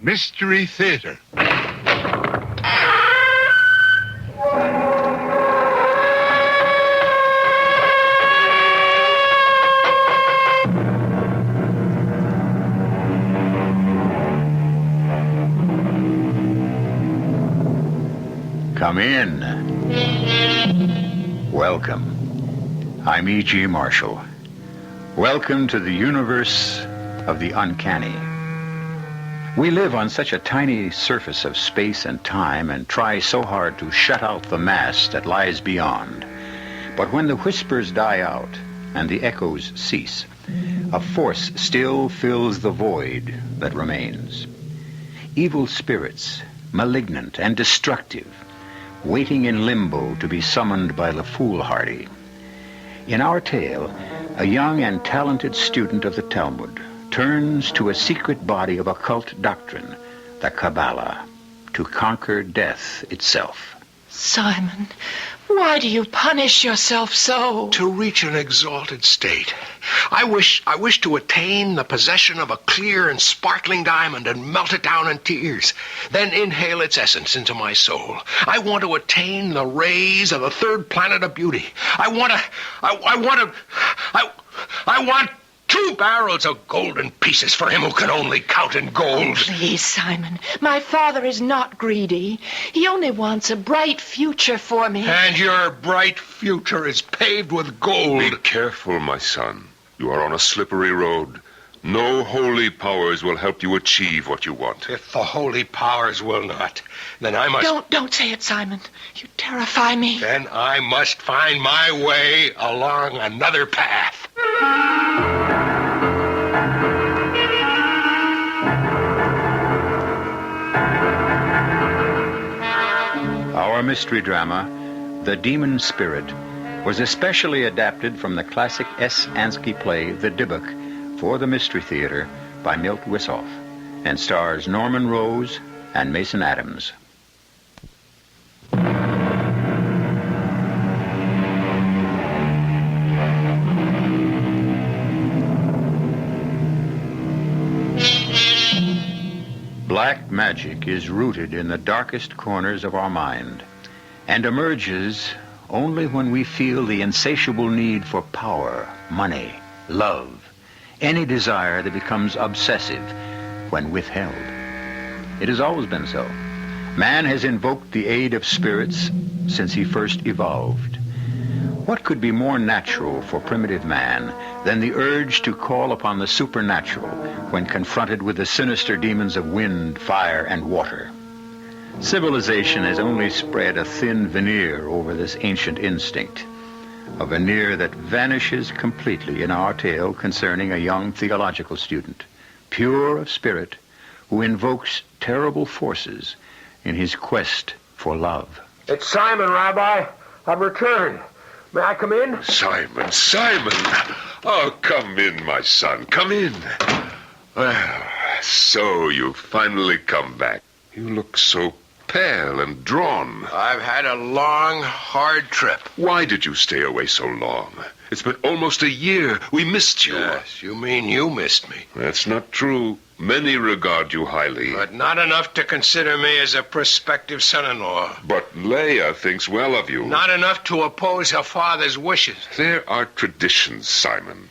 Mystery Theater. Come in. Welcome. I'm E.G. Marshall. Welcome to the universe of the uncanny. We live on such a tiny surface of space and time and try so hard to shut out the mass that lies beyond. But when the whispers die out and the echoes cease, a force still fills the void that remains. Evil spirits, malignant and destructive, waiting in limbo to be summoned by the foolhardy. In our tale, a young and talented student of the Talmud turns to a secret body of occult doctrine, the Kabbalah, to conquer death itself. Simon, why do you punish yourself so? To reach an exalted state. I wish to attain the possession of a clear and sparkling diamond and melt it down in tears, then inhale its essence into my soul. I want to attain the rays of the third planet of beauty. I want 2 barrels of golden pieces for him who can only count in gold. Please, Simon, my father is not greedy. He only wants a bright future for me. And your bright future is paved with gold. Be careful, my son. You are on a slippery road. No holy powers will help you achieve what you want. If the holy powers will not, then I must... Don't say it, Simon. You terrify me. Then I must find my way along another path. Our mystery drama, The Demon Spirit, was especially adapted from the classic S. Ansky play, The Dybbuk, for the Mystery Theater by Milt Wisoff, and stars Norman Rose and Mason Adams. Black magic is rooted in the darkest corners of our mind and emerges only when we feel the insatiable need for power, money, love, any desire that becomes obsessive when withheld. It has always been so. Man has invoked the aid of spirits since he first evolved. What could be more natural for primitive man than the urge to call upon the supernatural when confronted with the sinister demons of wind, fire, and water? Civilization has only spread a thin veneer over this ancient instinct, a veneer that vanishes completely in our tale concerning a young theological student, pure of spirit, who invokes terrible forces in his quest for love. It's Simon, Rabbi. I've returned. May I come in? Simon! Oh, come in, my son. Come in. Well, so you've finally come back. You look so pale and drawn. I've had a long, hard trip. Why did you stay away so long? It's been almost a year. We missed you. Yes, you mean you missed me. That's not true. Many regard you highly. But not enough to consider me as a prospective son-in-law. But Leia thinks well of you. Not enough to oppose her father's wishes. There are traditions, Simon.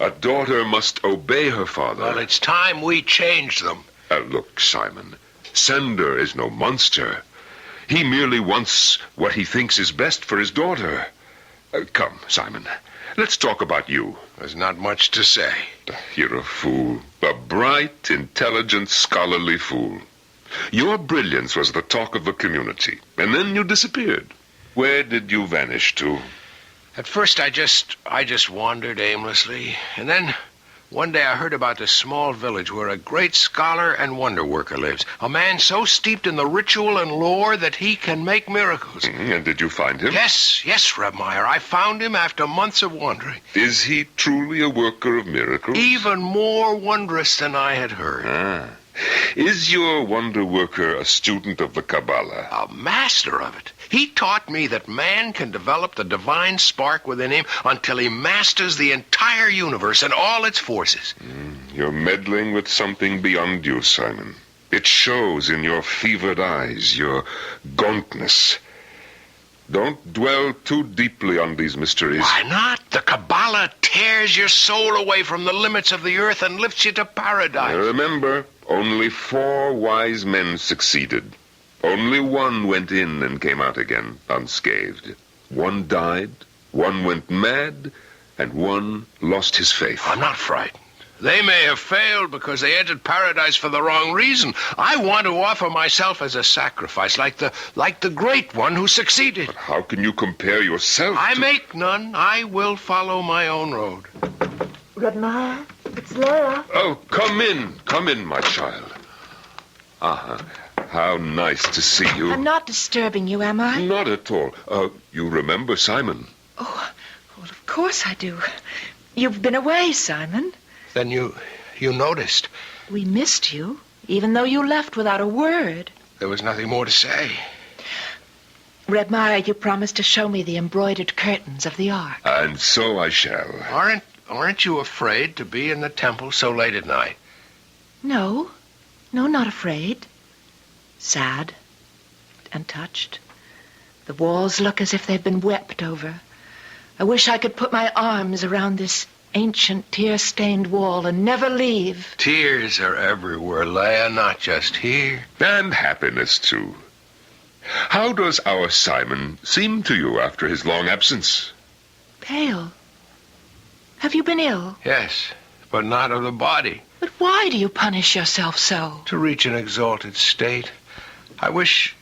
A daughter must obey her father. Well, it's time we changed them. Look, Simon, Sender is no monster. He merely wants what he thinks is best for his daughter. Come, Simon, let's talk about you. There's not much to say. You're a fool. A bright, intelligent, scholarly fool. Your brilliance was the talk of the community, and then you disappeared. Where did you vanish to? At first, I just wandered aimlessly, and then one day I heard about this small village where a great scholar and wonder worker lives. A man so steeped in the ritual and lore that he can make miracles. And did you find him? Yes, Reb Meyer. I found him after months of wandering. Is he truly a worker of miracles? Even more wondrous than I had heard. Is your wonder worker a student of the Kabbalah? A master of it. He taught me that man can develop the divine spark within him until he masters the entire universe and all its forces. You're meddling with something beyond you, Simon. It shows in your fevered eyes, your gauntness. Don't dwell too deeply on these mysteries. Why not? The Kabbalah tears your soul away from the limits of the earth and lifts you to paradise. Remember, only 4 wise men succeeded. Only one went in and came out again, unscathed. One died, one went mad, and one lost his faith. I'm not frightened. They may have failed because they entered paradise for the wrong reason. I want to offer myself as a sacrifice, like the great one who succeeded. But how can you compare yourself I to... make none. I will follow my own road. Redmire, it's Leia. Oh, come in, my child. How nice to see you. I'm not disturbing you, am I? Not at all. You remember Simon? Oh, well, of course I do. You've been away, Simon. Then you noticed. We missed you, even though you left without a word. There was nothing more to say. Redmire, you promised to show me the embroidered curtains of the Ark. And so I shall. Aren't you afraid to be in the temple so late at night? No, not afraid. Sad and touched. The walls look as if they've been wept over. I wish I could put my arms around this ancient tear-stained wall and never leave. Tears are everywhere, Leia, not just here. And happiness, too. How does our Simon seem to you after his long absence? Pale. Have you been ill? Yes, but not of the body. But why do you punish yourself so? To reach an exalted state. I wish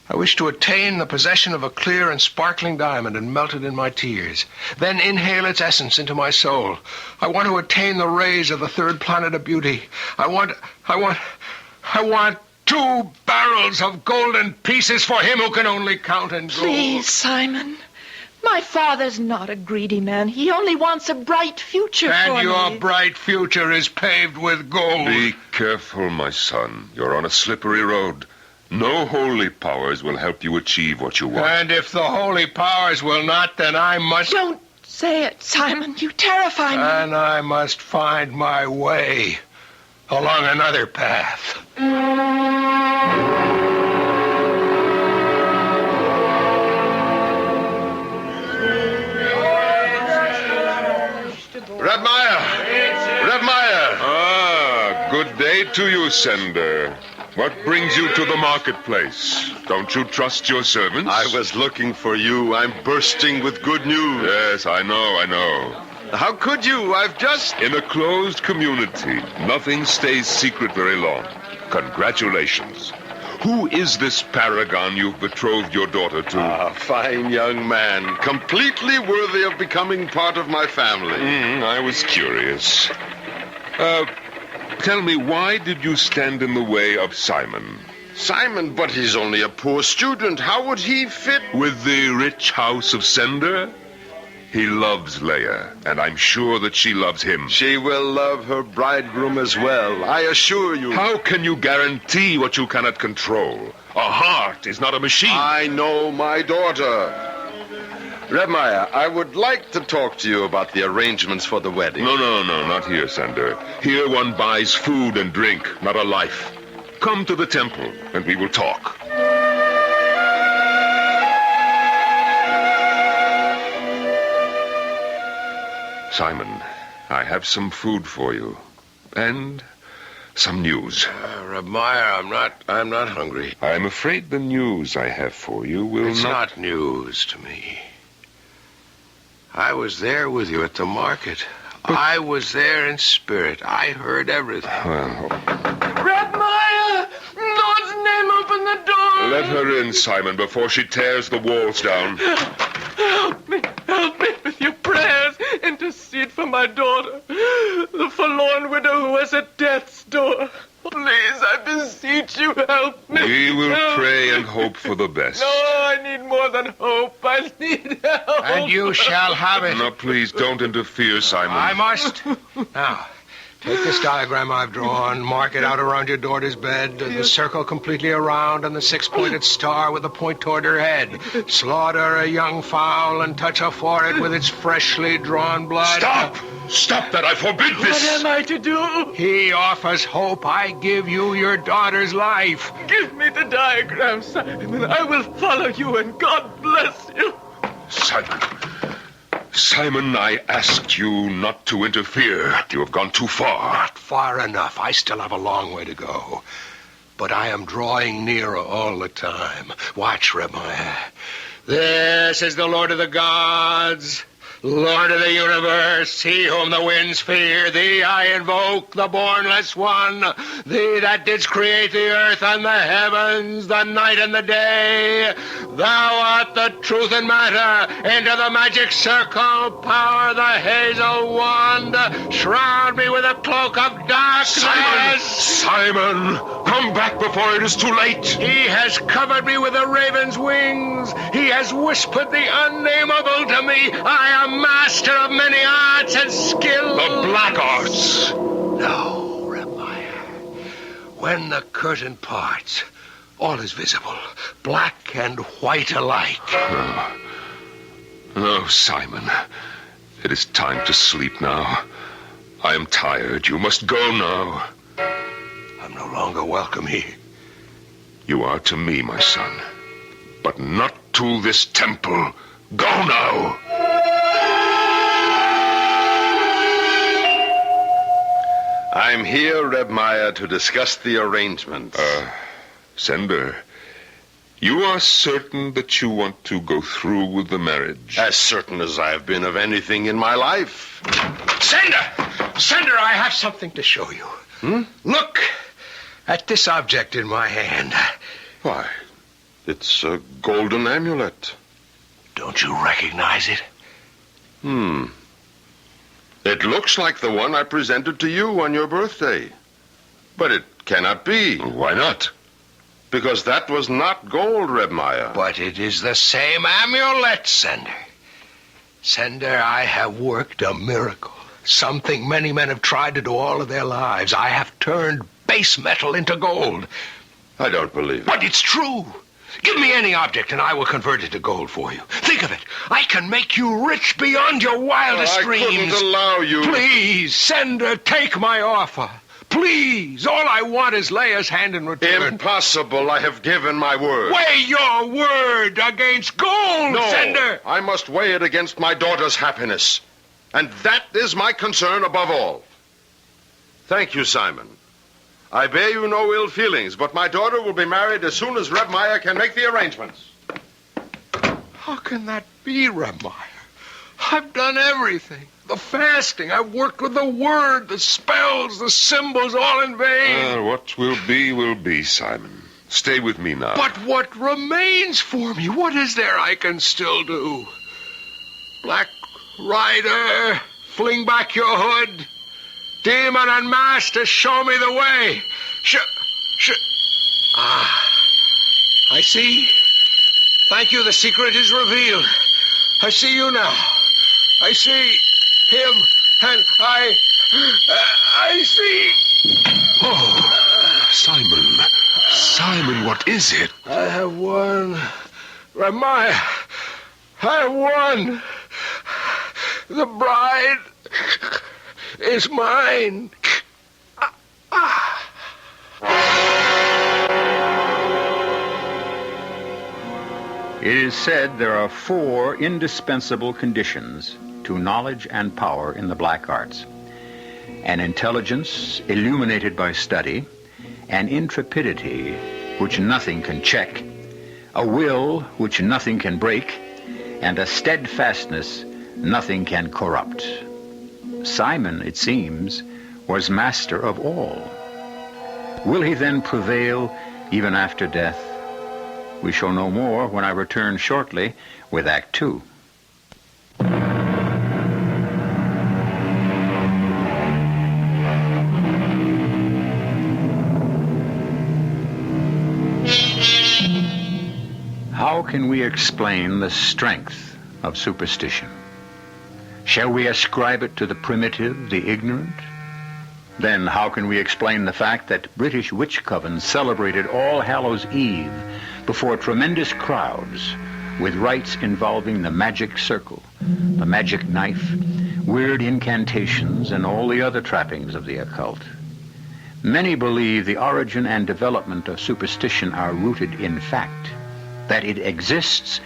to attain the possession of a clear and sparkling diamond and melt it in my tears. Then inhale its essence into my soul. I want to attain the rays of the third planet of beauty. I want 2 barrels of golden pieces for him who can only count in gold. Please, Simon. My father's not a greedy man. He only wants a bright future for me. And your bright future is paved with gold. Be careful, my son. You're on a slippery road. No holy powers will help you achieve what you want. And if the holy powers will not, then I must... Don't say it, Simon. You terrify me. And I must find my way along another path. Redmire! Good day to you, Sender. What brings you to the marketplace? Don't you trust your servants? I was looking for you. I'm bursting with good news. Yes, I know. How could you? I've just... In a closed community, nothing stays secret very long. Congratulations. Who is this paragon you've betrothed your daughter to? A fine young man, completely worthy of becoming part of my family. I was curious. Tell me, why did you stand in the way of Simon? Simon, but he's only a poor student. How would he fit? With the rich house of Sender? He loves Leia, and I'm sure that she loves him. She will love her bridegroom as well, I assure you. How can you guarantee what you cannot control? A heart is not a machine. I know my daughter. Redmire, I would like to talk to you about the arrangements for the wedding. No, not here, Sender. Here one buys food and drink, not a life. Come to the temple, and we will talk. Simon, I have some food for you, and some news. Redmire, I'm not hungry. I'm afraid the news I have for you will It's not news to me. I was there with you at the market. I was there in spirit. I heard everything. Well, Redmire! Lord's name, open the door! let her in, Simon, before she tears the walls down. Help me with your prayers. Intercede for my daughter, the forlorn widow who is at death's door. Please, I beseech you, help me. We will Help pray me. and hope for the best. No, I need more than hope. I need help. And you shall have it. No, please, don't interfere, Simon. I must. Now, Take this diagram I've drawn, mark it out around your daughter's bed, the circle completely around, and the six-pointed star with the point toward her head. Slaughter a young fowl and touch her forehead with its freshly drawn blood. Stop! Stop that! I forbid What this! am I to do? He offers hope. I give you your daughter's life. Give me the diagram, Simon. I will follow you, and God bless you. Simon. Simon, I asked you not to interfere. You have gone too far. Not far enough. I still have a long way to go. But I am drawing nearer all the time. Watch, Remaya. This is the Lord of the gods, Lord of the universe, he whom the winds fear. Thee I invoke, the bornless one, thee that didst create the earth and the heavens, the night and the day. Thou art the truth and matter. Into the magic circle, power the hazel wand. Shroud me with a cloak of darkness. Simon, come back before it is too late. He has covered me with a raven's wings. He has whispered the unnameable to me. I am master of many arts and skills. The black arts. No, Remaya. When the curtain parts, all is visible, black and white alike. No, Simon. It is time to sleep now. I am tired. You must go now. I'm no longer welcome here. You are to me, my son. But not to this temple. Go now. I'm here, Reb Maya, to discuss the arrangements. Sender, you are certain that you want to go through with the marriage? As certain as I have been of anything in my life. Sender, I have something to show you. Look at this object in my hand. Why, it's a golden amulet. Don't you recognize it? It looks like the one I presented to you on your birthday. But it cannot be. Why not? Because that was not gold, Reb Maya. But it is the same amulet, Sender. Sender, I have worked a miracle. Something many men have tried to do all of their lives. I have turned base metal into gold. I don't believe it. But it's true. Give me any object and I will convert it to gold for you. Think of it. I can make you rich beyond your wildest dreams. I couldn't allow you. Please, Sender, take my offer. Please. All I want is Leia's hand in return. Impossible. I have given my word. Weigh your word against gold, No, Sender. I must weigh it against my daughter's happiness. And that is my concern above all. Thank you, Simon. I bear you no ill feelings, but my daughter will be married as soon as Reb Maya can make the arrangements. How can that be, Remaya? I've done everything. The fasting, I've worked with the word, the spells, the symbols, all in vain. What will be, Simon. Stay with me now. But what remains for me? What is there I can still do? Black Rider, fling back your hood. Demon and master, show me the way. I see. Thank you, the secret is revealed. I see you now. I see him, and I see... Oh, Simon, what is it? I have won. Remaya, I have won. The bride is mine. It is said there are 4 indispensable conditions to knowledge and power in the black arts: an intelligence illuminated by study, an intrepidity which nothing can check, a will which nothing can break, and a steadfastness nothing can corrupt. Simon, it seems, was master of all. Will he then prevail even after death? We shall know more when I return shortly with Act 2. How can we explain the strength of superstition? Shall we ascribe it to the primitive, the ignorant? Then how can we explain the fact that British witch covens celebrated All Hallows Eve before tremendous crowds with rites involving the magic circle, the magic knife, weird incantations, and all the other trappings of the occult? Many believe the origin and development of superstition are rooted in fact, that it exists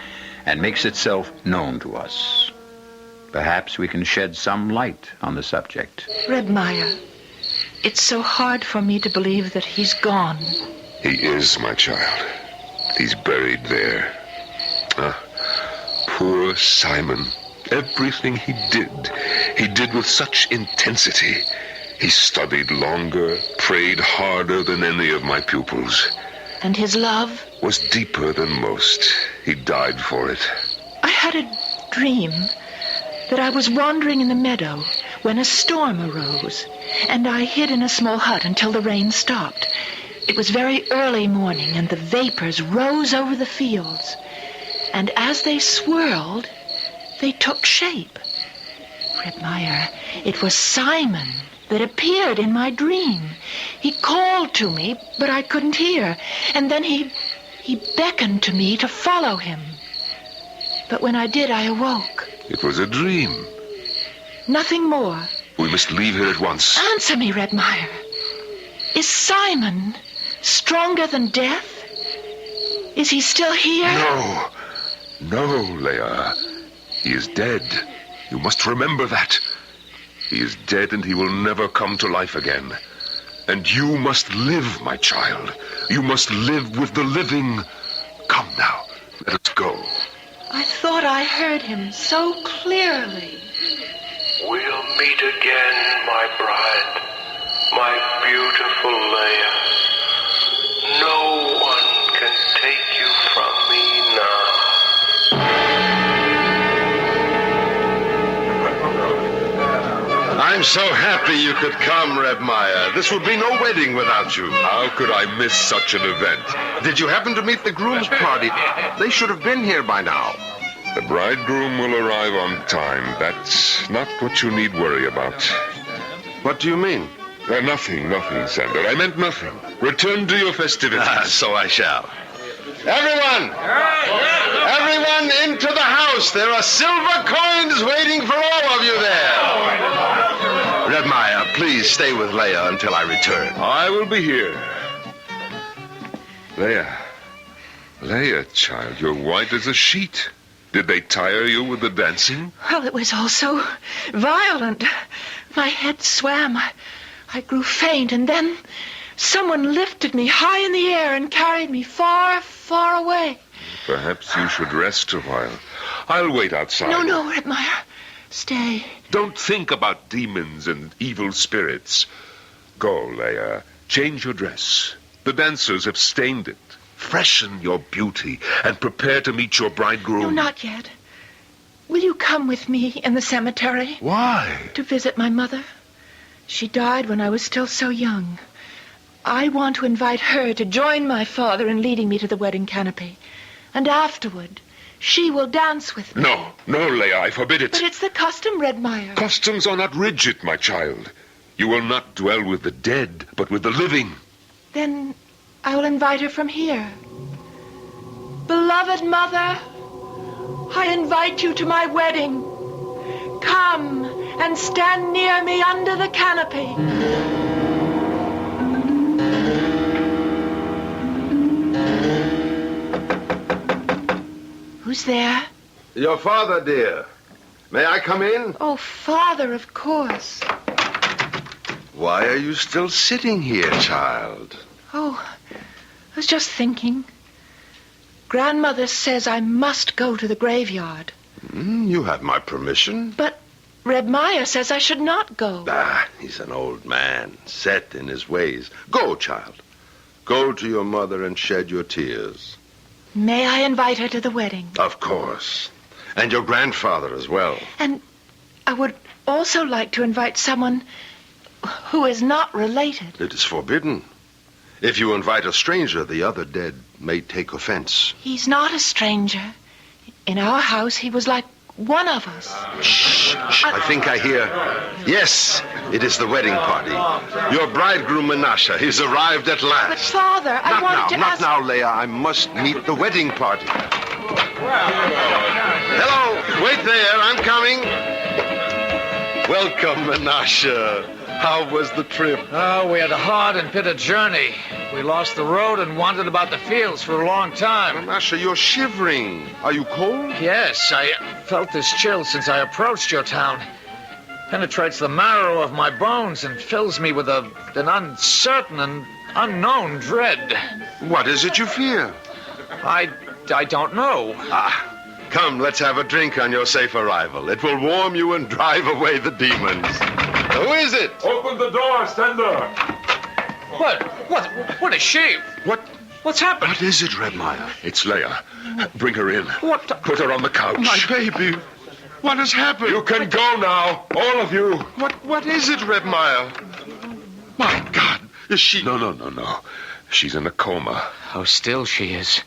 and makes itself known to us. Perhaps we can shed some light on the subject. Redmeyer, it's so hard for me to believe that he's gone. He is, my child. He's buried there. Poor Simon. Everything he did with such intensity. He studied longer, prayed harder than any of my pupils. And his love? Was deeper than most. He died for it. I had a dream that I was wandering in the meadow when a storm arose, and I hid in a small hut until the rain stopped. It was very early morning, and the vapors rose over the fields. And as they swirled, they took shape. Redmeyer, it was Simon that appeared in my dream. He called to me, but I couldn't hear. And then he beckoned to me to follow him. But when I did, I awoke. It was a dream. Nothing more. We must leave here at once. Answer me, Redmeyer. Is Simon stronger than death? Is he still here? No, Leia. He is dead. You must remember that. He is dead and he will never come to life again. And you must live, my child. You must live with the living. Come now, let us go. I thought I heard him so clearly. We'll meet again, my bride, my beautiful Leia. No one can take you from me now. I'm so happy you could come, Redmeyer. This would be no wedding without you. How could I miss such an event? Did you happen to meet the groom's party? They should have been here by now. The bridegroom will arrive on time. That's not what you need worry about. What do you mean? Nothing, Sander. I meant nothing. Return to your festivities. So I shall. Everyone into the house. There are silver coins waiting for all of you there. Redmeyer, please stay with Leia until I return. I will be here. Leia, child, you're white as a sheet. Did they tire you with the dancing? Well, it was all so violent. My head swam. I grew faint, and then someone lifted me high in the air and carried me far, far away. Perhaps you should rest a while. I'll wait outside. No, Redmeyer. Stay. Don't think about demons and evil spirits. Go, Leia. Change your dress. The dancers have stained it. Freshen your beauty and prepare to meet your bridegroom. No, not yet. Will you come with me in the cemetery? Why? To visit my mother. She died when I was still so young. I want to invite her to join my father in leading me to the wedding canopy. And afterward, she will dance with me. No, Leia, I forbid it. But it's the custom, Redmeyer. Customs are not rigid, my child. You will not dwell with the dead, but with the living. Then I will invite her from here. Beloved mother, I invite you to my wedding. Come and stand near me under the canopy. Who's there? Your father, dear. May I come in? Oh, Father, of course. Why are you still sitting here, child? Oh, I was just thinking. Grandmother says I must go to the graveyard. You have my permission. But Redmeyer says I should not go. He's an old man, set in his ways. Go, child. Go to your mother and shed your tears. May I invite her to the wedding? Of course. And your grandfather as well. And I would also like to invite someone who is not related. It is forbidden. If you invite a stranger, the other dead may take offense. He's not a stranger. In our house, he was like one of us. Shh. I think I hear. Yes, it is the wedding party. Your bridegroom, Menashe, he's arrived at But, last. Father, I wanted to Not ask... now, Leia. I must meet the wedding party. Hello. Wait there. I'm coming. Welcome, Menashe. How was the trip? Oh, we had a hard and bitter journey. We lost the road and wandered about the fields for a long time. Menashe, you're shivering. Are you cold? Yes, I felt this chill since I approached your town. Penetrates the marrow of my bones and fills me with an uncertain and unknown dread. What is it you fear? I don't know. Come, let's have a drink on your safe arrival. It will warm you and drive away the demons. Who is it? Open the door, Stender. What is she? What's happened? What is it, Rebmeyer? It's Leia. Bring her in. What? Put her on the couch. My baby. What has happened? You can go now, all of you. What is it, Rebmeyer? My God, is she... No. She's in a coma. How still she is.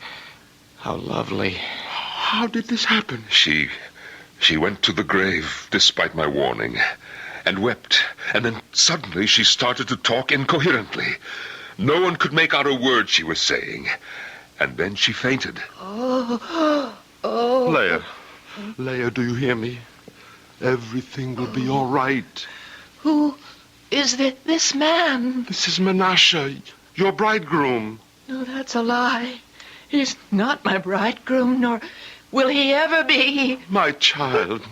How lovely. How did this happen? She went to the grave despite my warning and wept. And then suddenly she started to talk incoherently. No one could make out a word she was saying. And then she fainted. Oh. Leia, do you hear me? Everything will be all right. Who is this man? This is Menashe, your bridegroom. No, that's a lie. He's not my bridegroom, nor will he ever be. My child.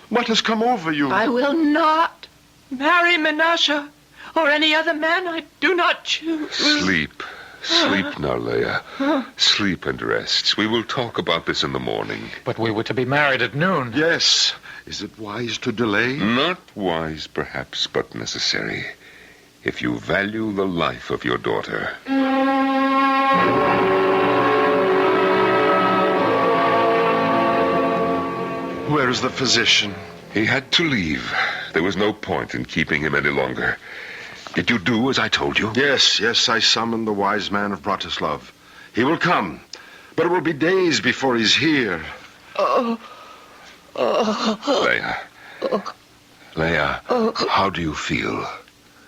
What has come over you? I will not marry Menashe or any other man I do not choose. Sleep now, Leia. Sleep and rest. We will talk about this in the morning. But we were to be married at noon. Yes. Is it wise to delay? Not wise, perhaps, but necessary. If you value the life of your daughter. Where is the physician? He had to leave. There was no point in keeping him any longer. Did you do as I told you? Yes, I summoned the wise man of Bratislav. He will come, but it will be days before he's here. Leia, how do you feel?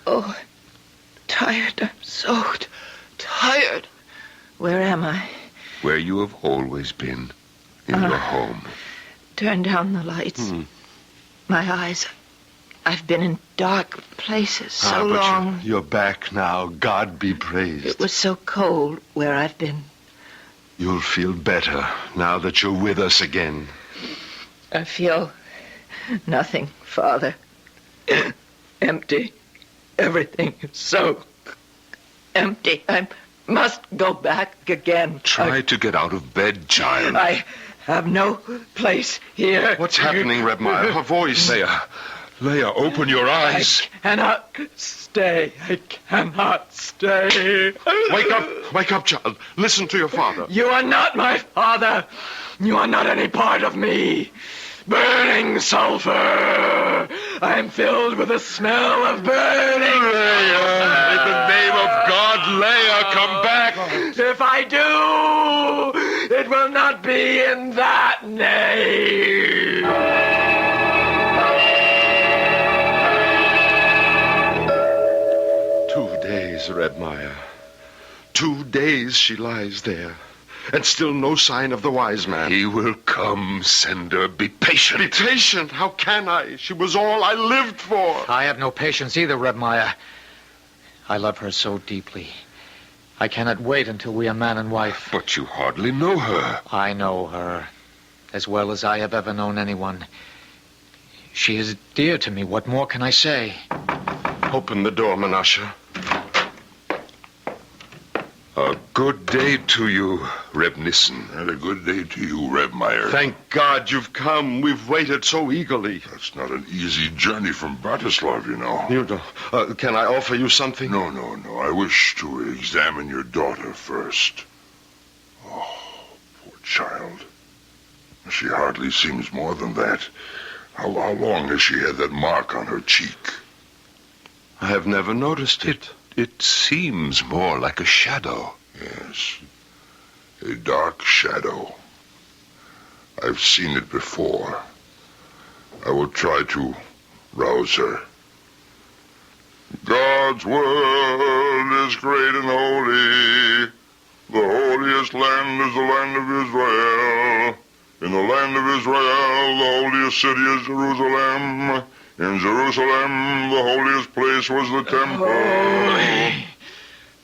Oh, tired. I'm so tired. Where am I? Where you have always been, in your home. Turn down the lights. My eyes. I've been in dark places so long. You're back now. God be praised. It was so cold where I've been. You'll feel better now that you're with us again. I feel nothing, Father. Empty. Everything is so empty. I must go back again. Try to get out of bed, child. I have no place here. What's happening, Rebmeyer? Her voice. Leia, open your eyes. I cannot stay. Wake up, child. Listen to your father. You are not my father. You are not any part of me. Burning sulfur. I am filled with the smell of burning. Leia, in the name of God, Leia, come back. If I do, it will not be in that name. 2 days, Rebmeyer. 2 days she lies there. And still no sign of the wise man. He will come, Sender. Be patient. Be patient? How can I? She was all I lived for. I have no patience either, Rebmeyer. I love her so deeply. I cannot wait until we are man and wife. But you hardly know her. I know her as well as I have ever known anyone. She is dear to me. What more can I say? Open the door, Menashe. A good day to you, Reb Nissen. And a good day to you, Rebmeyer. Thank God you've come. We've waited so eagerly. That's not an easy journey from Bratislav, you know. You know, can I offer you something? No. I wish to examine your daughter first. Oh, poor child. She hardly seems more than that. How long has she had that mark on her cheek? I have never noticed it. It seems more like a shadow. Yes, a dark shadow. I've seen it before. I will try to rouse her. God's world is great and holy. The holiest land is the land of Israel. In the land of Israel, the holiest city is Jerusalem. In Jerusalem, the holiest place was the temple.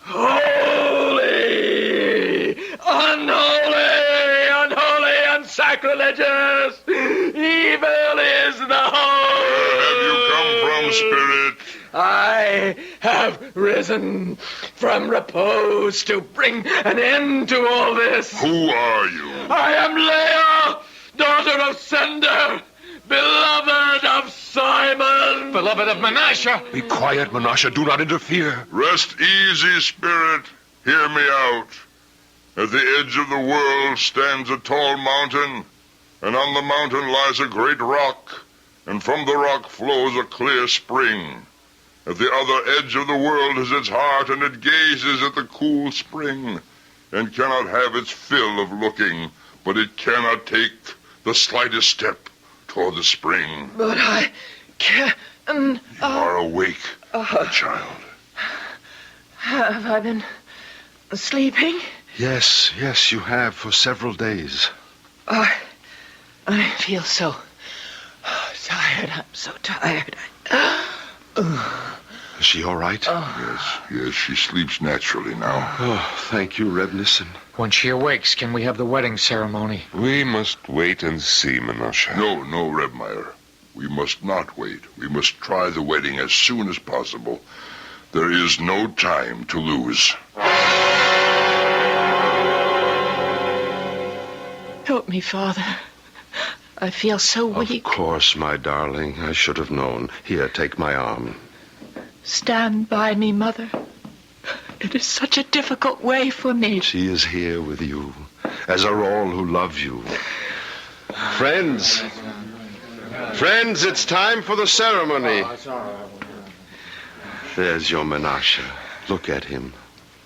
Holy, unholy, and sacrilegious. Evil is the whole. Where have you come from, Spirit? I have risen from repose to bring an end to all this. Who are you? I am Leah, daughter of Sender, beloved of Simon. Beloved of Menashe. Be quiet, Menashe. Do not interfere. Rest easy, Spirit. Hear me out. At the edge of the world stands a tall mountain, and on the mountain lies a great rock, and from the rock flows a clear spring. At the other edge of the world is its heart, and it gazes at the cool spring, and cannot have its fill of looking, but it cannot take the slightest step toward the spring. But I can't... You are awake, my child. Have I been sleeping? Yes, you have for several days. I feel so tired. I'm so tired. Is she all right? Yes, she sleeps naturally now. Oh, thank you, Reb Nissen. When she awakes, can we have the wedding ceremony? We must wait and see, Menashe. No, Reb Meyer. We must not wait. We must try the wedding as soon as possible. There is no time to lose. Help me, Father. I feel so weak. Of course, my darling. I should have known. Here, take my arm. Stand by me, Mother. It is such a difficult way for me. She is here with you, as are all who love you. Friends, it's time for the ceremony. There's your Menashe. Look at him.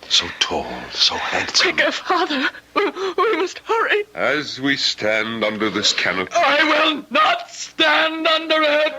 So tall, so handsome. Quicker, Father. We must hurry. As we stand under this canopy... I will not stand under it.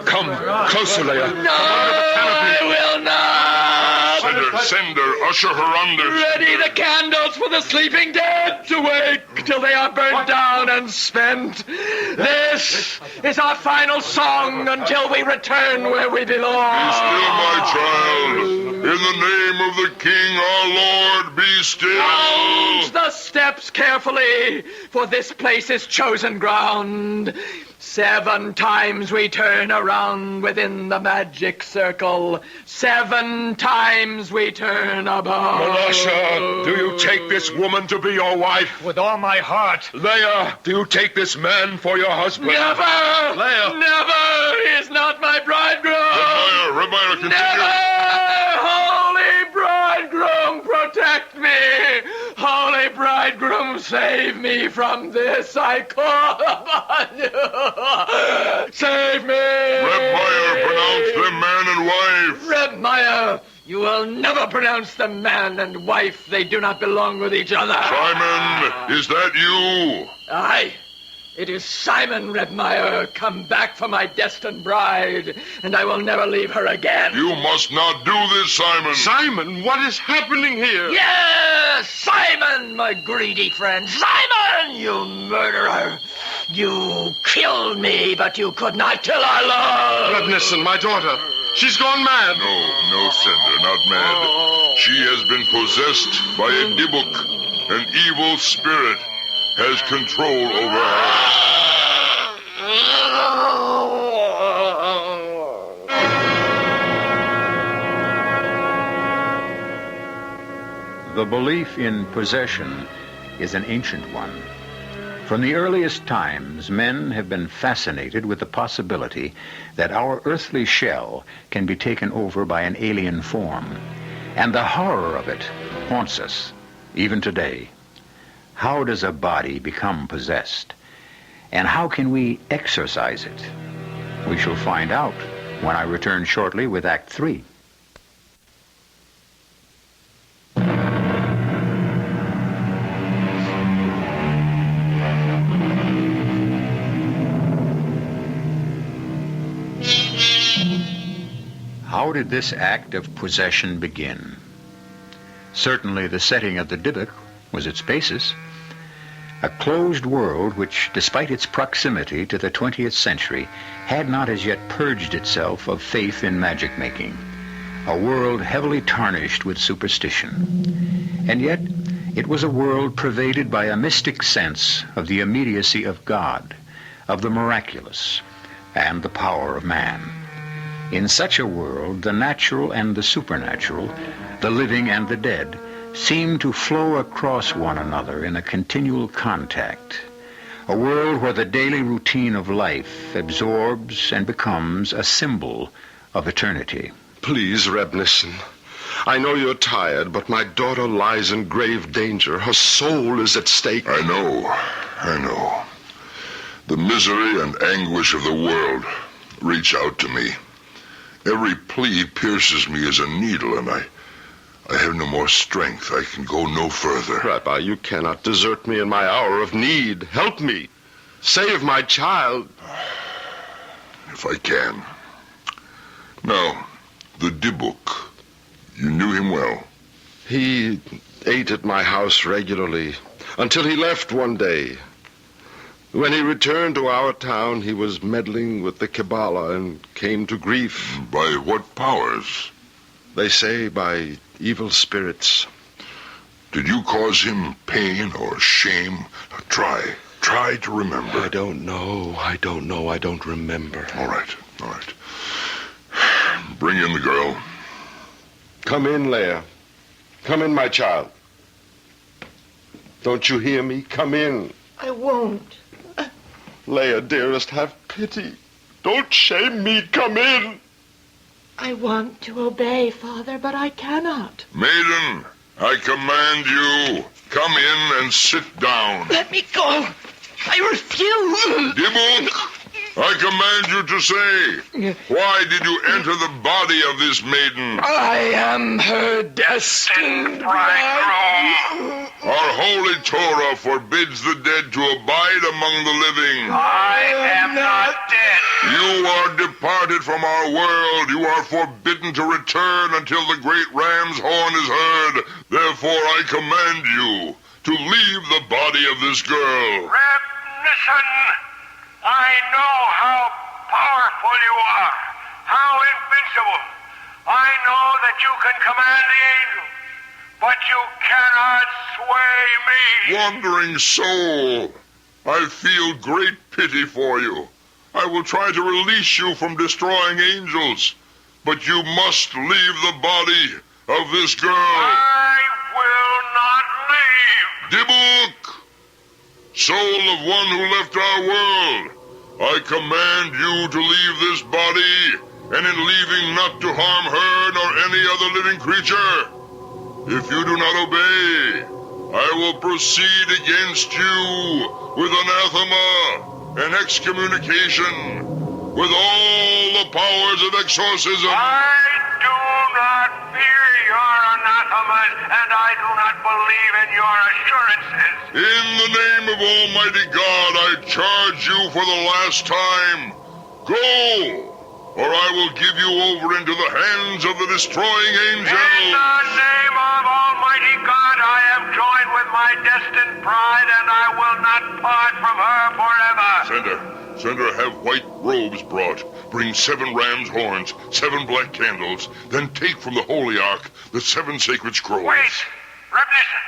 Come, closer, Leah. No, I will not. Sender, usher her under. Ready the candles for the sleeping dead to wake till they are burnt down and spent. This is our final song until we return where we belong. Be still, my child. In the name of the King, our Lord, be still. Mount the steps carefully, for this place is chosen ground. 7 times we turn around within the magic circle. 7 times we turn about. Menashe, do you take this woman to be your wife? With all my heart. Leah, do you take this man for your husband? Never! Leah! Never! He is not my bridegroom! Reb Meyer, continue. Never! Holy bridegroom, protect me! Holy bridegroom, save me from this, I call upon you! Save me! Reb Meyer, pronounce them man and wife. Reb Meyer, you will never pronounce them man and wife. They do not belong with each other. Simon, is that you? Aye. It is Simon, Reb Meyer, come back for my destined bride, and I will never leave her again. You must not do this, Simon. Simon, what is happening here? Yes, Simon, my greedy friend. Simon, you murderer. You killed me, but you could not kill our love. Reb Nissen, my daughter. She's gone mad. No, Sender, not mad. She has been possessed by a dibuk, an evil spirit. Has control over The belief in possession is an ancient one. From the earliest times, men have been fascinated with the possibility that our earthly shell can be taken over by an alien form. And the horror of it haunts us, even today. How does a body become possessed? And how can we exorcise it? We shall find out when I return shortly with Act 3. How did this act of possession begin? Certainly the setting of the Dybbuk was its basis. A closed world which, despite its proximity to the 20th century, had not as yet purged itself of faith in magic-making. A world heavily tarnished with superstition. And yet, it was a world pervaded by a mystic sense of the immediacy of God, of the miraculous, and the power of man. In such a world, the natural and the supernatural, the living and the dead, seem to flow across one another in a continual contact. A world where the daily routine of life absorbs and becomes a symbol of eternity. Please, Rebnissen. I know you're tired, but my daughter lies in grave danger. Her soul is at stake. I know. The misery and anguish of the world reach out to me. Every plea pierces me as a needle, and I have no more strength. I can go no further. Rabbi, you cannot desert me in my hour of need. Help me. Save my child. If I can. Now, the Dybbuk. You knew him well. He ate at my house regularly, until he left one day. When he returned to our town, he was meddling with the Kabbalah and came to grief. By what powers? They say by evil spirits. Did you cause him pain or shame? Try to remember. I don't know. I don't remember. All right. Bring in the girl. Come in, Leah. Come in, my child. Don't you hear me? Come in. I won't. Leah, dearest, have pity. Don't shame me. Come in. I want to obey, Father, but I cannot. Maiden, I command you, come in and sit down. Let me go. I refuse. Dybbuk, I command you to say, why did you enter the body of this maiden? I am her destined bridegroom. Our holy Torah forbids the dead to abide among the living. I am not dead. You are departed from our world. You are forbidden to return until the great ram's horn is heard. Therefore I command you to leave the body of this girl. Rebnissen, I know how powerful you are, how invincible. I know that you can command the angels, but you cannot sway me. Wandering soul, I feel great pity for you. I will try to release you from destroying angels, but you must leave the body of this girl. I will not leave. Dybbuk, soul of one who left our world, I command you to leave this body, and in leaving not to harm her nor any other living creature. If you do not obey, I will proceed against you with anathema and excommunication, with all the powers of exorcism. I do not fear your anathemas, and I do not believe in your assurances. In the name of Almighty God, I charge you for the last time. Go, or I will give you over into the hands of the destroying angels. In the name of Almighty God, I am joined with my destined bride, and I will not part from her forever. Sender, have white robes brought. Bring 7 ram's horns, 7 black candles. Then take from the holy ark the 7 sacred scrolls. Wait, Rebnissen,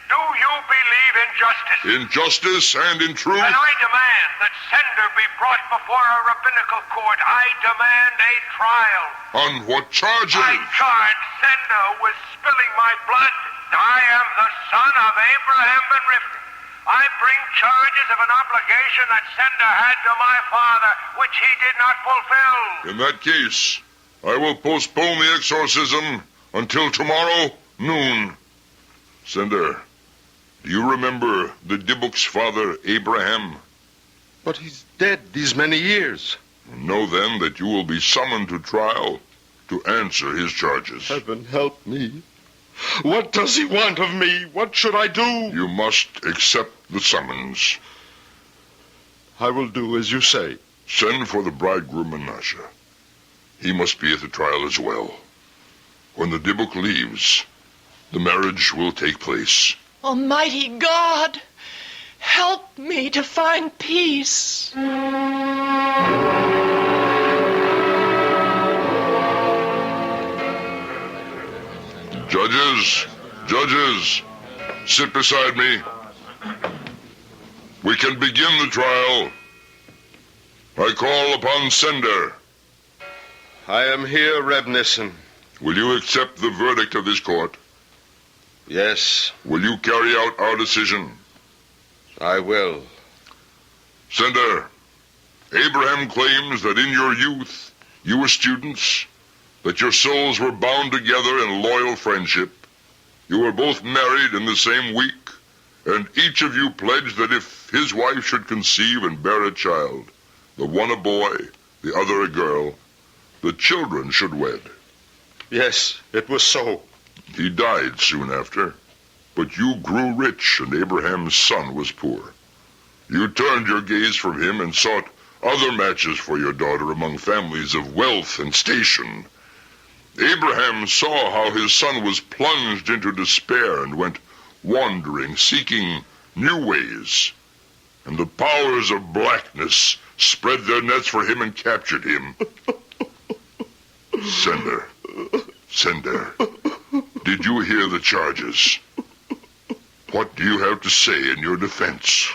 do you believe in justice? In justice and in truth. And I demand that Sender be brought before a rabbinical court. I demand a trial. On what charges? I charge Sender with spilling my blood. I am the son of Abraham and Rivka. I bring charges of an obligation that Sender had to my father, which he did not fulfill. In that case, I will postpone the exorcism until tomorrow noon. Sender, do you remember the Dybbuk's father, Abraham? But he's dead these many years. Know then that you will be summoned to trial to answer his charges. Heaven help me. What does he want of me? What should I do? You must accept the summons. I will do as you say. Send for the bridegroom Menashe. He must be at the trial as well. When the Dybbuk leaves, the marriage will take place. Almighty God, help me to find peace. Judges, sit beside me. We can begin the trial. I call upon Sender. I am here, Reb Nissen. Will you accept the verdict of this court? Yes, Will you carry out our decision? I will. Sender, Abraham claims that in your youth, you were students, that your souls were bound together in loyal friendship. You were both married in the same week, and each of you pledged that if his wife should conceive and bear a child, the one a boy, the other a girl, the children should wed. Yes, it was so. He died soon after, but you grew rich and Abraham's son was poor. You turned your gaze from him and sought other matches for your daughter among families of wealth and station. Abraham saw how his son was plunged into despair and went wandering, seeking new ways. And the powers of blackness spread their nets for him and captured him. Sender, did you hear the charges? What do you have to say in your defense?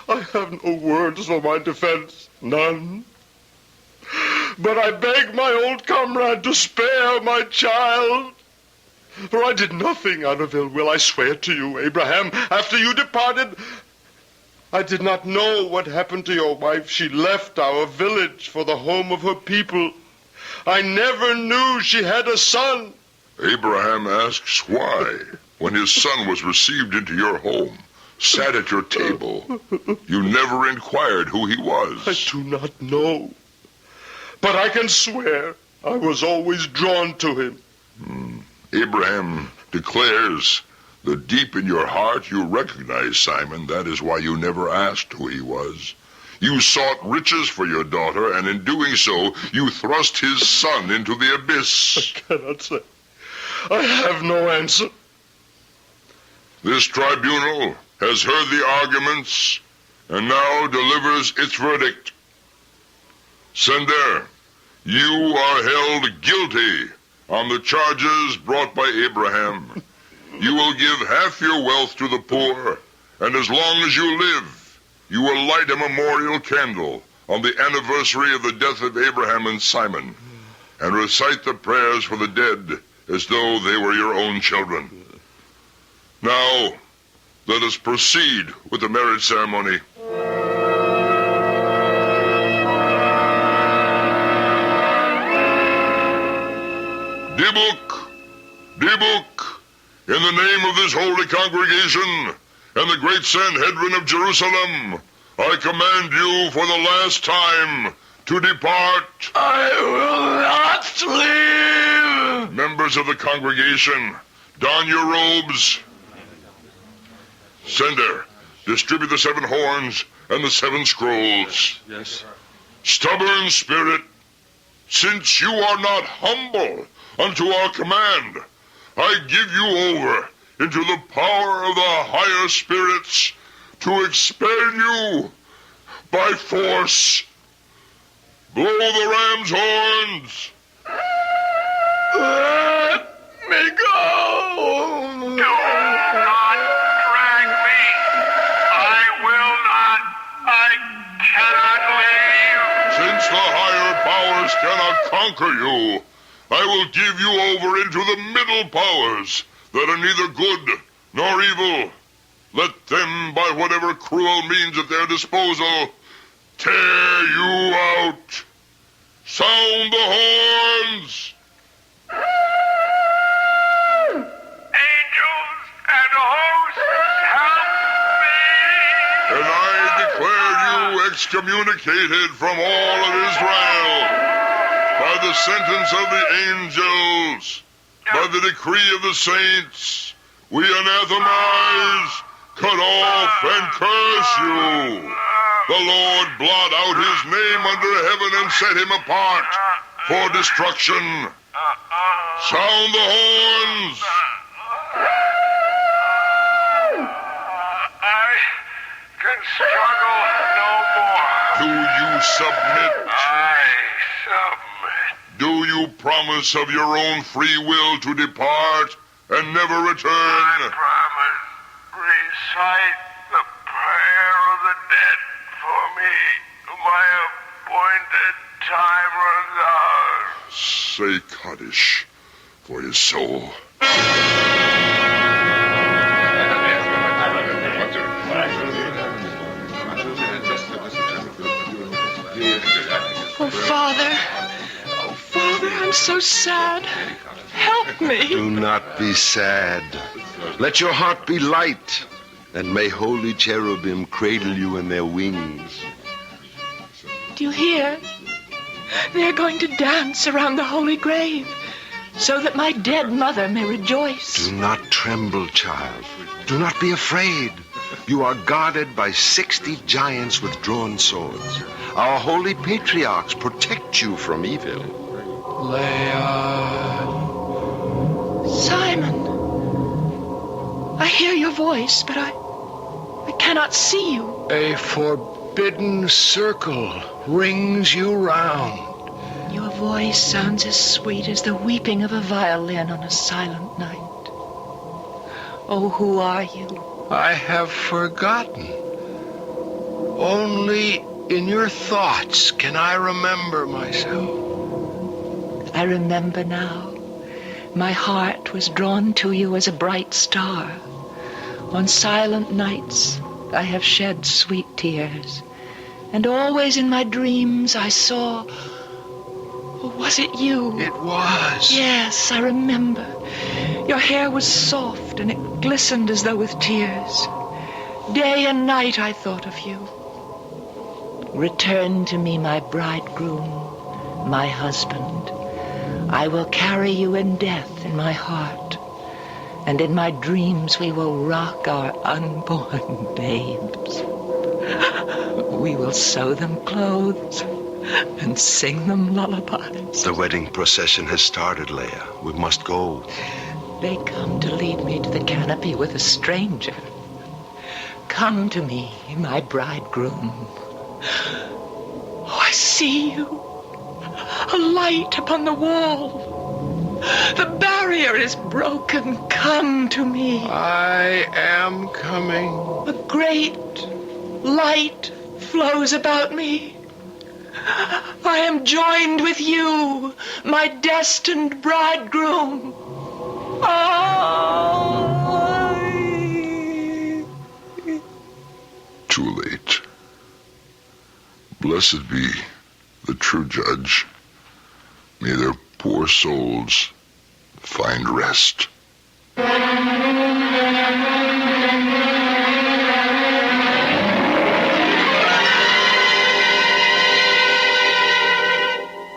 I have no words for my defense, none. But I beg my old comrade to spare my child. For I did nothing out of ill will, I swear to you, Abraham. After you departed, I did not know what happened to your wife. She left our village for the home of her people. I never knew she had a son. Abraham asks why, when his son was received into your home, sat at your table, you never inquired who he was. I do not know. But I can swear I was always drawn to him. Abraham declares that deep in your heart you recognize Simon. That is why you never asked who he was. You sought riches for your daughter, and in doing so, you thrust his son into the abyss. I cannot say. I have no answer. This tribunal has heard the arguments and now delivers its verdict. Sender, you are held guilty on the charges brought by Abraham. You will give half your wealth to the poor, and as long as you live, you will light a memorial candle on the anniversary of the death of Abraham and Simon, and recite the prayers for the dead as though they were your own children. Now, let us proceed with the marriage ceremony. Dybbuk, in the name of this holy congregation and the great Sanhedrin of Jerusalem, I command you for the last time to depart. I will not leave. Members of the congregation, don your robes. Sender, distribute the 7 horns and the 7 scrolls. Yes. Stubborn spirit, since you are not humble unto our command, I give you over into the power of the higher spirits to expel you by force. Blow the ram's horns. Let me go. Do not drag me. I will not. I cannot leave. Since the higher powers cannot conquer you, I will give you over into the middle powers that are neither good nor evil. Let them, by whatever cruel means at their disposal, tear you out. Sound the horns. Angels and hosts, help me. And I declare you excommunicated from all of Israel by the sentence of the angels, by the decree of the saints. We anathemize, cut off, and curse you. The Lord blot out his name under heaven and set him apart. for destruction. Sound the horns. I can struggle no more. Do you submit? I submit. Do you promise of your own free will to depart and never return? I promise. Recite the prayer of the dead for me. My appointed time runs out. Say Kaddish for his soul. Oh, Father. Oh, Father, I'm so sad. Help me. Do not be sad. Let your heart be light, and may holy cherubim cradle you in their wings. Do you hear? They're going to dance around the holy grave so that my dead mother may rejoice. Do not tremble, child. Do not be afraid. You are guarded by 60 giants with drawn swords. Our holy patriarchs protect you from evil. Leia. Simon, I hear your voice, but I cannot see you. A forbidden circle rings you round. Your voice sounds as sweet as the weeping of a violin on a silent night. Oh, who are you? I have forgotten. Only in your thoughts can I remember myself. I remember now. My heart was drawn to you as a bright star. On silent nights, I have shed sweet tears. And always in my dreams I saw... Oh, was it you? It was. Yes, I remember. Your hair was soft and it glistened as though with tears. Day and night I thought of you. Return to me, my bridegroom, my husband. I will carry you in death in my heart, and in my dreams we will rock our unborn babes. We will sew them clothes and sing them lullabies. The wedding procession has started, Leia. We must go. They come to lead me to the canopy with a stranger. Come to me, my bridegroom. Oh, I see you. A light upon the wall. The barrier is broken. Come to me. I am coming. A great light flows about me. I am joined with you, my destined bridegroom. Too late. Blessed be the true judge. May their poor souls find rest.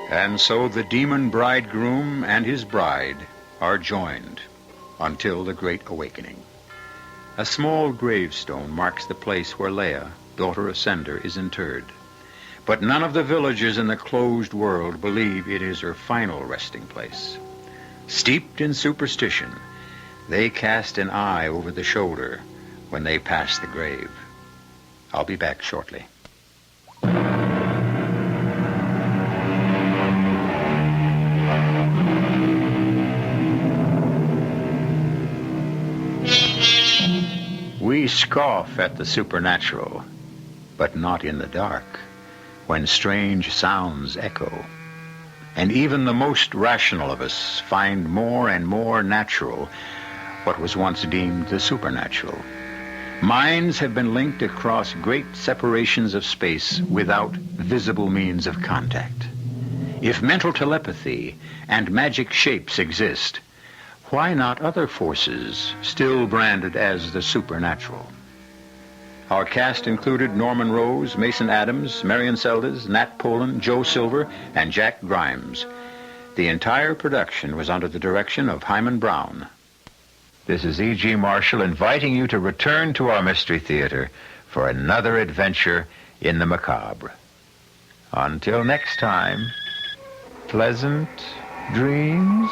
And so the demon bridegroom and his bride are joined until the Great Awakening. A small gravestone marks the place where Leia, daughter of Sender, is interred. But none of the villagers in the closed world believe it is her final resting place. Steeped in superstition, they cast an eye over the shoulder when they pass the grave. I'll be back shortly. We scoff at the supernatural, but not in the dark, when strange sounds echo. And even the most rational of us find more and more natural what was once deemed the supernatural. Minds have been linked across great separations of space without visible means of contact. If mental telepathy and magic shapes exist, why not other forces still branded as the supernatural? Our cast included Norman Rose, Mason Adams, Marion Seldes, Nat Poland, Joe Silver, and Jack Grimes. The entire production was under the direction of Hyman Brown. This is E.G. Marshall inviting you to return to our Mystery Theater for another adventure in the macabre. Until next time, Pleasant dreams.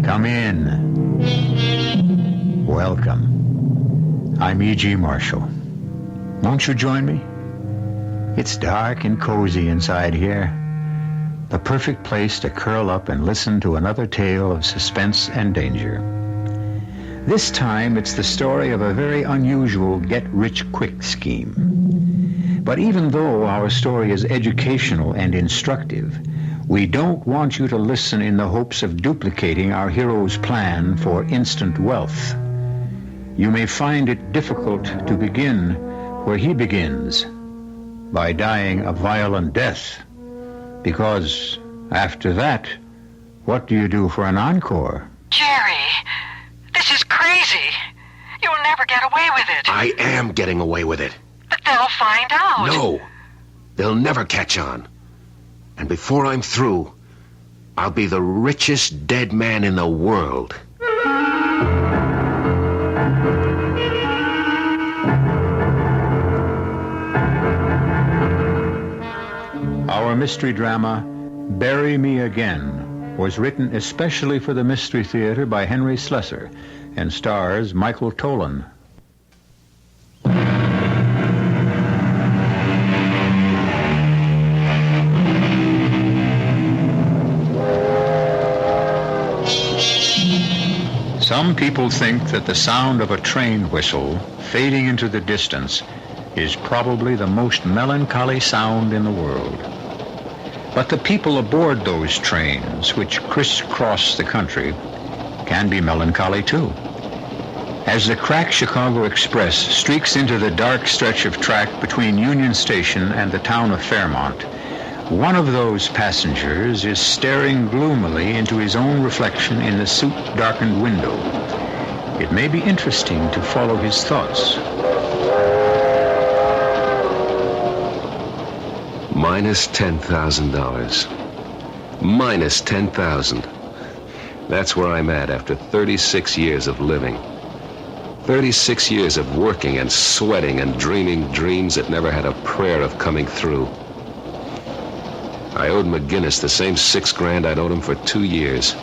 Come in. Welcome. I'm E.G. Marshall. Won't you join me? It's dark and cozy inside here. The perfect place to curl up and listen to another tale of suspense and danger. This time, it's the story of a very unusual get-rich-quick scheme. But even though our story is educational and instructive, we don't want you to listen in the hopes of duplicating our hero's plan for instant wealth. You may find it difficult to begin where he begins, by dying a violent death. Because after that, what do you do for an encore? Jerry, this is crazy. You'll never get away with it. I am getting away with it. But they'll find out. No, they'll never catch on. And before I'm through, I'll be the richest dead man in the world. Our mystery drama, Bury Me Again, was written especially for the Mystery Theater by Henry Slessor and stars Michael Tolan. Some people think that the sound of a train whistle fading into the distance is probably the most melancholy sound in the world. But the people aboard those trains, which crisscross the country, can be melancholy too. As the cracked Chicago Express streaks into the dark stretch of track between Union Station and the town of Fairmont, one of those passengers is staring gloomily into his own reflection in the soot-darkened window. It may be interesting to follow his thoughts. Minus $10,000. Minus 10,000. That's where I'm at after 36 years of living. 36 years of working and sweating and dreaming dreams that never had a prayer of coming through. I owed McGinnis the same $6,000 I'd owed him for 2 years,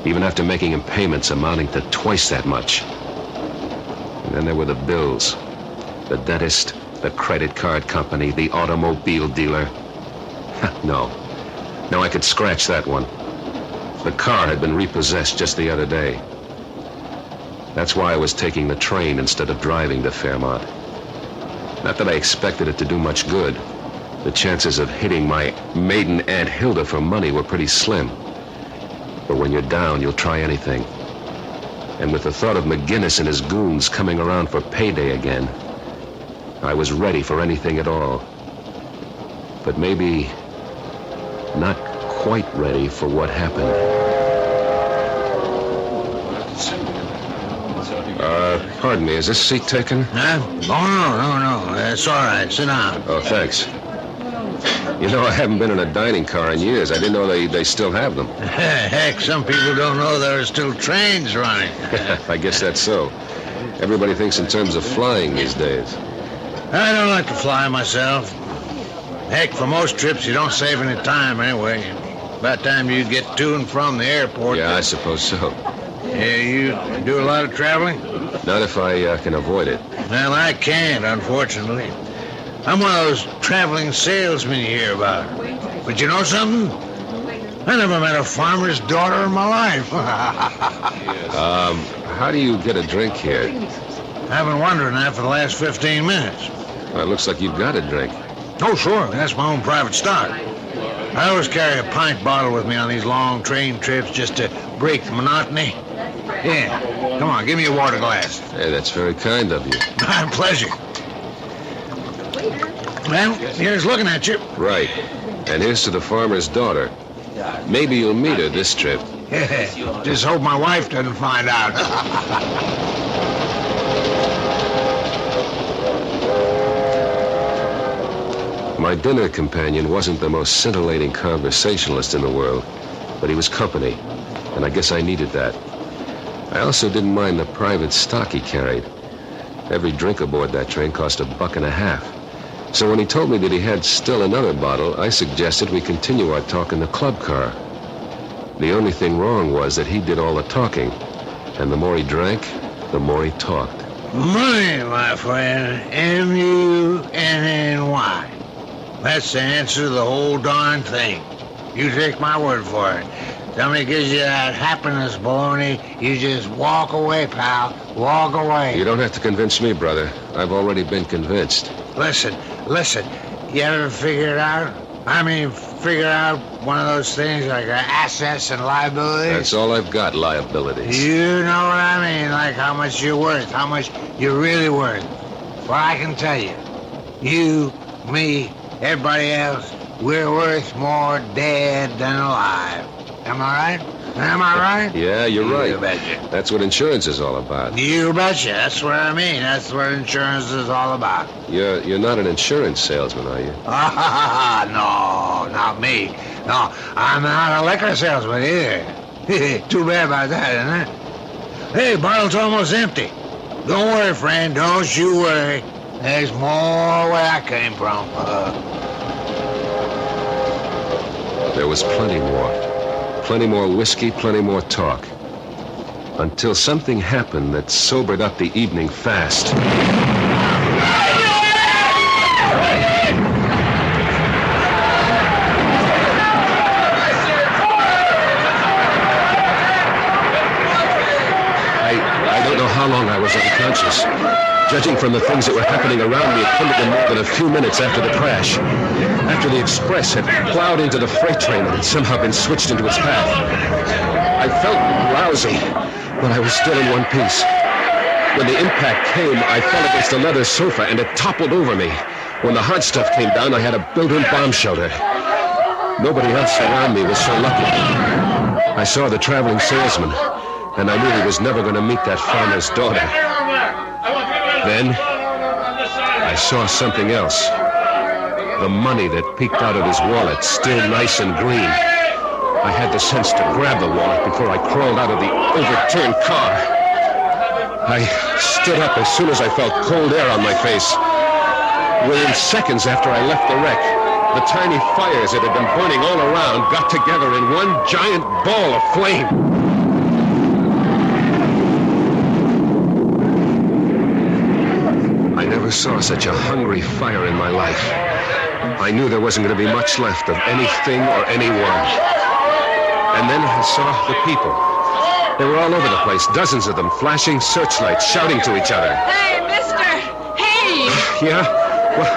even after making him payments amounting to twice that much. And then there were the bills. The dentist, the credit card company, the automobile dealer. No, I could scratch that one. The car had been repossessed just the other day. That's why I was taking the train instead of driving to Fairmont. Not that I expected it to do much good. The chances of hitting my maiden Aunt Hilda for money were pretty slim. But when you're down, you'll try anything. And with the thought of McGinnis and his goons coming around for payday again, I was ready for anything at all. But maybe not quite ready for what happened. Pardon me, is this seat taken? No. It's all right. Sit down. Oh, thanks. You know, I haven't been in a dining car in years. I didn't know they still have them. Heck, some people don't know there are still trains running. I guess that's so. Everybody thinks in terms of flying these days. I don't like to fly myself. Heck, for most trips, you don't save any time anyway. By the time you get to and from the airport... Yeah, I suppose so. Yeah, you do a lot of traveling? Not if I can avoid it. Well, I can't, unfortunately. I'm one of those traveling salesmen you hear about. But you know something? I never met a farmer's daughter in my life. How do you get a drink here? I've been wondering that for the last 15 minutes. Well, it looks like you've got a drink. Oh, sure. That's my own private stock. I always carry a pint bottle with me on these long train trips just to break the monotony. Yeah. Come on, give me a water glass. Hey, that's very kind of you. My pleasure. Well, here's looking at you. Right. And here's to the farmer's daughter. Maybe you'll meet her this trip. Yeah. Just hope my wife doesn't find out. My dinner companion wasn't the most scintillating conversationalist in the world, but he was company, and I guess I needed that. I also didn't mind the private stock he carried. Every drink aboard that train cost $1.50. So when he told me that he had still another bottle, I suggested we continue our talk in the club car. The only thing wrong was that he did all the talking, and the more he drank, the more he talked. Money, my friend. M-U-N-N-Y. That's the answer to the whole darn thing. You take my word for it. Somebody gives you that happiness baloney, you just walk away, pal. Walk away. You don't have to convince me, brother. I've already been convinced. Listen. You ever figure it out? Figure out one of those things like assets and liabilities? That's all I've got, liabilities. You know what I mean, like how much you're worth, how much you're really worth. Well, I can tell you, you, me, everybody else, we're worth more dead than alive. Am I right? Am I right? Yeah, you're right. You betcha. That's what insurance is all about. You betcha. That's what I mean. That's what insurance is all about. You're not an insurance salesman, are you? No, not me. No, I'm not a liquor salesman either. Too bad about that, isn't it? Hey, bottle's almost empty. Don't worry, friend. Don't you worry. There's more where I came from. There was plenty more. Plenty more whiskey, plenty more talk. Until something happened that sobered up the evening fast. I don't know how long I was unconscious. Judging from the things that were happening around me, it couldn't have been more than a few minutes after the crash. After the express had plowed into the freight train that had somehow been switched into its path. I felt lousy, but I was still in one piece. When the impact came, I fell against a leather sofa and it toppled over me. When the hard stuff came down, I had a built-in bomb shelter. Nobody else around me was so lucky. I saw the traveling salesman, and I knew he was never going to meet that farmer's daughter. Then, I saw something else. The money that peeked out of his wallet, still nice and green. I had the sense to grab the wallet before I crawled out of the overturned car. I stood up as soon as I felt cold air on my face. Within seconds after I left the wreck, the tiny fires that had been burning all around got together in one giant ball of flame. I never saw such a hungry fire in my life. I knew there wasn't going to be much left of anything or anyone. And then I saw the people. They were all over the place, dozens of them, flashing searchlights, shouting to each other. Hey, mister! Hey! Yeah?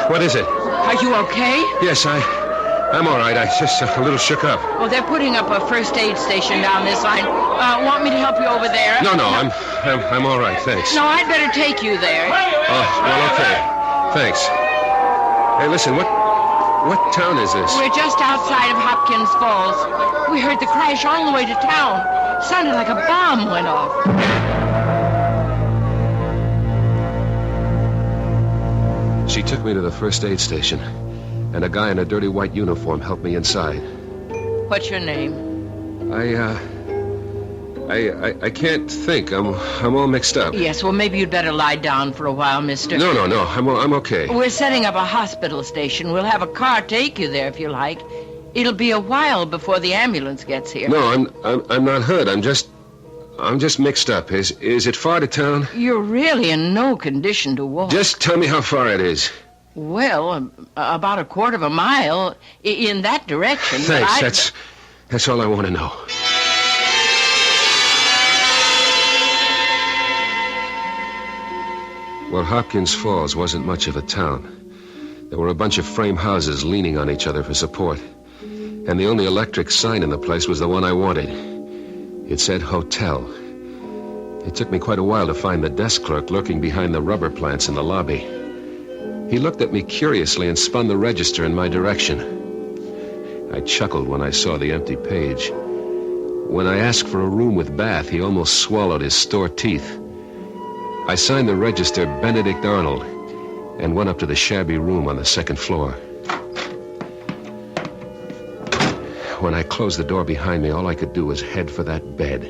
What is it? Are you okay? Yes, I'm all right. I just a little shook up. Well, they're putting up a first aid station down this line. Want me to help you over there? No, I'm all right, thanks. No, I'd better take you there. Oh, well, okay. Thanks. Hey, listen, what town is this? We're just outside of Hopkins Falls. We heard the crash all the way to town. Sounded like a bomb went off. She took me to the first aid station, and a guy in a dirty white uniform helped me inside. What's your name? I can't think. I'm all mixed up. Yes, well, maybe you'd better lie down for a while, mister. No. I'm okay. We're setting up a hospital station. We'll have a car take you there if you like. It'll be a while before the ambulance gets here. No, I'm not hurt. I'm just mixed up. Is it far to town? You're really in no condition to walk. Just tell me how far it is. Well, about a quarter of a mile in that direction. Thanks. That's all I want to know. Well, Hopkins Falls wasn't much of a town. There were a bunch of frame houses leaning on each other for support. And the only electric sign in the place was the one I wanted. It said hotel. It took me quite a while to find the desk clerk lurking behind the rubber plants in the lobby. He looked at me curiously and spun the register in my direction. I chuckled when I saw the empty page. When I asked for a room with bath, he almost swallowed his store teeth. I signed the register Benedict Arnold and went up to the shabby room on the second floor. When I closed the door behind me, all I could do was head for that bed.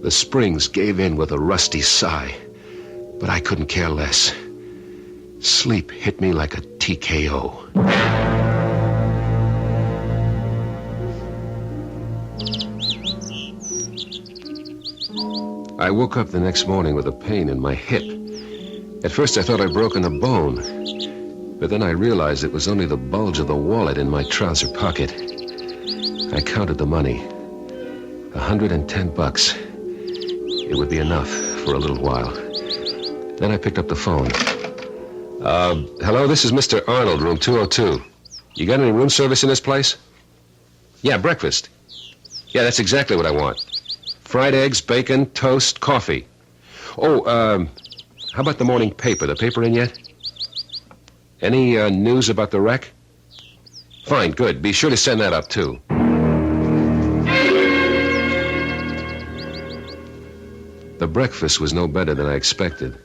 The springs gave in with a rusty sigh, but I couldn't care less. Sleep hit me like a TKO. I woke up the next morning with a pain in my hip. At first I thought I'd broken a bone, but then I realized it was only the bulge of the wallet in my trouser pocket. I counted the money. $110. It would be enough for a little while. Then I picked up the phone. Hello, this is Mr. Arnold, room 202. You got any room service in this place? Yeah, breakfast. Yeah, that's exactly what I want. Fried eggs, bacon, toast, coffee. Oh, how about the morning paper? The paper in yet? Any news about the wreck? Fine, good. Be sure to send that up, too. The breakfast was no better than I expected.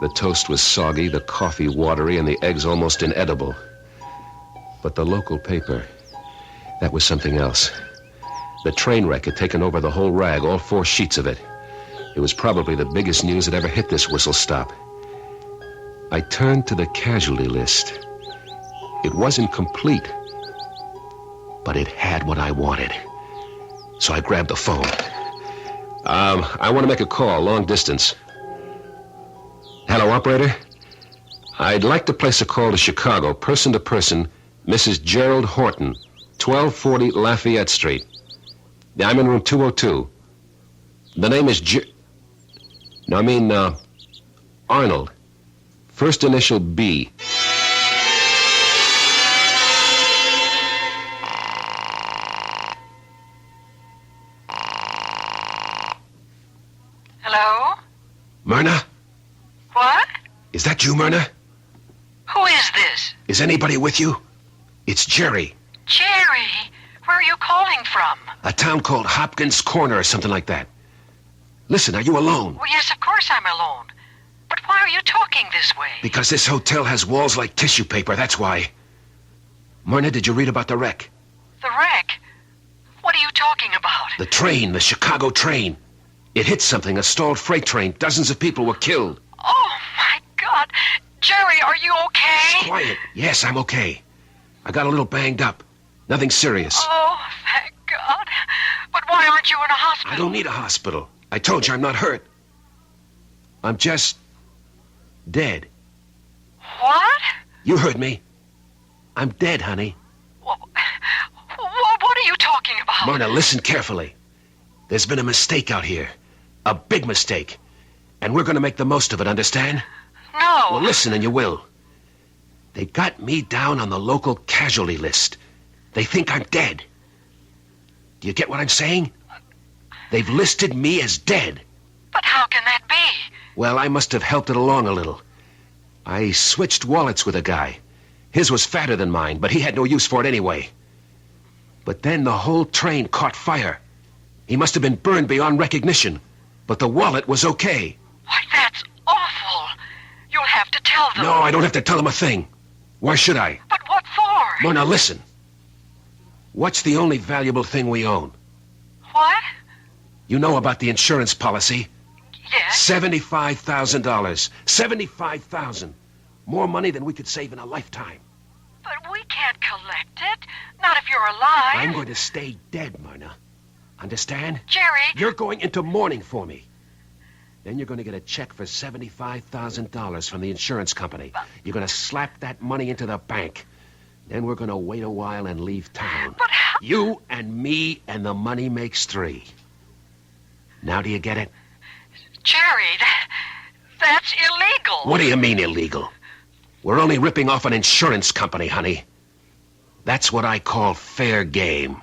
The toast was soggy, the coffee watery, and the eggs almost inedible. But the local paper, that was something else. The train wreck had taken over the whole rag, all 4 sheets of it. It was probably the biggest news that ever hit this whistle stop. I turned to the casualty list. It wasn't complete, but it had what I wanted. So I grabbed the phone. I want to make a call, long distance. Hello, operator? I'd like to place a call to Chicago, person to person, Mrs. Gerald Horton, 1240 Lafayette Street. I'm in room 202. The name is Arnold. First initial B. Hello? Myrna? What? Is that you, Myrna? Who is this? Is anybody with you? It's Jerry. Jerry? Where are you calling from? A town called Hopkins Corner or something like that. Listen, are you alone? Well, yes, of course I'm alone. But why are you talking this way? Because this hotel has walls like tissue paper, that's why. Myrna, did you read about the wreck? The wreck? What are you talking about? The train, the Chicago train. It hit something, a stalled freight train. Dozens of people were killed. Oh, my God. Jerry, are you okay? Quiet. Yes, I'm okay. I got a little banged up. Nothing serious. Oh, thank God. But why aren't you in a hospital? I don't need a hospital. I told you I'm not hurt. I'm just dead. What? You heard me. I'm dead, honey. What are you talking about? Myrna, listen carefully. There's been a mistake out here. A big mistake. And we're going to make the most of it, understand? No. Well, listen and you will. They got me down on the local casualty list. They think I'm dead. Do you get what I'm saying? They've listed me as dead. But how can that be? Well, I must have helped it along a little. I switched wallets with a guy. His was fatter than mine, but he had no use for it anyway. But then the whole train caught fire. He must have been burned beyond recognition. But the wallet was okay. Why, that's awful. You'll have to tell them. No, I don't have to tell them a thing. Why should I? But what for? Myrna, listen. What's the only valuable thing we own? What? You know about the insurance policy? Yes. $75,000. $75,000. More money than we could save in a lifetime. But we can't collect it. Not if you're alive. I'm going to stay dead, Myrna. Understand? Jerry. You're going into mourning for me. Then you're going to get a check for $75,000 from the insurance company. You're going to slap that money into the bank. Then we're going to wait a while and leave town. But how? You and me and the money makes 3. Now do you get it? Jerry, that's illegal. What do you mean illegal? We're only ripping off an insurance company, honey. That's what I call fair game.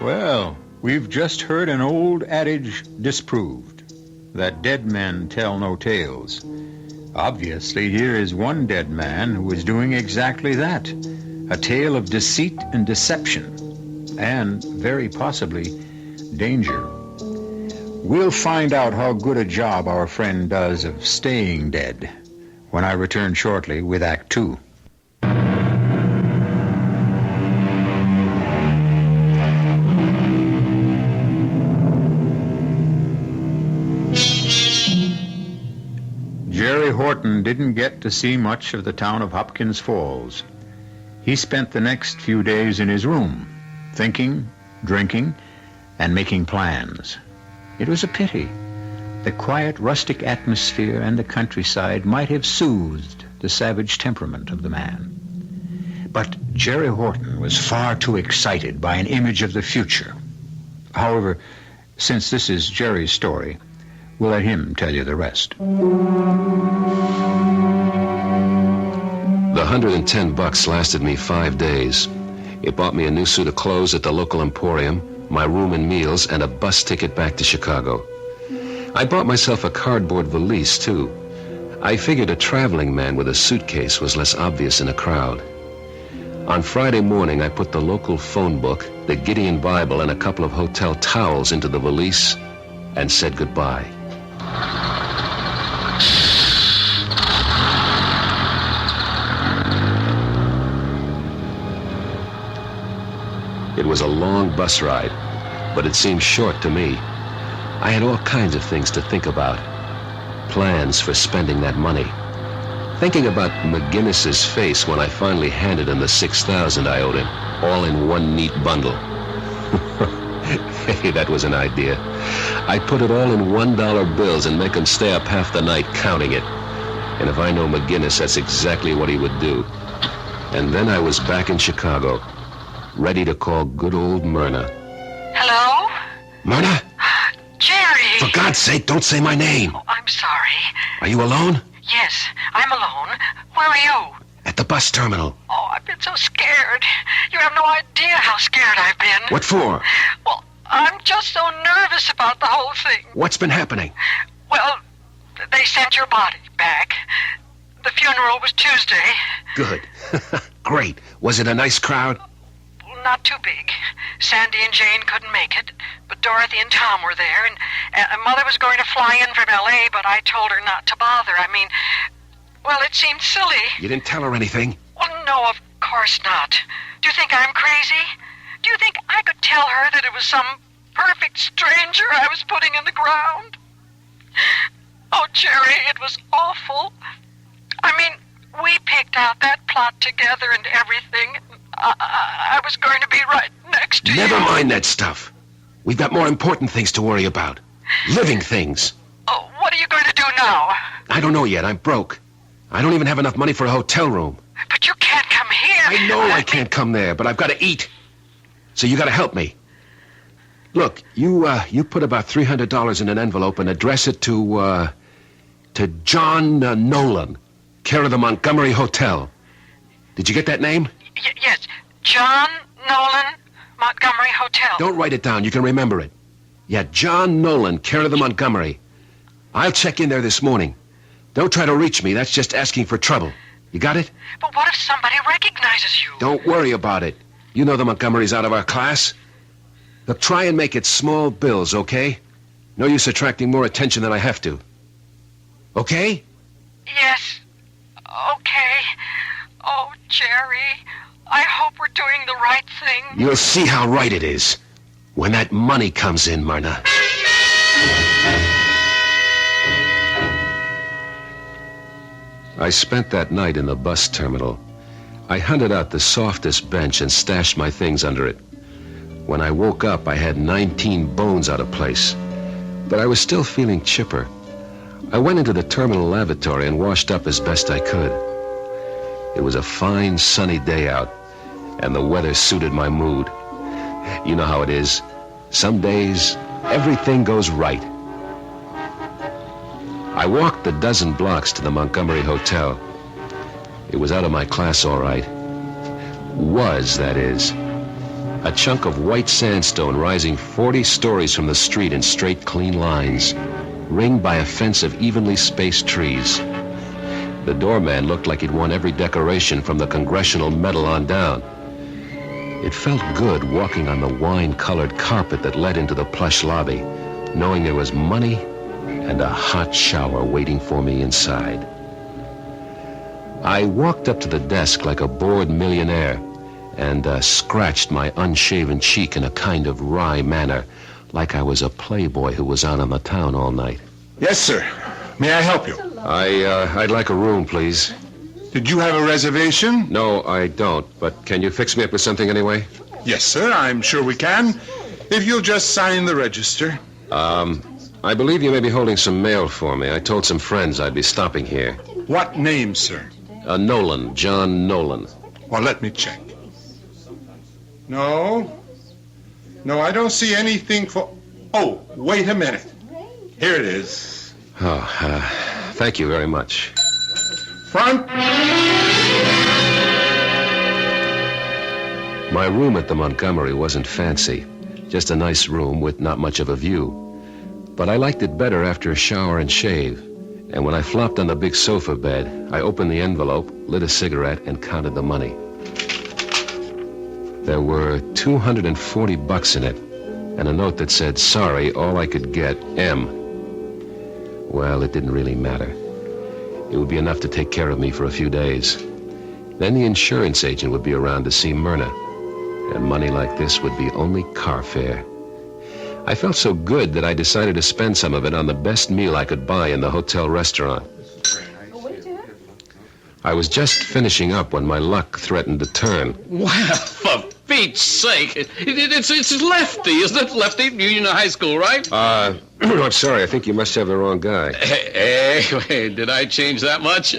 Well, we've just heard an old adage disproved, that dead men tell no tales. Obviously, here is one dead man who is doing exactly that, a tale of deceit and deception, and, very possibly, danger. We'll find out how good a job our friend does of staying dead when I return shortly with Act 2. Jerry Horton didn't get to see much of the town of Hopkins Falls. He spent the next few days in his room, thinking, drinking, and making plans. It was a pity. The quiet, rustic atmosphere and the countryside might have soothed the savage temperament of the man. But Jerry Horton was far too excited by an image of the future. However, since this is Jerry's story, we'll let him tell you the rest. The $110 lasted me 5 days. It bought me a new suit of clothes at the local emporium, my room and meals, and a bus ticket back to Chicago. I bought myself a cardboard valise, too. I figured a traveling man with a suitcase was less obvious in a crowd. On Friday morning, I put the local phone book, the Gideon Bible, and a couple of hotel towels into the valise and said goodbye. It was a long bus ride, but it seemed short to me. I had all kinds of things to think about. Plans for spending that money. Thinking about McGinnis's face when I finally handed him the $6,000 I owed him, all in one neat bundle. Hey, that was an idea. I'd put it all in $1 bills and make him stay up half the night counting it. And if I know McGinnis, that's exactly what he would do. And then I was back in Chicago, ready to call good old Myrna. Hello? Myrna? Jerry! For God's sake, don't say my name. Oh, I'm sorry. Are you alone? Yes, I'm alone. Where are you? At the bus terminal. Oh, I've been so scared. You have no idea how scared I've been. What for? Well, I'm just so nervous about the whole thing. What's been happening? Well, they sent your body back. The funeral was Tuesday. Good. Great. Was it a nice crowd? Not too big. Sandy and Jane couldn't make it, but Dorothy and Tom were there, and Mother was going to fly in from L.A., but I told her not to bother. I mean, well, it seemed silly. You didn't tell her anything? Well, no, of course not. Do you think I'm crazy? Do you think I could tell her that it was some perfect stranger I was putting in the ground? Oh, Jerry, it was awful. I mean, we picked out that plot together and everything. I was going to be right next to you. Never mind that stuff. We've got more important things to worry about. Living things. Oh, what are you going to do now? I don't know yet. I'm broke. I don't even have enough money for a hotel room. But you can't come here. I know I can't come there, but I've got to eat. So you got to help me. Look, you put about $300 in an envelope and address it to John Nolan, care of the Montgomery Hotel. Did you get that name? Yes, John Nolan, Montgomery Hotel. Don't write it down. You can remember it. Yeah, John Nolan, care of the Montgomery. I'll check in there this morning. Don't try to reach me. That's just asking for trouble. You got it? But what if somebody recognizes you? Don't worry about it. You know the Montgomerys out of our class. Look, try and make it small bills, okay? No use attracting more attention than I have to. Okay? Yes. Okay. Oh, Jerry, I hope we're doing the right thing. You'll see how right it is when that money comes in, Myrna. I spent that night in the bus terminal. I hunted out the softest bench and stashed my things under it. When I woke up, I had 19 bones out of place, but I was still feeling chipper. I went into the terminal lavatory and washed up as best I could. It was a fine, sunny day out, and the weather suited my mood. You know how it is. Some days, everything goes right. I walked a dozen blocks to the Montgomery Hotel. It was out of my class, all right. Was, that is. A chunk of white sandstone rising 40 stories from the street in straight, clean lines, ringed by a fence of evenly spaced trees. The doorman looked like he'd won every decoration from the Congressional Medal on down. It felt good walking on the wine-colored carpet that led into the plush lobby, knowing there was money and a hot shower waiting for me inside. I walked up to the desk like a bored millionaire and scratched my unshaven cheek in a kind of wry manner, like I was a playboy who was out on the town all night. Yes, sir. May I help you? I'd like a room, please. Did you have a reservation? No, I don't. But can you fix me up with something anyway? Yes, sir. I'm sure we can. If you'll just sign the register. I believe you may be holding some mail for me. I told some friends I'd be stopping here. What name, sir? Nolan. John Nolan. Well, let me check. No, I don't see anything for... Oh, wait a minute. Here it is. Oh, thank you very much. Front. My room at the Montgomery wasn't fancy. Just a nice room with not much of a view. But I liked it better after a shower and shave. And when I flopped on the big sofa bed, I opened the envelope, lit a cigarette, and counted the money. There were $240 in it, and a note that said, "Sorry, all I could get, M." Well, it didn't really matter. It would be enough to take care of me for a few days. Then the insurance agent would be around to see Myrna, and money like this would be only car fare. I felt so good that I decided to spend some of it on the best meal I could buy in the hotel restaurant. I was just finishing up when my luck threatened to turn. Well, for Pete's sake, it's Lefty, isn't it? Lefty, Union High School, right? I'm sorry, I think you must have the wrong guy. Hey, wait, did I change that much?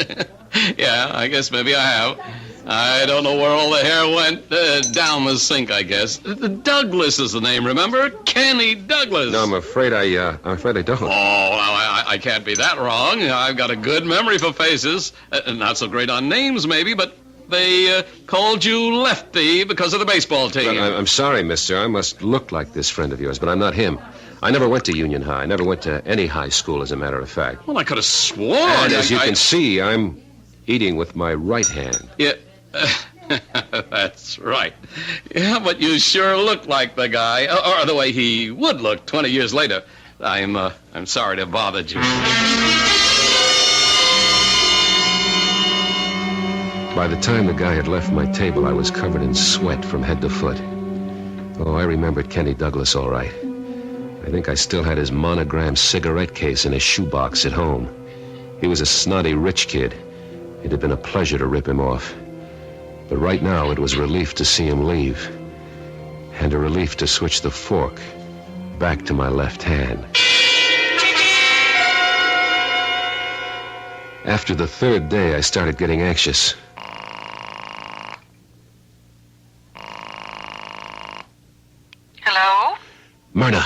Yeah, I guess maybe I have. I don't know where all the hair went. Down the sink, I guess. Douglas is the name, remember? Kenny Douglas. No, I'm afraid I don't. Oh, I can't be that wrong. I've got a good memory for faces. Not so great on names, maybe, but they called you Lefty because of the baseball team. But I'm sorry, mister. I must look like this friend of yours, but I'm not him. I never went to Union High. I never went to any high school, as a matter of fact. Well, I could have sworn. And as you can see, I'm eating with my right hand. Yeah. That's right. Yeah, but you sure look like the guy, or the way he would look 20 years later. I'm sorry to bother you. By the time the guy had left my table, I was covered in sweat from head to foot. Oh, I remembered Kenny Douglas all right. I think I still had his monogram cigarette case in his shoebox at home. He was a snotty rich kid. It had been a pleasure to rip him off. But right now, it was a relief to see him leave. And a relief to switch the fork back to my left hand. After the third day, I started getting anxious. Hello? Myrna,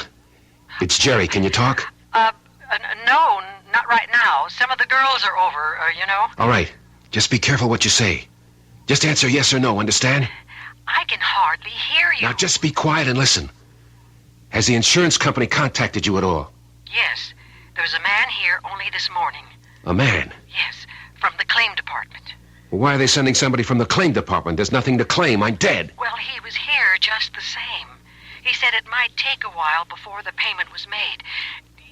it's Jerry. Can you talk? No, not right now. Some of the girls are over, you know. All right. Just be careful what you say. Just answer yes or no, understand? I can hardly hear you. Now just be quiet and listen. Has the insurance company contacted you at all? Yes. There's a man here only this morning. A man? Yes, from the claim department. Well, why are they sending somebody from the claim department? There's nothing to claim. I'm dead. Well, he was here just the same. He said it might take a while before the payment was made.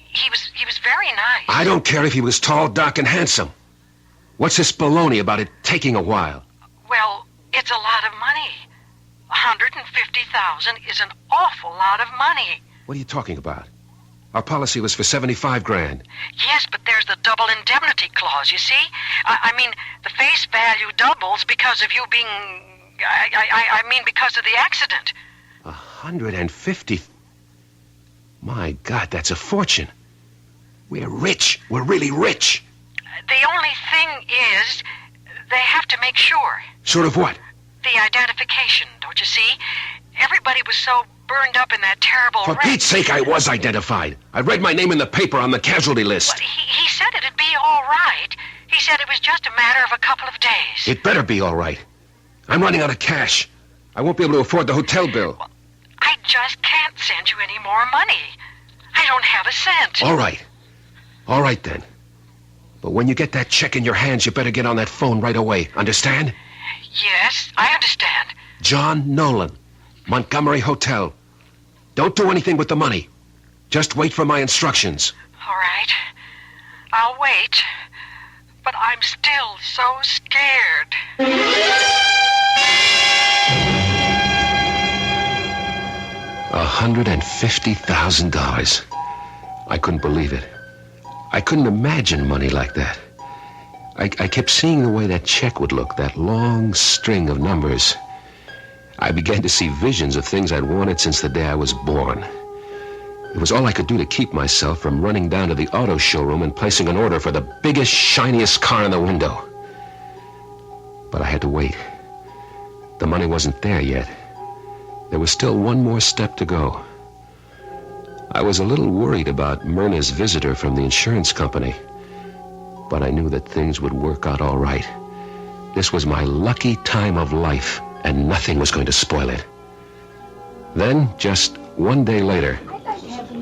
He was very nice. I don't care if he was tall, dark, and handsome. What's this baloney about it taking a while? Well, it's a lot of money. $150,000 is an awful lot of money. What are you talking about? Our policy was for $75,000. Yes, but there's the double indemnity clause, you see? I mean, the face value doubles because of you being... I mean, because of the accident. 150. My God, that's a fortune. We're rich. We're really rich. The only thing is, they have to make sure. Sure of what? The identification, don't you see? Everybody was so burned up in that terrible For wreck. Pete's sake, I was identified. I read my name in the paper on the casualty list. But he said it'd be all right. He said it was just a matter of a couple of days. It better be all right. I'm running out of cash. I won't be able to afford the hotel bill. Well, I just can't send you any more money. I don't have a cent. All right. All right, then. But when you get that check in your hands, you better get on that phone right away. Understand? Yes, I understand. John Nolan, Montgomery Hotel. Don't do anything with the money. Just wait for my instructions. All right. I'll wait. But I'm still so scared. $150,000. I couldn't believe it. I couldn't imagine money like that. I kept seeing the way that check would look, that long string of numbers. I began to see visions of things I'd wanted since the day I was born. It was all I could do to keep myself from running down to the auto showroom and placing an order for the biggest, shiniest car in the window. But I had to wait. The money wasn't there yet. There was still one more step to go. I was a little worried about Myrna's visitor from the insurance company, but I knew that things would work out all right. This was my lucky time of life, and nothing was going to spoil it. Then, just one day later...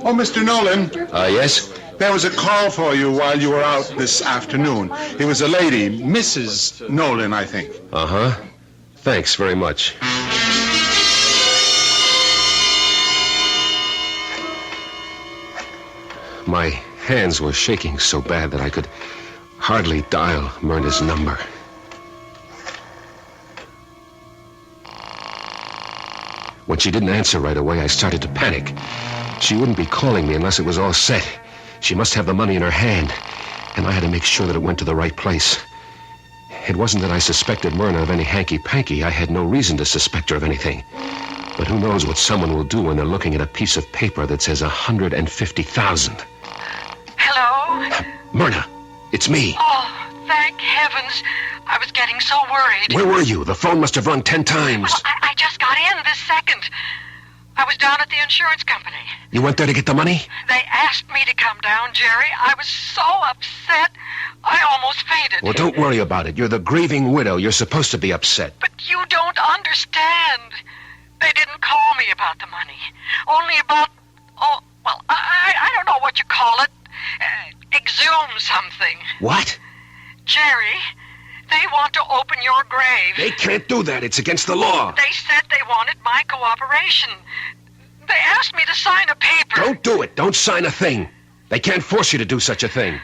Oh, Mr. Nolan. Yes? There was a call for you while you were out this afternoon. It was a lady, Mrs. Nolan, I think. Uh-huh. Thanks very much. My hands were shaking so bad that I could hardly dial Myrna's number. When she didn't answer right away, I started to panic. She wouldn't be calling me unless it was all set. She must have the money in her hand, and I had to make sure that it went to the right place. It wasn't that I suspected Myrna of any hanky-panky. I had no reason to suspect her of anything. But who knows what someone will do when they're looking at a piece of paper that says 150,000. Hello? Myrna, it's me. Oh, thank heavens. I was getting so worried. Where were you? The phone must have rung 10 times. Well, I just got in this second. I was down at the insurance company. You went there to get the money? They asked me to come down, Jerry. I was so upset, I almost fainted. Well, don't worry about it. You're the grieving widow. You're supposed to be upset. But you don't understand. They didn't call me about the money. Only about, I don't know what you call it. Exhume something. What? Jerry, they want to open your grave. They can't do that. It's against the law. They said they wanted my cooperation. They asked me to sign a paper. Don't do it. Don't sign a thing. They can't force you to do such a thing.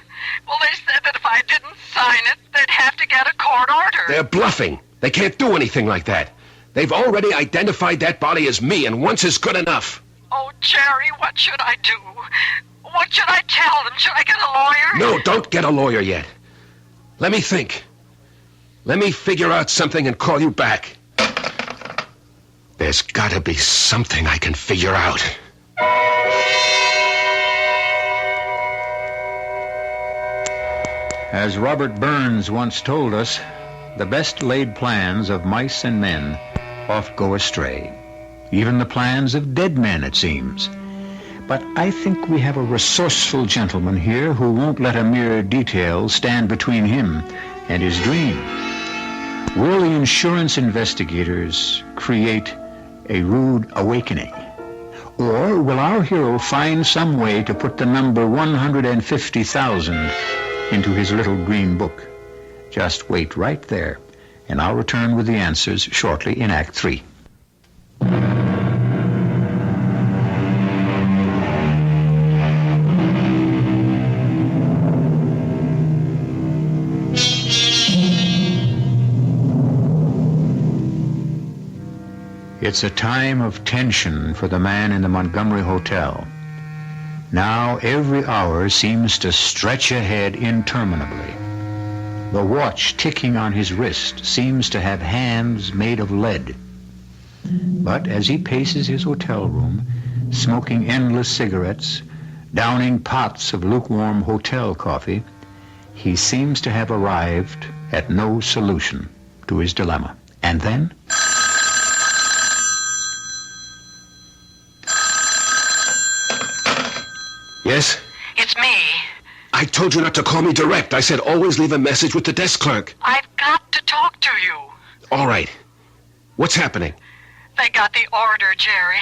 Well, they said that if I didn't sign it, they'd have to get a court order. They're bluffing. They can't do anything like that. They've already identified that body as me, and once is good enough. Oh, Jerry, what should I do? What should I tell them? Should I get a lawyer? No, don't get a lawyer yet. Let me think. Let me figure out something and call you back. There's got to be something I can figure out. As Robert Burns once told us, the best laid plans of mice and men oft go astray. Even the plans of dead men, it seems. But I think we have a resourceful gentleman here who won't let a mere detail stand between him and his dream. Will the insurance investigators create a rude awakening? Or will our hero find some way to put the number 150,000 into his little green book? Just wait right there, and I'll return with the answers shortly in Act 3. It's a time of tension for the man in the Montgomery Hotel. Now every hour seems to stretch ahead interminably. The watch ticking on his wrist seems to have hands made of lead. But as he paces his hotel room, smoking endless cigarettes, downing pots of lukewarm hotel coffee, he seems to have arrived at no solution to his dilemma. And then... Yes? It's me. I told you not to call me direct. I said always leave a message with the desk clerk. I've got to talk to you. All right. What's happening? They got the order, Jerry.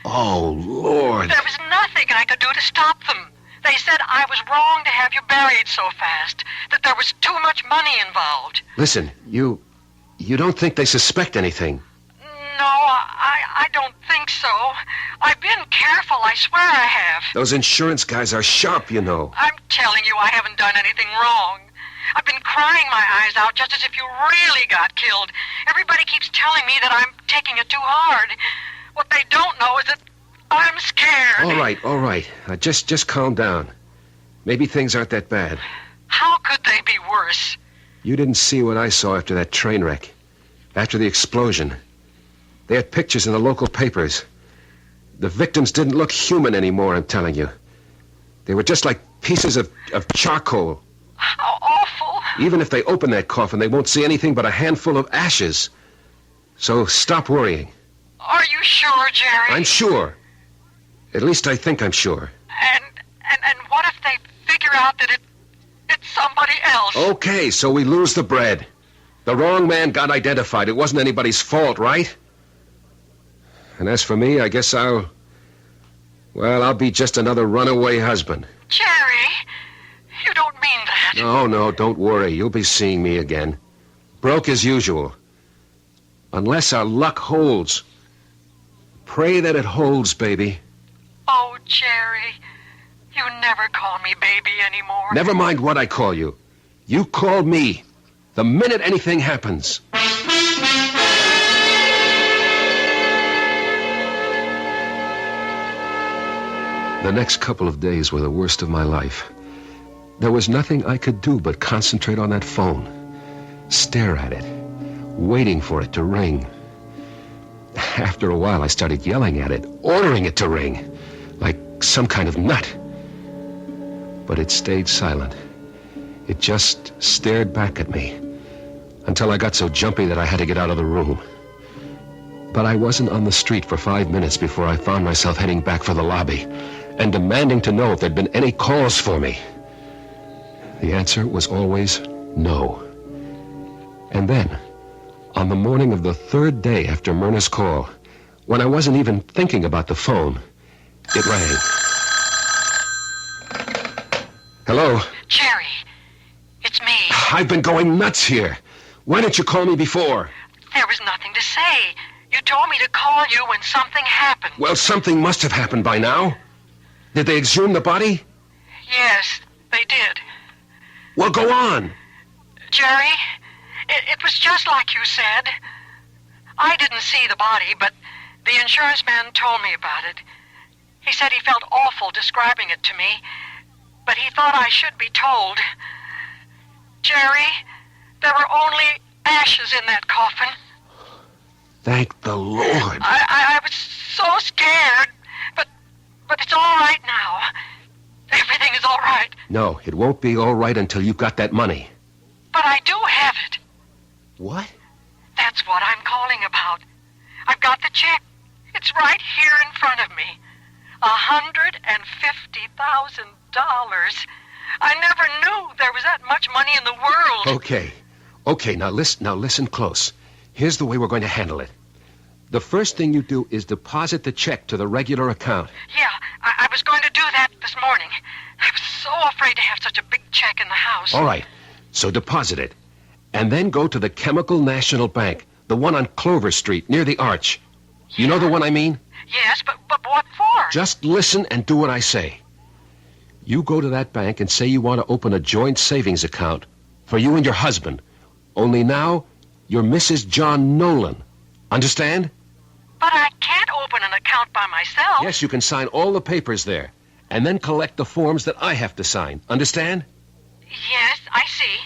Oh, Lord. There was nothing I could do to stop them. They said I was wrong to have you buried so fast, that there was too much money involved. Listen, you don't think they suspect anything? No, I don't think so. I've been careful, I swear I have. Those insurance guys are sharp, you know. I'm telling you, I haven't done anything wrong. I've been crying my eyes out just as if you really got killed. Everybody keeps telling me that I'm taking it too hard. What they don't know is that I'm scared. All right. Just calm down. Maybe things aren't that bad. How could they be worse? You didn't see what I saw after that train wreck. After the explosion. They had pictures in the local papers. The victims didn't look human anymore, I'm telling you. They were just like pieces of charcoal. How awful. Even if they open that coffin, they won't see anything but a handful of ashes. So stop worrying. Are you sure, Jerry? I'm sure. At least I think I'm sure. And what if they figure out that it's somebody else? Okay, so we lose the bread. The wrong man got identified. It wasn't anybody's fault, right? And as for me, I guess I'll be just another runaway husband. Jerry, you don't mean that. No, don't worry. You'll be seeing me again. Broke as usual. Unless our luck holds. Pray that it holds, baby. Oh, Jerry, you never call me baby anymore. Never mind what I call you. You call me the minute anything happens. The next couple of days were the worst of my life. There was nothing I could do but concentrate on that phone, stare at it, waiting for it to ring. After a while, I started yelling at it, ordering it to ring, like some kind of nut. But it stayed silent. It just stared back at me until I got so jumpy that I had to get out of the room. But I wasn't on the street for 5 minutes before I found myself heading back for the lobby and demanding to know if there'd been any calls for me. The answer was always no. And then, on the morning of the third day after Myrna's call, when I wasn't even thinking about the phone, it rang. Hello? Jerry, it's me. I've been going nuts here. Why didn't you call me before? There was nothing to say. You told me to call you when something happened. Well, something must have happened by now. Did they exhume the body? Yes, they did. Well, go on. Jerry, it was just like you said. I didn't see the body, but the insurance man told me about it. He said he felt awful describing it to me, but he thought I should be told. Jerry, there were only ashes in that coffin. Thank the Lord. I was so scared, but it's all right now. Everything is all right. No, it won't be all right until you've got that money. But I do have it. What? That's what I'm calling about. I've got the check. It's right here in front of me. $150,000. I never knew there was that much money in the world. Okay, now listen close. Here's the way we're going to handle it. The first thing you do is deposit the check to the regular account. Yeah, I was going to do that this morning. I was so afraid to have such a big check in the house. All right, so deposit it. And then go to the Chemical National Bank, the one on Clover Street, near the Arch. You know the one I mean? Yes, but what for? Just listen and do what I say. You go to that bank and say you want to open a joint savings account for you and your husband. Only now, you're Mrs. John Nolan. Understand? But I can't open an account by myself. Yes, you can sign all the papers there, and then collect the forms that I have to sign. Understand? Yes, I see.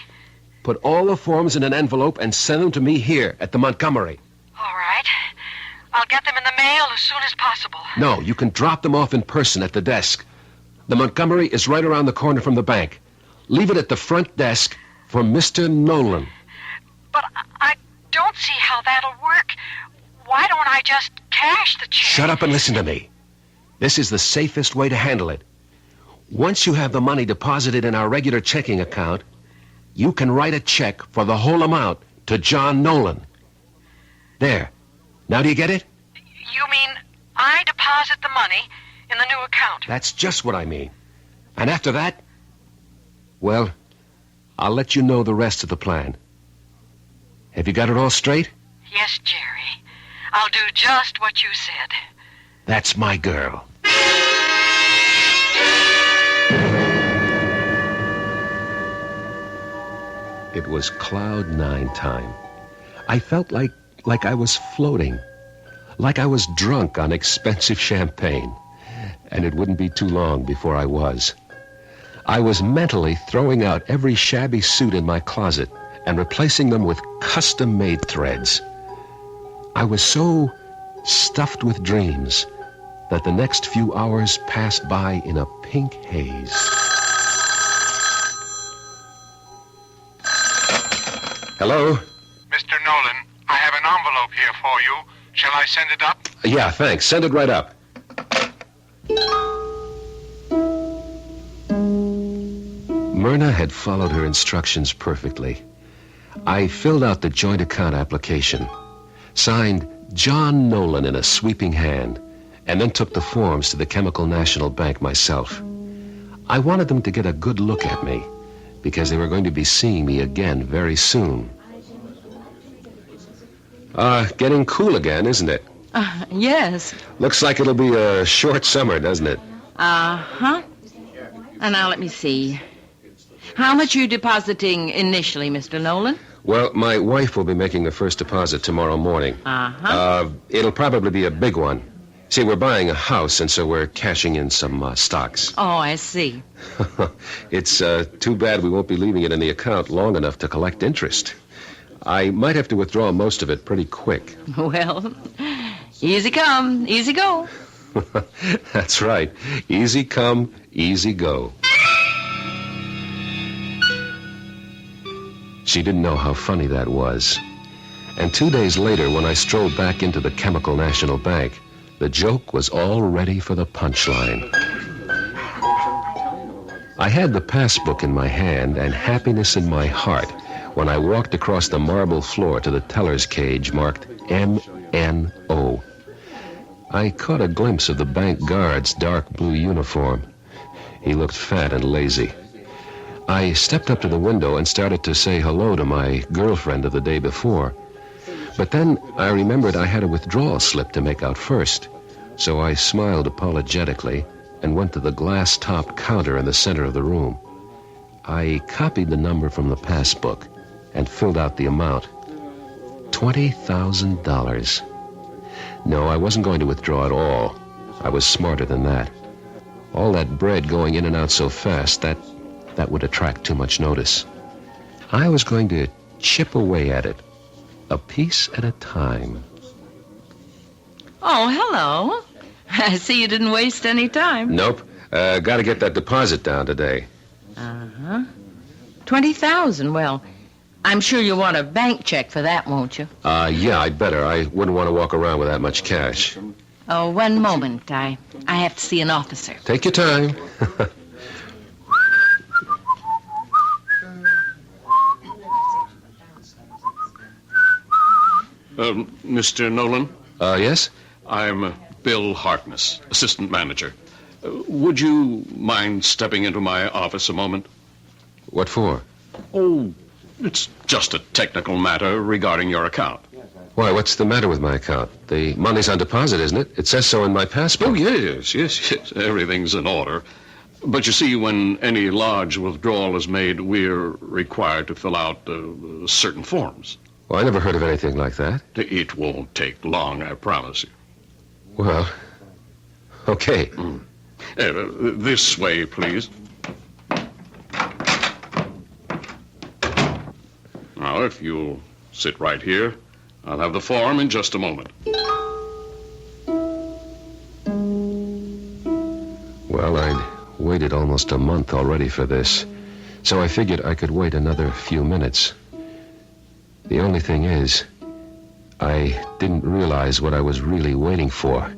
Put all the forms in an envelope and send them to me here at the Montgomery. All right. I'll get them in the mail as soon as possible. No, you can drop them off in person at the desk. The Montgomery is right around the corner from the bank. Leave it at the front desk for Mr. Nolan. But I don't see how that'll work. Why don't I just cash the check? Shut up and listen to me. This is the safest way to handle it. Once you have the money deposited in our regular checking account, you can write a check for the whole amount to John Nolan. There. Now do you get it? You mean I deposit the money in the new account? That's just what I mean. And after that, well, I'll let you know the rest of the plan. Have you got it all straight? Yes, Jerry. I'll do just what you said. That's my girl. It was cloud nine time. I felt like I was floating, like I was drunk on expensive champagne. And it wouldn't be too long before I was. I was mentally throwing out every shabby suit in my closet and replacing them with custom-made threads. I was so stuffed with dreams that the next few hours passed by in a pink haze. Hello? Mr. Nolan, I have an envelope here for you. Shall I send it up? Yeah, thanks. Send it right up. Myrna had followed her instructions perfectly. I filled out the joint account application, signed John Nolan in a sweeping hand, and then took the forms to the Chemical National Bank myself. I wanted them to get a good look at me, because they were going to be seeing me again very soon. Getting cool again, isn't it? Yes. Looks like it'll be a short summer, doesn't it? Uh-huh. Now, let me see. How much are you depositing initially, Mr. Nolan? Well, my wife will be making the first deposit tomorrow morning. Uh-huh. It'll probably be a big one. See, we're buying a house, and so we're cashing in some stocks. Oh, I see. It's too bad we won't be leaving it in the account long enough to collect interest. I might have to withdraw most of it pretty quick. Well, easy come, easy go. That's right. Easy come, easy go. She didn't know how funny that was. And 2 days later, when I strolled back into the Chemical National Bank, the joke was all ready for the punchline. I had the passbook in my hand and happiness in my heart when I walked across the marble floor to the teller's cage marked MNO. I caught a glimpse of the bank guard's dark blue uniform. He looked fat and lazy. I stepped up to the window and started to say hello to my girlfriend of the day before. But then I remembered I had a withdrawal slip to make out first. So I smiled apologetically and went to the glass-topped counter in the center of the room. I copied the number from the passbook and filled out the amount. $20,000. No, I wasn't going to withdraw at all. I was smarter than that. All that bread going in and out so fast, that would attract too much notice. I was going to chip away at it, a piece at a time. Oh, hello. I see you didn't waste any time. Nope. Got to get that deposit down today. Uh-huh. 20,000. Well, I'm sure you'll want a bank check for that, won't you? Yeah, I'd better. I wouldn't want to walk around with that much cash. Oh, one moment. I have to see an officer. Take your time. Mr. Nolan? Yes? I'm Bill Harkness, assistant manager. Would you mind stepping into my office a moment? What for? Oh, it's just a technical matter regarding your account. Why, what's the matter with my account? The money's on deposit, isn't it? It says so in my passbook. Oh, yes. Everything's in order. But you see, when any large withdrawal is made, we're required to fill out certain forms. Well, I never heard of anything like that. It won't take long, I promise you. Well, okay. This way, please. Now, if you'll sit right here, I'll have the form in just a moment. Well, I'd waited almost a month already for this, so I figured I could wait another few minutes. The only thing is, I didn't realize what I was really waiting for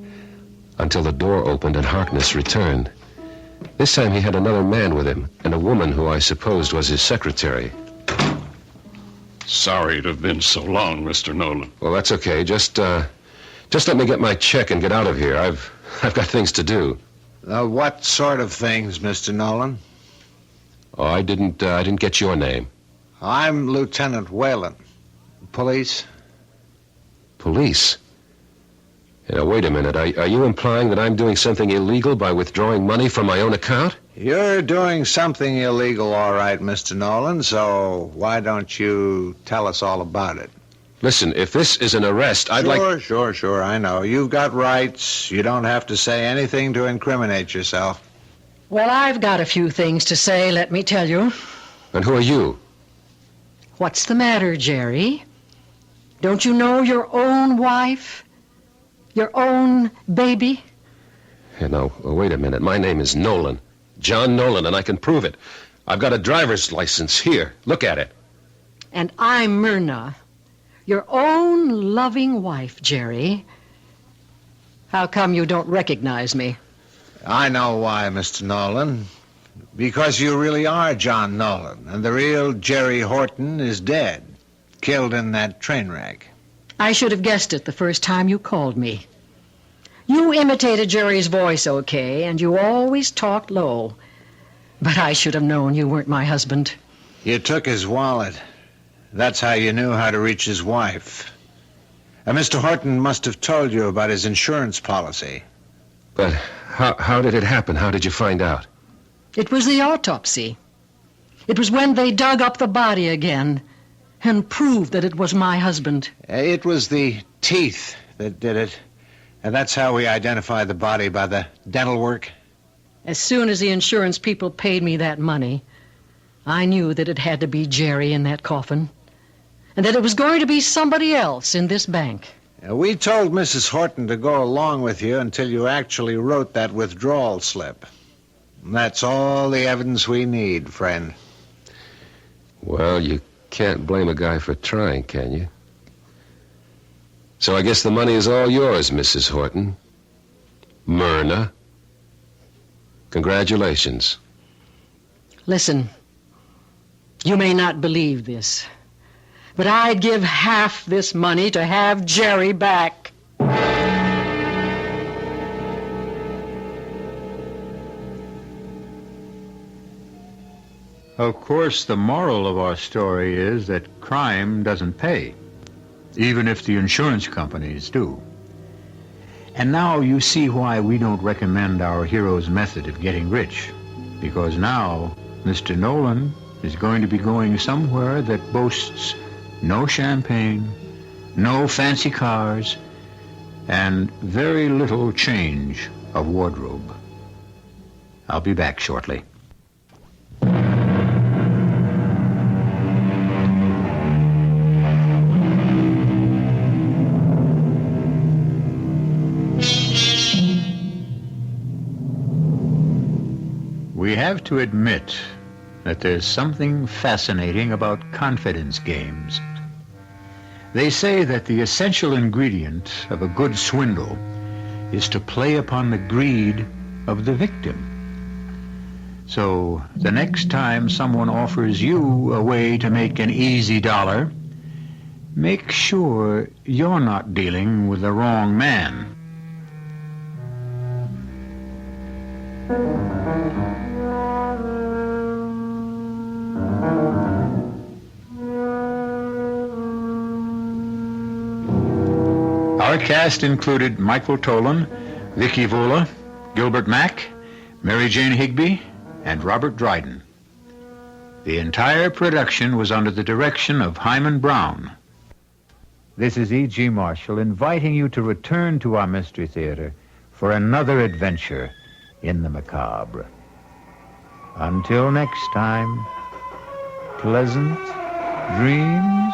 until the door opened and Harkness returned. This time he had another man with him, and a woman who I supposed was his secretary. Sorry to have been so long, Mr. Nolan. Well, that's okay. Just let me get my check and get out of here. I've got things to do. What sort of things, Mr. Nolan? Oh, I didn't get your name. I'm Lieutenant Whalen. Police? Police? Now, wait a minute. Are you implying that I'm doing something illegal by withdrawing money from my own account? You're doing something illegal, all right, Mr. Nolan, so why don't you tell us all about it? Listen, if this is an arrest, I'd like... Sure, I know. You've got rights. You don't have to say anything to incriminate yourself. Well, I've got a few things to say, let me tell you. And who are you? What's the matter, Jerry? Don't you know your own wife? Your own baby? Hey, now, wait a minute. My name is Nolan. John Nolan, and I can prove it. I've got a driver's license here. Look at it. And I'm Myrna, your own loving wife, Jerry. How come you don't recognize me? I know why, Mr. Nolan. Because you really are John Nolan, and the real Jerry Horton is dead, killed in that train wreck. I should have guessed it the first time you called me. You imitated Jerry's voice okay, and you always talked low. But I should have known you weren't my husband. You took his wallet. That's how you knew how to reach his wife. And Mr. Horton must have told you about his insurance policy. But how did it happen? How did you find out? It was the autopsy. It was when they dug up the body again and proved that it was my husband. It was the teeth that did it. And that's how we identified the body, by the dental work. As soon as the insurance people paid me that money, I knew that it had to be Jerry in that coffin, and that it was going to be somebody else in this bank. We told Mrs. Horton to go along with you until you actually wrote that withdrawal slip. And that's all the evidence we need, friend. Well, you can't blame a guy for trying, can you? So I guess the money is all yours, Mrs. Horton. Myrna. Congratulations. Listen, you may not believe this, but I'd give half this money to have Jerry back. Of course, the moral of our story is that crime doesn't pay, even if the insurance companies do. And now you see why we don't recommend our hero's method of getting rich. Because now, Mr. Nolan is going to be going somewhere that boasts no champagne, no fancy cars, and very little change of wardrobe. I'll be back shortly. We have to admit that there's something fascinating about confidence games. They say that the essential ingredient of a good swindle is to play upon the greed of the victim. So the next time someone offers you a way to make an easy dollar, make sure you're not dealing with the wrong man. Our cast included Michael Tolan, Vicky Vola, Gilbert Mack, Mary Jane Higby, and Robert Dryden. The entire production was under the direction of Hyman Brown. This is E.G. Marshall inviting you to return to our Mystery Theater for another adventure in the macabre. Until next time, pleasant dreams.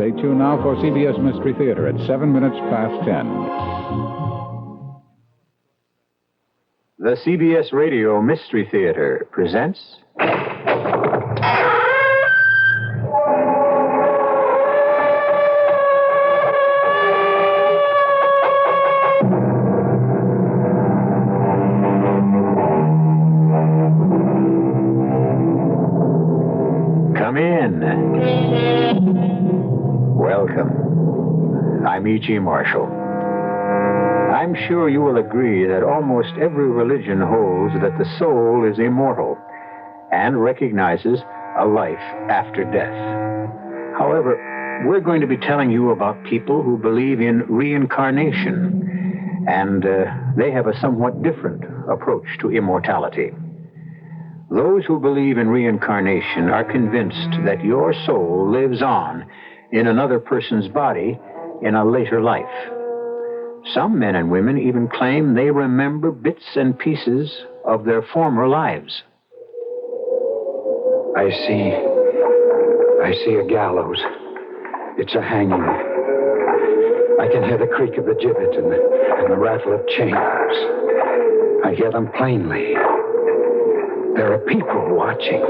Stay tuned now for CBS Mystery Theater at 7 minutes past 10. The CBS Radio Mystery Theater presents... Come in. Welcome. I'm E.G. Marshall. I'm sure you will agree that almost every religion holds that the soul is immortal and recognizes a life after death. However, we're going to be telling you about people who believe in reincarnation, and they have a somewhat different approach to immortality. Those who believe in reincarnation are convinced that your soul lives on in another person's body in a later life. Some men and women even claim they remember bits and pieces of their former lives. I see a gallows. It's a hanging. I can hear the creak of the gibbet and the rattle of chains. I hear them plainly. There are people watching.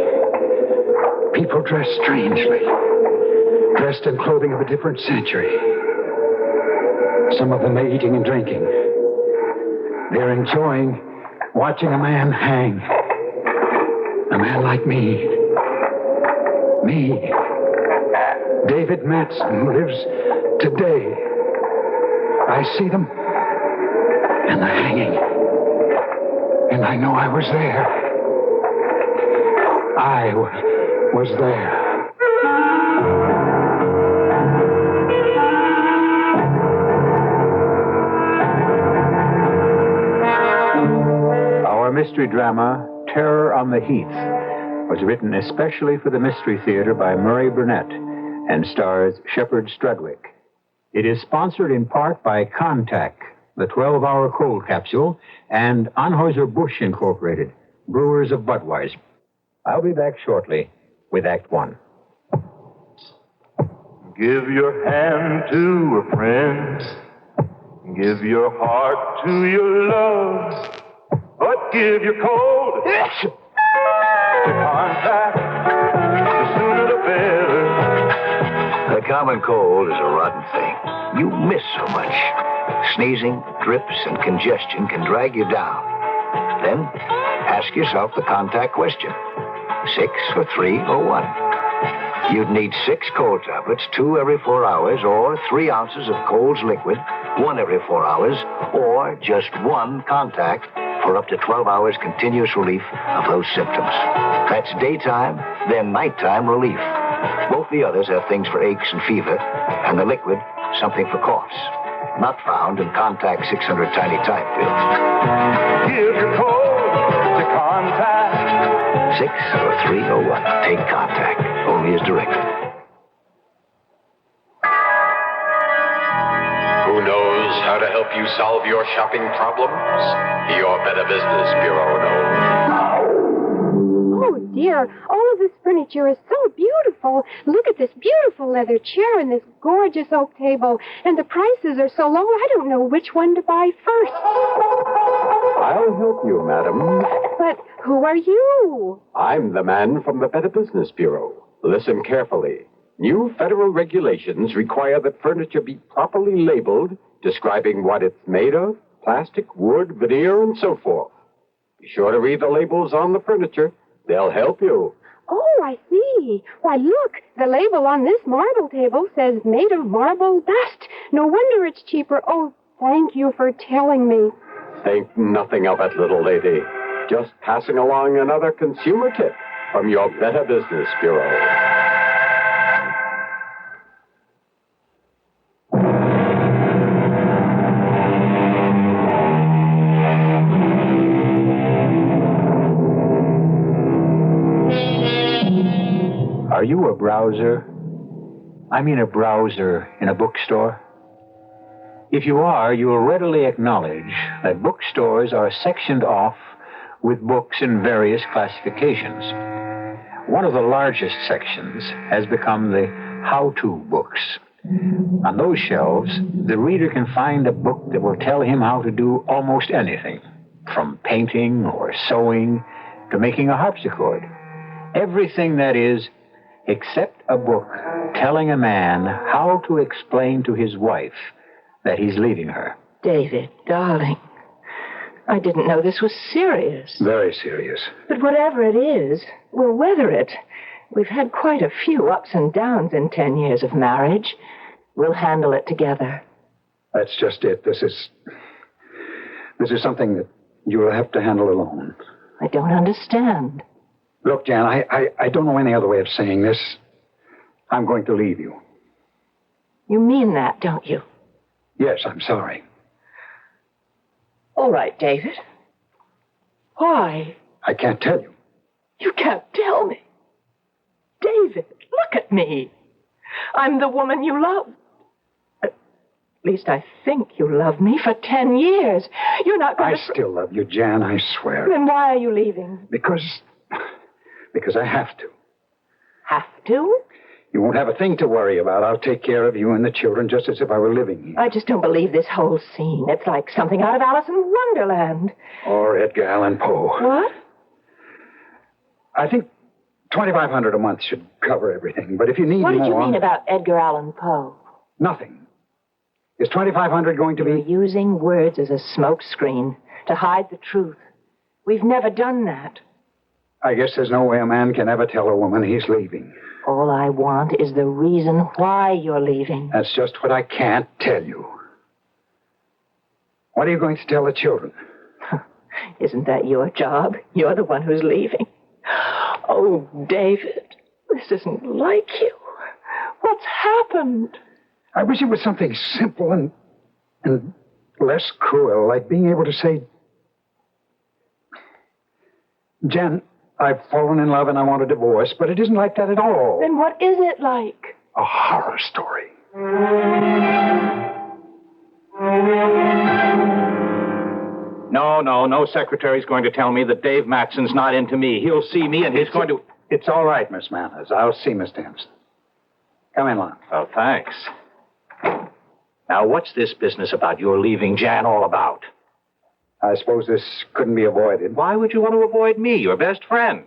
People dressed strangely. Dressed in clothing of a different century. Some of them are eating and drinking. They're enjoying watching a man hang. A man like me. Me. David Matson, who lives today. I see them, and they're hanging. And I know I was there. I was there. Our mystery drama, Terror on the Heath, was written especially for the Mystery Theater by Murray Burnett and stars Shepard Strudwick. It is sponsored in part by Contact, the 12-hour cold capsule, and Anheuser-Busch Incorporated, brewers of Budweiser. I'll be back shortly with Act One. Give your hand to a friend. Give your heart to your love. But give your cold to Contact. The sooner the better. The common cold is a rotten thing. You miss so much. Sneezing, drips, and congestion can drag you down. Then ask yourself the Contact question. 6 or 3 or 1. You'd need 6 cold tablets, 2 every 4 hours, or 3 ounces of Cold's liquid, 1 every 4 hours, or just 1 Contact for up to 12 hours continuous relief of those symptoms. That's daytime, then nighttime relief. Both the others have things for aches and fever, and the liquid, something for coughs. Not found in Contact 600 tiny time pills. Give your cold to Contact. 6 or 3 or 1. Take Contact. Only as directed. Who knows how to help you solve your shopping problems? Your Better Business Bureau knows. Oh, dear. All of this furniture is so beautiful. Look at this beautiful leather chair and this gorgeous oak table. And the prices are so low, I don't know which one to buy first. I'll help you, madam. But who are you? I'm the man from the Better Business Bureau. Listen carefully. New federal regulations require that furniture be properly labeled, describing what it's made of, plastic, wood, veneer, and so forth. Be sure to read the labels on the furniture. They'll help you. Oh, I see. Why, look, the label on this marble table says made of marble dust. No wonder it's cheaper. Oh, thank you for telling me. Think nothing of it, little lady. Just passing along another consumer tip from your Better Business Bureau. Are you a browser? I mean a browser in a bookstore? If you are, you will readily acknowledge that bookstores are sectioned off with books in various classifications. One of the largest sections has become the how-to books. On those shelves, the reader can find a book that will tell him how to do almost anything, from painting or sewing to making a harpsichord. Everything, that is, except a book telling a man how to explain to his wife that he's leaving her. David, darling, I didn't know this was serious. Very serious. But whatever it is, we'll weather it. We've had quite a few ups and downs in 10 years of marriage. We'll handle it together. That's just it. This is something that you will have to handle alone. I don't understand. Look, Jan, I don't know any other way of saying this. I'm going to leave you. You mean that, don't you? Yes, I'm sorry. All right, David. Why? I can't tell you. You can't tell me. David, look at me. I'm the woman you love. At least I think you love me for 10 years. You're not going to... I still love you, Jan, I swear. Then why are you leaving? Because I have to. Have to? You won't have a thing to worry about. I'll take care of you and the children just as if I were living here. I just don't believe this whole scene. It's like something out of Alice in Wonderland. Or Edgar Allan Poe. What? I think $2,500 a month should cover everything. But if you need more... What did you mean about Edgar Allan Poe? Nothing. Is $2,500 going to be... You're using words as a smokescreen to hide the truth. We've never done that. I guess there's no way a man can ever tell a woman he's leaving. All I want is the reason why you're leaving. That's just what I can't tell you. What are you going to tell the children? Isn't that your job? You're the one who's leaving. Oh, David, this isn't like you. What's happened? I wish it was something simple and less cruel, like being able to say, Jan, I've fallen in love and I want a divorce, but it isn't like that at all. Then what is it like? A horror story. No secretary's going to tell me that Dave Matson's not into me. He'll see me and he's going to... It's all right, Miss Manners. I'll see Mr. Hempstead. Come in, Lon. Oh, thanks. Now, what's this business about your leaving Jan all about? I suppose this couldn't be avoided. Why would you want to avoid me, your best friend?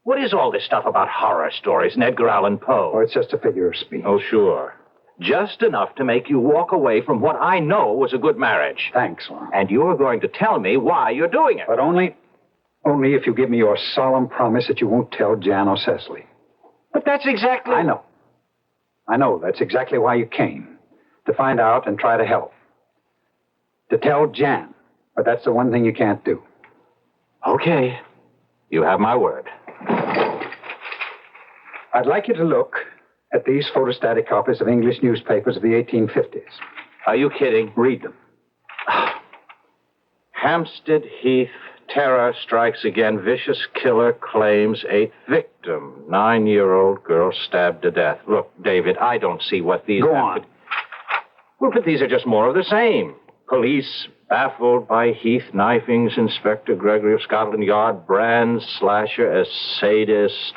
What is all this stuff about horror stories and Edgar Allan Poe? Oh, it's just a figure of speech. Oh, sure. Just enough to make you walk away from what I know was a good marriage. Thanks, Lon. And you're going to tell me why you're doing it. But only if you give me your solemn promise that you won't tell Jan or Cecily. But that's exactly... I know. That's exactly why you came. To find out and try to help. To tell Jan. But that's the one thing you can't do. Okay. You have my word. I'd like you to look at these photostatic copies of English newspapers of the 1850s. Are you kidding? Read them. Hampstead Heath, terror strikes again. Vicious killer claims 8th victim. 9-year-old girl stabbed to death. Look, David, I don't see what these... Go on. Well, but these are just more of the same. Police baffled by Heath knifings. Inspector Gregory of Scotland Yard brands slasher as sadist.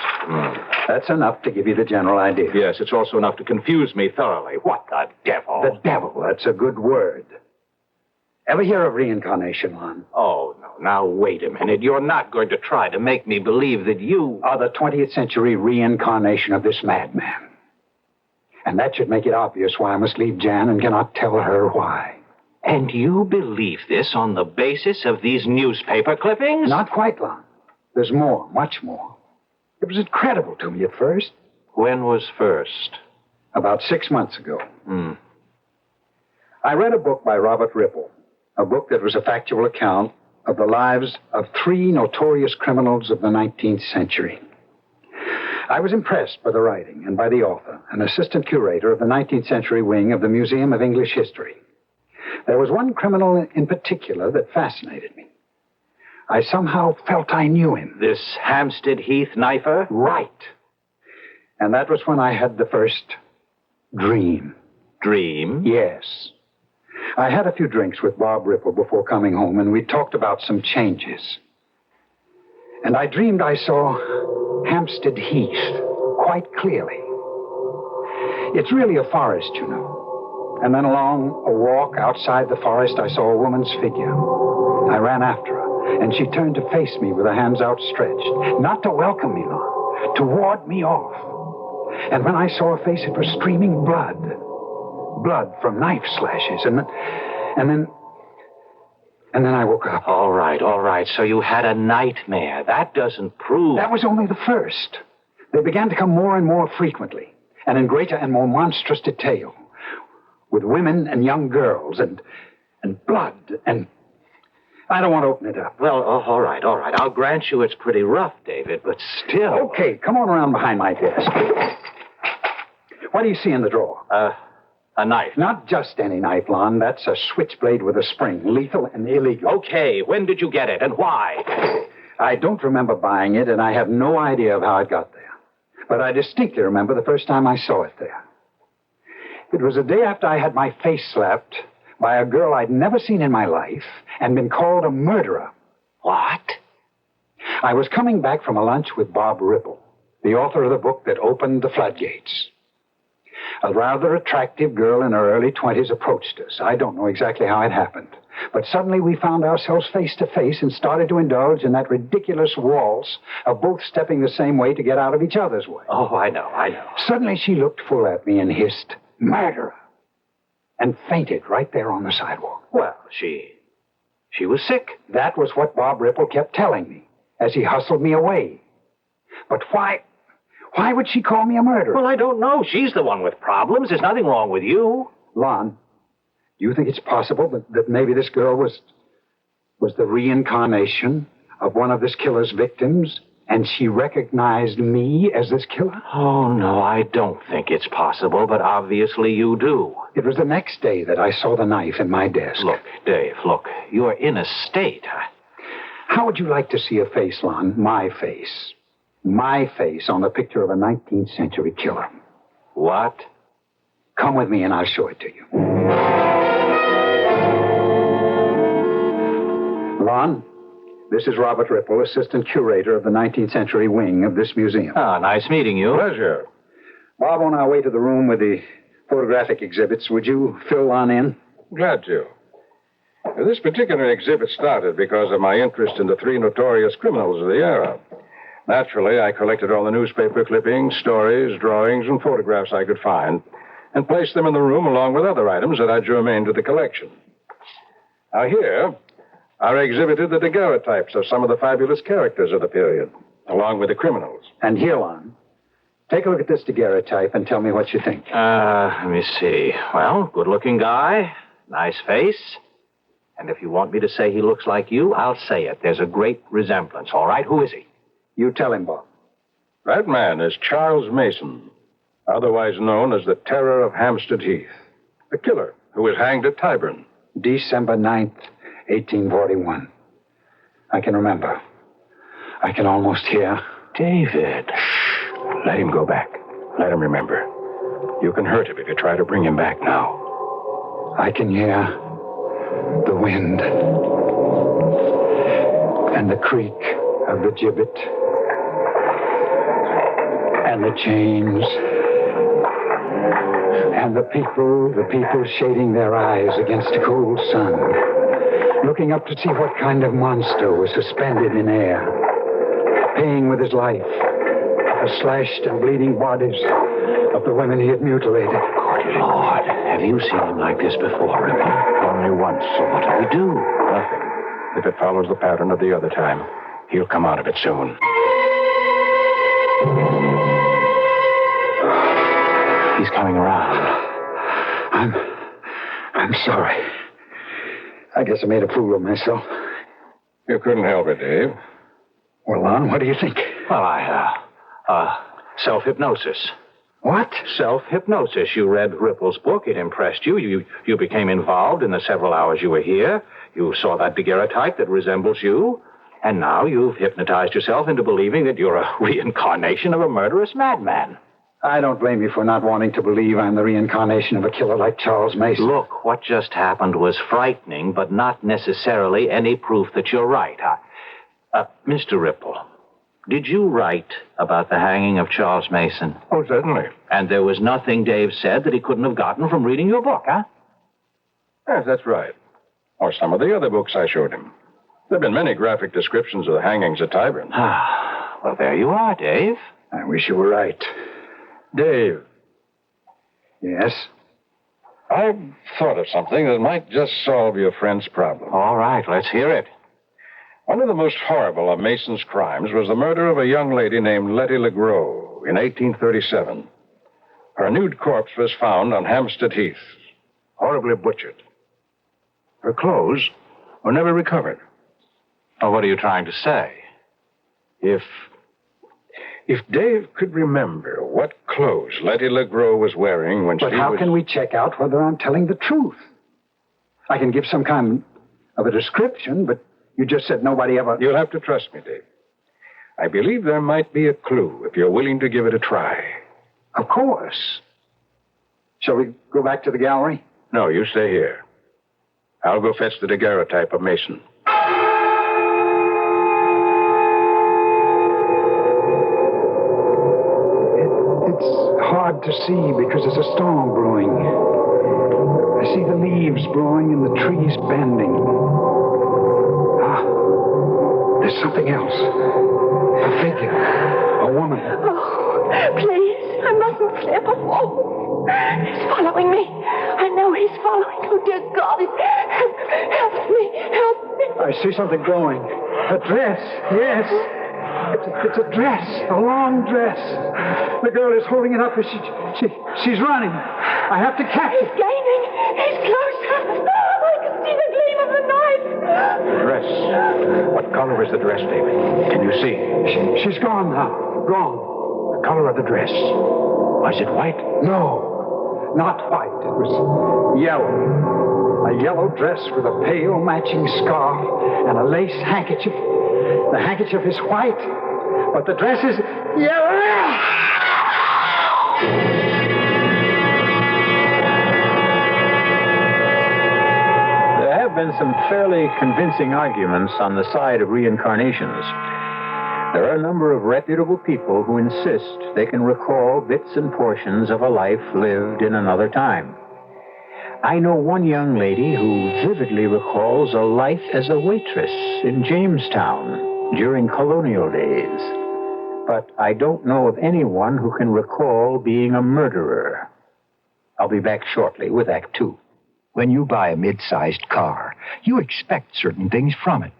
That's enough to give you the general idea. Yes, it's also enough to confuse me thoroughly. What the devil? The devil, that's a good word. Ever hear of reincarnation, Lon? Oh, no. Now, wait a minute. You're not going to try to make me believe that you are the 20th century reincarnation of this madman. And that should make it obvious why I must leave Jan and cannot tell her why. And you believe this on the basis of these newspaper clippings? Not quite, Lon. There's more, much more. It was incredible to me at first. When was first? About 6 months ago. I read a book by Robert Ripple, a book that was a factual account of the lives of 3 notorious criminals of the 19th century. I was impressed by the writing and by the author, an assistant curator of the 19th century wing of the Museum of English History. There was one criminal in particular that fascinated me. I somehow felt I knew him. This Hampstead Heath knifer? Right. And that was when I had the first dream. Dream? Yes. I had a few drinks with Bob Ripple before coming home, and we talked about some changes. And I dreamed I saw Hampstead Heath quite clearly. It's really a forest, you know. And then along a walk outside the forest, I saw a woman's figure. I ran after her, and she turned to face me with her hands outstretched, not to welcome me, Lon, to ward me off. And when I saw her face, it was streaming blood. Blood from knife slashes. And then I woke up. All right. So you had a nightmare. That doesn't prove... That was only the first. They began to come more and more frequently, and in greater and more monstrous detail, with women and young girls, and blood, and... I don't want to open it up. Well, all right. I'll grant you it's pretty rough, David, but still... Okay, come on around behind my desk. What do you see in the drawer? A knife. Not just any knife, Lon. That's a switchblade with a spring, lethal and illegal. Okay, when did you get it, and why? I don't remember buying it, and I have no idea of how it got there. But I distinctly remember the first time I saw it there. It was the day after I had my face slapped by a girl I'd never seen in my life and been called a murderer. What? I was coming back from a lunch with Bob Ripple, the author of the book that opened the floodgates. A rather attractive girl in her early 20s approached us. I don't know exactly how it happened. But suddenly we found ourselves face to face and started to indulge in that ridiculous waltz of both stepping the same way to get out of each other's way. Oh, I know. Suddenly she looked full at me and hissed, "Murderer," and fainted right there on the sidewalk. Well, she was sick. That was what Bob Ripple kept telling me as he hustled me away. But why would she call me a murderer? Well, I don't know. She's the one with problems. There's nothing wrong with you. Lon, do you think it's possible that maybe this girl was the reincarnation of one of this killer's victims, and she recognized me as this killer? Oh, no, I don't think it's possible, but obviously you do. It was the next day that I saw the knife in my desk. Look, Dave, you're in a state. How would you like to see a face, Lon? My face. My face on the picture of a 19th century killer. What? Come with me and I'll show it to you. Lon, this is Robert Ripple, assistant curator of the 19th century wing of this museum. Ah, nice meeting you. Pleasure. Bob, on our way to the room with the photographic exhibits, would you fill Lon in? Glad to. This particular exhibit started because of my interest in the three notorious criminals of the era. Naturally, I collected all the newspaper clippings, stories, drawings, and photographs I could find, and placed them in the room along with other items that are germane to the collection. Now here are exhibited the daguerreotypes of some of the fabulous characters of the period, along with the criminals. And here, Lon, take a look at this daguerreotype and tell me what you think. Let me see. Well, good-looking guy, nice face. And if you want me to say he looks like you, I'll say it. There's a great resemblance, all right? Who is he? You tell him, Bob. That man is Charles Mason, otherwise known as the Terror of Hampstead Heath, the killer who was hanged at Tyburn. December 9th, 1841. I can remember. I can almost hear. David. Shh. Let him go back. Let him remember. You can hurt him if you try to bring him back now. I can hear the wind and the creak of the gibbet and the chains and the people shading their eyes against a cold sun, looking up to see what kind of monster was suspended in air, paying with his life the slashed and bleeding bodies of the women he had mutilated. Good Lord, have you seen him like this before, Ripple? Only once. So what do we do? Nothing. If it follows the pattern of the other time, he'll come out of it soon. He's coming around. I'm sorry. I guess I made a fool of myself. You couldn't help it, Dave. Well, Lon, what do you think? Well, self-hypnosis. What? Self-hypnosis. You read Ripple's book. It impressed you. You became involved in the several hours you were here. You saw that daguerreotype that resembles you. And now you've hypnotized yourself into believing that you're a reincarnation of a murderous madman. I don't blame you for not wanting to believe I'm the reincarnation of a killer like Charles Mason. Look, what just happened was frightening, but not necessarily any proof that you're right. Mr. Ripple, Did you write about the hanging of Charles Mason? Oh, certainly. And there was nothing Dave said that he couldn't have gotten from reading your book, huh? Yes, that's right. Or some of the other books I showed him. There have been many graphic descriptions of the hangings at Tyburn. Well, there you are, Dave. I wish you were right. Dave. Yes? I've thought of something that might just solve your friend's problem. All right, let's hear it. One of the most horrible of Mason's crimes was the murder of a young lady named Letty LeGros in 1837. Her nude corpse was found on Hampstead Heath, horribly butchered. Her clothes were never recovered. Well, what are you trying to say? If Dave could remember what clothes Letty LeGros was wearing when But how can we check out whether I'm telling the truth? I can give some kind of a description, but you just said nobody ever... You'll have to trust me, Dave. I believe there might be a clue if you're willing to give it a try. Of course. Shall we go back to the gallery? No, you stay here. I'll go fetch the daguerreotype of Mason. It's hard to see because there's a storm brewing. I see the leaves blowing and the trees bending. There's something else. A figure. A woman. Oh, please. I mustn't slip or fall. He's following me. I know he's following. Oh, dear God. Help me. Help me. I see something glowing. A dress. Yes. It's a dress. A long dress. The girl is holding it up as she's running. I have to catch it. He's gaining. He's closer. I can see the gleam of the knife. The dress. What color is the dress, David? Can you see? She's gone now. Gone. The color of the dress. Was it white? No, not white. It was yellow. A yellow dress with a pale matching scarf and a lace handkerchief. The handkerchief is white, but the dress is yellow. There have been some fairly convincing arguments on the side of reincarnations. There are a number of reputable people who insist they can recall bits and portions of a life lived in another time. I know one young lady who vividly recalls a life as a waitress in Jamestown during colonial days. But I don't know of anyone who can recall being a murderer. I'll be back shortly with Act Two. When you buy a mid-sized car, you expect certain things from it.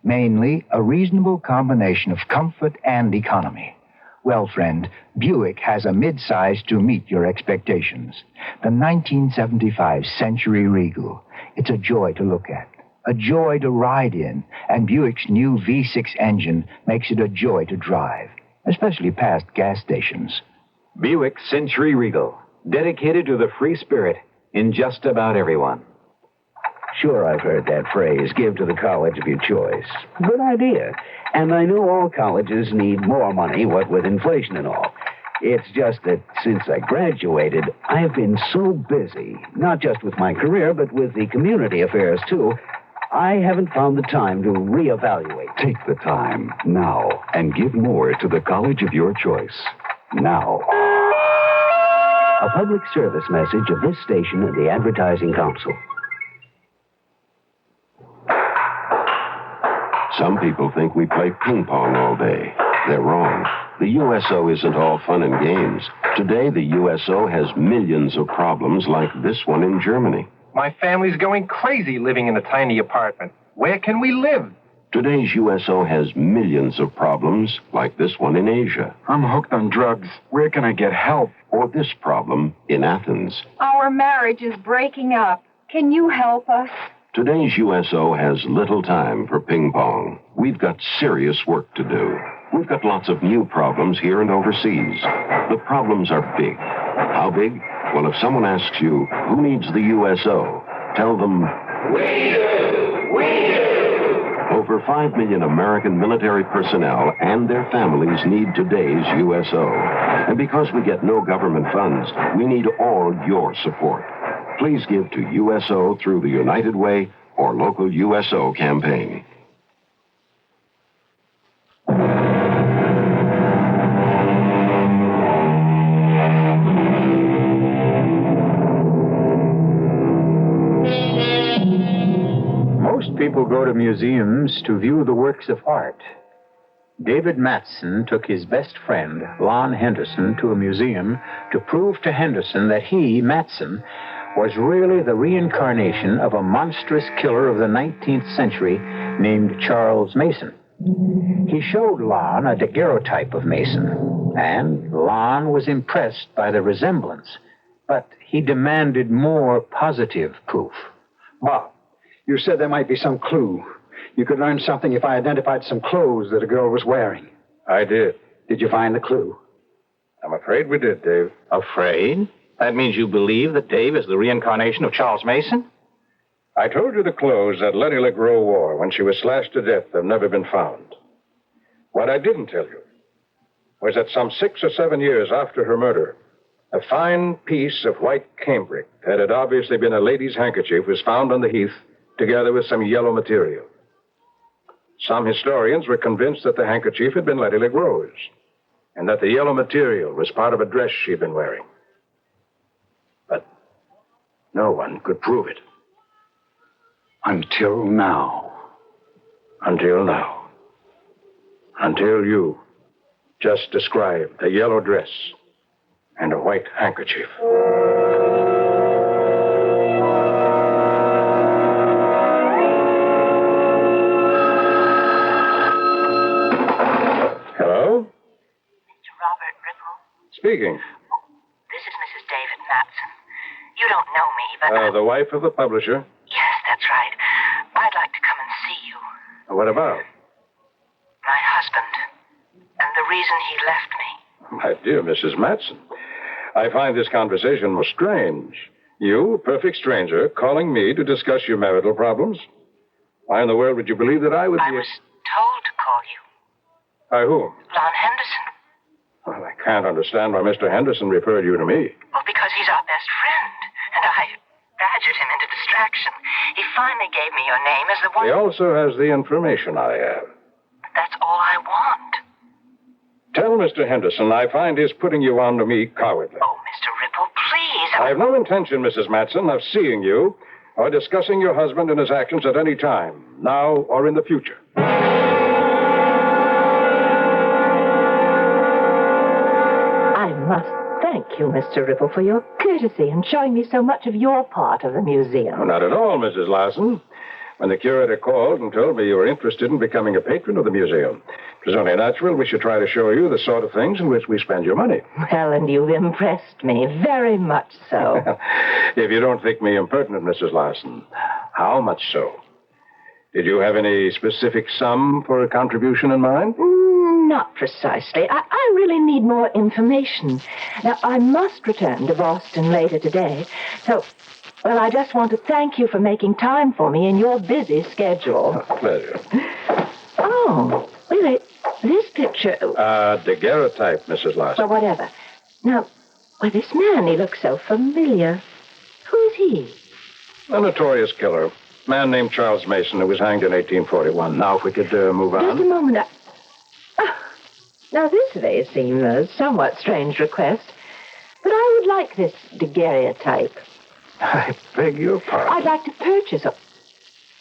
Mainly, a reasonable combination of comfort and economy. Well, friend, Buick has a mid-size to meet your expectations. The 1975 Century Regal. It's a joy to look at, a joy to ride in, and Buick's new V6 engine makes it a joy to drive, especially past gas stations. Buick Century Regal, dedicated to the free spirit in just about everyone. Sure, I've heard that phrase, give to the college of your choice. Good idea. And I know all colleges need more money, what with inflation and all. It's just that since I graduated, I've been so busy, not just with my career, but with the community affairs, too, I haven't found the time to reevaluate. Take the time now and give more to the college of your choice. Now. A public service message of this station and the Advertising Council. Some people think we play ping pong all day. They're wrong. The USO isn't all fun and games. Today, the USO has millions of problems like this one in Germany. My family's going crazy living in a tiny apartment. Where can we live? Today's USO has millions of problems like this one in Asia. I'm hooked on drugs. Where can I get help? Or this problem in Athens. Our marriage is breaking up. Can you help us? Today's USO has little time for ping pong. We've got serious work to do. We've got lots of new problems here and overseas. The problems are big. How big? Well, if someone asks you, who needs the USO? Tell them, we do! We do! Over 5 million American military personnel and their families need today's USO. And because we get no government funds, we need all your support. Please give to USO through the United Way or local USO campaign. people go to museums to view the works of art. David Matson took his best friend, Lon Henderson, to a museum to prove to Henderson that he, Matson, was really the reincarnation of a monstrous killer of the 19th century named Charles Mason. He showed Lon a daguerreotype of Mason, and Lon was impressed by the resemblance, but he demanded more positive proof. Bob, you said there might be some clue. You could learn something if I identified some clothes that a girl was wearing. I did. Did you find the clue? I'm afraid we did, Dave. Afraid? That means you believe that Dave is the reincarnation of Charles Mason? I told you the clothes that Letty LeGros wore when she was slashed to death have never been found. What I didn't tell you was that some 6 or 7 years after her murder, a fine piece of white cambric that had obviously been a lady's handkerchief was found on the Heath together with some yellow material. Some historians were convinced that the handkerchief had been Letty LeGros and that the yellow material was part of a dress she'd been wearing. But no one could prove it. Until now. Until now. Until you just described a yellow dress and a white handkerchief. Hello? Mr. Robert Ripple? Speaking. This is Mrs. David Matson. You don't know me, but... The wife of the publisher. Yes, that's right. I'd like to come and see you. What about? My husband. And the reason he left me. My dear Mrs. Matson, I find this conversation most strange. You, a perfect stranger, calling me to discuss your marital problems? Why in the world would you believe that I would be... I was told to call you. By whom? Lon Henderson. Well, I can't understand why Mr. Henderson referred you to me. Well, because he's our best friend. And I badgered him into distraction. He finally gave me your name as the one... He also has the information I have. That's all I want. Tell Mr. Henderson I find his putting you on to me cowardly. Oh, Mr. Ripple, please. I have no intention, Mrs. Matson, of seeing you or discussing your husband and his actions at any time, now or in the future. I must thank you, Mr. Ripple, for your courtesy in showing me so much of your part of the museum. Oh, not at all, Mrs. Larson. When the curator called and told me you were interested in becoming a patron of the museum, it was only natural we should try to show you the sort of things in which we spend your money. Well, and you've impressed me, very much so. If you don't think me impertinent, Mrs. Larson, how much so? Did you have any specific sum for a contribution in mind? Not precisely. I really need more information. Now, I must return to Boston later today, so... Well, I just want to thank you for making time for me in your busy schedule. Pleasure. Oh, wait. This picture... daguerreotype, Mrs. Larson. Well, whatever. Now, this man, he looks so familiar. Who is he? A notorious killer. A man named Charles Mason who was hanged in 1841. Now, if we could move on. Just a moment. Now, this may seem a somewhat strange request, but I would like this daguerreotype. I beg your pardon. I'd like to purchase a...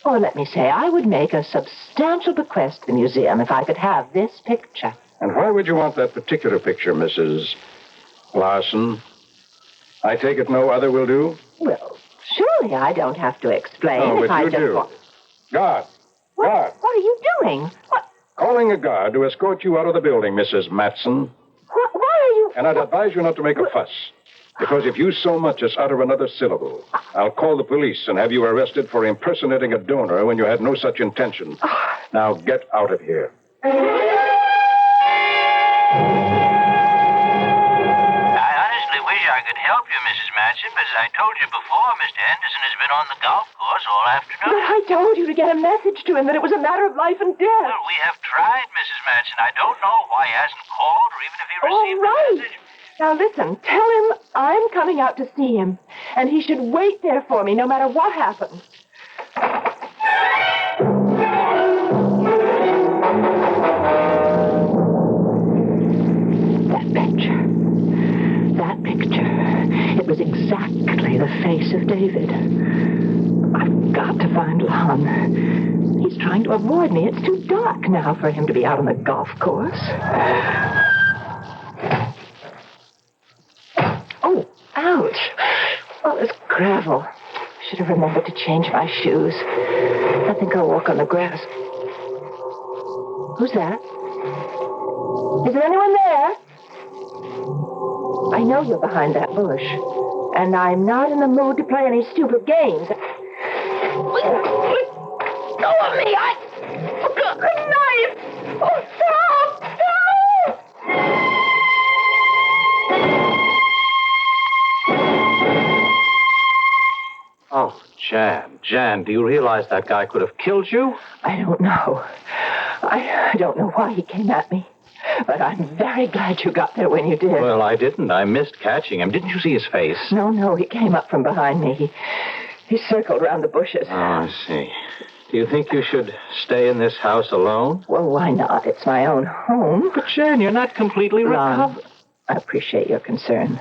Or let me say, I would make a substantial bequest to the museum if I could have this picture. And why would you want that particular picture, Mrs. Larson? I take it no other will do? Well, surely I don't have to explain Oh, if but I you just do. want... Guard. Guard. What are you doing? What? Calling a guard to escort you out of the building, Mrs. Matson. Why are you... And I'd advise you not to make a fuss. Because if you so much as utter another syllable, I'll call the police and have you arrested for impersonating a donor when you had no such intention. Now get out of here. I honestly wish I could help you, Mrs. Matson, but as I told you before, Mr. Henderson has been on the golf course all afternoon. But I told you to get a message to him that it was a matter of life and death. Well, we have tried, Mrs. Matson. I don't know why he hasn't called or even if he received All right. the message. Now listen, tell him I'm coming out to see him, and he should wait there for me no matter what happens. That picture. It was exactly the face of David. I've got to find Lon. He's trying to avoid me. It's too dark now for him to be out on the golf course. Oh, ouch. Oh, there's gravel. Should have remembered to change my shoes. I think I'll walk on the grass. Who's that? Is there anyone there? I know you're behind that bush. And I'm not in the mood to play any stupid games. Let go of me! I've got a knife! Oh, stop! Stop! Oh, Jan, do you realize that guy could have killed you? I don't know. I don't know why he came at me. But I'm very glad you got there when you did. Well, I didn't. I missed catching him. Didn't you see his face? No, he came up from behind me. He circled around the bushes. Oh, I see. Do you think you should stay in this house alone? Well, why not? It's my own home. But, Jan, you're not completely recovered. I appreciate your concern.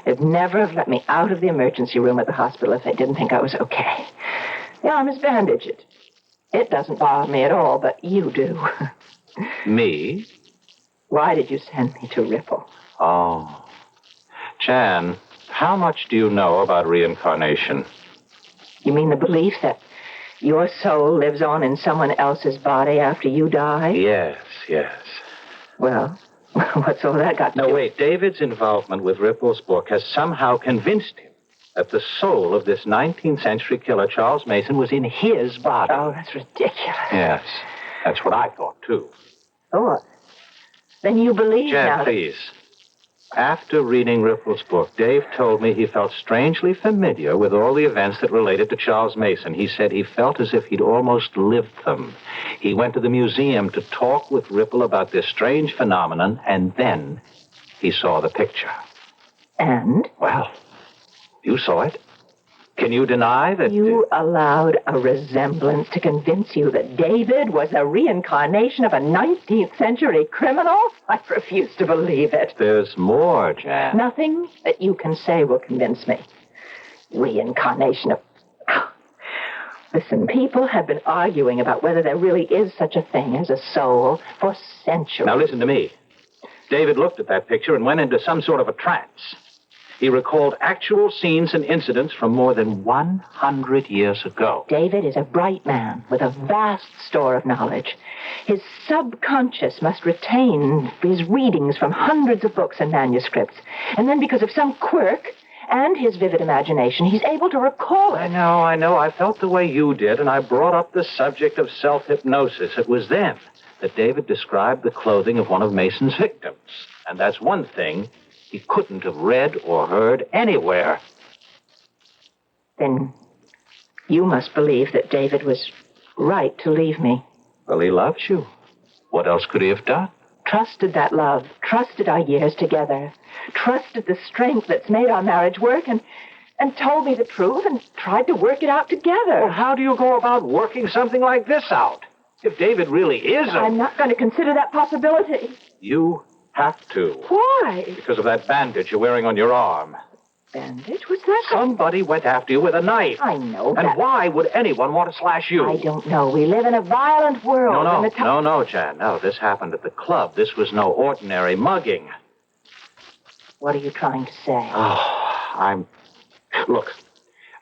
They'd never have let me out of the emergency room at the hospital if they didn't think I was okay. The arm is bandaged. It doesn't bother me at all, but you do. Me? Why did you send me to Ripple? Oh. Jan, how much do you know about reincarnation? You mean the belief that your soul lives on in someone else's body after you die? Yes. Well, what's all that got to do? No, wait. David's involvement with Ripple's book has somehow convinced him that the soul of this 19th century killer, Charles Mason, was in his body. Oh, that's ridiculous. Yes, that's what I thought, too. Oh, then you believe Jan, now... please. After reading Ripple's book, Dave told me he felt strangely familiar with all the events that related to Charles Mason. He said he felt as if he'd almost lived them. He went to the museum to talk with Ripple about this strange phenomenon, and then he saw the picture. And? Well, you saw it. Can you deny that... You allowed a resemblance to convince you that David was a reincarnation of a 19th century criminal? I refuse to believe it. There's more, Jan. Nothing that you can say will convince me. Reincarnation of... Listen, people have been arguing about whether there really is such a thing as a soul for centuries. Now listen to me. David looked at that picture and went into some sort of a trance. He recalled actual scenes and incidents from more than 100 years ago. David is a bright man with a vast store of knowledge. His subconscious must retain his readings from hundreds of books and manuscripts. And then because of some quirk and his vivid imagination, he's able to recall it. I know. I felt the way you did, and I brought up the subject of self-hypnosis. It was then that David described the clothing of one of Mason's victims. And that's one thing he couldn't have read or heard anywhere. Then you must believe that David was right to leave me. Well, he loves you. What else could he have done? Trusted that love, trusted our years together, trusted the strength that's made our marriage work, and told me the truth and tried to work it out together. Well, how do you go about working something like this out? If David really is I'm not going to consider that possibility. You have to. Why? Because of that bandage you're wearing on your arm. Bandage? What's that? Somebody went after you with a knife. I know that. And why would anyone want to slash you? I don't know. We live in a violent world. No, Jan. No, this happened at the club. This was no ordinary mugging. What are you trying to say? Look,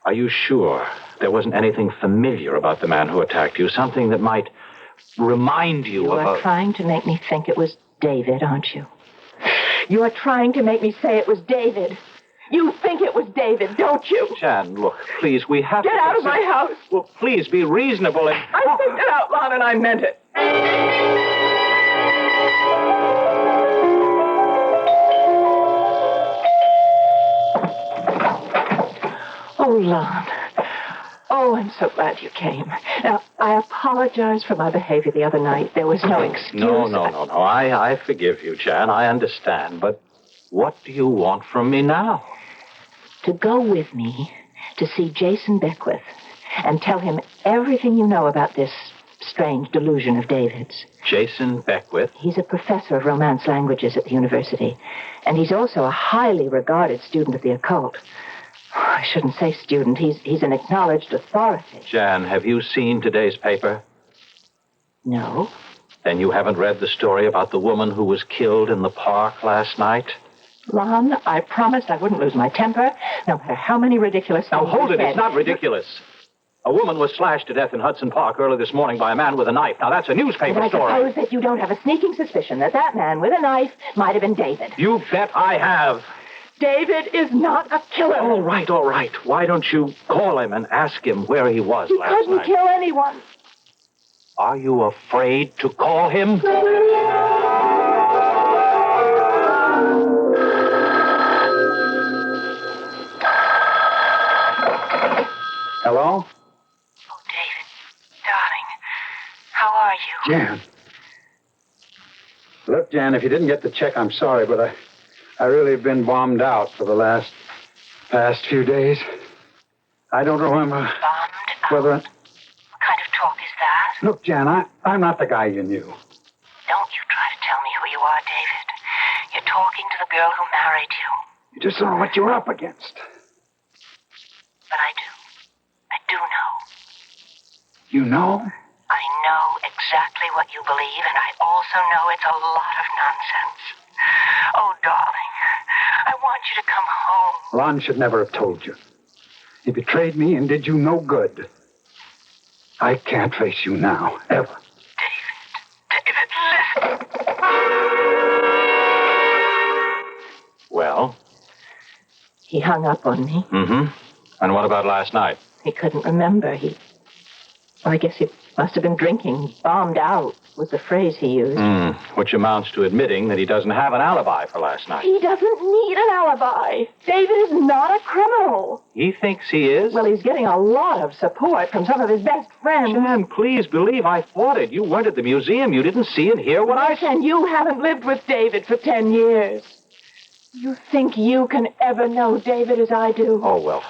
are you sure there wasn't anything familiar about the man who attacked you? Something that might remind you of... You are trying to make me think it was David, aren't you? You are trying to make me say it was David. You think it was David, don't you? Jan, look, please, we have to... Get out of my house! Well, please, be reasonable and... I said it out loud and I meant it. Oh, Lon. Oh, I'm so glad you came. Now, I apologize for my behavior the other night. There was no excuse. No. I forgive you, Jan. I understand. But what do you want from me now? To go with me to see Jason Beckwith and tell him everything you know about this strange delusion of David's. Jason Beckwith? He's a professor of Romance languages at the university, and he's also a highly regarded student of the occult. I shouldn't say student. He's an acknowledged authority. Jan, have you seen today's paper? No. Then you haven't read the story about the woman who was killed in the park last night? Lon, I promised I wouldn't lose my temper, no matter how many ridiculous things Now, hold you it. said. It's not ridiculous. A woman was slashed to death in Hudson Park early this morning by a man with a knife. Now, that's a newspaper And I story. suppose that you don't have a sneaking suspicion that that man with a knife might have been David. You bet I have. David is not a killer. All right. Why don't you call him and ask him where he was He last couldn't night? kill anyone. Are you afraid to call him? Hello? Oh, David, darling, how are you? Jan. Look, Jan, if you didn't get the check, I'm sorry, but I really have been bombed out for the past few days. I don't remember whether... What kind of talk is that? Look, Jan, I'm not the guy you knew. Don't you try to tell me who you are, David. You're talking to the girl who married you. You just don't know what you're up against. But I do. I do know. You know? I know exactly what you believe, and I also know it's a lot of nonsense. Oh, darling, I want you to come home. Lon should never have told you. He betrayed me and did you no good. I can't face you now, ever. David, listen. Well? He hung up on me. Mm-hmm. And what about last night? He couldn't remember. I guess he must have been drinking. Bombed out was the phrase he used. Which amounts to admitting that he doesn't have an alibi for last night. He doesn't need an alibi. David is not a criminal. He thinks he is? Well, he's getting a lot of support from some of his best friends. Jan, please believe I fought it. You weren't at the museum. You didn't see and hear what I said. And you haven't lived with David for 10 years. You think you can ever know David as I do? Oh, well,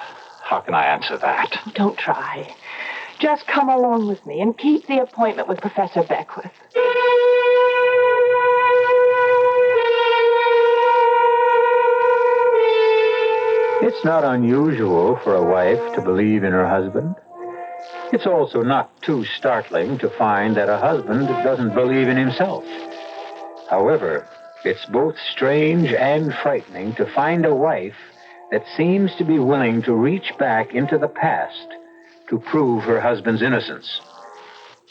how can I answer that? Don't try. Just come along with me and keep the appointment with Professor Beckwith. It's not unusual for a wife to believe in her husband. It's also not too startling to find that a husband doesn't believe in himself. However, it's both strange and frightening to find a wife that seems to be willing to reach back into the past to prove her husband's innocence.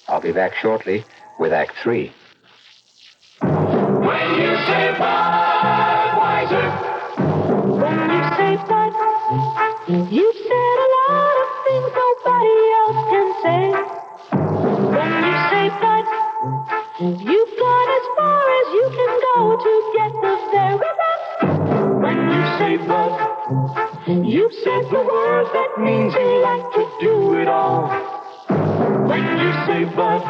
I'll be back shortly with Act 3. When you say Budweiser, When you say Bud, you've said a lot of things nobody else can say. When you say Bud, you've gone as far as you can go to get the very best. When you say Bud, you've said the word that means you like to do it all. When you say Bud,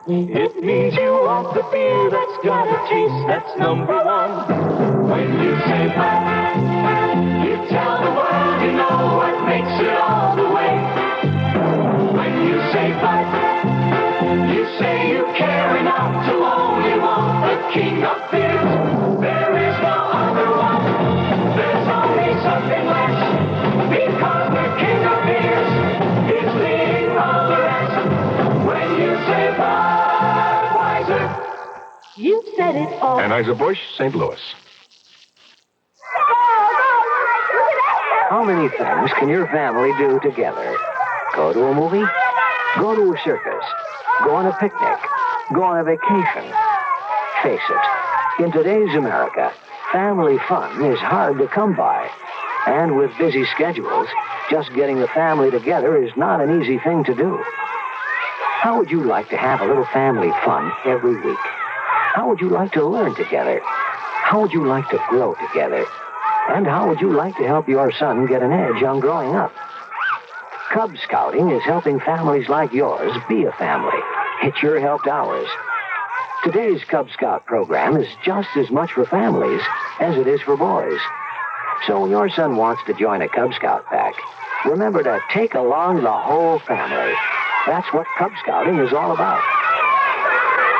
it means you want the beer that's got a taste that's number one. When you say Bud, you tell the world you know what makes it all the way. When you say Bud, you say you care enough to only want the king of beers. There is no other one. There's only something less. Because the king of beers is leading all the rest. When you say Budweiser, you've said it all. Anheuser-Busch, St. Louis. How many things can your family do together? Go to a movie? Go to a circus? Go on a picnic? Go on a vacation? Face it, in today's America, family fun is hard to come by. And with busy schedules, just getting the family together is not an easy thing to do. How would you like to have a little family fun every week? How would you like to learn together? How would you like to grow together? And how would you like to help your son get an edge on growing up? Cub Scouting is helping families like yours be a family. It's your helped ours. Today's Cub Scout program is just as much for families as it is for boys. So when your son wants to join a Cub Scout pack, remember to take along the whole family. That's what Cub Scouting is all about.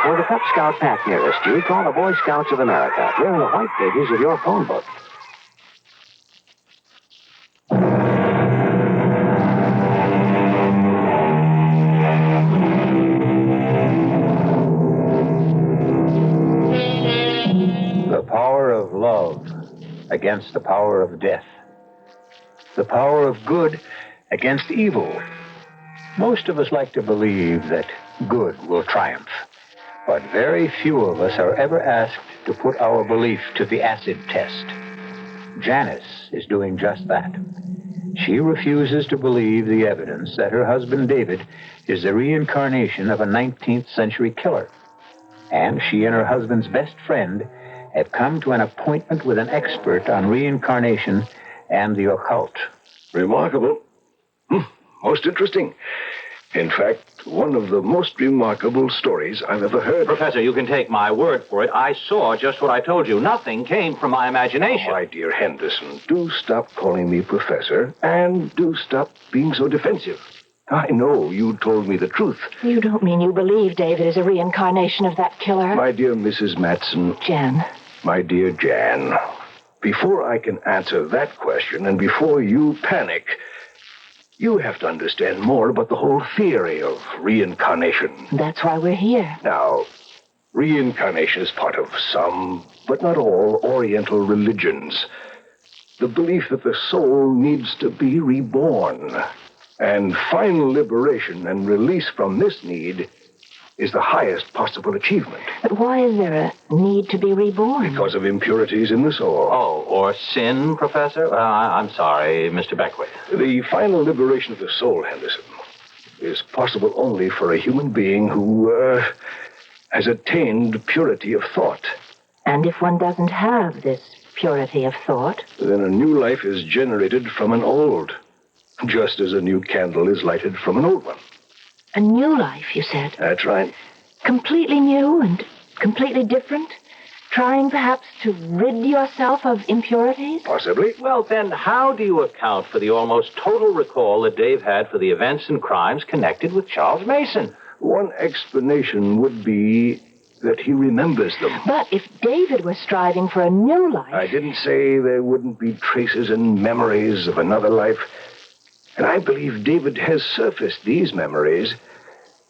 For the Cub Scout pack nearest you, call the Boy Scouts of America. They're in the white pages of your phone book. against the power of death. The power of good against evil. Most of us like to believe that good will triumph, but very few of us are ever asked to put our belief to the acid test. Janice is doing just that. She refuses to believe the evidence that her husband David is the reincarnation of a 19th century killer. And she and her husband's best friend have come to an appointment with an expert on reincarnation and the occult. Remarkable. Most interesting. In fact, one of the most remarkable stories I've ever heard. Professor, you can take my word for it. I saw just what I told you. Nothing came from my imagination. Oh, my dear Henderson, do stop calling me professor, and do stop being so defensive. I know you told me the truth. You don't mean you believe David is a reincarnation of that killer? My dear Mrs. Matson. Jan. My dear Jan, before I can answer that question, and before you panic, you have to understand more about the whole theory of reincarnation. That's why we're here. Now, reincarnation is part of some, but not all, Oriental religions. The belief that the soul needs to be reborn. And final liberation and release from this need is the highest possible achievement. But why is there a need to be reborn? Because of impurities in the soul. Oh, or sin, Professor? I'm sorry, Mr. Beckwith. The final liberation of the soul, Henderson, is possible only for a human being who has attained purity of thought. And if one doesn't have this purity of thought? Then a new life is generated from an old, just as a new candle is lighted from an old one. A new life, you said? That's right. Completely new and completely different? Trying, perhaps, to rid yourself of impurities? Possibly. Well, then, how do you account for the almost total recall that Dave had for the events and crimes connected with Charles Mason? One explanation would be that he remembers them. But if David was striving for a new life... I didn't say there wouldn't be traces and memories of another life. And I believe David has surfaced these memories,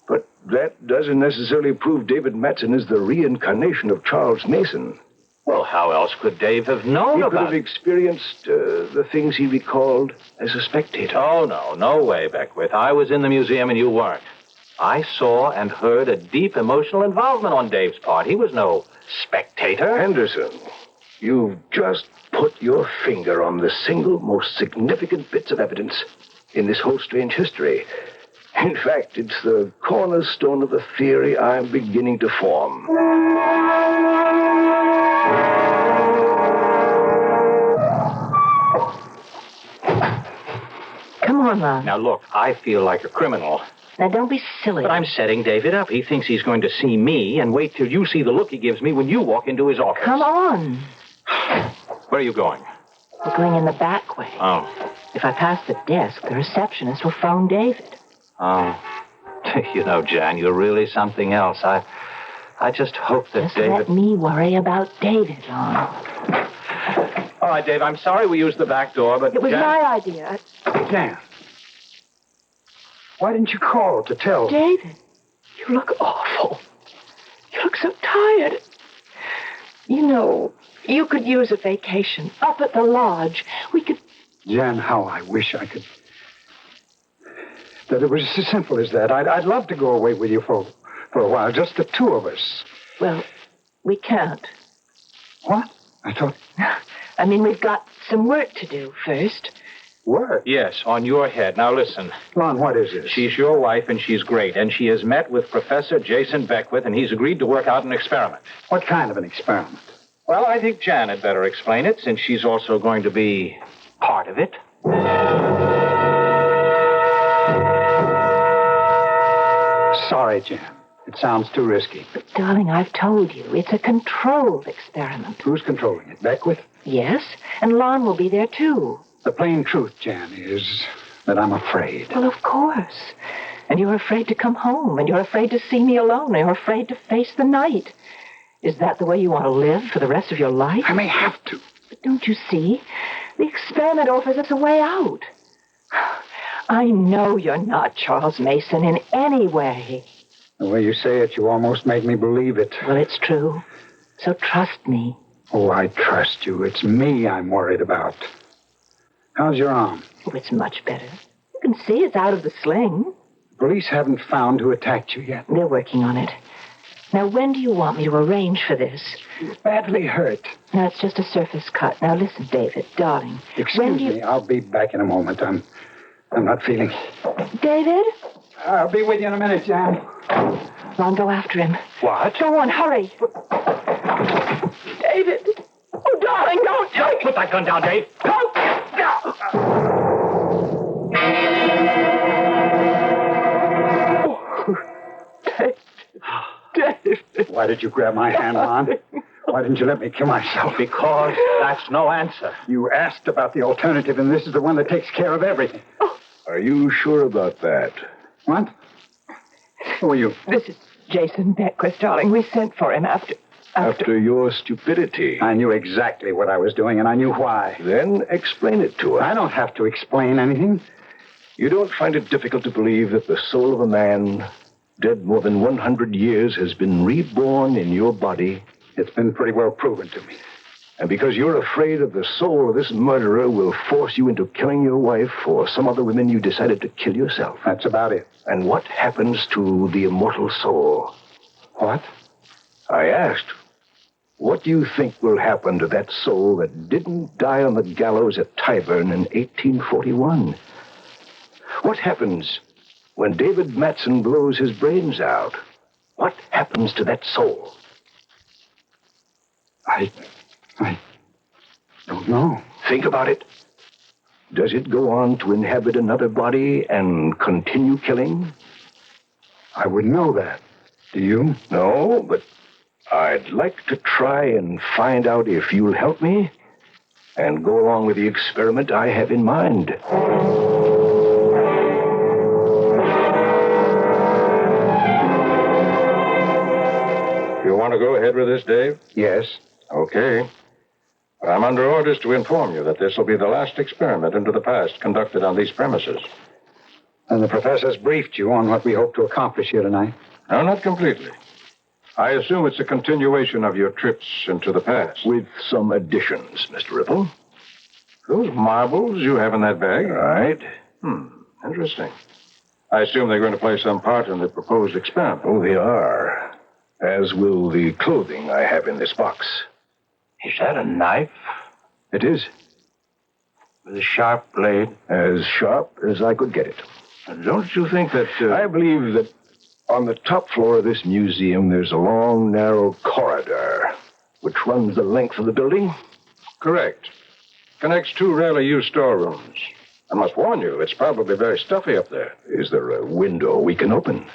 but that doesn't necessarily prove David Matson is the reincarnation of Charles Mason. Well, how else could Dave have known about it? He could have experienced the things he recalled as a spectator. Oh, no way, Beckwith. I was in the museum and you weren't. I saw and heard a deep emotional involvement on Dave's part. He was no spectator. Henderson, you've just put your finger on the single most significant bits of evidence in this whole strange history. In fact, it's the cornerstone of the theory I'm beginning to form. Come on, Lon. Now, look, I feel like a criminal. Now, don't be silly. But I'm setting David up. He thinks he's going to see me, and wait till you see the look he gives me when you walk into his office. Come on. Where are you going? We're going in the back way. Oh. If I pass the desk, the receptionist will phone David. Oh. You know, Jan, you're really something else. I just hope that Just David... let me worry about David, Lon. All right, Dave, I'm sorry we used the back door, but... It was Jan... my idea. Jan, why didn't you call to tell? David, you look awful. You look so tired. You know, you could use a vacation up at the lodge. We could... Jan, how I wish I could... That it was as simple as that. I'd love to go away with you for a while, just the two of us. Well, we can't. What? I thought... I mean, we've got some work to do first. Work? Yes, on your head. Now, listen. Lon, what is this? She's your wife, and she's great. And she has met with Professor Jason Beckwith, and he's agreed to work out an experiment. What kind of an experiment? Well, I think Jan had better explain it, since she's also going to be part of it. Sorry, Jan. It sounds too risky. But, darling, I've told you, it's a controlled experiment. Who's controlling it? Beckwith? Yes, and Lon will be there, too. The plain truth, Jan, is that I'm afraid. Well, of course. And you're afraid to come home, and you're afraid to see me alone, and you're afraid to face the night. Is that the way you want to live for the rest of your life? I may have to. But don't you see? The experiment offers us a way out. I know you're not Charles Mason in any way. The way you say it, you almost make me believe it. Well, it's true. So trust me. Oh, I trust you. It's me I'm worried about. How's your arm? Oh, it's much better. You can see it's out of the sling. Police haven't found who attacked you yet. They're working on it. Now, when do you want me to arrange for this? You're badly hurt. No, it's just a surface cut. Now, listen, David, darling. Excuse me. I'll be back in a moment. I'm not feeling... David? I'll be with you in a minute, Jan. Ron, go after him. What? Go on, hurry. David. Oh, darling, don't. Put that gun down, Dave. Dave. Why did you grab my hand, Ron? Why didn't you let me kill myself? Because that's no answer. You asked about the alternative, and this is the one that takes care of everything. Are you sure about that? What? Who are you? This is Jason Beckwith, darling. We sent for him After your stupidity. I knew exactly what I was doing, and I knew why. Then explain it to us. I don't have to explain anything. You don't find it difficult to believe that the soul of a man dead more than 100 years has been reborn in your body? It's been pretty well proven to me. And because you're afraid of the soul of this murderer will force you into killing your wife or some other woman, you decided to kill yourself. That's about it. And what happens to the immortal soul? What? I asked, what do you think will happen to that soul that didn't die on the gallows at Tyburn in 1841? What happens when David Matson blows his brains out? What happens to that soul? I don't know. Think about it. Does it go on to inhabit another body and continue killing? I would know that. Do you? No, but I'd like to try and find out if you'll help me and go along with the experiment I have in mind. You want to go ahead with this, Dave? Yes. Okay. I'm under orders to inform you that this will be the last experiment into the past conducted on these premises. And the professor's briefed you on what we hope to accomplish here tonight? No, not completely. I assume it's a continuation of your trips into the past. With some additions, Mr. Ripple. Those marbles you have in that bag? Right. Interesting. I assume they're going to play some part in the proposed experiment. Oh, they are. As will the clothing I have in this box. Is that a knife? It is. With a sharp blade? As sharp as I could get it. Don't you think that... I believe that on the top floor of this museum, there's a long, narrow corridor which runs the length of the building? Correct. Connects two rarely used storerooms. I must warn you, it's probably very stuffy up there. Is there a window we can open?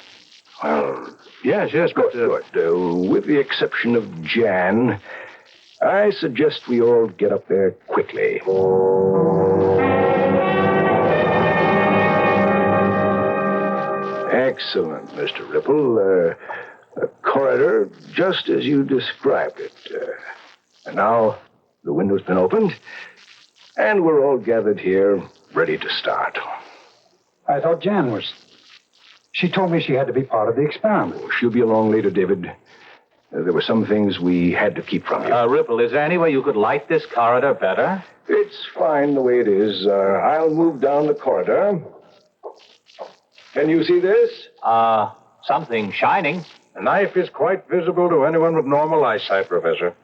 Well, yes, but... Good. With the exception of Jan, I suggest we all get up there quickly. Excellent, Mr. Ripple. A corridor just as you described it. And now the window's been opened, and we're all gathered here, ready to start. I thought Jan was... She told me she had to be part of the experiment. Oh, she'll be along later, David. There were some things we had to keep from you. Ripple, is there any way you could light this corridor better? It's fine the way it is. I'll move down the corridor. Can you see this? Something shining. The knife is quite visible to anyone with normal eyesight, Professor.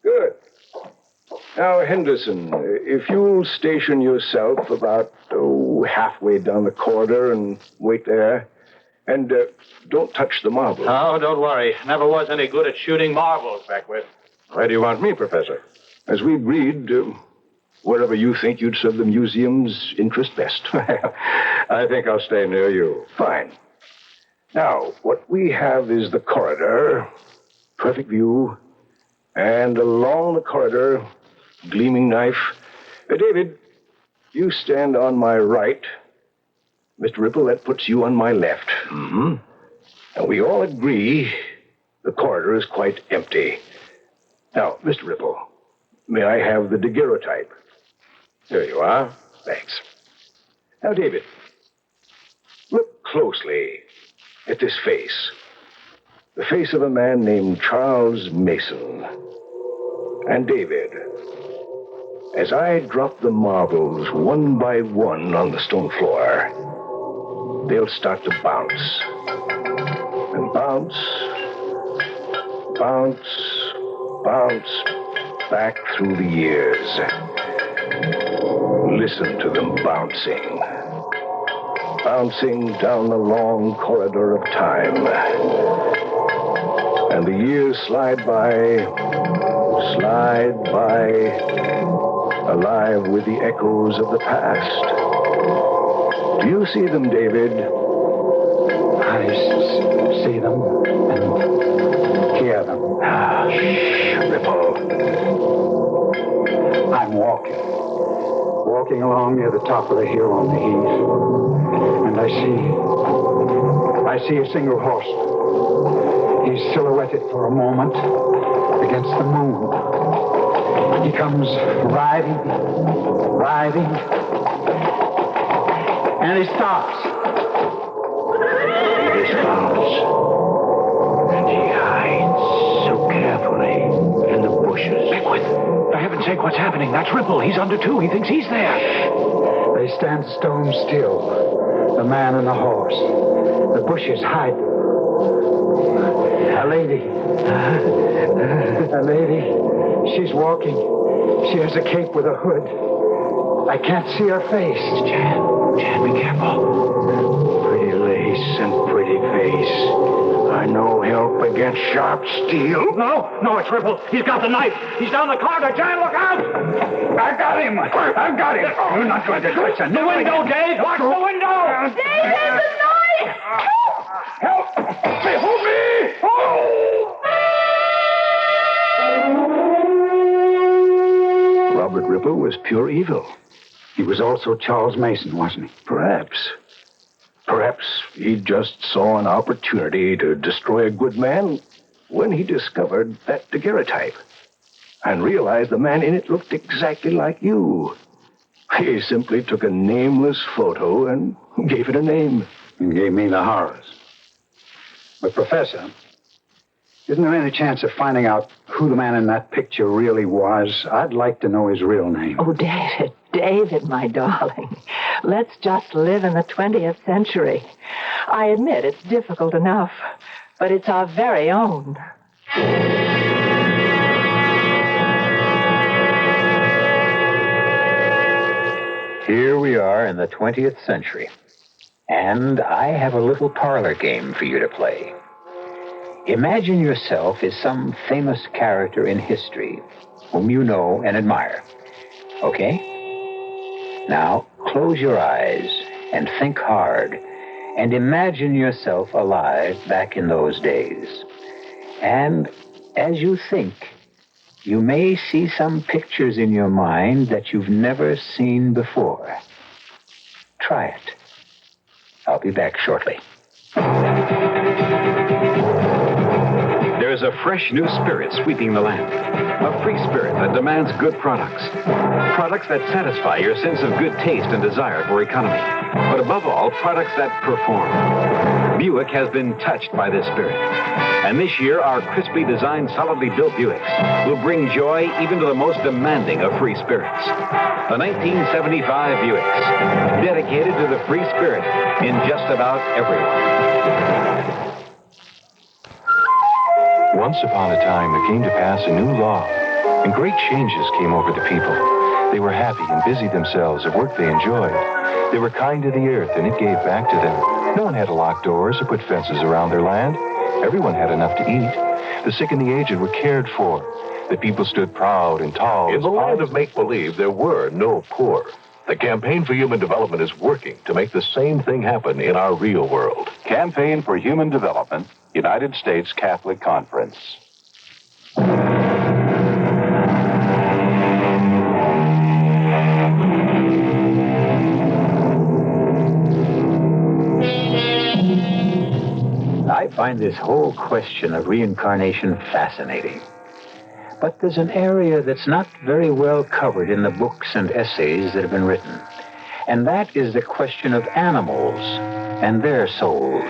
Good. Now, Henderson, if you'll station yourself about halfway down the corridor and wait there. And don't touch the marbles. Oh, don't worry. Never was any good at shooting marbles, Beckwith. Why do you want me, Professor? As we agreed, wherever you think you'd serve the museum's interest best. I think I'll stay near you. Fine. Now, what we have is the corridor, perfect view, and along the corridor, gleaming knife. David, you stand on my right. Mr. Ripple, that puts you on my left. Mm-hmm. And we all agree the corridor is quite empty. Now, Mr. Ripple, may I have the daguerreotype? There you are. Thanks. Now, David, look closely at this face. The face of a man named Charles Mason. and David. As I drop the marbles one by one on the stone floor, they'll start to bounce. And bounce, back through the years. Listen to them bouncing. Bouncing down the long corridor of time. And the years slide by, alive with the echoes of the past. Do you see them, David? I see them and hear them. Shh, Ripple. I'm walking along near the top of the hill on the heath, and I see a single horseman. He's silhouetted for a moment against the moon. He comes riding, and he stops. He stops, and he hides so carefully in the bushes. Beckwith, for heaven's sake, what's happening? That's Ripple. He's under too. He thinks he's there. They stand stone still, the man and the horse. The bushes hide them. A lady, she's walking. She has a cape with a hood. I can't see her face. Jan, be careful. Pretty lace and pretty face are no help against sharp steel. No, it's Ripple. He's got the knife. He's down the corridor. Jan, look out! I've got him. You're not going to touch him. The window, Dave. Watch the window. Dave, there's a knife! Help! Behold me! Robert Ripple was pure evil. He was also Charles Mason, wasn't he? Perhaps. Perhaps he just saw an opportunity to destroy a good man when he discovered that daguerreotype and realized the man in it looked exactly like you. He simply took a nameless photo and gave it a name. And gave me the horrors. But, Professor, isn't there any chance of finding out who the man in that picture really was? I'd like to know his real name. Oh, David, my darling. Let's just live in the 20th century. I admit it's difficult enough, but it's our very own. Here we are in the 20th century, and I have a little parlor game for you to play. Imagine yourself as some famous character in history whom you know and admire. Okay? Now, close your eyes and think hard and imagine yourself alive back in those days. And as you think, you may see some pictures in your mind that you've never seen before. Try it. I'll be back shortly. There's a fresh new spirit sweeping the land. A free spirit that demands good products. Products that satisfy your sense of good taste and desire for economy. But above all, products that perform. Buick has been touched by this spirit. And this year, our crisply designed, solidly built Buicks will bring joy even to the most demanding of free spirits. The 1975 Buicks, dedicated to the free spirit in just about everyone. Once upon a time, there came to pass a new law, and great changes came over the people. They were happy and busied themselves at work they enjoyed. They were kind to the earth, and it gave back to them. No one had to lock doors or put fences around their land. Everyone had enough to eat. The sick and the aged were cared for. The people stood proud and tall. In the land of make-believe, there were no poor. The Campaign for Human Development is working to make the same thing happen in our real world. Campaign for Human Development, United States Catholic Conference. I find this whole question of reincarnation fascinating. But there's an area that's not very well covered in the books and essays that have been written. And that is the question of animals and their souls.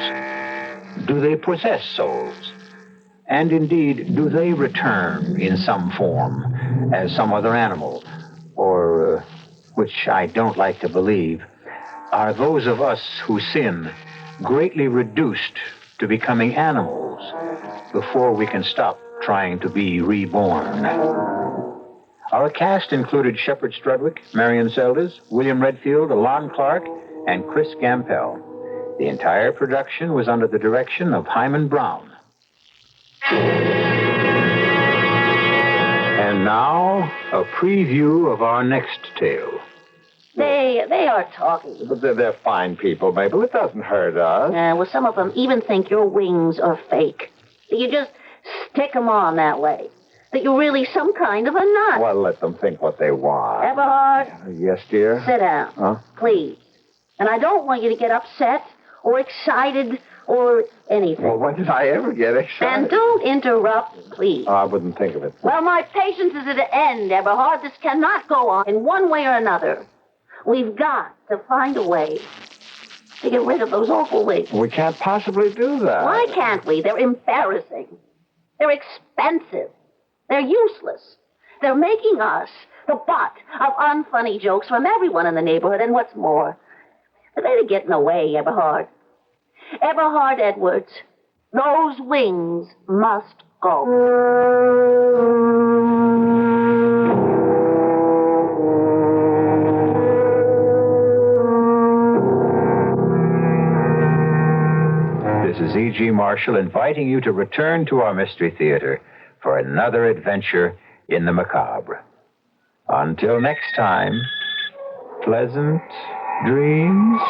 Do they possess souls? And indeed, do they return in some form as some other animal, or, which I don't like to believe, are those of us who sin greatly reduced to becoming animals before we can stop trying to be reborn. Our cast included Shepard Strudwick, Marion Seldes, William Redfield, Alon Clark, and Chris Gampel. The entire production was under the direction of Hyman Brown. And now, a preview of our next tale. They are talking. But they're fine people, Mabel. It doesn't hurt us. Well, some of them even think your wings are fake. That you just stick them on that way. That you're really some kind of a nut. Well, let them think what they want. Eberhard, Yes, dear? sit down. Huh? Please. And I don't want you to get upset or excited or anything. Well, when did I ever get excited? And don't interrupt, please. I wouldn't think of it. Well, my patience is at an end, Eberhard. This cannot go on in one way or another. We've got to find a way to get rid of those awful wings. We can't possibly do that. Why can't we? They're embarrassing. They're expensive. They're useless. They're making us the butt of unfunny jokes from everyone in the neighborhood. And what's more, they're to get in the way, Eberhard. Eberhard Edwards, those wings must go. This is E.G. Marshall inviting you to return to our Mystery Theater for another adventure in the macabre. Until next time, pleasant dreams.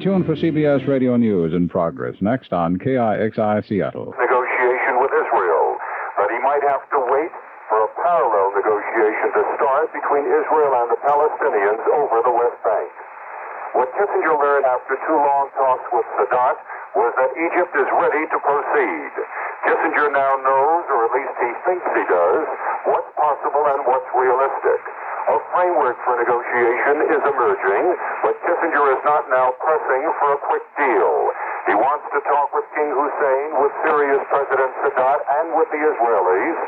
Tuned for CBS Radio News in progress. Next on KIXI Seattle. Negotiation with Israel, but he might have to wait for a parallel negotiation to start between Israel and the Palestinians over the West Bank. What Kissinger learned after 2 long talks with Sadat was that Egypt is ready to proceed. Kissinger now knows, or at least he thinks he does, what's possible and what's realistic. A framework for negotiation is emerging, but Kissinger is not now pressing for a quick deal. He wants to talk with King Hussein, with Syria's President Sadat, and with the Israelis,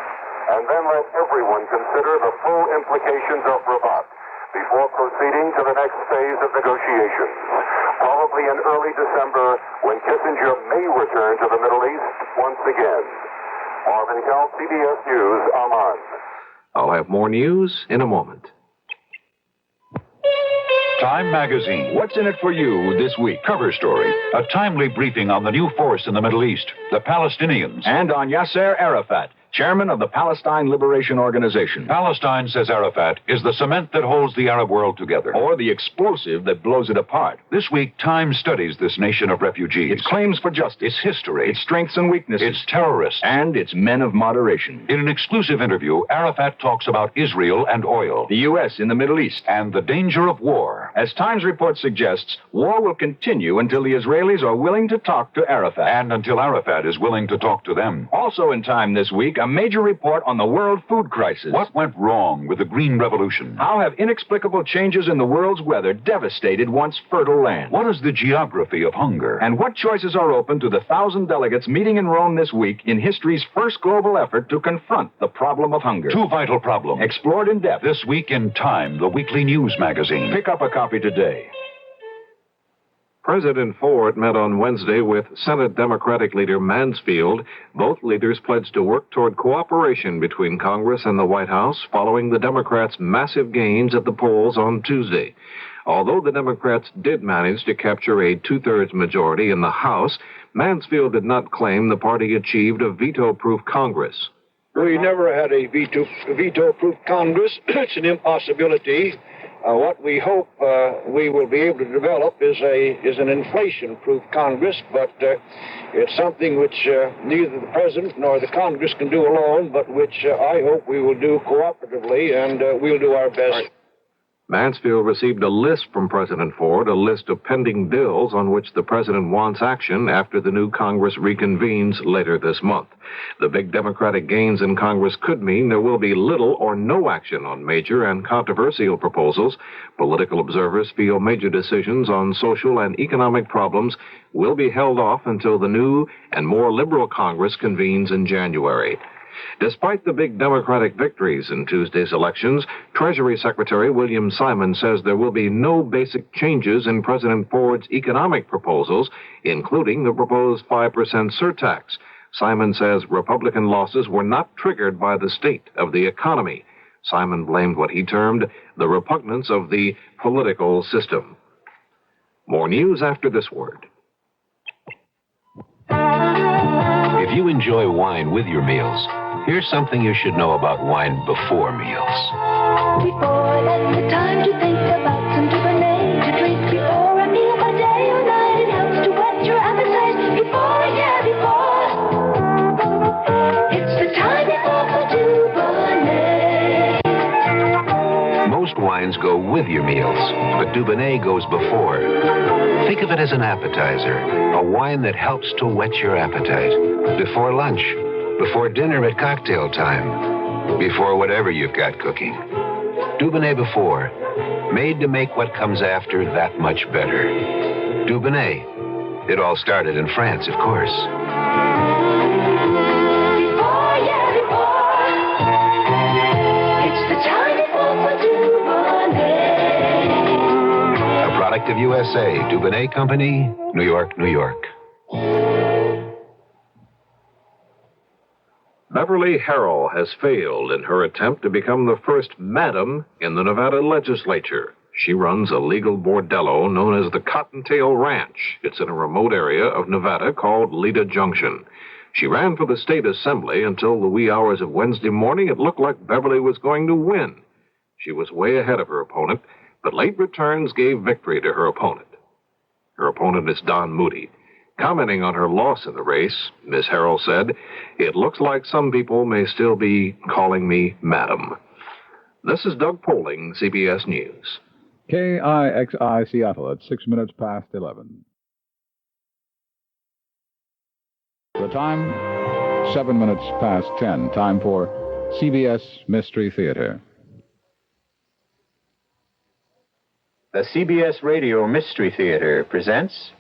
and then let everyone consider the full implications of Rabat before proceeding to the next phase of negotiations. Probably in early December, when Kissinger may return to the Middle East once again. Marvin Kell, CBS News, Amman. I'll have more news in a moment. Time Magazine. What's in it for you this week? Cover story. A timely briefing on the new force in the Middle East, the Palestinians. And on Yasser Arafat, chairman of the Palestine Liberation Organization. Palestine, says Arafat, is the cement that holds the Arab world together. Or the explosive that blows it apart. This week, Time studies this nation of refugees. Its claims for justice. Its history. Its strengths and weaknesses. Its terrorists. And its men of moderation. In an exclusive interview, Arafat talks about Israel and oil. The U.S. in the Middle East. And the danger of war. As Time's report suggests, war will continue until the Israelis are willing to talk to Arafat. And until Arafat is willing to talk to them. Also in Time this week, a major report on the world food crisis. What went wrong with the Green Revolution? How have inexplicable changes in the world's weather devastated once fertile land? What is the geography of hunger? And what choices are open to the 1,000 delegates meeting in Rome this week in history's first global effort to confront the problem of hunger? Two vital problems. Explored in depth. This week in Time, the weekly news magazine. Pick up a copy today. President Ford met on Wednesday with Senate Democratic leader Mansfield. Both leaders pledged to work toward cooperation between Congress and the White House following the Democrats' massive gains at the polls on Tuesday. Although the Democrats did manage to capture a two-thirds majority in the House, Mansfield did not claim the party achieved a veto-proof Congress. We never had a veto-proof Congress. It's an impossibility. What we hope we will be able to develop is an inflation-proof Congress, but it's something which neither the President nor the Congress can do alone, but which I hope we will do cooperatively, and we'll do our best. Mansfield received a list from President Ford, a list of pending bills on which the president wants action after the new Congress reconvenes later this month. The big Democratic gains in Congress could mean there will be little or no action on major and controversial proposals. Political observers feel major decisions on social and economic problems will be held off until the new and more liberal Congress convenes in January. Despite the big Democratic victories in Tuesday's elections, Treasury Secretary William Simon says there will be no basic changes in President Ford's economic proposals, including the proposed 5% surtax. Simon says Republican losses were not triggered by the state of the economy. Simon blamed what he termed the repugnance of the political system. More news after this word. If you enjoy wine with your meals, here's something you should know about wine before meals. Before, that's the time to think about some Dubonnet to drink before a meal, by day or night. It helps to whet your appetite. Before. It's the time before Dubonnet. Most wines go with your meals, but Dubonnet goes before. Think of it as an appetizer, a wine that helps to whet your appetite. Before lunch, before dinner at cocktail time, before whatever you've got cooking. Dubonnet before, made to make what comes after that much better. Dubonnet. It all started in France, of course. It's the time before Dubonnet. A product of USA, Dubonnet Company, New York, New York. Beverly Harrell has failed in her attempt to become the first madam in the Nevada legislature. She runs a legal bordello known as the Cottontail Ranch. It's in a remote area of Nevada called Leda Junction. She ran for the state assembly until the wee hours of Wednesday morning. It looked like Beverly was going to win. She was way ahead of her opponent, but late returns gave victory to her opponent. Her opponent is Don Moody. Commenting on her loss in the race, Miss Harrell said, "It looks like some people may still be calling me Madam." This is Doug Poling, CBS News. KIXI Seattle at 6 minutes past 11. The time, 7 minutes past 10. Time for CBS Mystery Theater. The CBS Radio Mystery Theater presents...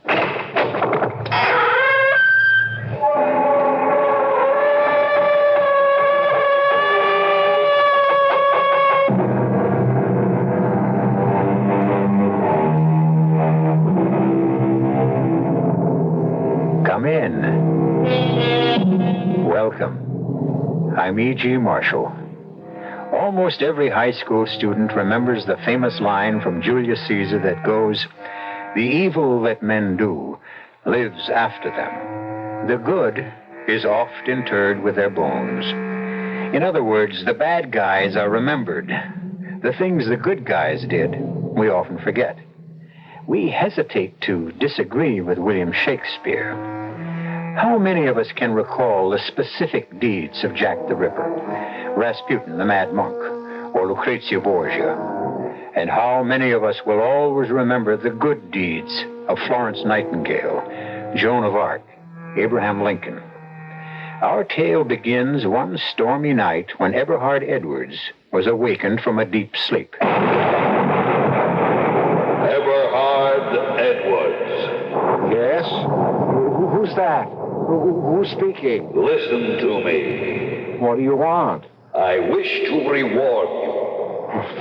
Come in. Welcome. I'm E.G. Marshall. Almost every high school student remembers the famous line from Julius Caesar that goes, "The evil that men do lives after them. The good is oft interred with their bones." In other words, the bad guys are remembered. The things the good guys did, we often forget. We hesitate to disagree with William Shakespeare. How many of us can recall the specific deeds of Jack the Ripper, Rasputin the Mad Monk, or Lucrezia Borgia? And how many of us will always remember the good deeds of Florence Nightingale, Joan of Arc, Abraham Lincoln? Our tale begins one stormy night when Eberhard Edwards was awakened from a deep sleep. Eberhard Edwards. Yes? Who's that? Who's speaking? Listen to me. What do you want? I wish to reward you.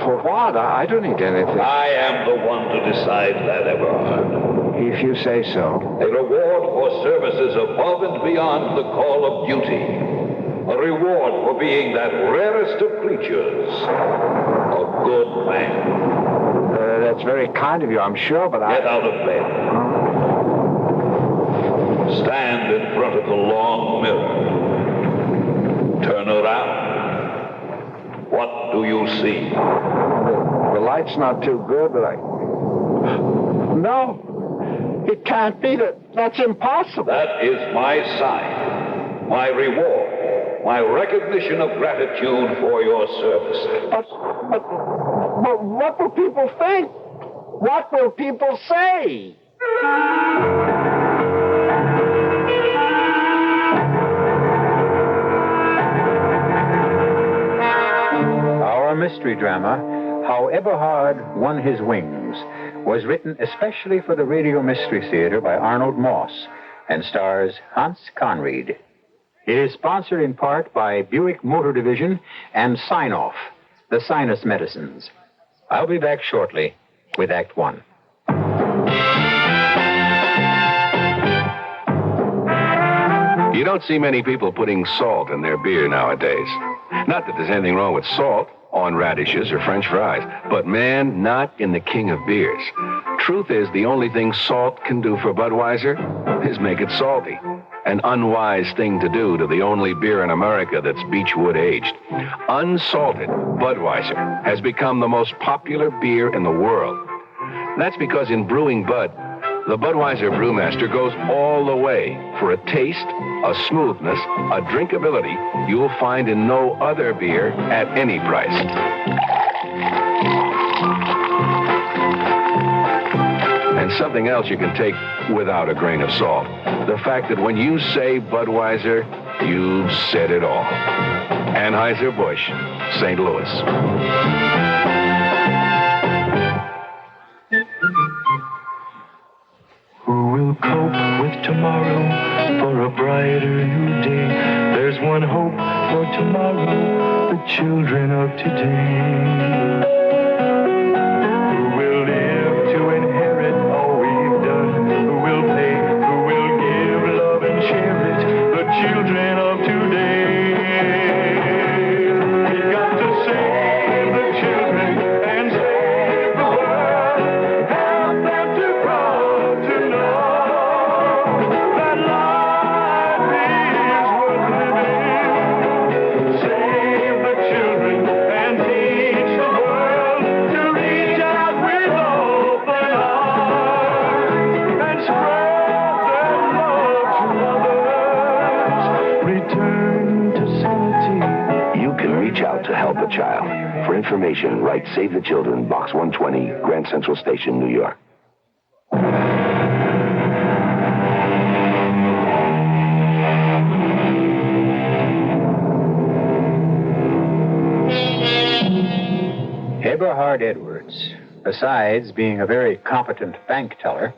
For what? I don't need anything. I am the one to decide that, Eberhard. If you say so. A reward for services above and beyond the call of duty. A reward for being that rarest of creatures, a good man. That's very kind of you, I'm sure, but Get out of bed. Stand in front of the long mirror. Turn around. What do you see? The light's not too good, but No! It can't be that. That's impossible. That is my sign, my reward, my recognition of gratitude for your service. But what will people think? What will people say? Our mystery drama, How Eberhard Won His Wings, was written especially for the Radio Mystery Theater by Arnold Moss and stars Hans Conried. It is sponsored in part by Buick Motor Division and Sign-Off, the sinus medicines. I'll be back shortly with Act One. You don't see many people putting salt in their beer nowadays. Not that there's anything wrong with salt on radishes or French fries, but man, not in the king of beers. Truth is, the only thing salt can do for Budweiser is make it salty. An unwise thing to do to the only beer in America that's Beechwood aged. Unsalted Budweiser has become the most popular beer in the world. That's because in brewing Bud, the Budweiser brewmaster goes all the way for a taste, a smoothness, a drinkability you'll find in no other beer at any price. And something else you can take without a grain of salt. The fact that when you say Budweiser, you've said it all. Anheuser-Busch, St. Louis. Who will cope with tomorrow for a brighter new day? There's one hope for tomorrow, the children of today. Who will live to inherit all we've done? Who will pay? Who will give love and share it? The children of today. We've got to save the children and save the world. Help them to grow to know that life is worth living. Save the children and teach the world to reach out with open arms and spread their love to others. Return to sanity. You can reach out to help a child. For information, write Save the Children, Box 120, Grand Central Station, New York. Eberhard Edwards, besides being a very competent bank teller,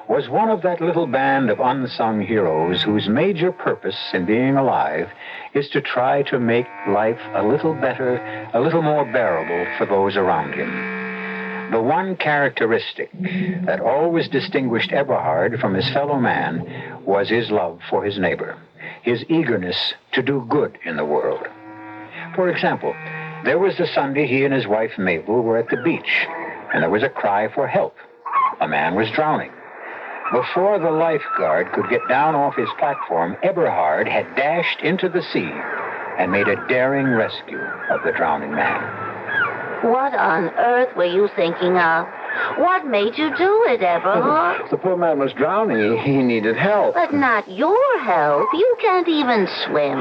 was one of that little band of unsung heroes whose major purpose in being alive is to try to make life a little better, a little more bearable for those around him. The one characteristic that always distinguished Eberhard from his fellow man was his love for his neighbor, his eagerness to do good in the world. For example, There was the Sunday he and his wife Mabel were at the beach, and there was a cry for help. A man was drowning. Before the lifeguard could get down off his platform, Eberhard had dashed into the sea and made a daring rescue of the drowning man. What on earth were you thinking of? What made you do it, Eberhard? The poor man was drowning. He needed help. But not your help. You can't even swim.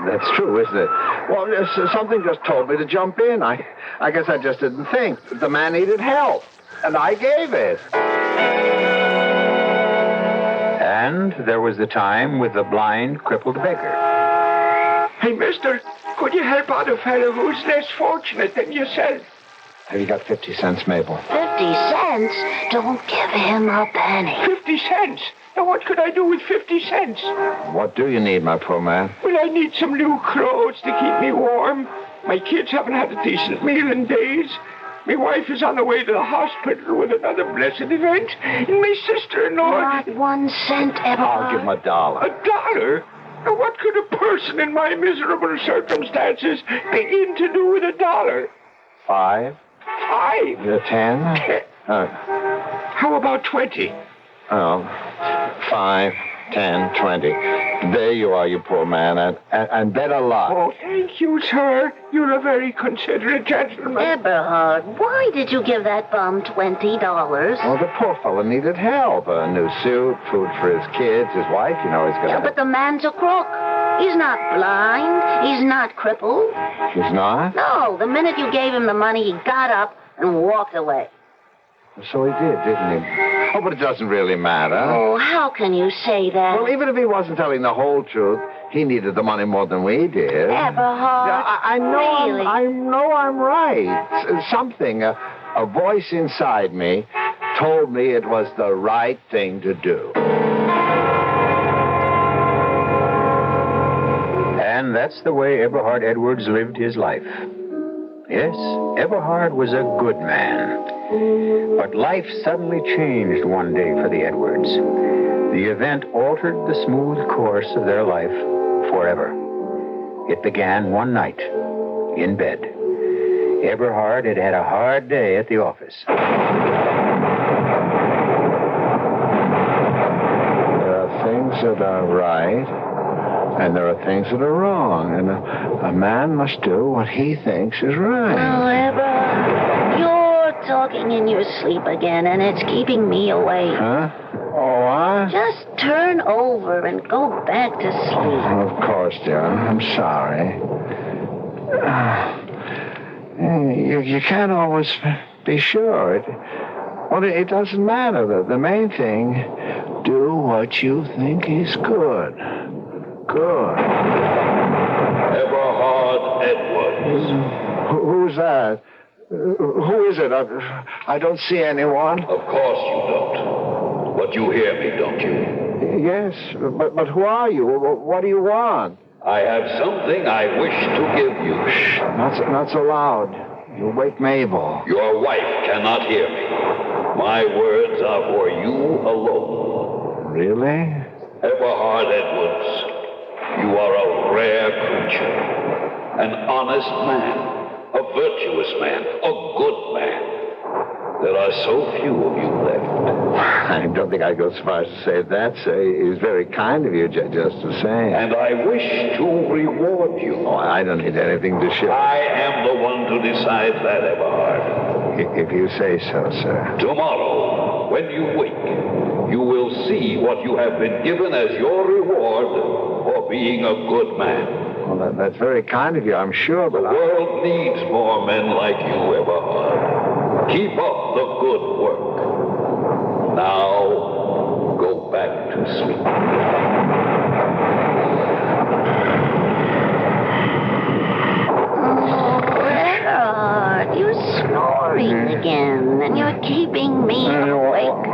That's true, isn't it? Well, something just told me to jump in. I guess I just didn't think. The man needed help, and I gave it. And there was the time with the blind, crippled beggar. Hey, mister, could you help out a fellow who's less fortunate than yourself? Have you got 50 cents, Mabel? 50 cents? Don't give him a penny. 50 cents? Now, what could I do with 50 cents? What do you need, my poor man? Well, I need some new clothes to keep me warm. My kids haven't had a decent meal in days. My wife is on the way to the hospital with another blessed event. And my sister-in-law... Not 1 cent, Eberhard. I'll give him $1. $1? Now, what could a person in my miserable circumstances begin to do with $1? 5? 5? 10? How about 20? Oh, 5, 10, 20. There you are, you poor man, and bet a lot. Oh, thank you, sir. You're a very considerate gentleman. Eberhard, why did you give that bum $20? Well, the poor fellow needed help. A new suit, food for his kids, his wife, he's got... Yeah, but the man's a crook. He's not blind. He's not crippled. He's not? No, the minute you gave him the money, he got up and walked away. So he did, didn't he? Oh, but it doesn't really matter. Oh, how can you say that? Well, even if he wasn't telling the whole truth, he needed the money more than we did. Eberhard, I know really? I know I'm right. Something, a voice inside me told me it was the right thing to do. And that's the way Eberhard Edwards lived his life. Yes, Eberhard was a good man. But life suddenly changed one day for the Edwards. The event altered the smooth course of their life forever. It began one night, in bed. Eberhard had had a hard day at the office. There are things that are right, and there are things that are wrong, and a man must do what he thinks is right. Oh, Eberhard, you're talking in your sleep again, and it's keeping me awake. Huh? Oh, what? Just turn over and go back to sleep. Of course, dear. I'm sorry. You can't always be sure. It doesn't matter. The main thing, do what you think is good. Good. Eberhard Edwards. Who's that? Who is it? I don't see anyone. Of course you don't. But you hear me, don't you? Yes, but who are you? What do you want? I have something I wish to give you. Shh, not so loud. You'll wake Mabel. Your wife cannot hear me. My words are for you alone. Really? Eberhard Edwards, you are a rare creature. An honest man. A virtuous man. A good man. There are so few of you left. I don't think I'd go so far as to say that. It was very kind of you, just the same. And I wish to reward you. Oh, I don't need anything to show. I am the one to decide that, Eberhard. If you say so, sir. Tomorrow, when you wake, you will see what you have been given as your reward for being a good man. Well, that's very kind of you, I'm sure, but the world needs more men like you, Eberhard. Keep up the good work. Now, go back to sleep. Oh, Eberhard, you're snoring again, and you're keeping me awake.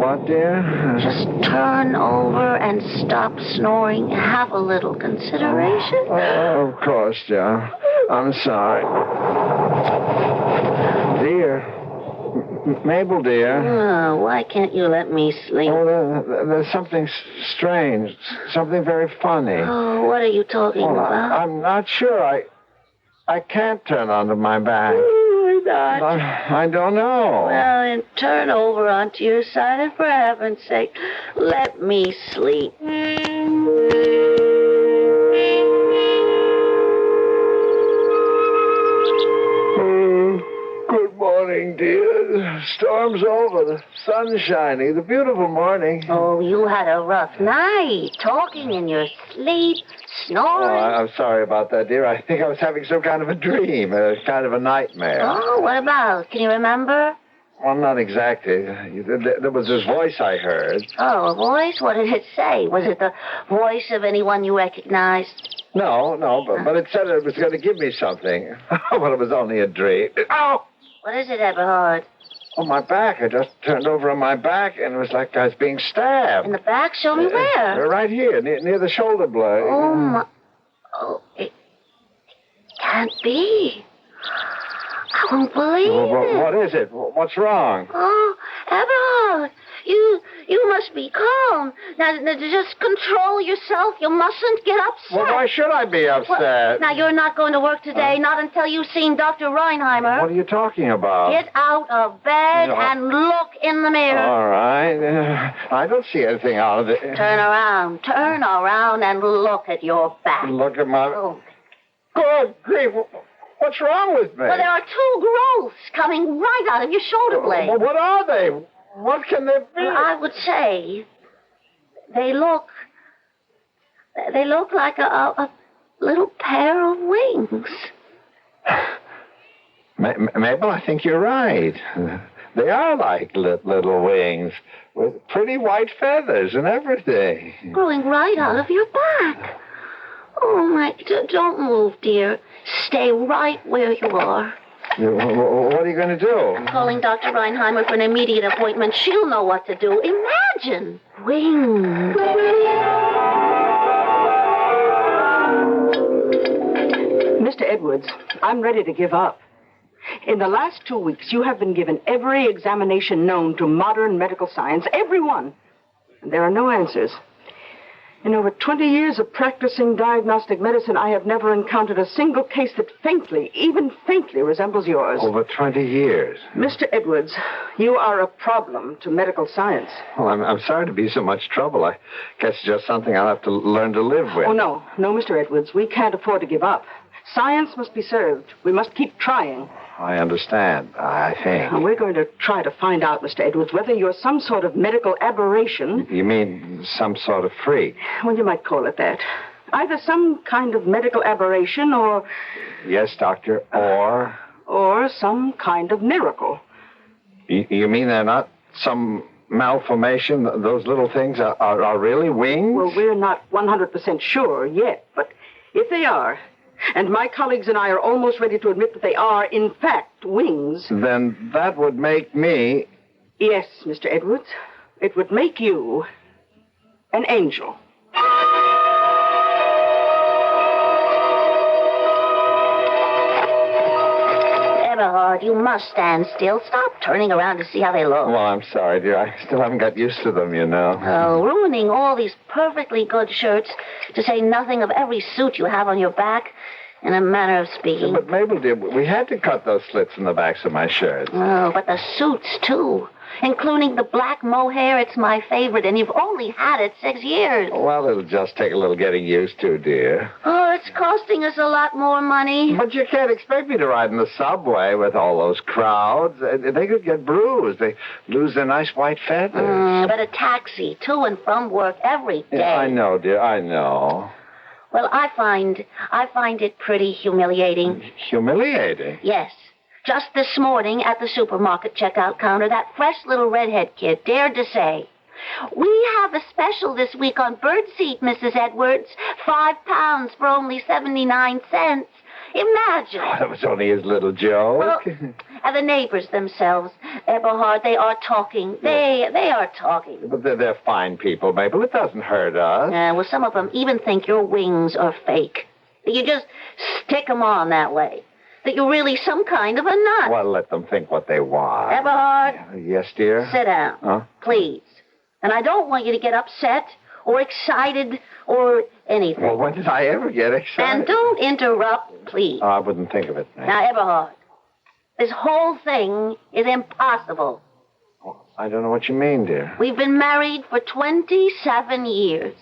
What, dear? Just turn over and stop snoring. Have a little consideration. Oh, of course, dear. I'm sorry. Dear. Mabel, dear. Oh, why can't you let me sleep? Oh, there's something strange. Something very funny. Oh, what are you talking about? I'm not sure. I can't turn onto my back. Why not? I don't know. Well, then turn over onto your side, and for heaven's sake, let me sleep. Good morning, dear. The storm's over. The sun's shining. The beautiful morning. Oh, you had a rough night, talking in your sleep, snoring. I'm sorry about that, dear. I think I was having some kind of a dream, kind of a nightmare. Oh, what about? Can you remember? Well, not exactly. There was this voice I heard. Oh, a voice? What did it say? Was it the voice of anyone you recognized? No, but it said it was going to give me something. Well, it was only a dream. Ow! What is it, Eberhard? Oh, my back. I just turned over on my back, and it was like I was being stabbed. In the back? Show me where. Right here, near the shoulder blade. Oh, my... Oh, it can't be. I won't believe it. What is it? What's wrong? Oh, Eberhard, you must be calm. Now, just control yourself. You mustn't get upset. Well, why should I be upset? Well, now, you're not going to work today, not until you've seen Dr. Reinheimer. What are you talking about? Get out of bed and look in the mirror. All right. I don't see anything out of it. Turn around and look at your back. Look at my... Oh. Good grief. What's wrong with me? Well, there are two growths coming right out of your shoulder blade. Well, what are they? What can they be? Well, I would say they look like a little pair of wings. Mabel, I think you're right. They are like little wings with pretty white feathers and everything. Growing right out of your back. Oh, my, don't move, dear. Stay right where you are. What are you going to do? I'm calling Dr. Reinheimer for an immediate appointment. She'll know what to do. Imagine. Wings. Mr. Edwards, I'm ready to give up. In the last 2 weeks, you have been given every examination known to modern medical science. Every one. And there are no answers. In over 20 years of practicing diagnostic medicine, I have never encountered a single case that even faintly resembles yours. Over 20 years. Mr. Edwards, you are a problem to medical science. Well, I'm sorry to be so much trouble. I guess it's just something I'll have to learn to live with. Oh, no, Mr. Edwards. We can't afford to give up. Science must be served. We must keep trying. I understand, I think. We're going to try to find out, Mr. Edwards, whether you're some sort of medical aberration. You mean some sort of freak? Well, you might call it that. Either some kind of medical aberration or... Yes, doctor, or? Or some kind of miracle. You mean they're not some malformation? Those little things are really wings? Well, we're not 100% sure yet, but if they are... And my colleagues and I are almost ready to admit that they are, in fact, wings. Then that would make me... Yes, Mr. Edwards. It would make you an angel. Eberhard, you must stand still. Stop turning around to see how they look. Well, I'm sorry, dear. I still haven't got used to them, you know. Oh, ruining all these perfectly good shirts, to say nothing of every suit you have on your back, in a manner of speaking. But, Mabel, dear, we had to cut those slits in the backs of my shirts. Oh, but the suits, too. Including the black mohair, it's my favorite, and you've only had it 6 years. Well, it'll just take a little getting used to, dear. Oh, it's costing us a lot more money. But you can't expect me to ride in the subway with all those crowds. They could get bruised. They lose their nice white feathers. But a taxi to and from work every day. Yeah, I know, dear, I know. Well, I find it pretty humiliating. Humiliating? Yes. Just this morning at the supermarket checkout counter, that fresh little redhead kid dared to say, "We have a special this week on birdseed, Mrs. Edwards. 5 pounds for only 79 cents. Imagine." Oh, that was only his little joke. Well, and the neighbors themselves, Eberhard, they are talking. They are talking. But they're fine people, Mabel. It doesn't hurt us. Well, some of them even think your wings are fake. That you just stick them on that way. That you're really some kind of a nut. Well, let them think what they want. Eberhard. Yes, dear? Sit down. Huh? Please. And I don't want you to get upset or excited or anything. Well, when did I ever get excited? And don't interrupt, please. Oh, I wouldn't think of it. Now, Eberhard, this whole thing is impossible. I don't know what you mean, dear. We've been married for 27 years.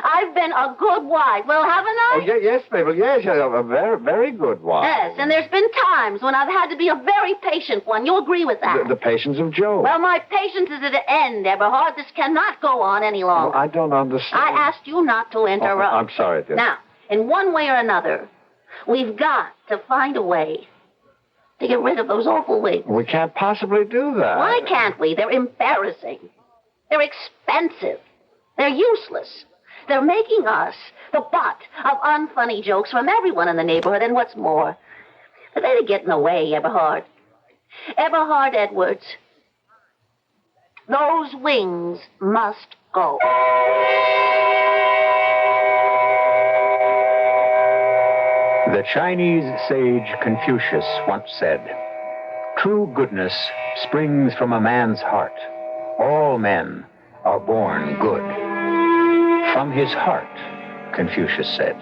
I've been a good wife. Well, haven't I? Oh, yes, Mabel. Yes, a very, very good wife. Yes, and there's been times when I've had to be a very patient one. You agree with that? The patience of Job. Well, my patience is at an end, Eberhard. This cannot go on any longer. Well, I don't understand. I asked you not to interrupt. Oh, I'm sorry, dear. Now, in one way or another, we've got to find a way to get rid of those awful wigs. We can't possibly do that. Why can't we? They're embarrassing. They're expensive. They're useless. They're making us the butt of unfunny jokes from everyone in the neighborhood, and what's more, they're getting in the way, Eberhard. Eberhard Edwards, those wings must go. The Chinese sage Confucius once said, "True goodness springs from a man's heart. All men are born good." From his heart, Confucius said.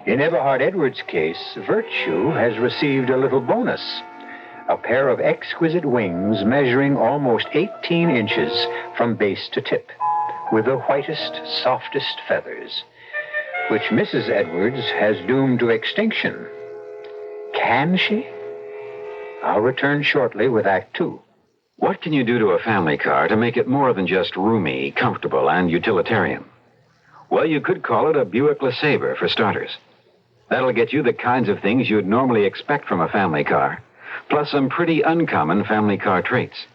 In Eberhard Edwards' case, virtue has received a little bonus. A pair of exquisite wings measuring almost 18 inches from base to tip, with the whitest, softest feathers, which Mrs. Edwards has doomed to extinction. Can she? I'll return shortly with Act Two. What can you do to a family car to make it more than just roomy, comfortable, and utilitarian? Well, you could call it a Buick LeSabre, for starters. That'll get you the kinds of things you'd normally expect from a family car, plus some pretty uncommon family car traits.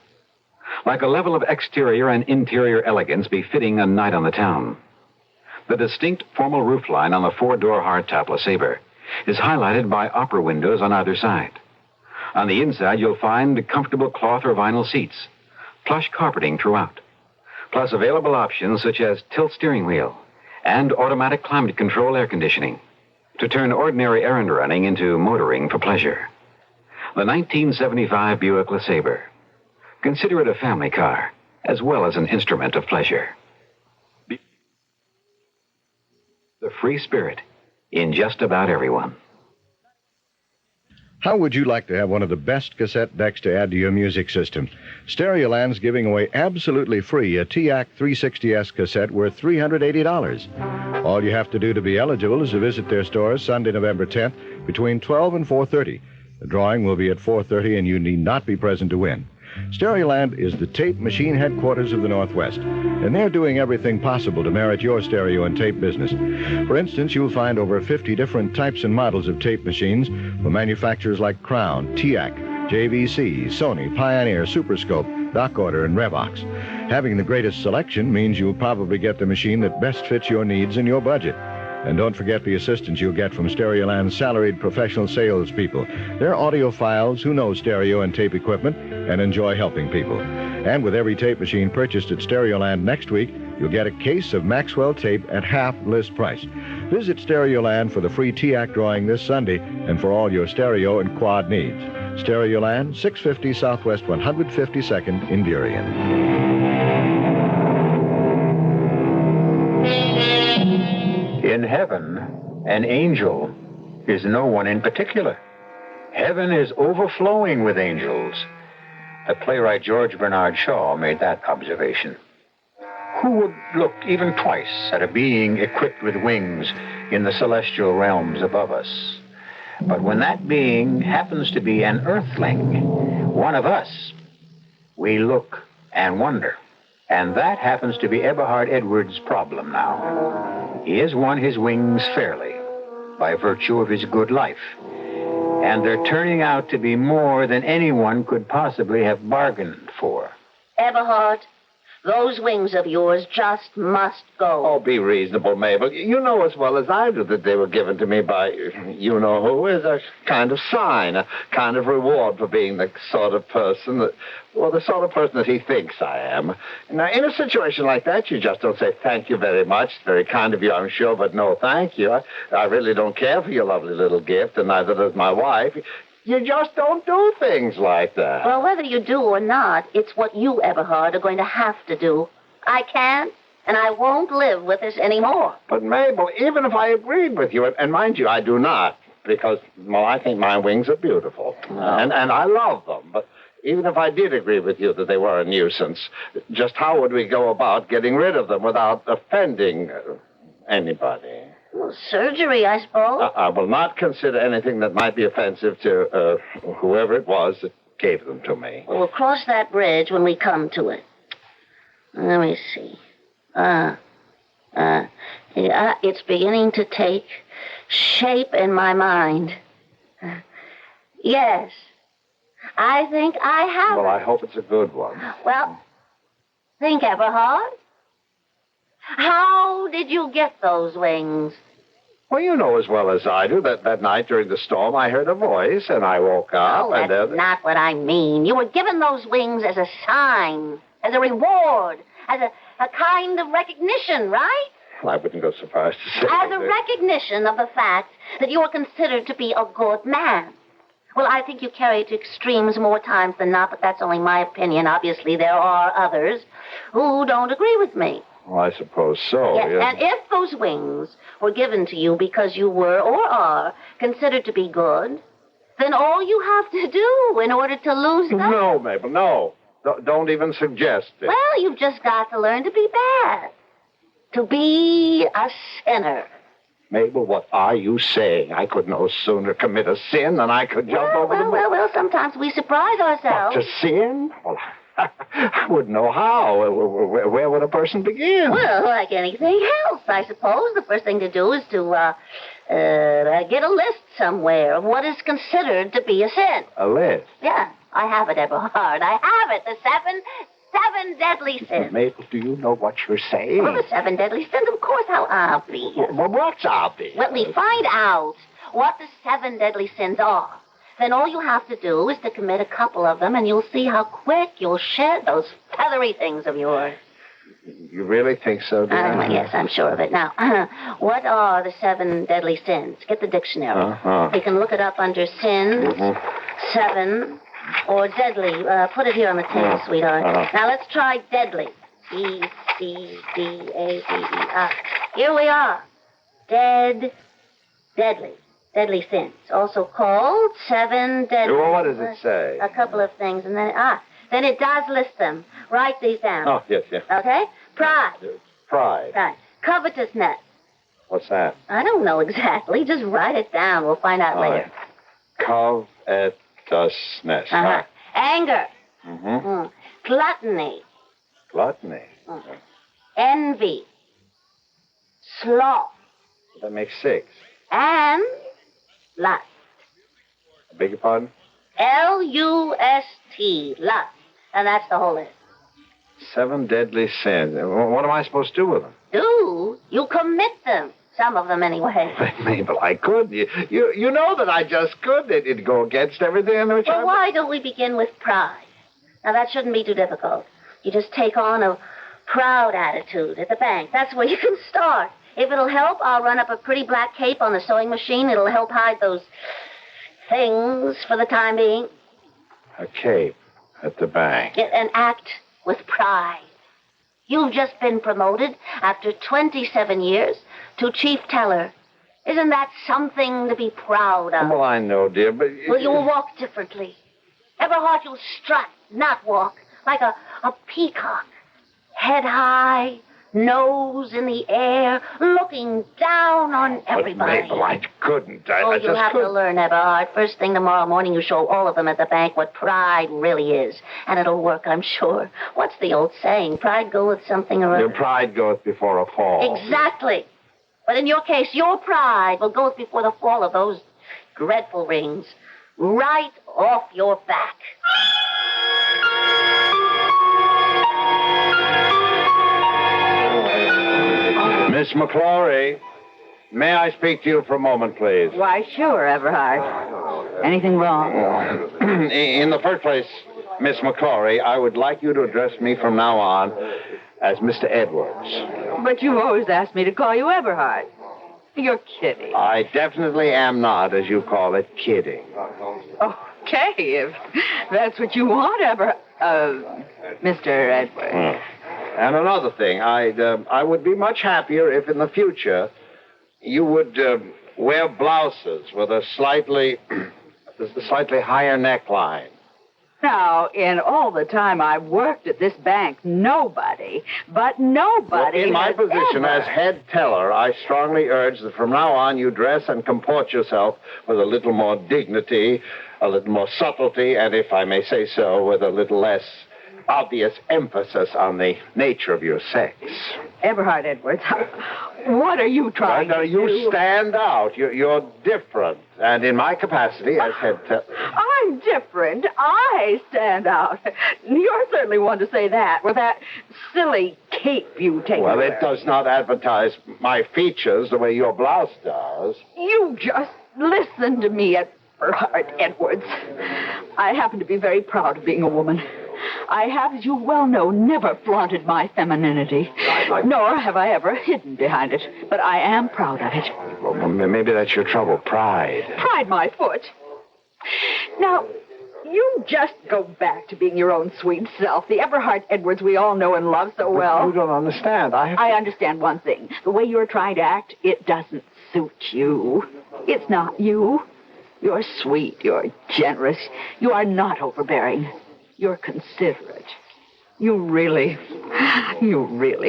Like a level of exterior and interior elegance befitting a night on the town. The distinct formal roofline on the four-door hardtop LeSabre is highlighted by opera windows on either side. On the inside, you'll find comfortable cloth or vinyl seats, plush carpeting throughout, plus available options such as tilt steering wheel and automatic climate control air conditioning to turn ordinary errand running into motoring for pleasure. The 1975 Buick LeSabre. Consider it a family car as well as an instrument of pleasure. The free spirit in just about everyone. How would you like to have one of the best cassette decks to add to your music system? Stereoland's giving away absolutely free a TIAC 360S cassette worth $380. All you have to do to be eligible is to visit their stores Sunday, November 10th between 12 and 4:30. The drawing will be at 4:30 and you need not be present to win. Stereoland is the tape machine headquarters of the Northwest, and they're doing everything possible to merit your stereo and tape business. For instance, you'll find over 50 different types and models of tape machines from manufacturers like Crown, TIAC, JVC, Sony, Pioneer, Superscope, Dock Order, and Revox. Having the greatest selection means you'll probably get the machine that best fits your needs and your budget. And don't forget the assistance you'll get from Stereoland's salaried professional salespeople. They're audiophiles who know stereo and tape equipment and enjoy helping people. And with every tape machine purchased at Stereoland next week, you'll get a case of Maxwell tape at half list price. Visit Stereoland for the free TIAC drawing this Sunday and for all your stereo and quad needs. Stereoland, 650 Southwest 152nd in Burien. In heaven, an angel is no one in particular. Heaven is overflowing with angels. The playwright George Bernard Shaw made that observation. Who would look even twice at a being equipped with wings in the celestial realms above us? But when that being happens to be an earthling, one of us, we look and wonder. And that happens to be Eberhard Edwards' problem now. He has won his wings fairly by virtue of his good life. And they're turning out to be more than anyone could possibly have bargained for. Eberhard, those wings of yours just must go. Oh, be reasonable, Mabel. You know as well as I do that they were given to me by you-know-who as a kind of sign, a kind of reward for being the sort of person that, well, the sort of person that he thinks I am. Now, in a situation like that, you just don't say, thank you very much. It's very kind of you, I'm sure, but no thank you. I really don't care for your lovely little gift, and neither does my wife. You just don't do things like that. Well, whether you do or not, it's what you, Eberhard, are going to have to do. I can't, and I won't live with this anymore. But, Mabel, even if I agreed with you, and mind you, I do not, because, well, I think my wings are beautiful, and I love them, but even if I did agree with you that they were a nuisance, just how would we go about getting rid of them without offending anybody? Well, surgery, I suppose. I will not consider anything that might be offensive to whoever it was that gave them to me. Well, we'll cross that bridge when we come to it. Let me see. It's beginning to take shape in my mind. Yes. I think I have. Well, I hope it's a good one. Well, think, Eberhard. How did you get those wings? Well, you know as well as I do that night during the storm I heard a voice and I woke up and that's not what I mean. You were given those wings as a sign, as a reward, as a kind of recognition, right? Well, I wouldn't go so far as to say As a recognition of the fact that you are considered to be a good man. Well, I think you carry it to extremes more times than not, but that's only my opinion. Obviously, there are others who don't agree with me. Well, I suppose so. Yes, Yes. and if those wings were given to you because you were or are considered to be good, then all you have to do in order to lose them... No, Mabel, no. Don't even suggest it. Well, you've just got to learn to be bad. To be a sinner. Mabel, what are you saying? I could no sooner commit a sin than I could jump over the... Well, sometimes we surprise ourselves. To sin? Well, I wouldn't know how. Where would a person begin? Well, like anything else, I suppose. The first thing to do is to get a list somewhere of what is considered to be a sin. A list? Yeah, I have it, Eberhard. I have it. The seven deadly sins. Mabel, do you know what you're saying? Well, the 7 deadly sins, of course. How obvious. Well, what's obvious? Let me find out what the 7 deadly sins are. Then all you have to do is to commit a couple of them, and you'll see how quick you'll shed those feathery things of yours. You really think so, dear? Yes, I'm sure of it. Now, what are the 7 deadly sins? Get the dictionary. You can look it up under sins, 7, or deadly. Put it here on the table, sweetheart. Now, let's try deadly. D-C-D-A-D-E-R. Here we are. Deadly. Deadly sins, also called 7 deadly. Well, what does it say? A couple of things, and then it does list them. Write these down. Oh, yes. Okay? Pride. Pride. Covetousness. What's that? I don't know exactly. Just write it down. We'll find out later. Covetousness. Anger. Mm-hmm. Gluttony. Envy. Sloth. That makes 6. And lust. I beg your pardon? L-U-S-T. Lust. And that's the whole list. 7 deadly sins. What am I supposed to do with them? Do? You commit them. Some of them, anyway. Mabel, I could. You know that I just could. It'd go against everything in which Well, why don't we begin with pride? Now, that shouldn't be too difficult. You just take on a proud attitude at the bank. That's where you can start. If it'll help, I'll run up a pretty black cape on the sewing machine. It'll help hide those things for the time being. A cape at the bank. And act with pride. You've just been promoted after 27 years to chief teller. Isn't that something to be proud of? Well, I know, dear, but... Well, you'll walk differently. Eberhard, you'll strut, not walk, like a peacock. Head high, nose in the air, looking down on everybody. But, Mabel, I couldn't. I You'll just have couldn't. to learn, Eberhard. First thing tomorrow morning, you show all of them at the bank what pride really is. And it'll work, I'm sure. What's the old saying? Pride goeth something or other. Your pride goeth before a fall. Exactly. But in your case, your pride will go before the fall of those dreadful rings. Right off your back. Miss McClory, may I speak to you for a moment, please? Why, sure, Eberhard. Anything wrong? In the first place, Miss McClory, I would like you to address me from now on as Mr. Edwards. But you've always asked me to call you Eberhard. You're kidding. I definitely am not, as you call it, kidding. Okay, if that's what you want, Mr. Edwards. And another thing, I would be much happier if in the future you would wear blouses with a slightly higher neckline. Now, in all the time I've worked at this bank, nobody In my has position ever... as head teller, I strongly urge that from now on you dress and comport yourself with a little more dignity, a little more subtlety, and if I may say so, with a little less obvious emphasis on the nature of your sex. Eberhard Edwards, what are you trying to do? You stand out. You're different. And in my capacity as head teller... I'm different. I stand out. You're certainly one to say that with that silly cape you take. Well, it does not advertise my features the way your blouse does. You just listen to me, Eberhard Edwards. I happen to be very proud of being a woman. I have, as you well know, never flaunted my femininity, nor have I ever hidden behind it. But I am proud of it. Well, maybe that's your trouble, pride. Pride my foot. Now, you just go back to being your own sweet self, the Eberhard Edwards we all know and love so well. You don't understand. I understand one thing. The way you're trying to act, it doesn't suit you. It's not you. You're sweet. You're generous. You are not overbearing. You're considerate. You really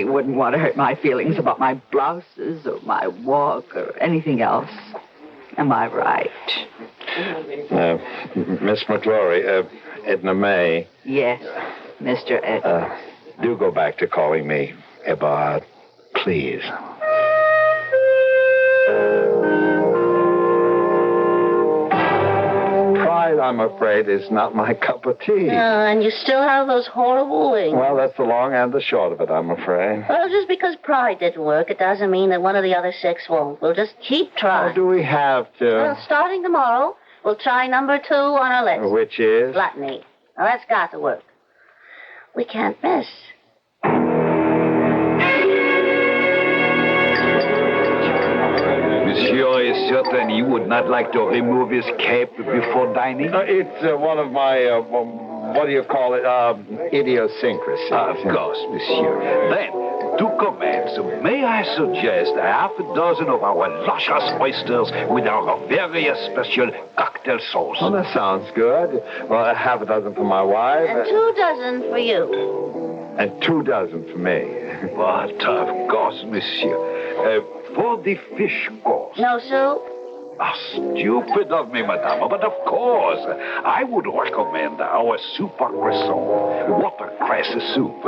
wouldn't want to hurt my feelings about my blouses or my walk or anything else. Am I right? Miss McClory, Edna May. Yes, Mr. Edna. Do go back to calling me Eberhard, please. Pride, I'm afraid, is not my cup of tea. And you still have those horrible wings. Well, that's the long and the short of it, I'm afraid. Well, just because pride didn't work, it doesn't mean that one of the other six won't. We'll just keep trying. Or do we have to? Well, starting tomorrow, we'll try number 2 on our list. Which is? Gluttony. Now, that's got to work. We can't miss. Monsieur is certain he would not like to remove his cape before dining? It's one of my, what do you call it, idiosyncrasies. Of course, monsieur. Then, to commence, may I suggest a half a dozen of our luscious oysters with our very special cocktail sauce? Oh, that sounds good. Well, half a dozen for my wife. And 2 dozen for you. And 2 dozen for me. But, of course, monsieur. For the fish course. No soup? Stupid of me, madame, but of course. I would recommend our soup à cresson, watercress soup.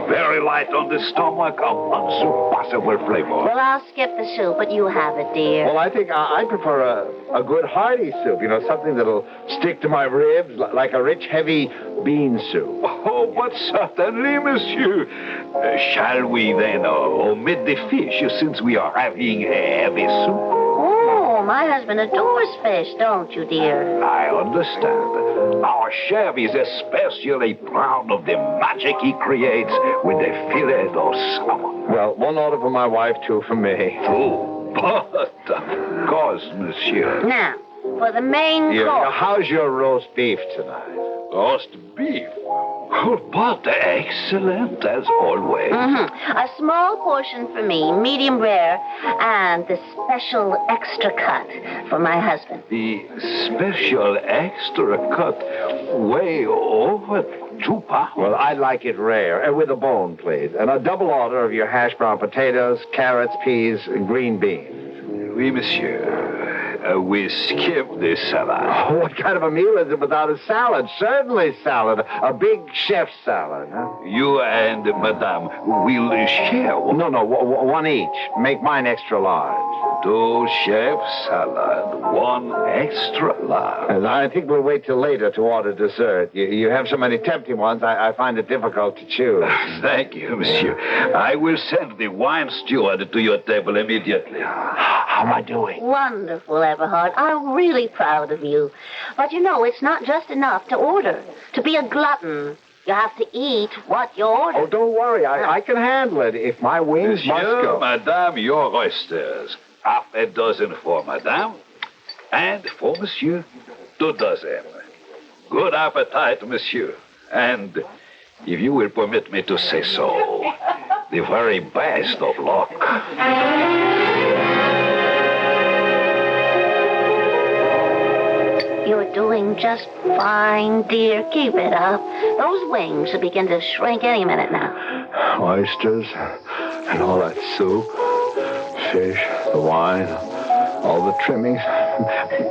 Very light on the stomach, of unsurpassable flavor. Well, I'll skip the soup, but you have it, dear. Well, I think I prefer a good hearty soup, something that'll stick to my ribs like a rich, heavy bean soup. Oh, but certainly, monsieur. Shall we then omit the fish since we are having a heavy soup? Oh, my husband adores fish, don't you, dear? I understand. Our chef is especially proud of the magic he creates with the filet of salmon. Well, 1 order for my wife, 2 for me. 2? But, of course, monsieur. Now, for the main course. How's your roast beef tonight? Roast beef? Oh, but excellent, as always. Mm-hmm. A small portion for me, medium rare, and the special extra cut for my husband. The special extra cut way over 2 pounds. Well, I'd like it rare, with a bone, please. And a double order of your hash brown potatoes, carrots, peas, and green beans. Oui, monsieur. We skip the salad. Oh, what kind of a meal is it without a salad? Certainly salad. A big chef's salad, huh? You and Madame will share one? No, 1 each. Make mine extra large. 2 chef salad, 1 extra large. And I think we'll wait till later to order dessert. You have so many tempting ones, I find it difficult to choose. Thank you, monsieur. I will send the wine steward to your table immediately. How am I doing? Wonderful, Eberhard. I'm really proud of you. But it's not just enough to order. To be a glutton, you have to eat what you order. Oh, don't worry. I can handle it if my wings must go. Madame, your oysters. Half a dozen for madame. And for monsieur, 2 dozen. Good appetite, monsieur. And if you will permit me to say so, The very best of luck. You're doing just fine, dear. Keep it up. Those wings should begin to shrink any minute now. Oysters and all that soup, fish, the wine, all the trimmings.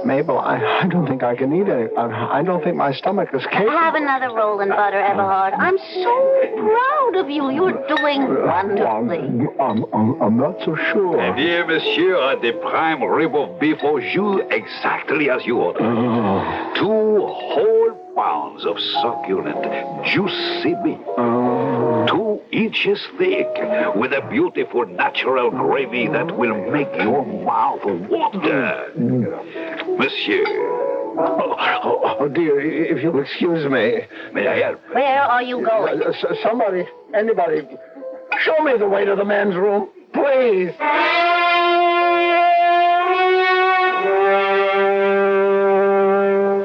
Mabel, I don't think I can eat it. I don't think my stomach is capable. Have another roll and butter, Eberhard. I'm so proud of you. You're doing wonderfully. I'm not so sure. Dear monsieur, the prime rib of beef au jus exactly as you ordered. 2 whole pounds of succulent, juicy beef. 2 inches thick, with a beautiful natural gravy that will make your mouth water. Monsieur. Oh, dear, if you'll excuse me. May I help? Where are you going? Somebody, anybody, show me the way to the men's room, please.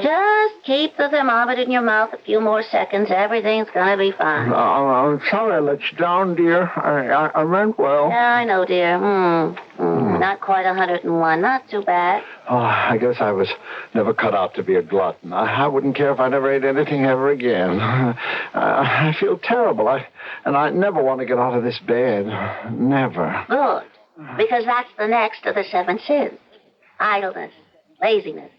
Just keep the thermometer in your mouth a few more seconds. Everything's gonna be fine. I'm sorry I let you down, dear. I meant well. Yeah, I know, dear. Not quite 101. Not too bad. Oh, I guess I was never cut out to be a glutton. I wouldn't care if I never ate anything ever again. I feel terrible. I never want to get out of this bed. Never. Good. Because that's the next of the 7 sins. Idleness. Laziness.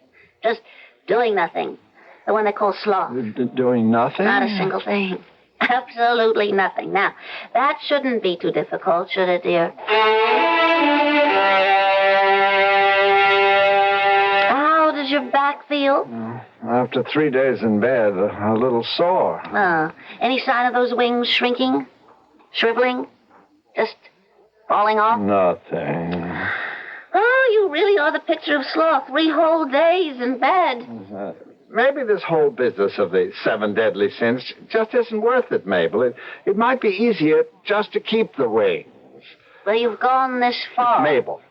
Just doing nothing. The one they call sloth. Doing nothing? Not a single thing. Absolutely nothing. Now, that shouldn't be too difficult, should it, dear? How does your back feel? After 3 days in bed, a little sore. Any sign of those wings shrinking? Shriveling? Just falling off? Nothing. Oh, you really are the picture of sloth. 3 whole days in bed. Maybe this whole business of the 7 deadly sins just isn't worth it, Mabel. It might be easier just to keep the wings. Well, you've gone this far. Mabel,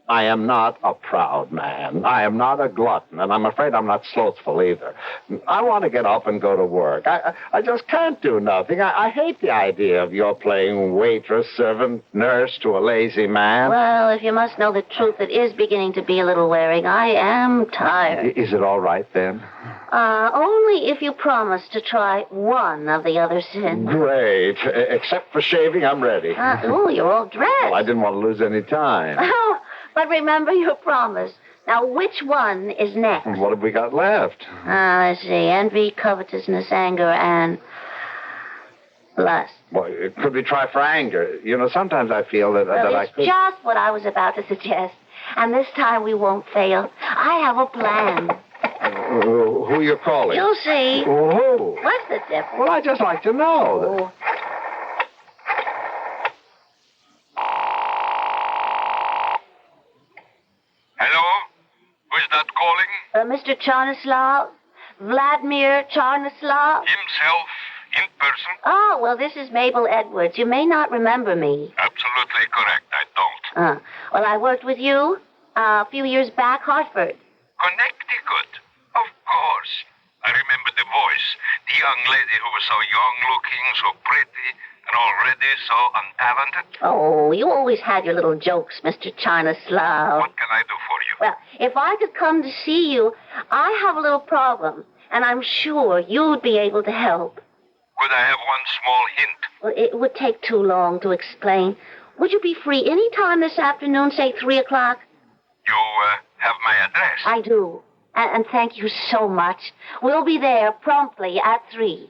I am not a proud man. I am not a glutton, and I'm afraid I'm not slothful either. I want to get up and go to work. I just can't do nothing. I hate the idea of your playing waitress, servant, nurse to a lazy man. Well, if you must know the truth, it is beginning to be a little wearing. I am tired. Is it all right, then? Only if you promise to try one of the other sins. Great. Except for shaving, I'm ready. You're all dressed. Well, I didn't want to lose any time. Oh, but remember your promise. Now, which one is next? What have we got left? Let's see. Envy, covetousness, anger, and lust. Well, could we try for anger? You know, sometimes I feel that I could... Just what I was about to suggest. And this time we won't fail. I have a plan. Who are you calling? You'll see. Who? What's the difference? Well, I'd just like to know. Hello? Who's that calling? Mr. Charnislav? Vladimir Charnislav? Himself, in person? Oh, well, this is Mabel Edwards. You may not remember me. Absolutely correct. I don't. Well, I worked with you a few years back, Hartford. Connecticut? Of course. I remember the voice. The young lady who was so young-looking, so pretty, and already so untalented. Oh, you always had your little jokes, Mr. Charnislav. What can I do for you? Well, if I could come to see you, I have a little problem, and I'm sure you'd be able to help. Could I have one small hint? Well, it would take too long to explain. Would you be free any time this afternoon, say 3 o'clock? You have my address? I do. And thank you so much. We'll be there promptly at 3. We?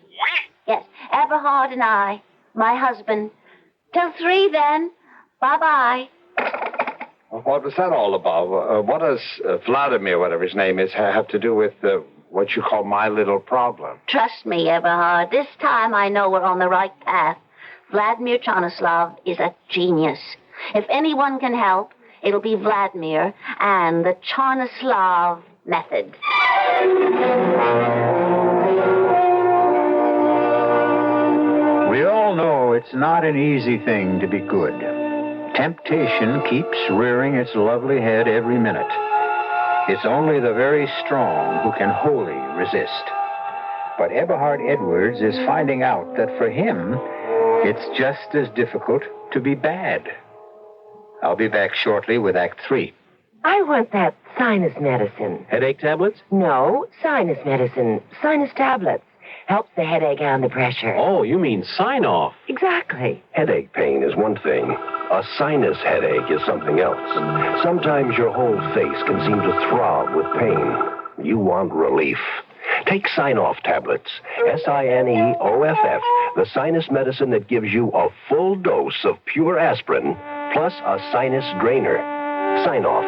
Yes, Eberhard and I, my husband. Till 3 then. Bye-bye. What was that all about? What does Vladimir, whatever his name is, have to do with what you call my little problem? Trust me, Eberhard. This time I know we're on the right path. Vladimir Charnislav is a genius. If anyone can help, it'll be Vladimir and the Charnislav method. We all know it's not an easy thing to be good. Temptation keeps rearing its lovely head every minute. It's only the very strong who can wholly resist. But Eberhard Edwards is finding out that for him, It's just as difficult to be bad. I'll be back shortly with Act 3. I want that sinus medicine. Headache tablets? No, sinus medicine. Sinus tablets. Helps the headache and the pressure. Oh, you mean sign-off. Exactly. Headache pain is one thing. A sinus headache is something else. Sometimes your whole face can seem to throb with pain. You want relief. Take Sign-Off tablets. SINEOFF, the sinus medicine that gives you a full dose of pure aspirin plus a sinus drainer. Sign-Off,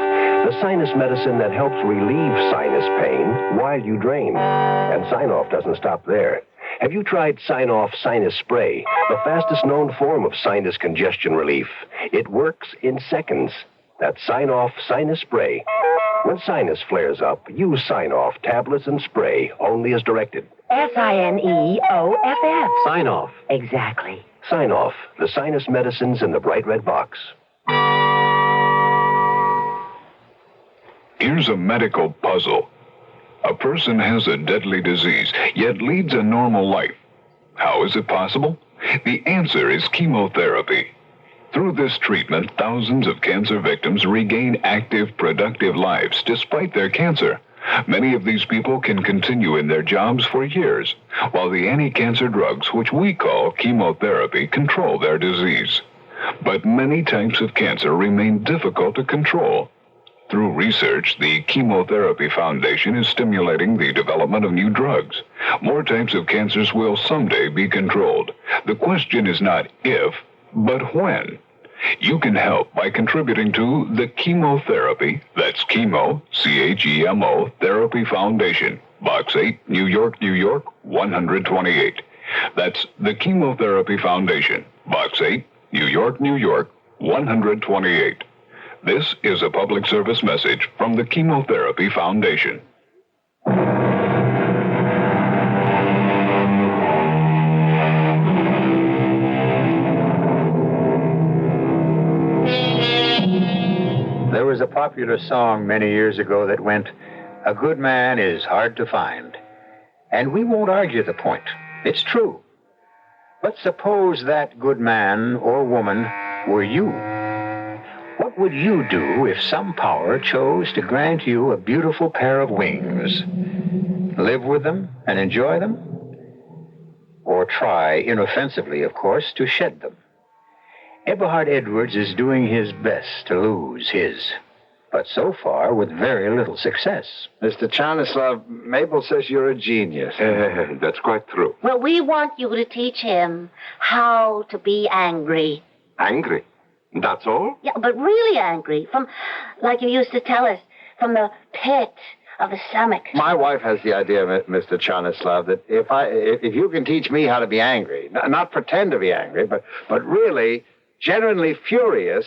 the sinus medicine that helps relieve sinus pain while you drain. And Sign-Off doesn't stop there. Have you tried Sign-Off Sinus Spray, the fastest known form of sinus congestion relief? It works in seconds. That's Sign-Off Sinus Spray. When sinus flares up, use Sign-Off tablets and spray only as directed. SINEOFF. Sign-Off. Exactly. Sign-Off, the sinus medicines in the bright red box. Here's a medical puzzle. A person has a deadly disease, yet leads a normal life. How is it possible? The answer is chemotherapy. Through this treatment, thousands of cancer victims regain active, productive lives despite their cancer. Many of these people can continue in their jobs for years, while the anti-cancer drugs, which we call chemotherapy, control their disease. But many types of cancer remain difficult to control. Through research, the Chemotherapy Foundation is stimulating the development of new drugs. More types of cancers will someday be controlled. The question is not if, but when. You can help by contributing to the Chemotherapy, that's Chemo, CHEMO, Therapy Foundation, Box 8, New York, New York, 128. That's the Chemotherapy Foundation, Box 8, New York, New York, 128. This is a public service message from the Chemotherapy Foundation. There was a popular song many years ago that went, "A good man is hard to find." And we won't argue the point. It's true. But suppose that good man or woman were you. What would you do if some power chose to grant you a beautiful pair of wings? Live with them and enjoy them? Or try, inoffensively, of course, to shed them? Eberhard Edwards is doing his best to lose his, but so far with very little success. Mr. Chanislav, Mabel says you're a genius. That's quite true. Well, we want you to teach him how to be angry. Angry? That's all? Yeah, but really angry. From, like you used to tell us, from the pit of the stomach. My wife has the idea, Mr. Chanislav, that if you can teach me how to be angry, not pretend to be angry, but really genuinely furious,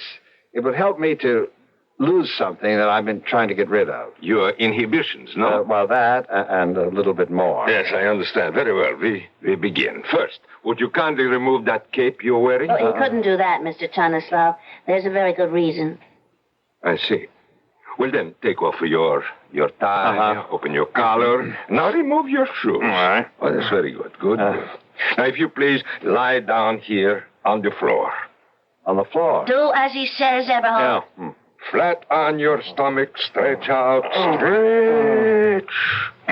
it would help me to lose something that I've been trying to get rid of. Your inhibitions, no? Well, that and a little bit more. Yes, I understand. Very well. We begin. First, would you kindly remove that cape you're wearing? Oh, he couldn't do that, Mr. Chanislav. There's a very good reason. I see. Well, then, take off your tie, open your collar. Now remove your shoes. All right. Oh, that's very good. Good. Now, if you please, lie down here on the floor. On the floor? Do as he says, Eberhard. Yeah. Flat on your stomach, stretch out, stretch.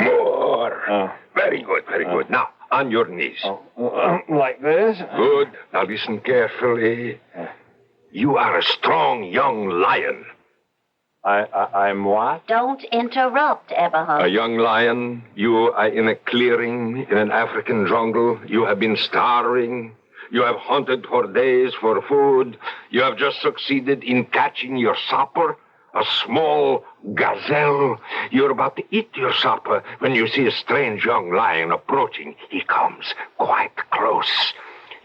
More. Very good, very good. Now, on your knees. Like this? Good. Now listen carefully. You are a strong young lion. I'm what? Don't interrupt, Eberhard. A young lion. You are in a clearing in an African jungle. You have been starving. You have hunted for days for food. You have just succeeded in catching your supper, a small gazelle. You're about to eat your supper when you see a strange young lion approaching. He comes quite close.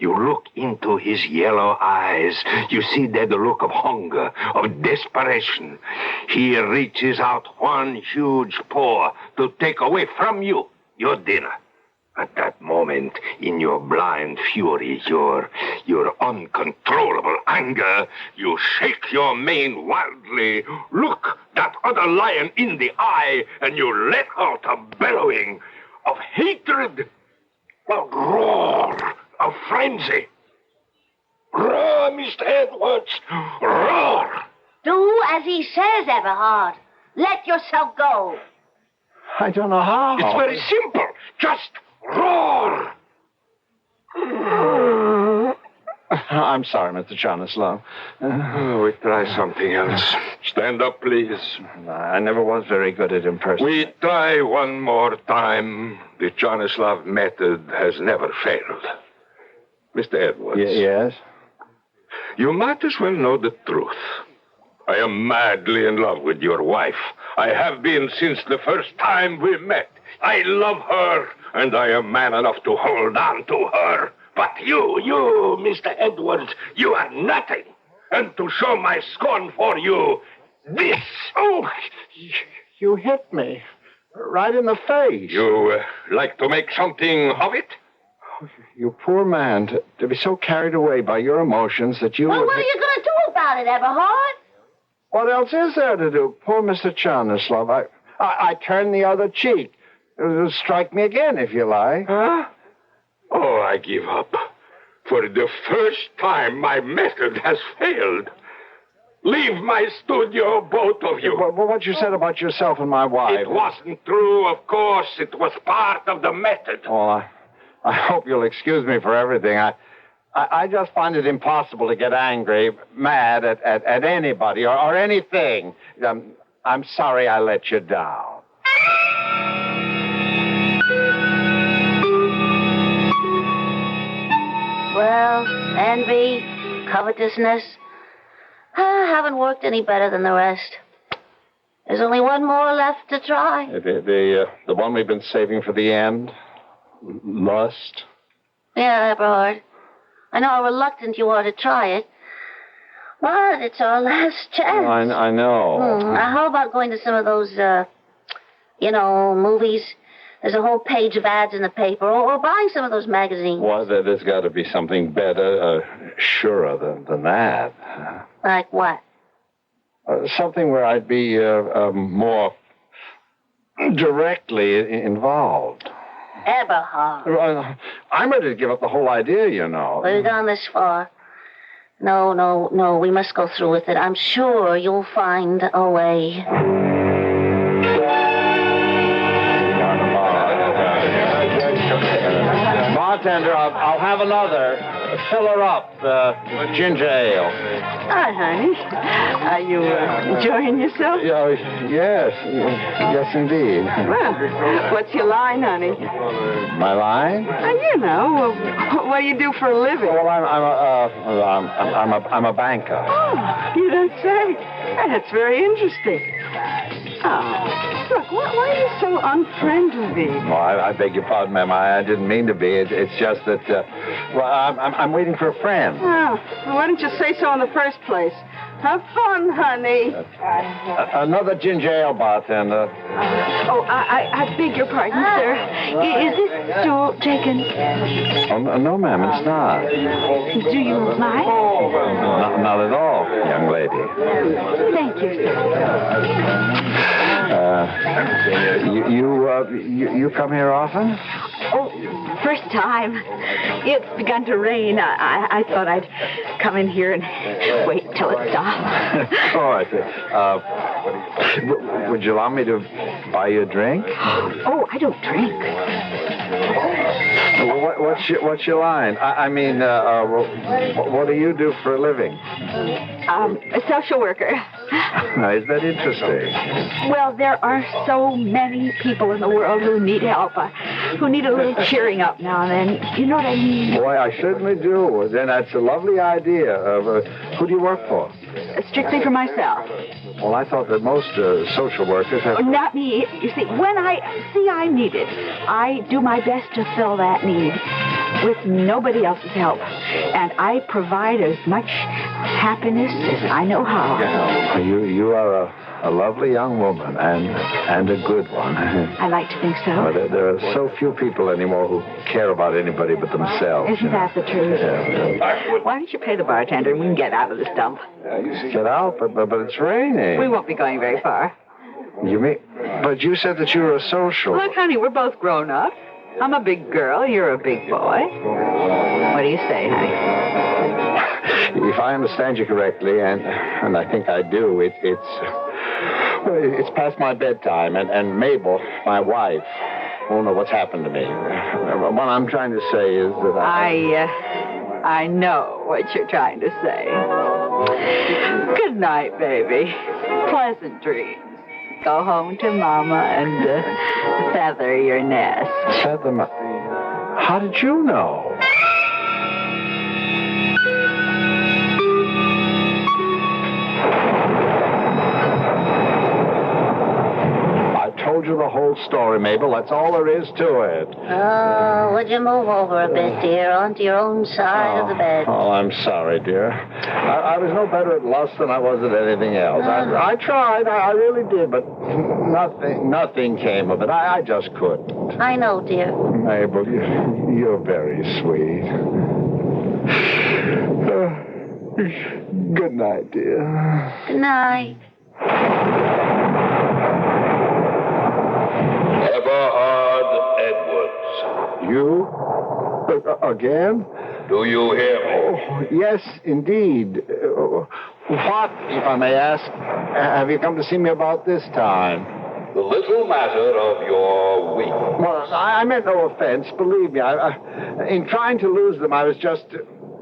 You look into his yellow eyes. You see there the look of hunger, of desperation. He reaches out one huge paw to take away from you your dinner. At that moment, in your blind fury, your uncontrollable anger, you shake your mane wildly, look that other lion in the eye, and you let out a bellowing of hatred, a roar of frenzy. Roar, Mr. Edwards. Roar. Do as he says, Eberhard. Let yourself go. I don't know how. It's very simple. Just roar. I'm sorry, Mr. Chanislav. We try something else. Stand up, please. I never was very good at impersonating. We try one more time. The Chanislav method has never failed. Mr. Edwards. Yes? You might as well know the truth. I am madly in love with your wife. I have been since the first time we met. I love her, and I am man enough to hold on to her. But you, Mr. Edwards, you are nothing. And to show my scorn for you, this. Oh, you hit me. Right in the face. You like to make something of it? You poor man, to be so carried away by your emotions that you... Well, what are you going to do about it, Eberhard? What else is there to do? Poor Mr. Chanislav. I turn the other cheek. Strike me again, if you like. Huh? Oh, I give up. For the first time, my method has failed. Leave my studio, both of you. Well, what you said about yourself and my wife... It wasn't true, of course. It was part of the method. Oh, I hope you'll excuse me for everything. I just find it impossible to get angry, mad at anybody or anything. I'm sorry I let you down. Well, envy, covetousness. I haven't worked any better than the rest. There's only one more left to try. The one we've been saving for the end? Lust? Yeah, Eberhard. I know how reluctant you are to try it. But it's our last chance. I know. How about going to some of those, movies? There's a whole page of ads in the paper, or buying some of those magazines. Well, there's got to be something better, surer than that. Like what? Something where I'd be more directly involved. Eberhard. I'm ready to give up the whole idea, you know. We've gone this far. No, we must go through with it. I'm sure you'll find a way. Bartender, I'll have another. Fill her up. Ginger ale. Hi, honey. Are you enjoying yourself? Yes, indeed. Well, what's your line, honey? My line? What do you do for a living? Well, I'm a banker. Oh, you don't say. That's very interesting. Oh, look, why are you so unfriendly? Oh, I beg your pardon, ma'am. I didn't mean to be. It's just that, I'm waiting for a friend. Oh, well, why didn't you say so in the first place? Have fun, honey. Another ginger ale, bartender. I beg your pardon, sir. Is this stool taken? Oh, no, ma'am, it's not. Do you mind? Not at all, young lady. Thank you, sir. You come here often? Oh, first time. It's begun to rain. I thought I'd come in here and wait till it stopped. Oh, I see. Would you allow me to buy you a drink? Oh, I don't drink. What's your line? What do you do for a living? A social worker. Is that interesting? Well, there are so many people in the world who need help, who need a little cheering up now and then. You know what I mean? Boy, I certainly do. Then that's a lovely idea. Who do you work for? Strictly for myself. Well, I thought that most social workers have... Not me. You see, when I need it, I do my best to fill that need with nobody else's help. And I provide as much happiness as I know how. Yeah, you are a lovely young woman and a good one. I like to think so. Well, there are so few people anymore who care about anybody but themselves. Isn't that the truth? Yeah. Why don't you pay the bartender and we can get out of this dump? Get out? But it's raining. We won't be going very far. You mean... But you said that you were a social... Look, honey, we're both grown up. I'm a big girl. You're a big boy. What do you say, honey? if I understand you correctly, and I think I do, it's past my bedtime, and Mabel, my wife, won't know what's happened to me. What I'm trying to say is that I know what you're trying to say. Good night, baby. Pleasant dreams. Go home to Mama and feather your nest. Feather How did you know? I told you the whole story, Mabel. That's all there is to it. Oh, would you move over a bit, dear, onto your own side of the bed? Oh, I'm sorry, dear. I was no better at lust than I was at anything else. I tried. I really did, but nothing came of it. I just couldn't. I know, dear. Mabel, you're very sweet. Good night, dear. Good night. Eberhard Edwards. You? Again? Do you hear me? Oh, yes, indeed. What, if I may ask, have you come to see me about this time? The little matter of your wings. Well, I meant no offense, believe me. In trying to lose them, I was just...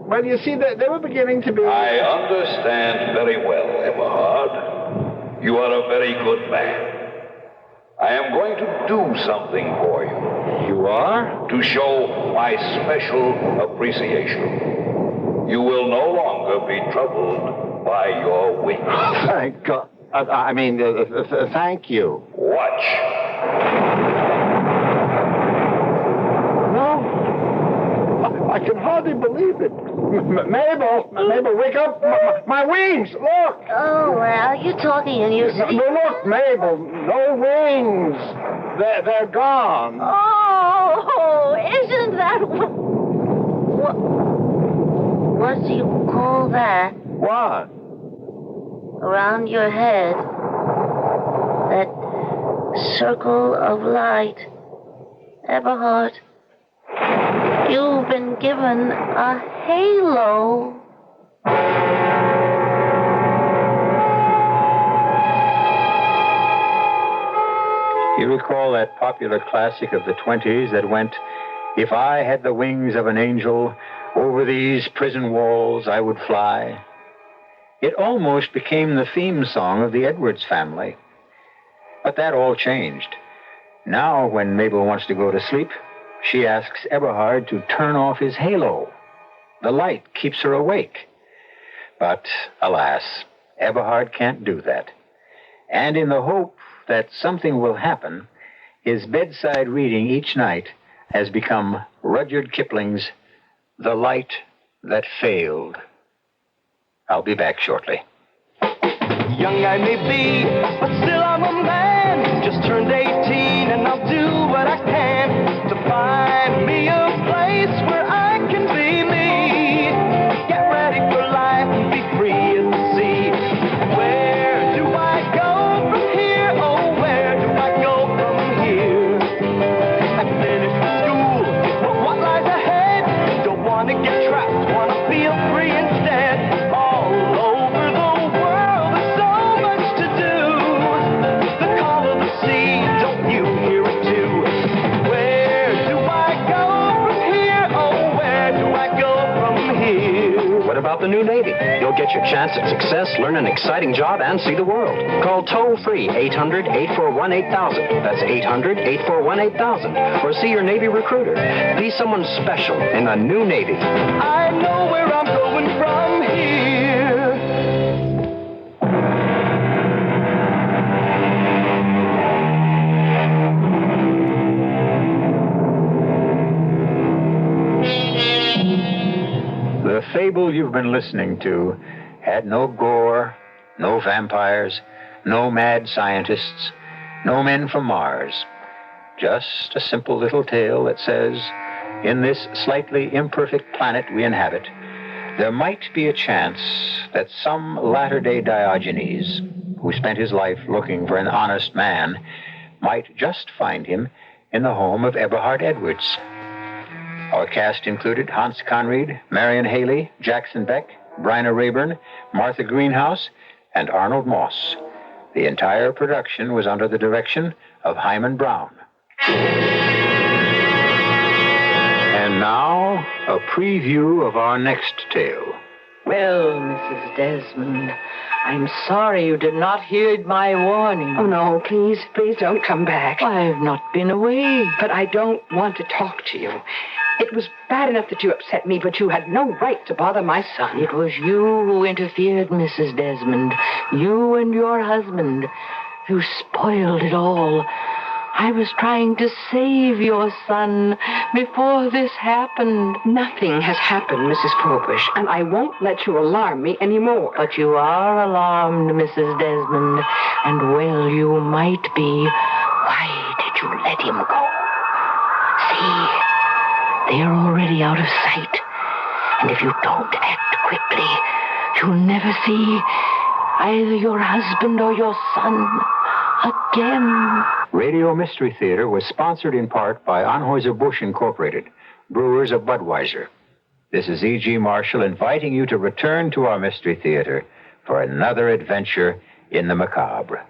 Well, you see, they were beginning to be... I understand very well, Eberhard. You are a very good man. I am going to do something for you. You are? To show my special appreciation. You will no longer be troubled by your wings. Thank God. Thank you. Watch. No. I can hardly believe it. Mabel, wake up. My wings, look. Oh, well, you're talking and you see... No, look, Mabel, no wings. They're gone. Oh, isn't that... What do you call that? What? Around your head. That circle of light. Eberhard, you've been given a halo. You recall that popular classic of the 20s that went, "If I had the wings of an angel, over these prison walls I would fly"? It almost became the theme song of the Edwards family. But that all changed. Now, when Mabel wants to go to sleep, she asks Eberhard to turn off his halo. The light keeps her awake. But, alas, Eberhard can't do that. And in the hope that something will happen, his bedside reading each night has become Rudyard Kipling's The Light That Failed. I'll be back shortly. Young I may be, but still I'm a man. Just turned 18 and I'll do what I can to find me a place where I can be me. Get ready for life and be free as the sea. Where do I go from here? Oh, where do I go from here? I finished school, but what lies ahead? Don't want to get trapped, want to feel free instead. All over the world, there's so much to do. The call of the sea, don't you hear it too? Where do I go from here? Oh, where do I go from here? What about the new Navy? You'll get your chance at success, learn an exciting job, and see the world. Call toll-free 800-841-8000. That's 800-841-8000. Or see your Navy recruiter. Be someone special in the new Navy. I know where I'm going from here. The fable you've been listening to had no gore, no vampires, no mad scientists, no men from Mars. Just a simple little tale that says, in this slightly imperfect planet we inhabit, there might be a chance that some latter-day Diogenes, who spent his life looking for an honest man, might just find him in the home of Eberhard Edwards. Our cast included Hans Conried, Marion Haley, Jackson Beck, Bryna Rayburn, Martha Greenhouse, and Arnold Moss. The entire production was under the direction of Hyman Brown. And now, a preview of our next tale. Well, Mrs. Desmond, I'm sorry you did not heed my warning. Oh, no, please don't come back. I've not been away. But I don't want to talk to you. It was bad enough that you upset me, but you had no right to bother my son. It was you who interfered, Mrs. Desmond. You and your husband. You spoiled it all. I was trying to save your son before this happened. Nothing has happened, Mrs. Probush, and I won't let you alarm me anymore. But you are alarmed, Mrs. Desmond, and well you might be. Why did you let him go? See, they are already out of sight. And if you don't act quickly, you'll never see either your husband or your son again. Radio Mystery Theater was sponsored in part by Anheuser-Busch Incorporated, brewers of Budweiser. This is E.G. Marshall inviting you to return to our Mystery Theater for another adventure in the macabre.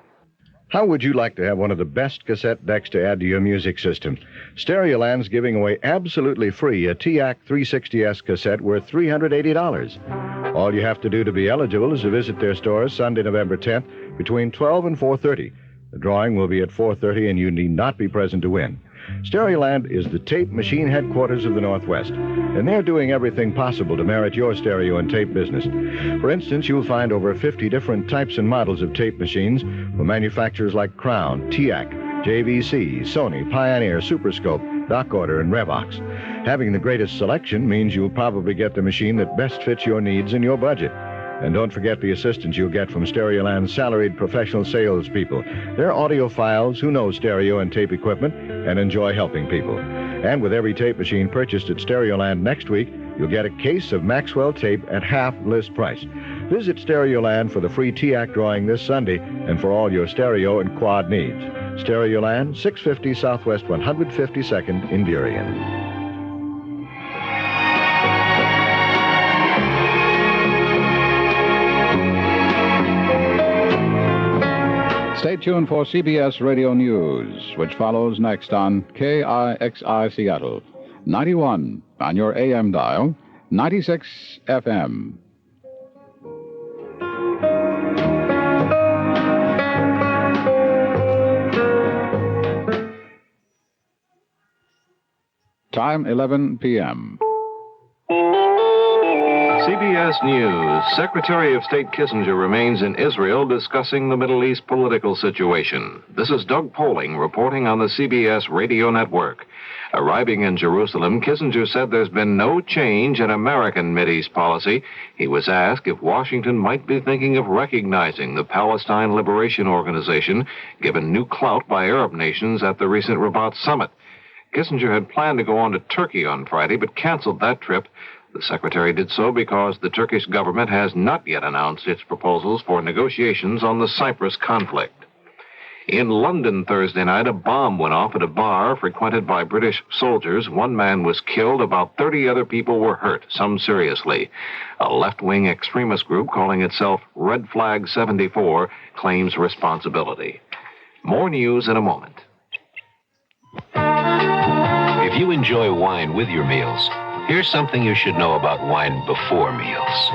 How would you like to have one of the best cassette decks to add to your music system? Stereoland's giving away absolutely free a TIAC 360S cassette worth $380. All you have to do to be eligible is to visit their stores Sunday, November 10th between 12 and 4:30. The drawing will be at 4:30, and you need not be present to win. Stereoland is the tape machine headquarters of the Northwest, and they're doing everything possible to merit your stereo and tape business. For instance, you'll find over 50 different types and models of tape machines from manufacturers like Crown, TIAC, JVC, Sony, Pioneer, Superscope, Dock Order, and Revox. Having the greatest selection means you'll probably get the machine that best fits your needs and your budget. And don't forget the assistance you'll get from Stereoland's salaried professional salespeople. They're audiophiles who know stereo and tape equipment and enjoy helping people. And with every tape machine purchased at Stereoland next week, you'll get a case of Maxwell tape at half list price. Visit Stereoland for the free TIAC drawing this Sunday and for all your stereo and quad needs. Stereoland, 650 Southwest 152nd in Burien. Stay tuned for CBS Radio News, which follows next on KIXI Seattle, 91 on your AM dial, 96 FM. Time 11 p.m. CBS News. Secretary of State Kissinger remains in Israel discussing the Middle East political situation. This is Doug Poling reporting on the CBS radio network. Arriving in Jerusalem, Kissinger said there's been no change in American Mideast policy. He was asked if Washington might be thinking of recognizing the Palestine Liberation Organization, given new clout by Arab nations at the recent Rabat summit. Kissinger had planned to go on to Turkey on Friday, but canceled that trip. The secretary did so because the Turkish government has not yet announced its proposals for negotiations on the Cyprus conflict. In London Thursday night, a bomb went off at a bar frequented by British soldiers. One man was killed. About 30 other people were hurt, some seriously. A left-wing extremist group calling itself Red Flag 74 claims responsibility. More news in a moment. If you enjoy wine with your meals, here's something you should know about wine before meals.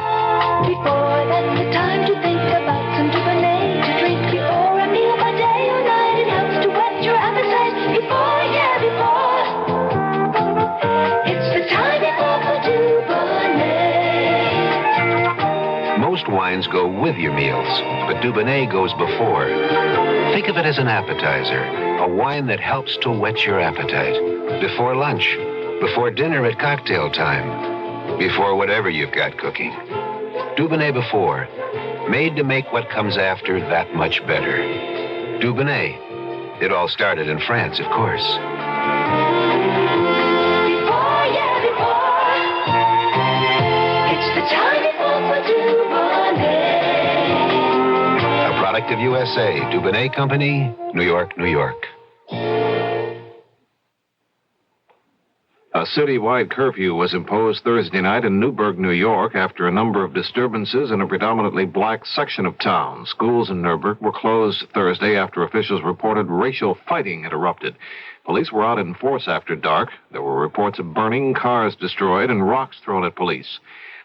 Before then, the time to think about some Dubonnet to drink before a meal by day or night. It helps to whet your appetite before. It's the time before for Dubonnet. Most wines go with your meals, but Dubonnet goes before. Think of it as an appetizer, a wine that helps to whet your appetite. Before lunch, before dinner at cocktail time, before whatever you've got cooking. Dubonnet before, made to make what comes after that much better. Dubonnet. It all started in France, of course. Before. It's the time before for Dubonnet. A product of USA, Dubonnet Company, New York, New York. A A citywide curfew was imposed Thursday night in Newburgh, New York, after a number of disturbances in a predominantly black section of town. Schools in Newburgh were closed Thursday after officials reported racial fighting had erupted. Police were out in force after dark. There were reports of burning, cars destroyed, and rocks thrown at police.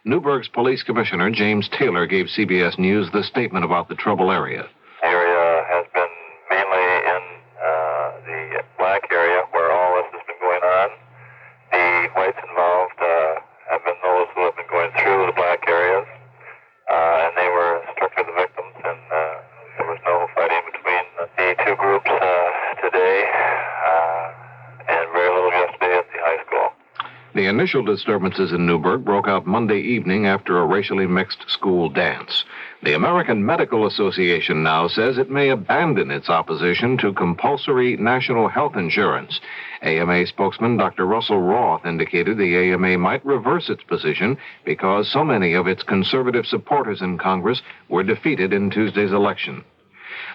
Newburgh's police commissioner, James Taylor, gave CBS News this statement about the trouble area. The area has been mainly in the black area where all this has been going on. The whites involved have been those who have been going through the black areas, and they were strictly the victims, and there was no fighting between the two groups today, and very little yesterday at the high school. The initial disturbances in Newburgh broke out Monday evening after a racially mixed school dance. The American Medical Association now says it may abandon its opposition to compulsory national health insurance. AMA spokesman Dr. Russell Roth indicated the AMA might reverse its position because so many of its conservative supporters in Congress were defeated in Tuesday's election.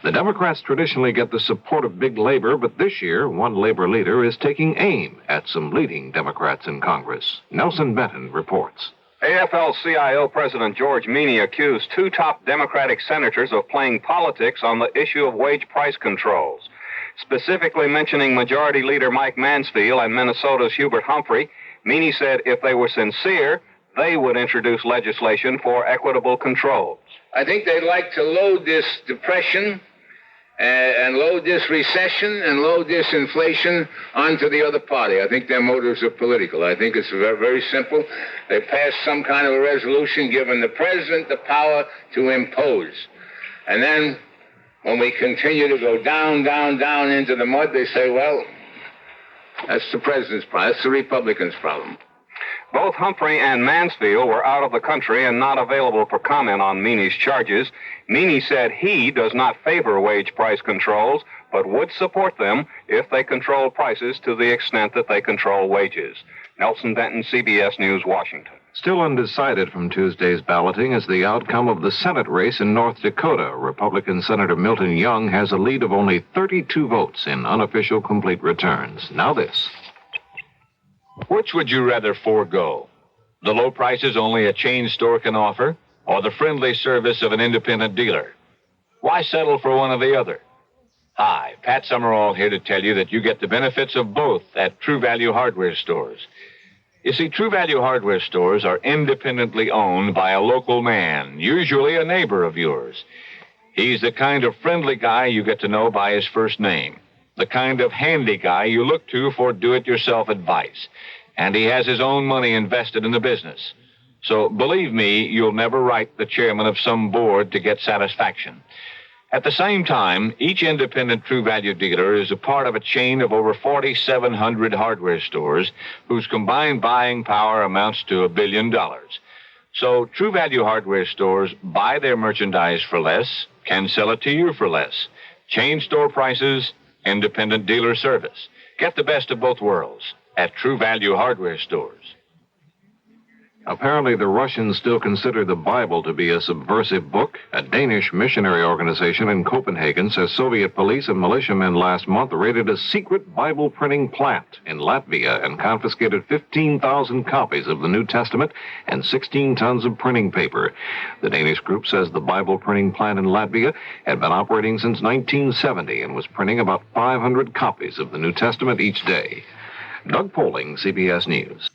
The Democrats traditionally get the support of big labor, but this year, one labor leader is taking aim at some leading Democrats in Congress. Nelson Benton reports. AFL-CIO President George Meany accused two top Democratic senators of playing politics on the issue of wage price controls. Specifically mentioning Majority Leader Mike Mansfield and Minnesota's Hubert Humphrey, Meany said if they were sincere, they would introduce legislation for equitable controls. I think they'd like to load this depression and load this recession and load this inflation onto the other party. I think their motives are political. I think it's very, very simple. They passed some kind of a resolution giving the president the power to impose. And then when we continue to go down, down, down into the mud, they say, well, that's the president's problem. That's the Republicans' problem. Both Humphrey and Mansfield were out of the country and not available for comment on Meany's charges. Meany said he does not favor wage price controls, but would support them if they control prices to the extent that they control wages. Nelson Benton, CBS News, Washington. Still undecided from Tuesday's balloting is the outcome of the Senate race in North Dakota. Republican Senator Milton Young has a lead of only 32 votes in unofficial complete returns. Now this. Which would you rather forego? The low prices only a chain store can offer, or the friendly service of an independent dealer? Why settle for one or the other? Hi, Pat Summerall here to tell you that you get the benefits of both at True Value Hardware stores. You see, True Value Hardware stores are independently owned by a local man, usually a neighbor of yours. He's the kind of friendly guy you get to know by his first name. The kind of handy guy you look to for do-it-yourself advice. And he has his own money invested in the business. So believe me, you'll never write the chairman of some board to get satisfaction. At the same time, each independent True Value dealer is a part of a chain of over 4,700 hardware stores whose combined buying power amounts to $1 billion. So True Value hardware stores buy their merchandise for less, can sell it to you for less. Chain store prices, independent dealer service. Get the best of both worlds at True Value hardware stores. Apparently, the Russians still consider the Bible to be a subversive book. A Danish missionary organization in Copenhagen says Soviet police and militiamen last month raided a secret Bible printing plant in Latvia and confiscated 15,000 copies of the New Testament and 16 tons of printing paper. The Danish group says the Bible printing plant in Latvia had been operating since 1970 and was printing about 500 copies of the New Testament each day. Doug Poling, CBS News.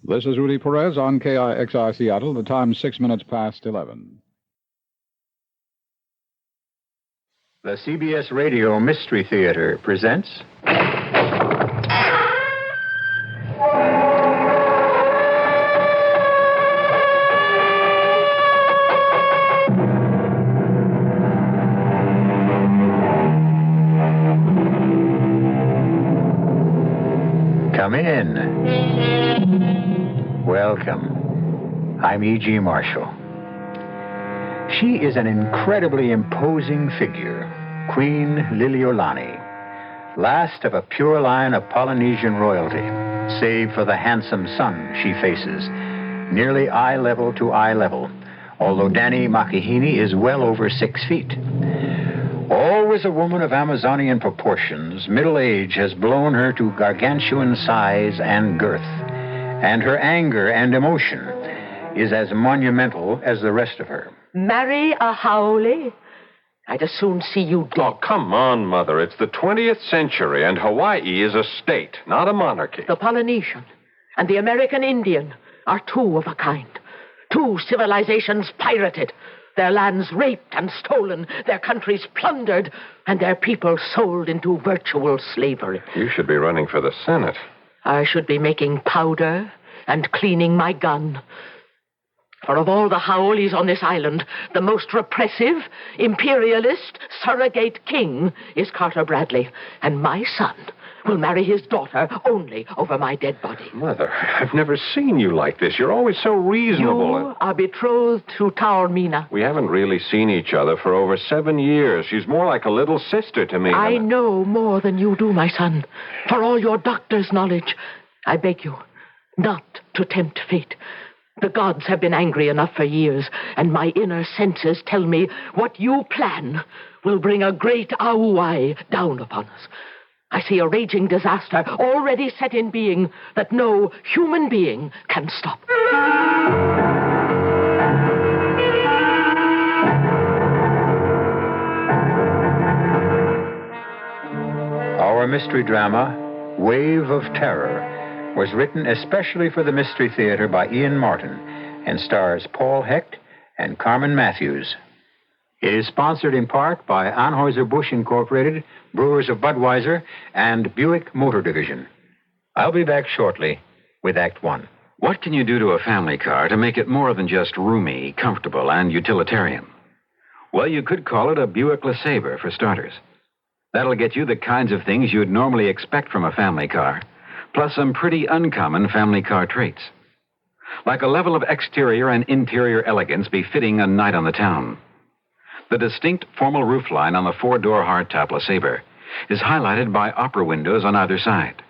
This is Rudy Perez on KIXI Seattle. The time 6 minutes past 11. The CBS Radio Mystery Theater presents... Come in. Welcome. I'm E.G. Marshall. She is an incredibly imposing figure, Queen Liliolani, last of a pure line of Polynesian royalty, save for the handsome son she faces, nearly eye level to eye level, although Dani Makihini is well over 6 feet. Always a woman of Amazonian proportions, middle age has blown her to gargantuan size and girth. And her anger and emotion is as monumental as the rest of her. Marry a Howley? I'd as soon see you dead. Oh, come on, Mother. It's the 20th century, and Hawaii is a state, not a monarchy. The Polynesian and the American Indian are two of a kind. Two civilizations pirated, their lands raped and stolen, their countries plundered, and their people sold into virtual slavery. You should be running for the Senate. I should be making powder and cleaning my gun. For of all the Haoles on this island, the most repressive, imperialist, surrogate king is Carter Bradley, and my son will marry his daughter only over my dead body. Mother, I've never seen you like this. You're always so reasonable. You are betrothed to Taormina. We haven't really seen each other for over 7 years. She's more like a little sister to me. I know more than you do, my son. For all your doctor's knowledge, I beg you not to tempt fate. The gods have been angry enough for years, and my inner senses tell me what you plan will bring a great auai down upon us. I see a raging disaster already set in being that no human being can stop. Our mystery drama, Wave of Terror, was written especially for the Mystery Theater by Ian Martin and stars Paul Hecht and Carmen Matthews. It is sponsored in part by Anheuser-Busch Incorporated, Brewers of Budweiser, and Buick Motor Division. I'll be back shortly with Act One. What can you do to a family car to make it more than just roomy, comfortable, and utilitarian? Well, you could call it a Buick LeSabre, for starters. That'll get you the kinds of things you'd normally expect from a family car, plus some pretty uncommon family car traits. Like a level of exterior and interior elegance befitting a night on the town. The distinct formal roofline on the four-door hardtop LeSabre is highlighted by opera windows on either side.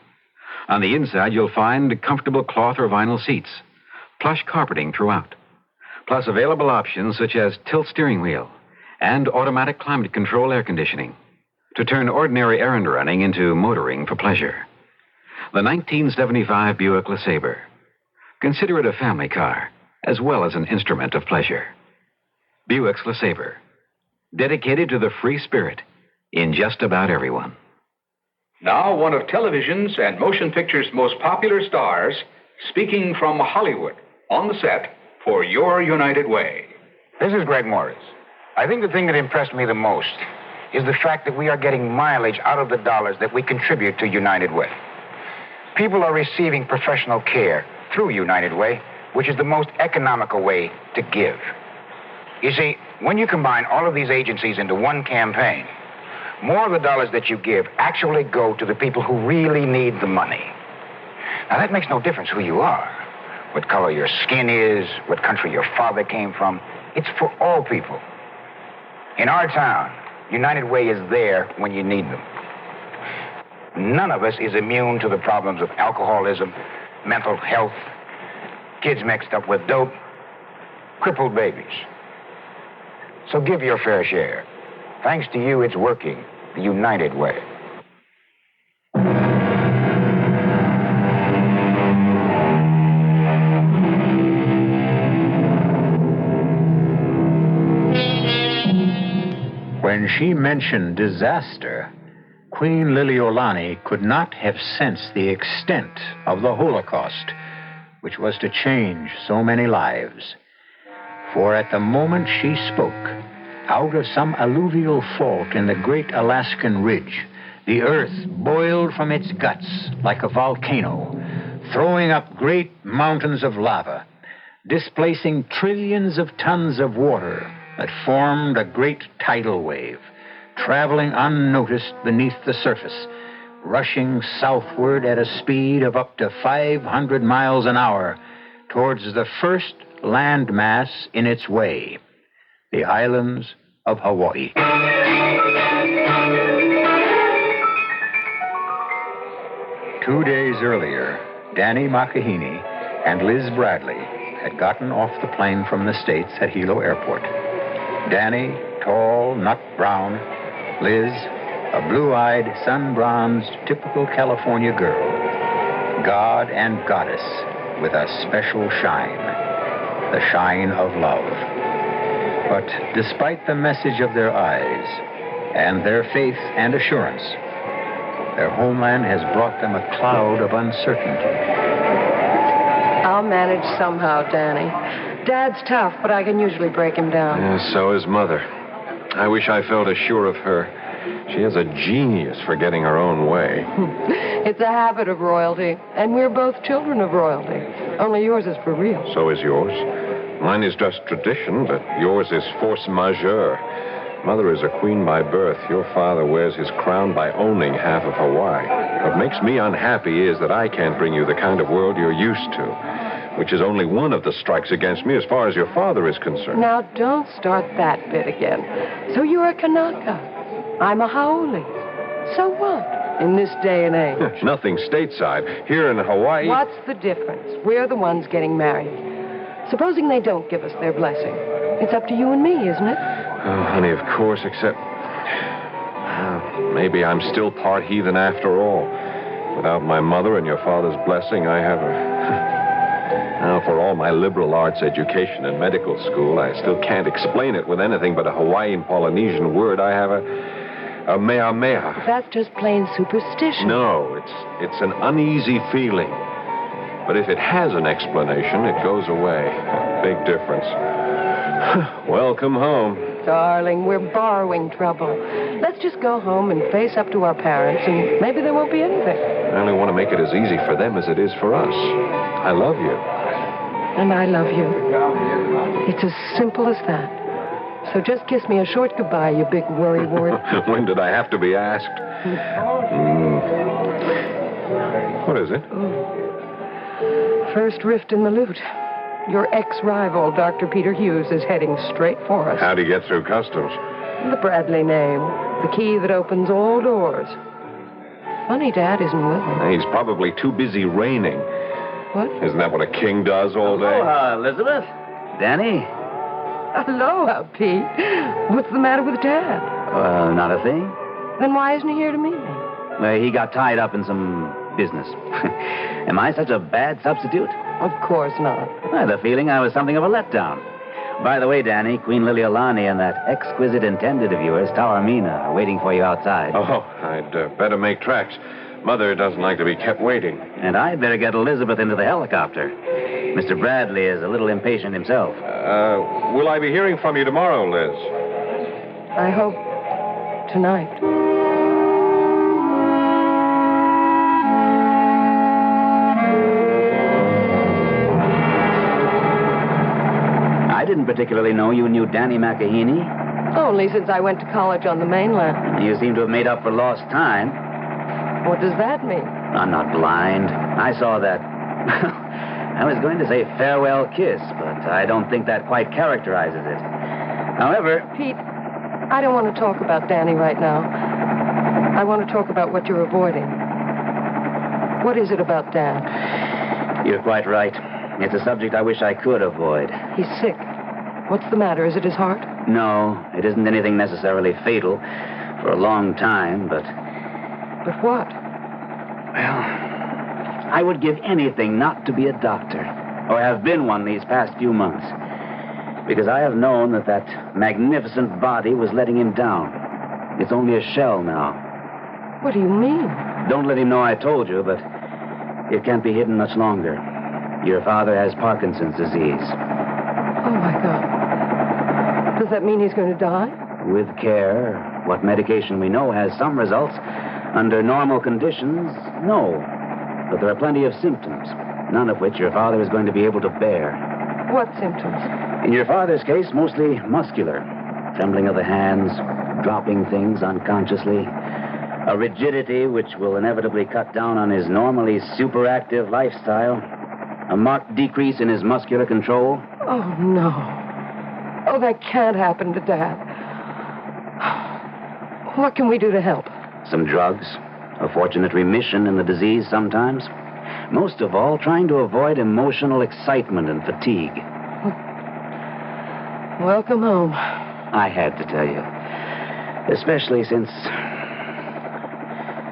On the inside, you'll find comfortable cloth or vinyl seats, plush carpeting throughout, plus available options such as tilt steering wheel and automatic climate control air conditioning to turn ordinary errand running into motoring for pleasure. The 1975 Buick LeSabre. Consider it a family car, as well as an instrument of pleasure. Buick's LeSabre. Dedicated to the free spirit in just about everyone. Now, one of television's and motion pictures' most popular stars, speaking from Hollywood, on the set for Your United Way. This is Greg Morris. I think the thing that impressed me the most is the fact that we are getting mileage out of the dollars that we contribute to United Way. People are receiving professional care through United Way, which is the most economical way to give. You see, when you combine all of these agencies into one campaign, more of the dollars that you give actually go to the people who really need the money. Now, that makes no difference who you are, what color your skin is, what country your father came from. It's for all people. In our town, United Way is there when you need them. None of us is immune to the problems of alcoholism, mental health, kids mixed up with dope, crippled babies. So give your fair share. Thanks to you, it's working the United Way. When she mentioned disaster, Queen Liliolani could not have sensed the extent of the Holocaust, which was to change so many lives. For at the moment she spoke, out of some alluvial fault in the great Alaskan ridge, the earth boiled from its guts like a volcano, throwing up great mountains of lava, displacing trillions of tons of water that formed a great tidal wave, traveling unnoticed beneath the surface, rushing southward at a speed of up to 500 miles an hour towards the first landmass in its way, the islands of Hawaii. 2 days earlier, Danny Makahini and Liz Bradley had gotten off the plane from the States at Hilo Airport. Danny, tall, nut brown. Liz, a blue-eyed, sun-bronzed, typical California girl. God and goddess, with a special shine, the shine of love. But despite the message of their eyes and their faith and assurance, their homeland has brought them a cloud of uncertainty. I'll manage somehow, Danny. Dad's tough, but I can usually break him down. Yeah, so is Mother. I wish I felt as sure of her. She has a genius for getting her own way. It's a habit of royalty, and we're both children of royalty. Only yours is for real. So is yours. Mine is just tradition, but yours is force majeure. Mother is a queen by birth. Your father wears his crown by owning half of Hawaii. What makes me unhappy is that I can't bring you the kind of world you're used to, which is only one of the strikes against me as far as your father is concerned. Now, don't start that bit again. So you're a Kanaka. I'm a Haole. So what in this day and age? Nothing stateside. Here in Hawaii... What's the difference? We're the ones getting married. Supposing they don't give us their blessing. It's up to you and me, isn't it? Oh, honey, of course, except... maybe I'm still part heathen after all. Without my mother and your father's blessing, I have a... Now, for all my liberal arts education and medical school, I still can't explain it with anything but a Hawaiian Polynesian word. I have a mea mea. That's just plain superstition. No, it's an uneasy feeling. But if it has an explanation, it goes away. Big difference. Welcome home. Darling, we're borrowing trouble. Let's just go home and face up to our parents, and maybe there won't be anything. I only want to make it as easy for them as it is for us. I love you. And I love you. It's as simple as that. So just kiss me a short goodbye, you big worrywart. When did I have to be asked? What is it? First rift in the loot. Your ex-rival, Dr. Peter Hughes, is heading straight for us. How'd he get through customs? The Bradley name. The key that opens all doors. Funny Dad isn't with him. He's probably too busy reigning. What? Isn't that what a king does all day? Aloha, Elizabeth. Danny. Aloha, Pete. What's the matter with Dad? Not a thing. Then why isn't he here to meet me? Well, he got tied up in some business. Am I such a bad substitute? Of course not. I had the feeling I was something of a letdown. By the way, Danny, Queen Liliolani and that exquisite intended of yours, Taormina, are waiting for you outside. Oh, I'd better make tracks. Mother doesn't like to be kept waiting. And I'd better get Elizabeth into the helicopter. Mr. Bradley is a little impatient himself. Will I be hearing from you tomorrow, Liz? I hope tonight. I didn't particularly know you knew Danny McAheeney. Only since I went to college on the mainland. You seem to have made up for lost time. What does that mean? I'm not blind. I saw that. I was going to say farewell kiss, but I don't think that quite characterizes it. However... Pete, I don't want to talk about Danny right now. I want to talk about what you're avoiding. What is it about Dad? You're quite right. It's a subject I wish I could avoid. He's sick. What's the matter? Is it his heart? No, it isn't anything necessarily fatal. For a long time, but... But what? Well, I would give anything not to be a doctor, or have been one these past few months. Because I have known that magnificent body was letting him down. It's only a shell now. What do you mean? Don't let him know I told you, but it can't be hidden much longer. Your father has Parkinson's disease. Oh, my God. Does that mean he's going to die? With care, what medication we know has some results. Under normal conditions, no. But there are plenty of symptoms, none of which your father is going to be able to bear. What symptoms? In your father's case, mostly muscular. Trembling of the hands, dropping things unconsciously. A rigidity which will inevitably cut down on his normally superactive lifestyle. A marked decrease in his muscular control. Oh, no. Oh, that can't happen to Dad. What can we do to help? Some drugs. A fortunate remission in the disease sometimes. Most of all, trying to avoid emotional excitement and fatigue. Welcome home. I had to tell you. Especially since...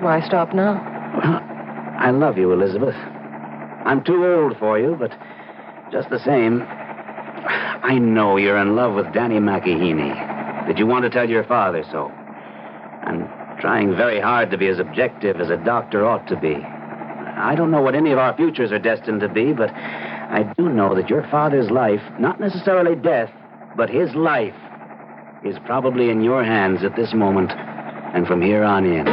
Why stop now? I love you, Elizabeth. I'm too old for you, but just the same, I know you're in love with Danny McEheney, that you want to tell your father so. I'm trying very hard to be as objective as a doctor ought to be. I don't know what any of our futures are destined to be, but I do know that your father's life, not necessarily death, but his life, is probably in your hands at this moment and from here on in.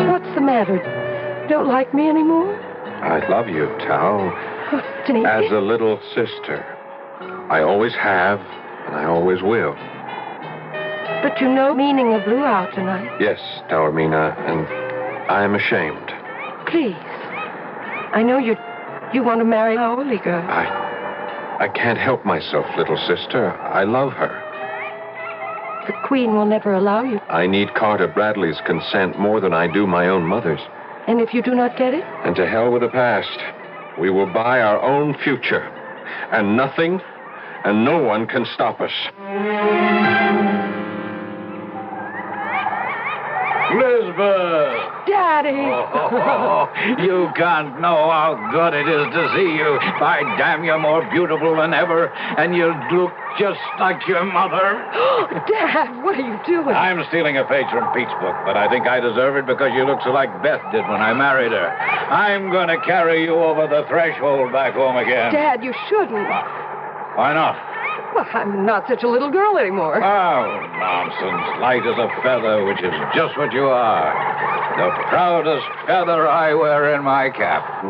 What's the matter? Don't like me anymore? I love you, Tal, Danny. as a little sister. I always have, and I always will. But you know the meaning of luau tonight. Yes, Taormina, and I am ashamed. Please. I know you want to marry a holy girl. I can't help myself, little sister. I love her. The Queen will never allow you. I need Carter Bradley's consent more than I do my own mother's. And if you do not get it? And to hell with the past. We will buy our own future. And nothing and no one can stop us. Elizabeth! Daddy! You can't know how good it is to see you. By damn, you're more beautiful than ever, and you look just like your mother. Dad, what are you doing? I'm stealing a page from Pete's book, but I think I deserve it because you look so like Beth did when I married her. I'm going to carry you over the threshold back home again. Dad, you shouldn't. Why not? Well, I'm not such a little girl anymore. Oh, nonsense. Light as a feather, which is just what you are. The proudest feather I wear in my cap.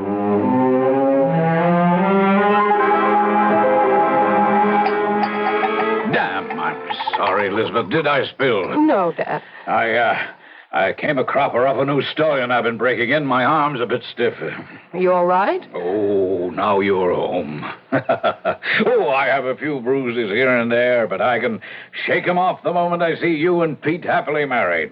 Damn, I'm sorry, Elizabeth. Did I spill? No, Dad. I came a cropper off a new stallion I've been breaking in. My arm's a bit stiff. Are you all right? Oh, now you're home. Oh, I have a few bruises here and there, but I can shake 'em off the moment I see you and Pete happily married.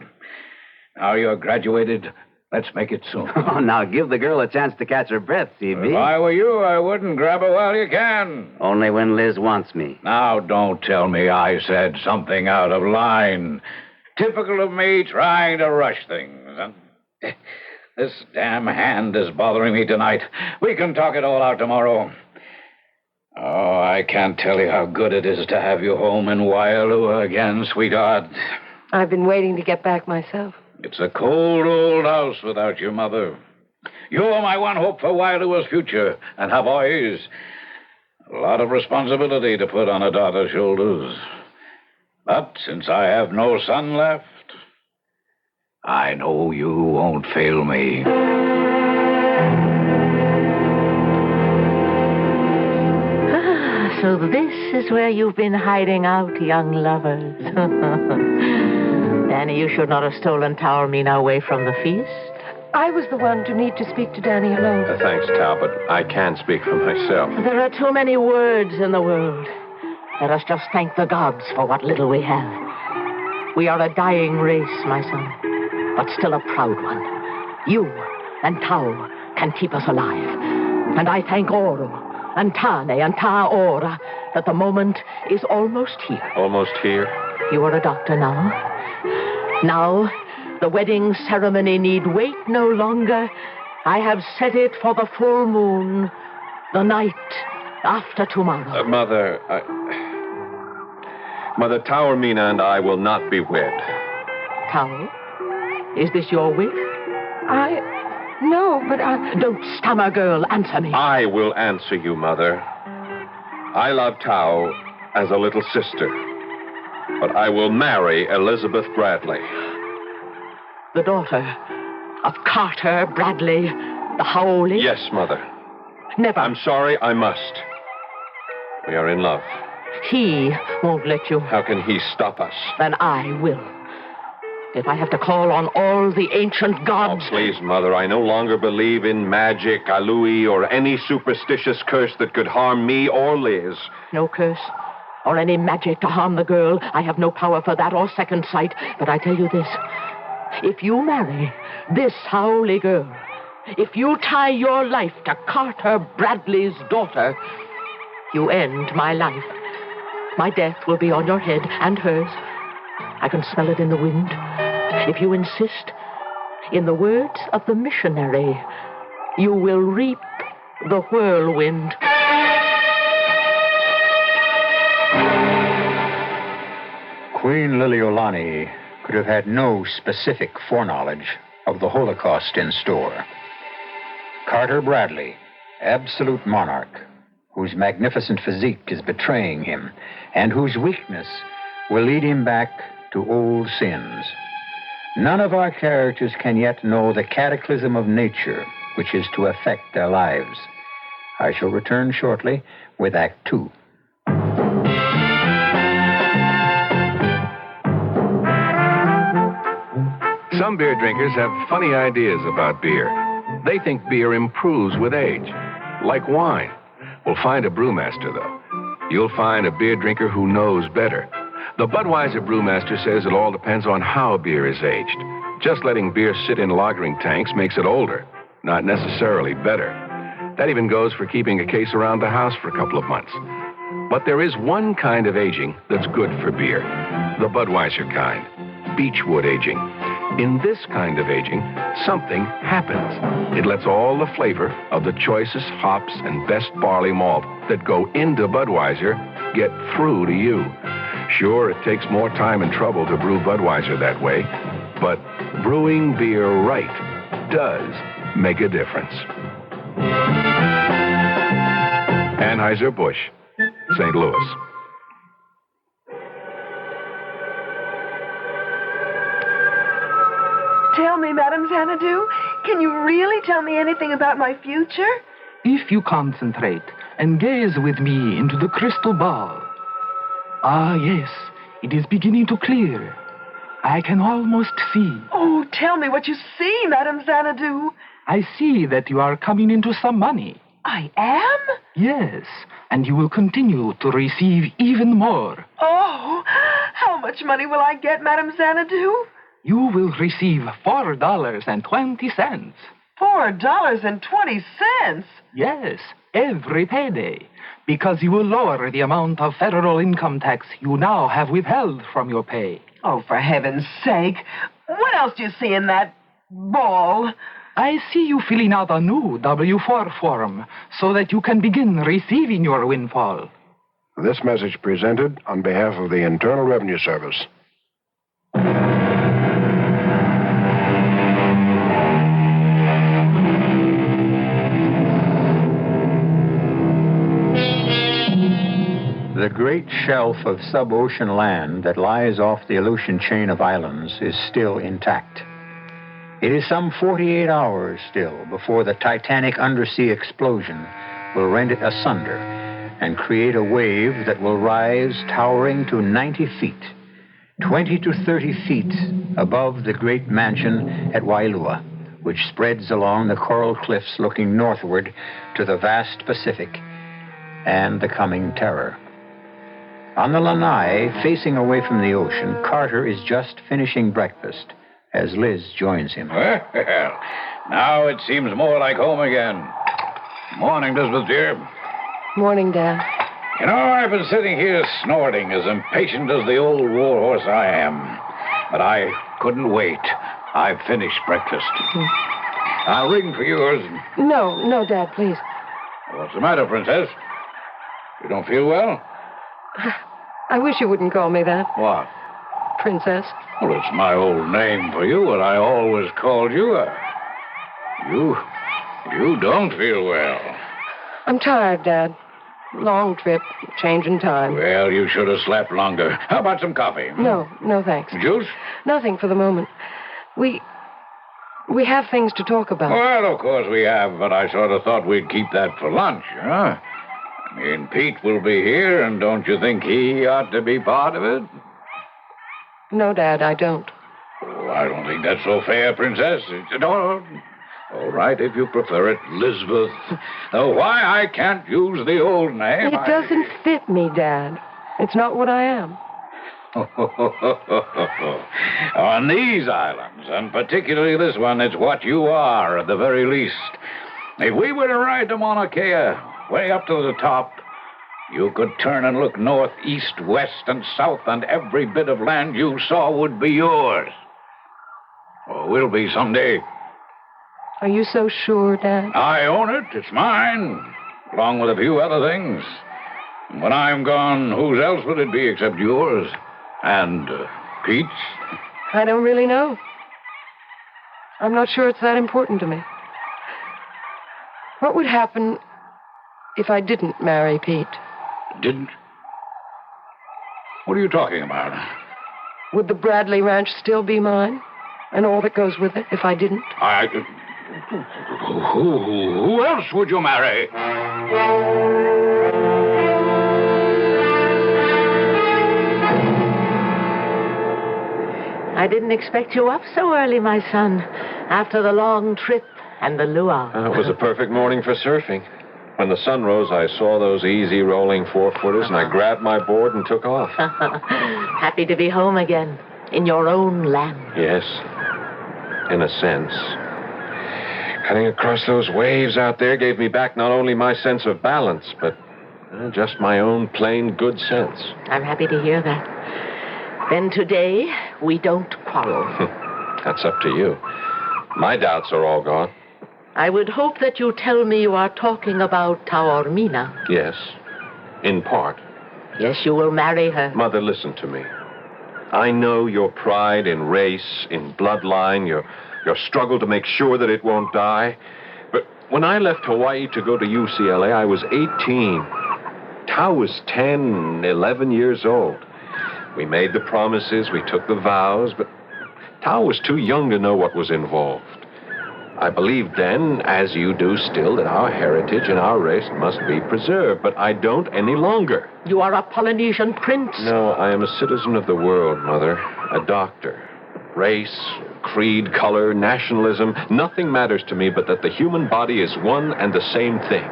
Now you're graduated. Let's make it soon. Oh, now give the girl a chance to catch her breath, CB. If I were you, I wouldn't grab her while you can. Only when Liz wants me. Now, don't tell me I said something out of line. Typical of me trying to rush things. And this damn hand is bothering me tonight. We can talk it all out tomorrow. Oh, I can't tell you how good it is to have you home in Waialua again, sweetheart. I've been waiting to get back myself. It's a cold old house without your mother. You're my one hope for Waialua's future, and have always. A lot of responsibility to put on a daughter's shoulders. But since I have no son left, I know you won't fail me. So this is where you've been hiding out, young lovers. Danny, you should not have stolen Taormina away from the feast. I was the one to need to speak to Danny alone. Thanks, Tal, but I can't speak for myself. There are too many words in the world. Let us just thank the gods for what little we have. We are a dying race, my son, but still a proud one. You and Tau can keep us alive. And I thank Oro and Tane and Taora that the moment is almost here. Almost here? You are a doctor now. Now, the wedding ceremony need wait no longer. I have set it for the full moon, the night after tomorrow. Mother, Taormina and I will not be wed. Tao, is this your wish? No, but Don't stammer, girl. Answer me. I will answer you, Mother. I love Tao as a little sister, but I will marry Elizabeth Bradley. The daughter of Carter Bradley, the Howley? Yes, Mother. Never. I'm sorry, I must. We are in love. He won't let you. How can he stop us? Then I will. If I have to call on all the ancient gods... Oh, please, Mother, I no longer believe in magic, alui, or any superstitious curse that could harm me or Liz. No curse or any magic to harm the girl. I have no power for that or second sight. But I tell you this. If you marry this Howley girl, if you tie your life to Carter Bradley's daughter, you end my life. My death will be on your head and hers. I can smell it in the wind. If you insist, in the words of the missionary, you will reap the whirlwind. Queen Liliolani could have had no specific foreknowledge of the Holocaust in store. Carter Bradley, absolute monarch, whose magnificent physique is betraying him, and whose weakness will lead him back to old sins. None of our characters can yet know the cataclysm of nature which is to affect their lives. I shall return shortly with Act Two. Some beer drinkers have funny ideas about beer. They think beer improves with age, like wine. We'll find a brewmaster, though. You'll find a beer drinker who knows better. The Budweiser brewmaster says it all depends on how beer is aged. Just letting beer sit in lagering tanks makes it older, not necessarily better. That even goes for keeping a case around the house for a couple of months. But there is one kind of aging that's good for beer, the Budweiser kind, beechwood aging. In this kind of aging, something happens. It lets all the flavor of the choicest hops and best barley malt that go into Budweiser get through to you. Sure, it takes more time and trouble to brew Budweiser that way, but brewing beer right does make a difference. Anheuser-Busch, St. Louis. Tell me, Madame Xanadu, can you really tell me anything about my future? If you concentrate and gaze with me into the crystal ball. Ah, yes, it is beginning to clear. I can almost see. Oh, tell me what you see, Madame Xanadu. I see that you are coming into some money. I am? Yes, and you will continue to receive even more. Oh, how much money will I get, Madame Xanadu? You will receive $4.20. $4.20? Yes, every payday, because you will lower the amount of federal income tax you now have withheld from your pay. Oh, for heaven's sake. What else do you see in that ball? I see you filling out a new W-4 form so that you can begin receiving your windfall. This message presented on behalf of the Internal Revenue Service. The great shelf of sub-ocean land that lies off the Aleutian chain of islands is still intact. It is some 48 hours still before the titanic undersea explosion will rend it asunder and create a wave that will rise towering to 90 feet, 20 to 30 feet above the great mansion at Wailua, which spreads along the coral cliffs looking northward to the vast Pacific and the coming terror. On the lanai, facing away from the ocean, Carter is just finishing breakfast as Liz joins him. Well, now it seems more like home again. Morning, Elizabeth, dear. Morning, Dad. You know, I've been sitting here snorting, as impatient as the old war horse I am. But I couldn't wait. I've finished breakfast. I'll ring for yours. No, Dad, please. What's the matter, Princess? You don't feel well? I wish you wouldn't call me that. What? Princess. Well, it's my old name for you, and I always called you. You don't feel well. I'm tired, Dad. Long trip, changing time. Well, you should have slept longer. How about some coffee? No, thanks. Juice? Nothing for the moment. We have things to talk about. Well, of course we have, but I sort of thought we'd keep that for lunch, huh? I mean, Pete will be here, and don't you think he ought to be part of it? No, Dad, I don't. Oh, I don't think that's so fair, Princess. No. All right, if you prefer it, Elizabeth. Why I can't use the old name? It doesn't fit me, Dad. It's not what I am. On these islands, and particularly this one, it's what you are, at the very least. If we were to ride to Mauna Kea, way up to the top, you could turn and look north, east, west, and south, and every bit of land you saw would be yours. will be someday. Are you so sure, Dad? I own it. It's mine, along with a few other things. When I'm gone, whose else would it be except yours? And Pete's? I don't really know. I'm not sure it's that important to me. What would happen if I didn't marry Pete? Didn't? What are you talking about? Would the Bradley Ranch still be mine? And all that goes with it if I didn't? Who else would you marry? I didn't expect you up so early, my son, after the long trip and the luau. It was a perfect morning for surfing. When the sun rose, I saw those easy rolling 4-footers, and I grabbed my board and took off. Happy to be home again, in your own land. Yes, in a sense. Cutting across those waves out there gave me back not only my sense of balance, but just my own plain good sense. I'm happy to hear that. Then today, we don't quarrel. That's up to you. My doubts are all gone. I would hope that you tell me you are talking about Taormina. Yes, in part. Yes, you will marry her. Mother, listen to me. I know your pride in race, in bloodline, your struggle to make sure that it won't die. But when I left Hawaii to go to UCLA, I was 18. Tao was 10, 11 years old. We made the promises, we took the vows, but Tao was too young to know what was involved. I believed then, as you do still, that our heritage and our race must be preserved, but I don't any longer. You are a Polynesian prince. No, I am a citizen of the world, Mother. A doctor. Race, creed, color, nationalism, nothing matters to me but that the human body is one and the same thing.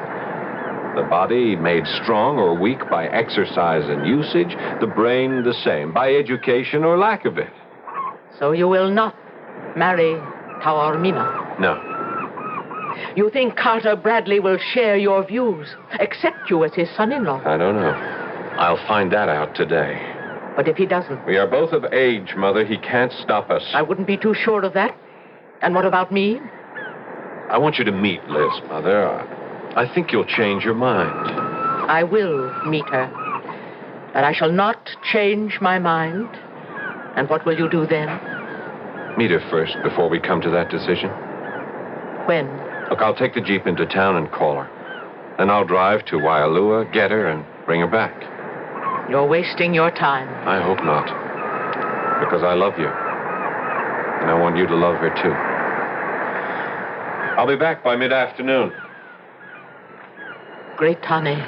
The body made strong or weak by exercise and usage, the brain the same, by education or lack of it. So you will not marry Taormina? No. You think Carter Bradley will share your views, accept you as his son-in-law? I don't know. I'll find that out today. But if he doesn't? We are both of age, Mother. He can't stop us. I wouldn't be too sure of that. And what about me? I want you to meet Liz, Mother. I think you'll change your mind. I will meet her. But I shall not change my mind. And what will you do then? Meet her first before we come to that decision. When? Look, I'll take the Jeep into town and call her. Then I'll drive to Waialua, get her, and bring her back. You're wasting your time. I hope not. Because I love you. And I want you to love her, too. I'll be back by mid-afternoon. Great Tane,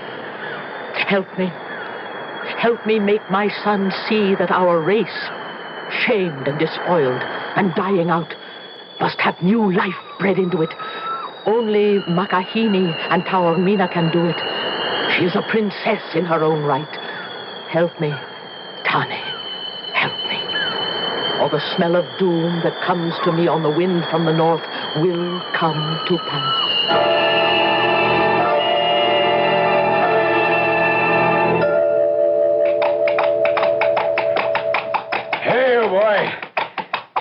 help me. Help me make my son see that our race, shamed and despoiled and dying out, must have new life bred into it. Only Makahini and Taormina can do it. She is a princess in her own right. Help me, Tane. Help me. Or the smell of doom that comes to me on the wind from the north will come to pass.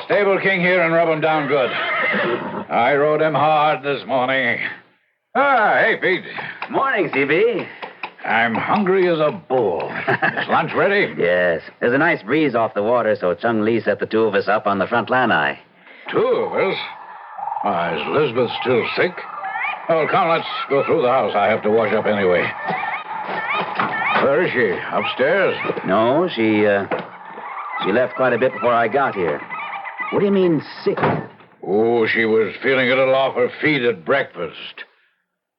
Stable King here and rub him down good. I rode him hard this morning. Hey, Pete. Morning, CB. I'm hungry as a bull. Is lunch ready? Yes. There's a nice breeze off the water, so Chung Lee set the two of us up on the front lanai. Two of us? Is Elizabeth still sick? Oh, come, let's go through the house. I have to wash up anyway. Where is she? Upstairs? No, she left quite a bit before I got here. What do you mean, sick? Oh, she was feeling a little off her feet at breakfast.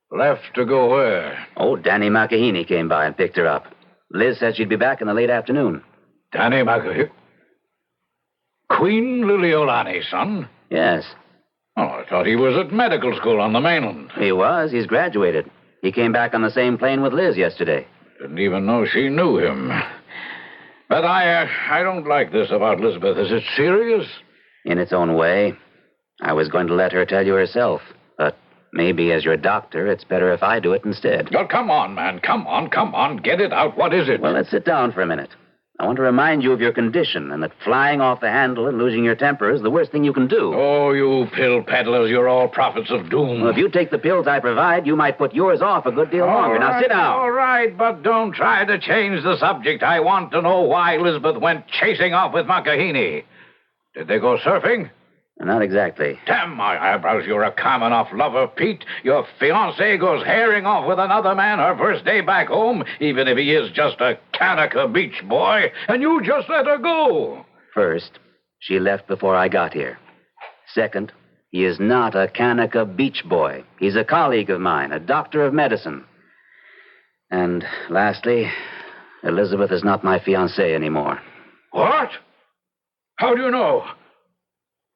Left to go where? Oh, Danny Makahini came by and picked her up. Liz said she'd be back in the late afternoon. Danny Makahini? Queen Liliolani's son? Yes. Oh, I thought he was at medical school on the mainland. He was. He's graduated. He came back on the same plane with Liz yesterday. Didn't even know she knew him. But I don't like this about Elizabeth. Is it serious? In its own way. I was going to let her tell you herself. But maybe as your doctor, it's better if I do it instead. Oh, come on, man. Come on. Get it out. What is it? Well, let's sit down for a minute. I want to remind you of your condition and that flying off the handle and losing your temper is the worst thing you can do. Oh, you pill peddlers, you're all prophets of doom. Well, if you take the pills I provide, you might put yours off a good deal longer. Now, sit down. All right, but don't try to change the subject. I want to know why Elizabeth went chasing off with Makahini. Did they go surfing? Not exactly. Damn my eyebrows, you're a calm enough lover, Pete. Your fiancée goes herring off with another man her first day back home, even if he is just a Kanaka beach boy, and you just let her go. First, she left before I got here. Second, he is not a Kanaka beach boy. He's a colleague of mine, a doctor of medicine. And lastly, Elizabeth is not my fiancée anymore. What? How do you know?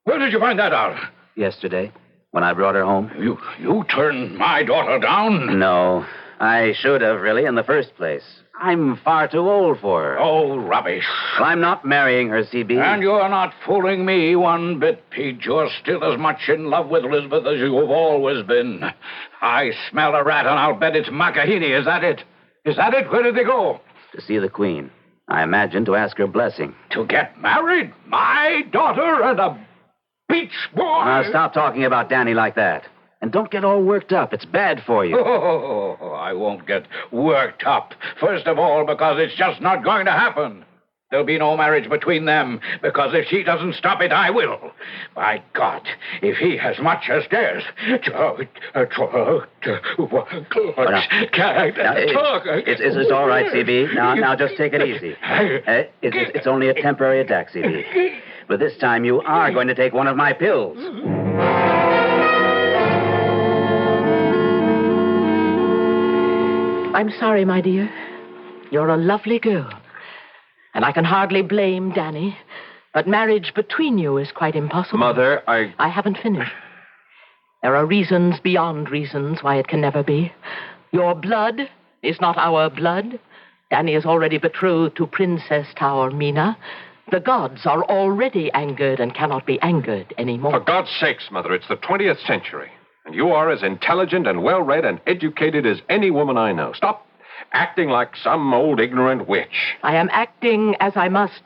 Where did you find that out? Yesterday, when I brought her home. You turned my daughter down? No, I should have, really, in the first place. I'm far too old for her. Oh, rubbish. Well, I'm not marrying her, CB. And you're not fooling me one bit, Pete. You're still as much in love with Elizabeth as you have always been. I smell a rat, and I'll bet it's Makahini. Is that it? Is that it? Where did they go? To see the Queen. I imagine to ask her blessing. To get married? My daughter and a beach boy? Now, stop talking about Danny like that. And don't get all worked up. It's bad for you. Oh, I won't get worked up. First of all, because it's just not going to happen. There'll be no marriage between them, because if she doesn't stop it, I will. By God, if he has much as dares... It's all right, CB. Now, just take it easy. It's only a temporary attack, CB. But this time you are going to take one of my pills. I'm sorry, my dear. You're a lovely girl. And I can hardly blame Danny. But marriage between you is quite impossible. Mother, I haven't finished. There are reasons beyond reasons why it can never be. Your blood is not our blood. Danny is already betrothed to Princess Taormina. The gods are already angered and cannot be angered anymore. For God's sakes, Mother, it's the 20th century. And you are as intelligent and well-read and educated as any woman I know. Stop acting like some old ignorant witch. I am acting as I must,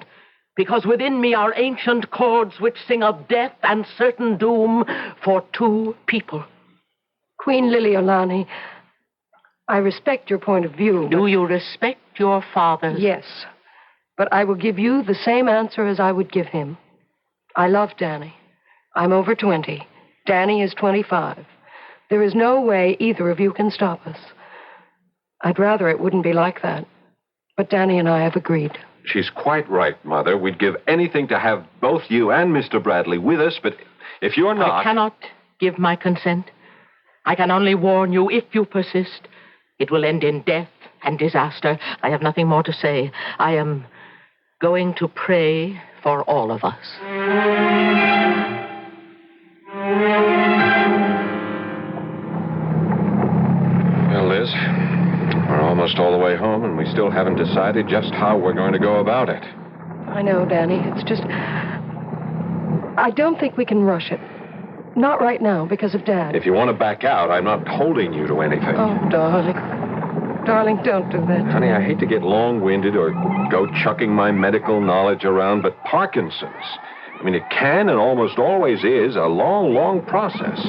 because within me are ancient chords which sing of death and certain doom for two people. Queen Liliolani, I respect your point of view. Do you respect your father's? Yes, but I will give you the same answer as I would give him. I love Danny. I'm over 20. Danny is 25. There is no way either of you can stop us. I'd rather it wouldn't be like that. But Danny and I have agreed. She's quite right, Mother. We'd give anything to have both you and Mr. Bradley with us, but if you're not... I cannot give my consent. I can only warn you, if you persist, it will end in death and disaster. I have nothing more to say. I am going to pray for all of us. Well, Liz, we're almost all the way home, and we still haven't decided just how we're going to go about it. I know, Danny. It's just... I don't think we can rush it. Not right now, because of Dad. If you want to back out, I'm not holding you to anything. Oh, darling. Darling, don't do that. Honey, I hate to get long-winded or go chucking my medical knowledge around, but Parkinson's, I mean, it can and almost always is a long, long process.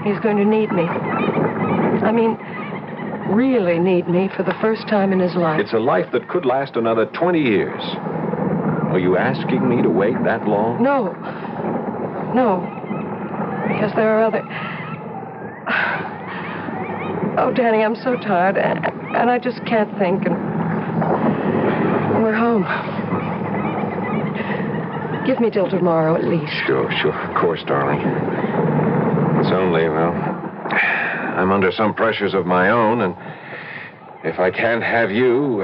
He's going to need me. I mean, really need me for the first time in his life. It's a life that could last another 20 years. Are you asking me to wait that long? No. No. Because there are other... Oh, Danny, I'm so tired, and I just can't think, and we're home. Give me till tomorrow, at least. Sure, of course, darling. It's only, well, I'm under some pressures of my own, and if I can't have you,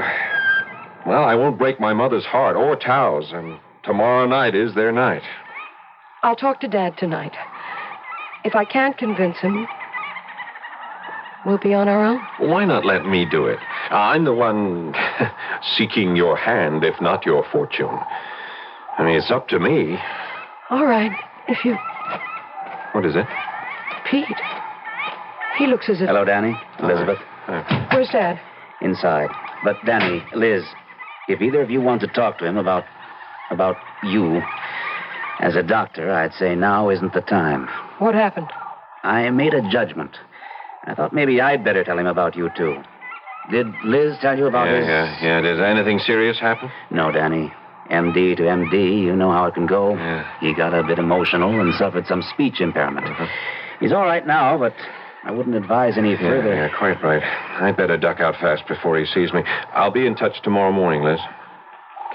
well, I won't break my mother's heart, or Tao's, and tomorrow night is their night. I'll talk to Dad tonight. If I can't convince him, we'll be on our own. Why not let me do it? I'm the one seeking your hand, if not your fortune. I mean, it's up to me. All right, if you... What is it? Pete. He looks as if... Hello, Danny. Elizabeth. Where's Dad? Inside. But, Danny, Liz, If either of you want to talk to him about you, as a doctor, I'd say now isn't the time. What happened? I made a judgment. I thought maybe I'd better tell him about you, too. Did Liz tell you about his... Yeah. Did anything serious happen? No, Danny. MD to MD, you know how it can go. Yeah. He got a bit emotional and suffered some speech impairment. He's all right now, but I wouldn't advise any further. Yeah, quite right. I'd better duck out fast before he sees me. I'll be in touch tomorrow morning, Liz.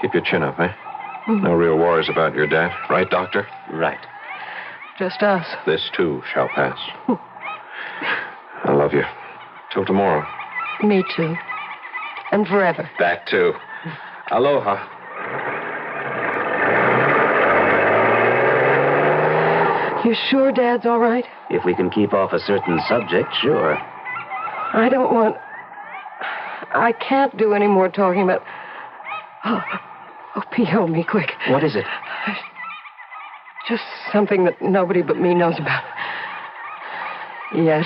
Keep your chin up, eh? Mm-hmm. No real worries about your dad. Right, Doctor? Right. Just us. This, too, shall pass. I love you. Till tomorrow. Me too. And forever. That, too. Aloha. You sure Dad's all right? If we can keep off a certain subject, sure. I don't want... I can't do any more talking about... Oh, P, help me, quick. What is it? Just something that nobody but me knows about. Yet.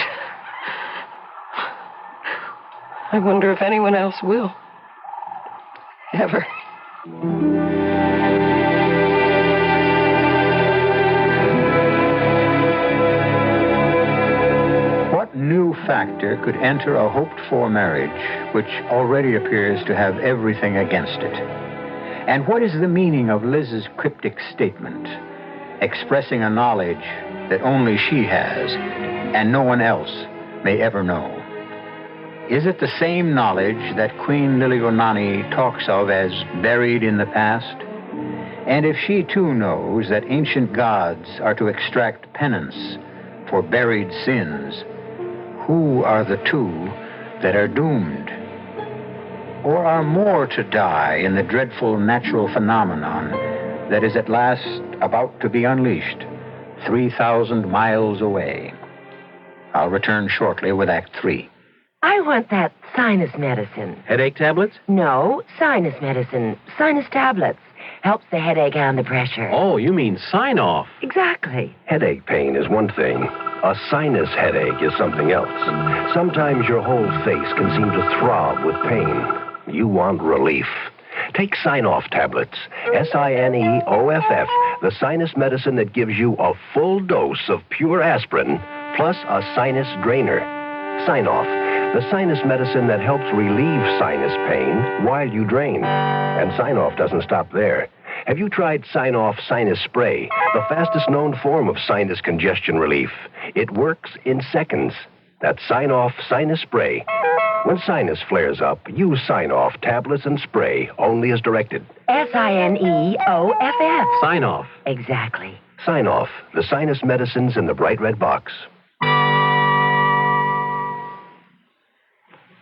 I wonder if anyone else will. Ever. What new factor could enter a hoped-for marriage which already appears to have everything against it? And what is the meaning of Liz's cryptic statement, expressing a knowledge that only she has and no one else may ever know? Is it the same knowledge that Queen Liliuokalani talks of as buried in the past? And if she too knows that ancient gods are to extract penance for buried sins, who are the two that are doomed? Or are more to die in the dreadful natural phenomenon that is at last about to be unleashed 3,000 miles away? I'll return shortly with Act 3. I want that sinus medicine. Headache tablets? No, sinus medicine. Sinus tablets. Helps the headache and the pressure. Oh, you mean sign-off. Exactly. Headache pain is one thing. A sinus headache is something else. Sometimes your whole face can seem to throb with pain. You want relief. Take Sign-Off tablets. SINEOFF, the sinus medicine that gives you a full dose of pure aspirin plus a sinus drainer. Sign-Off, the sinus medicine that helps relieve sinus pain while you drain. And Sign-Off doesn't stop there. Have you tried Sign-Off Sinus Spray, the fastest known form of sinus congestion relief? It works in seconds. That's Sign-Off Sinus Spray. When sinus flares up, use Sign-Off tablets and spray only as directed. SINEOFF. Sign off. Exactly. Sign-Off, the sinus medicines in the bright red box.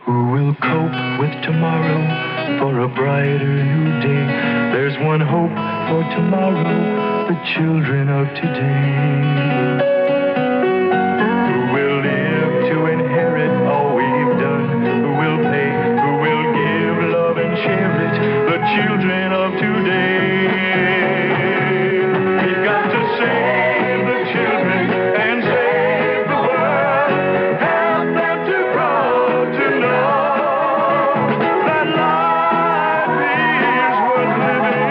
Who will cope with tomorrow for a brighter new day? There's one hope for tomorrow, the children of today. Who will live to inherit all we've done? Who will pay? Who will give love and share it? The children of today. We've got to save the children and save the world. Help them to grow to know that life is worth living.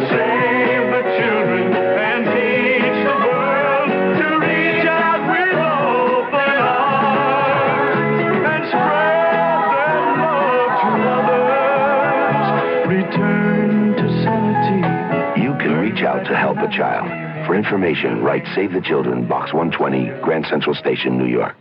Save the children and teach the world to reach out with open arms and spread their love to others. Return to sanity. You can reach out to help a child. For information, write Save the Children, Box 120, Grand Central Station, New York.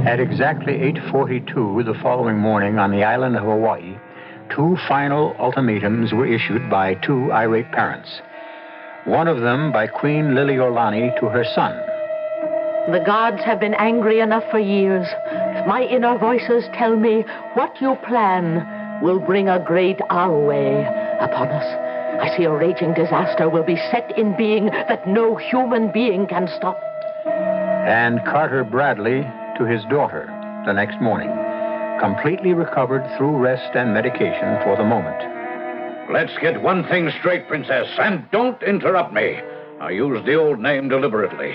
At exactly 8:42 the following morning on the island of Hawaii, two final ultimatums were issued by two irate parents. One of them by Queen Liliuokalani to her son. The gods have been angry enough for years. My inner voices tell me what you plan will bring a great our way upon us. I see a raging disaster will be set in being that no human being can stop. And Carter Bradley to his daughter the next morning, completely recovered through rest and medication for the moment. Let's get one thing straight, Princess, and don't interrupt me. I use the old name deliberately.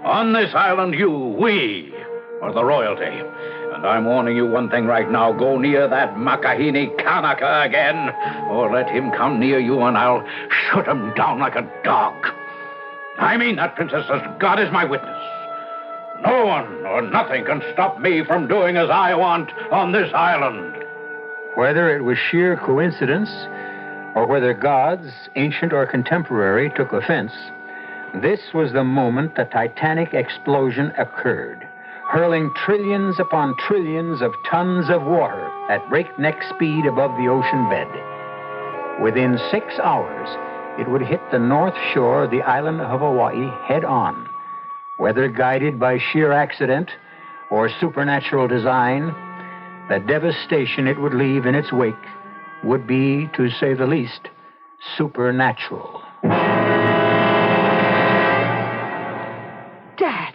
On this island, we are the royalty. And I'm warning you one thing right now. Go near that Makahini Kanaka again, or let him come near you and I'll shoot him down like a dog. I mean that, Princess, as God is my witness. No one or nothing can stop me from doing as I want on this island. Whether it was sheer coincidence or whether gods, ancient or contemporary, took offense, this was the moment the titanic explosion occurred, hurling trillions upon trillions of tons of water at breakneck speed above the ocean bed. Within 6 hours, it would hit the north shore of the island of Hawaii head on. Whether guided by sheer accident or supernatural design, the devastation it would leave in its wake would be, to say the least, supernatural. Dad,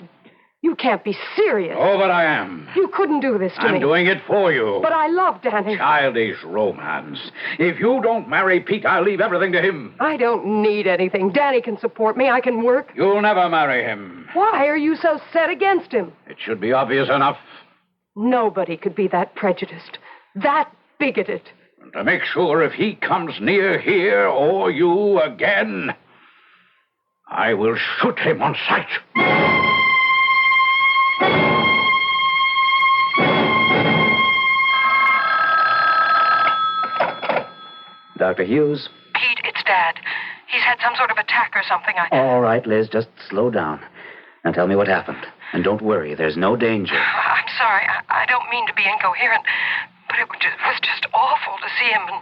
you can't be serious. Oh, but I am. You couldn't do this to me. I'm doing it for you. But I love Danny. Childish romance. If you don't marry Pete, I'll leave everything to him. I don't need anything. Danny can support me. I can work. You'll never marry him. Why are you so set against him? It should be obvious enough. Nobody could be that prejudiced, that bigoted. And to make sure if he comes near here or you again, I will shoot him on sight. Dr. Hughes? Pete, it's Dad. He's had some sort of attack or something. All right, Liz, just slow down. Now tell me what happened. And don't worry, there's no danger. I'm sorry. I don't mean to be incoherent, but it was just awful to see him and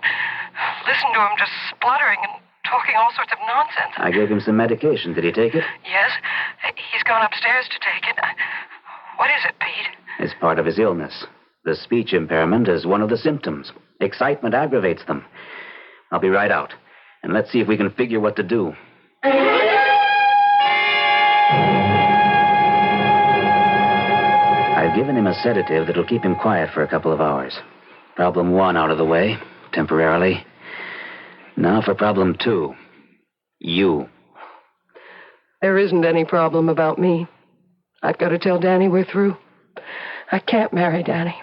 listen to him just spluttering and talking all sorts of nonsense. I gave him some medication. Did he take it? Yes. He's gone upstairs to take it. What is it, Pete? It's part of his illness. The speech impairment is one of the symptoms. Excitement aggravates them. I'll be right out. And let's see if we can figure what to do. I've given him a sedative that'll keep him quiet for a couple of hours. Problem 1 out of the way, temporarily. Now for problem 2. You. There isn't any problem about me. I've got to tell Danny we're through. I can't marry Danny.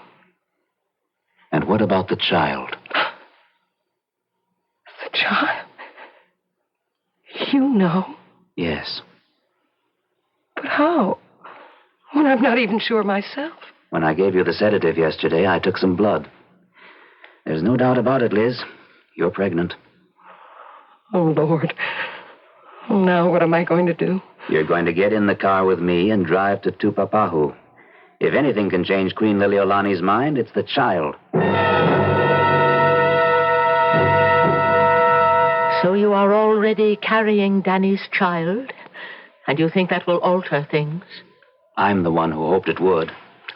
And what about the child? The child? You know? Yes. But how? When I'm not even sure myself. When I gave you the sedative yesterday, I took some blood. There's no doubt about it, Liz. You're pregnant. Oh, Lord. Now what am I going to do? You're going to get in the car with me and drive to Tupapahu. If anything can change Queen Liliolani's mind, it's the child. So you are already carrying Danny's child? And you think that will alter things? I'm the one who hoped it would.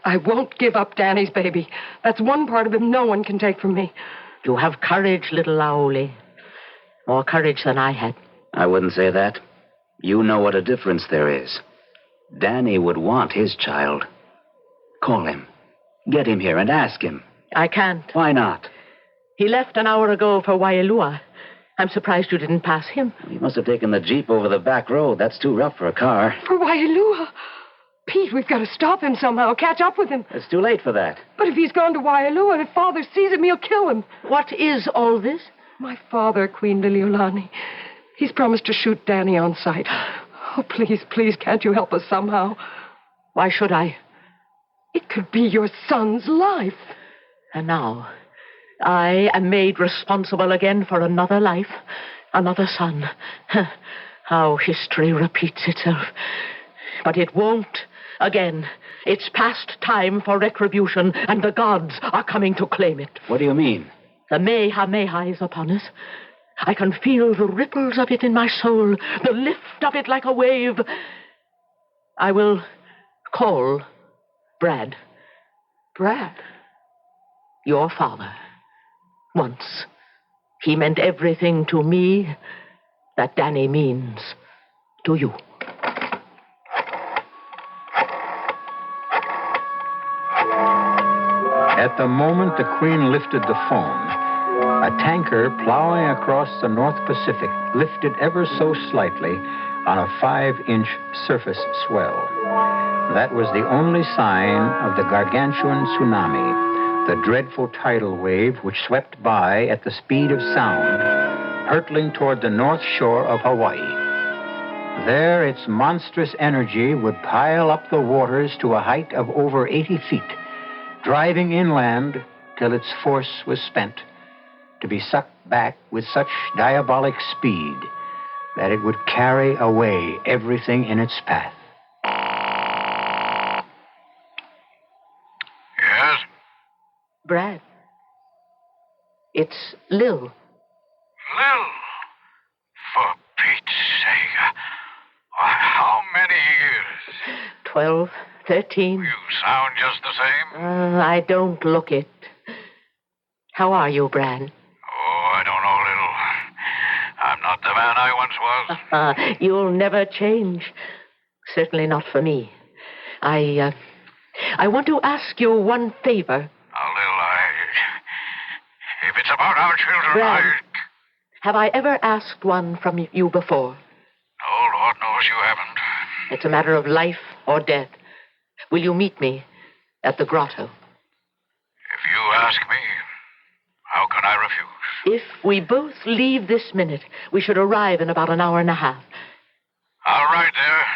I won't give up Danny's baby. That's one part of him no one can take from me. You have courage, little Laoli. More courage than I had. I wouldn't say that. You know what a difference there is. Danny would want his child. Call him. Get him here and ask him. I can't. Why not? He left an hour ago for Waialua. I'm surprised you didn't pass him. He must have taken the Jeep over the back road. That's too rough for a car. For Waialua? Pete, we've got to stop him somehow, catch up with him. It's too late for that. But if he's gone to Waialua and if Father sees him, he'll kill him. What is all this? My father, Queen Liliolani. He's promised to shoot Danny on sight. Oh, please, please, can't you help us somehow? Why should I? It could be your son's life. And now, I am made responsible again for another life, another son. How history repeats itself. But it won't again. It's past time for retribution, and the gods are coming to claim it. What do you mean? The Mehameha is upon us. I can feel the ripples of it in my soul, the lift of it like a wave. I will call Brad. Brad? Your father. Once. He meant everything to me that Danny means to you. At the moment the Queen lifted the phone, A tanker plowing across the North Pacific, lifted ever so slightly on a 5-inch surface swell. That was the only sign of the gargantuan tsunami, the dreadful tidal wave which swept by at the speed of sound, hurtling toward the north shore of Hawaii. There, its monstrous energy would pile up the waters to a height of over 80 feet, driving inland till its force was spent, to be sucked back with such diabolic speed that it would carry away everything in its path. Yes? Brad. It's Lil. Lil? For Pete's sake. How many years? 12, 13. You sound just the same. I don't look it. How are you, Brad? Oh, I don't know, Lil. I'm not the man I once was. You'll never change. Certainly not for me. I want to ask you one favor. Now, Lil, if it's about our children, Brad, have I ever asked one from you before? No, Lord knows you haven't. It's a matter of life or death. Will you meet me at the grotto? If you ask me, how can I refuse? If we both leave this minute, we should arrive in about an hour and a half. All right, there.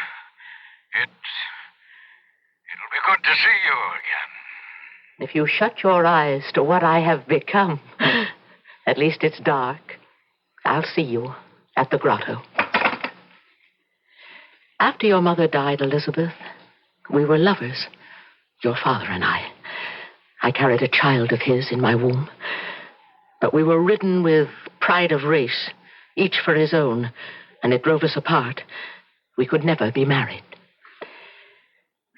It'll be good to see you again. If you shut your eyes to what I have become, at least it's dark, I'll see you at the grotto. After your mother died, Elizabeth, we were lovers, your father and I. I carried a child of his in my womb. But we were ridden with pride of race, each for his own, and it drove us apart. We could never be married.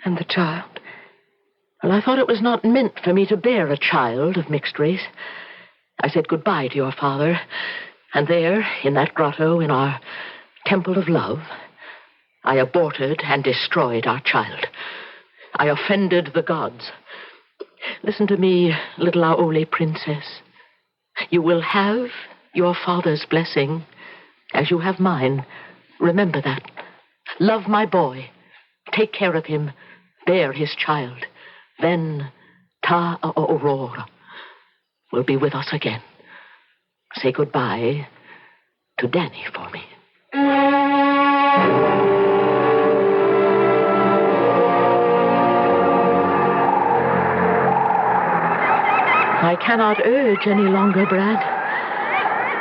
And the child? Well, I thought it was not meant for me to bear a child of mixed race. I said goodbye to your father, and there, in that grotto, in our temple of love, I aborted and destroyed our child. I offended the gods. Listen to me, little Aole princess. You will have your father's blessing, as you have mine. Remember that. Love my boy. Take care of him. Bear his child. Then Aurora will be with us again. Say goodbye to Danny for me. I cannot urge any longer, Brad.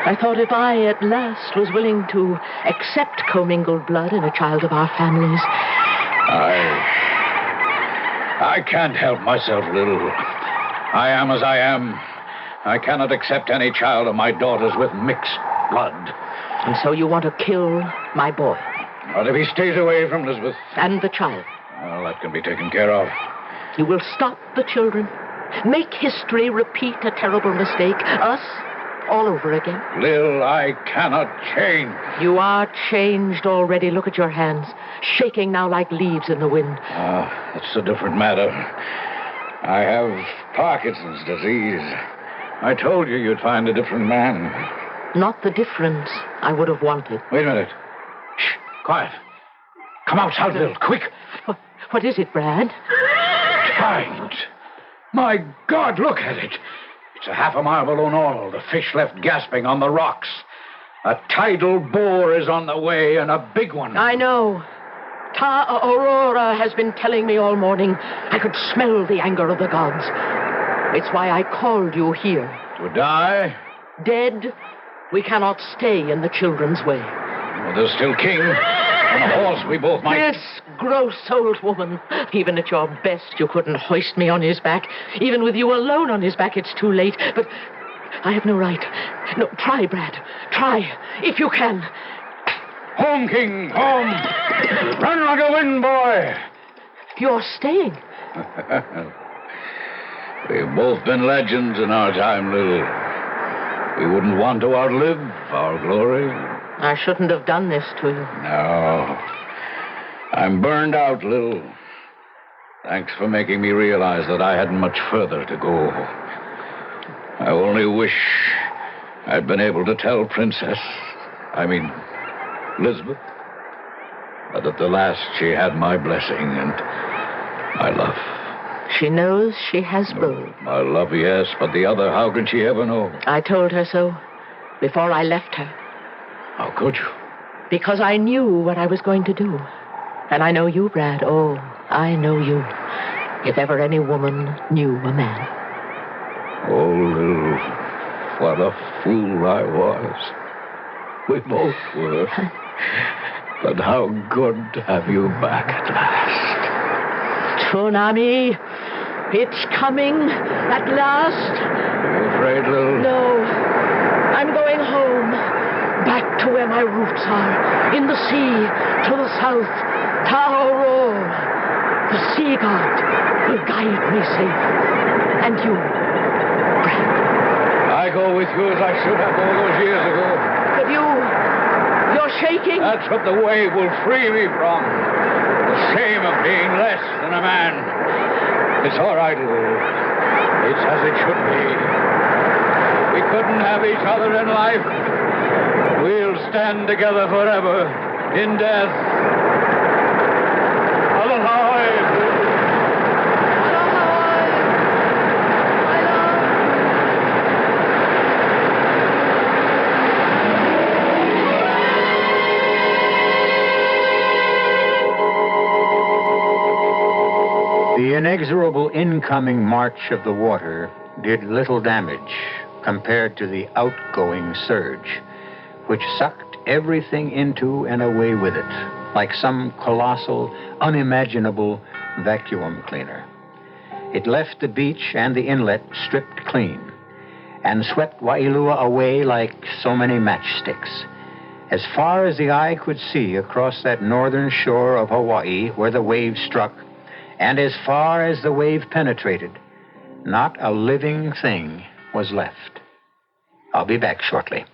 I thought if I at last was willing to accept commingled blood in a child of our families. I can't help myself, Lil. I am as I am. I cannot accept any child of my daughter's with mixed blood. And so you want to kill my boy? What if he stays away from Elizabeth? And the child? Well, that can be taken care of. You will stop the children. Make history repeat a terrible mistake. Us all over again. Lil, I cannot change. You are changed already. Look at your hands. Shaking now like leaves in the wind. That's a different matter. I have Parkinson's disease. I told you you'd find a different man. Not the difference I would have wanted. Wait a minute. Shh, quiet. Come outside, Lil, quick. What is it, Brad? Tide. My God, look at it. It's a half a mile below normal. The fish left gasping on the rocks. A tidal bore is on the way, and a big one. I know. Aurora has been telling me all morning. I could smell the anger of the gods. It's why I called you here. To die? Dead, we cannot stay in the children's way. Well, there's still King. On a horse we both might... This gross old woman. Even at your best, you couldn't hoist me on his back. Even with you alone on his back, it's too late. But I have no right. No, try, Brad. Try, if you can. Home, King, home. Run like a wind, boy. You're staying. We've both been legends in our time, Lil. We wouldn't want to outlive our glory. I shouldn't have done this to you. No. I'm burned out, Lil. Thanks for making me realize that I hadn't much further to go. I only wish I'd been able to tell Elizabeth, but at the last she had my blessing and my love. She knows she has both. My love, yes, but the other, how can she ever know? I told her so before I left her. How could you? Because I knew what I was going to do. And I know you, Brad. Oh, I know you. If ever any woman knew a man. Oh, Lil, what a fool I was. We both were. But how good to have you back at last. Tsunami, it's coming at last. Are you afraid, Lil? No, I'm going home. Back to where my roots are. In the sea, to the south. Taoro. The sea god will guide me safe. And you, Brad. I go with you as I should have all those years ago. But you're shaking. That's what the wave will free me from. The shame of being less than a man. It's all right, Lou. It's as it should be. We couldn't have each other in life. We'll stand together forever in death. Aloha. The inexorable incoming march of the water did little damage compared to the outgoing surge, which sucked everything into and away with it, like some colossal, unimaginable vacuum cleaner. It left the beach and the inlet stripped clean, and swept Wailua away like so many matchsticks. As far as the eye could see across that northern shore of Hawaii where the wave struck, and as far as the wave penetrated, not a living thing was left. I'll be back shortly.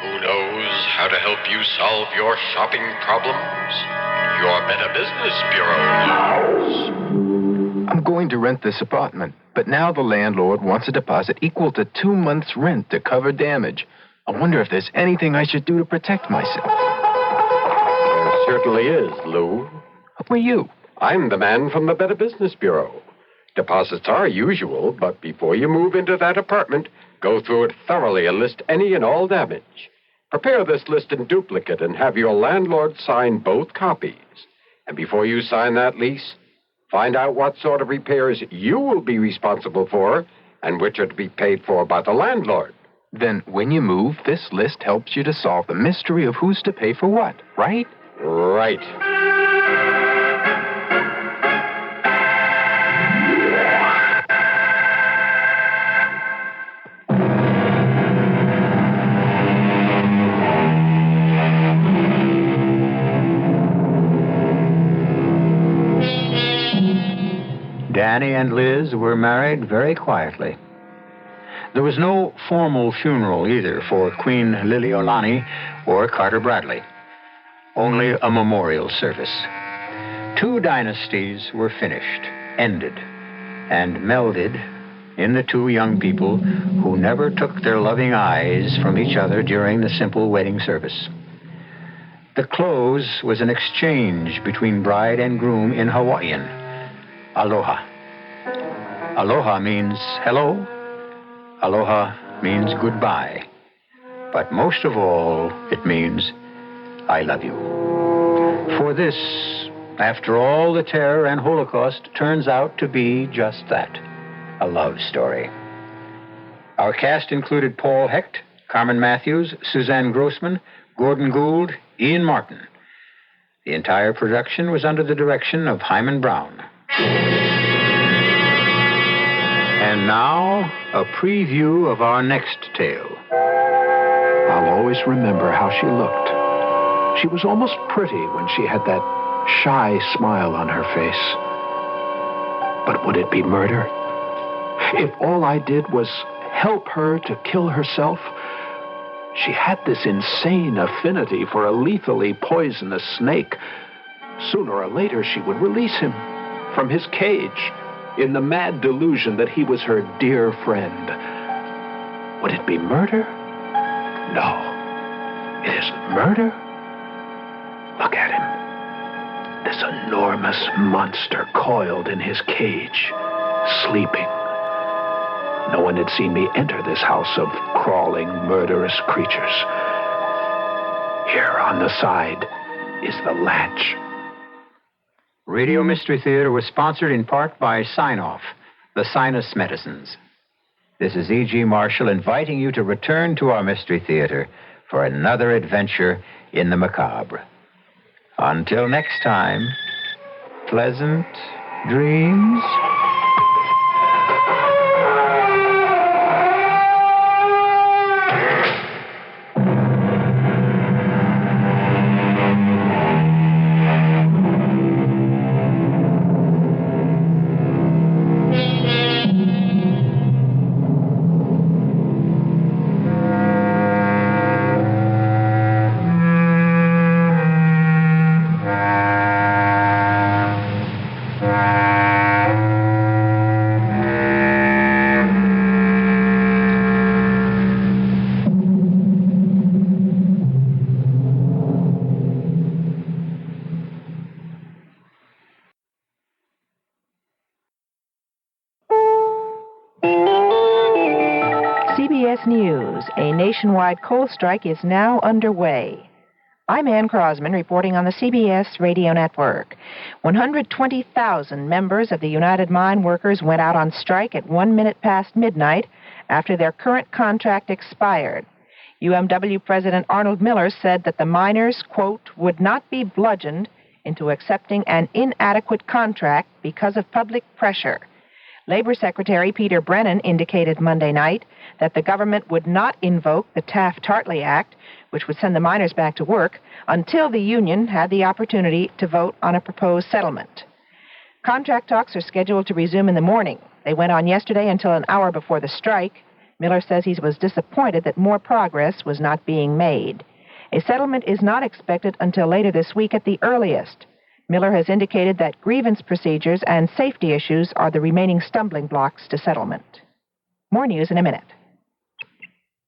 Who knows how to help you solve your shopping problems? Your Better Business Bureau knows. I'm going to rent this apartment, but now the landlord wants a deposit equal to 2 months' rent to cover damage. I wonder if there's anything I should do to protect myself. There certainly is, Lou. Who are you? I'm the man from the Better Business Bureau. Deposits are usual, but before you move into that apartment, go through it thoroughly and list any and all damage. Prepare this list in duplicate and have your landlord sign both copies. And before you sign that lease, find out what sort of repairs you will be responsible for and which are to be paid for by the landlord. Then when you move, this list helps you to solve the mystery of who's to pay for what, right? Right. Danny and Liz were married very quietly. There was no formal funeral either for Queen Liliolani or Carter Bradley. Only a memorial service. 2 dynasties were finished, ended, and melded in the 2 young people who never took their loving eyes from each other during the simple wedding service. The close was an exchange between bride and groom in Hawaiian. Aloha. Aloha means hello. Aloha means goodbye. But most of all, it means I love you. For this, after all the terror and Holocaust, turns out to be just that, a love story. Our cast included Paul Hecht, Carmen Matthews, Suzanne Grossman, Gordon Gould, Ian Martin. The entire production was under the direction of Hyman Brown. And now, a preview of our next tale. I'll always remember how she looked. She was almost pretty when she had that shy smile on her face. But would it be murder? If all I did was help her to kill herself? She had this insane affinity for a lethally poisonous snake. Sooner or later, she would release him from his cage in the mad delusion that he was her dear friend. Would it be murder? No. It isn't murder. Look at him. This enormous monster coiled in his cage, sleeping. No one had seen me enter this house of crawling, murderous creatures. Here on the side is the latch. Radio Mystery Theater was sponsored in part by Sign-Off, the sinus medicines. This is E.G. Marshall inviting you to return to our Mystery Theater for another adventure in the macabre. Until next time, pleasant dreams. CBS News, a nationwide coal strike is now underway. I'm Ann Crosman reporting on the CBS radio network. 120,000 members of the United Mine Workers went out on strike at 1 minute past midnight after their current contract expired. UMW President Arnold Miller said that the miners, quote, would not be bludgeoned into accepting an inadequate contract because of public pressure. Labor Secretary Peter Brennan indicated Monday night that the government would not invoke the Taft-Hartley Act, which would send the miners back to work, until the union had the opportunity to vote on a proposed settlement. Contract talks are scheduled to resume in the morning. They went on yesterday until an hour before the strike. Miller says he was disappointed that more progress was not being made. A settlement is not expected until later this week at the earliest. Miller has indicated that grievance procedures and safety issues are the remaining stumbling blocks to settlement. More news in a minute.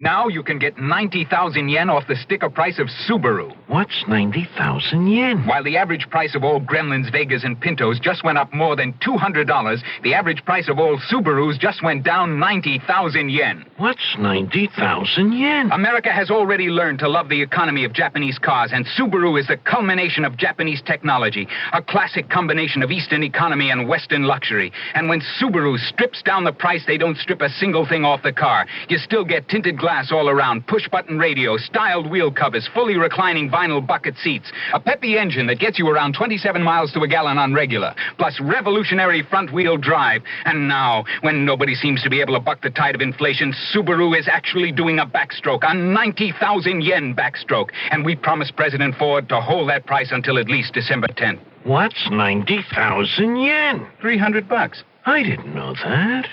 Now you can get 90,000 yen off the sticker price of Subaru. What's 90,000 yen? While the average price of all Gremlins, Vegas, and Pintos just went up more than $200, the average price of all Subarus just went down 90,000 yen. What's 90,000 yen? America has already learned to love the economy of Japanese cars, and Subaru is the culmination of Japanese technology, a classic combination of Eastern economy and Western luxury. And when Subaru strips down the price, they don't strip a single thing off the car. You still get tinted glass all around, push-button radio, styled wheel covers, fully reclining vinyl bucket seats, a peppy engine that gets you around 27 miles to a gallon on regular, plus revolutionary front-wheel drive. And now, when nobody seems to be able to buck the tide of inflation, Subaru is actually doing a backstroke, a 90,000 yen backstroke. And we promised President Ford to hold that price until at least December 10th. What's 90,000 yen? $300. I didn't know that.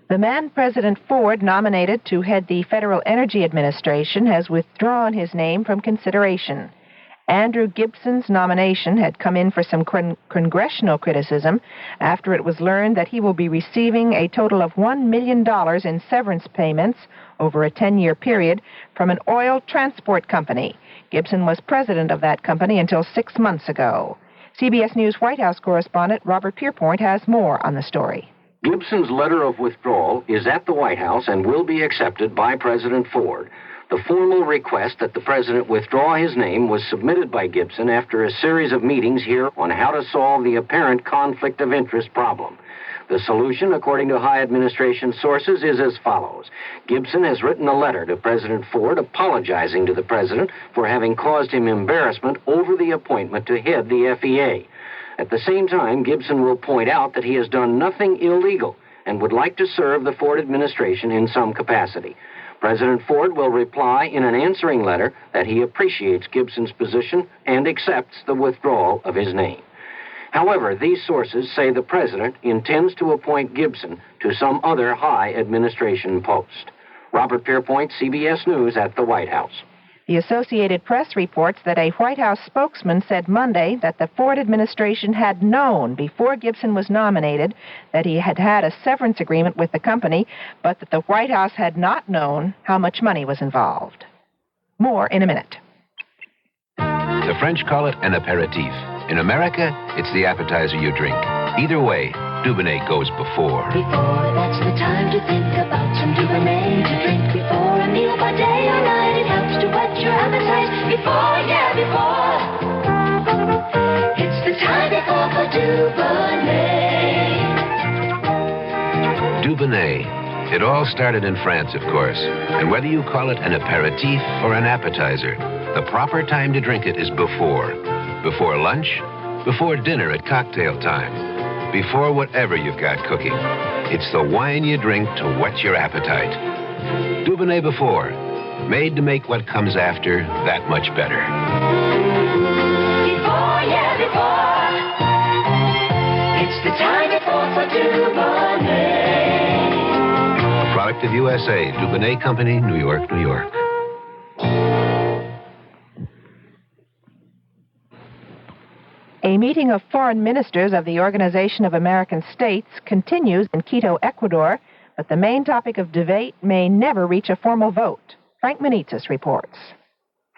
The man President Ford nominated to head the Federal Energy Administration has withdrawn his name from consideration. Andrew Gibson's nomination had come in for some congressional criticism after it was learned that he will be receiving a total of $1 million in severance payments over a 10-year period from an oil transport company. Gibson was president of that company until 6 months ago. CBS News White House correspondent Robert Pierpoint has more on the story. Gibson's letter of withdrawal is at the White House and will be accepted by President Ford. The formal request that the president withdraw his name was submitted by Gibson after a series of meetings here on how to solve the apparent conflict of interest problem. The solution, according to high administration sources, is as follows. Gibson has written a letter to President Ford apologizing to the president for having caused him embarrassment over the appointment to head the FEA. At the same time, Gibson will point out that he has done nothing illegal and would like to serve the Ford administration in some capacity. President Ford will reply in an answering letter that he appreciates Gibson's position and accepts the withdrawal of his name. However, these sources say the president intends to appoint Gibson to some other high administration post. Robert Pierpoint, CBS News at the White House. The Associated Press reports that a White House spokesman said Monday that the Ford administration had known before Gibson was nominated that he had had a severance agreement with the company, but that the White House had not known how much money was involved. More in a minute. The French call it an aperitif. In America, it's the appetizer you drink. Either way, Dubonnet goes before. Before, that's the time to think about some Dubonnet to drink before a meal by day or night. It helps to whet your appetite. Before, yeah, before. It's the time before for Dubonnet. Dubonnet. It all started in France, of course. And whether you call it an aperitif or an appetizer, the proper time to drink it is before. Before lunch, before dinner at cocktail time, before whatever you've got cooking. It's the wine you drink to whet your appetite. Dubonnet before, made to make what comes after that much better. Before, yeah, before. It's the time before for Dubonnet. A product of USA, Dubonnet Company, New York, New York. A meeting of foreign ministers of the Organization of American States continues in Quito, Ecuador, but the main topic of debate may never reach a formal vote. Frank Manitzis reports.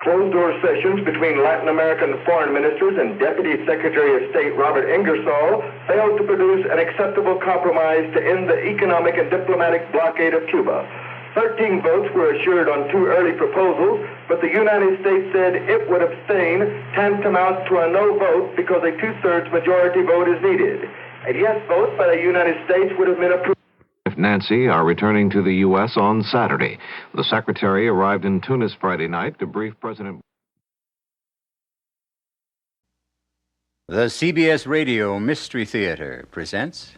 Closed-door sessions between Latin American foreign ministers and Deputy Secretary of State Robert Ingersoll failed to produce an acceptable compromise to end the economic and diplomatic blockade of Cuba. 13 votes were assured on 2 early proposals, but the United States said it would abstain, tantamount to a no vote because a 2/3 majority vote is needed. A yes vote by the United States would have been approved. Nancy are returning to the U.S. on Saturday. The secretary arrived in Tunis Friday night to brief President. The CBS Radio Mystery Theater presents...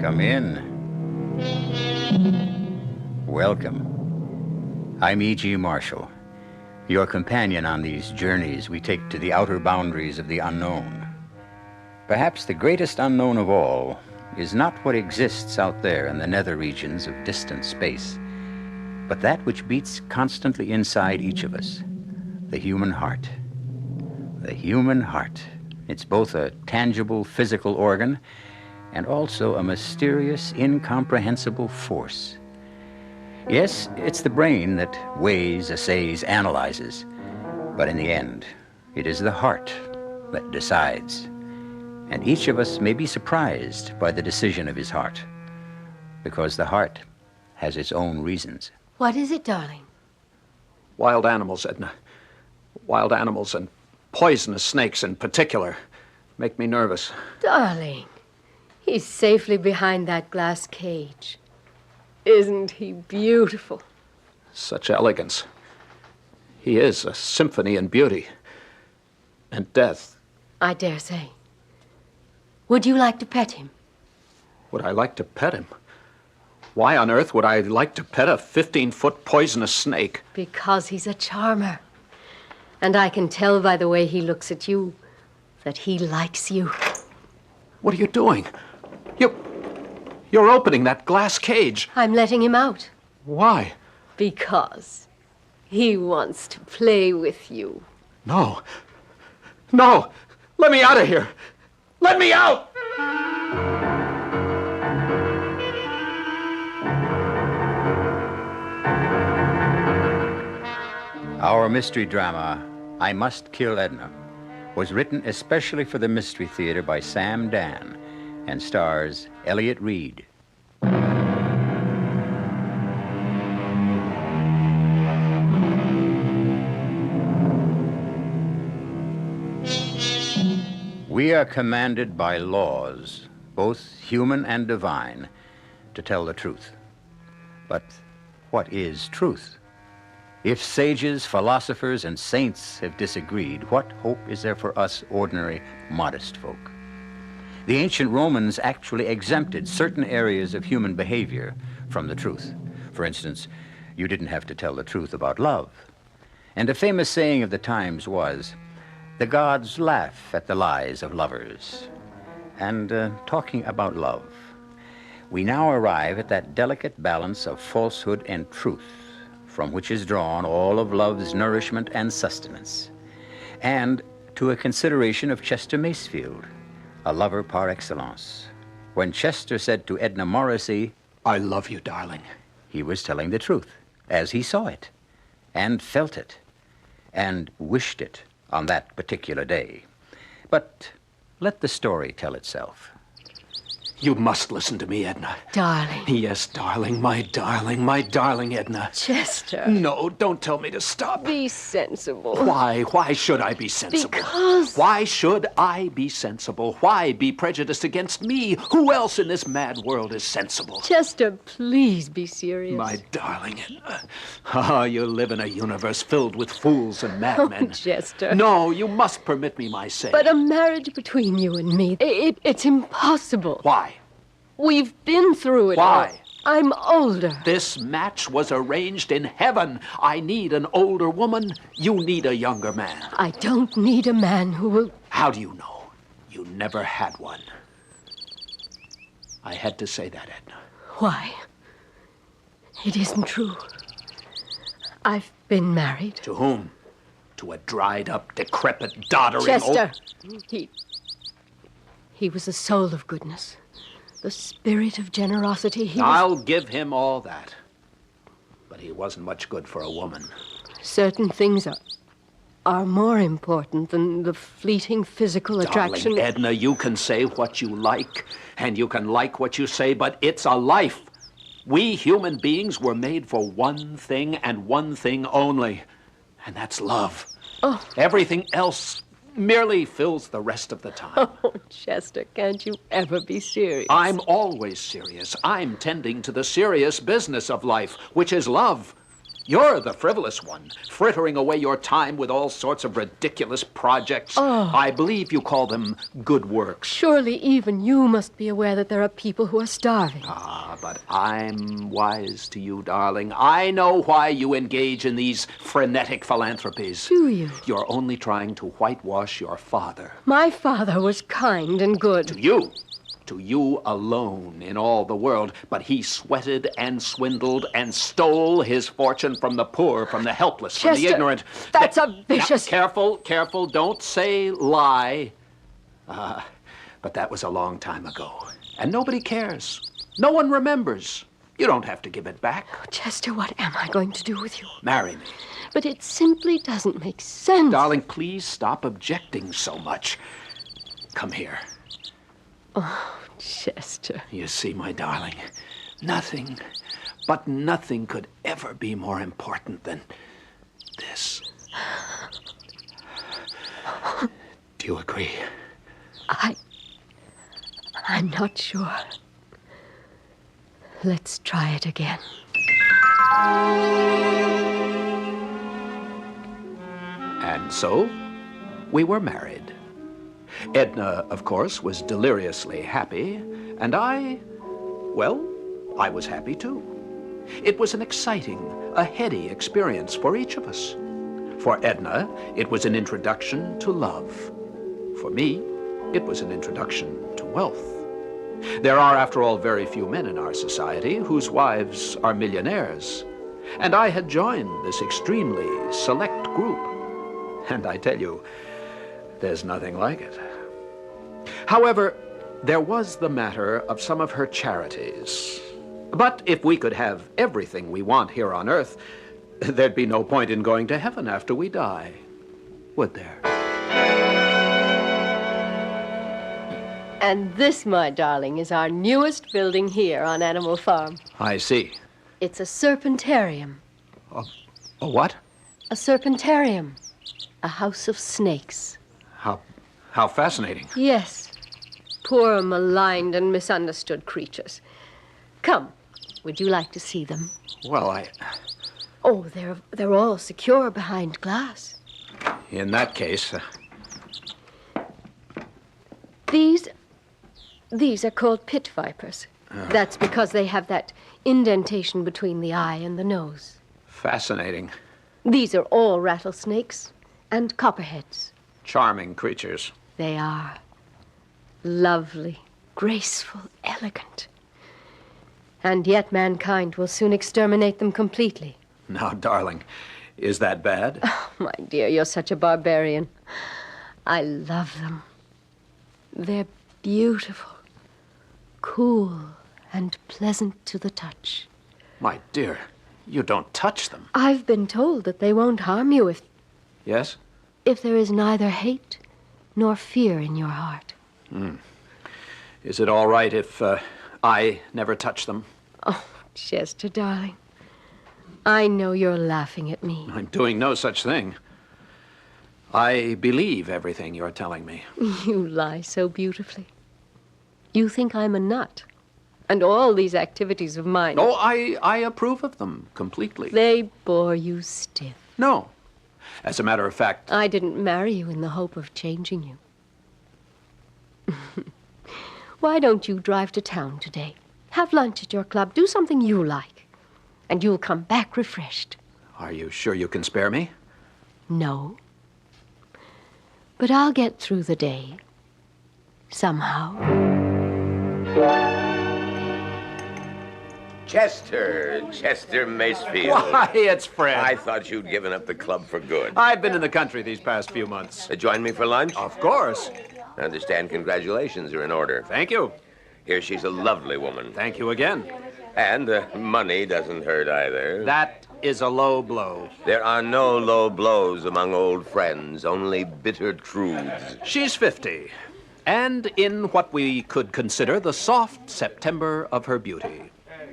Come in. Welcome. I'm E.G. Marshall, your companion on these journeys we take to the outer boundaries of the unknown. Perhaps the greatest unknown of all is not what exists out there in the nether regions of distant space, but that which beats constantly inside each of us, the human heart. The human heart. It's both a tangible physical organ and also a mysterious, incomprehensible force. Yes, it's the brain that weighs, assays, analyzes, but in the end, it is the heart that decides. And each of us may be surprised by the decision of his heart, because the heart has its own reasons. What is it, darling? Wild animals, Edna. Wild animals, and poisonous snakes in particular, make me nervous. Darling, he's safely behind that glass cage. Isn't he beautiful? Such elegance. He is a symphony in beauty. And death. I dare say. Would you like to pet him? Would I like to pet him? Why on earth would I like to pet a 15-foot poisonous snake? Because he's a charmer. And I can tell by the way he looks at you that he likes you. What are you doing? You're opening that glass cage. I'm letting him out. Why? Because he wants to play with you. No. No! Let me out of here! Let me out! Our mystery drama, I Must Kill Edna, was written especially for the Mystery Theater by Sam Dan and stars Elliott Reed. We are commanded by laws, both human and divine, to tell the truth. But what is truth? If sages, philosophers, and saints have disagreed, what hope is there for us ordinary, modest folk? The ancient Romans actually exempted certain areas of human behavior from the truth. For instance, you didn't have to tell the truth about love. And a famous saying of the times was, "The gods laugh at the lies of lovers." And talking about love, we now arrive at that delicate balance of falsehood and truth, from which is drawn all of love's nourishment and sustenance, and to a consideration of Chester Masefield, a lover par excellence. When Chester said to Edna Morrissey, "I love you, darling," he was telling the truth, as he saw it, and felt it, and wished it on that particular day. But let the story tell itself. You must listen to me, Edna. Darling. Yes, darling, my darling Edna. Chester. No, don't tell me to stop. Be sensible. Why? Why should I be sensible? Because... Why should I be sensible? Why be prejudiced against me? Who else in this mad world is sensible? Chester, please be serious. My darling Edna. Ah, you live in a universe filled with fools and madmen. Oh, Chester. No, you must permit me my say. But a marriage between you and me, it's impossible. Why? We've been through it. Why? All. I'm older. This match was arranged in heaven. I need an older woman. You need a younger man. I don't need a man who will... How do you know? You never had one. I had to say that, Edna. Why? It isn't true. I've been married. To whom? To a dried-up, decrepit, doddering Chester. He was a soul of goodness. The spirit of generosity. I'll give him all that. But he wasn't much good for a woman. Certain things are more important than the fleeting physical attraction. Darling Edna, you can say what you like, and you can like what you say, but it's a life. We human beings were made for one thing and one thing only, and that's love. Oh. Everything else merely fills the rest of the time. Oh, Chester, can't you ever be serious? I'm always serious. I'm tending to the serious business of life, which is love. You're the frivolous one, frittering away your time with all sorts of ridiculous projects. Oh. I believe you call them good works. Surely even you must be aware that there are people who are starving. Ah, but I'm wise to you, darling. I know why you engage in these frenetic philanthropies. Do you? You're only trying to whitewash your father. My father was kind and good. To you. To you alone in all the world, but he sweated and swindled and stole his fortune from the poor, from the helpless, Chester, from the ignorant. That's a vicious... Now, careful, don't say lie. But that was a long time ago, and nobody cares. No one remembers. You don't have to give it back. Oh, Chester, what am I going to do with you? Marry me. But it simply doesn't make sense. Darling, please stop objecting so much. Come here. Oh, Chester. You see, my darling, nothing, but nothing could ever be more important than this. Do you agree? I'm not sure. Let's try it again. And so, we were married. Edna, of course, was deliriously happy, and I was happy too. It was an exciting, a heady experience for each of us. For Edna, it was an introduction to love. For me, it was an introduction to wealth. There are, after all, very few men in our society whose wives are millionaires. And I had joined this extremely select group. And I tell you, there's nothing like it. However, there was the matter of some of her charities. But if we could have everything we want here on earth, there'd be no point in going to heaven after we die, would there? And this, my darling, is our newest building here on Animal Farm. I see. It's a serpentarium. A what? A serpentarium. A house of snakes. How fascinating. Yes. Poor, maligned, and misunderstood creatures. Come, would you like to see them? Well, Oh, they're all secure behind glass. In that case... These are called pit vipers. That's because they have that indentation between the eye and the nose. Fascinating. These are all rattlesnakes and copperheads. Charming creatures. They are. Lovely, graceful, elegant. And yet mankind will soon exterminate them completely. Now, darling, is that bad? Oh, my dear, you're such a barbarian. I love them. They're beautiful, cool, and pleasant to the touch. My dear, you don't touch them. I've been told that they won't harm you Yes? if there is neither hate nor fear in your heart. Is it all right if I never touch them? Oh, Chester, darling. I know you're laughing at me. I'm doing no such thing. I believe everything you're telling me. You lie so beautifully. You think I'm a nut. And all these activities of mine. Oh, I approve of them completely. They bore you stiff. No. As a matter of fact... I didn't marry you in the hope of changing you. Why don't you drive to town today? Have lunch at your club. Do something you like. And you'll come back refreshed. Are you sure you can spare me? No. But I'll get through the day. Somehow. Chester Macefield. Why, it's Fred. I thought you'd given up the club for good. I've been in the country these past few months. Join me for lunch? Of course. I understand congratulations are in order. Thank you. Here, she's a lovely woman. Thank you again. And money doesn't hurt either. That is a low blow. There are no low blows among old friends, only bitter truths. She's 50, and in what we could consider the soft September of her beauty.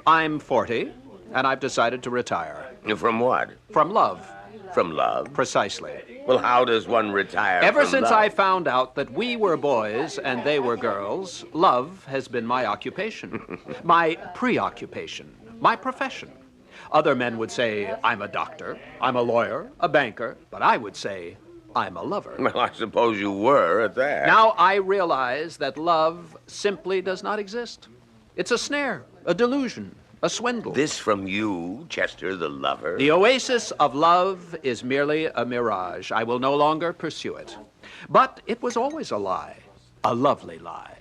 I'm 40, and I've decided to retire. From what? From love. From love? Precisely. Well, how does one retire Ever from since love? I found out that we were boys and they were girls, love has been my occupation, my preoccupation, my profession. Other men would say, I'm a doctor, I'm a lawyer, a banker, but I would say, I'm a lover. Well, I suppose you were at that. Now I realize that love simply does not exist. It's a snare, a delusion, a swindle. This from you, Chester the lover? The oasis of love is merely a mirage. I will no longer pursue it. But it was always a lie, a lovely lie.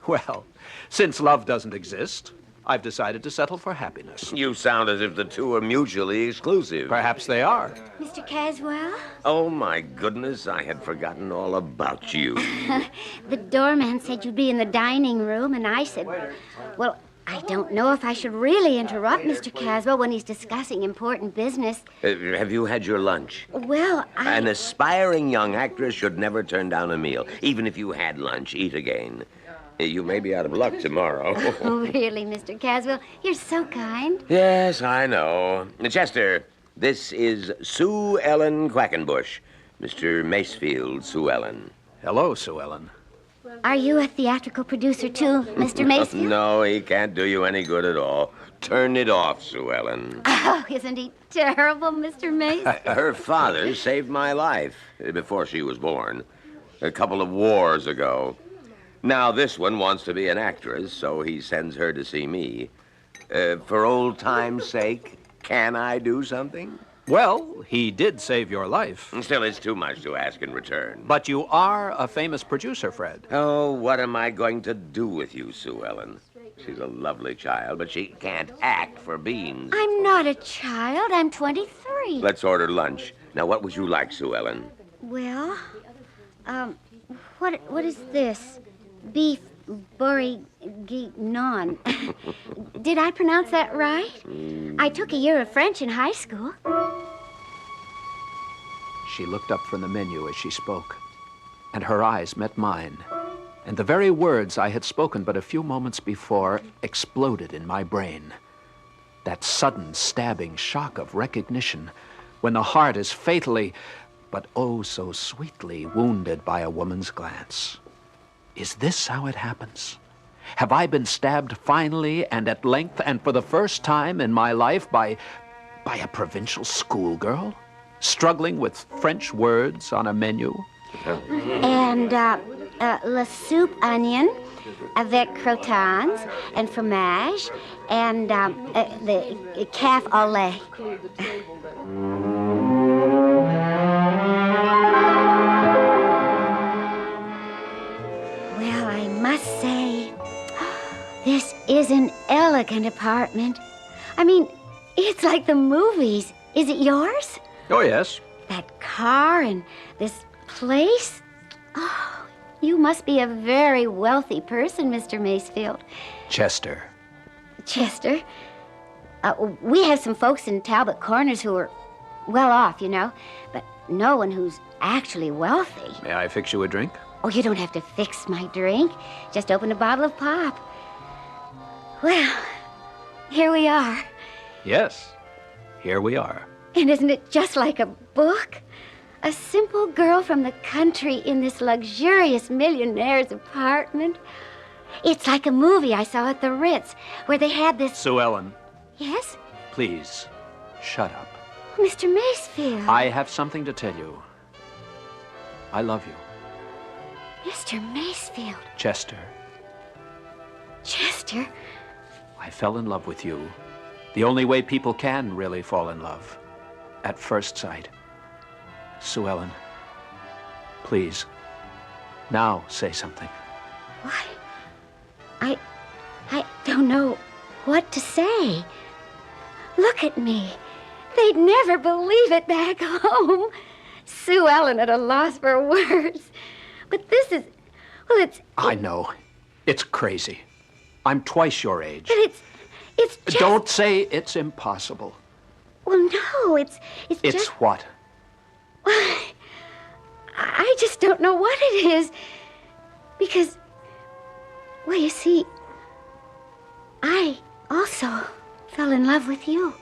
Well, since love doesn't exist, I've decided to settle for happiness. You sound as if the two are mutually exclusive. Perhaps they are. Mr. Caswell? Oh, my goodness, I had forgotten all about you. The doorman said you'd be in the dining room, and I said, well, I don't know if I should really interrupt Mr. Caswell when he's discussing important business. Have you had your lunch? Well, An aspiring young actress should never turn down a meal. Even if you had lunch, eat again. You may be out of luck tomorrow. Oh, really, Mr. Caswell? You're so kind. Yes, I know. Chester, this is Sue Ellen Quackenbush. Mr. Macefield, Sue Ellen. Hello, Sue Ellen. Are you a theatrical producer, too, Mr. Macefield? No, he can't do you any good at all. Turn it off, Sue Ellen. Oh, isn't he terrible, Mr. Macefield? Her father saved my life before she was born, a couple of wars ago. Now this one wants to be an actress, so he sends her to see me. For old time's sake, can I do something? Well, he did save your life. Still, it's too much to ask in return. But you are a famous producer, Fred. Oh, what am I going to do with you, Sue Ellen? She's a lovely child, but she can't act for beans. I'm not a child. I'm 23. Let's order lunch. Now, what would you like, Sue Ellen? Well, what is this? Beef bourguignon. Did I pronounce that right? I took a year of French in high school. She looked up from the menu as she spoke, and her eyes met mine. And the very words I had spoken but a few moments before exploded in my brain. That sudden, stabbing shock of recognition when the heart is fatally, but oh so sweetly, wounded by a woman's glance. Is this how it happens? Have I been stabbed finally and at length and for the first time in my life by a provincial schoolgirl struggling with French words on a menu? And la soupe onion avec croutons and fromage and the calf au lait. is an elegant apartment. I mean, it's like the movies. Is it yours? Oh, yes. That car and this place? Oh, you must be a very wealthy person, Mr. Macefield. Chester. Chester? We have some folks in Talbot Corners who are well off, you know, but no one who's actually wealthy. May I fix you a drink? Oh, you don't have to fix my drink. Just open a bottle of pop. Well, here we are. Yes. Here we are. And isn't it just like a book? A simple girl from the country in this luxurious millionaire's apartment. It's like a movie I saw at the Ritz, where they had this... Sue Ellen, Yes? please, shut up. Mr. Macefield. I have something to tell you. I love you. Mr. Macefield. Chester, Chester. I fell in love with you. The only way people can really fall in love. At first sight. Sue Ellen, please, now say something. Why? I don't know what to say. Look at me. They'd never believe it back home. Sue Ellen at a loss for words. But this is, well, I know. It's crazy. I'm twice your age. But it's just... Don't say it's impossible. Well, no, it's It's just... what? I just don't know what it is. Because, well, you see, I also fell in love with you.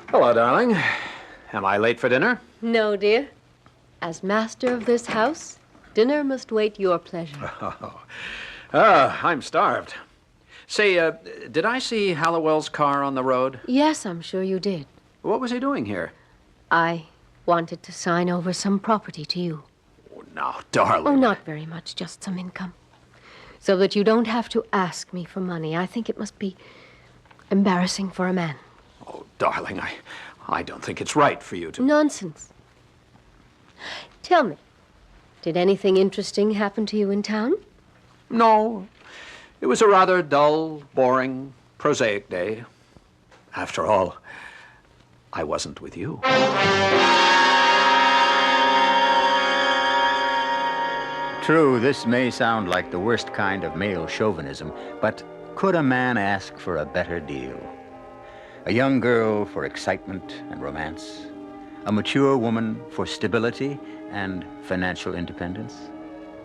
Hello, darling. Am I late for dinner? No, dear. As master of this house, dinner must wait your pleasure. I'm starved. Say, did I see Hallowell's car on the road? Yes, I'm sure you did. What was he doing here? I wanted to sign over some property to you. Oh, now, darling. Oh, not very much, just some income. So that you don't have to ask me for money. I think it must be embarrassing for a man. Oh, darling, I don't think it's right for you to... Nonsense. Tell me, did anything interesting happen to you in town? No. It was a rather dull, boring, prosaic day. After all, I wasn't with you. True, this may sound like the worst kind of male chauvinism, but could a man ask for a better deal? A young girl for excitement and romance? A mature woman for stability and financial independence?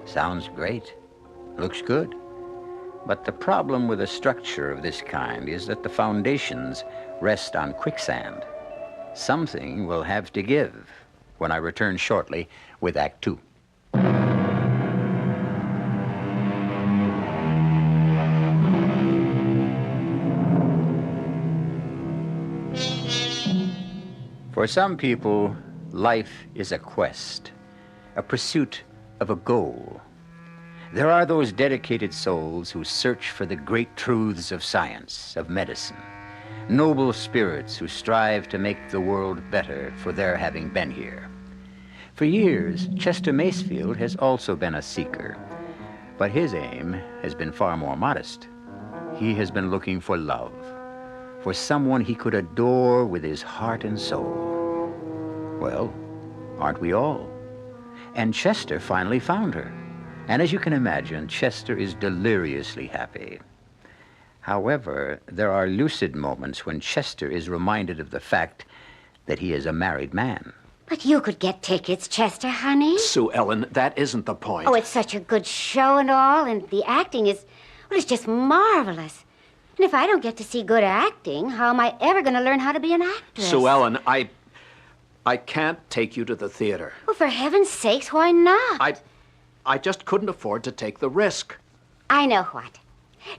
Sounds great. Looks good. But the problem with a structure of this kind is that the foundations rest on quicksand. Something will have to give when I return shortly with Act Two. For some people, life is a quest, a pursuit of a goal. There are those dedicated souls who search for the great truths of science, of medicine, noble spirits who strive to make the world better for their having been here. For years, Chester Macefield has also been a seeker, but his aim has been far more modest. He has been looking for love, for someone he could adore with his heart and soul. Well, aren't we all? And Chester finally found her. And as you can imagine, Chester is deliriously happy. However, there are lucid moments when Chester is reminded of the fact that he is a married man. But you could get tickets, Chester, honey. Sue Ellen, that isn't the point. Oh, it's such a good show and all, and the acting is, well, it's just marvelous. And if I don't get to see good acting, how am I ever going to learn how to be an actress? Sue Ellen, I can't take you to the theater. Well, for heaven's sakes, why not? I just couldn't afford to take the risk. I know what.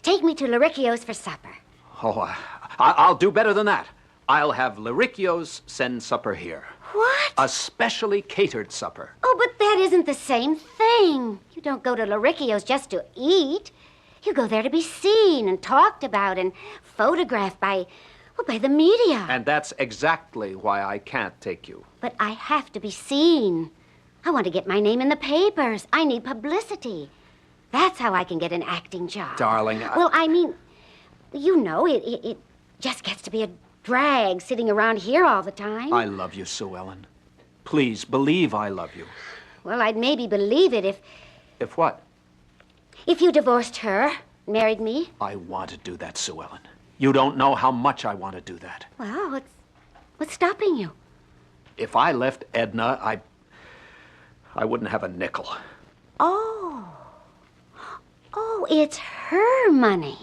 Take me to Loricchio's for supper. Oh, I'll do better than that. I'll have Loricchio's send supper here. What? A specially catered supper. Oh, but that isn't the same thing. You don't go to Loricchio's just to eat. You go there to be seen and talked about and photographed by the media. And that's exactly why I can't take you. But I have to be seen. I want to get my name in the papers. I need publicity. That's how I can get an acting job. Darling, Well, I mean, you know, it just gets to be a drag sitting around here all the time. I love you, Sue Ellen. Please, believe I love you. Well, I'd maybe believe it if If what? you divorced her, married me. I want to do that, Sue Ellen. You don't know how much I want to do that. Well, what's stopping you? If I left Edna, I wouldn't have a nickel. Oh, it's her money.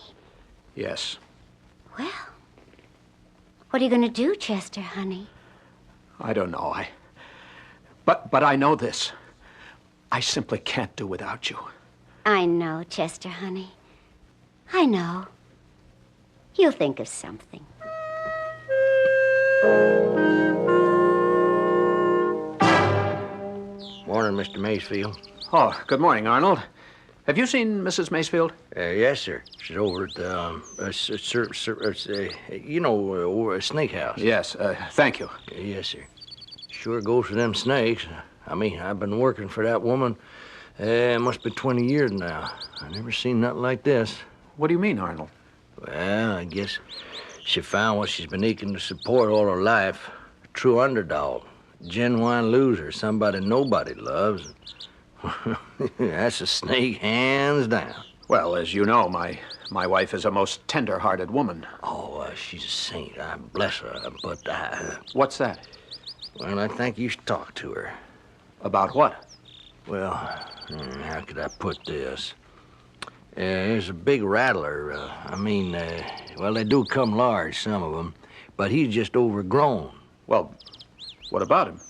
Yes. Well, what are you going to do, Chester, honey? I don't know. But I know this. I simply can't do without you. I know, Chester, honey. I know. You'll think of something. Morning, Mr. Macefield. Oh, good morning, Arnold. Have you seen Mrs. Macefield? Yes, sir. She's over at the, over at Snake House. Yes, thank you. Yes, sir. Sure goes for them snakes. I mean, I've been working for that woman, it must be 20 years now. I never seen nothing like this. What do you mean, Arnold? Well, I guess she found what she's been aching to support all her life. A true underdog. Genuine loser. Somebody nobody loves. That's a snake, hands down. Well, as you know, my wife is a most tender-hearted woman. Oh, she's a saint. I bless her. But What's that? Well, I think you should talk to her. About what? Well, how could I put this? There's a big rattler. Well, they do come large, some of them, but he's just overgrown. Well, what about him?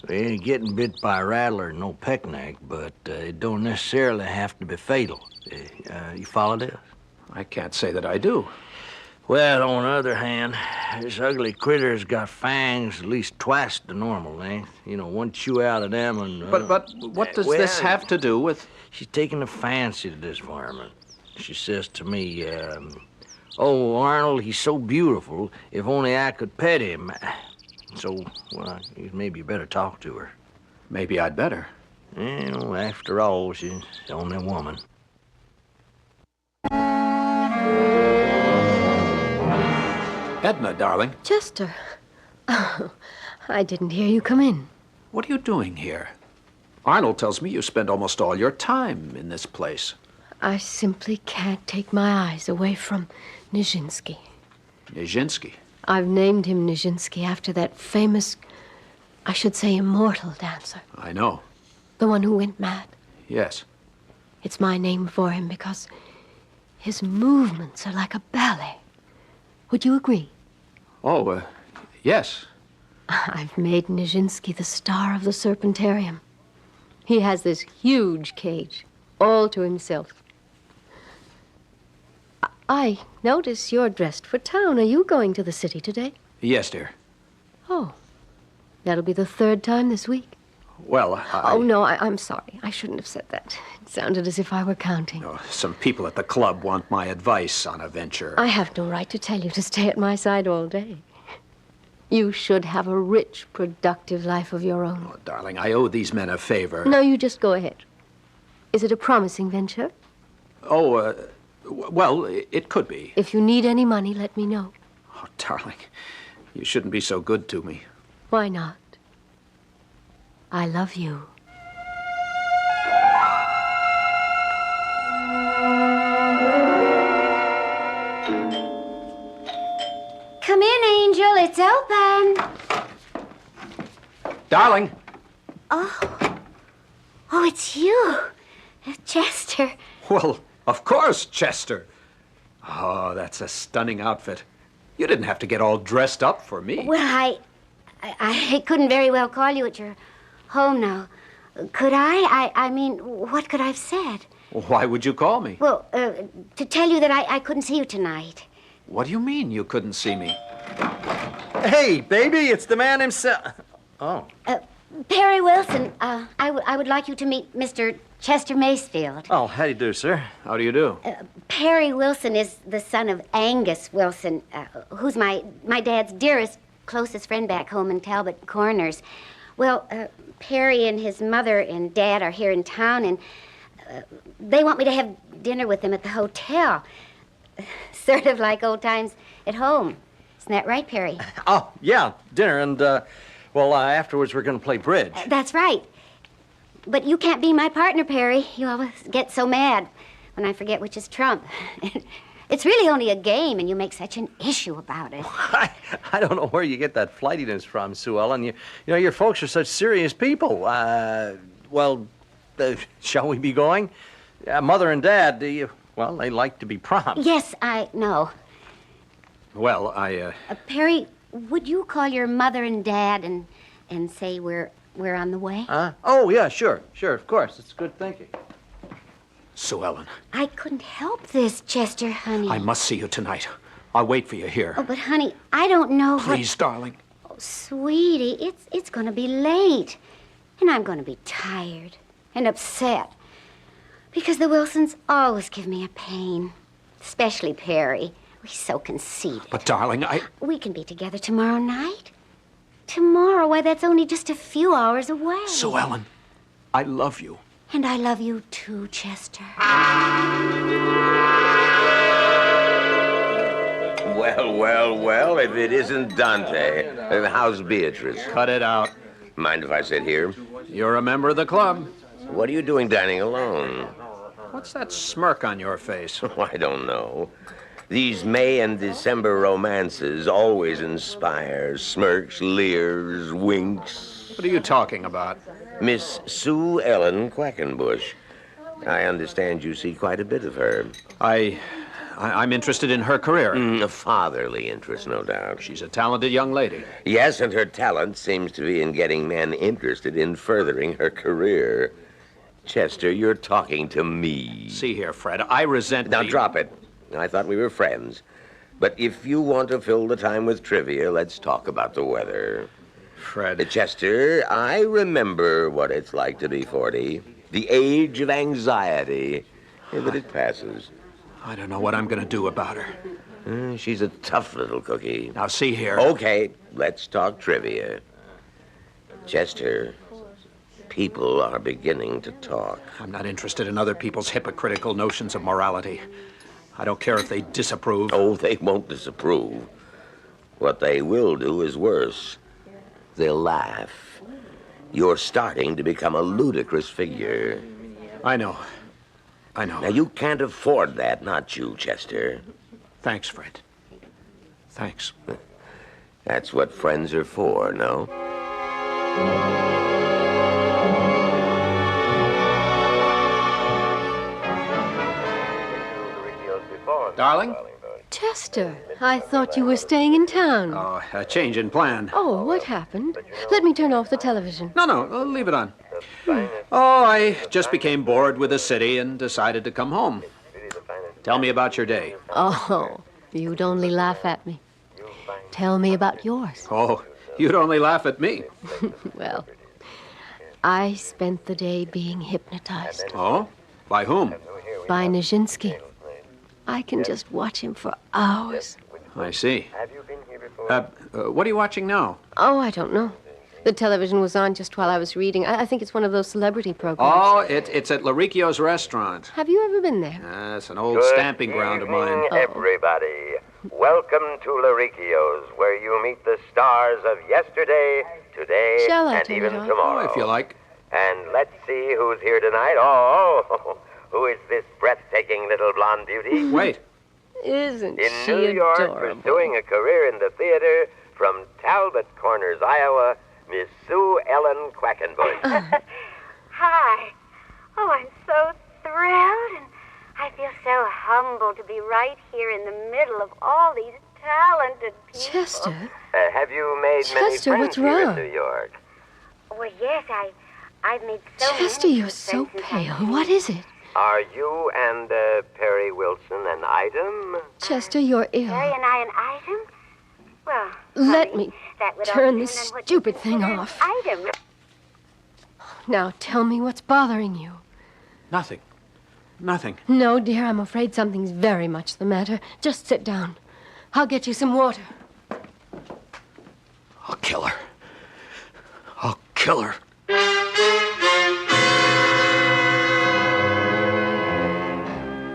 He ain't getting bit by a rattler, no peckneck, but it don't necessarily have to be fatal. You follow this? I can't say that I do. Well, on the other hand, this ugly critter's got fangs at least twice the normal length. You know, one chew out of them and... But what does this have to do with... She's taking a fancy to this varmint. She says to me, oh, Arnold, he's so beautiful. If only I could pet him. So, well, maybe you better talk to her. Maybe I'd better. You know, after all, she's the only woman. Edna, darling. Chester. Oh, I didn't hear you come in. What are you doing here? Arnold tells me you spend almost all your time in this place. I simply can't take my eyes away from Nijinsky. Nijinsky? I've named him Nijinsky after that famous, I should say immortal dancer. I know. The one who went mad. Yes. It's my name for him because his movements are like a ballet. Would you agree? Oh, yes. I've made Nijinsky the star of the Serpentarium. He has this huge cage, all to himself. I notice you're dressed for town. Are you going to the city today? Yes, dear. Oh, that'll be the third time this week. Well, Oh, no, I'm sorry. I shouldn't have said that. It sounded as if I were counting. Oh, some people at the club want my advice on a venture. I have no right to tell you to stay at my side all day. You should have a rich, productive life of your own. Oh, darling, I owe these men a favor. No, you just go ahead. Is it a promising venture? Oh, well, it could be. If you need any money, let me know. Oh, darling, you shouldn't be so good to me. Why not? I love you. Come in, Angel. It's open. Darling. Oh, it's you, Chester. Well, of course, Chester. Oh, that's a stunning outfit. You didn't have to get all dressed up for me. Well, I couldn't very well call you at your home now. Could I? I mean, what could I have said? Why would you call me? Well, to tell you that I couldn't see you tonight. What do you mean you couldn't see me? Hey, baby, it's the man himself. Oh. Perry Wilson, I would like you to meet Mr. Chester Macefield. Oh, how do you do, sir? How do you do? Perry Wilson is the son of Angus Wilson, who's my dad's dearest, closest friend back home in Talbot Corners. Well, Perry and his mother and Dad are here in town, and they want me to have dinner with them at the hotel. Sort of like old times at home. Isn't that right, Perry? Oh, yeah, dinner, and, afterwards we're going to play bridge. That's right. But you can't be my partner, Perry. You always get so mad when I forget which is Trump. It's really only a game, and you make such an issue about it. I don't know where you get that flightiness from, Sue Ellen. You know, your folks are such serious people. Shall we be going? Mother and Dad, they like to be prompt. Yes, I know. Well, Perry, would you call your mother and Dad and say we're on the way? Oh, yeah, sure, of course. It's good thinking. Sue Ellen. I couldn't help this, Chester, honey. I must see you tonight. I'll wait for you here. Oh, but honey, I don't know. Please, darling. Oh, sweetie, it's going to be late. And I'm going to be tired and upset. Because the Wilsons always give me a pain. Especially Perry. He's so conceited. But, darling, We can be together tomorrow night. Tomorrow? Why, that's only just a few hours away. Sue Ellen, I love you. And I love you too, Chester. Well, if it isn't Dante, how's Beatrice? Cut it out. Mind if I sit here? You're a member of the club. What are you doing dining alone? What's that smirk on your face? Oh, I don't know. These May and December romances always inspire smirks, leers, winks. What are you talking about? Miss Sue Ellen Quackenbush. I understand you see quite a bit of her. I'm interested in her career. A fatherly interest, no doubt. She's a talented young lady. Yes, and her talent seems to be in getting men interested in furthering her career. Chester, you're talking to me. See here, Fred, I resent... Now, drop it. I thought we were friends. But if you want to fill the time with trivia, let's talk about the weather. Fred. Chester, I remember what it's like to be 40. The age of anxiety. But it passes. I don't know what I'm going to do about her. She's a tough little cookie. Now, see here. Okay, let's talk trivia. Chester, people are beginning to talk. I'm not interested in other people's hypocritical notions of morality. I don't care if they disapprove. Oh, they won't disapprove. What they will do is worse. They'll laugh. You're starting to become a ludicrous figure. I know. Now, you can't afford that, not you, Chester. Thanks, Fred. Thanks. That's what friends are for, no? Darling? Chester, I thought you were staying in town. Oh, a change in plan. Oh, what happened? Let me turn off the television. No, leave it on. Oh, I just became bored with the city and decided to come home. Tell me about your day. Oh, you'd only laugh at me. Tell me about yours. Oh, you'd only laugh at me. Well, I spent the day being hypnotized. Oh? By whom? By Nijinsky. I can just watch him for hours. I see. What are you watching now? Oh, I don't know. The television was on just while I was reading. I think it's one of those celebrity programs. Oh, it's at Laricchio's restaurant. Have you ever been there? It's an old stamping ground of mine. Everybody. Welcome to Laricchio's, where you meet the stars of yesterday, today, Shall I and turn even it on? tomorrow. Oh, if you like. And let's see who's here tonight. Oh, who is this breathtaking little blonde beauty? Wait. Isn't In she New York, adorable? pursuing a career in the theater, from Talbot Corners, Iowa, Miss Sue Ellen Quackenbush. Hi. Oh, I'm so thrilled, and I feel so humbled to be right here in the middle of all these talented people. Chester? Have you made many Chester, friends what's here wrong? in New York? Well, yes, I've made so Chester, many you're so friends since pale. I- What is it? Are you and Perry Wilson an item? Chester, you're Perry ill. and I an item? Well, Let honey, me that would all turn depend this on what stupid you thing consider an off. Item. Now tell me what's bothering you. Nothing. No, dear, I'm afraid something's very much the matter. Just sit down. I'll get you some water. I'll kill her. kill her.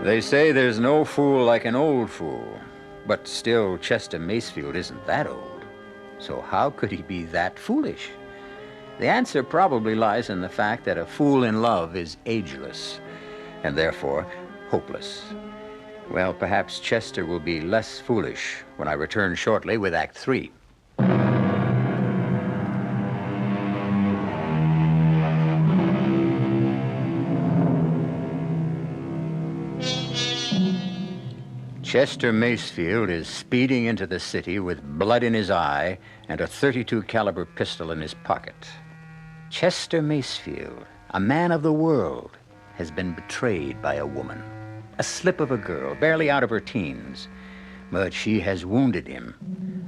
They say there's no fool like an old fool, but still Chester Macefield isn't that old. So how could he be that foolish? The answer probably lies in the fact that a fool in love is ageless, and therefore hopeless. Well, perhaps Chester will be less foolish when I return shortly with Act 3. Chester Macefield is speeding into the city with blood in his eye and a .32 caliber pistol in his pocket. Chester Macefield, a man of the world, has been betrayed by a woman, a slip of a girl, barely out of her teens. But she has wounded him,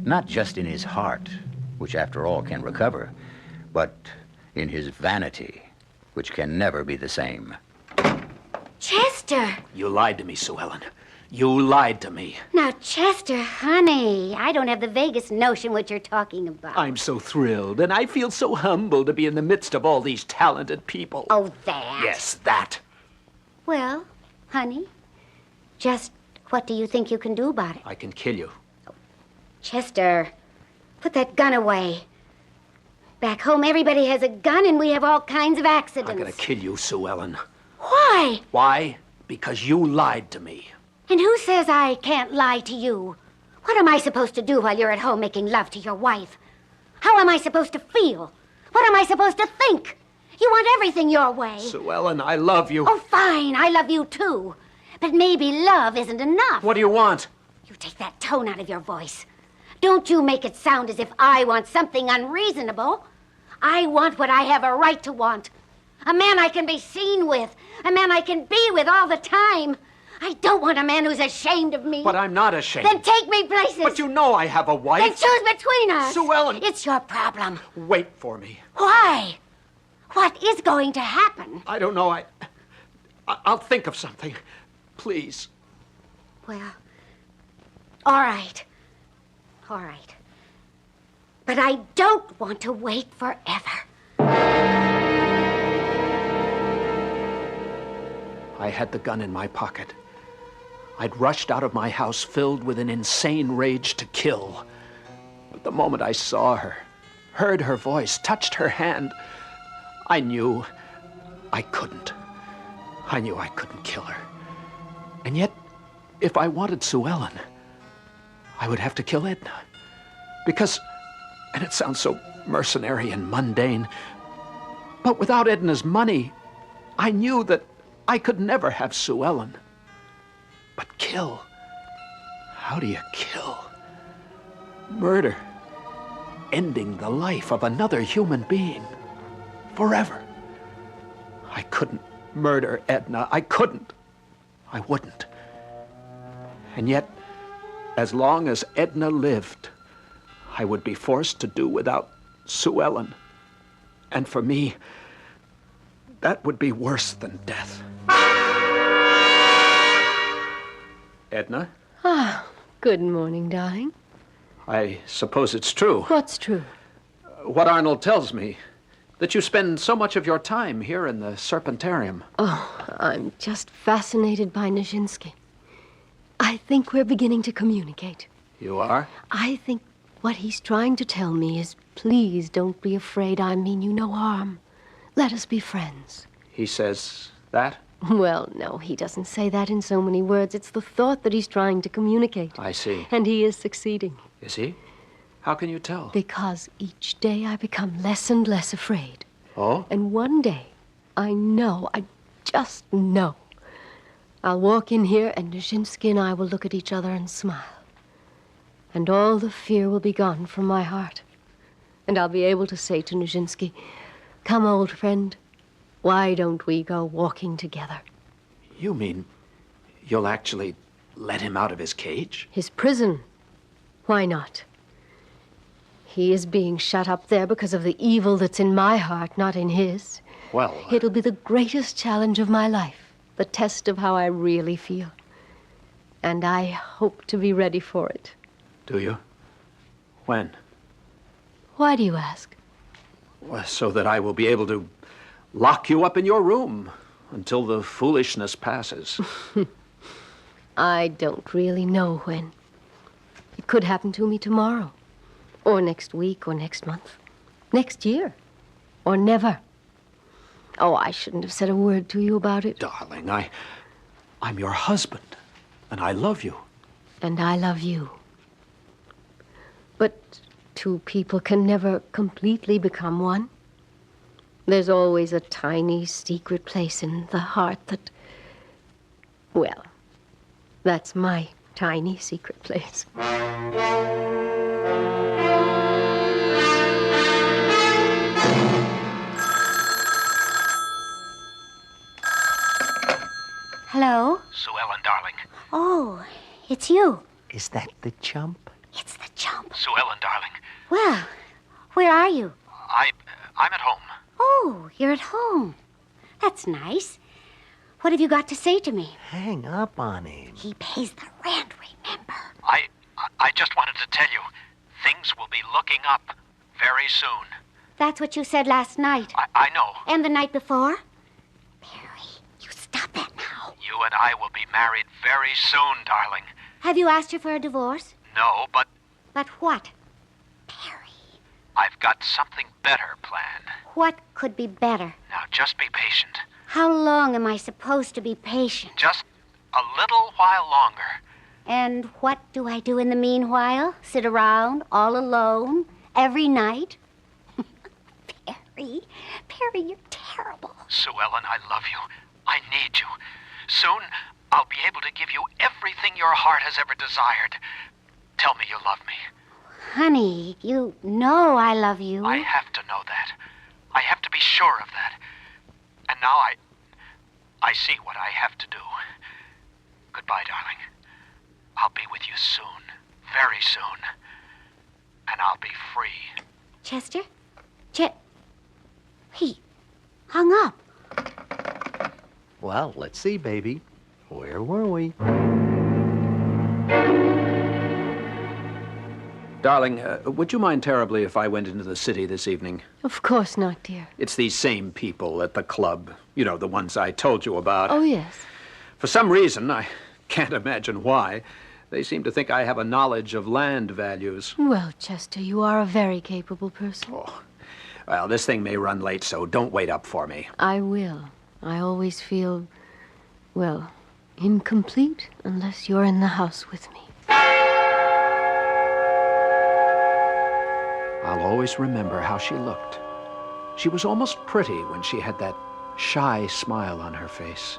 not just in his heart, which after all can recover, but in his vanity, which can never be the same. Chester! You lied to me, Sue Ellen. You lied to me. Now, Chester, honey, I don't have the vaguest notion what you're talking about. I'm so thrilled, and I feel so humbled to be in the midst of all these talented people. Oh, that? Yes, that. Well, honey, just what do you think you can do about it? I can kill you. Chester, put that gun away. Back home, everybody has a gun, and we have all kinds of accidents. I'm gonna kill you, Sue Ellen. Why? Why? Because you lied to me. And who says I can't lie to you? What am I supposed to do while you're at home making love to your wife? How am I supposed to feel? What am I supposed to think? You want everything your way. Sue Ellen, I love you. Oh, fine, I love you too. But maybe love isn't enough. What do you want? You take that tone out of your voice. Don't you make it sound as if I want something unreasonable. I want what I have a right to want. A man I can be seen with. A man I can be with all the time. I don't want a man who's ashamed of me. But I'm not ashamed. Then take me places. But you know I have a wife. Then choose between us. Sue Ellen. It's your problem. Wait for me. Why? What is going to happen? I don't know. I'll think of something. Please. Well, all right. All right. But I don't want to wait forever. I had the gun in my pocket. I'd rushed out of my house filled with an insane rage to kill. But the moment I saw her, heard her voice, touched her hand, I knew I couldn't. I knew I couldn't kill her. And yet, if I wanted Sue Ellen, I would have to kill Edna. Because, and it sounds so mercenary and mundane, but without Edna's money, I knew that I could never have Sue Ellen. But kill? How do you kill? Murder. Ending the life of another human being. Forever. I couldn't murder Edna. I couldn't. I wouldn't. And yet, as long as Edna lived, I would be forced to do without Sue Ellen. And for me, that would be worse than death. Edna? Ah, good morning, darling. I suppose it's true. What's true? What Arnold tells me, that you spend so much of your time here in the Serpentarium. Oh, I'm just fascinated by Nijinsky. I think we're beginning to communicate. You are? I think what he's trying to tell me is, please don't be afraid. I mean you no harm. Let us be friends. He says that? Well, no, he doesn't say that in so many words. It's the thought that he's trying to communicate. I see. And he is succeeding. Is he? How can you tell? Because each day I become less and less afraid. Oh? And one day, I just know, I'll walk in here and Nijinsky and I will look at each other and smile. And all the fear will be gone from my heart. And I'll be able to say to Nijinsky, come, old friend, why don't we go walking together? You mean you'll actually let him out of his cage? His prison. Why not? He is being shut up there because of the evil that's in my heart, not in his. Well... It'll be the greatest challenge of my life, the test of how I really feel. And I hope to be ready for it. Do you? When? Why do you ask? Well, so that I will be able to lock you up in your room until the foolishness passes. I don't really know when. It could happen to me tomorrow, or next week, or next month, next year, or never. Oh, I shouldn't have said a word to you about it. Darling, I'm your husband, and I love you. And I love you. But two people can never completely become one. There's always a tiny secret place in the heart that, well, that's my tiny secret place. Hello? Sue Ellen, darling. Oh, it's you. Is that the chump? It's the chump. Sue Ellen, darling. Well, where are you? I'm at home. Oh, you're at home. That's nice. What have you got to say to me? Hang up on him. He pays the rent, remember? I just wanted to tell you, things will be looking up very soon. That's what you said last night. I know. And the night before? Perry, you stop that now. You and I will be married very soon, darling. Have you asked her for a divorce? No, but But what? I've got something better planned. What could be better? Now, just be patient. How long am I supposed to be patient? Just a little while longer. And what do I do in the meanwhile? Sit around all alone every night? Perry, you're terrible. Sue Ellen, I love you. I need you. Soon, I'll be able to give you everything your heart has ever desired. Tell me you love me. Honey, you know I love you. I have to know that. I have to be sure of that. And now I see what I have to do. Goodbye, darling. I'll be with you soon. Very soon. And I'll be free. Chester? He hung up. Well, let's see, baby. Where were we? Darling, would you mind terribly if I went into the city this evening? Of course not, dear. It's these same people at the club. You know, the ones I told you about. Oh, yes. For some reason, I can't imagine why, they seem to think I have a knowledge of land values. Well, Chester, you are a very capable person. Oh. Well, this thing may run late, so don't wait up for me. I will. I always feel, well, incomplete unless you're in the house with me. I'll always remember how she looked. She was almost pretty when she had that shy smile on her face.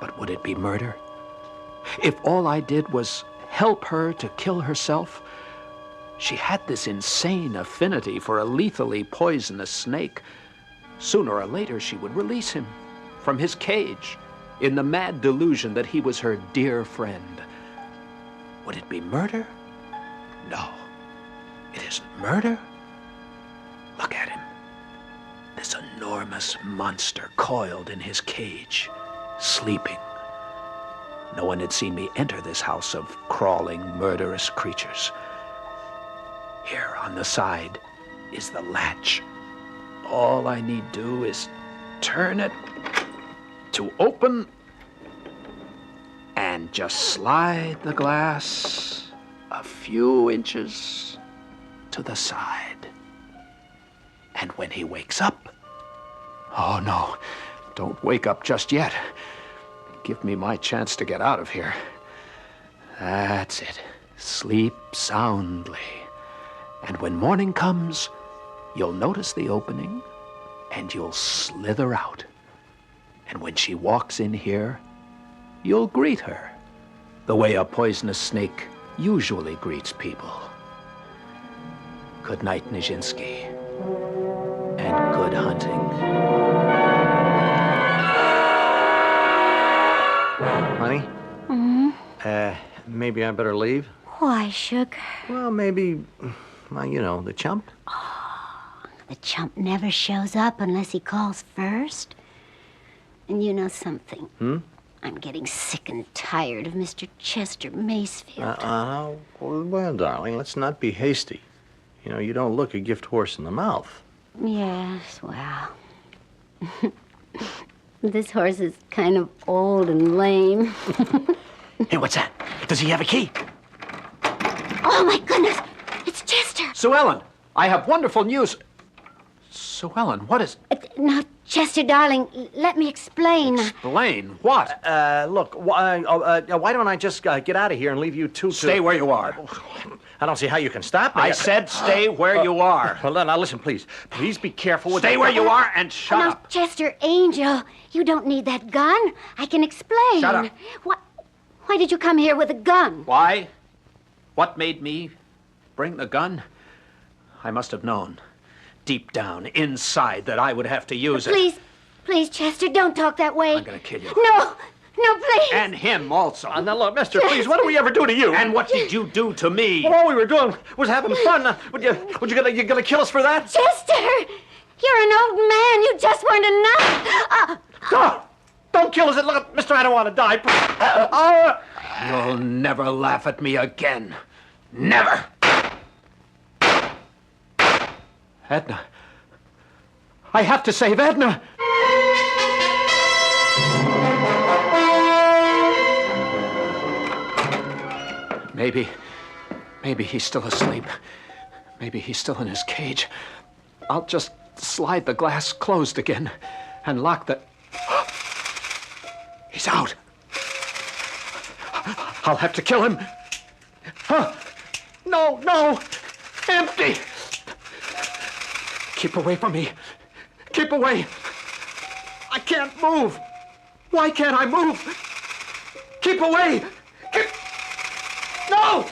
But would it be murder? If all I did was help her to kill herself? She had this insane affinity for a lethally poisonous snake. Sooner or later, she would release him from his cage in the mad delusion that he was her dear friend. Would it be murder? No. It isn't murder. Look at him. This enormous monster coiled in his cage, sleeping. No one had seen me enter this house of crawling, murderous creatures. Here on the side is the latch. All I need do is turn it to open and just slide the glass a few inches to the side. And when he wakes up, oh no, don't wake up just yet. Give me my chance to get out of here. That's it. Sleep soundly. And when morning comes, you'll notice the opening and you'll slither out. And when she walks in here, you'll greet her the way a poisonous snake usually greets people. Good night, Nijinsky. And good hunting. Honey? Mm-hmm. Maybe I better leave? Why, sugar? Well, maybe, well, you know, the chump. Oh, the chump never shows up unless he calls first. And you know something? I'm getting sick and tired of Mr. Chester Macefield. Well, darling, let's not be hasty. You know, you don't look a gift horse in the mouth. Yes, well. This horse is kind of old and lame. Hey, what's that? Does he have a key? Oh, my goodness! It's Chester! Sue Ellen, I have wonderful news. Sue Ellen, what is... Now, Chester, darling, let me explain. Explain? What? Look, why don't I just get out of here and leave you two to... Stay where you are. I don't see how you can stop me. I said stay where you are. Well, now listen, please. Please be careful with... Stay where you are and shut now, up. Chester, Angel, you don't need that gun. I can explain. Shut up. Why did you come here with a gun? Why? What made me bring the gun? I must have known, deep down, inside, that I would have to use it. Please, Chester, don't talk that way. I'm gonna kill you. No, please. And him also. Now, look, mister, please, what did we ever do to you? And what did you do to me? Well, all we were doing was having fun. You gonna kill us for that? Chester! You're an old man. You just weren't enough. Don't kill us. Look, mister, I don't want to die. You'll never laugh at me again. Never. Edna. I have to save Edna. Maybe he's still asleep. Maybe he's still in his cage. I'll just slide the glass closed again and lock the... He's out. I'll have to kill him. No. Empty. Keep away from me. Keep away. I can't move. Why can't I move? Keep away. No!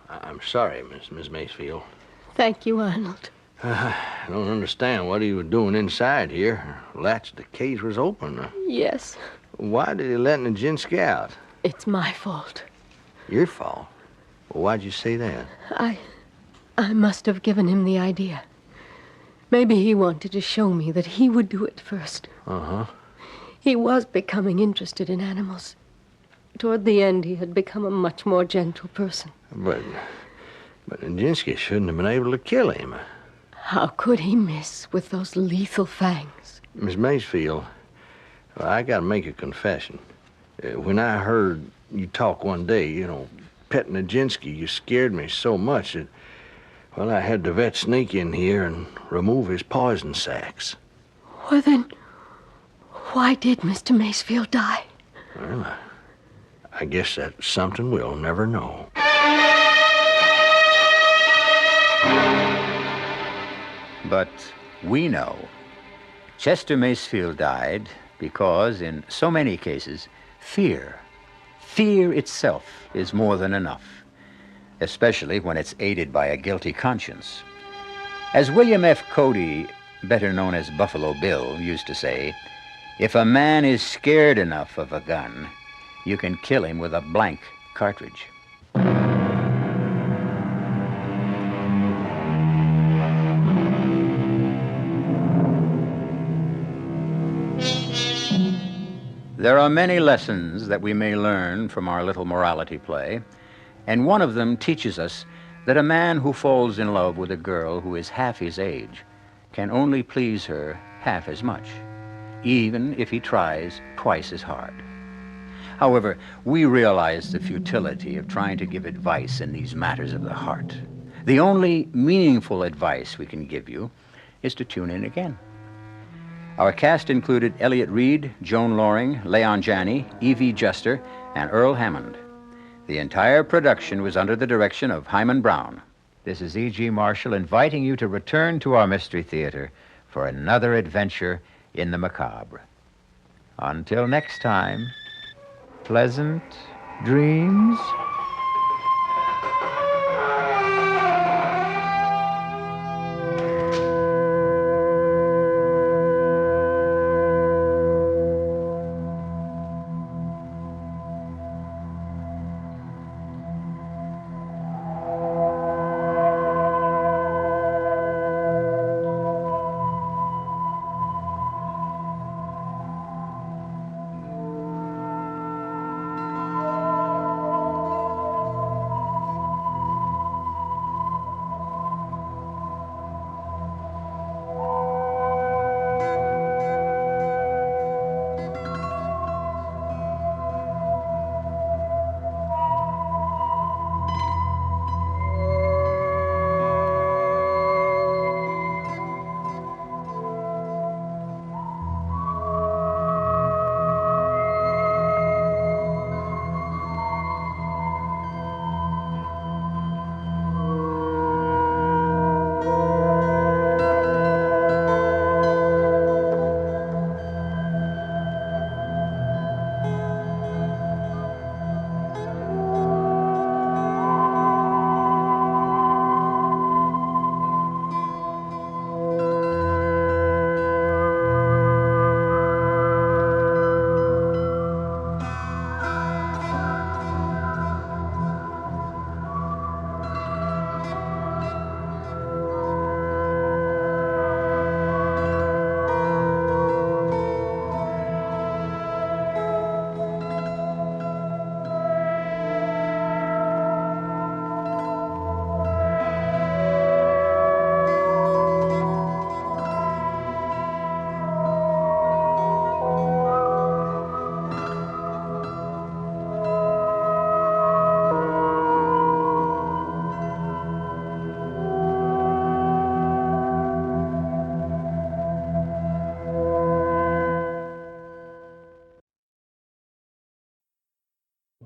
I'm sorry, Miss Macefield. Thank you, Arnold. I don't understand what he was doing inside here. Latch the cage was open. Yes. Why did he let Nijinsky out? It's my fault. Your fault? Well, why'd you say that? I must have given him the idea. Maybe he wanted to show me that he would do it first. Uh-huh. He was becoming interested in animals. Toward the end, he had become a much more gentle person. But Nijinsky shouldn't have been able to kill him. How could he miss with those lethal fangs? Miss Macefield, I gotta make a confession. When I heard you talk one day, pet Nijinsky, you scared me so much that, well, I had the vet sneak in here and remove his poison sacs. Well, then, why did Mr. Macefield die? Well, I guess that's something we'll never know. But we know. Chester Macefield died because, in so many cases, fear itself is more than enough, especially when it's aided by a guilty conscience. As William F. Cody, better known as Buffalo Bill, used to say, if a man is scared enough of a gun, you can kill him with a blank cartridge. There are many lessons that we may learn from our little morality play, and one of them teaches us that a man who falls in love with a girl who is half his age can only please her half as much, even if he tries twice as hard. However, we realize the futility of trying to give advice in these matters of the heart. The only meaningful advice we can give you is to tune in again. Our cast included Elliot Reed, Joan Loring, Leon Janney, E.V. Juster, and Earl Hammond. The entire production was under the direction of Hyman Brown. This is E.G. Marshall inviting you to return to our Mystery Theater for another adventure in the macabre. Until next time, pleasant dreams.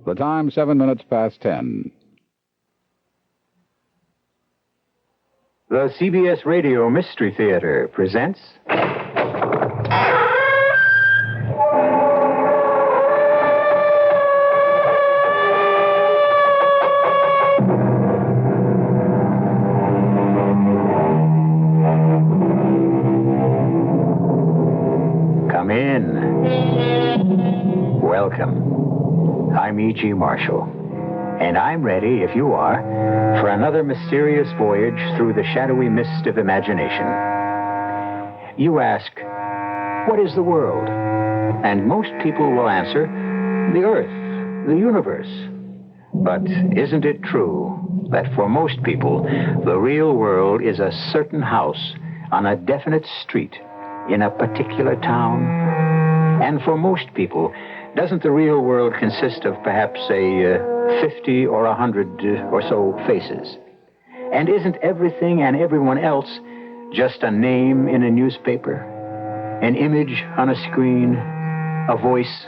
The time, 7 minutes past 10. The CBS Radio Mystery Theater presents... Come in. Welcome. I'm E.G. Marshall. And I'm ready, if you are, for another mysterious voyage through the shadowy mist of imagination. You ask, what is the world? And most people will answer, the Earth, the universe. But isn't it true that for most people, the real world is a certain house on a definite street in a particular town? And for most people, doesn't the real world consist of perhaps, say, 50 or 100 or so faces? And isn't everything and everyone else just a name in a newspaper? An image on a screen? A voice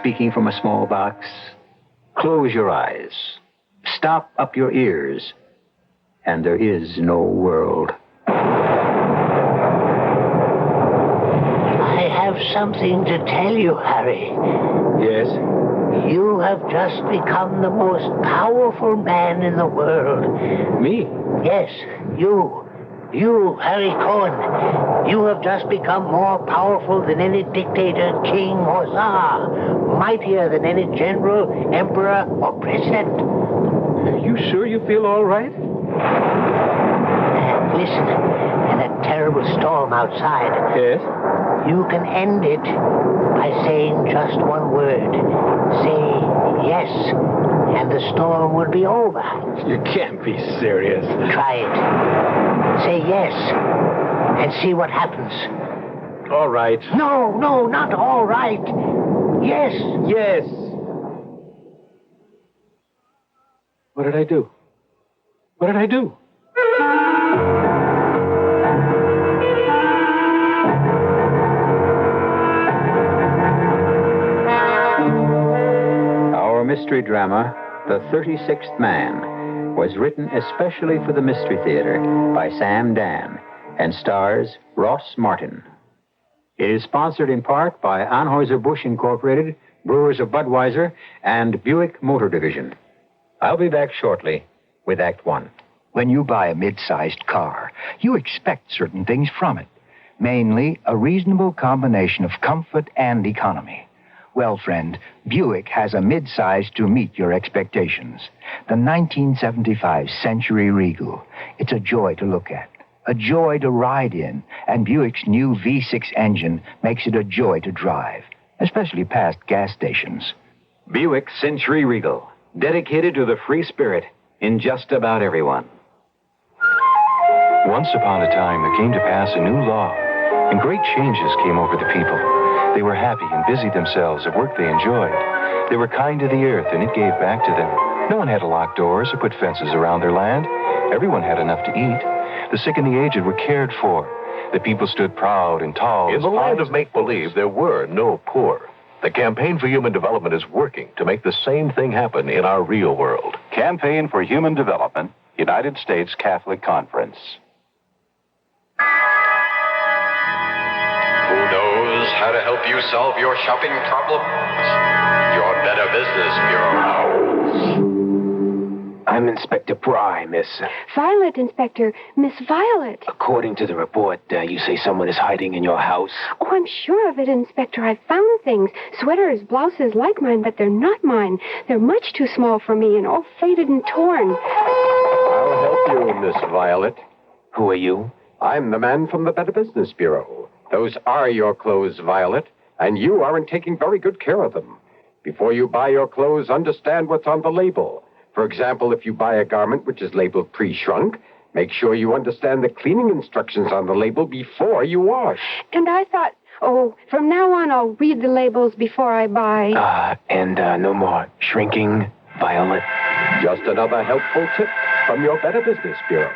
speaking from a small box? Close your eyes. Stop up your ears. And there is no world. I have something to tell you, Harry. Yes? You have just become the most powerful man in the world. Me? Yes, you. You, Harry Cohen. You have just become more powerful than any dictator, king, or czar. Mightier than any general, emperor, or president. Are you sure you feel all right? Listen, and that terrible storm outside. Yes? You can end it by saying just one word. Say yes, and the storm will be over. You can't be serious. Try it. Say yes, and see what happens. All right. No, not all right. Yes. Yes. What did I do? What did I do? Our mystery drama, The 36th Man, was written especially for the Mystery Theater by Sam Dan and stars Ross Martin. It is sponsored in part by Anheuser-Busch Incorporated, Brewers of Budweiser, and Buick Motor Division. I'll be back shortly with Act One. When you buy a mid-sized car, you expect certain things from it, mainly a reasonable combination of comfort and economy. Well, friend, Buick has a mid-size to meet your expectations. The 1975 Century Regal. It's a joy to look at, a joy to ride in, and Buick's new V6 engine makes it a joy to drive, especially past gas stations. Buick Century Regal, dedicated to the free spirit in just about everyone. Once upon a time, there came to pass a new law, and great changes came over the people. They were happy and busied themselves at work they enjoyed. They were kind to the earth, and it gave back to them. No one had to lock doors or put fences around their land. Everyone had enough to eat. The sick and the aged were cared for. The people stood proud and tall. In the land of make-believe, there were no poor. The Campaign for Human Development is working to make the same thing happen in our real world. Campaign for Human Development, United States Catholic Conference. Who knows how to help you solve your shopping problems? Your Better Business Bureau. I'm Inspector Pry, Miss. Violet, Inspector. Miss Violet. According to the report, you say someone is hiding in your house? Oh, I'm sure of it, Inspector. I've found things. Sweaters, blouses like mine, but they're not mine. They're much too small for me and all faded and torn. I'll help you, Miss Violet. Who are you? I'm the man from the Better Business Bureau. Those are your clothes, Violet, and you aren't taking very good care of them. Before you buy your clothes, understand what's on the label. For example, if you buy a garment which is labeled pre-shrunk, make sure you understand the cleaning instructions on the label before you wash. And I thought, from now on I'll read the labels before I buy. And no more shrinking, Violet? Just another helpful tip from your Better Business Bureau.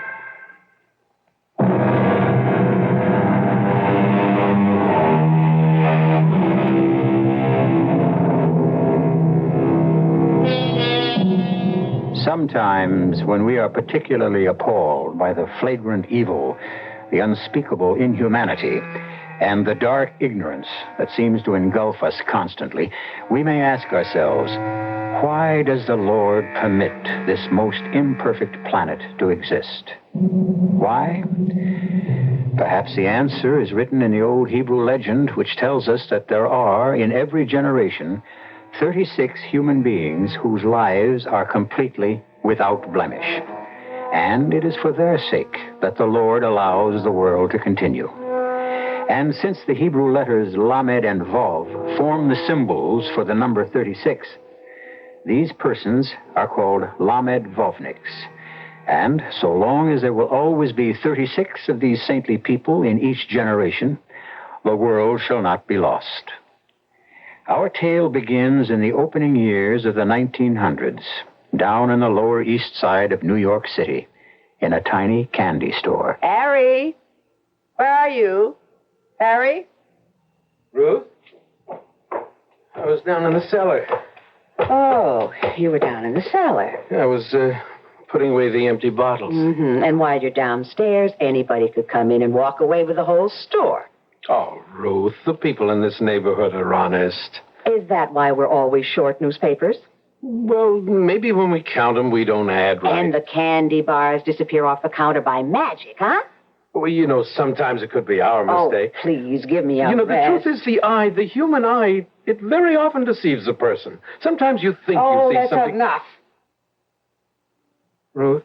sometimes when we are particularly appalled by the flagrant evil, the unspeakable inhumanity, and the dark ignorance that seems to engulf us constantly, we may ask ourselves, why does the Lord permit this most imperfect planet to exist? Why? Perhaps the answer is written in the old Hebrew legend, which tells us that there are, in every generation, 36 human beings whose lives are completely without blemish. And it is for their sake that the Lord allows the world to continue. And since the Hebrew letters Lamed and Vav form the symbols for the number 36, these persons are called Lamed Vovniks. And so long as there will always be 36 of these saintly people in each generation, the world shall not be lost. Our tale begins in the opening years of the 1900s, down in the Lower East Side of New York City, in a tiny candy store. Harry, where are you? Harry? Ruth? I was down in the cellar. Oh, you were down in the cellar. I was putting away the empty bottles. Mm-hmm. And while you're downstairs, anybody could come in and walk away with the whole store. Oh, Ruth, the people in this neighborhood are honest. Is that why we're always short newspapers? Well, maybe when we count them, we don't add right. And the candy bars disappear off the counter by magic, huh? Well, you know, sometimes it could be our mistake. Oh, please, give me a You know, the rest. truth is the human eye, it very often deceives a person. Sometimes you think you see that's something... enough. Ruth,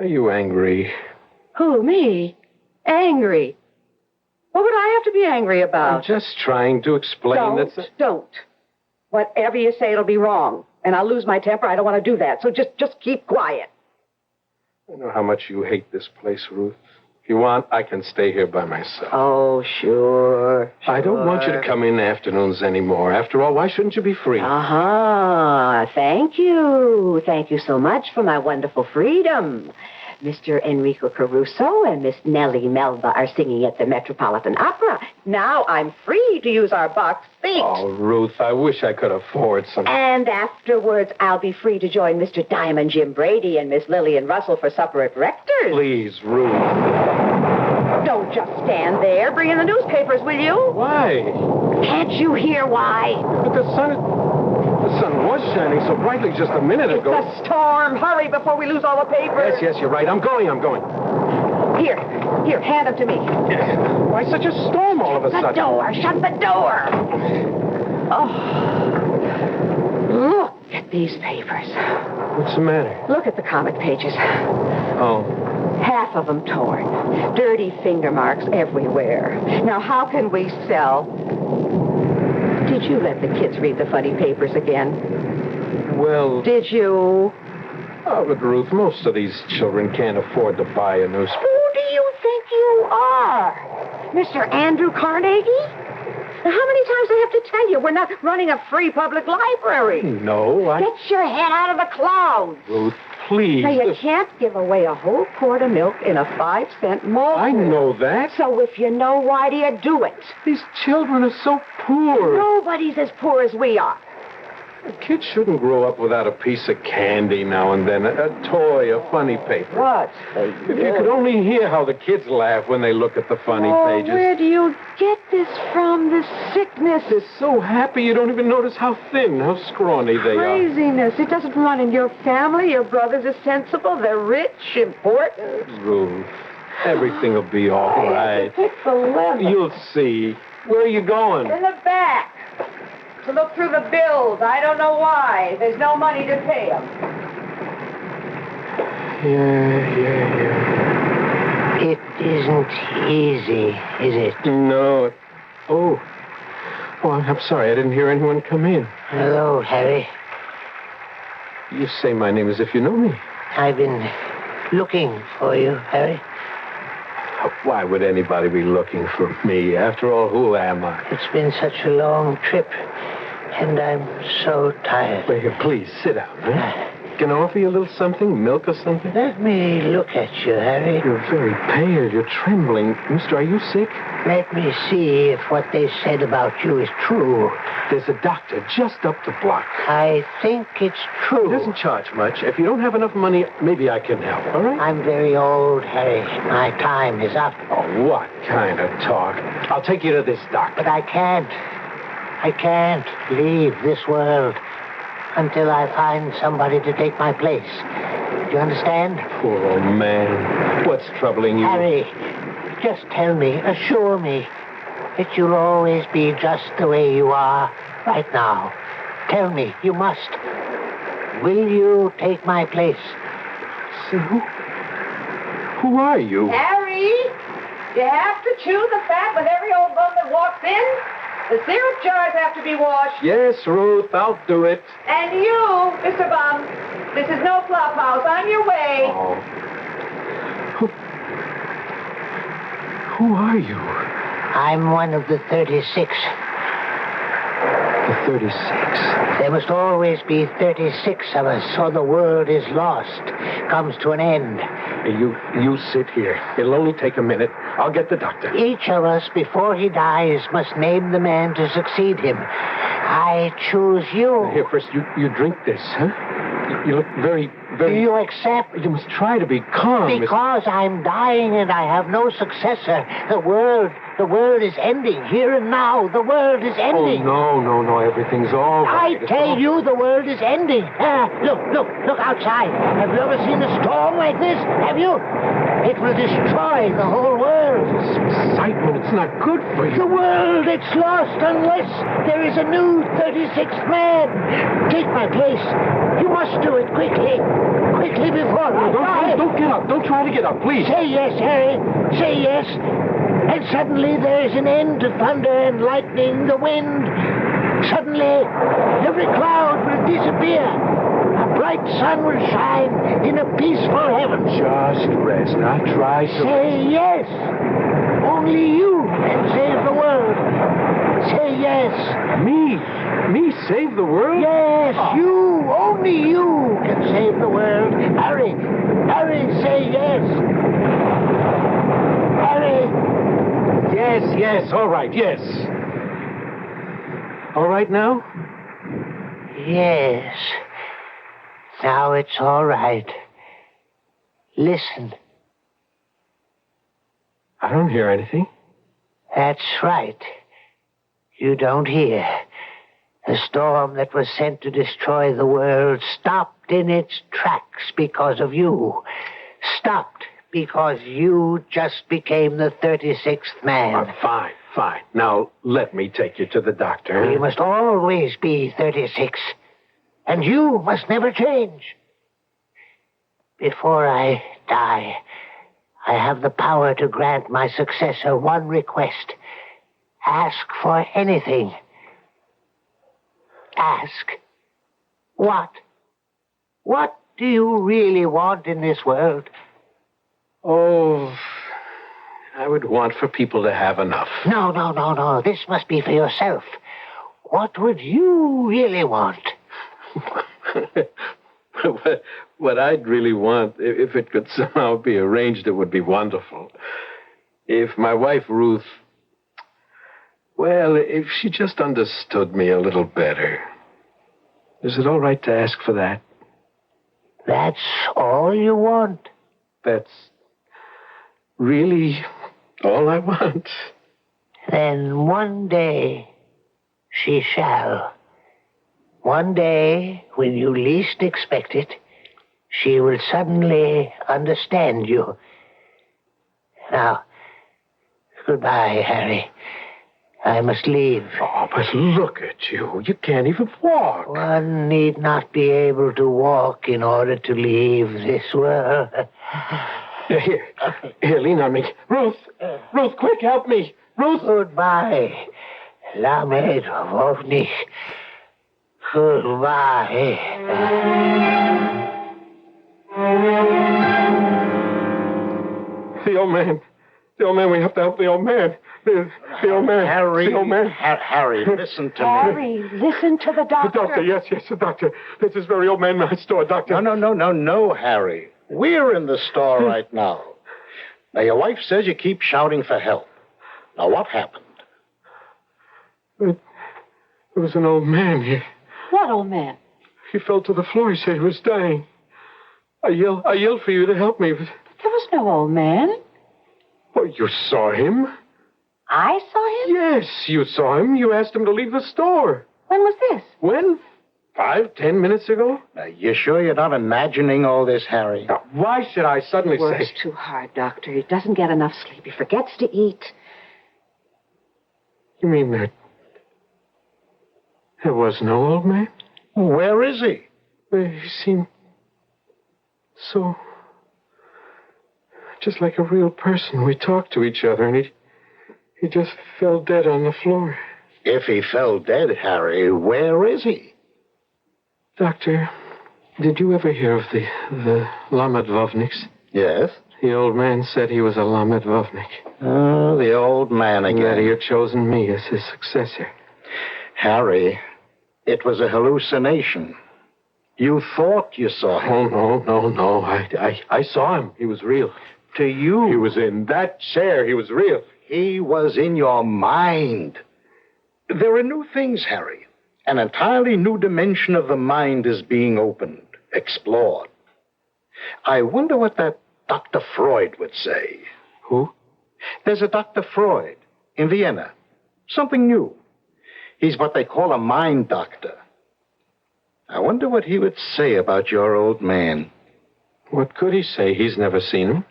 are you angry? Who, me? Angry? What would I have to be angry about? I'm just trying to explain that... Don't. Whatever you say, it'll be wrong. And I'll lose my temper. I don't want to do that. So just keep quiet. I know how much you hate this place, Ruth. If you want, I can stay here by myself. Oh, sure. I don't want you to come in afternoons anymore. After all, why shouldn't you be free? Uh-huh. Thank you. Thank you so much for my wonderful freedom. Mr. Enrico Caruso and Miss Nellie Melba are singing at the Metropolitan Opera. Now I'm free to use our box seat. Oh, Ruth, I wish I could afford some... And afterwards, I'll be free to join Mr. Diamond Jim Brady and Miss Lillian Russell for supper at Rector's. Please, Ruth. Don't just stand there. Bring in the newspapers, will you? Why? Can't you hear why? But the sun was shining so brightly just a minute ago. It's a storm. Hurry before we lose all the papers. Yes, you're right. I'm going. Here, hand them to me. Why such a storm all of a sudden? The door. Shut the door. Oh. Look at these papers. What's the matter? Look at the comic pages. Oh. Half of them torn. Dirty finger marks everywhere. Now, how can we sell? Did you let the kids read the funny papers again? Well... Did you? Oh, but Ruth, most of these children can't afford to buy a newspaper. Who do you think you are? Mr. Andrew Carnegie? Now, how many times do I have to tell you? We're not running a free public library. No, Get your head out of the clouds. Ruth, please. Now, you can't give away a whole quart of milk in a 5-cent malt. I know that. So if you know, why do you do it? These children are so poor. Nobody's as poor as we are. A kid shouldn't grow up without a piece of candy now and then, a toy, a funny paper. What? If you could only hear how the kids laugh when they look at the funny pages. Where do you get this from, this sickness? They're so happy you don't even notice how thin, how scrawny they are. Craziness. It doesn't run in your family. Your brothers are sensible. They're rich, important. Ruth, everything will be all right. Pick the lemon. You'll see. Where are you going? In the back. To look through the bills. I don't know why. There's no money to pay them. Yeah. It isn't easy, is it? No. Oh, I'm sorry. I didn't hear anyone come in. Hello, Harry. You say my name as if you know me. I've been looking for you, Harry. Why would anybody be looking for me? After all, who am I? It's been such a long trip, and I'm so tired. Wait here, please, sit down. Huh? Can I offer you a little something? Milk or something? Let me look at you, Harry. You're very pale. You're trembling. Mister, are you sick? Let me see if what they said about you is true. There's a doctor just up the block. I think it's true. He doesn't charge much. If you don't have enough money, maybe I can help, all right? I'm very old, Harry. My time is up. Oh, what kind of talk? I'll take you to this doctor. But I can't. I can't leave this world until I find somebody to take my place. Do you understand? Poor old man. What's troubling you? Harry, just tell me, assure me, that you'll always be just the way you are right now. Tell me, you must. Will you take my place? See, who are you? Harry, you have to chew the fat with every old bum that walks in. The syrup jars have to be washed. Yes, Ruth, I'll do it. And you, Mr. Bum, this is no flop house. On your way. Oh. Who are you? I'm one of the 36. The 36? There must always be 36 of us, or the world is lost, comes to an end. You sit here. It'll only take a minute. I'll get the doctor. Each of us, before he dies, must name the man to succeed him. I choose you. Here, first, you drink this, huh? You look very... Do you accept? You must try to be calm. Because I'm dying and I have no successor. The world is ending. Here and now, the world is ending. Oh, no. Everything's all right. I tell you, the world is ending. Look outside. Have you ever seen a storm like this? Have you? It will destroy the whole world. This excitement, it's not good for you. The world, it's lost unless there is a new 36th man. Take my place. You must do it quickly. Quickly before I die. Don't get up. Don't try to get up, please. Say yes, Harry. Say yes. And suddenly there's an end to thunder and lightning, the wind. Suddenly, every cloud will disappear. A bright sun will shine in a peaceful heaven. Just rest. I'll try to... Say yes. Only you can save the world. Say yes. Me save the world? Yes, you. Only you can save the world. Harry, say yes. Harry. Yes, all right, yes. All right now? Yes. Now it's all right. Listen. I don't hear anything. That's right. You don't hear. The storm that was sent to destroy the world stopped in its tracks because of you. Stopped because you just became the 36th man. Fine. Now, let me take you to the doctor. You must always be 36. And you must never change. Before I die, I have the power to grant my successor one request. Ask for anything. Ask. What? What do you really want in this world? Oh, I would want for people to have enough. No. This must be for yourself. What would you really want? What I'd really want, if it could somehow be arranged, it would be wonderful. If my wife, Ruth, well, if she just understood me a little better. Is it all right to ask for that? That's all you want? That's really all I want. Then one day she shall. One day, when you least expect it, she will suddenly understand you. Now, goodbye, Harry. I must leave. Oh, but look at you. You can't even walk. One need not be able to walk in order to leave this world. Here, lean on me. Ruth, quick, help me. Ruth. Goodbye. Lamed Vovnik. Goodbye. The old man. The old man, we have to help the old man. The old man. Harry, the old man. Harry, listen to me. Harry, listen to the doctor. The doctor, yes, the doctor. This is very old man in my store, doctor. No, Harry. We're in the store right now. Now, your wife says you keep shouting for help. Now, what happened? There was an old man here. What old man? He fell to the floor. He said he was dying. I yelled for you to help me. But There was no old man. Oh, you saw him? I saw him? Yes, you saw him. You asked him to leave the store. When was this? When? 5-10 minutes ago? Now, you sure you're not imagining all this, Harry? Now, why should I suddenly Works say... too hard, Doctor. He doesn't get enough sleep. He forgets to eat. You mean that there was no old man? Where is he? He seemed so... just like a real person. We talked to each other, and he just fell dead on the floor. If he fell dead, Harry, where is he? Doctor, did you ever hear of the Lamadvovniks? Yes. The old man said he was a Lamadvovnik. Oh, the old man again. And that he had chosen me as his successor. Harry, it was a hallucination. You thought you saw him. Oh, no. I saw him. He was real. To you? He was in that chair. He was real. He was in your mind. There are new things, Harry. An entirely new dimension of the mind is being opened, explored. I wonder what that Dr. Freud would say. Who? There's a Dr. Freud in Vienna. Something new. He's what they call a mind doctor. I wonder what he would say about your old man. What could he say? He's never seen him.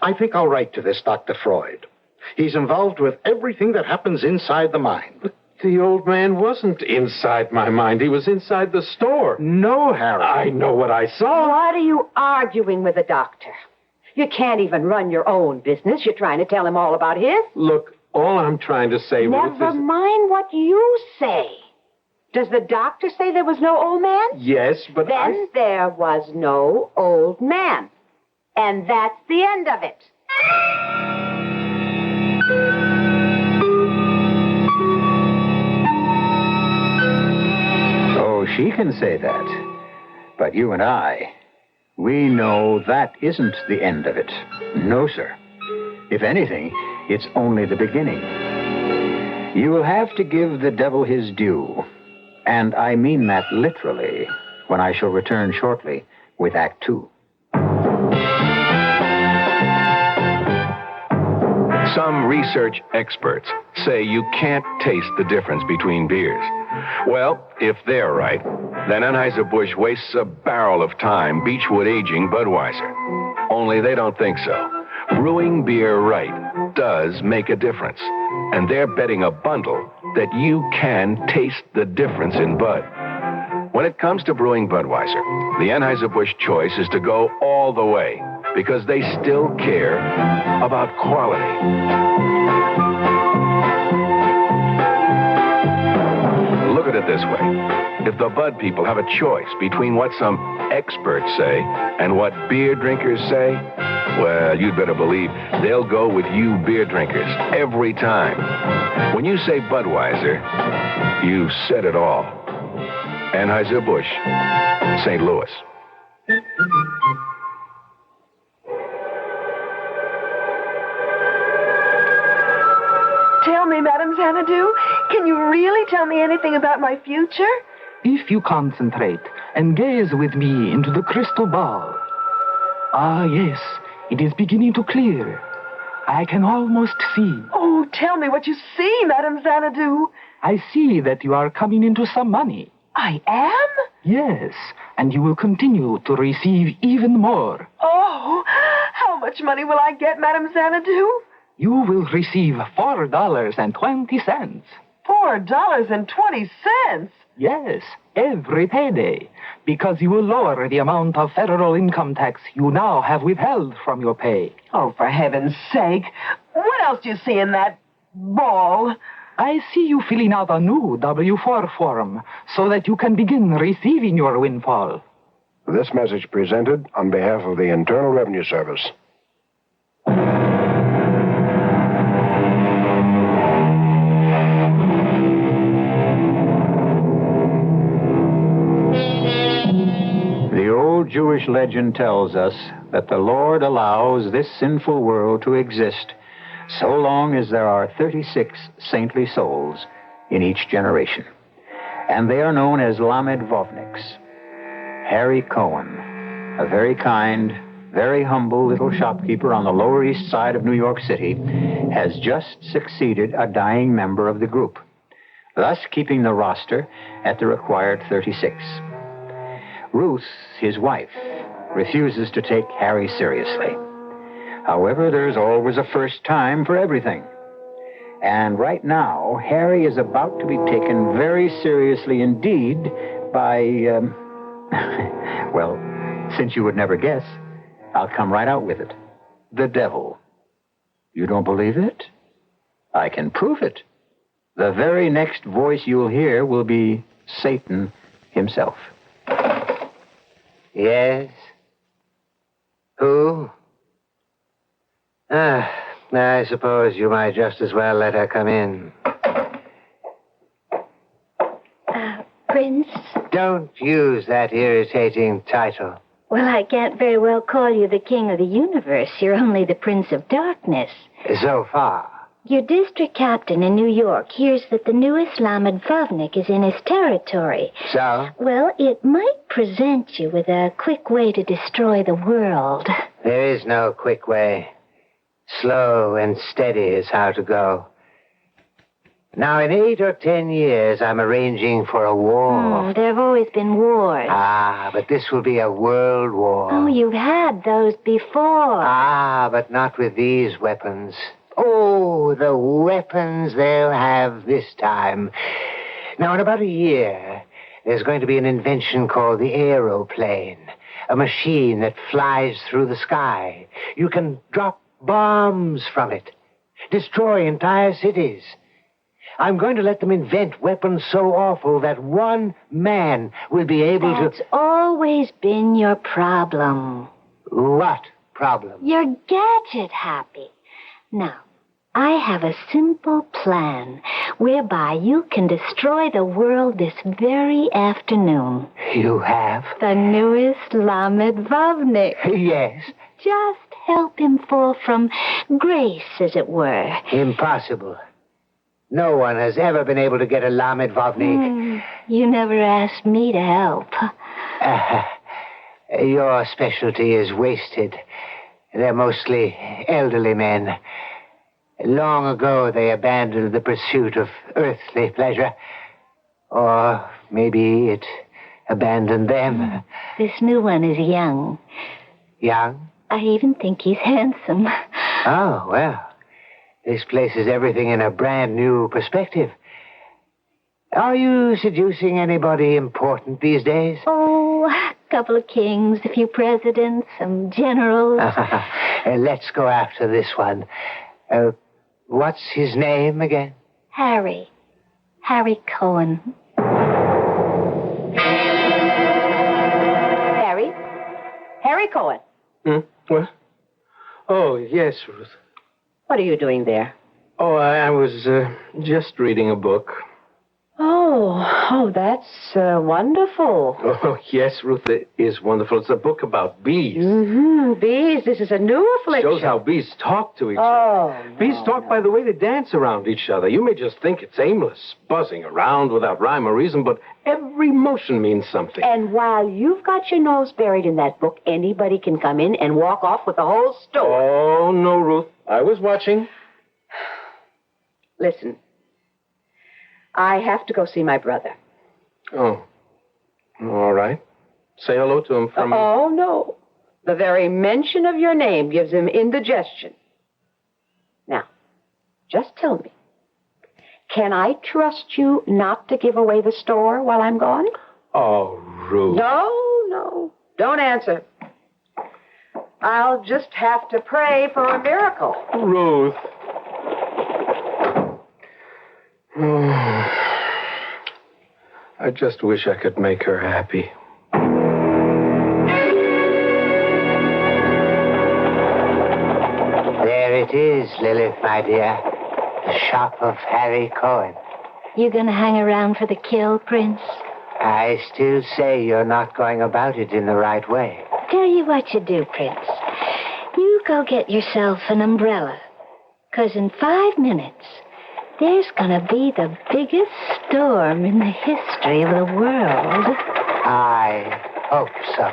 I think I'll write to this Dr. Freud. He's involved with everything that happens inside the mind. But the old man wasn't inside my mind. He was inside the store. No, Harry. I know what I saw. What are you arguing with the doctor? You can't even run your own business. You're trying to tell him all about his. Look, all I'm trying to say, Ruth, Never mind what you say. Does the doctor say there was no old man? Yes, but Then there was no old man. And that's the end of it. Oh, she can say that. But you and I, we know that isn't the end of it. No, sir. If anything, it's only the beginning. You will have to give the devil his due. And I mean that literally when I shall return shortly with Act 2. Some research experts say you can't taste the difference between beers. Well, if they're right, then Anheuser-Busch wastes a barrel of time Beechwood aging Budweiser. Only they don't think so. Brewing beer right does make a difference. And they're betting a bundle that you can taste the difference in Bud. When it comes to brewing Budweiser, the Anheuser-Busch choice is to go all the way because they still care about quality. Look at it this way. If the Bud people have a choice between what some experts say and what beer drinkers say, well, you'd better believe they'll go with you beer drinkers every time. When you say Budweiser, you've said it all. Anheuser-Busch, St. Louis. Tell me, Madame Xanadu, can you really tell me anything about my future? If you concentrate and gaze with me into the crystal ball. Ah, yes, it is beginning to clear. I can almost see. Oh, tell me what you see, Madame Xanadu. I see that you are coming into some money. I am? Yes, and you will continue to receive even more. Oh, how much money will I get, Madame Xanadu? You will receive $4.20. $4.20? Yes, every payday, because you will lower the amount of federal income tax you now have withheld from your pay. Oh, for heaven's sake. What else do you see in that ball? I see you filling out a new W-4 form so that you can begin receiving your windfall. This message presented on behalf of the Internal Revenue Service. Jewish legend tells us that the Lord allows this sinful world to exist so long as there are 36 saintly souls in each generation. And they are known as Lamed Vovniks. Harry Cohen, a very kind, very humble little shopkeeper on the Lower East Side of New York City, has just succeeded a dying member of the group, thus keeping the roster at the required 36. Ruth, his wife, refuses to take Harry seriously. However, there's always a first time for everything. And right now, Harry is about to be taken very seriously indeed by, well, since you would never guess, I'll come right out with it. The devil. You don't believe it? I can prove it. The very next voice you'll hear will be Satan himself. Yes? Who? I suppose you might just as well let her come in. Prince? Don't use that irritating title. Well, I can't very well call you the king of the universe. You're only the prince of darkness. So far. Your district captain in New York hears that the newest Lamed Vovnik is in his territory. So? Well, it might present you with a quick way to destroy the world. There is no quick way. Slow and steady is how to go. Now, in 8 or 10 years, I'm arranging for a war. There have always been wars. But this will be a world war. Oh, you've had those before. But not with these weapons. Oh, the weapons they'll have this time. Now, in about a year, there's going to be an invention called the aeroplane. A machine that flies through the sky. You can drop bombs from it. Destroy entire cities. I'm going to let them invent weapons so awful that one man will be able to... That's always been your problem. What problem? You're gadget happy. Now, I have a simple plan whereby you can destroy the world this very afternoon. You have? The newest Lamed Vovnik. Yes. Just help him fall from grace, as it were. Impossible. No one has ever been able to get a Lamed Vovnik. You never asked me to help. Your specialty is wasted. They're mostly elderly men. Long ago, they abandoned the pursuit of earthly pleasure. Or maybe it abandoned them. This new one is young. Young? I even think he's handsome. Oh, well. This places everything in a brand new perspective. Are you seducing anybody important these days? Oh, a couple of kings, a few presidents, some generals. Let's go after this one. What's his name again? Harry. Harry Cohen. Harry Cohen. What? Oh, yes, Ruth. What are you doing there? Oh, I was just reading a book. Oh, that's wonderful. Oh, yes, Ruth, it is wonderful. It's a book about bees. Mm-hmm. Bees. This is a new affliction. Shows how bees talk to each other. Bees talk by the way they dance around each other. You may just think it's aimless, buzzing around without rhyme or reason, but every motion means something. And while you've got your nose buried in that book, anybody can come in and walk off with the whole story. Oh, no, Ruth. I was watching. Listen. I have to go see my brother. Oh. All right. Say hello to him from me. Oh, no. The very mention of your name gives him indigestion. Now, just tell me, can I trust you not to give away the store while I'm gone? Oh, Ruth. No. Don't answer. I'll just have to pray for a miracle. Ruth. I just wish I could make her happy. There it is, Lilith, my dear. The shop of Harry Cohen. You gonna hang around for the kill, Prince? I still say you're not going about it in the right way. tell you what you do, Prince. You go get yourself an umbrella. 'Cause in 5 minutes, there's gonna be the biggest storm in the history of the world. I hope so.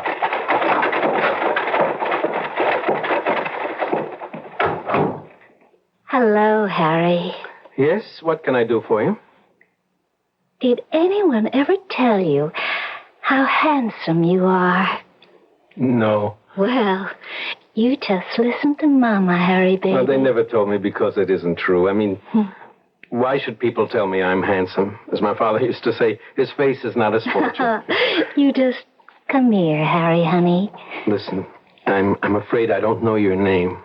Hello, Harry. Yes, what can I do for you? Did anyone ever tell you how handsome you are? No. Well, you just listen to Mama, Harry, baby. Well, they never told me because it isn't true. I mean, why should people tell me I'm handsome? As my father used to say, his face is not his fortune. You just come here, Harry, honey. Listen, I'm afraid I don't know your name.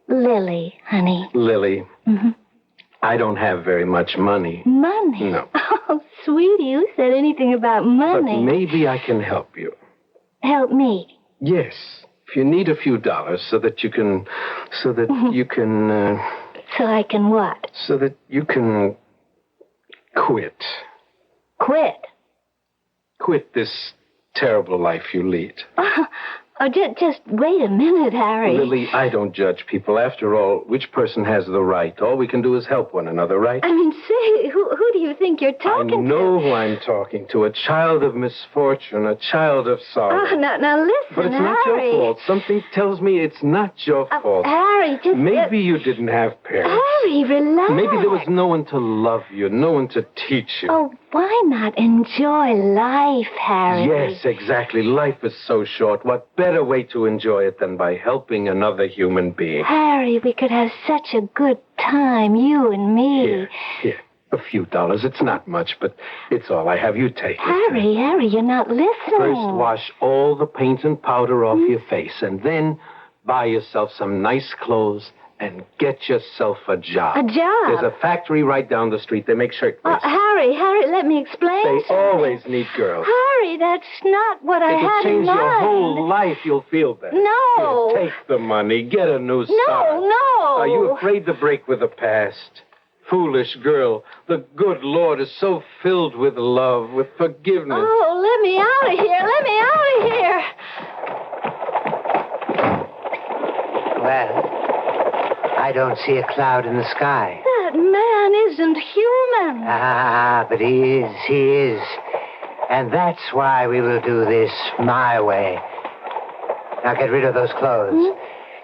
Lily, honey. Lily. Mm-hmm. I don't have very much money. Money? No. Oh, sweetie, who said anything about money? But maybe I can help you. Help me? Yes. If you need a few dollars so that you can... So that you can... So I can what? So that you can... Quit. Quit? Quit this terrible life you lead. Oh, just wait a minute, Harry. Lily, I don't judge people. After all, which person has the right? All we can do is help one another, right? I mean, say, who do you think you're talking to? I know who I'm talking to. A child of misfortune, a child of sorrow. Oh, now listen, But it's Harry. not your fault. Something tells me it's not your fault. Harry, just... Maybe you didn't have parents. Harry, relax. Maybe there was no one to love you, no one to teach you. Oh, why not enjoy life, Harry? Yes, exactly. Life is so short. What better way to enjoy it than by helping another human being? Harry, we could have such a good time, you and me. Here. A few dollars. It's not much, but it's all I have. You take it. Harry, you're not listening. First, wash all the paint and powder off your face, and then buy yourself some nice clothes and get yourself a job. A job? There's a factory right down the street. They make shirtwaists. Harry, let me explain They something. always need girls. Harry, that's not what I It had will change in mind. your whole life. You'll feel better. No. Here, take the money. Get a new start. No. Are you afraid to break with the past? Foolish girl. The good Lord is so filled with love, with forgiveness. Oh, let me out of here. Let me out of here. Well, I don't see a cloud in the sky. That man isn't human. Ah, but he is. And that's why we will do this my way. Now get rid of those clothes.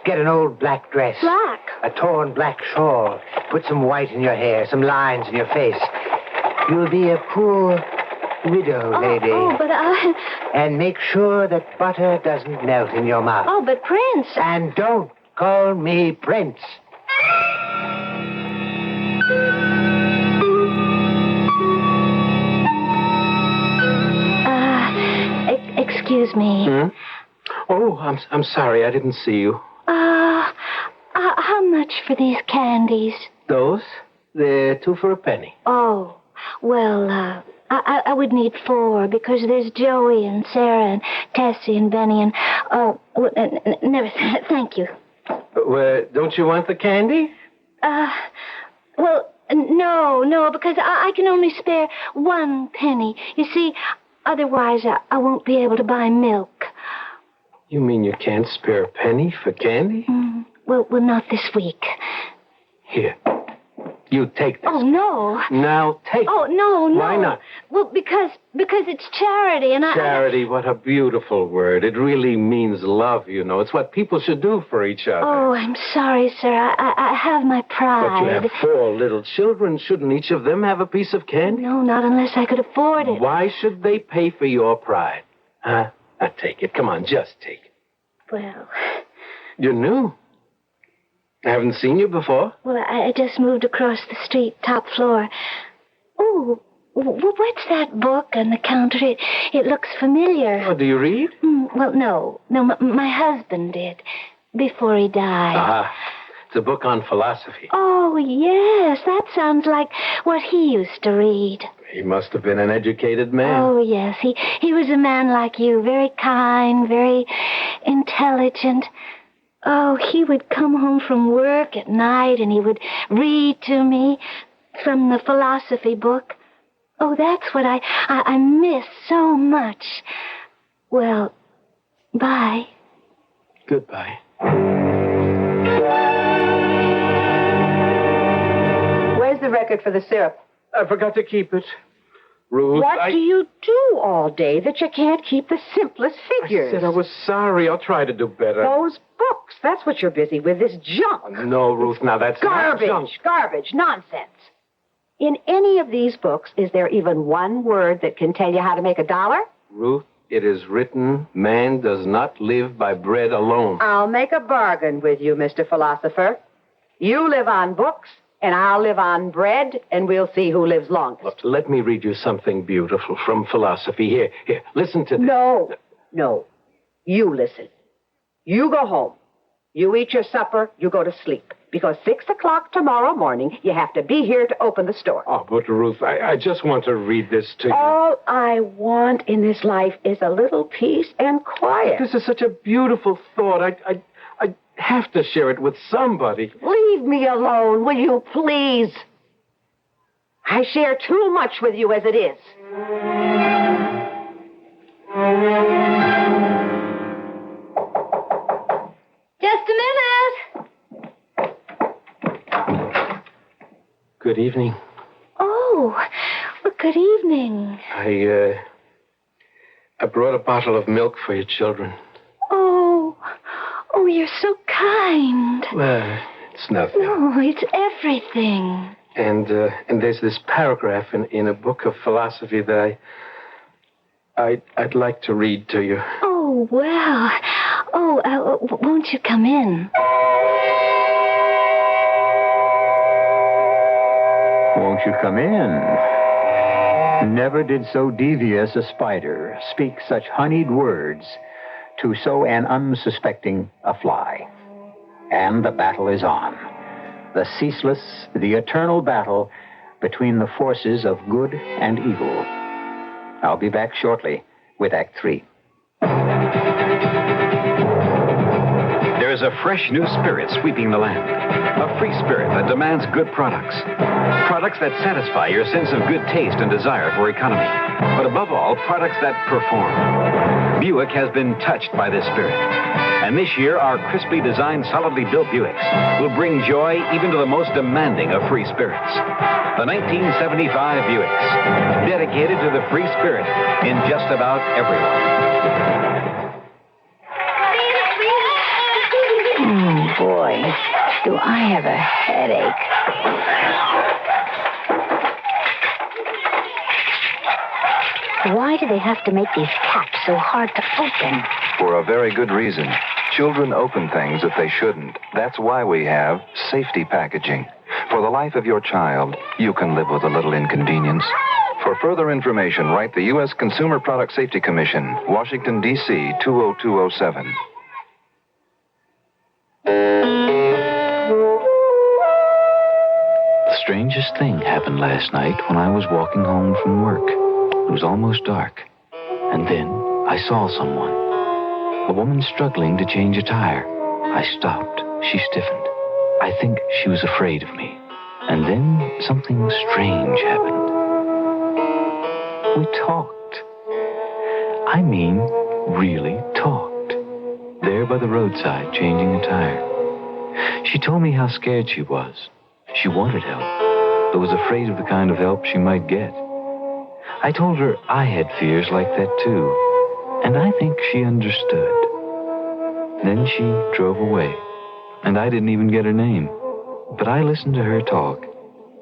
Get an old black dress. Black? A torn black shawl. Put some white in your hair, some lines in your face. You'll be a poor widow lady. Oh, but I... And make sure that butter doesn't melt in your mouth. Oh, but Prince... And don't call me Prince. Excuse me. Oh, I'm sorry. I didn't see you. How much for these candies? Those? They're 2 for a penny. Oh, well, I would need 4 because there's Joey and Sarah and Tessie and Benny and... never... Thank you. Don't you want the candy? Well, no, because I can only spare 1 penny. You see, otherwise I won't be able to buy milk. You mean you can't spare a penny for candy? Well, not this week. Here. You take this. Oh, no. Now take Oh, no. Why not? Well, because it's charity, and Charity, what a beautiful word. It really means love, you know. It's what people should do for each other. Oh, I'm sorry, sir. I have my pride. But you have 4 little children. Shouldn't each of them have a piece of candy? No, not unless I could afford it. Why should they pay for your pride? Huh? Now take it. Come on, just take it. Well... You're new. I haven't seen you before. Well, I just moved across the street, top floor. Oh, what's that book on the counter? It looks familiar. Oh, do you read? Well, no, my husband did, before he died. It's a book on philosophy. Oh, yes, that sounds like what he used to read. He must have been an educated man. Oh, yes, he was a man like you, very kind, very intelligent. Oh, he would come home from work at night and he would read to me from the philosophy book. Oh, that's what I miss so much. Well, bye. Goodbye. Where's the record for the syrup? I forgot to keep it. Ruth, What do you do all day that you can't keep the simplest figures? I said I was sorry. I'll try to do better. Those books. That's what you're busy with, this junk. No, Ruth, now that's Garbage, not junk. garbage, nonsense. In any of these books, is there even one word that can tell you how to make $1? Ruth, it is written, man does not live by bread alone. I'll make a bargain with you, Mr. Philosopher. You live on books, and I'll live on bread, and we'll see who lives longest. Look, let me read you something beautiful from philosophy. Here, listen to this. No. You listen. You go home. You eat your supper. You go to sleep. Because 6 o'clock tomorrow morning, you have to be here to open the store. Oh, but Ruth, I just want to read this to you. All I want in this life is a little peace and quiet. This is such a beautiful thought. I have to share it with somebody. Leave me alone, will you, please? I share too much with you as it is. Just a minute. Good evening. Oh, well, good evening. I brought a bottle of milk for your children. Oh, you're so kind. Well, it's nothing. Oh, it's everything. And there's this paragraph in a book of philosophy that I'd like to read to you. Oh, well. Won't you come in? Won't you come in? Never did so devious a spider speak such honeyed words to so an unsuspecting a fly. And the battle is on. The ceaseless, the eternal battle between the forces of good and evil. I'll be back shortly with Act 3. There is a fresh new spirit sweeping the land. A free spirit that demands good products. Products that satisfy your sense of good taste and desire for economy. But above all, products that perform. Buick has been touched by this spirit. And this year, our crisply designed, solidly built Buicks will bring joy even to the most demanding of free spirits. The 1975 Buicks, dedicated to the free spirit in just about everyone. Oh, boy, do I have a headache. Why do they have to make these caps so hard to open? For a very good reason. Children open things that they shouldn't. That's why we have safety packaging. For the life of your child, you can live with a little inconvenience. For further information, write the U.S. Consumer Product Safety Commission, Washington, D.C. 20207. The strangest thing happened last night when I was walking home from work. It was almost dark. And then I saw someone. A woman struggling to change a tire. I stopped. She stiffened. I think she was afraid of me. And then something strange happened. We talked. I mean, really talked. There by the roadside, changing a tire. She told me how scared she was. She wanted help, but was afraid of the kind of help she might get. I told her I had fears like that too, and I think she understood. Then she drove away, and I didn't even get her name. But I listened to her talk,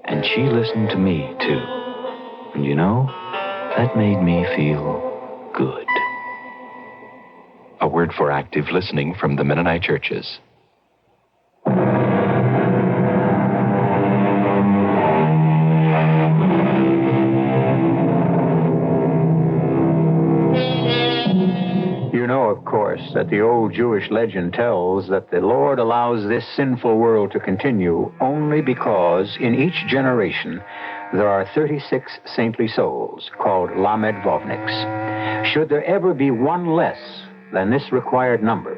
and she listened to me too. And you know, that made me feel good. A word for active listening from the Mennonite churches. You know, of course, that the old Jewish legend tells that the Lord allows this sinful world to continue only because in each generation there are 36 saintly souls called Lamed Vovniks. Should there ever be one less than this required number,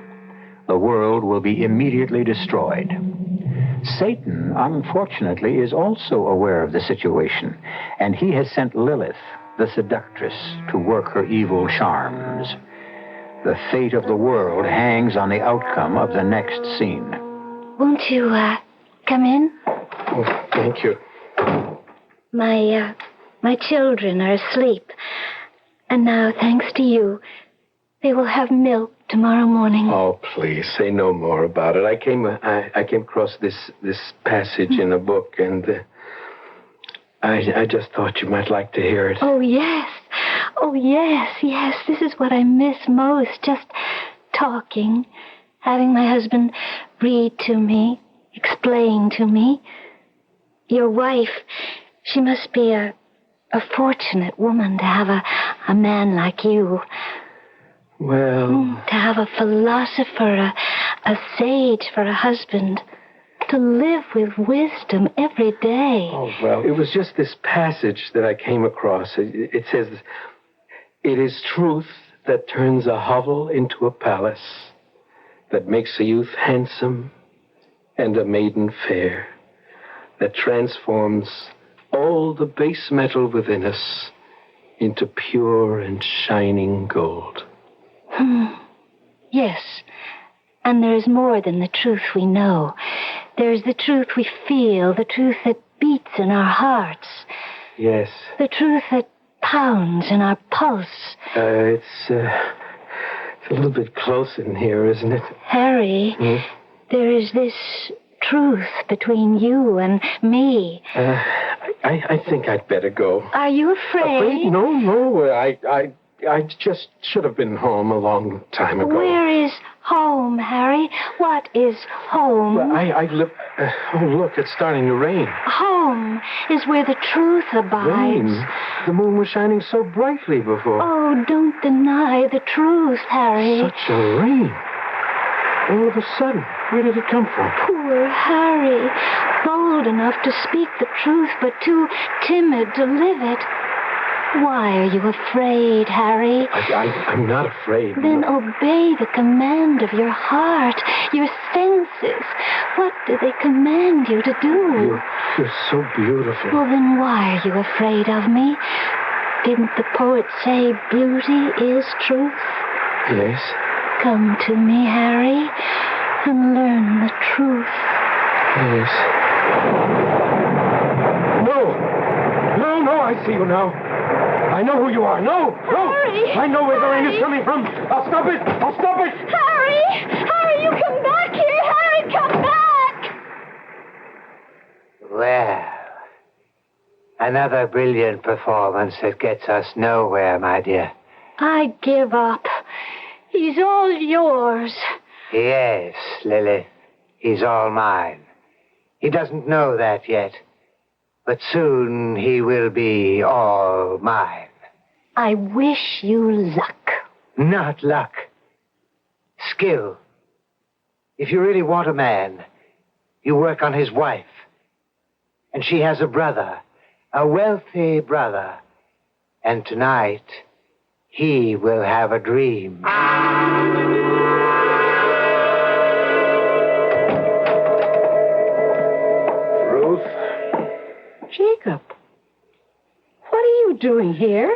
the world will be immediately destroyed. Satan, unfortunately, is also aware of the situation, and he has sent Lilith, the seductress, to work her evil charms. The fate of the world hangs on the outcome of the next scene. Won't you, come in? Oh, thank you. My children are asleep. And now, thanks to you, they will have milk tomorrow morning. Oh, please, say no more about it. I came across this passage in a book, and I just thought you might like to hear it. Oh, yes. Oh, yes. This is what I miss most, just talking, having my husband read to me, explain to me. Your wife, she must be a fortunate woman to have a man like you. Well... To have a philosopher, a sage for a husband. To live with wisdom every day. Oh, well, it was just this passage that I came across. It says, "It is truth that turns a hovel into a palace, that makes a youth handsome and a maiden fair, that transforms all the base metal within us into pure and shining gold." Yes, and there is more than the truth we know. There is the truth we feel, the truth that beats in our hearts. Yes. The truth that pounds in our pulse. It's a little bit close in here, isn't it? Harry, there is this truth between you and me. I think I'd better go. Are you afraid? No. I just should have been home a long time ago. Where is home, Harry? What is home? Well, I live... oh, look, it's starting to rain. Home is where the truth abides. Rain? The moon was shining so brightly before. Oh, don't deny the truth, Harry. Such a rain. All of a sudden, where did it come from? Poor Harry. Bold enough to speak the truth, but too timid to live it. Why are you afraid, Harry? I'm not afraid. Then obey the command of your heart, your senses. What do they command you to do? You're so beautiful. Well, then why are you afraid of me? Didn't the poet say beauty is truth? Yes. Come to me, Harry, and learn the truth. Yes. No, I see you now. I know who you are. No! Harry! I know where the rain is coming from. I'll stop it! Harry, you come back here! Harry, come back! Well, another brilliant performance that gets us nowhere, my dear. I give up. He's all yours. Yes, Lily. He's all mine. He doesn't know that yet. But soon he will be all mine. I wish you luck. Not luck. Skill. If you really want a man, you work on his wife. And she has a brother, a wealthy brother. And tonight, he will have a dream. Jacob, what are you doing here?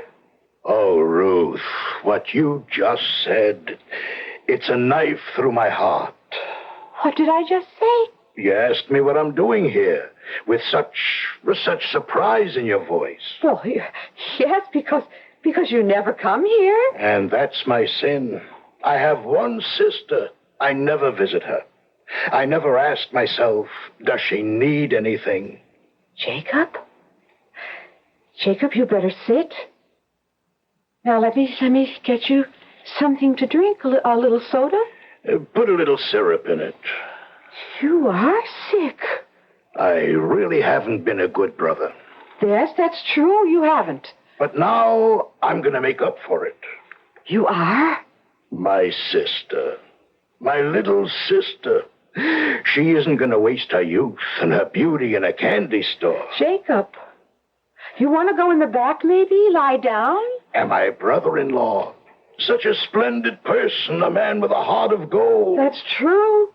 Oh, Ruth, what you just said, it's a knife through my heart. What did I just say? You asked me what I'm doing here, with such surprise in your voice. Well, yes, because you never come here. And that's my sin. I have one sister. I never visit her. I never ask myself, does she need anything? Jacob, you better sit. Now, let me get you something to drink, a little soda. Put a little syrup in it. You are sick. I really haven't been a good brother. Yes, that's true, you haven't. But now I'm going to make up for it. You are? My sister. My little sister. She isn't going to waste her youth and her beauty in a candy store. Jacob, you want to go in the back, maybe? Lie down? And my brother-in-law. Such a splendid person, a man with a heart of gold. That's true.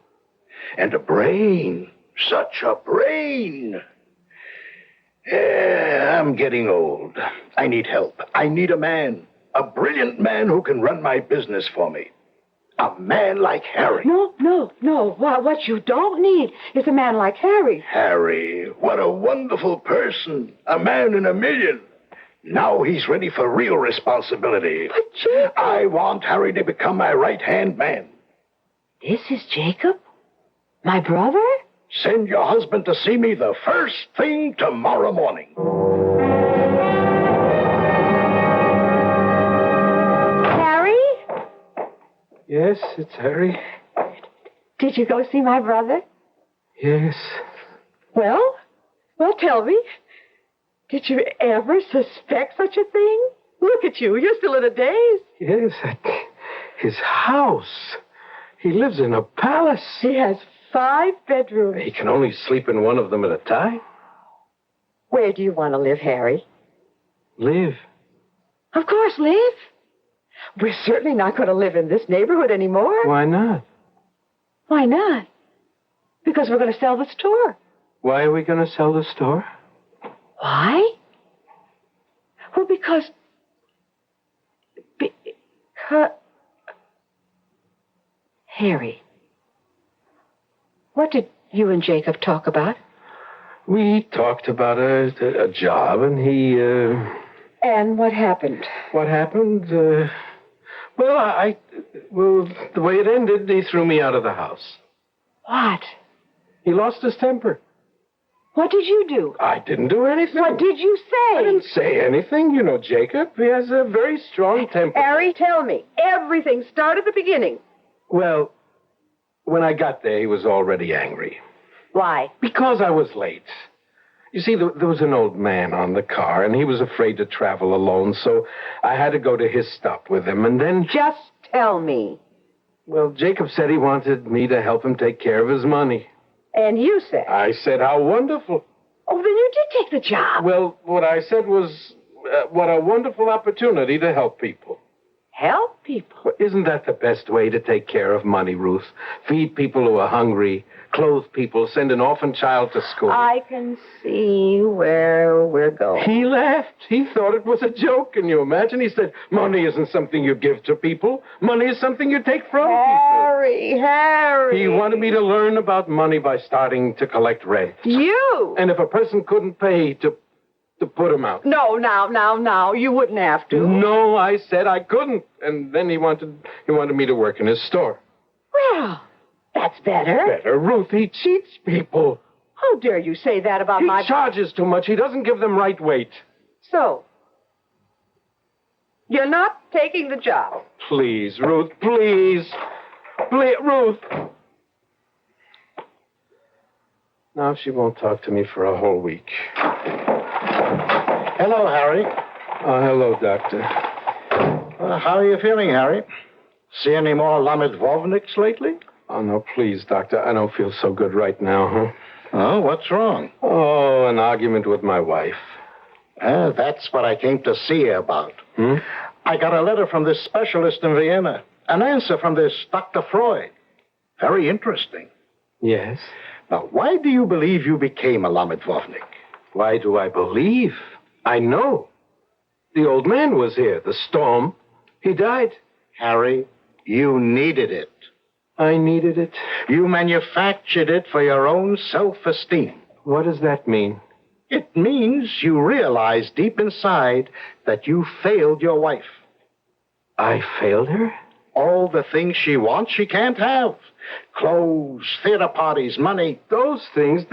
And a brain. Such a brain. I'm getting old. I need help. I need a man. A brilliant man who can run my business for me. A man like Harry. No. What you don't need is a man like Harry. Harry, what a wonderful person. A man in a million. Now he's ready for real responsibility. But Jacob... I want Harry to become my right-hand man. This is Jacob? My brother? Send your husband to see me the first thing tomorrow morning. Harry? Yes, it's Harry. Did you go see my brother? Yes. Well, tell me. Did you ever suspect such a thing? Look at you. You're still in a daze. Yes, his house. He lives in a palace. He has 5 bedrooms. He can only sleep in one of them at a time. Where do you want to live, Harry? Live? Of course, live. We're certainly not going to live in this neighborhood anymore. Why not? Why not? Because we're going to sell the store. Why are we going to sell the store? Why? Well, because... Harry, what did you and Jacob talk about? We talked about a job, and he... And what happened? What happened? Well, the way it ended, he threw me out of the house. What? He lost his temper. What did you do? I didn't do anything. What did you say? I didn't say anything. You know Jacob. He has a very strong temper. Harry, tell me. Everything. Start at the beginning. Well, when I got there, he was already angry. Why? Because I was late. You see, there was an old man on the car, and he was afraid to travel alone, so I had to go to his stop with him, and then... Just tell me. Well, Jacob said he wanted me to help him take care of his money. And you said? I said, how wonderful. Oh, then you did take the job. Well, what I said was, what a wonderful opportunity to help people. Help people? Well, isn't that the best way to take care of money, Ruth? Feed people who are hungry, clothe people, send an orphan child to school. I can see where we're going. He laughed. He thought it was a joke. Can you imagine? He said, money isn't something you give to people. Money is something you take from people. Harry. He wanted me to learn about money by starting to collect rent. You? And if a person couldn't pay, to put him out. No, now. You wouldn't have to. No, I said I couldn't. And then he wanted me to work in his store. Well, that's better. Better, Ruth. He cheats people. How dare you say that about He charges too much. He doesn't give them right weight. So, you're not taking the job. Please, Ruth, please. Please, Ruth. Now she won't talk to me for a whole week. Hello, Harry. Oh, hello, Doctor. How are you feeling, Harry? See any more Lamed-Vovniks lately? Oh, no, please, Doctor. I don't feel so good right now, huh? Oh, what's wrong? Oh, an argument with my wife. That's what I came to see you about. I got a letter from this specialist in Vienna. An answer from this Dr. Freud. Very interesting. Yes? Now, why do you believe you became a Lamed-Vovnik? Why do I believe? I know. The old man was here. The storm. He died. Harry, you needed it. I needed it? You manufactured it for your own self-esteem. What does that mean? It means you realize deep inside that you failed your wife. I failed her? All the things she wants, she can't have. Clothes, theater parties, money. Those things,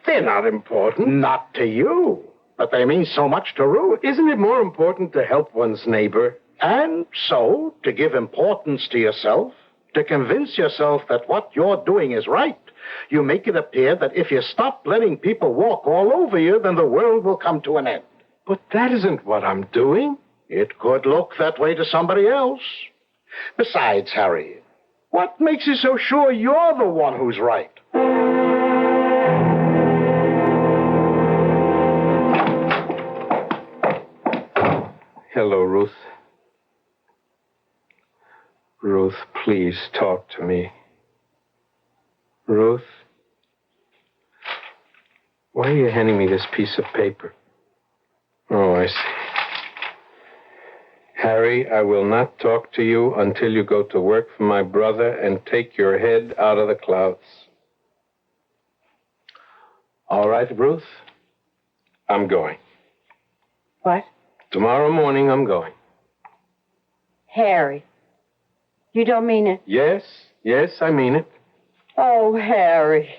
they're not important. Not to you, but they mean so much to Ruth. Isn't it more important to help one's neighbor? And so, to give importance to yourself, to convince yourself that what you're doing is right, you make it appear that if you stop letting people walk all over you, then the world will come to an end. But that isn't what I'm doing. It could look that way to somebody else. Besides, Harry, what makes you so sure you're the one who's right? Hello, Ruth. Ruth, please talk to me. Ruth? Why are you handing me this piece of paper? Oh, I see. Harry? Harry, I will not talk to you until you go to work for my brother and take your head out of the clouds. All right, Ruth? I'm going. What? Tomorrow morning, I'm going. Harry, you don't mean it? Yes, I mean it. Oh, Harry.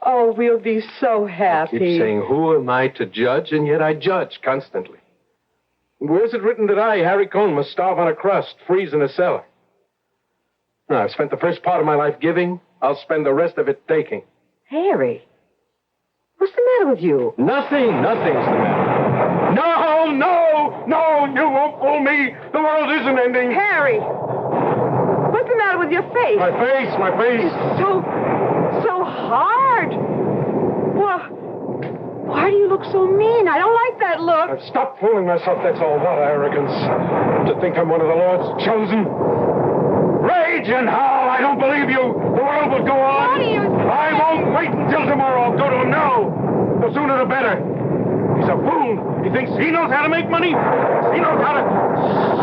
Oh, we'll be so happy. Keep saying, who am I to judge? And yet I judge constantly. Where's it written that I, Harry Cohn, must starve on a crust, freeze in a cellar? No, I've spent the first part of my life giving. I'll spend the rest of it taking. Harry, what's the matter with you? Nothing's the matter. No, you won't fool me. The world isn't ending. Harry, what's the matter with your face? My face. It's so hard. Why do you look so mean? I don't like that look. I've stopped fooling myself, that's all. What arrogance. To think I'm one of the Lord's chosen. Rage and howl, I don't believe you. The world will go on. What are you saying? I won't wait until tomorrow. I'll go to him now. The sooner the better. He's a fool. He thinks he knows how to make money. He knows how to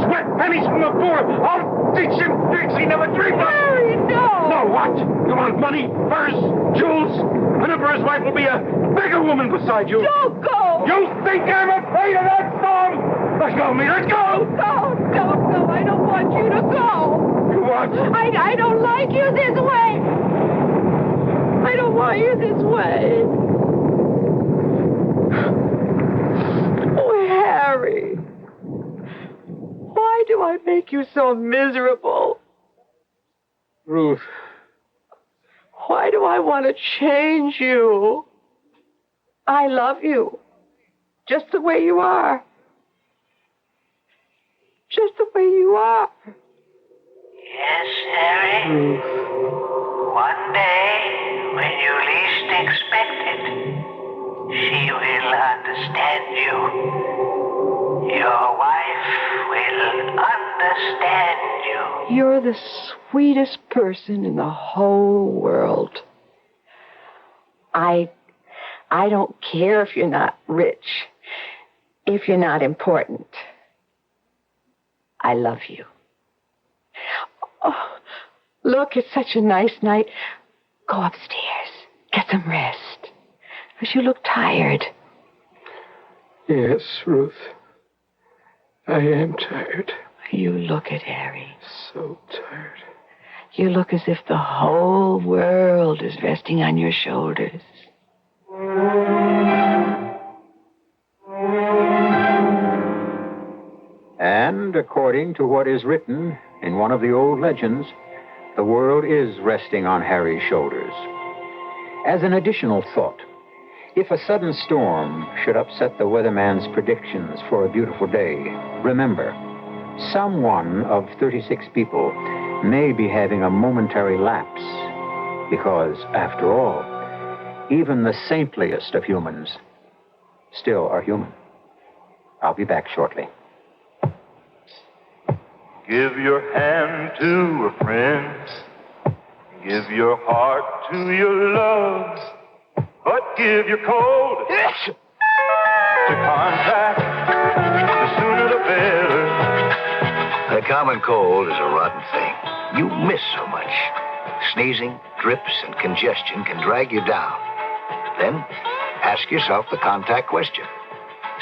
sweat pennies from the poor. I'll teach him tricks he never dreamed of. Harry, no. No, what? You want money, furs, jewels? An emperor's wife will be a bigger woman beside you. Don't go. You think I'm afraid of that storm? Let's go, me. Let's go. Don't go. I don't want you to go. You what? I don't like you this way. I don't want you this way. Oh, Harry. Why do I make you so miserable? Ruth. Why do I want to change you? I love you. Just the way you are. Just the way you are. Yes, Harry. One day, when you least expect it, she will understand you. Your wife will understand you. You're the sweetest person in the whole world. I don't care if you're not rich, if you're not important. I love you. Oh, look, it's such a nice night. Go upstairs. Get some rest. Because you look tired. Yes, Ruth. I am tired. You look it, Harry. So tired. You look as if the whole world is resting on your shoulders. And according to what is written in one of the old legends, the world is resting on Harry's shoulders. As an additional thought, if a sudden storm should upset the weatherman's predictions for a beautiful day, remember, some one of 36 people may be having a momentary lapse, because, after all, even the saintliest of humans still are human. I'll be back shortly. Give your hand to a friend. Give your heart to your love. But give your cold to contact. The sooner the better. The common cold is a rotten thing. You miss so much. Sneezing, drips, and congestion can drag you down. Then ask yourself the contact question.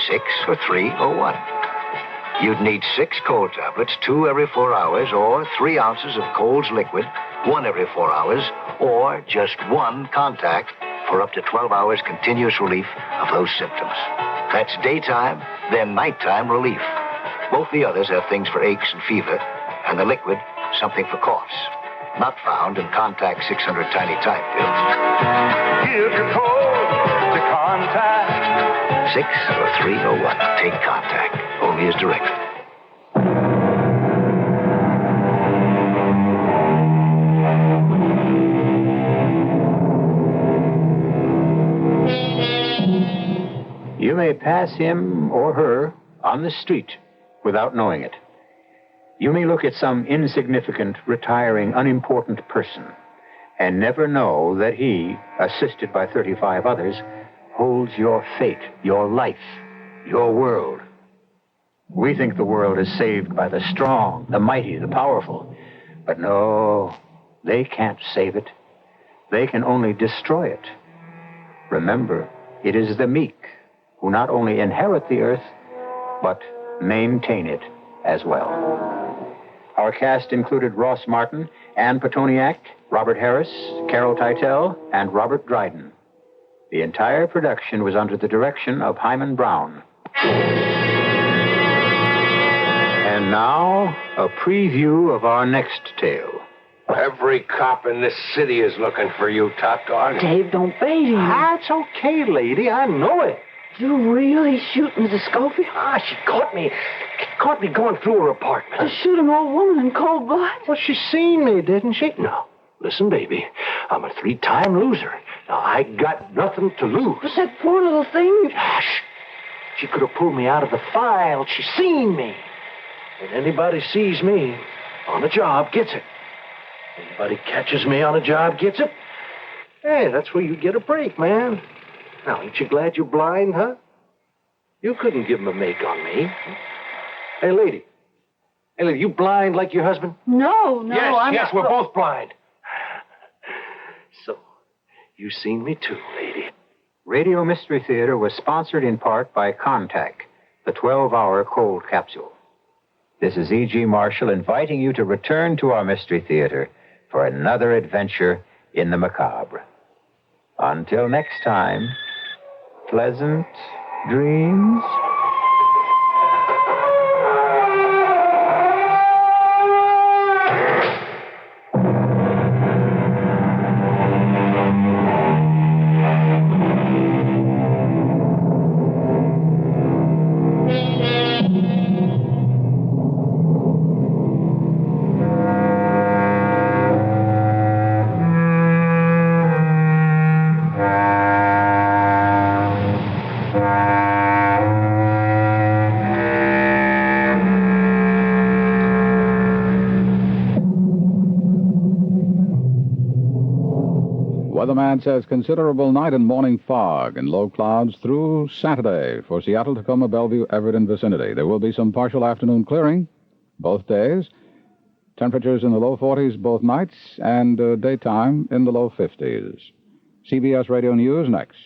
6 or 3 or 1. You'd need 6 cold tablets, 2 every 4 hours, or 3 ounces of Cold's liquid, 1 every 4 hours, or just 1 contact for up to 12 hours continuous relief of those symptoms. That's daytime, then nighttime relief. Both the others have things for aches and fever, and the liquid, something for coughs. Not found in Contact 600 tiny type pills. Give your cold to contact. 6 or 3 or 1. Take Contact. Only as directed. You may pass him or her on the street without knowing it. You may look at some insignificant, retiring, unimportant person and never know that he, assisted by 35 others, holds your fate, your life, your world. We think the world is saved by the strong, the mighty, the powerful. But no, they can't save it. They can only destroy it. Remember, it is the meek who not only inherit the earth, but maintain it as well. Our cast included Ross Martin, Ann Petoniak, Robert Harris, Carol Teitel, and Robert Dryden. The entire production was under the direction of Hyman Brown. And now, a preview of our next tale. Every cop in this city is looking for you, top dog. Dave, don't bait him. That's okay, lady. I know it. You really shoot Mrs. Schofield? She caught me. Caught me going through her apartment. To shoot an old woman in cold blood? Well, she seen me, didn't she? No. Listen, baby. I'm a 3-time loser. Now, I got nothing to lose. But that poor little thing... Gosh. She could have pulled me out of the file. She seen me. And anybody sees me on a job gets it. Anybody catches me on a job gets it. Hey, that's where you get a break, man. Now, ain't you glad you're blind, huh? You couldn't give him a make on me. Hey, lady. Hey, lady, you blind like your husband? No, Yes, we're both blind. So, you seen me too, lady. Radio Mystery Theater was sponsored in part by Contact, the 12-hour cold capsule. This is E.G. Marshall inviting you to return to our Mystery Theater for another adventure in the macabre. Until next time, pleasant dreams. Weatherman says considerable night and morning fog and low clouds through Saturday for Seattle, Tacoma, Bellevue, Everett, and vicinity. There will be some partial afternoon clearing both days. Temperatures in the low 40s both nights and daytime in the low 50s. CBS Radio News next.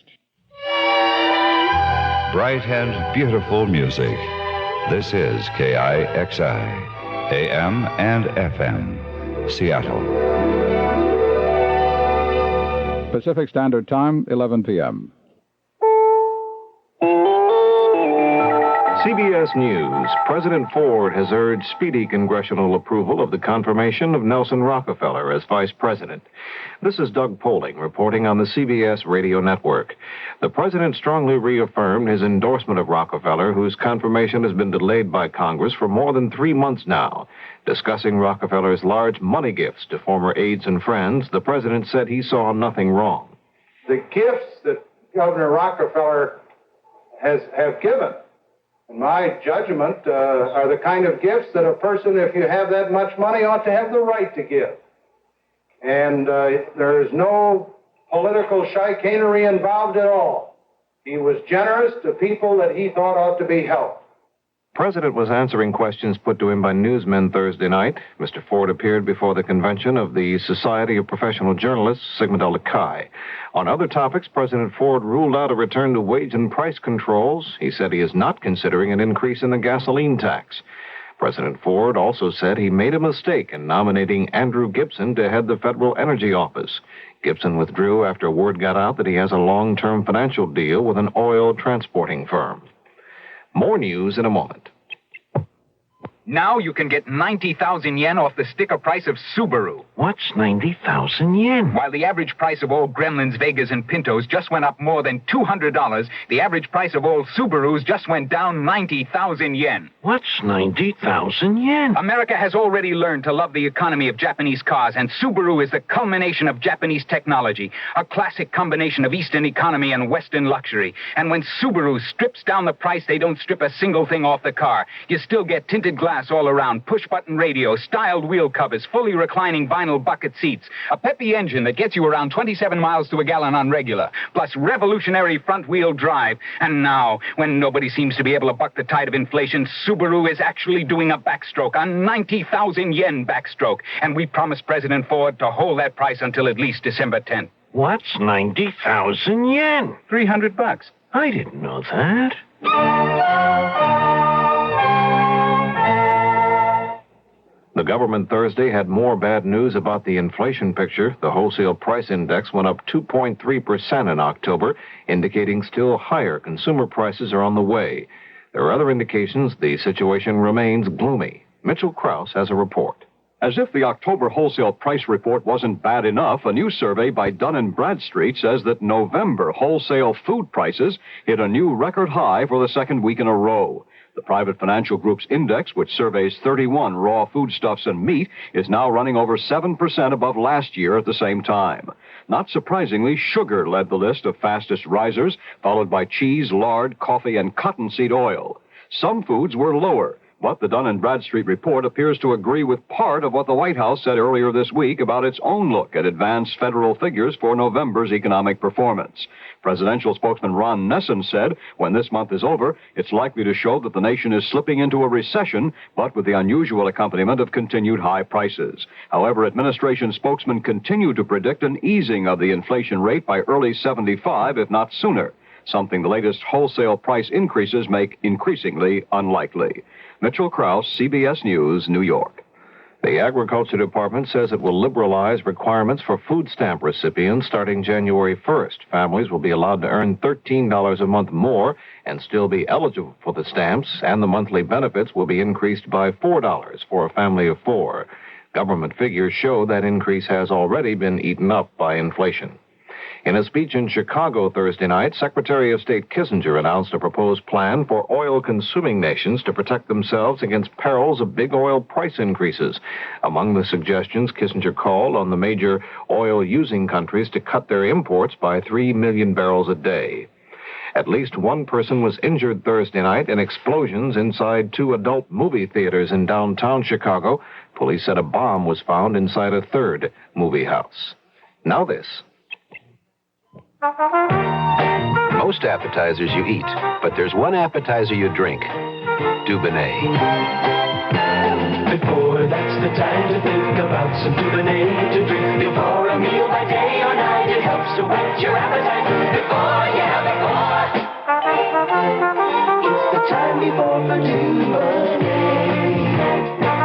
Bright and beautiful music. This is KIXI, AM and FM, Seattle. Pacific Standard Time, 11 p.m. CBS News. President Ford has urged speedy congressional approval of the confirmation of Nelson Rockefeller as vice president. This is Doug Poling reporting on the CBS radio network. The president strongly reaffirmed his endorsement of Rockefeller, whose confirmation has been delayed by Congress for more than 3 months now. Discussing Rockefeller's large money gifts to former aides and friends, the president said he saw nothing wrong. The gifts that Governor Rockefeller have given, in my judgment, are the kind of gifts that a person, if you have that much money, ought to have the right to give. And there is no political chicanery involved at all. He was generous to people that he thought ought to be helped. The president was answering questions put to him by newsmen Thursday night. Mr. Ford appeared before the convention of the Society of Professional Journalists, Sigma Delta Chi. On other topics, President Ford ruled out a return to wage and price controls. He said he is not considering an increase in the gasoline tax. President Ford also said he made a mistake in nominating Andrew Gibson to head the Federal Energy Office. Gibson withdrew after word got out that he has a long-term financial deal with an oil transporting firm. More news in a moment. Now you can get 90,000 yen off the sticker price of Subaru. What's 90,000 yen? While the average price of all Gremlins, Vegas, and Pintos just went up more than $200, the average price of all Subarus just went down 90,000 yen. What's 90,000 yen? America has already learned to love the economy of Japanese cars, and Subaru is the culmination of Japanese technology, a classic combination of Eastern economy and Western luxury. And when Subaru strips down the price, they don't strip a single thing off the car. You still get tinted glass, glass all around, push-button radio, styled wheel covers, fully reclining vinyl bucket seats, a peppy engine that gets you around 27 miles to a gallon on regular, plus revolutionary front-wheel drive. And now, when nobody seems to be able to buck the tide of inflation, Subaru is actually doing a backstroke, a 90,000 yen backstroke. And we promised President Ford to hold that price until at least December 10th. What's 90,000 yen? $300. I didn't know that. The government Thursday had more bad news about the inflation picture. The wholesale price index went up 2.3% in October, indicating still higher consumer prices are on the way. There are other indications the situation remains gloomy. Mitchell Krause has a report. As if the October wholesale price report wasn't bad enough, a new survey by Dun & Bradstreet says that November wholesale food prices hit a new record high for the second week in a row. The private financial group's index, which surveys 31 raw foodstuffs and meat, is now running over 7% above last year at the same time. Not surprisingly, sugar led the list of fastest risers, followed by cheese, lard, coffee, and cottonseed oil. Some foods were lower, but the Dun & Bradstreet report appears to agree with part of what the White House said earlier this week about its own look at advanced federal figures for November's economic performance. Presidential spokesman Ron Nessen said, when this month is over, it's likely to show that the nation is slipping into a recession, but with the unusual accompaniment of continued high prices. However, administration spokesmen continue to predict an easing of the inflation rate by early 75, if not sooner, something the latest wholesale price increases make increasingly unlikely. Mitchell Krause, CBS News, New York. The Agriculture Department says it will liberalize requirements for food stamp recipients starting January 1st. Families will be allowed to earn $13 a month more and still be eligible for the stamps, and the monthly benefits will be increased by $4 for a family of 4. Government figures show that increase has already been eaten up by inflation. In a speech in Chicago Thursday night, Secretary of State Kissinger announced a proposed plan for oil-consuming nations to protect themselves against perils of big oil price increases. Among the suggestions, Kissinger called on the major oil-using countries to cut their imports by 3 million barrels a day. At least one person was injured Thursday night in explosions inside 2 adult movie theaters in downtown Chicago. Police said a bomb was found inside a 3rd movie house. Now this. Most appetizers you eat, but there's one appetizer you drink. Dubonnet. Before that's the time to think about some Dubonnet to drink. Before a meal by day or night, it helps to whet your appetite. Before, it's the time before for Dubonnet.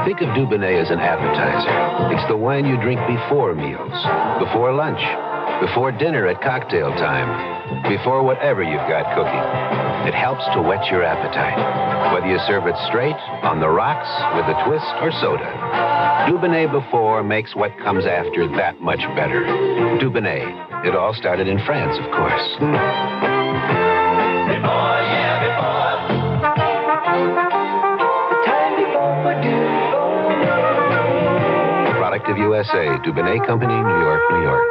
Think of Dubonnet as an appetizer. It's the wine you drink before meals, before lunch, before dinner at cocktail time, before whatever you've got cooking. It helps to whet your appetite, whether you serve it straight, on the rocks, with a twist, or soda. Dubonnet before makes what comes after that much better. Dubonnet. It all started in France, of course. Before. The time before for Dubonnet. A product of USA, Dubonnet Company, New York, New York.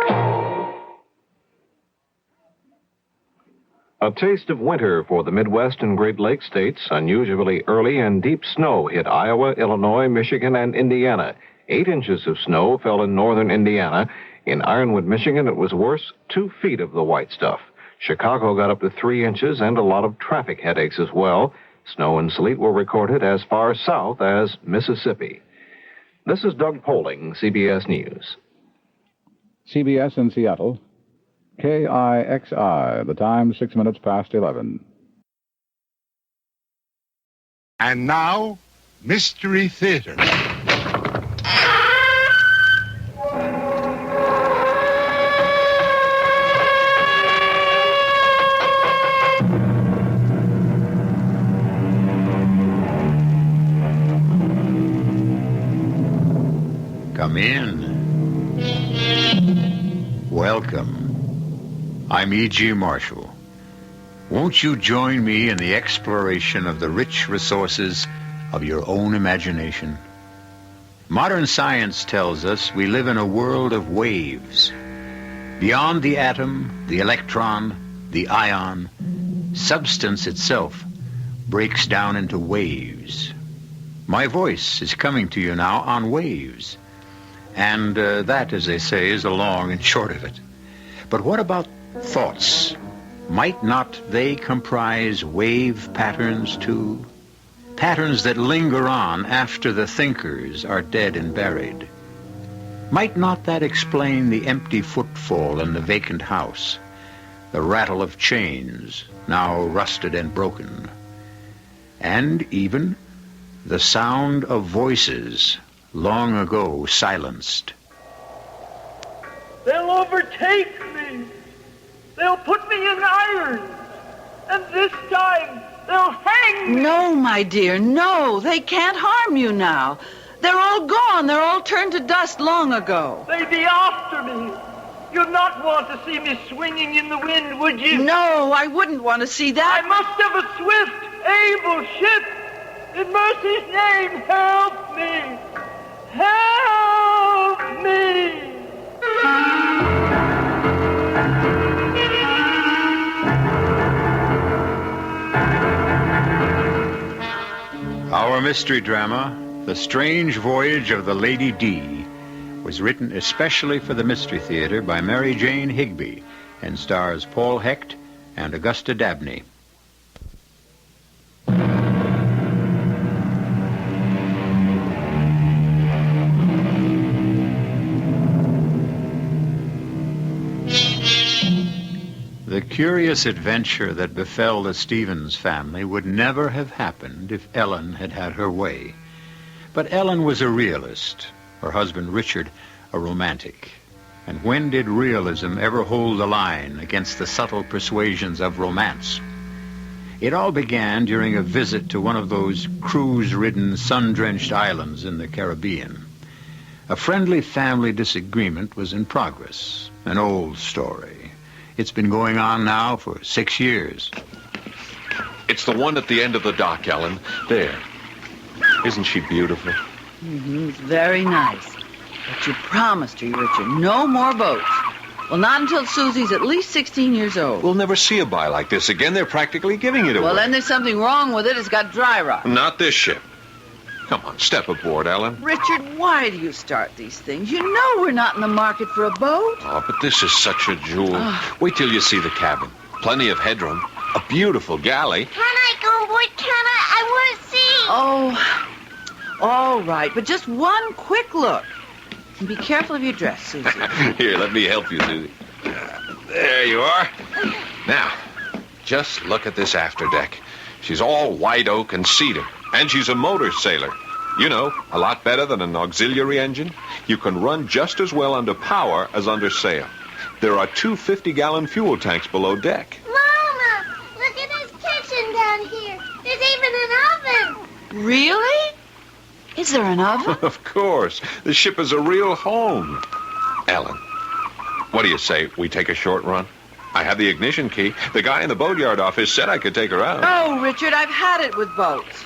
A taste of winter for the Midwest and Great Lakes states. Unusually early and deep snow hit Iowa, Illinois, Michigan, and Indiana. 8 inches of snow fell in northern Indiana. In Ironwood, Michigan, it was worse, 2 feet of the white stuff. Chicago got up to 3 inches and a lot of traffic headaches as well. Snow and sleet were recorded as far south as Mississippi. This is Doug Poling, CBS News. CBS in Seattle. KIXI, the time 6 minutes past 11. And now, Mystery Theater. Come in. Welcome. I'm E.G. Marshall. Won't you join me in the exploration of the rich resources of your own imagination? Modern science tells us we live in a world of waves. Beyond the atom, the electron, the ion, substance itself breaks down into waves. My voice is coming to you now on waves. And that, as they say, is the long and short of it. But what about thoughts? Might not they comprise wave patterns, too? Patterns that linger on after the thinkers are dead and buried. Might not that explain the empty footfall in the vacant house, the rattle of chains, now rusted and broken, and even the sound of voices long ago silenced? They'll overtake me. They'll put me in irons. And this time, they'll hang me. No, my dear, no. They can't harm you now. They're all gone. They're all turned to dust long ago. They'd be after me. You'd not want to see me swinging in the wind, would you? No, I wouldn't want to see that. I must have a swift, able ship. In mercy's name, help me. Help me. Our mystery drama, The Strange Voyage of the Lady D, was written especially for the Mystery Theater by Mary Jane Higby and stars Paul Hecht and Augusta Dabney. The curious adventure that befell the Stevens family would never have happened if Ellen had had her way. But Ellen was a realist, her husband Richard a romantic. And when did realism ever hold the line against the subtle persuasions of romance? It all began during a visit to one of those cruise-ridden, sun-drenched islands in the Caribbean. A friendly family disagreement was in progress, an old story. It's been going on now for 6 years. It's the one at the end of the dock, Ellen. There. Isn't she beautiful? Mm-hmm. It's very nice. But you promised her, Richard, no more boats. Well, not until Susie's at least 16 years old. We'll never see a buy like this again. They're practically giving it away. Well, then there's something wrong with it. It's got dry rot. Not this ship. Come on, step aboard, Ellen. Richard, why do you start these things? You know we're not in the market for a boat. Oh, but this is such a jewel. Wait till you see the cabin. Plenty of headroom. A beautiful galley. Can I go aboard? Can I want to see. Oh, all right. But just one quick look. And be careful of your dress, Susie. Here, let me help you, Susie. There you are. Now, just look at this afterdeck. She's all white oak and cedar. And she's a motor sailor. You know, a lot better than an auxiliary engine. You can run just as well under power as under sail. There are 2 50-gallon fuel tanks below deck. Mama, look at this kitchen down here. There's even an oven. Really? Is there an oven? Of course. The ship is a real home. Ellen, what do you say we take a short run? I have the ignition key. The guy in the boatyard office said I could take her out. Oh, Richard, I've had it with boats.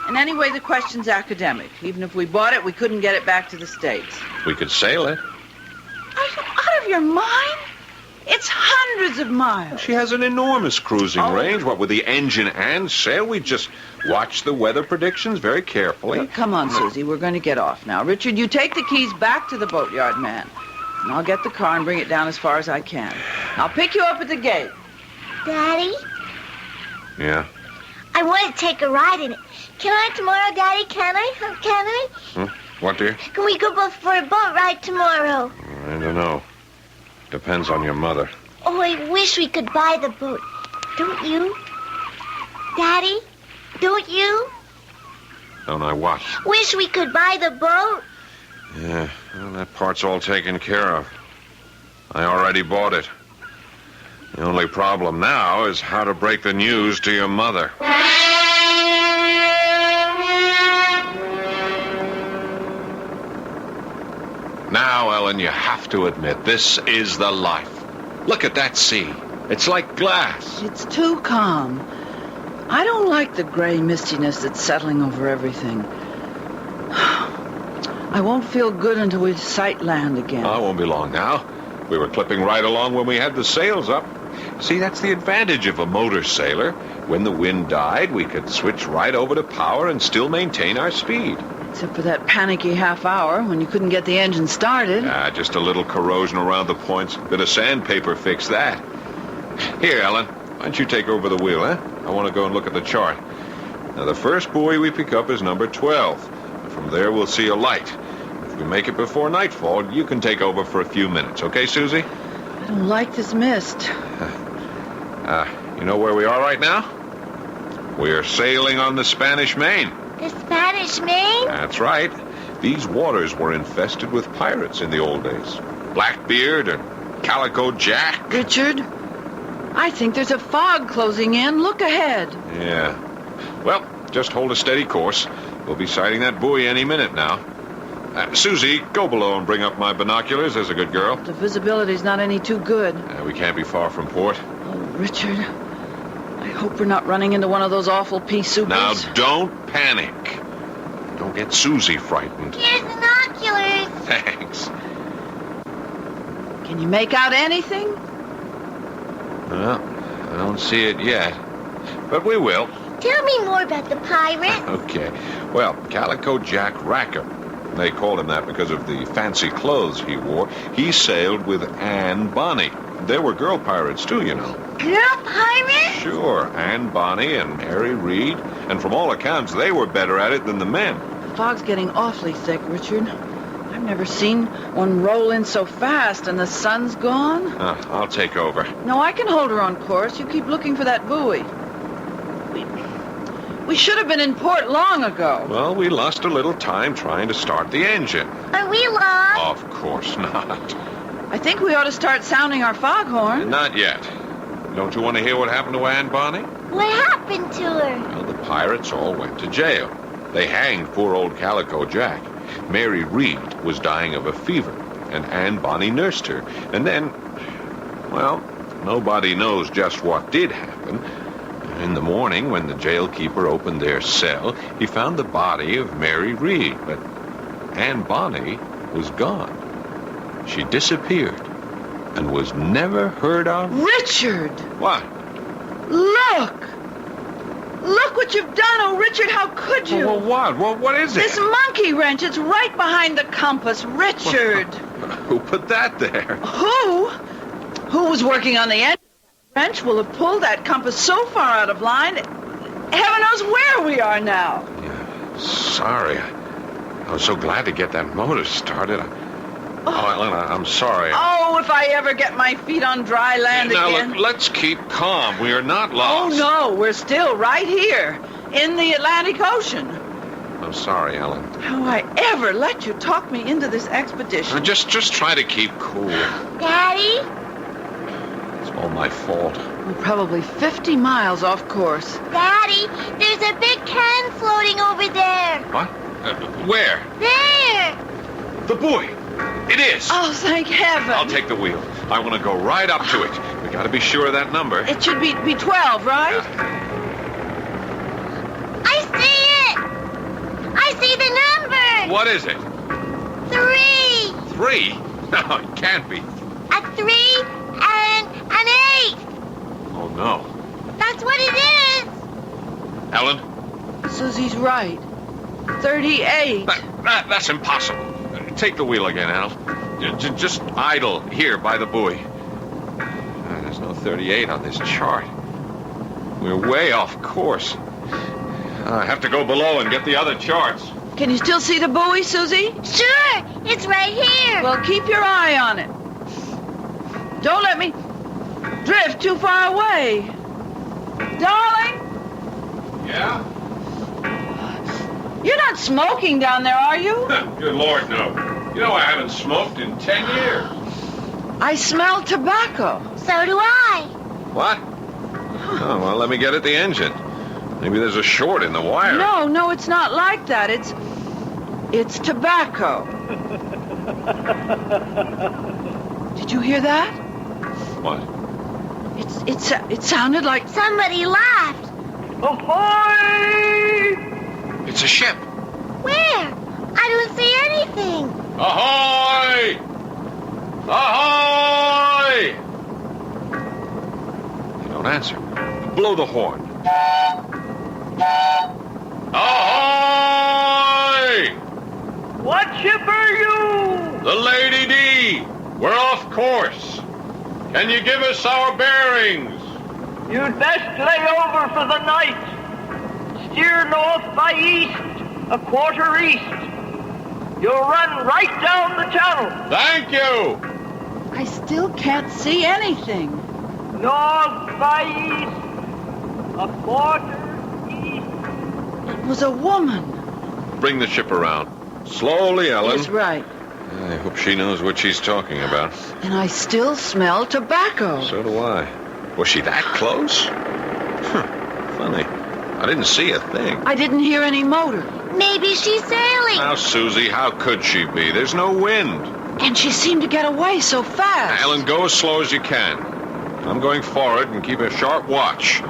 And anyway, the question's academic. Even if we bought it, we couldn't get it back to the States. We could sail it. Are you out of your mind? It's hundreds of miles. She has an enormous cruising range. What with the engine and sail, we just watch the weather predictions very carefully. Well, come on, Susie. We're going to get off now. Richard, you take the keys back to the boatyard man. And I'll get the car and bring it down as far as I can. I'll pick you up at the gate. Daddy? Yeah? I want to take a ride in it. Can I tomorrow, Daddy? Can I? Can I? What, dear? Can we go both for a boat ride tomorrow? I don't know. Depends on your mother. Oh, I wish we could buy the boat. Don't you? Daddy? Don't you? Don't I what? Wish we could buy the boat? Yeah, well, that part's all taken care of. I already bought it. The only problem now is how to break the news to your mother. Now, Ellen, you have to admit, this is the life. Look at that sea. It's like glass. It's too calm. I don't like the gray mistiness that's settling over everything. I won't feel good until we sight land again. Oh, it won't be long now. We were clipping right along when we had the sails up. See, that's the advantage of a motor sailor. When the wind died, we could switch right over to power and still maintain our speed. Except for that panicky half hour when you couldn't get the engine started. Just a little corrosion around the points. Bit of sandpaper fixed that. Here, Ellen, why don't you take over the wheel, huh? I want to go and look at the chart. Now, the first buoy we pick up is number 12. From there, we'll see a light. If we make it before nightfall, you can take over for a few minutes. Okay, Susie? I don't like this mist. You know where we are right now? We are sailing on the Spanish Main. The Spanish Main? That's right. These waters were infested with pirates in the old days. Blackbeard and Calico Jack. Richard, I think there's a fog closing in. Look ahead. Yeah. Well, just hold a steady course. We'll be sighting that buoy any minute now. Susie, go below and bring up my binoculars. There's a good girl. The visibility's not any too good. We can't be far from port. Oh, Richard, I hope we're not running into one of those awful pea soupers. Now, don't panic. Don't get Susie frightened. Here's binoculars. Thanks. Can you make out anything? Well, I don't see it yet. But we will. Tell me more about the pirate. Okay. Well, Calico Jack Rackham. They called him that because of the fancy clothes he wore. He sailed with Anne Bonny. There were girl pirates, too, you know. Girl pirates? Sure. Anne Bonny and Mary Reed. And from all accounts, they were better at it than the men. The fog's getting awfully thick, Richard. I've never seen one roll in so fast, and the sun's gone. I'll take over. No, I can hold her on course. You keep looking for that buoy. We should have been in port long ago. Well, we lost a little time trying to start the engine. Are we lost? Of course not. I think we ought to start sounding our foghorn. Not yet. Don't you want to hear what happened to Anne Bonny? What happened to her? Well, the pirates all went to jail. They hanged poor old Calico Jack. Mary Reed was dying of a fever, and Anne Bonny nursed her. And then, well, nobody knows just what did happen. In the morning, when the jailkeeper opened their cell, he found the body of Mary Reed, but Anne Bonny was gone. She disappeared and was never heard of. Richard! What? Look! Look what you've done, oh, Richard, how could you? Well, what? Well, what is it? This monkey wrench, it's right behind the compass, Richard. Who put that there? Who? Who was working on the end? Wrench will have pulled that compass so far out of line, heaven knows where we are now. Yeah, sorry. I was so glad to get that motor started. Ellen, I'm sorry. Oh, if I ever get my feet on dry land again. Now, let's keep calm. We are not lost. Oh, no, we're still right here in the Atlantic Ocean. I'm sorry, Ellen. How I ever let you talk me into this expedition. Just try to keep cool. Daddy? It's all my fault. We're probably 50 miles off course. Daddy, there's a big can floating over there. What? Where? There. The buoy. It is. Oh, thank heaven. I'll take the wheel. I want to go right up to it. We got to be sure of that number. It should be 12, right? I see it. I see the number. What is it? 3. 3? No, it can't be. A 3 and an 8. Oh, no. That's what it is. Ellen? Susie's right. 38. That's impossible. Take the wheel again, Al. Just idle here by the buoy. There's no 38 on this chart. We're way off course. I have to go below and get the other charts. Can you still see the buoy, Susie? Sure. It's right here. Well, keep your eye on it. Don't let me drift too far away. Darling? Yeah? You're not smoking down there, are you? Good Lord, no. You know I haven't smoked in 10 years. I smell tobacco. So do I. What? Oh, well, let me get at the engine. Maybe there's a short in the wire. No, it's not like that. It's tobacco. Did you hear that? What? It sounded like somebody laughed. Ahoy! It's a ship. Where? I don't see anything. Ahoy! Ahoy! Don't answer. Blow the horn. Ahoy! What ship are you? The Lady D. We're off course. Can you give us our bearings? You'd best lay over for the night. Steer north by east, a quarter east. You'll run right down the channel. Thank you. I still can't see anything. North by east, a quarter east. It was a woman. Bring the ship around. Slowly, Ellen. He's right. I hope she knows what she's talking about. And I still smell tobacco. So do I. Was she that close? Funny. I didn't see a thing. I didn't hear any motor. Maybe she's sailing. Now, Susie, how could she be? There's no wind. And she seemed to get away so fast. Ellen, go as slow as you can. I'm going forward and keep a sharp watch.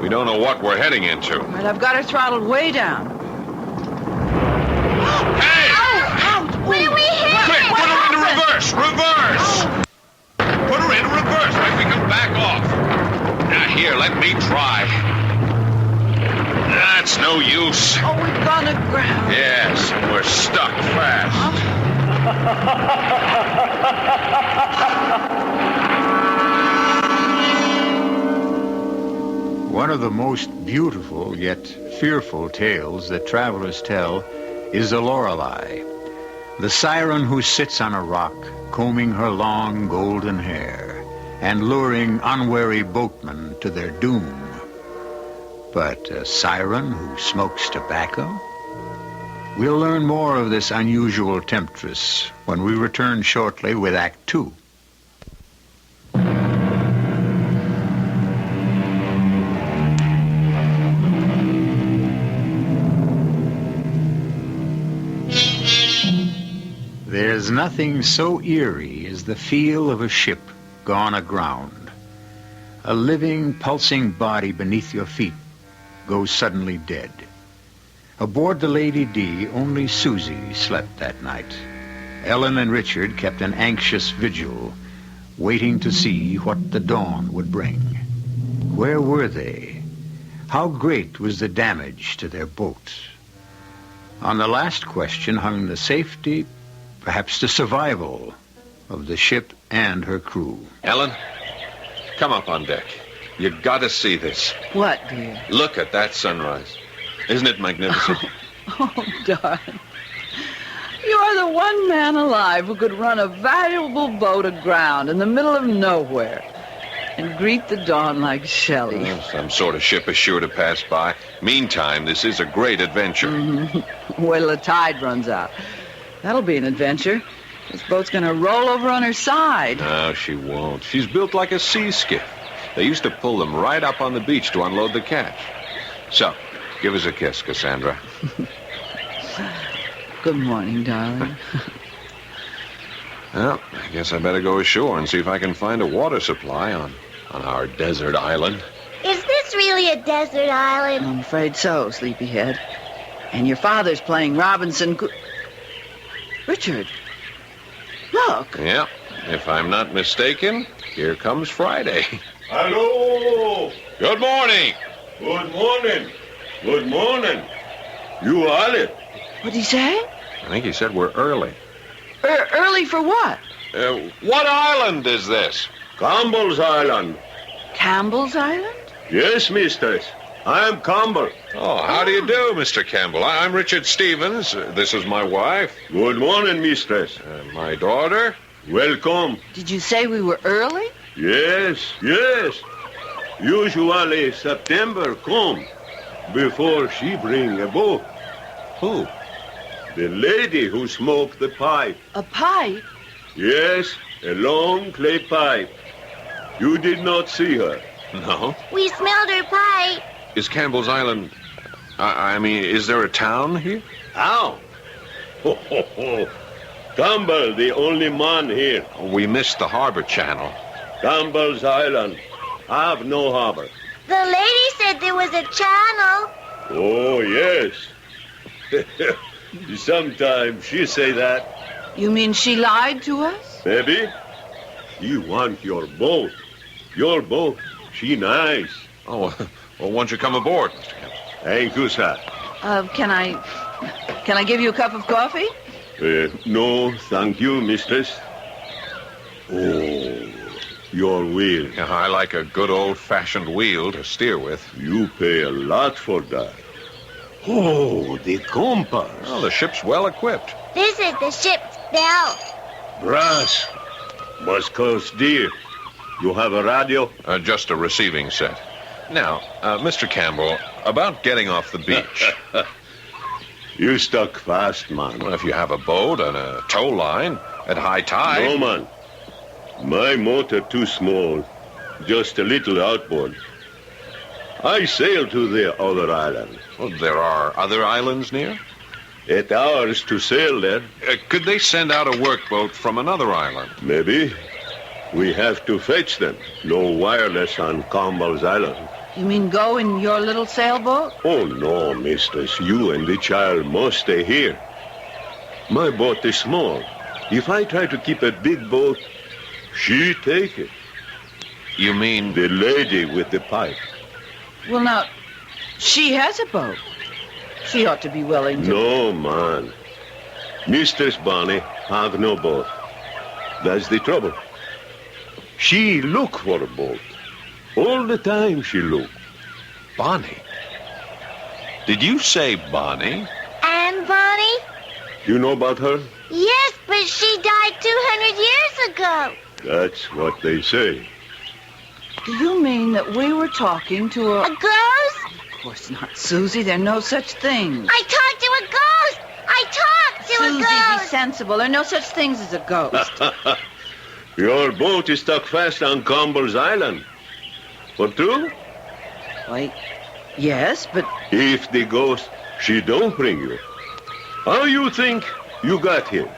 We don't know what we're heading into. All right, I've got her throttled way down. Hey! Ouch! What are we hitting? Quick, put her into reverse! Reverse! Put her into reverse. Maybe we can back off. Now, here, let me try. That's no use. Oh, we've gone aground. Yes, and we're stuck fast. One of the most beautiful yet fearful tales that travelers tell is the Lorelei, the siren who sits on a rock, combing her long golden hair and luring unwary boatmen to their doom. But a siren who smokes tobacco? We'll learn more of this unusual temptress when we return shortly with Act 2. There's nothing so eerie as the feel of a ship gone aground. A living, pulsing body beneath your feet goes suddenly dead. Aboard the Lady D, only Susie slept that night. Ellen and Richard kept an anxious vigil, waiting to see what the dawn would bring. Where were they? How great was the damage to their boat? On the last question hung the safety, perhaps the survival, of the ship and her crew. Ellen, come up on deck. You gotta see this. What, dear? Look at that sunrise. Isn't it magnificent? Oh, darling. You are the one man alive who could run a valuable boat aground in the middle of nowhere and greet the dawn like Shelley. Well, some sort of ship is sure to pass by. Meantime, this is a great adventure. Mm-hmm. Wait till the tide runs out. That'll be an adventure. This boat's going to roll over on her side. No, she won't. She's built like a sea skiff. They used to pull them right up on the beach to unload the catch. So, give us a kiss, Cassandra. Good morning, darling. Well, I guess I better go ashore and see if I can find a water supply on our desert island. Is this really a desert island? I'm afraid so, sleepyhead. And your father's playing Robinson... Richard, look. Yeah, if I'm not mistaken, here comes Friday. Hello. Good morning. Good morning. Good morning. You early? What'd he say? I think he said we're early. Early for what? What island is this? Campbell's Island. Campbell's Island? Yes, mistress. I am Campbell. Oh, how do you do, Mr. Campbell? I'm Richard Stevens. This is my wife. Good morning, mistress. My daughter. Welcome. Did you say we were early? Yes, yes. Usually September come before she bring a boat. Who? The lady who smoked the pipe. A pipe? Yes, a long clay pipe. You did not see her. No. We smelled her pipe. Is Campbell's Island... I mean, is there a town here? Town? Ho, ho, ho. Campbell, the only man here. We missed the harbor channel. Campbell's Island. Have no harbor. The lady said there was a channel. Oh, yes. Sometimes she say that. You mean she lied to us? Maybe. She want your boat. Your boat. She nice. Oh, well, won't you come aboard, Mr. Campbell? Thank you, sir. Can I give you a cup of coffee? No, thank you, mistress. Oh, your wheel. Yeah, I like a good old-fashioned wheel to steer with. You pay a lot for that. Oh, the compass. Well, the ship's well equipped. This is the ship's bell. Brass. Moscow's dear. You have a radio? Just a receiving set. Now, Mr. Campbell, about getting off the beach. You stuck fast, man. Well, if you have a boat and a tow line at high tide... No, man. My motor too small. Just a little outboard. I sail to the other island. Well, there are other islands near? 8 hours to sail there. Could they send out a workboat from another island? Maybe. We have to fetch them. No wireless on Campbell's Island. You mean go in your little sailboat? Oh, no, mistress. You and the child must stay here. My boat is small. If I try to keep a big boat, she take it. You mean... The lady with the pipe. Well, now, she has a boat. She ought to be willing to... No, man. Mistress Bonnie have no boat. That's the trouble. She look for a boat. All the time she look. Bonnie? Did you say Bonnie? And Bonnie? You know about her? Yes, but she died 200 years ago. That's what they say. Do you mean that we were talking to A ghost? Of course not, Susie. There are no such things. I talked to a ghost! I talked to Susie, a ghost! be sensible. There are no such things as a ghost. Your boat is stuck fast on Campbell's Island. For true? Why, yes, but... If the ghost, she don't bring you. How you think you got here?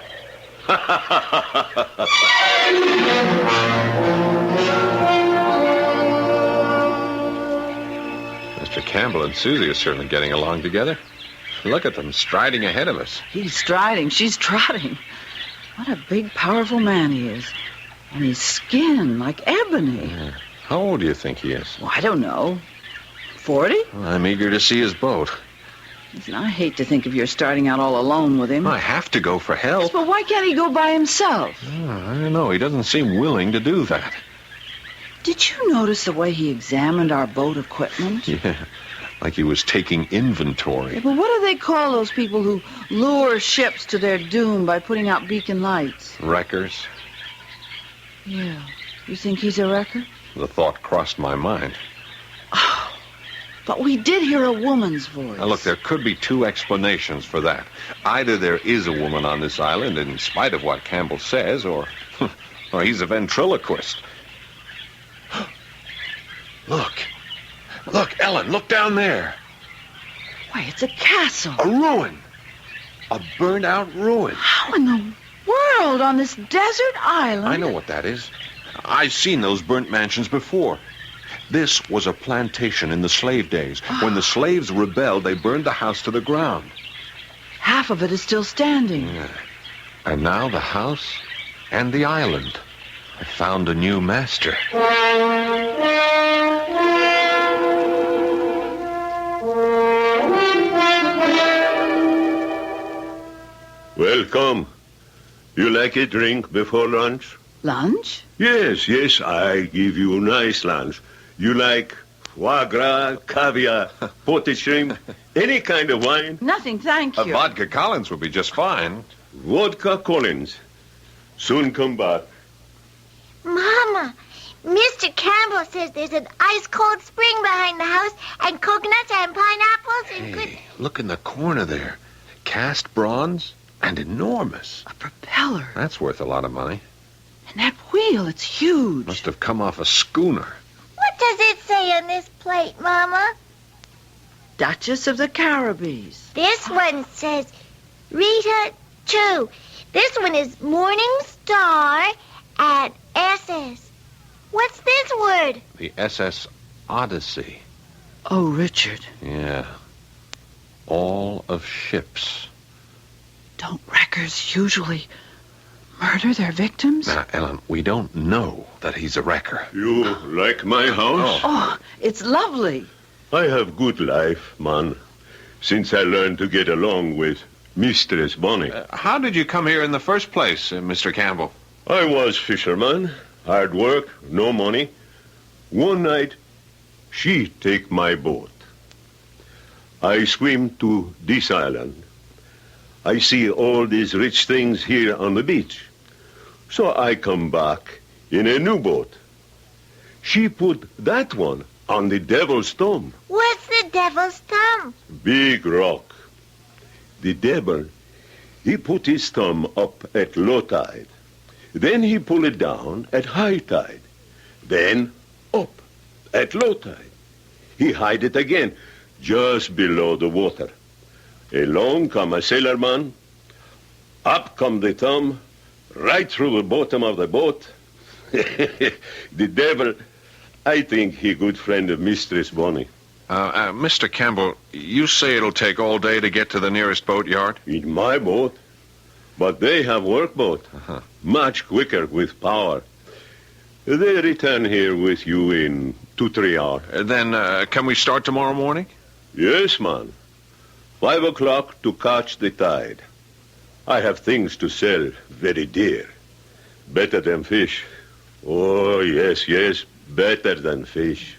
Mr. Campbell and Susie are certainly getting along together. Look at them striding ahead of us. He's striding, she's trotting. What a big, powerful man he is. And his skin, like ebony. Yeah. How old do you think he is? Well, I don't know. 40? Well, I'm eager to see his boat. Listen, I hate to think of your starting out all alone with him. I have to go for help. But why can't he go by himself? Oh, I don't know. He doesn't seem willing to do that. Did you notice the way he examined our boat equipment? Yeah, like he was taking inventory. Yeah, but what do they call those people who lure ships to their doom by putting out beacon lights? Wreckers. Yeah. You think he's a wrecker? The thought crossed my mind. Oh, but we did hear a woman's voice. Now, look, there could be two explanations for that. Either there is a woman on this island, in spite of what Campbell says, or he's a ventriloquist. Look, Ellen, look down there. Why, it's a castle. A ruin. A burned-out ruin. How in the world on this desert island? I know what that is. I've seen those burnt mansions before. This was a plantation in the slave days. When the slaves rebelled, they burned the house to the ground. Half of it is still standing. Yeah. And now the house and the island have found a new master. Welcome. You like a drink before lunch? Lunch? Yes, I give you nice lunch. You like foie gras, caviar, potted shrimp, any kind of wine? Nothing, thank you. A vodka Collins would be just fine. Vodka Collins. Soon come back. Mama, Mr. Campbell says there's an ice-cold spring behind the house and coconuts and pineapples and good... Look in the corner there. Cast bronze and enormous. A propeller. That's worth a lot of money. And that wheel, it's huge. Must have come off a schooner. What does it say on this plate, Mama? Duchess of the Caribbees. This one says Rita 2. This one is Morning Star at SS. What's this word? The SS Odyssey. Oh, Richard. Yeah. All of ships. Don't wreckers usually Murder their victims? Now, Ellen, we don't know that he's a wrecker. You like my house? Oh, it's lovely. I have good life, man, since I learned to get along with Mistress Bonnie. How did you come here in the first place, Mr. Campbell? I was fisherman, hard work, no money. One night, she take my boat. I swim to this island. I see all these rich things here on the beach. So I come back in a new boat. She put that one on the devil's thumb. What's the devil's thumb? Big rock. The devil, he put his thumb up at low tide. Then he pull it down at high tide. Then up at low tide. He hide it again, just below the water. Along come a sailorman. Up come the thumb, right through the bottom of the boat. The devil, I think he good friend of Mistress Bonnie. Mr. Campbell, you say it'll take all day to get to the nearest boatyard? In my boat. But they have workboat. Much quicker with power. They return here with you in 2-3 hours. Then can we start tomorrow morning? Yes, man. 5 o'clock to catch the tide. I have things to sell very dear. Better than fish. Oh, yes, yes, better than fish.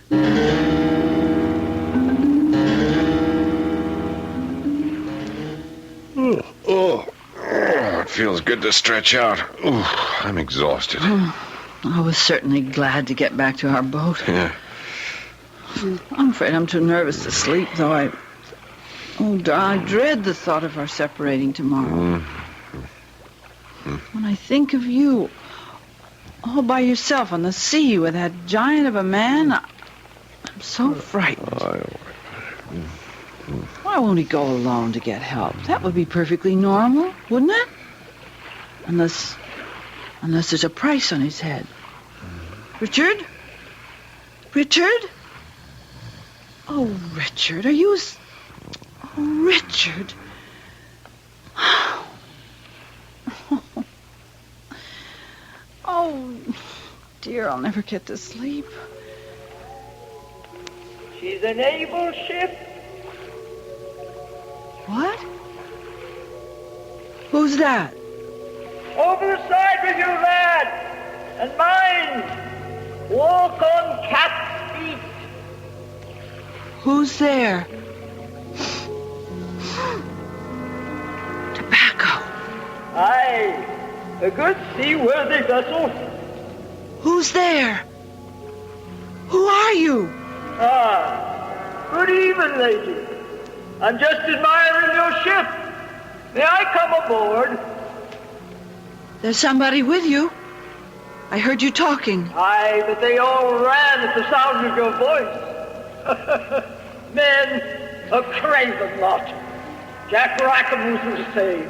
It feels good to stretch out. I'm exhausted. I was certainly glad to get back to our boat. Yeah. I'm afraid I'm too nervous to sleep, though. I dread the thought of our separating tomorrow. When I think of you, all by yourself on the sea with that giant of a man, I'm so frightened. Why won't he go alone to get help? That would be perfectly normal, wouldn't it? Unless there's a price on his head. Richard? Richard? Oh, Richard, are you... Oh, Richard. Oh, dear, I'll never get to sleep. She's a naval ship. What? Who's that? Over the side with you, lad. And mind, walk on cat's feet. Who's there? Tobacco. Aye, a good seaworthy vessel. Who's there? Who are you? Good evening, lady. I'm just admiring your ship. May I come aboard? There's somebody with you. I heard you talking. Aye, but they all ran at the sound of your voice. Men, a craven lot. Jack Rackham was the same.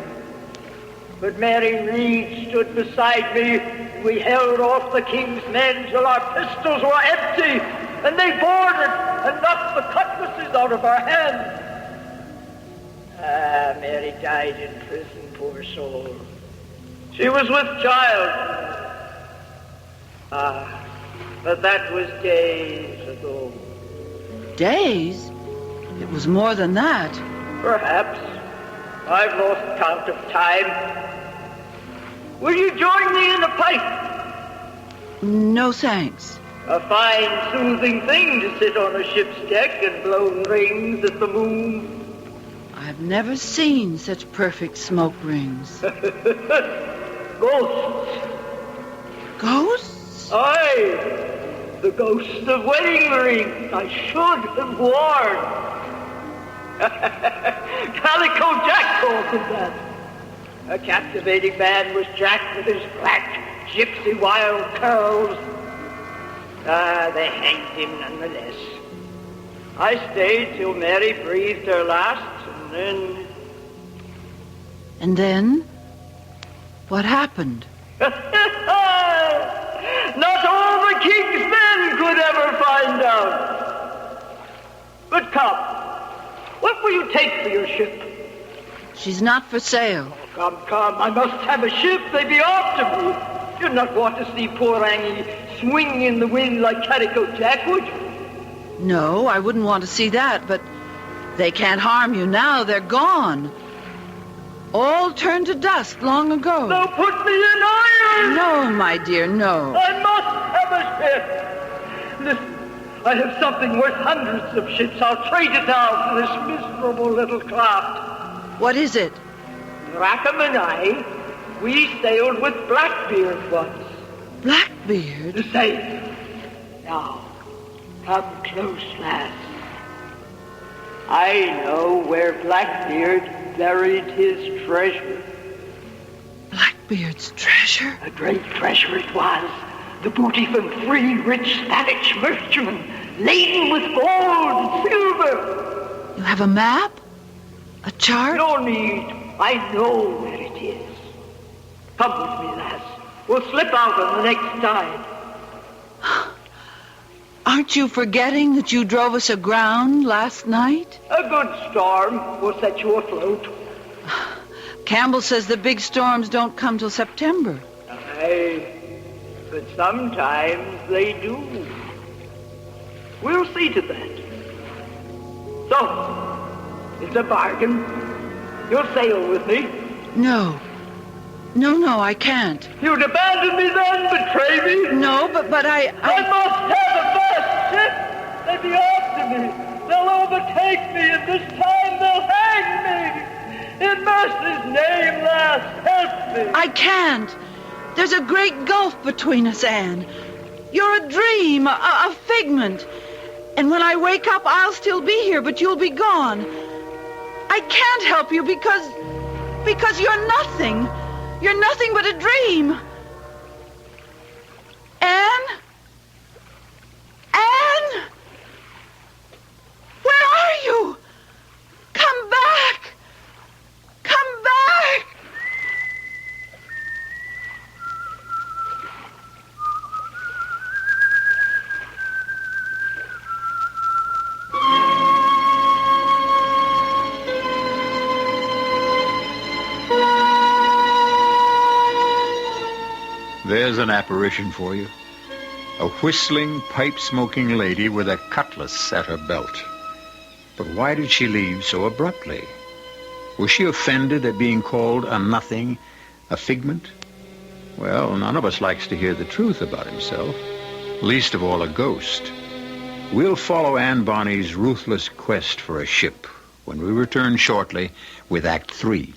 But Mary Reed stood beside me. We held off the king's men till our pistols were empty, and they boarded and knocked the cutlasses out of our hands. Mary died in prison, poor soul. She was with child. But that was days ago. Days? It was more than that. Perhaps. I've lost count of time. Will you join me in a pipe? No, thanks. A fine, soothing thing to sit on a ship's deck and blow rings at the moon. I've never seen such perfect smoke rings. Ghosts. Ghosts? Aye. The ghosts of wedding rings. I should have warned. Calico Jack calls him that. A captivating man was Jack with his black, gypsy wild curls. They hanged him nonetheless. I stayed till Mary breathed her last, and then... And then? What happened? Not all the king's men could ever find out. But come, what will you take for your ship? She's not for sale. Come, I must have a ship. They be after me. You'd not want to see poor Angie swing in the wind like Calico Jack, would you? No, I wouldn't want to see that, but they can't harm you now. They're gone. All turned to dust long ago. They'll put me in irons! No, my dear, no. I must have a ship. Listen, I have something worth hundreds of ships. I'll trade it now for this miserable little craft. What is it? Rackham and I, we sailed with Blackbeard once. Blackbeard? The same. Now, come close, lass. I know where Blackbeard buried his treasure. Blackbeard's treasure? A great treasure it was. The booty from 3 rich Spanish merchantmen, laden with gold and silver. You have a map? A chart? No need. I know where it is. Come with me, lass. We'll slip out on the next tide. Aren't you forgetting that you drove us aground last night? A good storm will set you afloat. Campbell says the big storms don't come till September. Aye, but sometimes they do. We'll see to that. So, it's a bargain. You'll sail with me? No, I can't. You'd abandon me then, betray me? No, but I must have a fast ship. They be after me. They'll overtake me, and this time they'll hang me. In mercy's name, lass, help me. I can't. There's a great gulf between us, Anne. You're a dream, a figment. And when I wake up, I'll still be here, but you'll be gone. I can't help you because you're nothing. You're nothing but a dream. Anne? Where are you? Come back! Come back! There's an apparition for you. A whistling, pipe-smoking lady with a cutlass at her belt. But why did she leave so abruptly? Was she offended at being called a nothing, a figment? Well, none of us likes to hear the truth about himself, least of all a ghost. We'll follow Anne Bonny's ruthless quest for a ship when we return shortly with Act 3.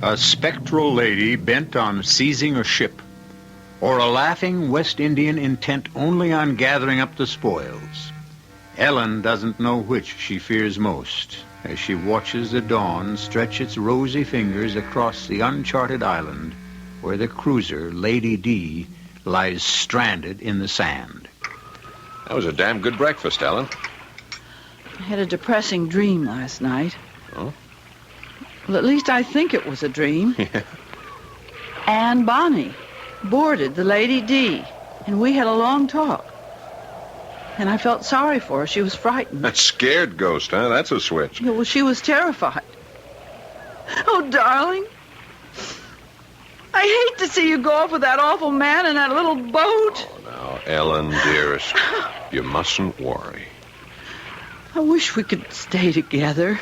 A spectral lady bent on seizing a ship, or a laughing West Indian intent only on gathering up the spoils. Ellen doesn't know which she fears most as she watches the dawn stretch its rosy fingers across the uncharted island where the cruiser Lady D lies stranded in the sand. That was a damn good breakfast, Ellen. I had a depressing dream last night. Oh? Well, at least I think it was a dream. Anne Bonny boarded the Lady D, and we had a long talk. And I felt sorry for her. She was frightened. That scared ghost, huh? That's a switch. Yeah, well, she was terrified. Oh, darling. I hate to see you go off with that awful man in that little boat. Oh, now, Ellen, dearest, you mustn't worry. I wish we could stay together.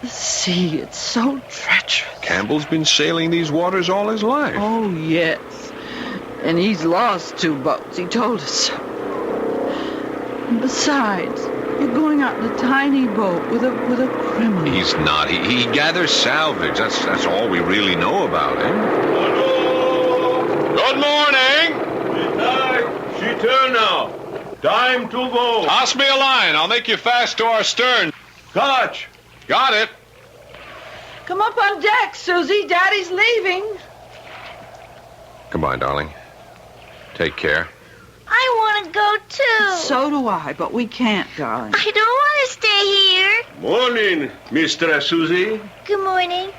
The sea, it's so treacherous. Campbell's been sailing these waters all his life. Oh, yes. And he's lost 2 boats. He told us so. And besides, you're going out in a tiny boat with a criminal. He's not. He gathers salvage. That's all we really know about him. Good morning. She turn now. Time to go. Toss me a line. I'll make you fast to our stern. Catch. Got it. Come up on deck, Susie. Daddy's leaving. Come on, darling. Take care. I want to go, too. So do I, but we can't, darling. I don't want to stay here. Morning, Mistress Susie. Good morning.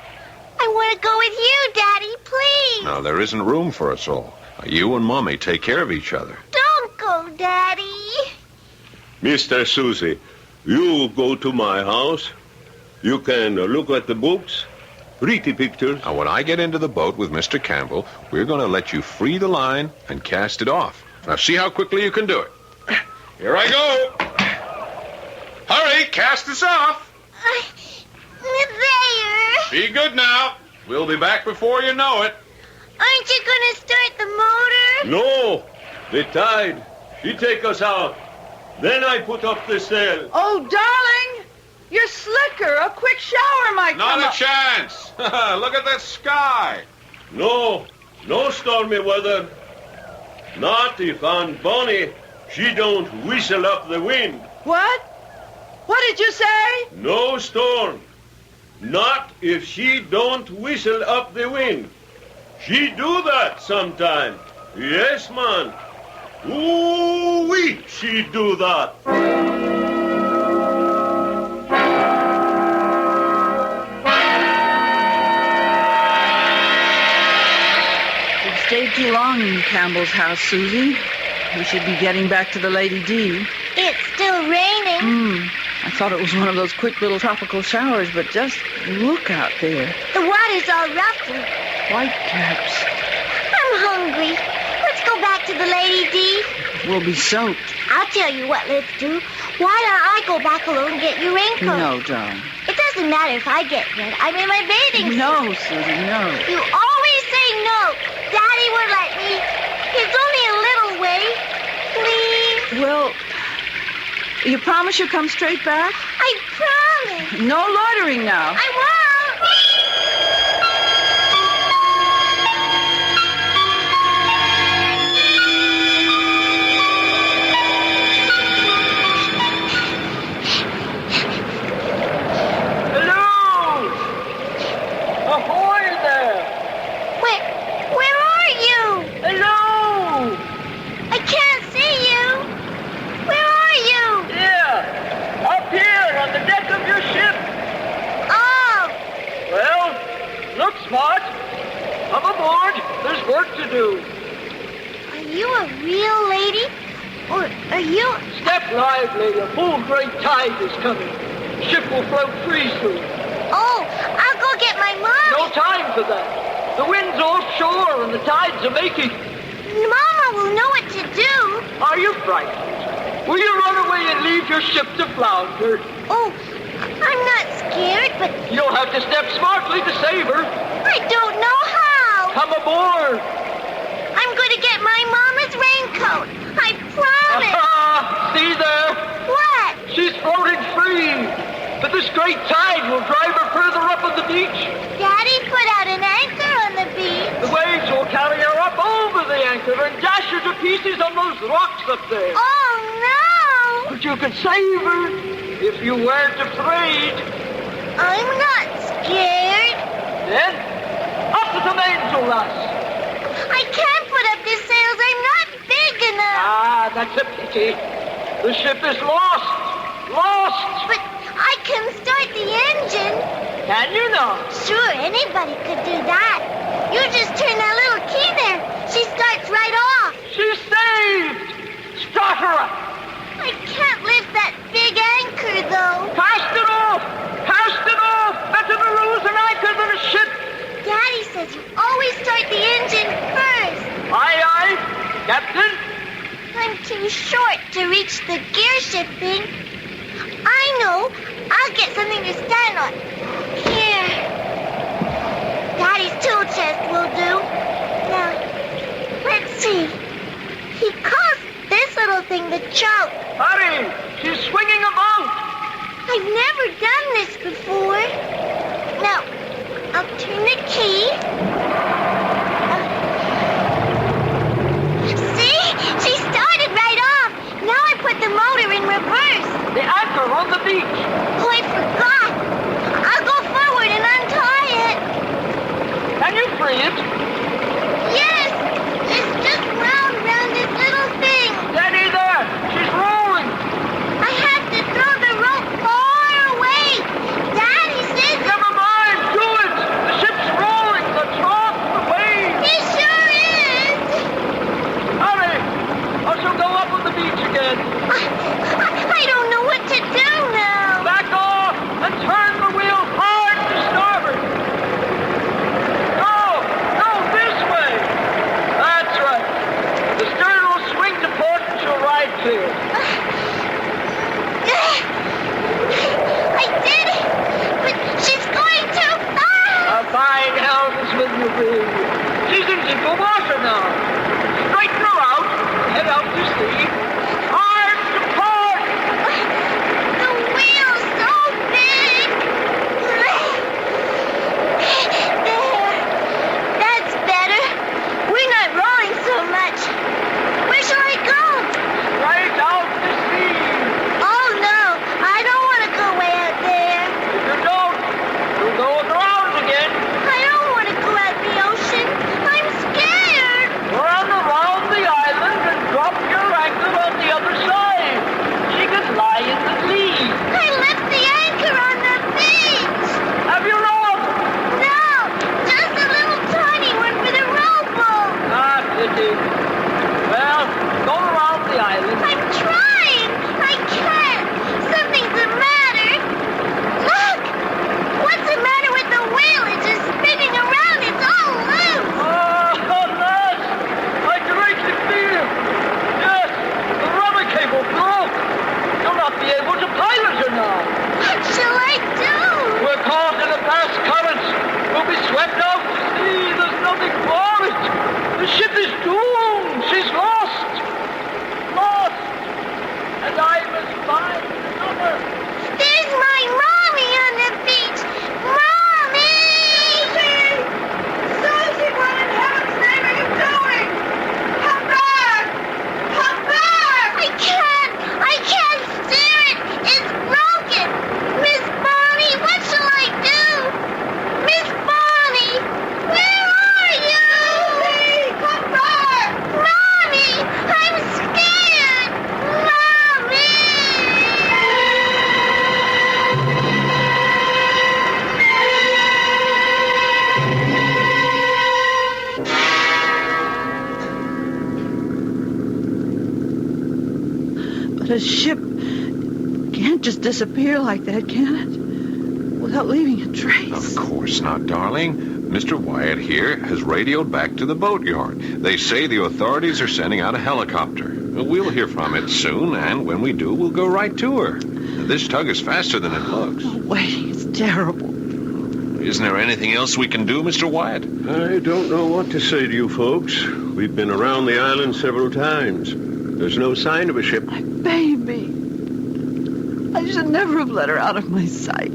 I want to go with you, Daddy, please. No, there isn't room for us all. You and Mommy take care of each other. Don't go, Daddy. Mr. Susie, you go to my house. You can look at the books, read the pictures. Now, when I get into the boat with Mr. Campbell, we're going to let you free the line and cast it off. Now, see how quickly you can do it. Here I go. Hurry, cast us off. There. Be good now. We'll be back before you know it. Aren't you going to start the motor? No, the tide. She take us out. Then I put up the sail. Oh, darling, you're slicker. A quick shower might Not come a up. chance. Look at that sky. No stormy weather. Not if Aunt Bonnie, she don't whistle up the wind. What? What did you say? No storm. Not if she don't whistle up the wind. She do that sometime. Yes, man. Ooh-wee, she do that. We've stayed too long in Campbell's house, Susie. We should be getting back to the Lady D. It's still raining. I thought it was one of those quick little tropical showers, but just look out there. The water's all ruffled. Whitecaps. I'm hungry. Let's go back to the Lady D. We'll be soaked. I'll tell you what let's do. Why don't I go back alone and get your raincoat? No, darling. It doesn't matter if I get wet. I'm in my bathing suit. No, Susie, no. You always say no. Daddy would let me. It's only a little way. Please? Well, you promise you'll come straight back? I promise. No loitering now. I won't. Hello! Ahoy there! Where are you? Hello! I can't see you. Where are you? Yeah, up here on the deck of your ship. Oh, Well, look smart. Come aboard. There's work to do. are you a real lady? Or are you... Step lively. A full great tide is coming. Ship will float free soon. Oh, I'll go get my mom. No time for that. The wind's offshore and the tides are making. Mama will know what to do. Are you frightened? Will you run away and leave your ship to flounder? Oh, I'm not scared, but You'll have to step smartly to save her. I don't know how. Come aboard. I'm going to get my mama's raincoat. I promise. See there? What? She's floating free. But this great tide will drive her further up on the beach. Daddy put out an anchor on the beach. The waves will carry her up over the anchor and dash her to pieces on those rocks up there. Oh, no. But you could save her if you weren't afraid. I'm not scared. Then, up to the mainsail, lass. I can't put up the sails. I'm not big enough. Ah, that's a pity. The ship is lost. Lost. But I can start the engine. Can you not? Sure, anybody could do that. You just turn that little key there. She starts right off. She's saved. Start her up. I can't lift that big anchor, though. Cast it off. Cast it off. Better to lose an anchor than a ship. Daddy says you always start the engine first. Aye, aye. Captain. I'm too short to reach the gear shifting. I know. I'll get something to stand on. Here. Daddy's tool chest will do. Now, let's see. He calls this little thing the choke. Hurry. She's swinging about. I've never done this before. Now, I'll turn the key. See? She started right off. Now I put the motor in reverse. The anchor on the beach. Oh, I forgot. I'll go forward and untie it. Can you free it? Yes. It's just wound round this little thing. Steady there. She's rolling. I have to throw the rope far away. Daddy says... Never mind. Do it. The ship's rolling. The trough, the waves. He sure is. will you be? She's in deeper water now. Straighten her out, head out to sea. Hard to port! The wheel's so big. There. That's better. We're not rowing so much. Where shall I go? Right out to sea. Oh, no. I don't want to go way out there. If you don't, you'll go around again. I don't want to go out the ocean. I'm scared. Run around the island and drop your anchor on the other side. She can lie in the sea. I left the anchor on the beach. Have you rowed? No, just a little tiny one with a rowboat. Ah, pity. Well, go around the island. I'm trying. I can't. Something's the matter. Look! What's the matter with the wheel? It's just spinning around. It's all loose. Oh, lass! I greatly fear. Yes, the rubber cable broke. You'll not be able to pilot her now. What shall I do? We're caught in the fast currents. We'll be swept out to sea. There's nothing for it. The ship is doomed. She's lost. Lost. And I must find another. There's my mommy on the beach. Mommy! Susie, what in heaven's name are you doing? Come back! Come back! I can't steer it. It's broken. Miss Bonnie, what shall I do? Miss Bonnie, where are you? Susie, come back! Mommy, I'm scared. Mommy! But a ship can't just disappear like that, can it? Without leaving a trace. Of course not, darling. Mr. Wyatt here has radioed back to the boatyard. They say the authorities are sending out a helicopter. We'll hear from it soon, and when we do, we'll go right to her. This tug is faster than it looks. Waiting is terrible. Isn't there anything else we can do, Mr. Wyatt? I don't know what to say to you folks. We've been around the island several times. There's no sign of a ship. Baby. I should never have let her out of my sight.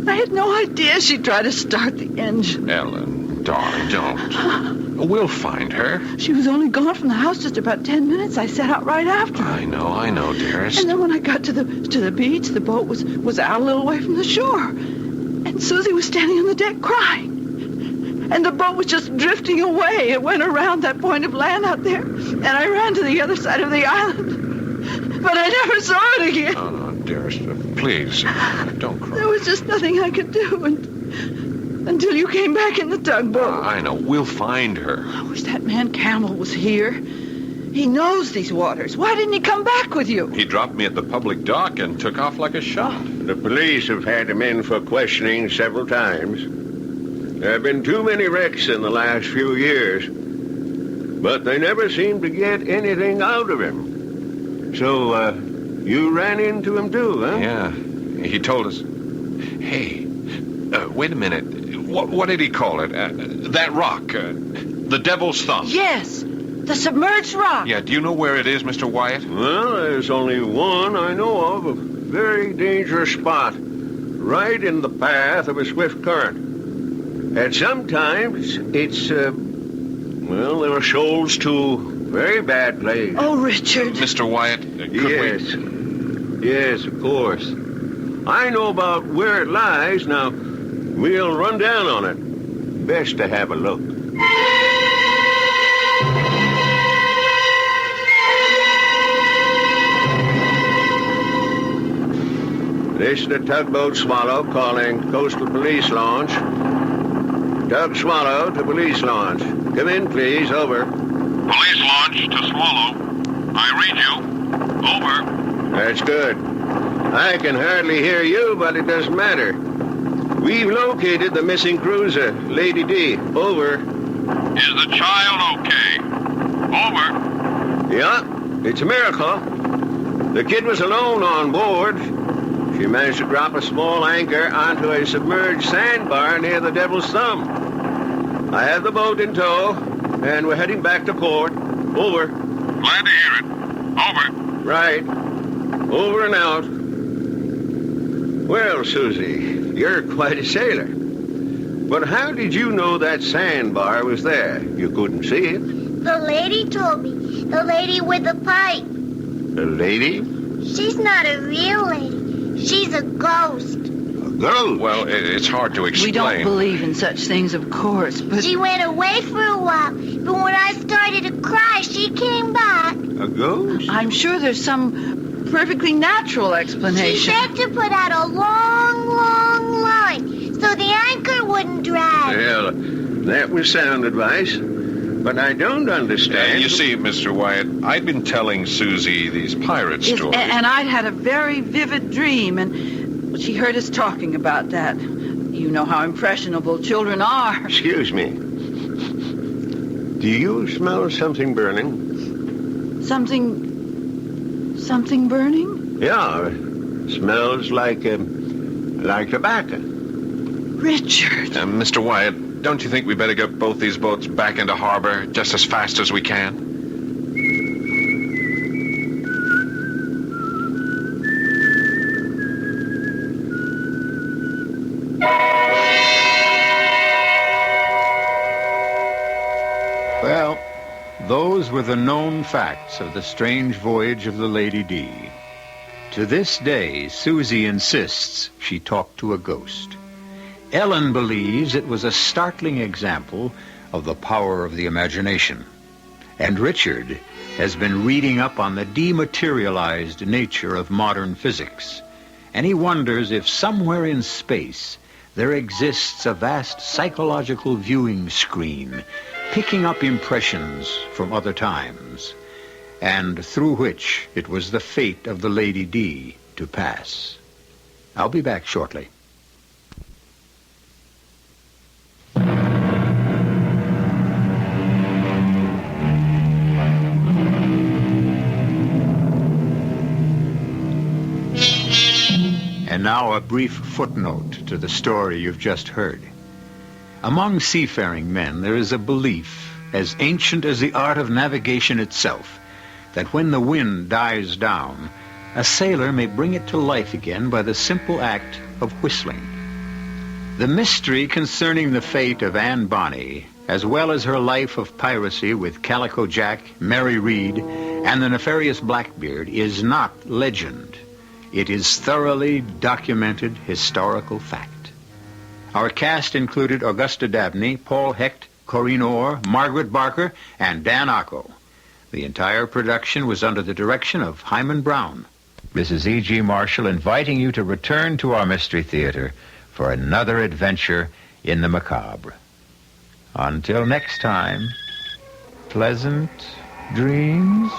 I had no idea she'd try to start the engine. Ellen, darling, don't. We'll find her. She was only gone from the house just about 10 minutes. I set out right after her. I know, dearest. And then when I got to the beach, the boat was out a little way from the shore. And Susie was standing on the deck crying. And the boat was just drifting away. It went around that point of land out there. And I ran to the other side of the island. But I never saw it again. Oh, dearest, please, don't cry. There was just nothing I could do until you came back in the tugboat. I know. We'll find her. I wish that man Campbell was here. He knows these waters. Why didn't he come back with you? He dropped me at the public dock and took off like a shot. The police have had him in for questioning several times. There have been too many wrecks in the last few years, but they never seem to get anything out of him. So, you ran into him too, huh? Yeah, he told us. Hey, wait a minute. What did he call it? That rock, the Devil's Thumb. Yes, the submerged rock. Yeah, do you know where it is, Mr. Wyatt? Well, there's only one I know of, a very dangerous spot, right in the path of a swift current. And sometimes it's, there are shoals to very bad place. Oh, Richard. Mr. Wyatt, could Yes, of course. I know about where it lies. Now, we'll run down on it. Best to have a look. This is the tugboat Swallow calling Coastal Police Launch. Tug Swallow to Police Launch. Come in, please. Over. Police Launch to Swallow. I read you. Over. That's good. I can hardly hear you, but it doesn't matter. We've located the missing cruiser, Lady D. Over. Is the child okay? Over. Yeah, it's a miracle. The kid was alone on board. She managed to drop a small anchor onto a submerged sandbar near the Devil's Thumb. I have the boat in tow, and we're heading back to port. Over. Glad to hear it. Over. Right. Over and out. Well, Susie, you're quite a sailor. But how did you know that sandbar was there? You couldn't see it. The lady told me. The lady with the pipe. The lady? She's not a real lady. She's a ghost. Ghost? Well, it's hard to explain. We don't believe in such things, of course, but... She went away for a while, but when I started to cry, she came back. A ghost? I'm sure there's some perfectly natural explanation. She begged to put out a long, long line so the anchor wouldn't drag. Well, that was sound advice. But I don't understand. You see, Mr. Wyatt, I'd been telling Susie these pirate Yes, stories. and I'd had a very vivid dream, and she heard us talking about that. You know how impressionable children are. Excuse me. Do you smell something burning? Something burning? Yeah, smells like tobacco. Richard. Mr. Wyatt, don't you think we better get both these boats back into harbor just as fast as we can? Well, those were the known facts of the strange voyage of the Lady D. To this day, Susie insists she talked to a ghost. Ellen believes it was a startling example of the power of the imagination. And Richard has been reading up on the dematerialized nature of modern physics. And he wonders if somewhere in space there exists a vast psychological viewing screen picking up impressions from other times, and through which it was the fate of the Lady D to pass. I'll be back shortly. And now a brief footnote to the story you've just heard. Among seafaring men, there is a belief, as ancient as the art of navigation itself, that when the wind dies down, a sailor may bring it to life again by the simple act of whistling. The mystery concerning the fate of Anne Bonny, as well as her life of piracy with Calico Jack, Mary Read, and the nefarious Blackbeard, is not legend. It is thoroughly documented historical fact. Our cast included Augusta Dabney, Paul Hecht, Corinne Orr, Margaret Barker, and Dan Ocko. The entire production was under the direction of Hyman Brown. This is E.G. Marshall inviting you to return to our Mystery Theater for another adventure in the macabre. Until next time, pleasant dreams.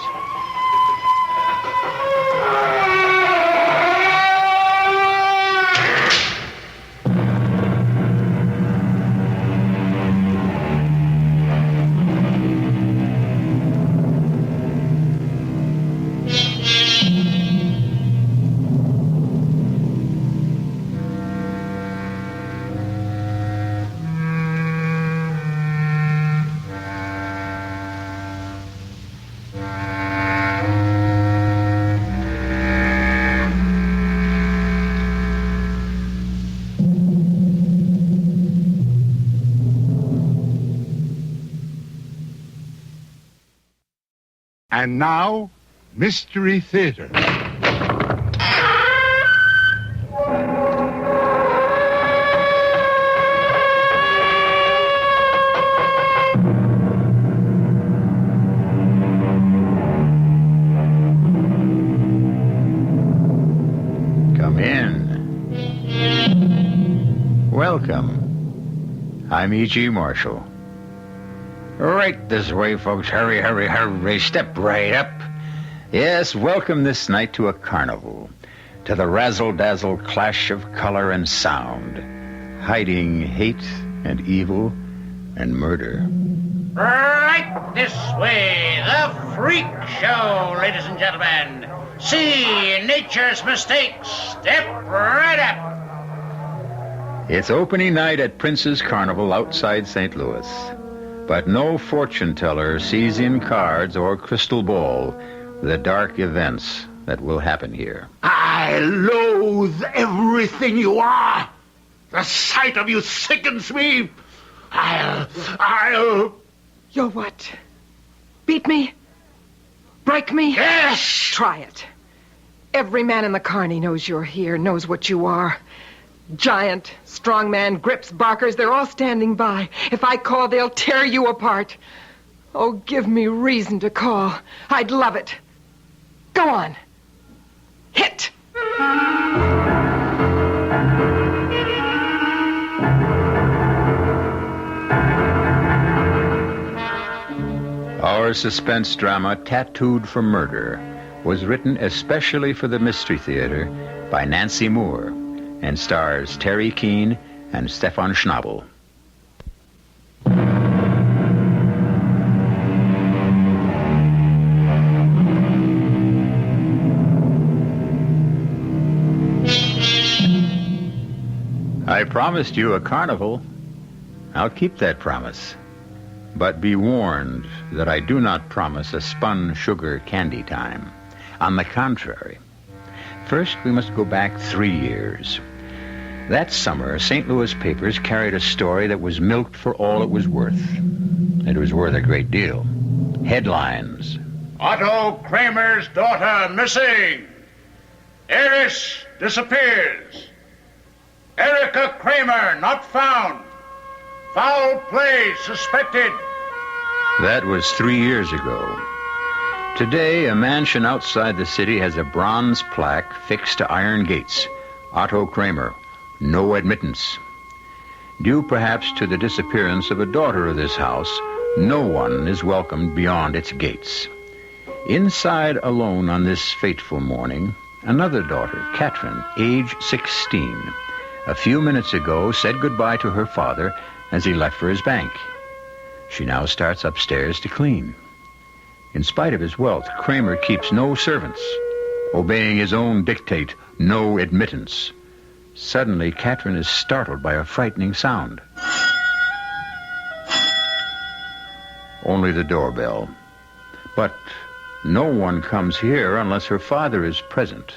And now, Mystery Theater. Come in. Welcome. I'm E.G. Marshall. Right this way, folks. Hurry, hurry, hurry. Step right up. Yes, welcome this night to a carnival, to the razzle-dazzle clash of color and sound, hiding hate and evil and murder. Right this way, the freak show, ladies and gentlemen. See nature's mistakes. Step right up. It's opening night at Prince's Carnival outside St. Louis. But no fortune teller sees in cards or crystal ball the dark events that will happen here. I loathe everything you are. The sight of you sickens me. I'll... You'll what? Beat me? Break me? Yes! Try it. Every man in the carny knows you're here, knows what you are. Giant, strongman, grips, barkers, they're all standing by. If I call, they'll tear you apart. Oh, give me reason to call. I'd love it. Go on. Hit! Our suspense drama, Tattooed for Murder, was written especially for the Mystery Theater by Nancy Moore and stars Terry Keane and Stefan Schnabel. I promised you a carnival. I'll keep that promise. But be warned that I do not promise a spun sugar candy time. On the contrary. First, we must go back 3 years. That summer, St. Louis papers carried a story that was milked for all it was worth. It was worth a great deal. Headlines. Otto Kramer's daughter missing. Heiress disappears. Erica Kramer not found. Foul play suspected. That was 3 years ago. Today, a mansion outside the city has a bronze plaque fixed to iron gates. Otto Kramer, no admittance. Due perhaps to the disappearance of a daughter of this house, no one is welcomed beyond its gates. Inside alone on this fateful morning, another daughter, Katrin, age 16, a few minutes ago said goodbye to her father as he left for his bank. She now starts upstairs to clean. In spite of his wealth, Kramer keeps no servants, obeying his own dictate, no admittance. Suddenly, Katrin is startled by a frightening sound. Only the doorbell. But no one comes here unless her father is present,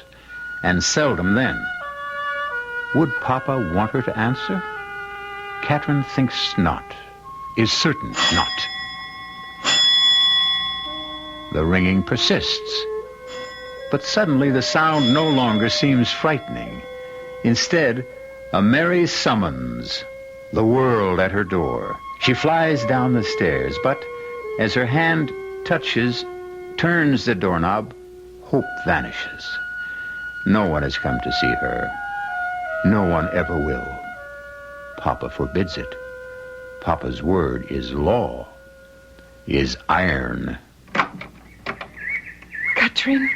and seldom then. Would Papa want her to answer? Katrin thinks not, is certain not. The ringing persists. But suddenly the sound no longer seems frightening. Instead, a merry summons, the world at her door. She flies down the stairs, but as her hand turns the doorknob, hope vanishes. No one has come to see her. No one ever will. Papa forbids it. Papa's word is law, is iron. Katrin?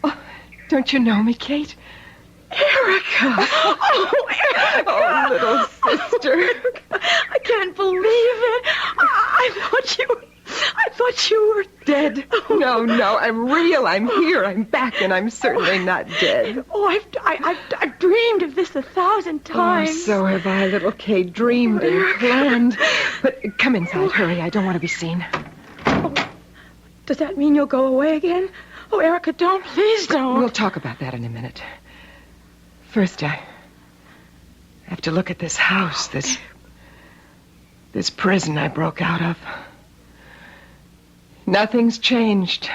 Oh, don't you know me, Kate? Erica! Oh, Erica! Oh, little sister. I can't believe it. I thought you were dead. No, I'm real. I'm here. I'm back, and I'm certainly not dead. Oh, I've dreamed of this 1,000 times. Oh, so have I, little Kate. Dreamed and planned. But come inside. Hurry. I don't want to be seen. Oh, does that mean you'll go away again? Oh, Erica, don't. Please don't. We'll talk about that in a minute. First, I have to look at this house, this prison I broke out of. Nothing's changed.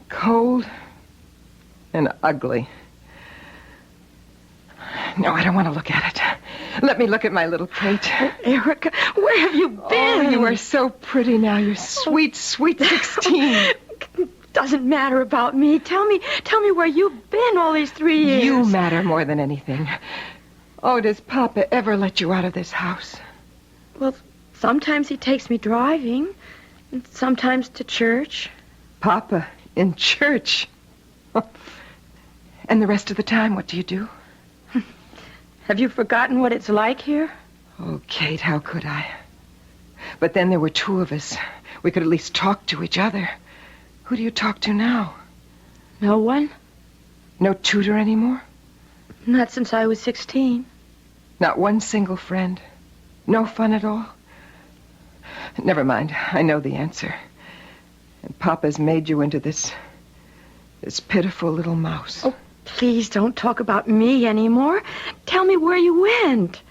Cold and ugly. No, I don't want to look at it. Let me look at my little Kate. Oh, Erica, where have you been? Oh, you are so pretty now. You're sweet, sweet 16. Doesn't matter about me. Tell me where you've been all these 3 years. You matter more than anything. Oh, does Papa ever let you out of this house? Well, sometimes he takes me driving, and sometimes to church. Papa, in church? And the rest of the time, what do you do? Have you forgotten what it's like here? Oh, Kate, how could I? But then there were two of us. We could at least talk to each other. Who do you talk to now? No one. No tutor anymore? Not since I was 16. Not one single friend? No fun at all? Never mind. I know the answer. And Papa's made you into this pitiful little mouse. Oh, please don't talk about me anymore. Tell me where you went.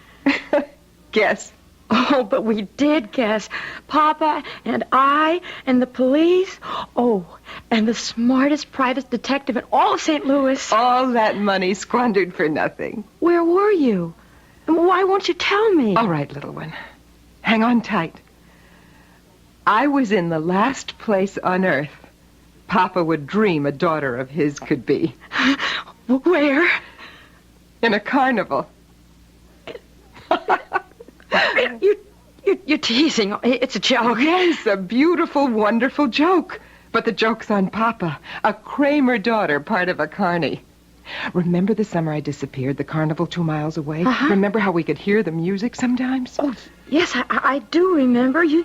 Guess. Oh, but we did guess. Papa and I and the police. Oh, and the smartest private detective in all of St. Louis. All that money squandered for nothing. Where were you? And why won't you tell me? All right, little one. Hang on tight. I was in the last place on earth Papa would dream a daughter of his could be. Where? In a carnival. You're teasing. It's a joke. Yes, a beautiful, wonderful joke. But the joke's on Papa. A Kramer daughter, part of a carny. Remember the summer I disappeared, the carnival 2 miles away? Uh-huh. Remember how we could hear the music sometimes? Oh, yes, I do remember. You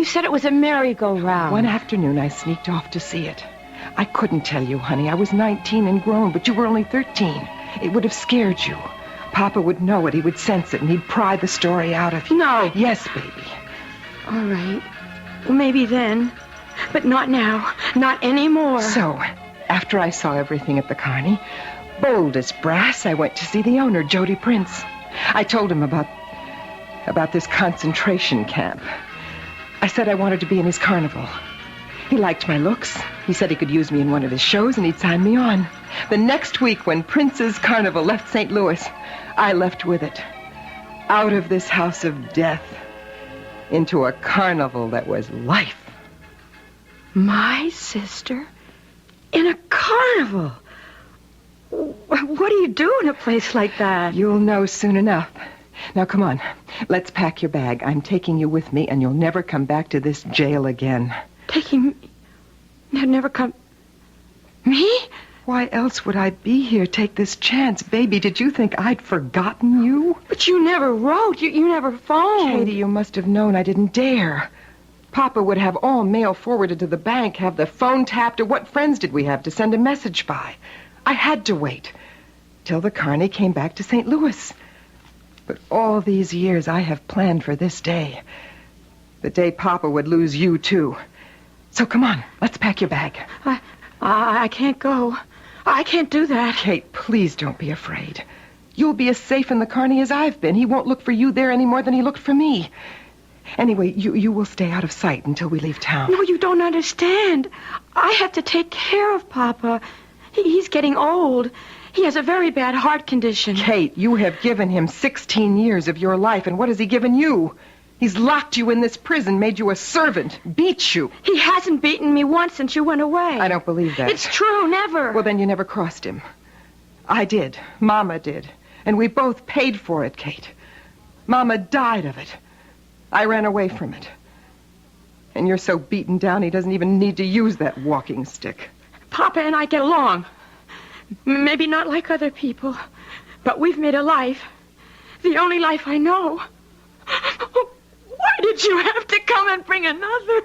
said it was a merry-go-round. One afternoon, I sneaked off to see it. I couldn't tell you, honey. I was 19 and grown, but you were only 13. It would have scared you. Papa would know it. He would sense it, and he'd pry the story out of you. No. Yes, baby. All right. Well, maybe then. But not now. Not anymore. So, after I saw everything at the carny, bold as brass, I went to see the owner, Jody Prince. I told him about this concentration camp. I said I wanted to be in his carnival. He liked my looks. He said he could use me in one of his shows, and he'd sign me on. The next week, when Prince's carnival left St. Louis, I left with it. Out of this house of death, into a carnival that was life. My sister? In a carnival? What do you do in a place like that? You'll know soon enough. Now, come on. Let's pack your bag. I'm taking you with me, and you'll never come back to this jail again. Taking me? Never come... Me? Why else would I be here? Take this chance. Baby, did you think I'd forgotten you? But you never wrote. You never phoned. Katie, you must have known I didn't dare. Papa would have all mail forwarded to the bank, have the phone tapped, or what friends did we have to send a message by? I had to wait till the carny came back to St. Louis. But all these years I have planned for this day. The day Papa would lose you, too. So come on, let's pack your bag. I can't go. I can't do that. Kate, please don't be afraid. You'll be as safe in the carny as I've been. He won't look for you there any more than he looked for me. Anyway, you will stay out of sight until we leave town. No, you don't understand. I have to take care of Papa. He's getting old. He has a very bad heart condition. Kate, you have given him 16 years of your life, and what has he given you? He's locked you in this prison, made you a servant, beat you. He hasn't beaten me once since you went away. I don't believe that. It's true, never. Well, then you never crossed him. I did. Mama did. And we both paid for it, Kate. Mama died of it. I ran away from it. And you're so beaten down he doesn't even need to use that walking stick. Papa and I get along. Maybe not like other people, but we've made a life. The only life I know. Why did you have to come and bring another?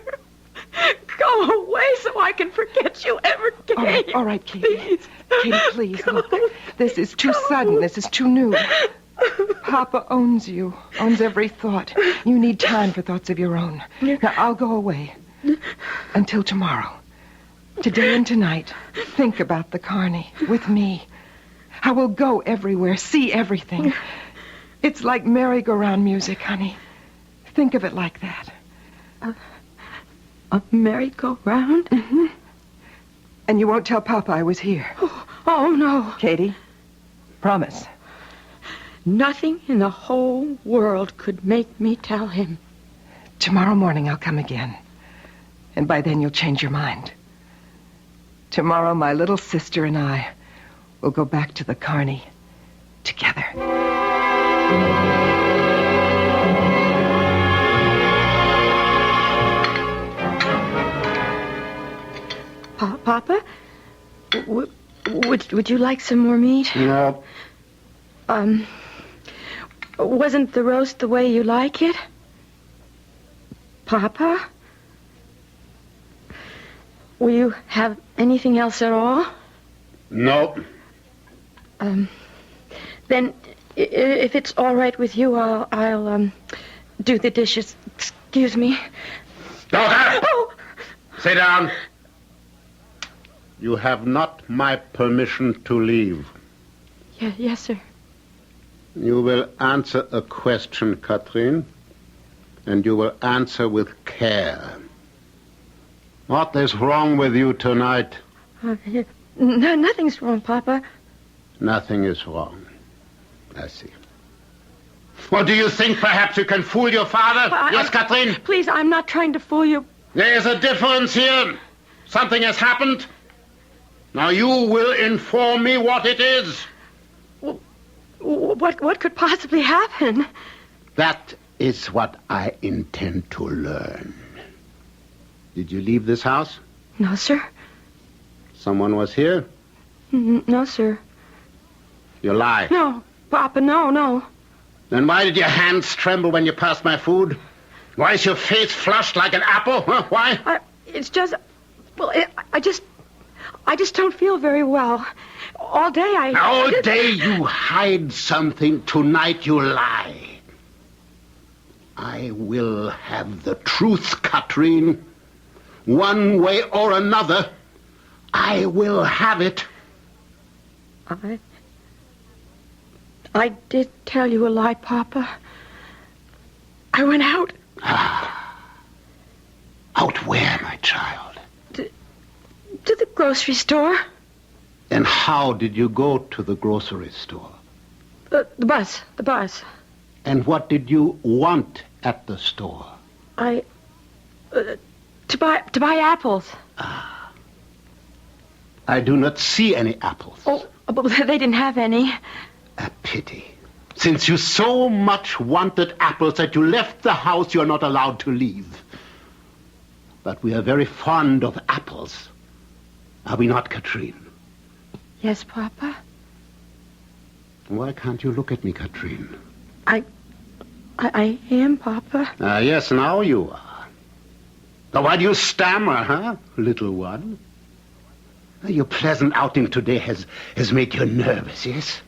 Go away so I can forget you ever came. All right, Katie. Please. Katie, please, look. This is too sudden. This is too new. Papa owns you, owns every thought. You need time for thoughts of your own. Now, I'll go away. Until tomorrow. Today and tonight, think about the carny with me. I will go everywhere, see everything. It's like merry-go-round music, honey. Think of it like that. A merry-go-round? Mm-hmm. And you won't tell Papa I was here. Oh, no. Katie, promise. Nothing in the whole world could make me tell him. Tomorrow morning I'll come again. And by then you'll change your mind. Tomorrow my little sister and I will go back to the carny together. Papa? Would you like some more meat? No. Wasn't the roast the way you like it? Papa? Will you have anything else at all? Nope. Then, if it's all right with you, I'll do the dishes. Excuse me. Daughter! Oh! Sit down. You have not my permission to leave. Yes, sir. You will answer a question, Catherine, and you will answer with care. What is wrong with you tonight? No, nothing's wrong, Papa. Nothing is wrong. I see. Or do you think perhaps you can fool your father? Yes, Catherine? Please, I'm not trying to fool you. There is a difference here. Something has happened. Now you will inform me what it is. What could possibly happen? That is what I intend to learn. Did you leave this house? No, sir. Someone was here? No, sir. You lie. No, Papa, no. Then why did your hands tremble when you passed my food? Why is your face flushed like an apple? Huh? Why? It's just... Well, I just don't feel very well. All day All day you hide something. Tonight you lie. I will have the truth, Catherine. One way or another, I will have it. I did tell you a lie, Papa. I went out. Out where, my child? To the grocery store. And how did you go to the grocery store? The bus. And what did you want at the store? To buy apples. I do not see any apples. Oh, but they didn't have any. A pity. Since you so much wanted apples that you left the house, you're not allowed to leave. But we are very fond of apples. Are we not, Catherine? Yes, Papa. Why can't you look at me, Catherine? I am, Papa. Yes, now you are. Now, why do you stammer, huh, little one? Your pleasant outing today has made you nervous, yes?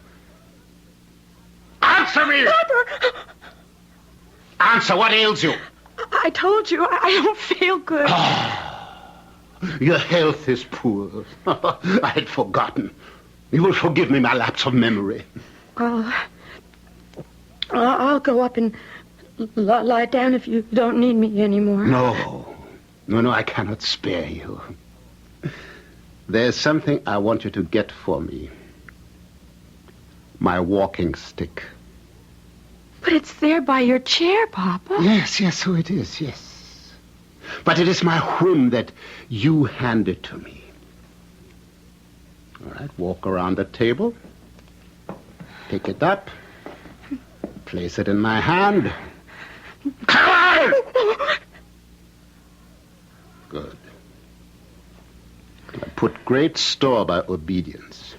Answer me! Papa! Answer, what ails you? I told you, I don't feel good. Your health is poor. I had forgotten. You will forgive me my lapse of memory. I'll go up and lie down if you don't need me anymore. No, I cannot spare you. There's something I want you to get for me. My walking stick. But it's there by your chair, Papa. Yes, so it is, yes. But it is my whim that you hand it to me. All right, walk around the table. Pick it up. Place it in my hand. Come on! Good. I put great store by obedience.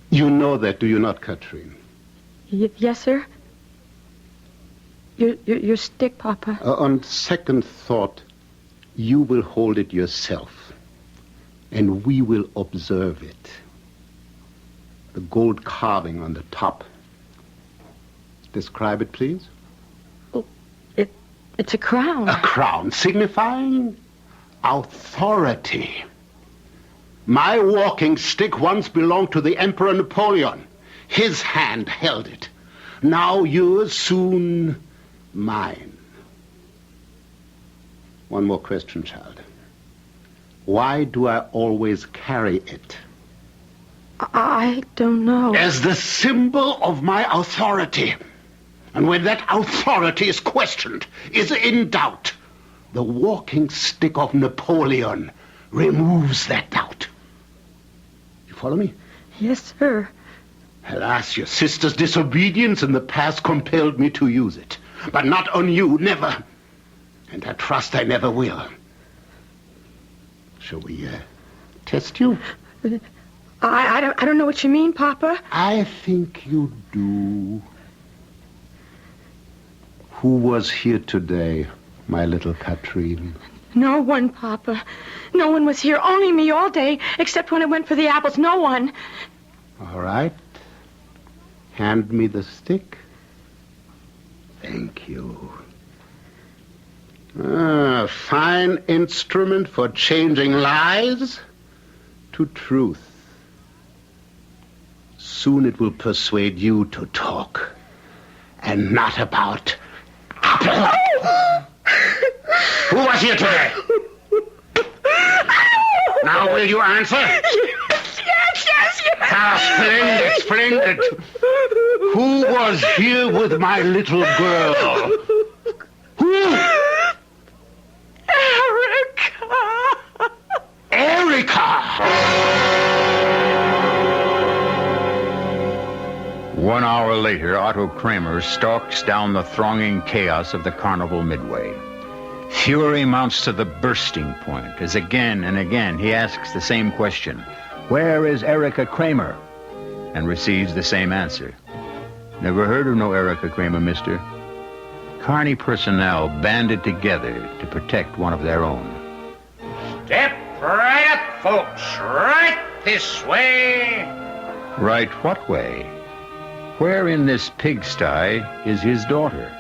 You know that, do you not, Catherine? Yes, sir. Your stick, Papa. On second thought, you will hold it yourself, and we will observe it. The gold carving on the top. Describe it, please. Oh, it's a crown. A crown, signifying authority. My walking stick once belonged to the Emperor Napoleon. His hand held it. Now yours, soon mine. One more question, child. Why do I always carry it? I don't know. As the symbol of my authority. And when that authority is questioned, is in doubt, the walking stick of Napoleon removes that doubt. You follow me? Yes, sir. Alas, your sister's disobedience in the past compelled me to use it. But not on you, never. And I trust I never will. Shall we test you? I don't know what you mean, Papa. I think you do. Who was here today, my little Catherine? No one, Papa. No one was here. Only me all day, except when I went for the apples. No one. All right. Hand me the stick. Thank you. A fine instrument for changing lies to truth. Soon it will persuade you to talk, and not about apple. Who was here today? Now will you answer? Yes. Ah, splendid. Who was here with my little girl? Who? Erica! 1 hour later, Otto Kramer stalks down the thronging chaos of the carnival midway. Fury mounts to the bursting point as again and again he asks the same question. Where is Erica Kramer? And receives the same answer. Never heard of no Erica Kramer, mister. Carney personnel banded together to protect one of their own. Step right up, folks. Right this way. Right what way? Where in this pigsty is his daughter?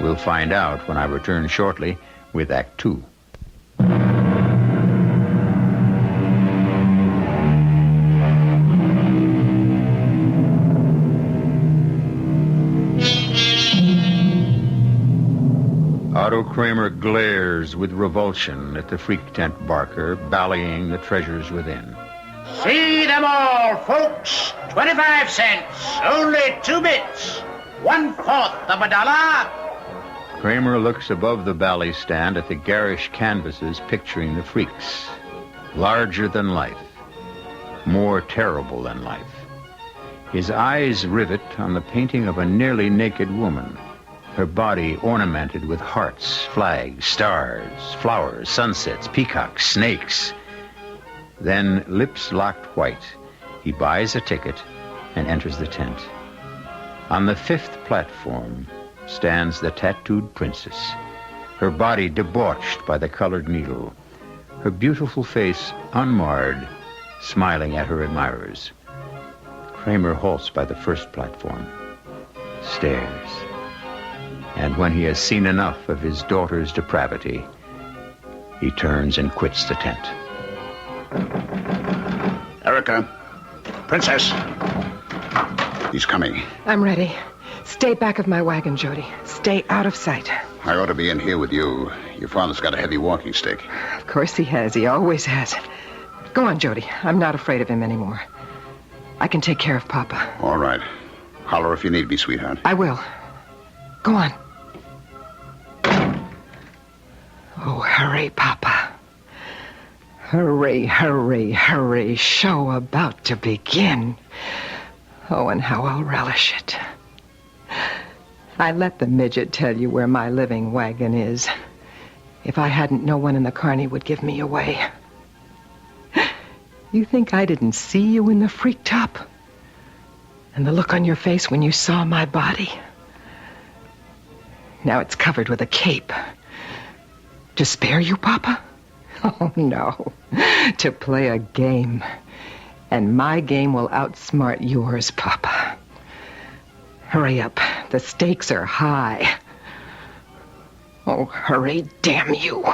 We'll find out when I return shortly with Act 2. Otto Kramer glares with revulsion at the freak tent barker ballying the treasures within. See them all, folks. 25 cents. Only 2 bits. 1/4 of $1. Kramer looks above the bally stand at the garish canvases picturing the freaks. Larger than life. More terrible than life. His eyes rivet on the painting of a nearly naked woman. Her body ornamented with hearts, flags, stars, flowers, sunsets, peacocks, snakes. Then, lips locked white, he buys a ticket and enters the tent. On the 5th platform stands the tattooed princess, her body debauched by the colored needle, her beautiful face unmarred, smiling at her admirers. Kramer halts by the 1st platform, stares, and when he has seen enough of his daughter's depravity, he turns and quits the tent. Erica, princess. He's coming. I'm ready. Stay back of my wagon, Jody. Stay out of sight. I ought to be in here with you. Your father's got a heavy walking stick. Of course he has. He always has. Go on, Jody. I'm not afraid of him anymore. I can take care of Papa. All right. Holler if you need me, sweetheart. I will. Go on. Oh, hurry, Papa. Hurry, hurry, hurry. Show about to begin. Oh, and how I'll relish it. I let the midget tell you where my living wagon is. If I hadn't, no one in the carny would give me away. You think I didn't see you in the freak top? And the look on your face when you saw my body? Now it's covered with a cape. To spare you, Papa? Oh, no. To play a game. And my game will outsmart yours, Papa. Hurry up. The stakes are high. Oh, hurry, damn you.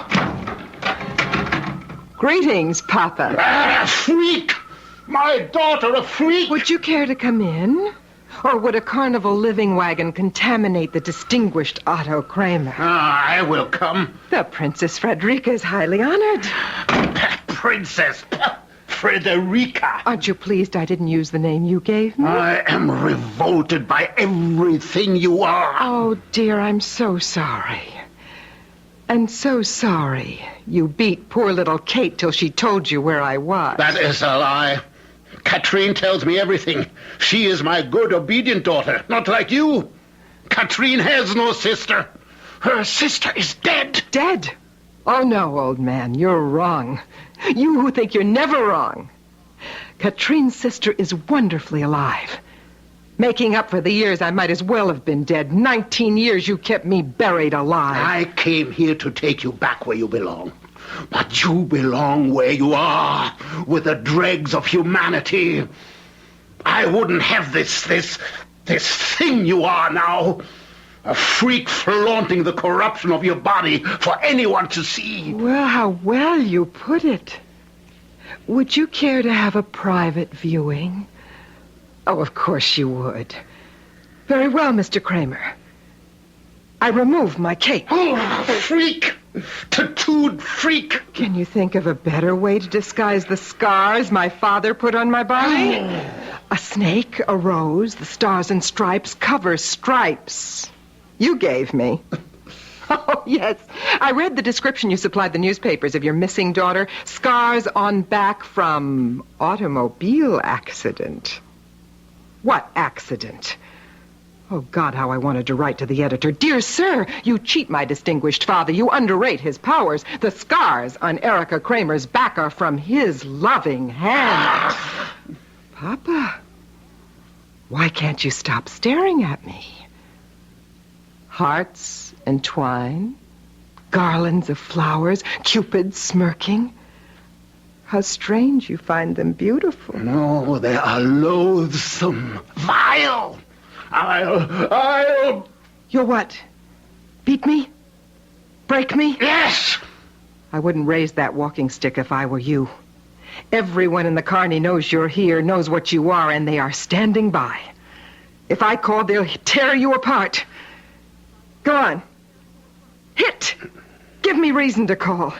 Greetings, Papa. A freak! My daughter, a freak! Would you care to come in? Or would a carnival living wagon contaminate the distinguished Otto Kramer? I will come. The Princess Frederica is highly honored. Princess Frederica. Aren't you pleased I didn't use the name you gave me? I am revolted by everything you are. Oh, dear, I'm so sorry. And so sorry you beat poor little Kate till she told you where I was. That is a lie. Katrine tells me everything. She is my good, obedient daughter, not like you. Katrine has no sister. Her sister is dead. Dead? Oh, no, old man, you're wrong. You who think you're never wrong. Katrine's sister is wonderfully alive. Making up for the years I might as well have been dead. 19 years you kept me buried alive. I came here to take you back where you belong. But you belong where you are, with the dregs of humanity. I wouldn't have this thing you are now. A freak flaunting the corruption of your body for anyone to see. Well, how well you put it. Would you care to have a private viewing? Oh, of course you would. Very well, Mr. Kramer. I removed my cape. Oh, freak! Tattooed freak! Can you think of a better way to disguise the scars my father put on my body? A snake, a rose, the stars and stripes cover stripes. You gave me. Oh, yes. I read the description you supplied the newspapers of your missing daughter. Scars on back from automobile accident. What accident? Oh, God, how I wanted to write to the editor. Dear sir, you cheat my distinguished father. You underrate his powers. The scars on Erica Kramer's back are from his loving hand. Papa, why can't you stop staring at me? Hearts and twine, garlands of flowers, Cupid smirking. How strange you find them beautiful. No, they are loathsome, vile. I'll... You're what? Beat me? Break me? Yes! I wouldn't raise that walking stick if I were you. Everyone in the Carney knows you're here, knows what you are, and they are standing by. If I call, they'll tear you apart. Go on. Hit! Give me reason to call.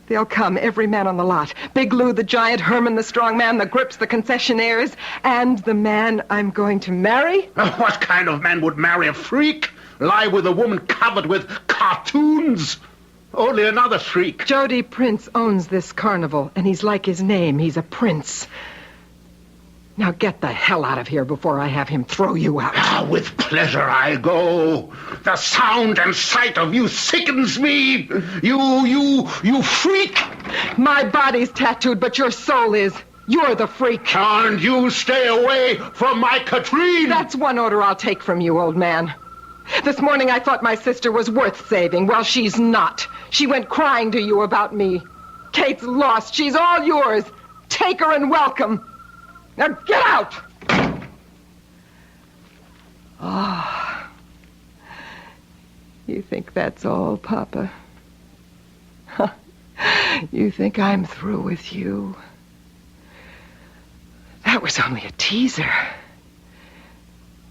They'll come, every man on the lot. Big Lou the giant, Herman the strong man, the Grips the concessionaires, and the man I'm going to marry. What kind of man would marry a freak? Lie with a woman covered with cartoons? Only another freak. Jody Prince owns this carnival, and he's like his name. He's a prince. Now get the hell out of here before I have him throw you out. With pleasure I go. The sound and sight of you sickens me. You freak. My body's tattooed, but your soul is. You're the freak. And you stay away from my Katrine. That's one order I'll take from you, old man. This morning I thought my sister was worth saving. Well, she's not. She went crying to you about me. Kate's lost. She's all yours. Take her and welcome. Now get out! Oh. You think that's all, Papa? You think I'm through with you? That was only a teaser.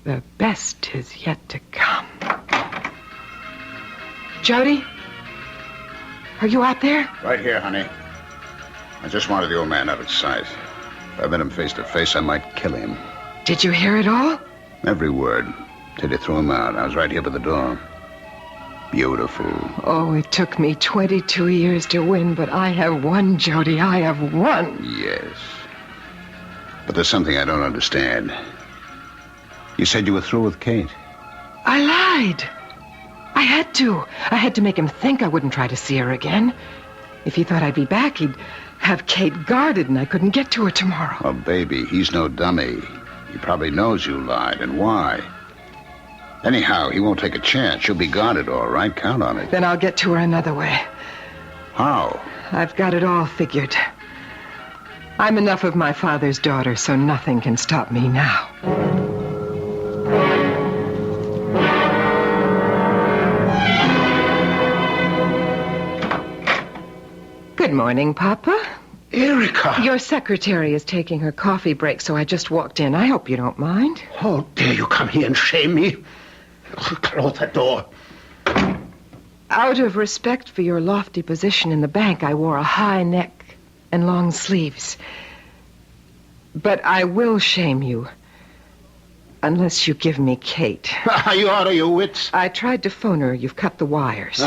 The best is yet to come. Jody? Are you out there? Right here, honey. I just wanted the old man out of sight. If I met him face to face, I might kill him. Did you hear it all? Every word. Till he threw him out. I was right here by the door. Beautiful. Oh, it took me 22 years to win, but I have won, Jody. I have won. Yes. But there's something I don't understand. You said you were through with Kate. I lied. I had to. I had to make him think I wouldn't try to see her again. If he thought I'd be back, he'd have Kate guarded and I couldn't get to her tomorrow. Oh, baby, he's no dummy. He probably knows you lied and why. Anyhow, he won't take a chance. She'll be guarded, all right? Count on it. Then I'll get to her another way. How? I've got it all figured. I'm enough of my father's daughter, so nothing can stop me now. Good morning, Papa. Erica! Your secretary is taking her coffee break, so I just walked in. I hope you don't mind. How dare you come here and shame me? Close that door. Out of respect for your lofty position in the bank, I wore a high neck and long sleeves. But I will shame you. Unless you give me Kate. Are you out of your wits? I tried to phone her. You've cut the wires.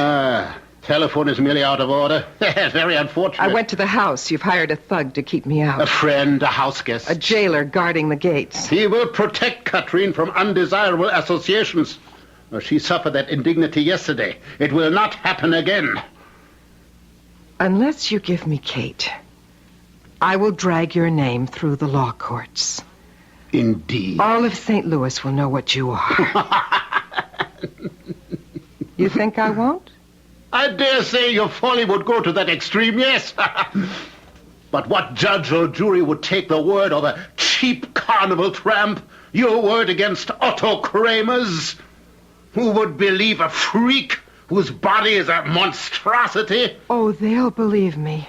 Telephone is merely out of order. Very unfortunate. I went to the house. You've hired a thug to keep me out. A friend, a house guest. A jailer guarding the gates. He will protect Katrine from undesirable associations. She suffered that indignity yesterday. It will not happen again. Unless you give me Kate, I will drag your name through the law courts. Indeed. All of St. Louis will know what you are. You think I won't? I dare say your folly would go to that extreme, yes. But what judge or jury would take the word of a cheap carnival tramp. Your word against Otto Kramer's. Who would believe a freak whose body is a monstrosity? Oh, they'll believe me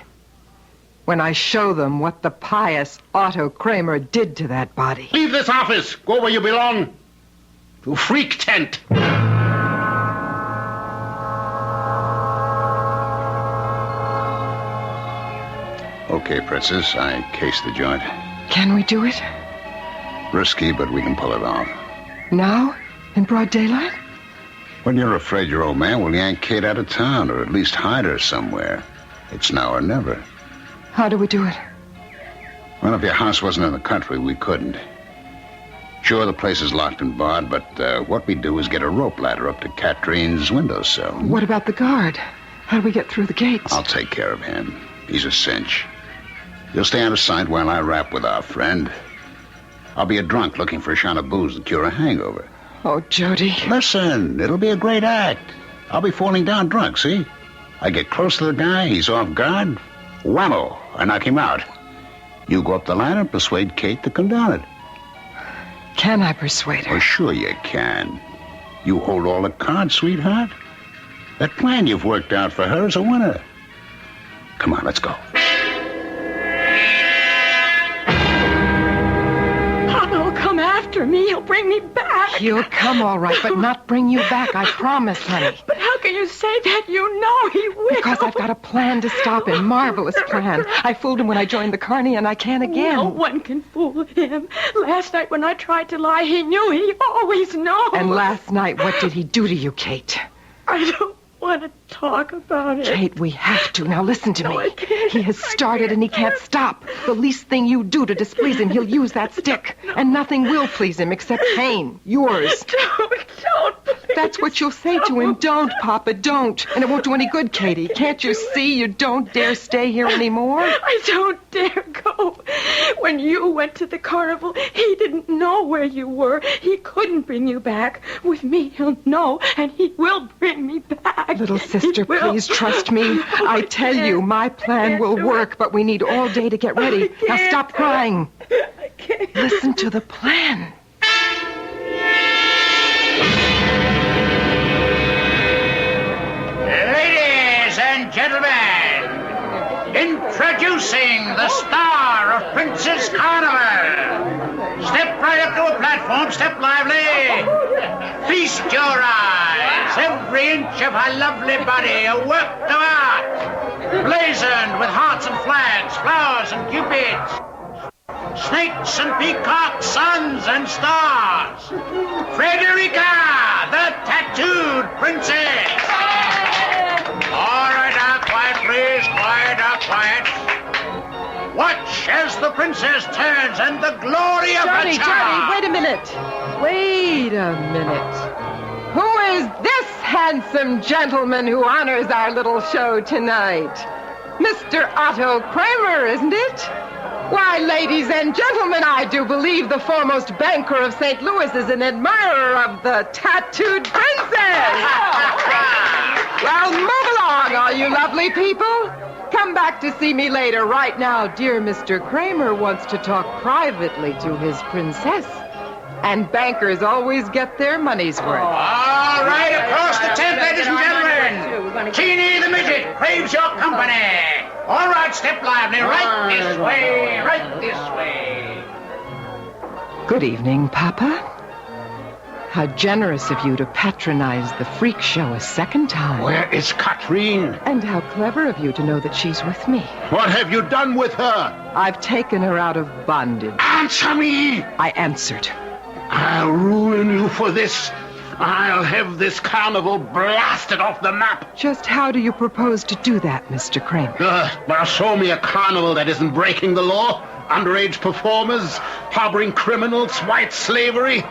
when I show them what the pious Otto Kramer did to that body. Leave this office. Go where you belong. To Freak Tent. Okay, Princess, I cased the joint. Can we do it? Risky, but we can pull it off. Now? In broad daylight? When you're afraid your old man will yank Kate out of town, or at least hide her somewhere. It's now or never. How do we do it? Well, if your house wasn't in the country, we couldn't. Sure, the place is locked and barred, but what we do is get a rope ladder up to Katrine's windowsill. What about the guard? How do we get through the gates? I'll take care of him. He's a cinch. You'll stay out of sight while I rap with our friend. I'll be a drunk looking for a shot of booze to cure a hangover. Oh, Jody. Listen, it'll be a great act. I'll be falling down drunk, see? I get close to the guy, he's off guard. Whammo, I knock him out. You go up the ladder and persuade Kate to come down it. Can I persuade her? Oh, sure you can. You hold all the cards, sweetheart. That plan you've worked out for her is a winner. Come on, let's go. Papa will come after me. He'll bring me back. He'll come all right, but not bring you back, I promise, honey. But how can you say that? You know he will. Because I've got a plan to stop him. Marvelous plan. I fooled him when I joined the Carney, and I can again. No one can fool him. Last night when I tried to lie, he knew. He always knows. And last night, what did he do to you, Kate? I don't want to talk about it. Kate, we have to. Now listen to me. I can't. He has started and he can't stop. The least thing you do to displease him, he'll use that stick. And nothing will please him except pain. Yours. Don't. That's what you'll say to him. Don't, Papa, don't. And it won't do any good, Katie. Can't you see you don't dare stay here anymore? I don't dare go. When you went to the carnival, he didn't know where you were. He couldn't bring you back. With me, he'll know, and he will bring me back. Little sister, please trust me. I tell you, my plan will work, but we need all day to get ready. Now stop crying. I can't. Listen to the plan. Ladies and gentlemen, introducing the star of Prince's Carnival. Step right up to a platform, step lively. Feast your eyes. Every inch of her lovely body a work of art. Blazoned with hearts and flags, flowers and cupids. Snakes and peacocks, suns and stars. Frederica, the tattooed princess. All right, now, quiet, please. Quiet, now, quiet. Watch as the princess turns and the glory of her charm. Johnny, wait a minute. Wait a minute. Who is this handsome gentleman who honors our little show tonight? Mr. Otto Kramer, isn't it? Why, ladies and gentlemen, I do believe the foremost banker of St. Louis is an admirer of the tattooed princess. Well, move along, all you lovely people. Come back to see me later. Right now, dear Mr. Kramer wants to talk privately to his princess. And bankers always get their money's worth. All right, across the tent, ladies and gentlemen. Teeny the midget craves your company. All right, step lively. Right this way, right this way. Good evening, Papa. How generous of you to patronize the freak show a second time. Where is Katrine? And how clever of you to know that she's with me. What have you done with her? I've taken her out of bondage. Answer me! I answered. I'll ruin you for this. I'll have this carnival blasted off the map. Just how do you propose to do that, Mr. Kramer? Well, show me a carnival that isn't breaking the law. Underage performers, harboring criminals, white slavery,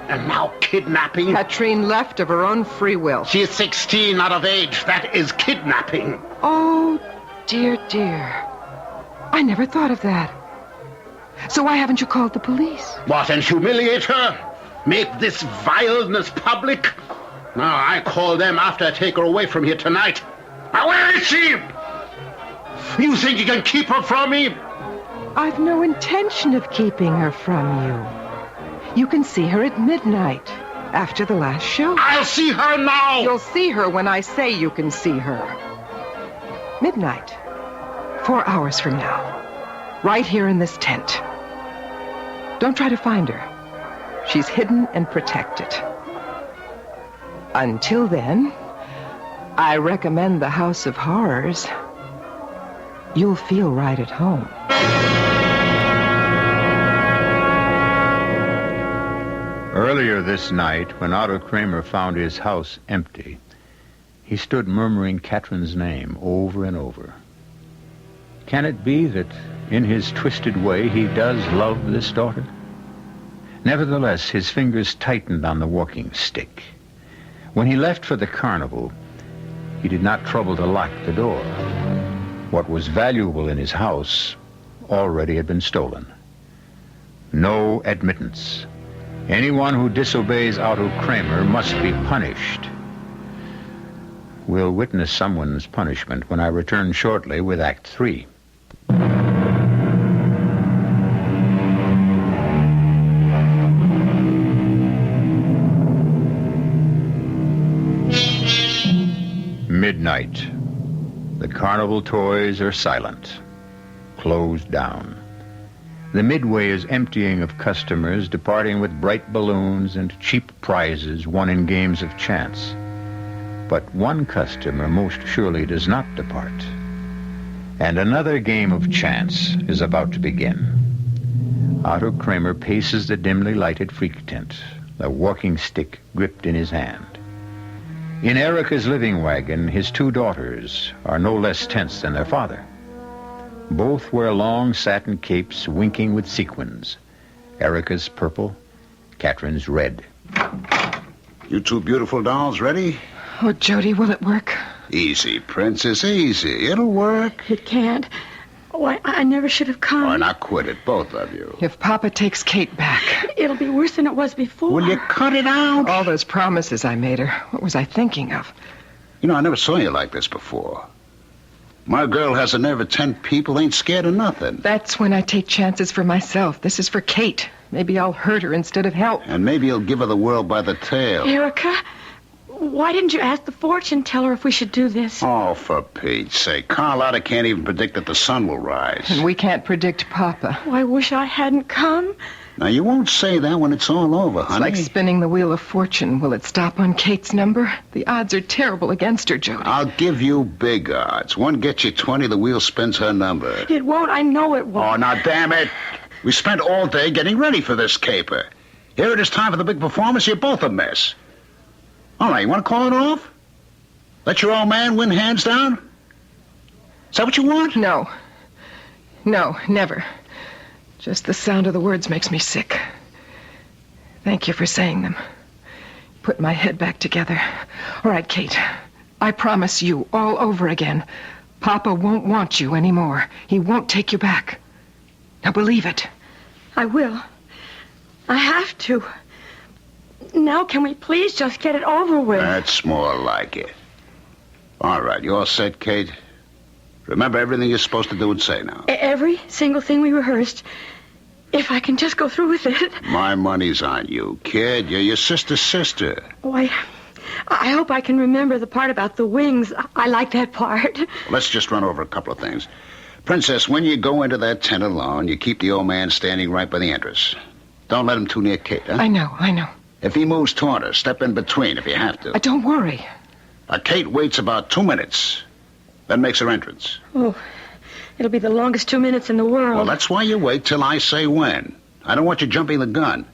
and now kidnapping. Katrine left of her own free will. She is 16, not of age. That is kidnapping. Oh, dear, dear. I never thought of that. So why haven't you called the police? What, and humiliate her? Make this vileness public? No, I call them after I take her away from here tonight. Now, where is she? You think you can keep her from me? I've no intention of keeping her from you. You can see her at midnight, after the last show. I'll see her now! You'll see her when I say you can see her. Midnight. 4 hours from now. Right here in this tent. Don't try to find her. She's hidden and protected. Until then, I recommend the House of Horrors. You'll feel right at home. Earlier this night, when Otto Kramer found his house empty, he stood murmuring Katherine's name over and over. Can it be that, in his twisted way, he does love this daughter? Nevertheless, his fingers tightened on the walking stick. When he left for the carnival, he did not trouble to lock the door. What was valuable in his house already had been stolen. No admittance. Anyone who disobeys Otto Kramer must be punished. We'll witness someone's punishment when I return shortly with Act 3. Midnight. The carnival toys are silent, closed down. The midway is emptying of customers, departing with bright balloons and cheap prizes won in games of chance. But one customer most surely does not depart. And another game of chance is about to begin. Otto Kramer paces the dimly lighted freak tent, the walking stick gripped in his hand. In Erica's living wagon, his 2 daughters are no less tense than their father. Both wear long satin capes winking with sequins. Erica's purple, Katherine's red. You 2 beautiful dolls ready? Oh, Jody, will it work? Easy, Princess, easy. It'll work. It can't. Oh, I never should have come. Oh, now quit it, both of you. If Papa takes Kate back... It'll be worse than it was before. Will you cut it out? All those promises I made her. What was I thinking of? You know, I never saw you like this before. My girl has a nerve of 10 people, ain't scared of nothing. That's when I take chances for myself. This is for Kate. Maybe I'll hurt her instead of help. And maybe you'll give her the world by the tail. Erica, why didn't you ask the fortune teller if we should do this? Oh, for Pete's sake. Carlotta can't even predict that the sun will rise. And we can't predict Papa. Oh, I wish I hadn't come. Now, you won't say that when it's all over, honey. It's like spinning the wheel of fortune. Will it stop on Kate's number? The odds are terrible against her, Jody. I'll give you big odds. One gets you 20, the wheel spins her number. It won't. I know it won't. Oh, now, damn it. We spent all day getting ready for this caper. Here it is time for the big performance. You're both a mess. All right, you want to call it off? Let your old man win hands down? Is that what you want? No. No, never. Just the sound of the words makes me sick. Thank you for saying them. Put my head back together. All right, Kate. I promise you, all over again, Papa won't want you anymore. He won't take you back. Now believe it. I will. I have to. Now can we please just get it over with? That's more like it. All right, you all set, Kate? Remember everything you're supposed to do and say now. Every single thing we rehearsed. If I can just go through with it. My money's on you, kid. You're your sister's sister. Oh, I hope I can remember the part about the wings. I like that part. Let's just run over a couple of things. Princess, when you go into that tent alone, you keep the old man standing right by the entrance. Don't let him too near Kate, huh? I know. If he moves toward her, step in between if you have to. Don't worry. Kate waits about 2 minutes, then makes her entrance. Oh, it'll be the longest 2 minutes in the world. Well, that's why you wait till I say when. I don't want you jumping the gun.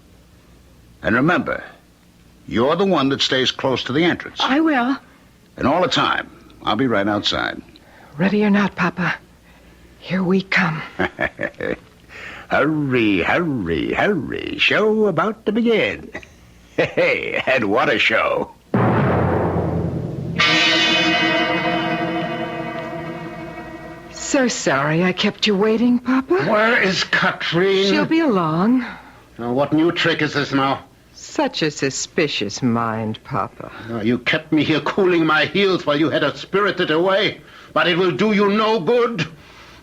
And remember, you're the one that stays close to the entrance. I will. And all the time, I'll be right outside. Ready or not, Papa, here we come. Hurry, hurry, hurry. Show about to begin. Hey, and what a show. So sorry I kept you waiting, Papa. Where is Katrine? She'll be along. What new trick is this now? Such a suspicious mind, Papa. You kept me here cooling my heels while you had her spirited away. But it will do you no good.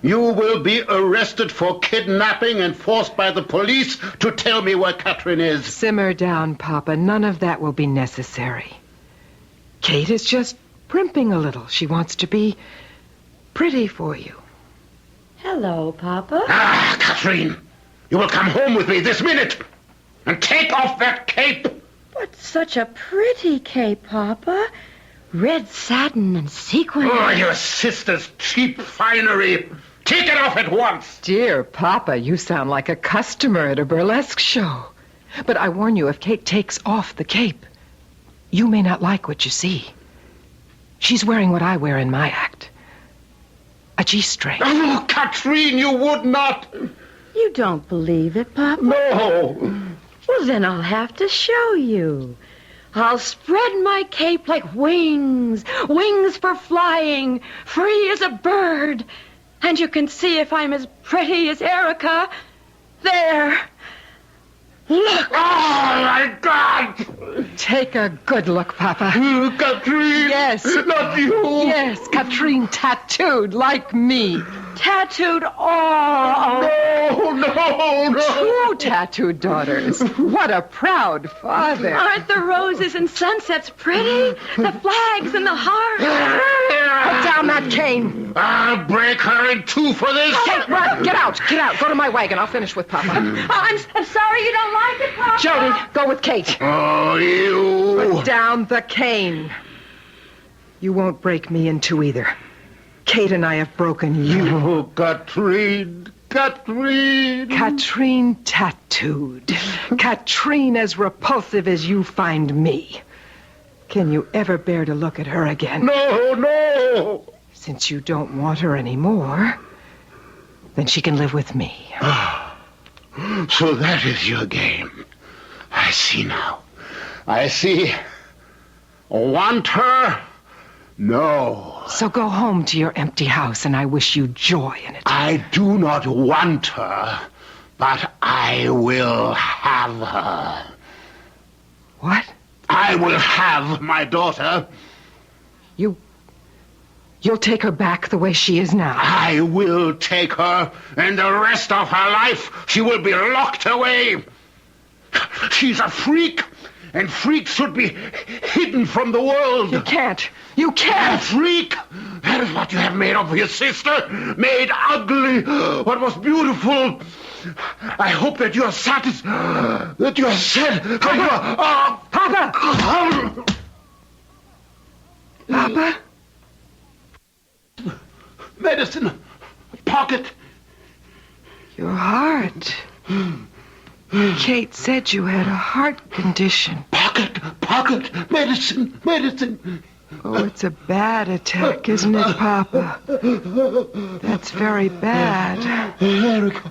You will be arrested for kidnapping and forced by the police to tell me where Catherine is. Simmer down, Papa. None of that will be necessary. Kate is just primping a little. She wants to be pretty for you. Hello, Papa. Ah, Catherine, you will come home with me this minute and take off that cape. But such a pretty cape, Papa. Red satin and sequins. Oh, your sister's cheap finery. Take it off at once. Dear Papa, you sound like a customer at a burlesque show. But I warn you, if Kate takes off the cape, you may not like what you see. She's wearing what I wear in my act. A G-string. Oh, Catherine, you would not. You don't believe it, Papa? No. Well, then I'll have to show you. I'll spread my cape like wings, wings for flying, free as a bird. And you can see if I'm as pretty as Erica. There. Look. Oh, my God. Take a good look, Papa. Katrine. Yes. Not you. Yes, Katrine tattooed like me. Tattooed all. No. Two tattooed daughters. What a proud father. Aren't the roses and sunsets pretty? The flags and the hearts. Put down that cane. I'll break her in two for this. Kate, run. Get out. Go to my wagon. I'll finish with Papa. I'm sorry you don't like it, Papa. Jody, go with Kate. Oh, you. Put down the cane. You won't break me in two either. Kate and I have broken you. Oh, Katrine. Katrine tattooed. Katrine as repulsive as you find me. Can you ever bear to look at her again? No. Since you don't want her anymore, then she can live with me. So that is your game. I see now. I see. Want her? No. So go home to your empty house, and I wish you joy in it. I do not want her, but I will have her. What? I will have my daughter. You'll take her back the way she is now. I will take her, and the rest of her life she will be locked away. She's a freak, and freaks should be hidden from the world. You can't. You can't. A freak? That is what you have made of your sister. Made ugly what was beautiful. I hope that you are satisfied. That you are said. Papa! Papa? Medicine. Pocket. Your heart. Kate said you had a heart condition. Pocket. Medicine. Oh, it's a bad attack, isn't it, Papa? That's very bad. Erica.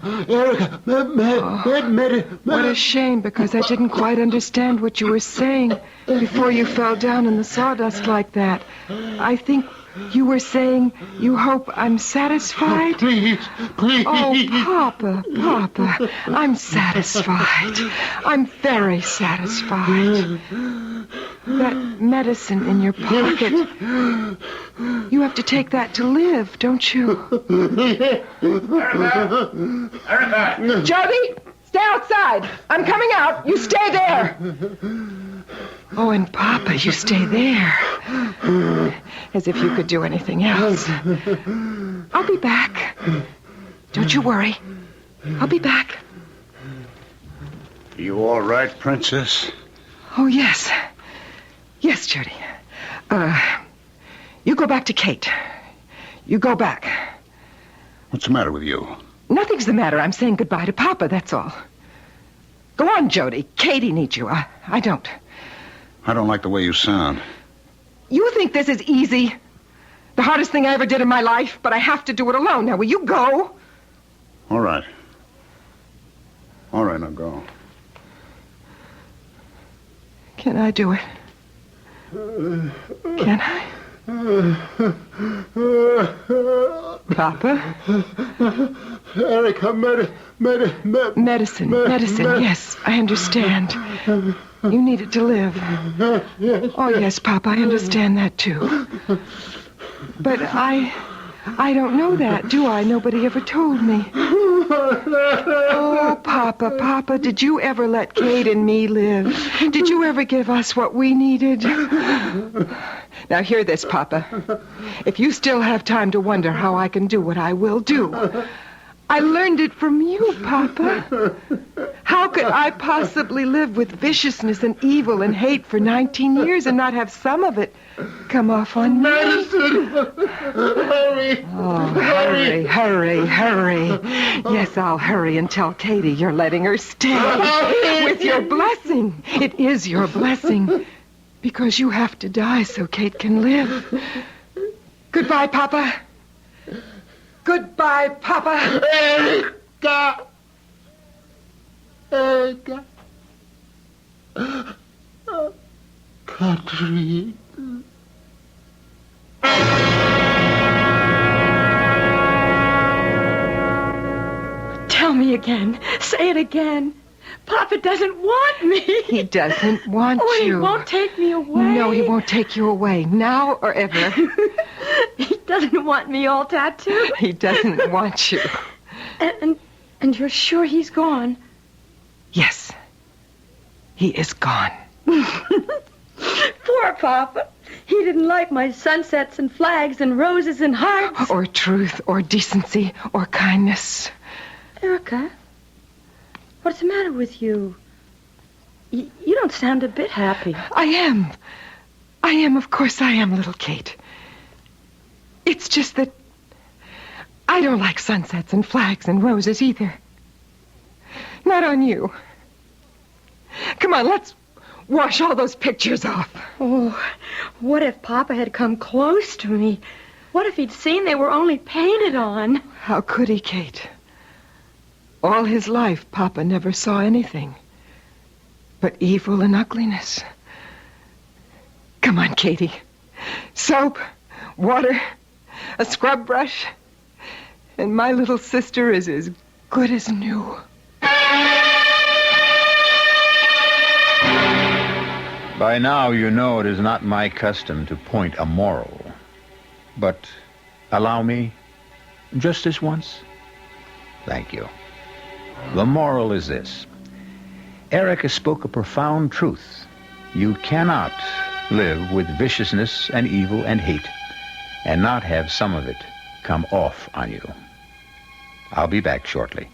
What a shame, because I didn't quite understand what you were saying before you fell down in the sawdust like that. I think you were saying you hope I'm satisfied? Please. Oh, Papa, I'm satisfied. I'm very satisfied. That medicine in your pocket, you have to take that to live, don't you? Erica! Jody, stay outside. I'm coming out. You stay there. Oh, and Papa, you stay there. As if you could do anything else. I'll be back. Don't you worry. I'll be back. You all right, Princess? Oh, yes. Yes, Jody. You go back to Kate. You go back. What's the matter with you? Nothing's the matter. I'm saying goodbye to Papa, that's all. Go on, Jody. Katie needs you. I don't. I don't like the way you sound. You think this is easy? The hardest thing I ever did in my life, but I have to do it alone. Now, will you go? All right. Now go. Can I do it? Can I? Papa? Erica, medicine. Yes, I understand. You need it to live. Oh, yes, Papa, I understand that, too. But I I don't know that, do I? Nobody ever told me. Oh, Papa, did you ever let Kate and me live? Did you ever give us what we needed? Now, hear this, Papa. If you still have time to wonder how I can do what I will do, I learned it from you, Papa. How could I possibly live with viciousness and evil and hate for 19 years and not have some of it come off on me? Medicine! Hurry! Oh, hurry. Yes, I'll hurry and tell Katie you're letting her stay. With your blessing. It is your blessing. Because you have to die so Kate can live. Goodbye, Papa. Goodbye, Papa. Erika. Katrine. Tell me again. Say it again. Papa doesn't want me. He doesn't want you. you. He won't take me away. No, he won't take you away, now or ever. He doesn't want me all tattooed. He doesn't want you. And you're sure he's gone? Yes. He is gone. Poor Papa. He didn't like my sunsets and flags and roses and hearts. Or truth, or decency, or kindness. Erica, what's the matter with you? You don't sound a bit happy. I am, of course I am, little Kate. It's just that I don't like sunsets and flags and roses either. Not on you. Come on, let's wash all those pictures off. Oh, what if Papa had come close to me? What if he'd seen they were only painted on? How could he, Kate? All his life, Papa never saw anything but evil and ugliness. Come on, Katie. Soap, water, a scrub brush, and my little sister is as good as new. By now, you know it is not my custom to point a moral. But allow me, just this once. Thank you. The moral is this. Erica spoke a profound truth. You cannot live with viciousness and evil and hate and not have some of it come off on you. I'll be back shortly.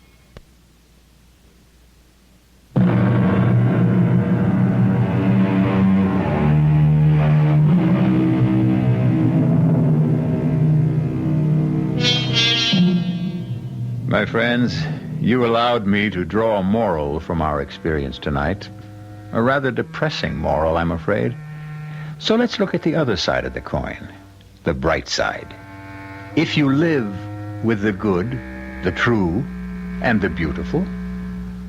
My friends, you allowed me to draw a moral from our experience tonight. A rather depressing moral, I'm afraid. So let's look at the other side of the coin, the bright side. If you live with the good, the true, and the beautiful,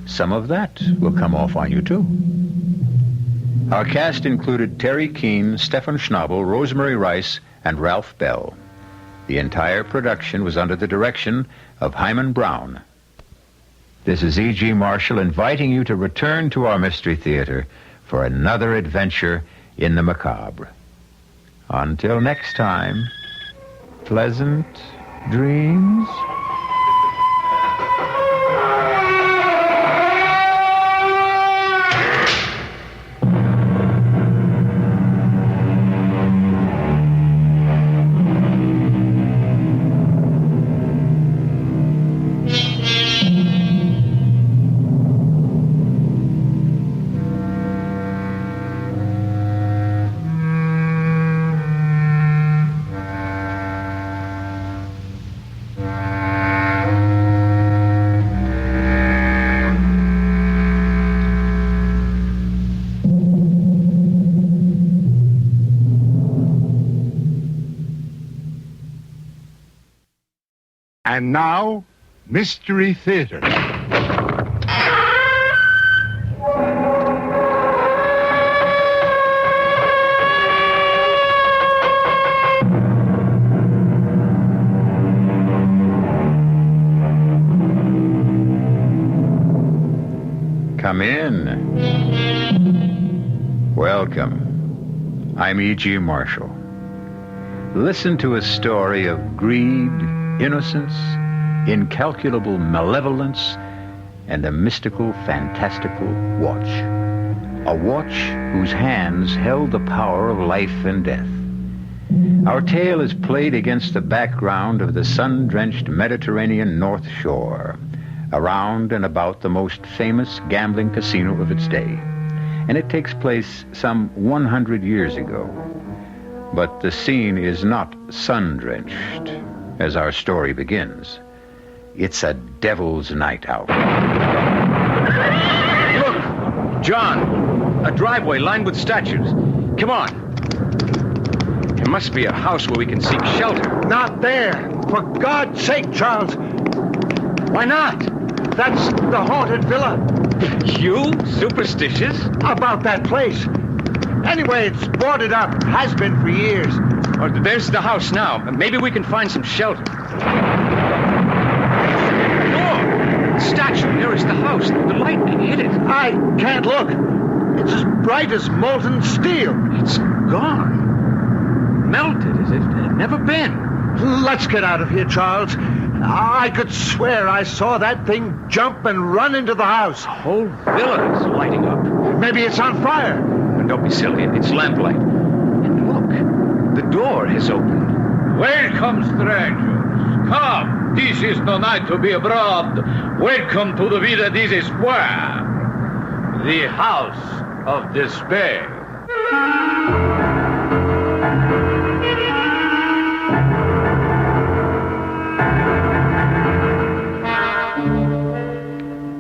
some of that will come off on you, too. Our cast included Terry Keane, Stephen Schnabel, Rosemary Rice, and Ralph Bell. The entire production was under the direction of Hyman Brown. This is E.G. Marshall inviting you to return to our Mystery Theater for another adventure in the macabre. Until next time, pleasant dreams. And now, Mystery Theater. Come in. Welcome. I'm E.G. Marshall. Listen to a story of greed, innocence, incalculable malevolence, and a mystical, fantastical watch. A watch whose hands held the power of life and death. Our tale is played against the background of the sun-drenched Mediterranean North Shore, around and about the most famous gambling casino of its day. And it takes place some 100 years ago. But the scene is not sun-drenched as our story begins. It's a devil's night out. Look, John, a driveway lined with statues. Come on. There must be a house where we can seek shelter. Not there. For God's sake, Charles. Why not? That's the haunted villa. You? Superstitious? About that place. Anyway, it's boarded up. Has been for years. Oh, there's the house now. Maybe we can find some shelter. Oh, statue. There is the house. The light can hit it. I can't look. It's as bright as molten steel. It's gone. Melted as if it had never been. Let's get out of here, Charles. I could swear I saw that thing jump and run into the house. The whole villa is lighting up. Maybe it's on fire. Don't be silly. It's lamplight. And look, the door has opened. Welcome, strangers. Come. This is no night to be abroad. Welcome to the Villa Desespoir, the house of despair.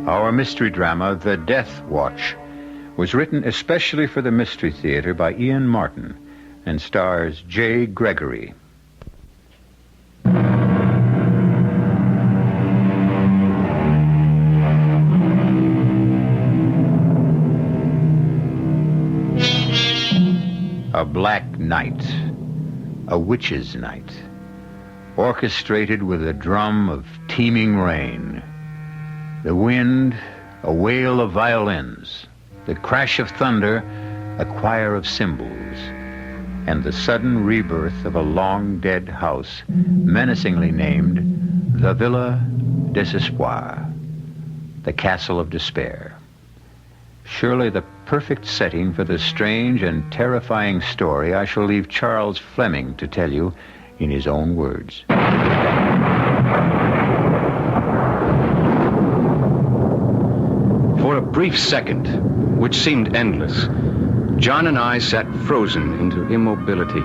Our mystery drama, The Death Watch, was written especially for the Mystery Theater by Ian Martin and stars J. Gregory. A black night, a witch's night, orchestrated with a drum of teeming rain. The wind, a wail of violins, the crash of thunder, a choir of cymbals, and the sudden rebirth of a long-dead house, menacingly named the Villa Desespoir, the Castle of Despair. Surely the perfect setting for the strange and terrifying story I shall leave Charles Fleming to tell you in his own words. For a brief second, which seemed endless, John and I sat frozen into immobility,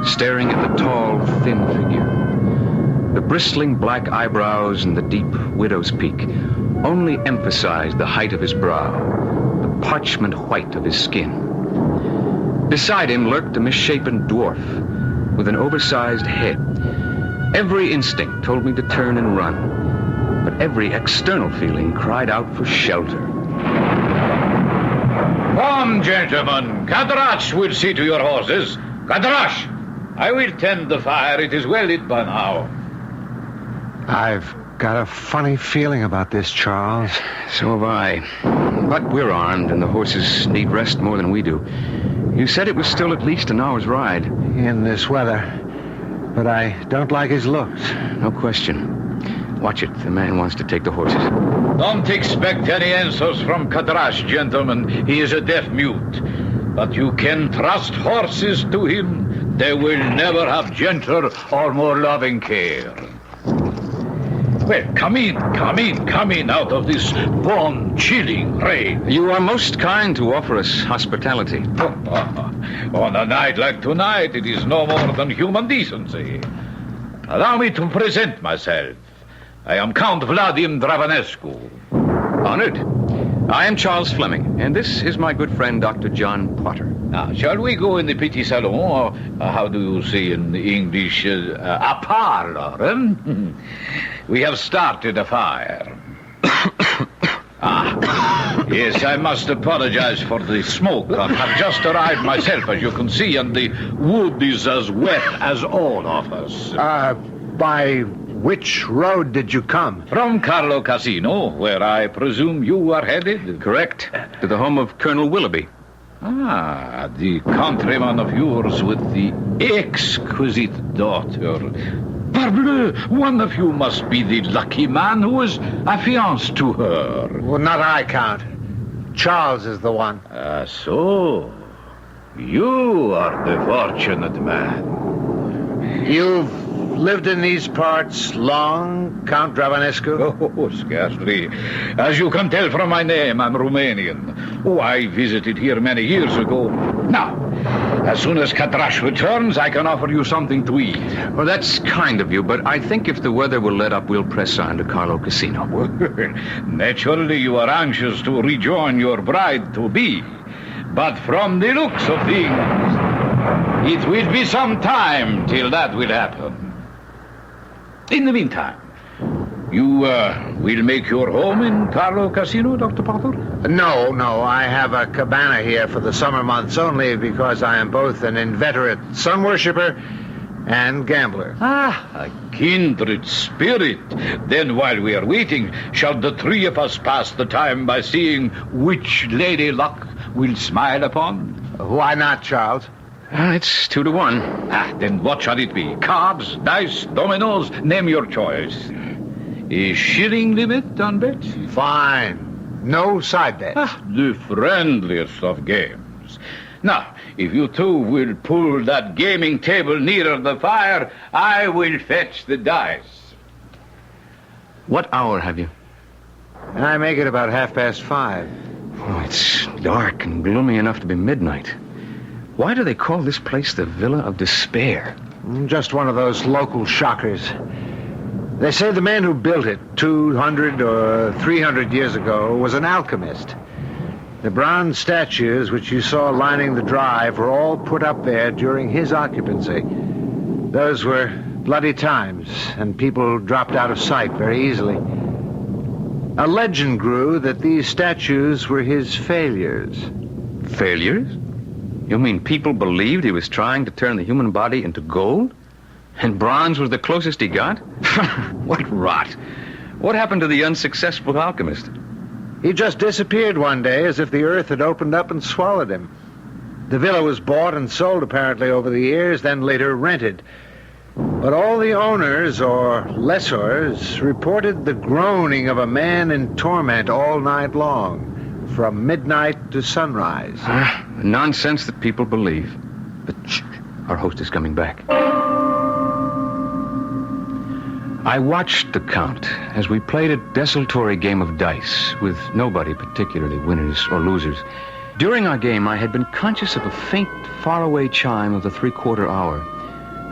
staring at the tall, thin figure. The bristling black eyebrows and the deep widow's peak only emphasized the height of his brow, the parchment white of his skin. Beside him lurked a misshapen dwarf with an oversized head. Every instinct told me to turn and run, but every external feeling cried out for shelter. Come, gentlemen. Kadrash will see to your horses. Kadrash! I will tend the fire. It is well lit by now. I've got a funny feeling about this, Charles. So have I. But we're armed, and the horses need rest more than we do. You said it was still at least an hour's ride. In this weather. But I don't like his looks. No question. Watch it. The man wants to take the horses. Don't expect any answers from Kadrash, gentlemen. He is a deaf mute. But you can trust horses to him. They will never have gentler or more loving care. Well, come in out of this bone-chilling rain. You are most kind to offer us hospitality. On a night like tonight, it is no more than human decency. Allow me to present myself. I am Count Vladim Dravanescu. Honored. I am Charles Fleming, and this is my good friend, Dr. John Potter. Now, shall we go in the petit salon, or how do you say in English, a parlor? We have started a fire. Yes, I must apologize for the smoke. I have just arrived myself, as you can see, and the wood is as wet as all of us. By which road did you come? From Carlo Casino, where I presume you are headed. Correct. To the home of Colonel Willoughby. Ah, the countryman of yours with the exquisite daughter. Parbleu, one of you must be the lucky man who is affianced to her. Well, not I, Count. Charles is the one. So. You are the fortunate man. You've lived in these parts long, Count Dravanescu? Oh, scarcely. As you can tell from my name, I'm Romanian. Oh, I visited here many years ago. Now, as soon as Catrash returns, I can offer you something to eat. Well, that's kind of you, but I think if the weather will let up, we'll press on to Carlo Casino. Naturally, you are anxious to rejoin your bride-to-be. But from the looks of things, it will be some time till that will happen. In the meantime, you will make your home in Carlo Casino, Dr. Potter? No. I have a cabana here for the summer months only because I am both an inveterate sun worshipper and gambler. Ah, a kindred spirit. Then while we are waiting, shall the three of us pass the time by seeing which Lady Luck will smile upon? Why not, Charles? It's 2-1. Then what shall it be? Cards, dice, dominoes? Name your choice. A shilling limit on bets? Fine. No side bets. The friendliest of games. Now, if you two will pull that gaming table nearer the fire, I will fetch the dice. What hour have you? I make it about 5:30. Oh, it's dark and gloomy enough to be midnight. Why do they call this place the Villa of Despair? Just one of those local shockers. They say the man who built it 200 or 300 years ago was an alchemist. The bronze statues which you saw lining the drive were all put up there during his occupancy. Those were bloody times, and people dropped out of sight very easily. A legend grew that these statues were his failures. Failures? You mean people believed he was trying to turn the human body into gold? And bronze was the closest he got? What rot. What happened to the unsuccessful alchemist? He just disappeared one day as if the earth had opened up and swallowed him. The villa was bought and sold apparently over the years, then later rented. But all the owners, or lessors, reported the groaning of a man in torment all night long, from midnight to sunrise. Nonsense that people believe. But shh, our host is coming back. I watched the Count as we played a desultory game of dice with nobody particularly winners or losers. During our game, I had been conscious of a faint, faraway chime of the 3/4 hour.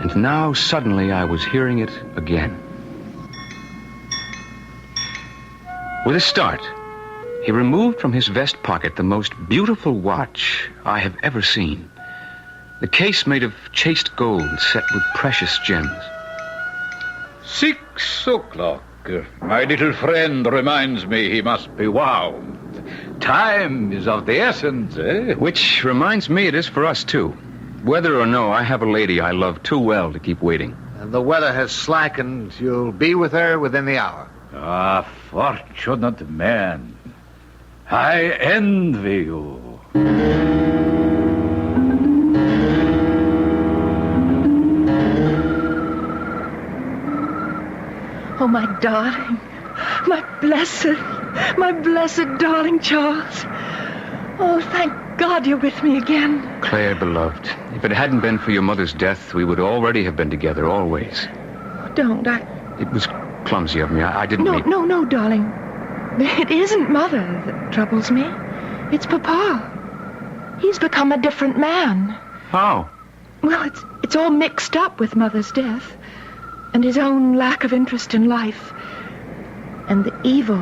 And now, suddenly, I was hearing it again. With a start, he removed from his vest pocket the most beautiful watch I have ever seen. The case made of chased gold set with precious gems. 6 o'clock. My little friend reminds me he must be wound. Time is of the essence, eh? Which reminds me it is for us, too. Whether or no, I have a lady I love too well to keep waiting. And the weather has slackened. You'll be with her within the hour. Ah, fortunate man. I envy you. Oh, my darling, my blessed darling Charles. Oh, thank God you're with me again. Claire, beloved, if it hadn't been for your mother's death, we would already have been together, always. Don't, It was clumsy of me. I didn't mean... No, darling. It isn't Mother that troubles me. It's Papa. He's become a different man. How? Well, it's all mixed up with Mother's death and his own lack of interest in life and the evil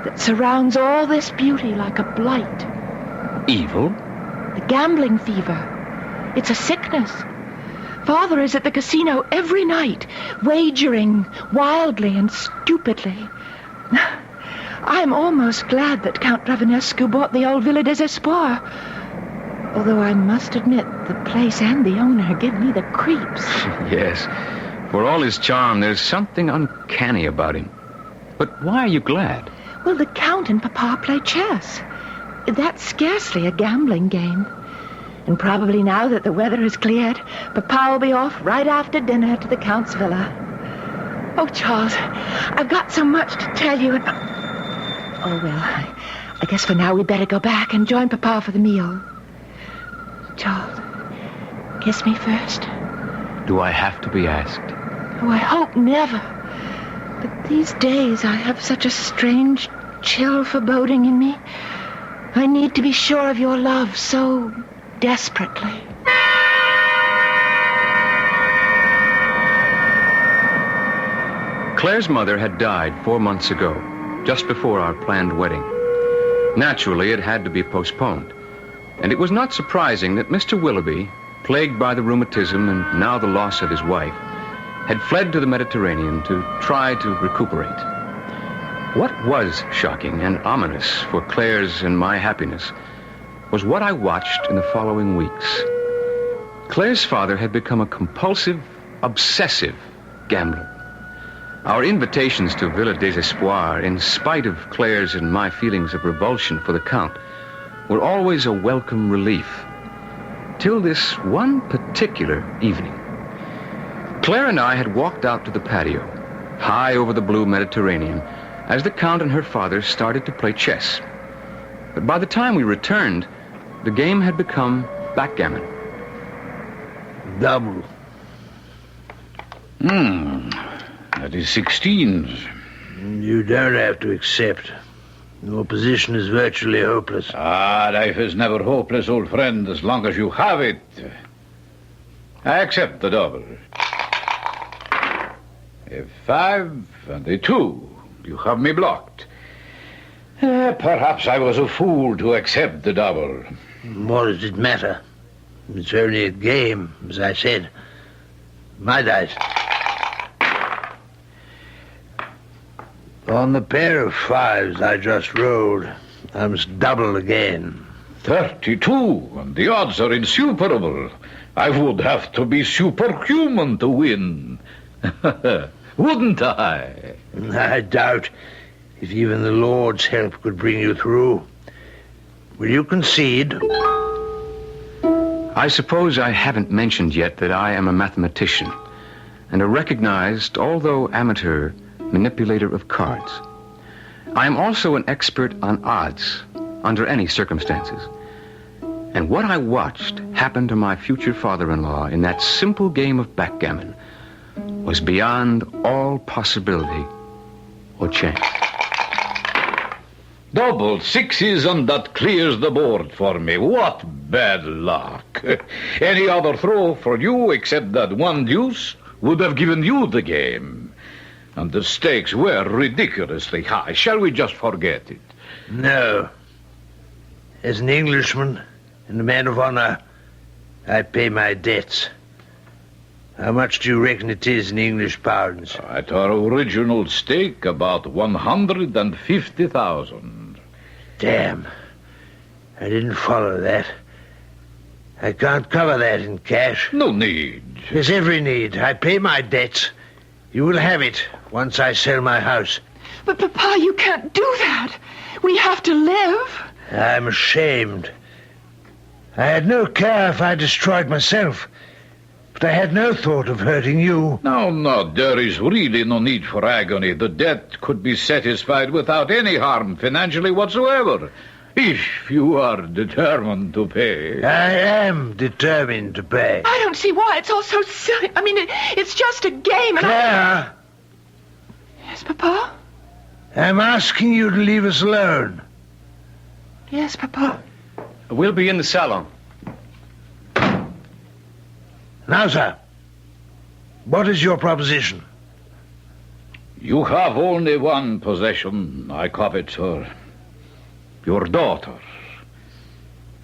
that surrounds all this beauty like a blight. Evil? The gambling fever. It's a sickness. Father is at the casino every night, wagering wildly and stupidly. I'm almost glad that Count Dravanescu bought the old Villa des Espoirs. Although I must admit, the place and the owner give me the creeps. Yes. For all his charm, there's something uncanny about him. But why are you glad? Well, the Count and Papa play chess. That's scarcely a gambling game. And probably now that the weather has cleared, Papa will be off right after dinner to the Count's villa. Oh, Charles, I've got so much to tell you. Oh, well, I guess for now we'd better go back and join Papa for the meal. Charles, kiss me first. Do I have to be asked? Oh, I hope never. But these days I have such a strange, chill foreboding in me. I need to be sure of your love so desperately. Claire's mother had died 4 months ago, just before our planned wedding. Naturally, it had to be postponed. And it was not surprising that Mr. Willoughby, plagued by the rheumatism and now the loss of his wife, had fled to the Mediterranean to try to recuperate. What was shocking and ominous for Claire's and my happiness was what I watched in the following weeks. Claire's father had become a compulsive, obsessive gambler. Our invitations to Villa des Espoirs, in spite of Claire's and my feelings of revulsion for the Count, were always a welcome relief. Till this one particular evening. Claire and I had walked out to the patio, high over the blue Mediterranean, as the Count and her father started to play chess. But by the time we returned, the game had become backgammon. Double. That is 16. You don't have to accept. Your position is virtually hopeless. Life is never hopeless, old friend, as long as you have it. I accept the double. A 5 and a 2. You have me blocked. Perhaps I was a fool to accept the double. What does it matter? It's only a game, as I said. My dice. On the pair of 5s I just rolled, I must double again. 32, and the odds are insuperable. I would have to be superhuman to win. Wouldn't I? I doubt if even the Lord's help could bring you through. Will you concede? I suppose I haven't mentioned yet that I am a mathematician and a recognized, although amateur, manipulator of cards. I am also an expert on odds under any circumstances. And what I watched happen to my future father-in-law in that simple game of backgammon was beyond all possibility or chance. Double 6s, and that clears the board for me. What bad luck. Any other throw for you except that one deuce would have given you the game. And the stakes were ridiculously high. Shall we just forget it? No. As an Englishman and a man of honor, I pay my debts. How much do you reckon it is in English pounds? At our original stake, about 150,000. Damn. I didn't follow that. I can't cover that in cash. No need. There's every need. I pay my debts. You will have it once I sell my house. But, Papa, you can't do that. We have to live. I'm ashamed. I had no care if I destroyed myself. But I had no thought of hurting you. No, there is really no need for agony. The debt could be satisfied without any harm financially whatsoever. If you are determined to pay. I am determined to pay. I don't see why. It's all so silly. I mean, it's just a game. And Claire! Yes, Papa? I'm asking you to leave us alone. Yes, Papa. We'll be in the salon. Now, sir, what is your proposition? You have only one possession I covet, sir. Your daughter.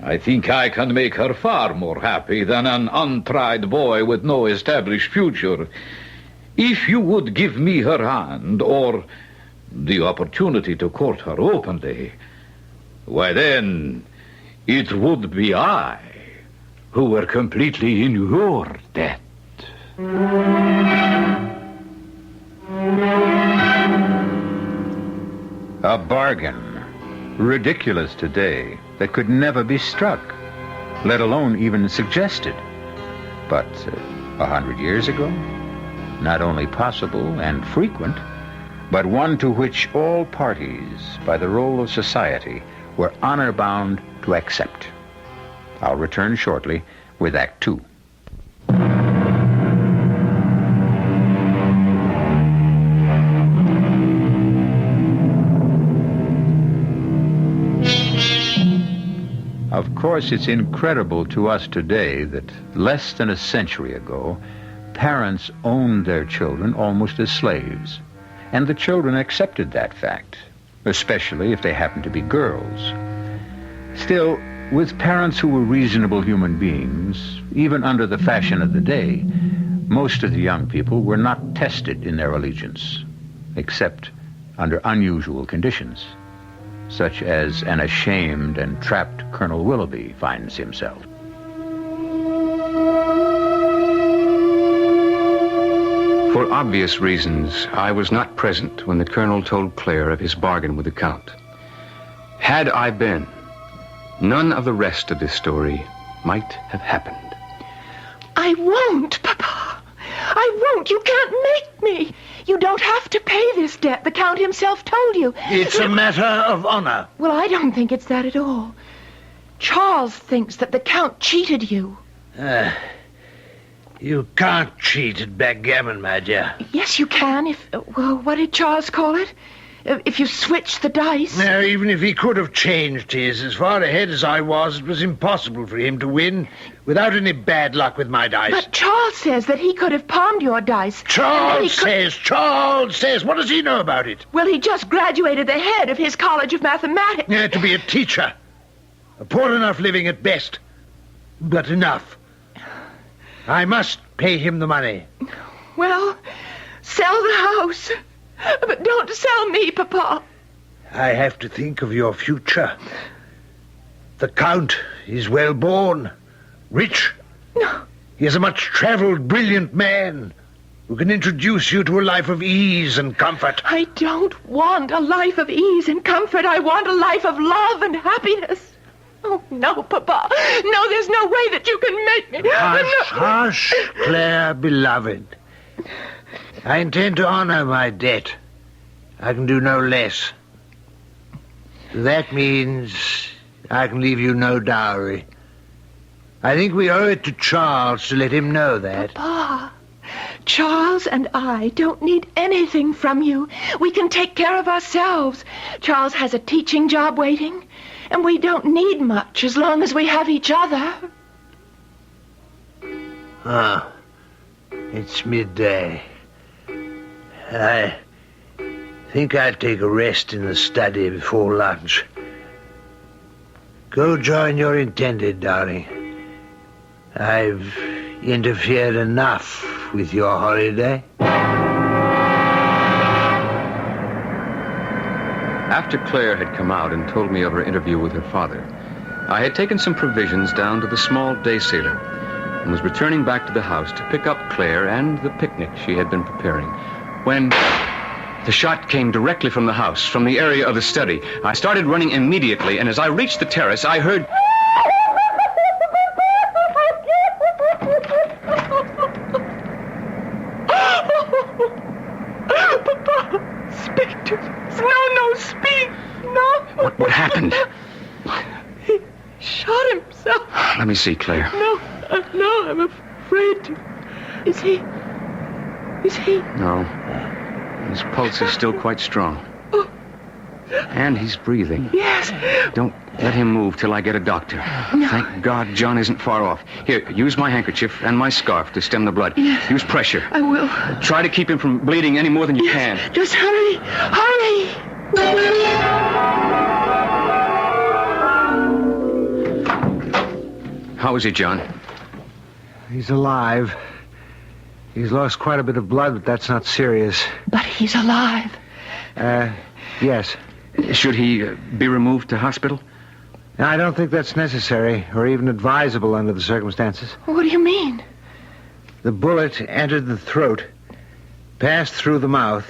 I think I can make her far more happy than an untried boy with no established future. If you would give me her hand, or the opportunity to court her openly, why then, it would be I who were completely in your debt. A bargain. ridiculous today, that could never be struck, let alone even suggested. But 100 years ago, not only possible and frequent, but one to which all parties, by the role of society, were honor-bound to accept. I'll return shortly with Act Two. Of course, it's incredible to us today that less than a century ago, parents owned their children almost as slaves, and the children accepted that fact, especially if they happened to be girls. Still, with parents who were reasonable human beings, even under the fashion of the day, most of the young people were not tested in their allegiance, except under unusual conditions, such as an ashamed and trapped Colonel Willoughby finds himself. For obvious reasons, I was not present when the Colonel told Claire of his bargain with the Count. Had I been, none of the rest of this story might have happened. I won't, Papa. I won't. You can't make me. You don't have to pay this debt. The Count himself told you. It's a matter of honor. Well, I don't think it's that at all. Charles thinks that the Count cheated you. You can't cheat at backgammon, my dear. Yes, you can if... Well, what did Charles call it? If you switch the dice. Now, even if he could have changed his, as far ahead as I was, it was impossible for him to win without any bad luck with my dice. But Charles says that he could have palmed your dice. Charles says. What does he know about it? Well, he just graduated the head of his College of Mathematics. Yeah, to be a teacher. A poor enough living at best. But enough. I must pay him the money. Well, sell the house. But don't sell me, Papa. I have to think of your future. The Count is well born, rich. No. He is a much-traveled, brilliant man who can introduce you to a life of ease and comfort. I don't want a life of ease and comfort. I want a life of love and happiness. Oh, no, Papa. No, there's no way that you can make me. Hush, Claire, beloved. I intend to honor my debt. I can do no less. That means I can leave you no dowry. I think we owe it to Charles to let him know that. Papa, Charles and I don't need anything from you. We can take care of ourselves. Charles has a teaching job waiting, and we don't need much as long as we have each other. It's midday. I think I'd take a rest in the study before lunch. Go join your intended, darling. I've interfered enough with your holiday. After Claire had come out and told me of her interview with her father, I had taken some provisions down to the small day sailor and was returning back to the house to pick up Claire and the picnic she had been preparing, when the shot came directly from the house, from the area of the study. I started running immediately, and as I reached the terrace, I heard... Papa, speak to me. No, speak. No. What happened? He shot himself. Let me see, Claire. No, I'm afraid to. Is he? No. His pulse is still quite strong. And he's breathing. Yes. Don't let him move till I get a doctor. No. Thank God John isn't far off. Here, use my handkerchief and my scarf to stem the blood. Yes. Use pressure. I will. Try to keep him from bleeding any more than you can. Just hurry. How is he, John? He's alive. He's lost quite a bit of blood, but that's not serious. But he's alive. Yes. Should he be removed to hospital? I don't think that's necessary, or even advisable under the circumstances. What do you mean? The bullet entered the throat, passed through the mouth,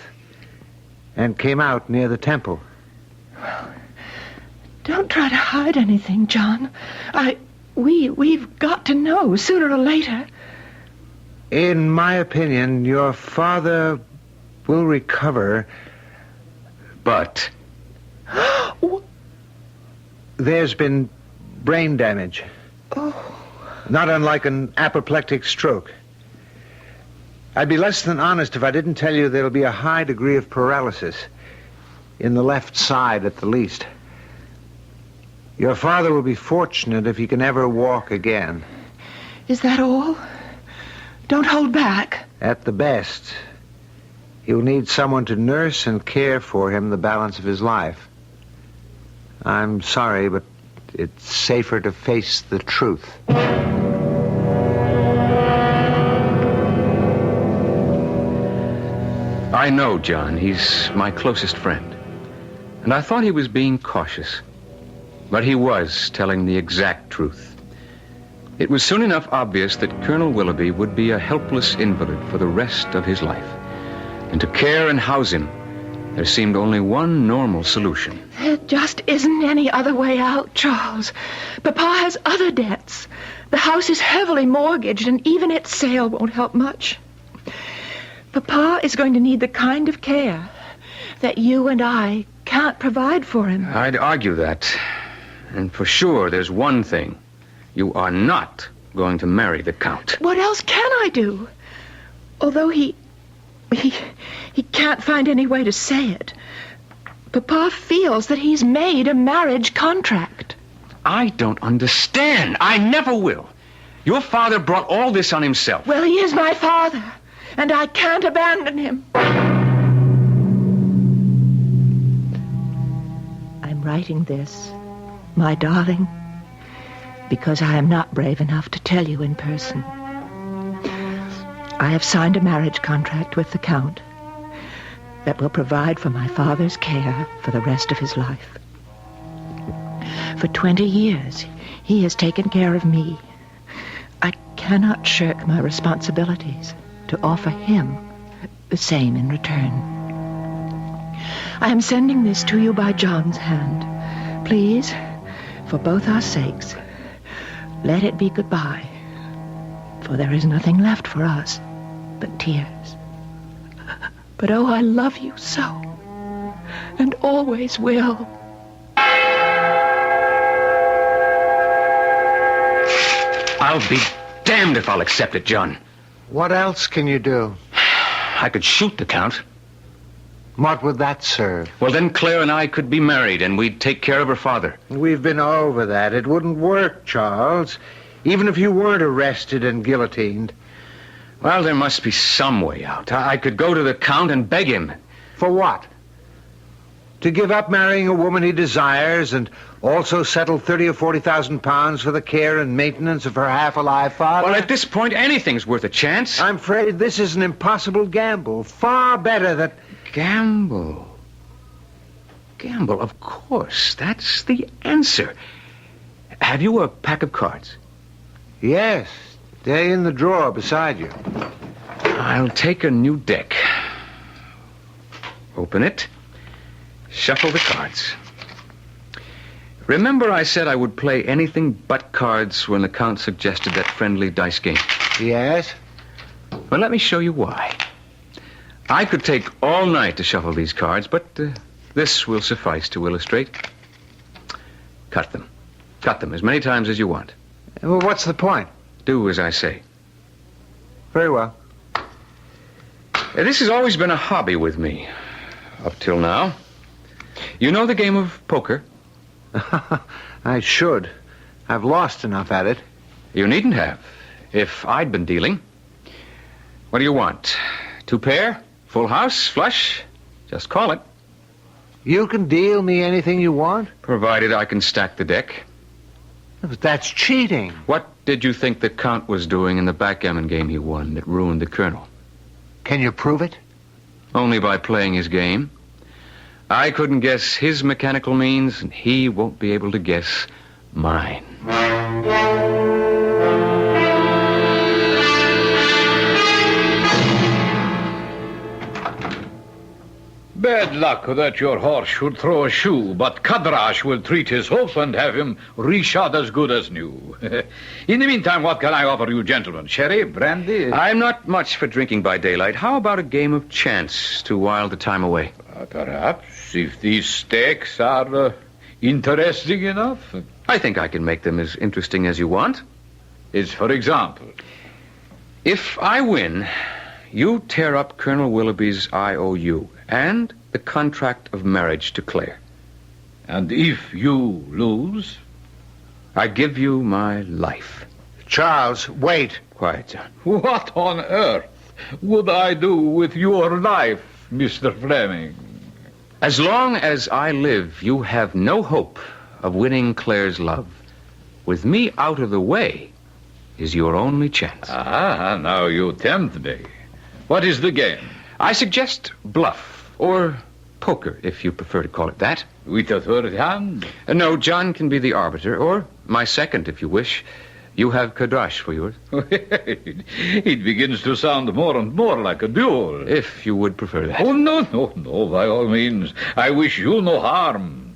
and came out near the temple. Don't try to hide anything, John. We've got to know sooner or later. In my opinion, your father will recover, but there's been brain damage. Oh. Not unlike an apoplectic stroke. I'd be less than honest if I didn't tell you there'll be a high degree of paralysis in the left side at the least. Your father will be fortunate if he can ever walk again. Is that all? Don't hold back. At the best, he'll need someone to nurse and care for him the balance of his life. I'm sorry, but it's safer to face the truth. I know John. He's my closest friend. And I thought he was being cautious. But he was telling the exact truth. It was soon enough obvious that Colonel Willoughby would be a helpless invalid for the rest of his life. And to care and house him, there seemed only one normal solution. There just isn't any other way out, Charles. Papa has other debts. The house is heavily mortgaged, and even its sale won't help much. Papa is going to need the kind of care that you and I can't provide for him. I'd argue that. And for sure, there's one thing. You are not going to marry the Count. What else can I do? Although he can't find any way to say it, Papa feels that he's made a marriage contract. I don't understand. I never will. Your father brought all this on himself. Well, he is my father, and I can't abandon him. I'm writing this, my darling, because I am not brave enough to tell you in person. I have signed a marriage contract with the Count that will provide for my father's care for the rest of his life. For 20 years, he has taken care of me. I cannot shirk my responsibilities to offer him the same in return. I am sending this to you by John's hand. Please, for both our sakes, let it be goodbye, for there is nothing left for us but tears. But oh, I love you so, and always will. I'll be damned if I'll accept it, John. What else can you do? I could shoot the Count. What would that serve? Well, then Claire and I could be married, and we'd take care of her father. We've been over that. It wouldn't work, Charles. Even if you weren't arrested and guillotined. Well, there must be some way out. I could go to the Count and beg him. For what? To give up marrying a woman he desires and also settle 30 or 40,000 pounds for the care and maintenance of her half-alive father? Well, at this point, anything's worth a chance. I'm afraid this is an impossible gamble. Far better that... Gamble? Gamble, of course. That's the answer. Have you a pack of cards? Yes. They're in the drawer beside you. I'll take a new deck. Open it. Shuffle the cards. Remember I said I would play anything but cards when the Count suggested that friendly dice game? Yes? Well, let me show you why. I could take all night to shuffle these cards, but this will suffice to illustrate. Cut them. Cut them as many times as you want. Well, what's the point? Do as I say. Very well. This has always been a hobby with me, up till now. You know the game of poker? I should. I've lost enough at it. You needn't have, if I'd been dealing. What do you want? 2 pair? Full house? Flush? Just call it. You can deal me anything you want? Provided I can stack the deck. But that's cheating. What did you think the Count was doing in the backgammon game he won that ruined the Colonel? Can you prove it? Only by playing his game. I couldn't guess his mechanical means, and he won't be able to guess mine. bad luck that your horse should throw a shoe, but Kadrash will treat his hoof and have him reshod as good as new. In the meantime, what can I offer you, gentlemen? Sherry, brandy? I'm not much for drinking by daylight. How about a game of chance to while the time away? Perhaps, if these stakes are interesting enough. I think I can make them as interesting as you want. As for example? If I win, you tear up Colonel Willoughby's IOU and the contract of marriage to Claire. And if you lose? I give you my life. Charles, wait. Quiet, John. What on earth would I do with your life, Mr. Fleming? As long as I live, you have no hope of winning Claire's love. With me out of the way is your only chance. Now you tempt me. What is the game? I suggest bluff, or poker, if you prefer to call it that. With a third hand? No, John can be the arbiter, or my second, if you wish. You have Kadrash for yours. It begins to sound more and more like a duel. If you would prefer that. Oh, no, by all means. I wish you no harm.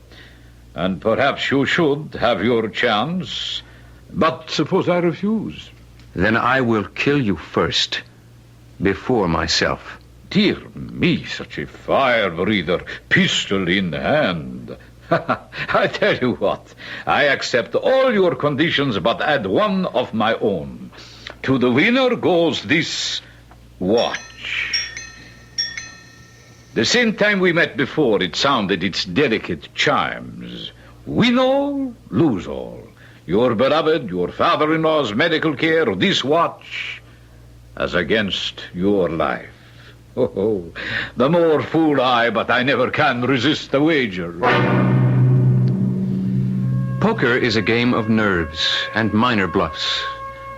And perhaps you should have your chance. But suppose I refuse? Then I will kill you first, before myself. Dear me, such a fire-breather, pistol in hand. I tell you what, I accept all your conditions, but add one of my own. To the winner goes this watch. The same time we met before, it sounded its delicate chimes. Win all, lose all. Your beloved, your father-in-law's medical care, this watch, as against your life. Oh, the more fool I, but I never can resist the wager. Poker is a game of nerves and minor bluffs,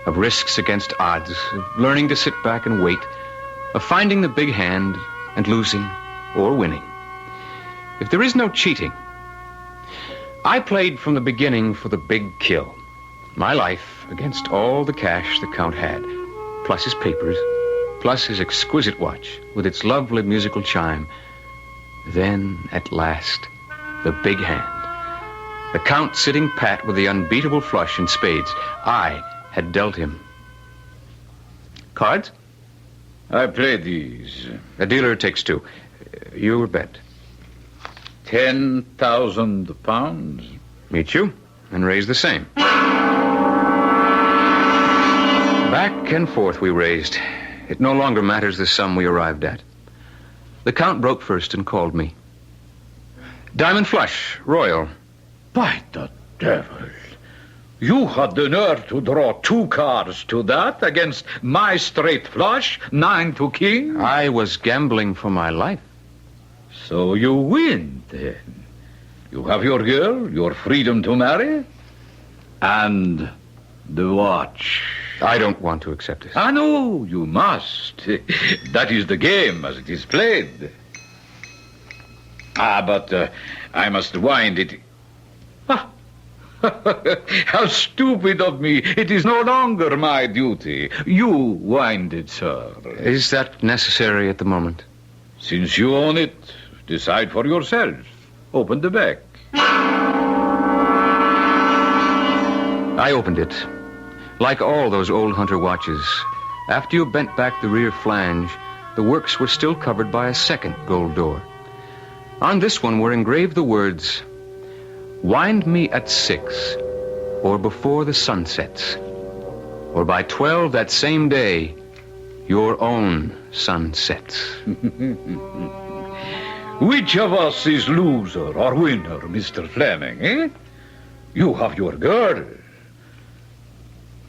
of risks against odds, of learning to sit back and wait, of finding the big hand and losing or winning. If there is no cheating, I played from the beginning for the big kill. My life against all the cash the Count had, plus his papers, plus his exquisite watch with its lovely musical chime. Then, at last, the big hand. The Count sitting pat with the unbeatable flush in spades. I had dealt him. Cards? I play these. A dealer takes two. Your bet. 10,000 pounds. Meet you and raise the same. Back and forth we raised. It no longer matters the sum we arrived at. The Count broke first and called me. Diamond flush, royal. By the devil. You had the nerve to draw two cards to that against my straight flush, 9 to king? I was gambling for my life. So you win, then. You have your girl, your freedom to marry, and the watch. I don't want to accept this. No, you must. That is the game as it is played. But I must wind it. How stupid of me. It is no longer my duty. You wind it, sir. Is that necessary at the moment? Since you own it, decide for yourself. Open the back. I opened it. Like all those old hunter watches, after you bent back the rear flange, the works were still covered by a second gold door. On this one were engraved the words, "Wind me at 6, or before the sun sets, or by 12 that same day, your own sun sets." Which of us is loser or winner, Mr. Fleming, eh? You have your girl,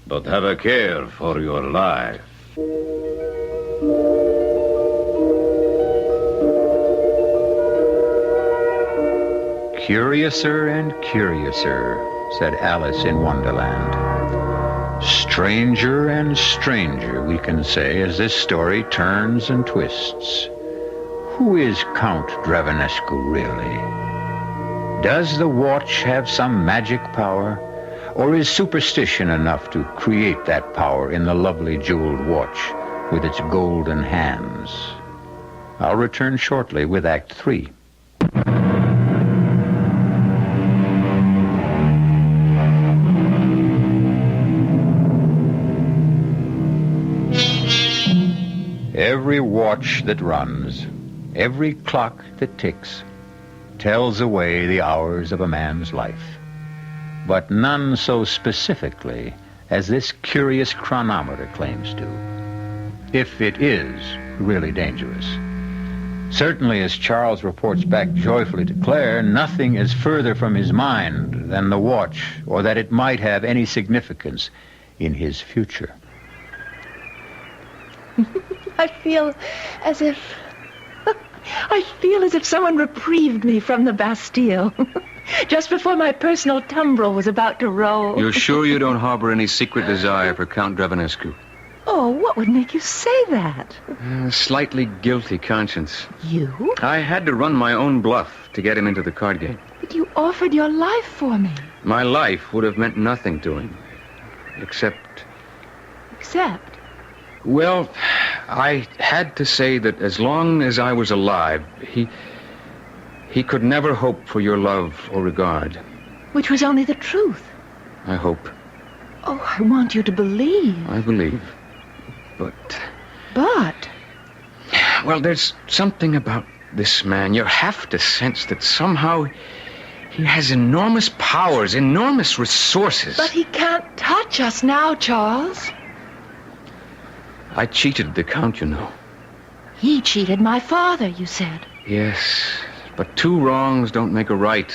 but have a care for your life. Curiouser and curiouser, said Alice in Wonderland. Stranger and stranger, we can say, as this story turns and twists. Who is Count Drevanescu really? Does the watch have some magic power, or is superstition enough to create that power in the lovely jeweled watch with its golden hands? I'll return shortly with Act 3. Every watch that runs, every clock that ticks, tells away the hours of a man's life. But none so specifically as this curious chronometer claims to, if it is really dangerous. Certainly, as Charles reports back joyfully to Claire, nothing is further from his mind than the watch, or that it might have any significance in his future. I feel as if someone reprieved me from the Bastille just before my personal tumbril was about to roll. You're sure you don't harbor any secret desire for Count Dravanescu? Oh, what would make you say that? A slightly guilty conscience. You? I had to run my own bluff to get him into the card game. But you offered your life for me. My life would have meant nothing to him. Except? Well, I had to say that as long as I was alive, he could never hope for your love or regard. Which was only the truth. I hope. Oh, I want you to believe. I believe. But? Well, there's something about this man. You have to sense that somehow he has enormous powers, enormous resources. But he can't touch us now, Charles. I cheated the Count, you know. He cheated my father, you said. Yes, but two wrongs don't make a right.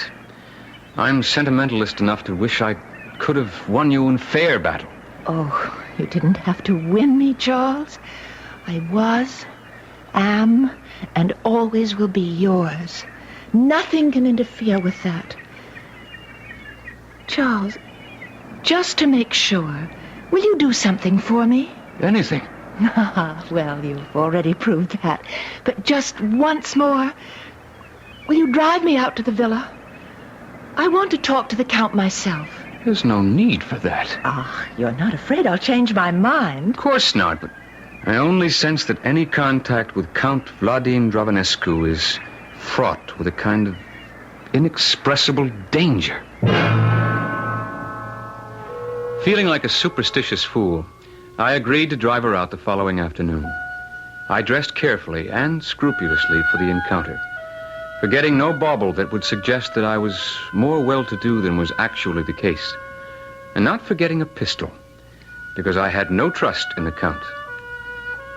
I'm sentimentalist enough to wish I could have won you in fair battle. Oh, you didn't have to win me, Charles. I was, am, and always will be yours. Nothing can interfere with that. Charles, just to make sure, will you do something for me? Anything. Well, you've already proved that. But just once more, will you drive me out to the villa? I want to talk to the Count myself. There's no need for that. Ah, you're not afraid I'll change my mind? Of course not, but I only sense that any contact with Count Vladimir Dravanescu is fraught with a kind of inexpressible danger. Feeling like a superstitious fool, I agreed to drive her out the following afternoon. I dressed carefully and scrupulously for the encounter, forgetting no bauble that would suggest that I was more well-to-do than was actually the case, and not forgetting a pistol, because I had no trust in the Count.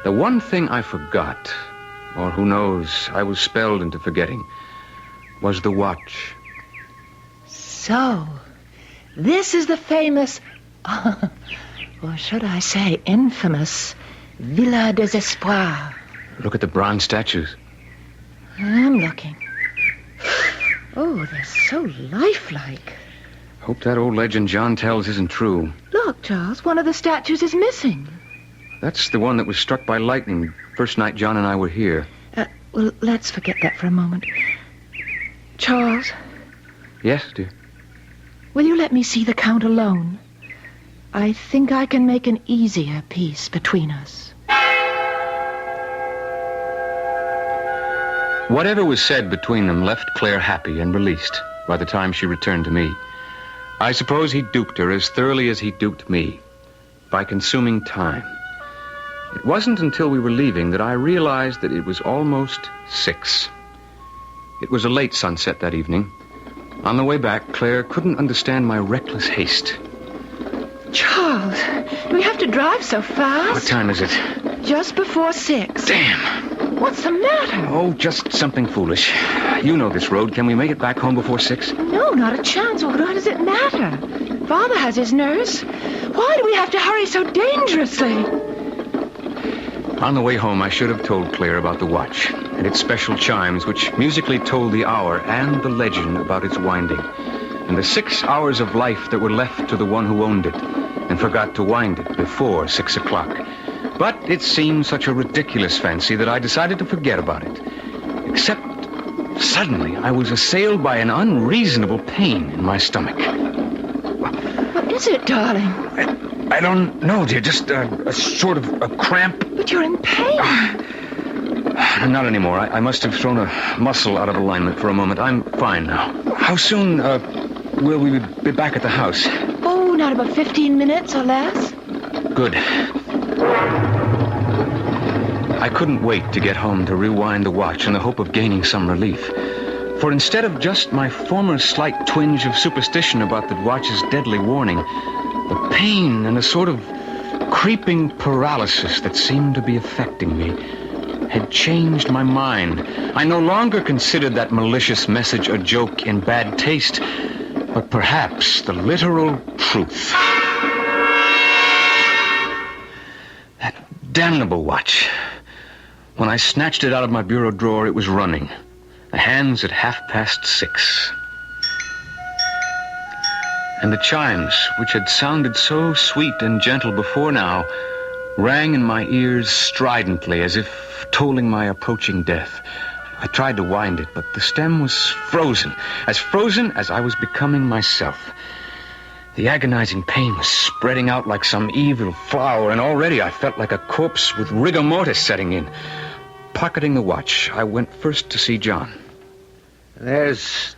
The one thing I forgot, or who knows, I was spelled into forgetting, was the watch. So, this is the famous, or should I say infamous, Villa des Espoirs. Look at the bronze statues. I'm looking. Oh, they're so lifelike. Hope that old legend John tells isn't true. Look, Charles, one of the statues is missing. That's the one that was struck by lightning first night John and I were here. Well, let's forget that for a moment. Charles? Yes, dear? Will you let me see the Count alone? I think I can make an easier peace between us. Whatever was said between them left Claire happy and released by the time she returned to me. I suppose he duped her as thoroughly as he duped me, by consuming time. It wasn't until we were leaving that I realized that it was almost 6. It was a late sunset that evening. On the way back, Claire couldn't understand my reckless haste. Charles, do we have to drive so fast? What time is it? Just before 6. Damn. What's the matter? Oh, just something foolish. You know this road. Can we make it back home before 6? No, not a chance. Well, why does it matter? Father has his nurse. Why do we have to hurry so dangerously? On the way home, I should have told Claire about the watch and its special chimes, which musically told the hour and the legend about its winding, and the 6 hours of life that were left to the one who owned it and forgot to wind it before 6 o'clock. But it seemed such a ridiculous fancy that I decided to forget about it. Except, suddenly, I was assailed by an unreasonable pain in my stomach. What is it, darling? I don't know, dear. Just a sort of a cramp. But you're in pain. Not anymore. I must have thrown a muscle out of alignment for a moment. I'm fine now. How soon will we be back at the house? Oh, not about 15 minutes or less. Good. I couldn't wait to get home to rewind the watch in the hope of gaining some relief. For instead of just my former slight twinge of superstition about the watch's deadly warning, the pain and a sort of creeping paralysis that seemed to be affecting me had changed my mind. I no longer considered that malicious message a joke in bad taste, but perhaps the literal truth. That damnable watch. When I snatched it out of my bureau drawer, it was running. The hands at 6:30. And the chimes, which had sounded so sweet and gentle before now, rang in my ears stridently as if tolling my approaching death. I tried to wind it, but the stem was frozen as I was becoming myself. The agonizing pain was spreading out like some evil flower, and already I felt like a corpse with rigor mortis setting in. Pocketing the watch, I went first to see John. There's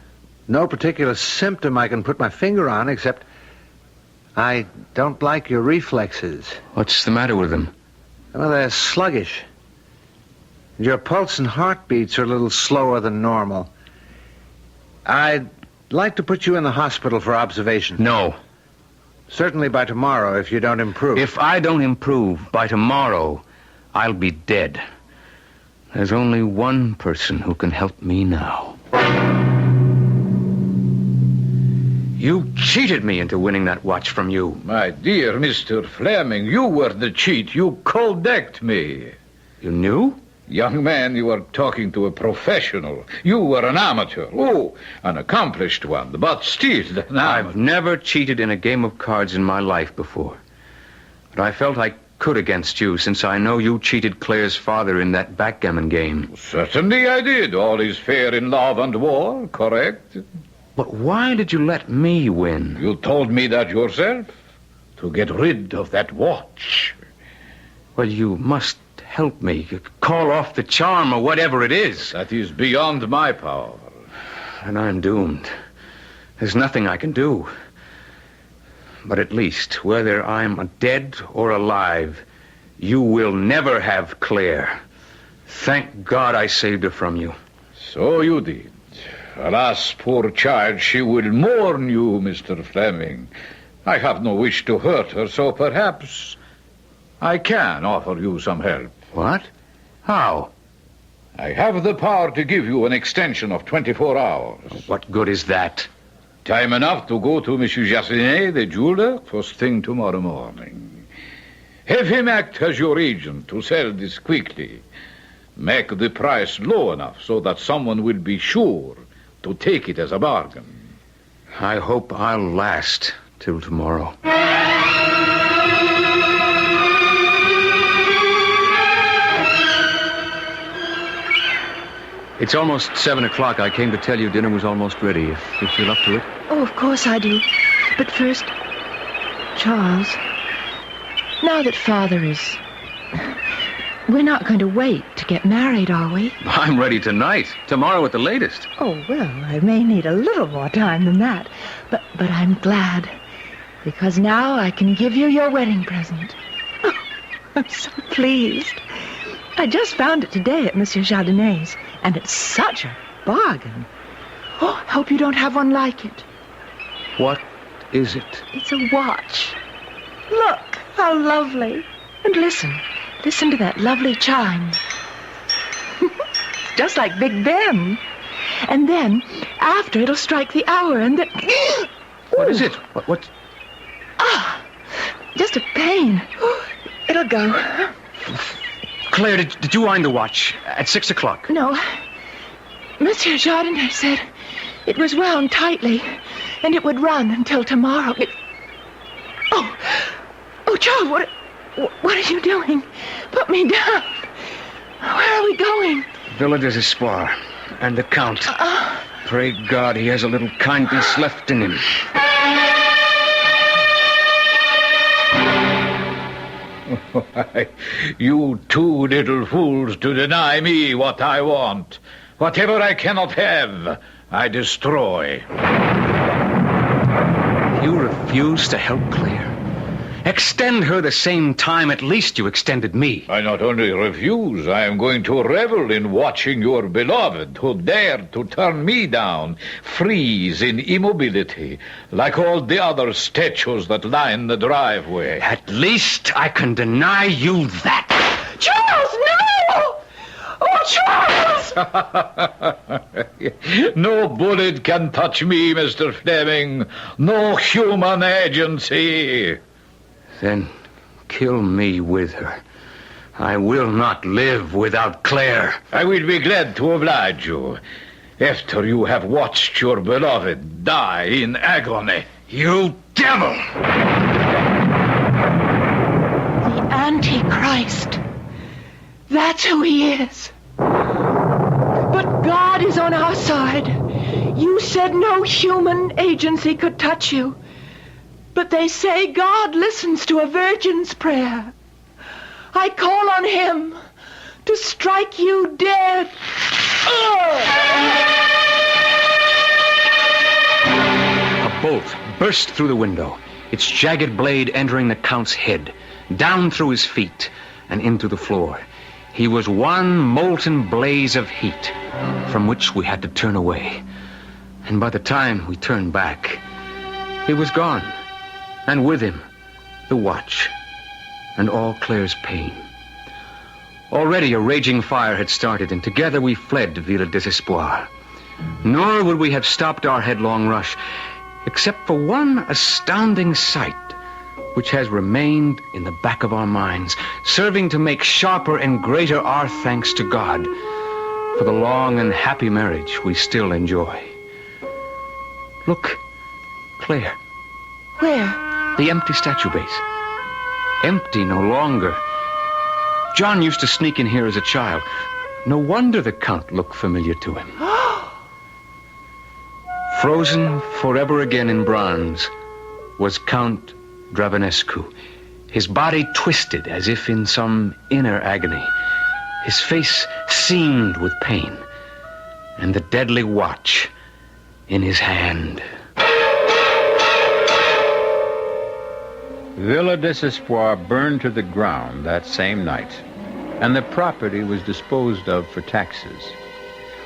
no particular symptom I can put my finger on, except I don't like your reflexes. What's the matter with them? Well, they're sluggish. Your pulse and heartbeats are a little slower than normal. I'd like to put you in the hospital for observation. No. Certainly by tomorrow, if you don't improve. If I don't improve by tomorrow, I'll be dead. There's only one person who can help me now. You cheated me into winning that watch from you. My dear Mr. Fleming, you were the cheat. You cold-decked me. You knew? Young man, you are talking to a professional. You were an amateur. Oh, an accomplished one, but still an amateur. I've never cheated in a game of cards in my life before. But I felt I could against you, since I know you cheated Claire's father in that backgammon game. Certainly I did. All is fair in love and war, correct? But why did you let me win? You told me that yourself. To get rid of that watch. Well, you must help me. Call off the charm or whatever it is. That is beyond my power. And I'm doomed. There's nothing I can do. But at least, whether I'm dead or alive, you will never have Claire. Thank God I saved her from you. So you did. Alas, poor child, she will mourn you, Mr. Fleming. I have no wish to hurt her, so perhaps I can offer you some help. What? How? I have the power to give you an extension of 24 hours. What good is that? Time enough to go to Monsieur Jardinet, the jeweler, first thing tomorrow morning. Have him act as your agent to sell this quickly. Make the price low enough so that someone will be sure to take it as a bargain. I hope I'll last till tomorrow. It's almost 7 o'clock. I came to tell you dinner was almost ready, if you're up to it. Oh, of course I do. But first, Charles, now that Father is... We're not going to wait to get married, are we? I'm ready tonight. Tomorrow at the latest. Oh, well, I may need a little more time than that. But I'm glad. Because now I can give you your wedding present. Oh, I'm so pleased. I just found it today at Monsieur Jardinet's, and it's such a bargain. Oh, hope you don't have one like it. What is it? It's a watch. Look, how lovely. And listen to that lovely chime. Just like Big Ben. And then, after, it'll strike the hour, and then... What is it? What? Ah, just a pain. It'll go. Claire, did you wind the watch at 6 o'clock? No. Monsieur Jardinet said it was wound tightly, and it would run until tomorrow. Oh, Charles, what are you doing? Put me down. Where are we going? Villa des Espoirs and the Count. Pray God he has a little kindness left in him. You two little fools to deny me what I want. Whatever I cannot have, I destroy. You refuse to help Claire. Extend her the same time at least you extended me. I not only refuse, I am going to revel in watching your beloved, who dared to turn me down, freeze in immobility, like all the other statues that line the driveway. At least I can deny you that. Charles, no! Oh, Charles! No bullet can touch me, Mr. Fleming. No human agency. Then kill me with her. I will not live without Claire. I will be glad to oblige you, after you have watched your beloved die in agony. You devil! The Antichrist. That's who he is. But God is on our side. You said no human agency could touch you. But they say God listens to a virgin's prayer. I call on him to strike you dead. A bolt burst through the window, its jagged blade entering the Count's head, down through his feet, and into the floor. He was one molten blaze of heat, from which we had to turn away. And by the time we turned back, he was gone. And with him, the watch, and all Claire's pain. Already a raging fire had started, and together we fled to Villa Desespoir. Nor would we have stopped our headlong rush, except for one astounding sight, which has remained in the back of our minds, serving to make sharper and greater our thanks to God for the long and happy marriage we still enjoy. Look, Claire. Where? The empty statue base. Empty no longer. John used to sneak in here as a child. No wonder the Count looked familiar to him. Frozen forever again in bronze was Count Dravanescu, his body twisted as if in some inner agony, his face seamed with pain, and the deadly watch in his hand. Villa Desespoir burned to the ground that same night, and the property was disposed of for taxes.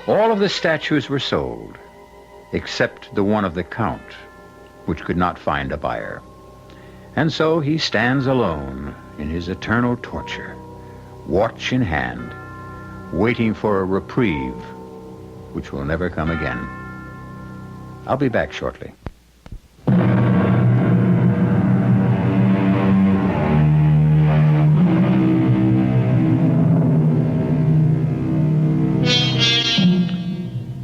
All of the statues were sold, except the one of the Count, which could not find a buyer. And so he stands alone in his eternal torture, watch in hand, waiting for a reprieve which will never come again. I'll be back shortly.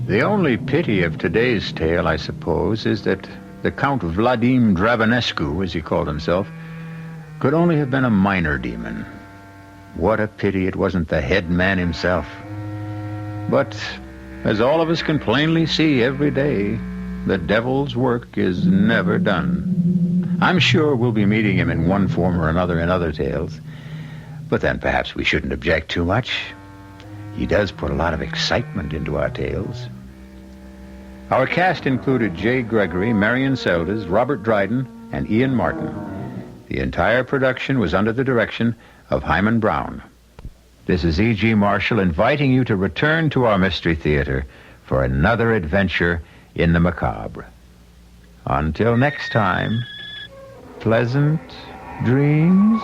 The only pity of today's tale, I suppose, is that the Count Vladim Dravanescu, as he called himself, could only have been a minor demon. What a pity it wasn't the head man himself. But, as all of us can plainly see every day, the devil's work is never done. I'm sure we'll be meeting him in one form or another in other tales. But then perhaps we shouldn't object too much. He does put a lot of excitement into our tales. Our cast included Jay Gregory, Marion Seldes, Robert Dryden, and Ian Martin. The entire production was under the direction of Hyman Brown. This is E.G. Marshall inviting you to return to our Mystery Theater for another adventure in the macabre. Until next time, pleasant dreams.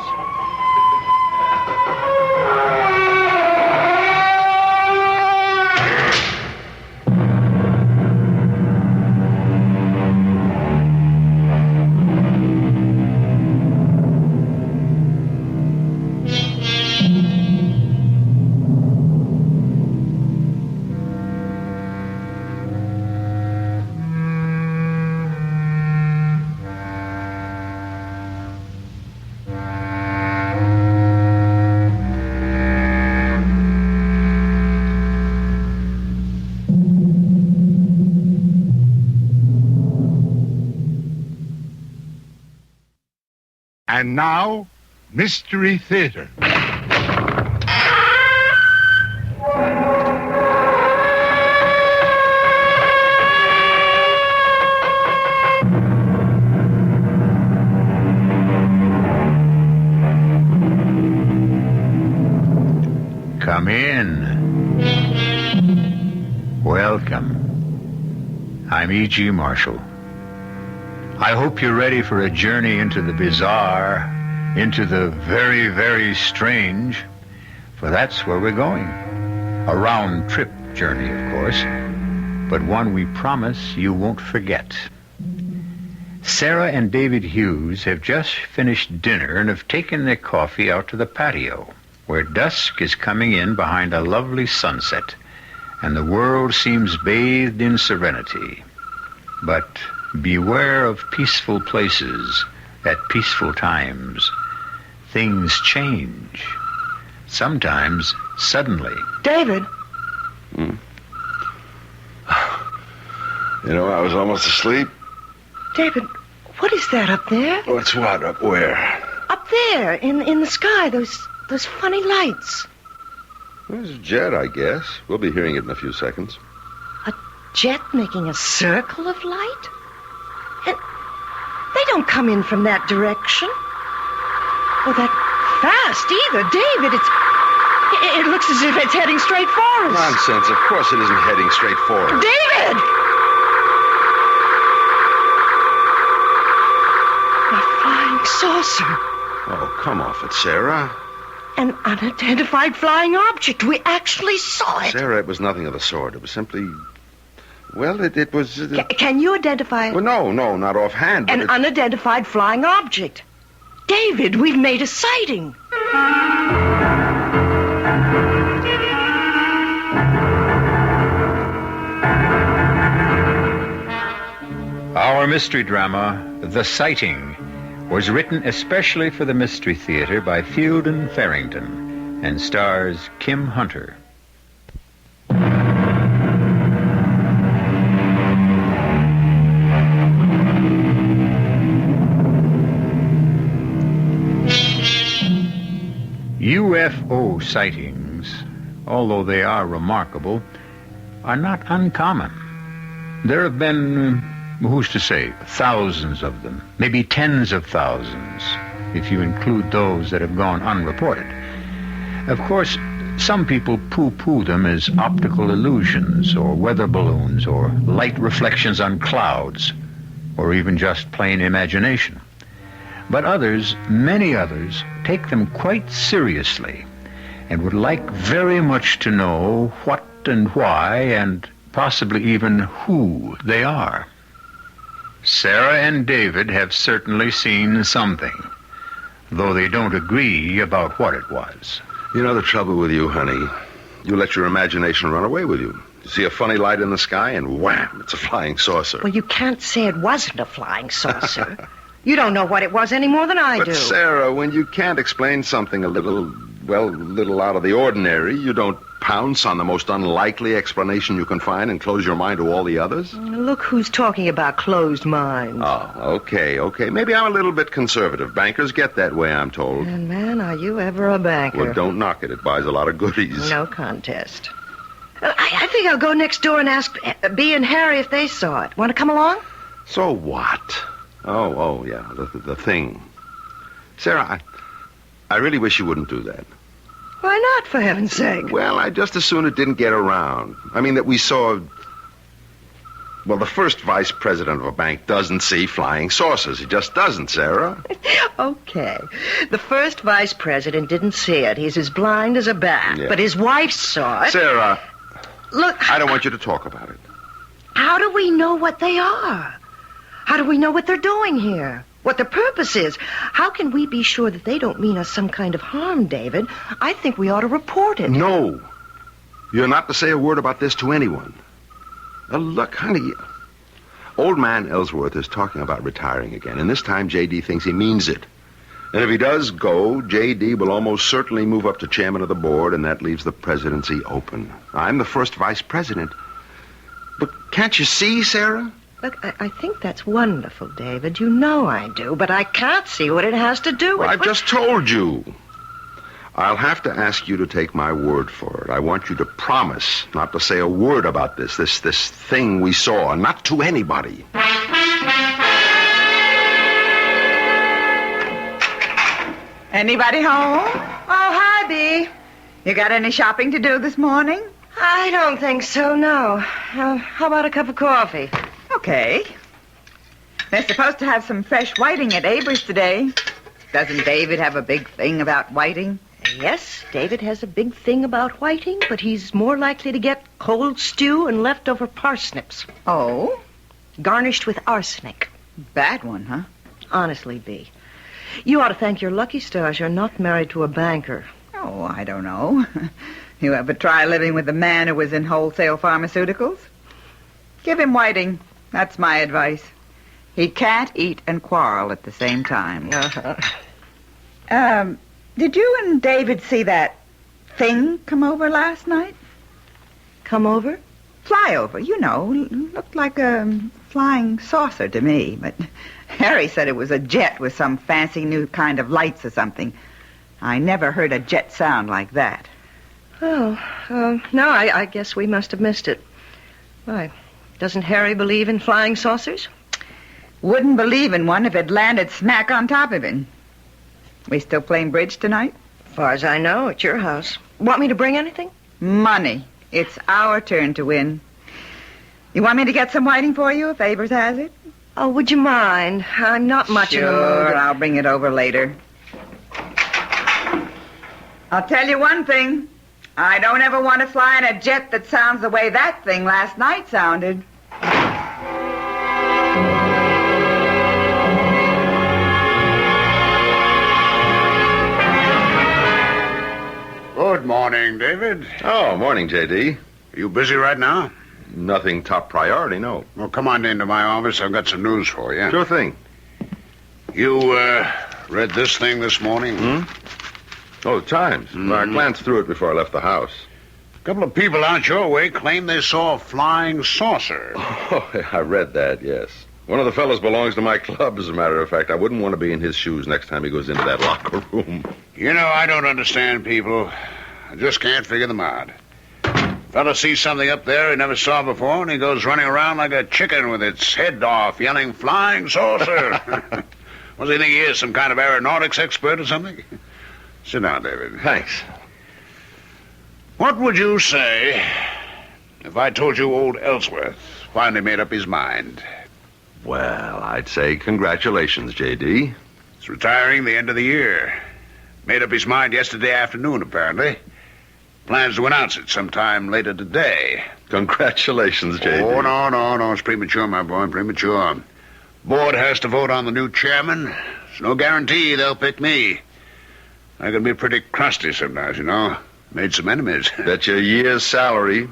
And now, Mystery Theater. Come in. Welcome. I'm E.G. Marshall. I hope you're ready for a journey into the bizarre, into the very, very strange, for that's where we're going. A round-trip journey, of course, but one we promise you won't forget. Sarah and David Hughes have just finished dinner and have taken their coffee out to the patio, where dusk is coming in behind a lovely sunset, and the world seems bathed in serenity. But beware of peaceful places at peaceful times. Things change. Sometimes suddenly. David. You know, I was almost asleep. David, what is that up there? What's what? Up where? Up there, in the sky, those funny lights. Well, it's a jet, I guess. We'll be hearing it in a few seconds. A jet making a circle of light? And they don't come in from that direction. Or that fast either. David, it looks as if it's heading straight for us. Nonsense. Of course it isn't heading straight for us. David! A flying saucer. Oh, come off it, Sarah. An unidentified flying object. We actually saw it. Sarah, it was nothing of the sort. It was simply... Well, it was... Can you identify it? Well, no, not offhand. An unidentified flying object. David, we've made a sighting. Our mystery drama, The Sighting, was written especially for the Mystery Theater by Fielden Farrington and stars Kim Hunter. UFO sightings, although they are remarkable, are not uncommon. There have been, who's to say, thousands of them, maybe tens of thousands, if you include those that have gone unreported. Of course, some people poo-poo them as optical illusions, or weather balloons, or light reflections on clouds, or even just plain imagination. But others, many others, take them quite seriously and would like very much to know what and why and possibly even who they are. Sarah and David have certainly seen something, though they don't agree about what it was. You know the trouble with you, honey. You let your imagination run away with you. You see a funny light in the sky and wham, it's a flying saucer. Well, you can't say it wasn't a flying saucer. You don't know what it was any more than I do. But, Sarah, when you can't explain something a little out of the ordinary, you don't pounce on the most unlikely explanation you can find and close your mind to all the others? Look who's talking about closed minds. Oh, okay. Maybe I'm a little bit conservative. Bankers get that way, I'm told. And, man, are you ever a banker? Well, don't knock it. It buys a lot of goodies. No contest. I think I'll go next door and ask Bea and Harry if they saw it. Want to come along? So what? Oh, yeah, the thing. Sarah, I really wish you wouldn't do that. Why not, for heaven's sake? Well, I'd just as soon it didn't get around. I mean, that we saw... Well, the first vice president of a bank doesn't see flying saucers. He just doesn't, Sarah. Okay. The first vice president didn't see it. He's as blind as a bat. Yeah. But his wife saw it. Sarah. Look... I don't want you to talk about it. How do we know what they are? How do we know what they're doing here? What their purpose is? How can we be sure that they don't mean us some kind of harm, David? I think we ought to report it. No. You're not to say a word about this to anyone. Look, honey, old man Ellsworth is talking about retiring again, and this time J.D. thinks he means it. And if he does go, J.D. will almost certainly move up to chairman of the board, and that leaves the presidency open. I'm the first vice president. But can't you see, Sarah? Look, I think that's wonderful, David. You know I do, but I can't see what it has to do with... I've just told you. I'll have to ask you to take my word for it. I want you to promise not to say a word about this thing we saw, not to anybody. Anybody home? Oh, hi, Bee. You got any shopping to do this morning? I don't think so, no. How about a cup of coffee? Okay. They're supposed to have some fresh whiting at Aber's today. Doesn't David have a big thing about whiting? Yes, David has a big thing about whiting, but he's more likely to get cold stew and leftover parsnips. Oh? Garnished with arsenic. Bad one, huh? Honestly, Bee. You ought to thank your lucky stars you're not married to a banker. Oh, I don't know. You ever try living with a man who was in wholesale pharmaceuticals? Give him whiting. That's my advice. He can't eat and quarrel at the same time. Did you and David see that thing come over last night? Come over? Fly over, you know. Looked like a flying saucer to me, but Harry said it was a jet with some fancy new kind of lights or something. I never heard a jet sound like that. Oh, no, I guess we must have missed it. Why, doesn't Harry believe in flying saucers? Wouldn't believe in one if it landed smack on top of him. We still playing bridge tonight? As far as I know, at your house. Want me to bring anything? Money. It's our turn to win. You want me to get some whiting for you if Aber's has it? Oh, would you mind? I'm not much in the mood. Sure, I'll bring it over later. I'll tell you one thing. I don't ever want to fly in a jet that sounds the way that thing last night sounded. Good morning, David. Oh, morning, J.D. Are you busy right now? Nothing top priority, no. Well, come on into my office. I've got some news for you. Sure thing. You, read this thing this morning? Oh, the Times. I glanced through it before I left the house. A couple of people out your way claim they saw a flying saucer. Oh, I read that, yes. One of the fellows belongs to my club, as a matter of fact. I wouldn't want to be in his shoes next time he goes into that locker room. You know, I don't understand people. I just can't figure them out. Fella sees something up there he never saw before, and he goes running around like a chicken with its head off, yelling, "Flying saucer!" What does he think he is, some kind of aeronautics expert or something? Sit down, David. Thanks. What would you say if I told you old Ellsworth finally made up his mind? Well, I'd say congratulations, J.D. He's retiring the end of the year. Made up his mind yesterday afternoon, apparently. Plans to announce it sometime later today. Congratulations, J.D. Oh, no. It's premature, my boy, premature. Board has to vote on the new chairman. There's no guarantee they'll pick me. I can be pretty crusty sometimes, you know. Made some enemies. That's your year's salary.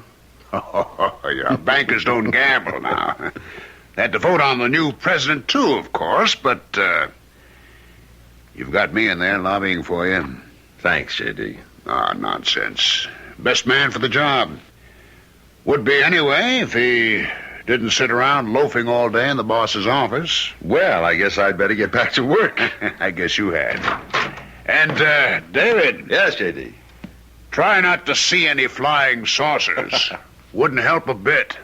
Oh, yeah. Bankers don't gamble now. They had to vote on the new president, too, of course, but, you've got me in there lobbying for you. Thanks, J.D. Ah, nonsense. Best man for the job. Would be anyway if he didn't sit around loafing all day in the boss's office. Well, I guess I'd better get back to work. I guess you had. And, David. Yes, J.D. Try not to see any flying saucers. Wouldn't help a bit.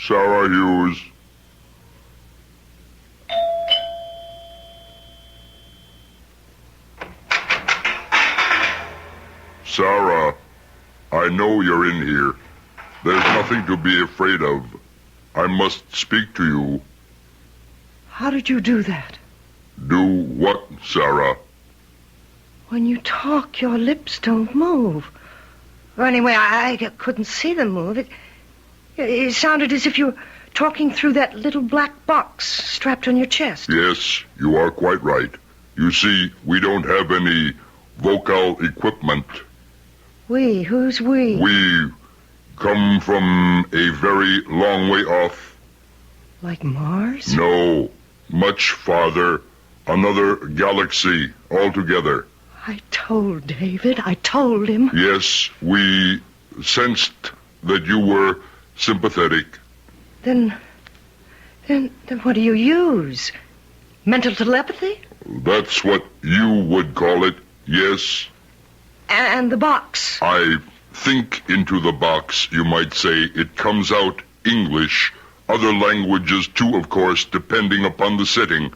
Sarah Hughes. Sarah, I know you're in here. There's nothing to be afraid of. I must speak to you. How did you do that? Do what, Sarah? When you talk, your lips don't move. Or anyway, I couldn't see them move. It sounded as if you were talking through that little black box strapped on your chest. Yes, you are quite right. You see, we don't have any vocal equipment. We? Who's we? We come from a very long way off. Like Mars? No, much farther. Another galaxy altogether. I told David. I told him. Yes, we sensed that you were sympathetic. Then what do you use? Mental telepathy? That's what you would call it, yes. And the box? I think into the box, you might say. It comes out English. Other languages, too, of course, depending upon the setting.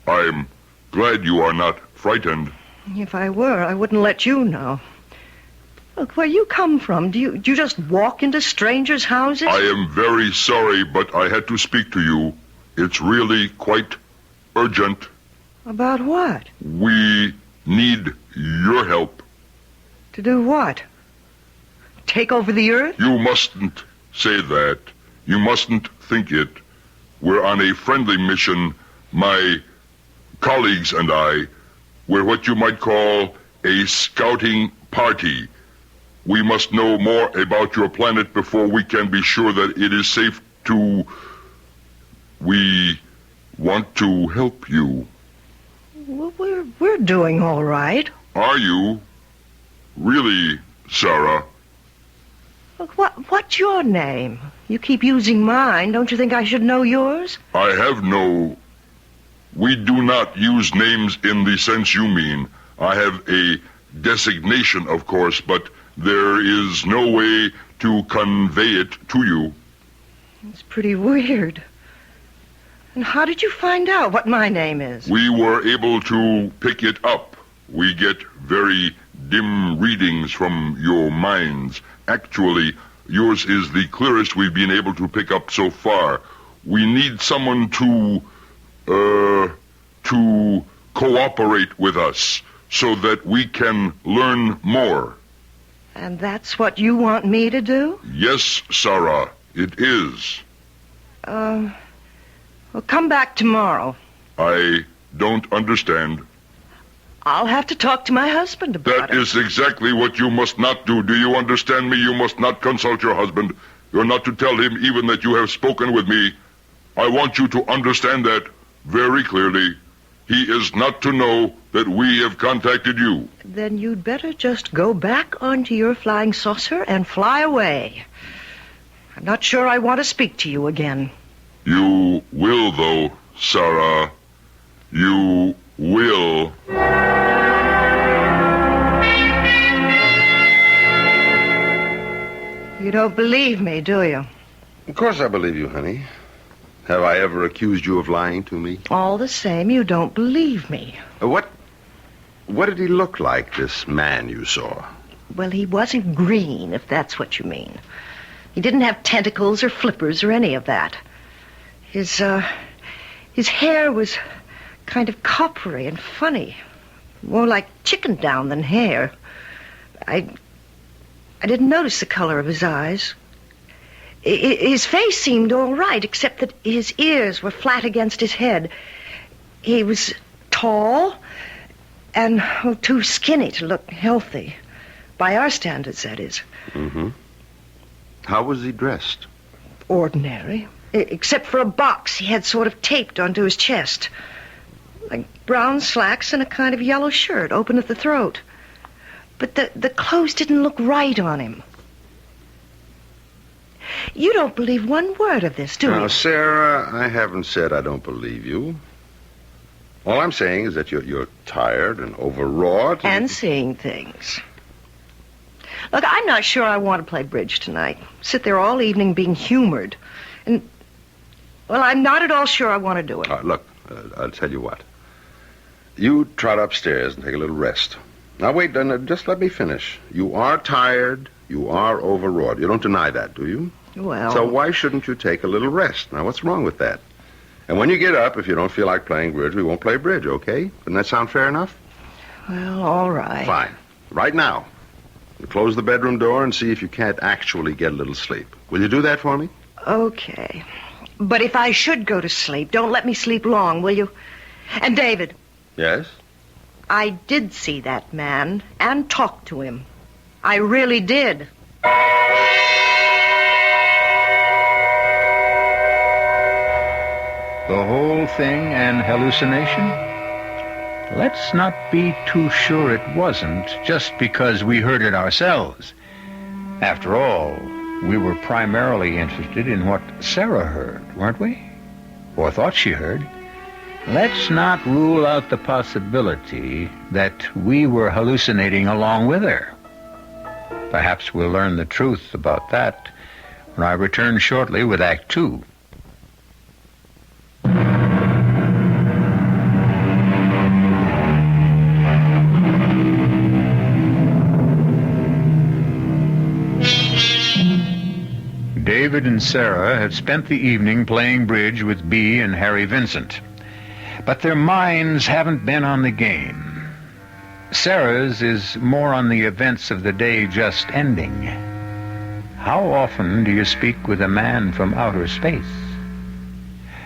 I'm glad you are not frightened. If I were, I wouldn't let you know. Look, where you come from, do you just walk into strangers' houses? I am very sorry, but I had to speak to you. It's really quite urgent. About what? We need your help. To do what? Take over the earth? You mustn't say that. You mustn't think it. We're on a friendly mission, my colleagues and I. We're what you might call a scouting party. We must know more about your planet before we can be sure that it is safe to... We want to help you. Well, we're doing all right. Are you? Really, Sarah? Look, what's your name? You keep using mine. Don't you think I should know yours? I have no... We do not use names in the sense you mean. I have a designation, of course, but there is no way to convey it to you. It's pretty weird. And how did you find out what my name is? We were able to pick it up. We get very dim readings from your minds. Actually, yours is the clearest we've been able to pick up so far. We need someone to cooperate with us so that we can learn more. And that's what you want me to do? Yes, Sarah, it is. Well, come back tomorrow. I don't understand. I'll have to talk to my husband about it. That is exactly what you must not do. Do you understand me? You must not consult your husband. You're not to tell him even that you have spoken with me. I want you to understand that very clearly. He is not to know that we have contacted you. Then you'd better just go back onto your flying saucer and fly away. I'm not sure I want to speak to you again. You will, though, Sarah. You will. You don't believe me, do you? Of course I believe you, honey. Have I ever accused you of lying to me? All the same, you don't believe me. What did he look like, this man you saw? Well, he wasn't green, if that's what you mean. He didn't have tentacles or flippers or any of that. His hair was kind of coppery and funny. More like chicken down than hair. I didn't notice the color of his eyes. His face seemed all right, except that his ears were flat against his head. He was tall and too skinny to look healthy. By our standards, that is. Mm-hmm. How was he dressed? Ordinary. Except for a box he had sort of taped onto his chest. Like brown slacks and a kind of yellow shirt, open at the throat. But the clothes didn't look right on him. You don't believe one word of this, do you? Now, Sarah, I haven't said I don't believe you. All I'm saying is that you're tired and overwrought. And seeing things. Look, I'm not sure I want to play bridge tonight. Sit there all evening being humored. And, well, I'm not at all sure I want to do it. Look, I'll tell you what. You trot upstairs and take a little rest. Now, wait, just let me finish. You are tired. You are overwrought. You don't deny that, do you? Well... So why shouldn't you take a little rest? Now, what's wrong with that? And when you get up, if you don't feel like playing bridge, we won't play bridge, okay? Doesn't that sound fair enough? Well, all right. Fine. Right now. You close the bedroom door and see if you can't actually get a little sleep. Will you do that for me? Okay. But if I should go to sleep, don't let me sleep long, will you? And David. Yes? I did see that man and talk to him. I really did. The whole thing an hallucination? Let's not be too sure it wasn't just because we heard it ourselves. After all, we were primarily interested in what Sarah heard, weren't we? Or thought she heard. Let's not rule out the possibility that we were hallucinating along with her. Perhaps we'll learn the truth about that when I return shortly with Act 2. David and Sarah had spent the evening playing bridge with Bea and Harry Vincent. But their minds haven't been on the game. Sarah's is more on the events of the day just ending. How often do you speak with a man from outer space?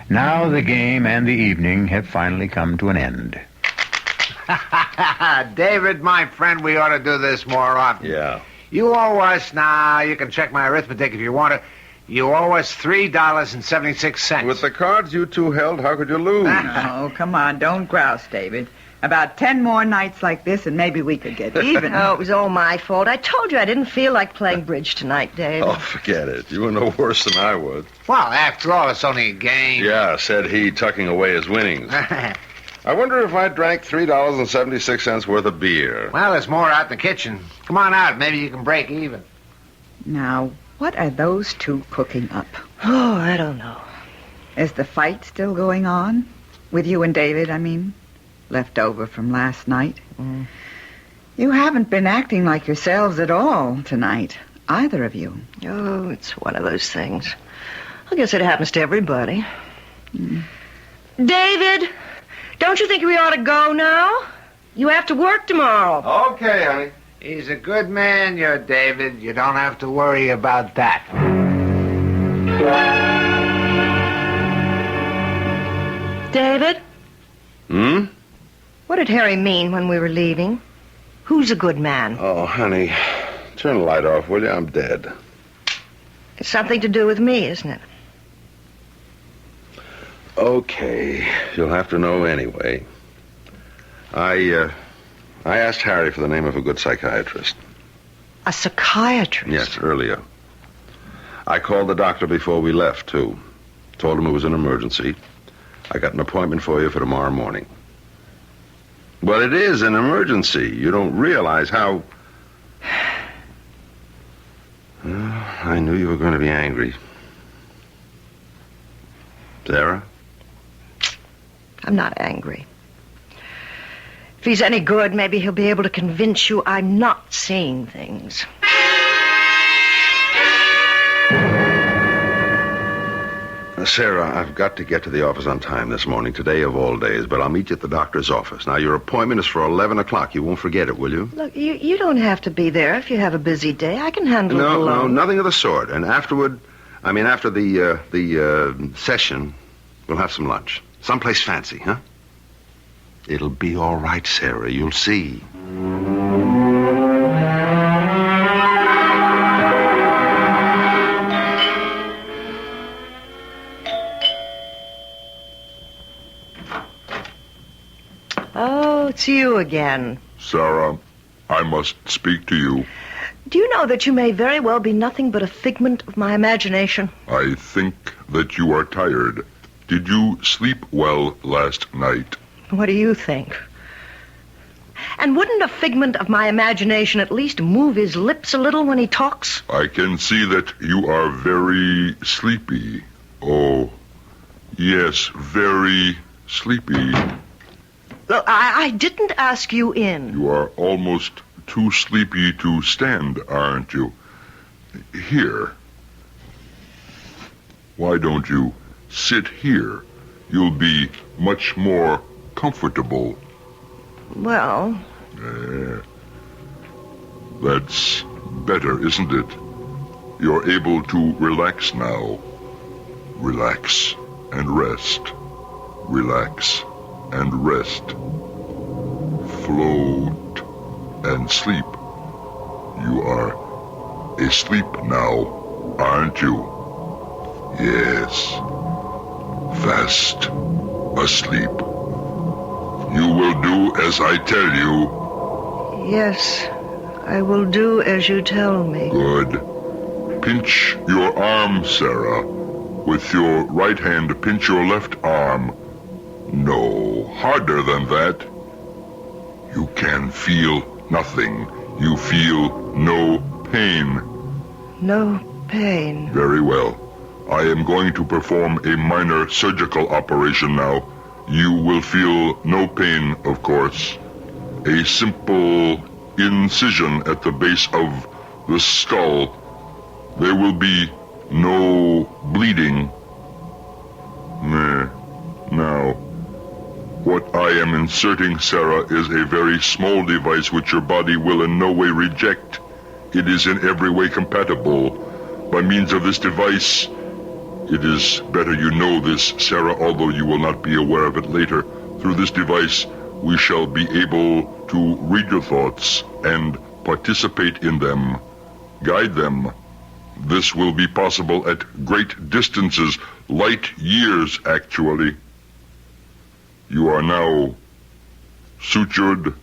Now the game and the evening have finally come to an end. David, my friend, we ought to do this more often. Yeah. You owe us, now you can check my arithmetic if you want to. You owe us $3.76. With the cards you two held, how could you lose? Oh, come on, don't grouse, David. About 10 more nights like this, and maybe we could get even. Oh, it was all my fault. I told you I didn't feel like playing bridge tonight, Dave. Oh, forget it. You were no worse than I was. Well, after all, it's only a game. Yeah, said he, tucking away his winnings. I wonder if I drank $3.76 worth of beer. Well, there's more out in the kitchen. Come on out. Maybe you can break even. Now, what are those two cooking up? Oh, I don't know. Is the fight still going on? With you and David, I mean? Left over from last night? You haven't been acting like yourselves at all tonight, either of you. Oh, it's one of those things. I guess it happens to everybody. David, don't you think we ought to go now? You have to work tomorrow. Okay, honey. He's a good man, your David. You don't have to worry about that. David? What did Harry mean when we were leaving? Who's a good man? Oh, honey, turn the light off, will you? I'm dead. It's something to do with me, isn't it? Okay, you'll have to know anyway. I asked Harry for the name of a good psychiatrist. A psychiatrist? Yes, earlier. I called the doctor before we left, too. Told him it was an emergency. I got an appointment for you for tomorrow morning. But it is an emergency. You don't realize how... I knew you were going to be angry. Sarah? I'm not angry. If he's any good, maybe he'll be able to convince you I'm not seeing things. Sarah, I've got to get to the office on time this morning, today of all days, but I'll meet you at the doctor's office. Now, your appointment is for 11 o'clock. You won't forget it, will you? Look, you don't have to be there if you have a busy day. I can handle it alone. No, nothing of the sort. And after the session, we'll have some lunch. Someplace fancy, huh? It'll be all right, Sarah. You'll see. Oh, it's you again. Sarah, I must speak to you. Do you know that you may very well be nothing but a figment of my imagination? I think that you are tired. Did you sleep well last night? What do you think? And wouldn't a figment of my imagination at least move his lips a little when he talks? I can see that you are very sleepy. Oh, yes, very sleepy. Look, I didn't ask you in. You are almost too sleepy to stand, aren't you? Here. Why don't you sit here? You'll be much more comfortable. Well... That's better, isn't it? You're able to relax now. Relax and rest. Relax and rest. float and sleep. You are asleep now, aren't you? Yes. Fast asleep. You will do as I tell you. Yes, I will do as you tell me. Good. Pinch your arm, Sarah. With your right hand, pinch your left arm. No, harder than that. You can feel nothing. You feel no pain. No pain. Very well. I am going to perform a minor surgical operation now. You will feel no pain, of course. A simple incision at the base of the skull. There will be no bleeding. Now, what I am inserting, Sarah, is a very small device which your body will in no way reject. It is in every way compatible. By means of this device, it is better you know this, Sarah, although you will not be aware of it later. Through this device, we shall be able to read your thoughts and participate in them, guide them. This will be possible at great distances, light years, actually. You are now sutured,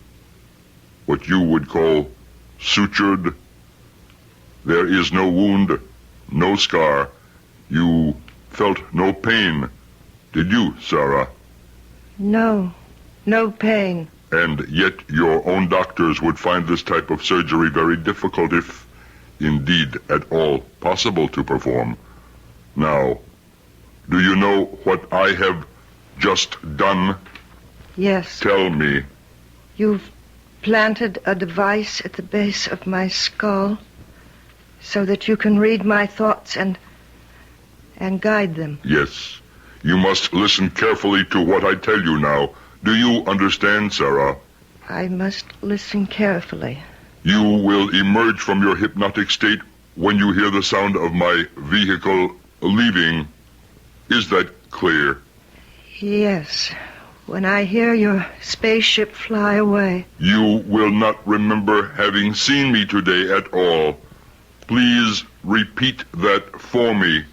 what you would call sutured. There is no wound, no scar. You felt no pain, did you, Sarah? No pain. And yet your own doctors would find this type of surgery very difficult, if indeed at all possible to perform. Now, do you know what I have just done? Yes. Tell me. You've planted a device at the base of my skull so that you can read my thoughts and guide them. Yes. You must listen carefully to what I tell you now. Do you understand, Sarah? I must listen carefully. You will emerge from your hypnotic state when you hear the sound of my vehicle leaving. Is that clear? Yes. When I hear your spaceship fly away. You will not remember having seen me today at all. Please repeat that for me.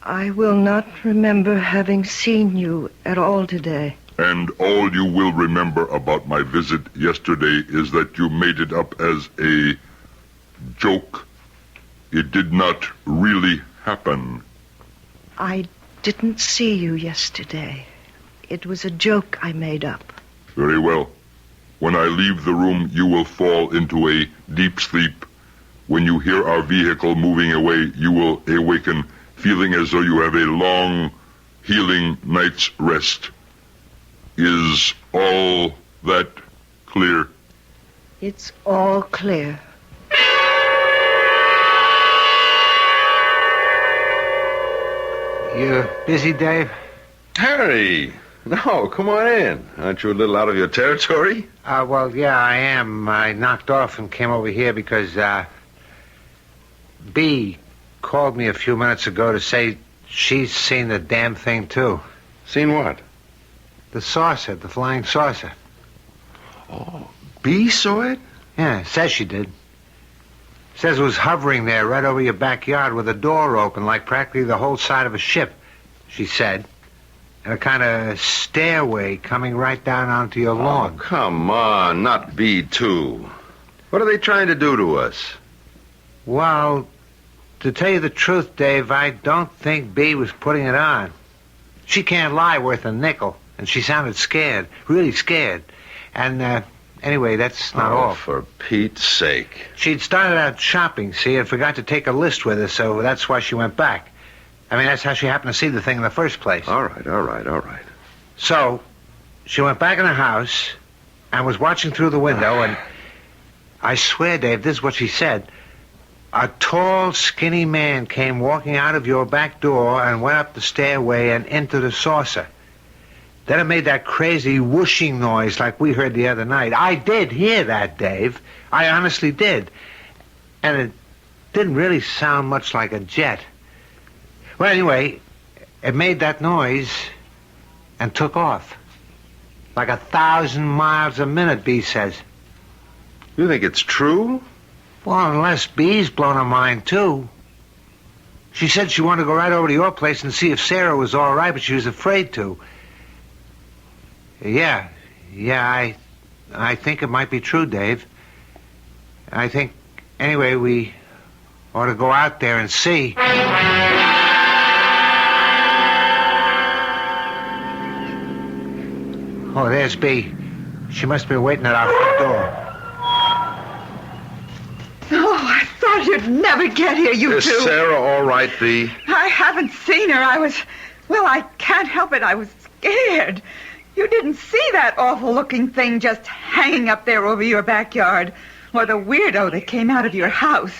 I will not remember having seen you at all today. And all you will remember about my visit yesterday is that you made it up as a joke. It did not really happen. I didn't see you yesterday. It was a joke I made up. Very well. When I leave the room, you will fall into a deep sleep. When you hear our vehicle moving away, you will awaken feeling as though you have a long, healing night's rest. Is all that clear? It's all clear. You busy, Dave? Harry! No, come on in. Aren't you a little out of your territory? Well, yeah, I am. I knocked off and came over here because, B called me a few minutes ago to say she's seen the damn thing, too. Seen what? The saucer, the flying saucer. Oh, B saw it? Yeah, says she did. Says it was hovering there right over your backyard with a door open like practically the whole side of a ship, she said. And a kind of stairway coming right down onto your lawn. Oh, come on, not B, too. What are they trying to do to us? Well, to tell you the truth, Dave, I don't think B was putting it on. She can't lie worth a nickel, and she sounded scared, really scared. And, anyway, that's not all. For Pete's sake. She'd started out shopping, see, and forgot to take a list with her, so that's why she went back. I mean, that's how she happened to see the thing in the first place. All right. So, she went back in the house and was watching through the window, and I swear, Dave, this is what she said. A tall, skinny man came walking out of your back door and went up the stairway and into the saucer. Then it made that crazy whooshing noise like we heard the other night. I did hear that, Dave. I honestly did. And it didn't really sound much like a jet. Well, anyway, it made that noise and took off. Like 1,000 miles a minute, Bee says. You think it's true? Well, unless Bee's blown her mind, too. She said she wanted to go right over to your place and see if Sarah was all right, but she was afraid to. Yeah, I think it might be true, Dave. I think, anyway, we ought to go out there and see. Oh, there's Bee. She must be waiting at our front door. Oh, I thought you'd never get here, you Is two. Sarah all right, Bee? I haven't seen her. I can't help it. I was scared. You didn't see that awful-looking thing just hanging up there over your backyard, or the weirdo that came out of your house.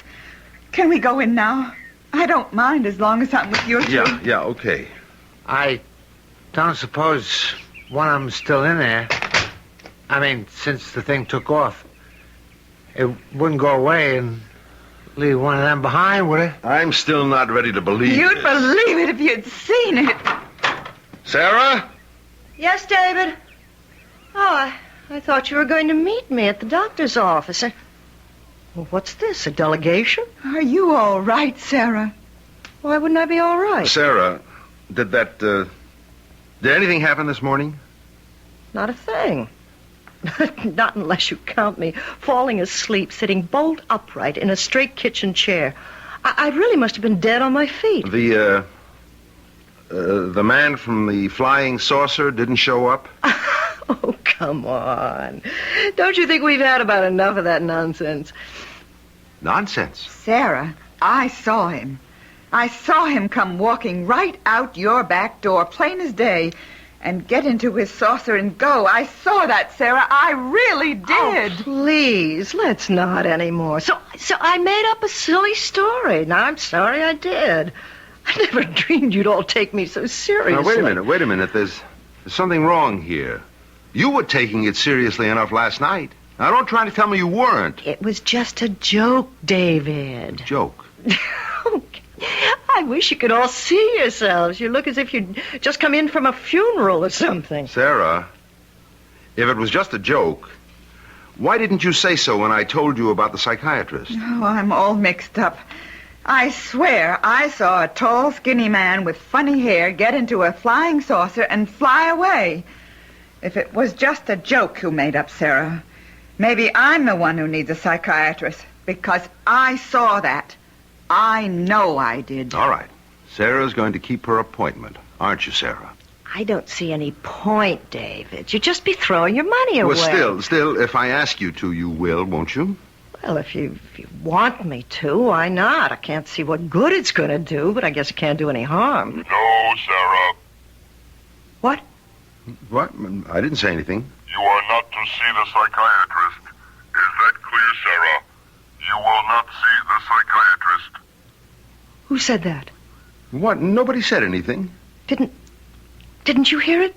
Can we go in now? I don't mind as long as I'm with you two. Yeah, okay. I don't suppose one of them's still in there. I mean, since the thing took off. It wouldn't go away and leave one of them behind, would it? I'm still not ready to believe You'd this. believe it if you'd seen it. Sarah? Yes, David? Oh, I thought you were going to meet me at the doctor's office. Well, what's this, a delegation? Are you all right, Sarah? Why wouldn't I be all right? Sarah, did anything happen this morning? Not a thing. Not unless you count me falling asleep, sitting bolt upright in a straight kitchen chair. I really must have been dead on my feet. The man from the flying saucer didn't show up? Oh, come on. Don't you think we've had about enough of that nonsense? Nonsense. Sarah, I saw him. I saw him come walking right out your back door, plain as day, and get into his saucer and go. I saw that, Sarah. I really did. Oh, please, let's not anymore. So I made up a silly story. Now, I'm sorry I did. I never dreamed you'd all take me so seriously. Now, wait a minute. There's something wrong here. You were taking it seriously enough last night. Now, don't try to tell me you weren't. It was just a joke, David. Joke? I wish you could all see yourselves. You look as if you'd just come in from a funeral or something. Sarah, if it was just a joke, why didn't you say so when I told you about the psychiatrist? Oh, I'm all mixed up. I swear I saw a tall, skinny man with funny hair get into a flying saucer and fly away. If it was just a joke you made up, Sarah, maybe I'm the one who needs a psychiatrist, because I saw that. I know I did. All right. Sarah's going to keep her appointment, aren't you, Sarah? I don't see any point, David. You'd just be throwing your money away. Well, still, if I ask you to, you will, won't you? Well, if you want me to, why not? I can't see what good it's going to do, but I guess it can't do any harm. No, Sarah. What? What? I didn't say anything. You are not to see the psychiatrist. Is that clear, Sarah? You will not see the psychiatrist. Who said that? What? Nobody said anything. Didn't you hear it?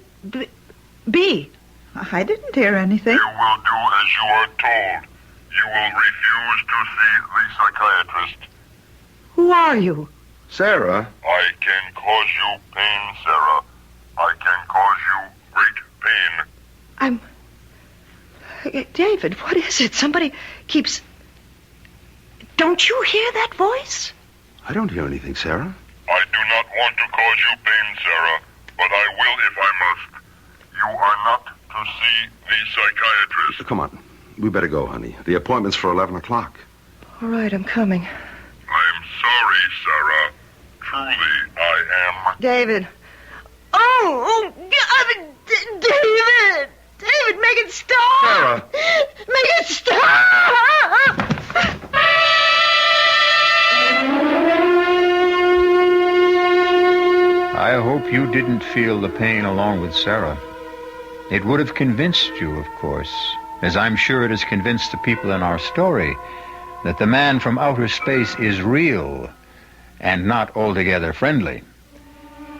B. I didn't hear anything. You will do as you are told. You will refuse to see the psychiatrist. Who are you? Sarah. I can cause you pain, Sarah. I can cause you great pain. David, what is it? Somebody keeps... Don't you hear that voice? I don't hear anything, Sarah. I do not want to cause you pain, Sarah, but I will if I must. You are not to see the psychiatrist. Come on. We better go, honey. The appointment's for 11 o'clock. All right, I'm coming. I'm sorry, Sarah. Truly, I am. David. Oh, God, David! David, make it stop! Sarah! Make it stop! I hope you didn't feel the pain along with Sarah. It would have convinced you, of course, as I'm sure it has convinced the people in our story, that the man from outer space is real and not altogether friendly.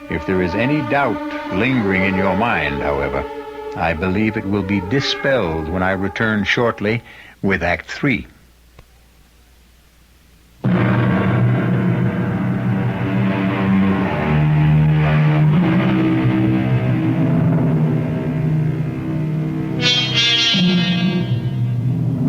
If there is any doubt lingering in your mind, however, I believe it will be dispelled when I return shortly with Act 3.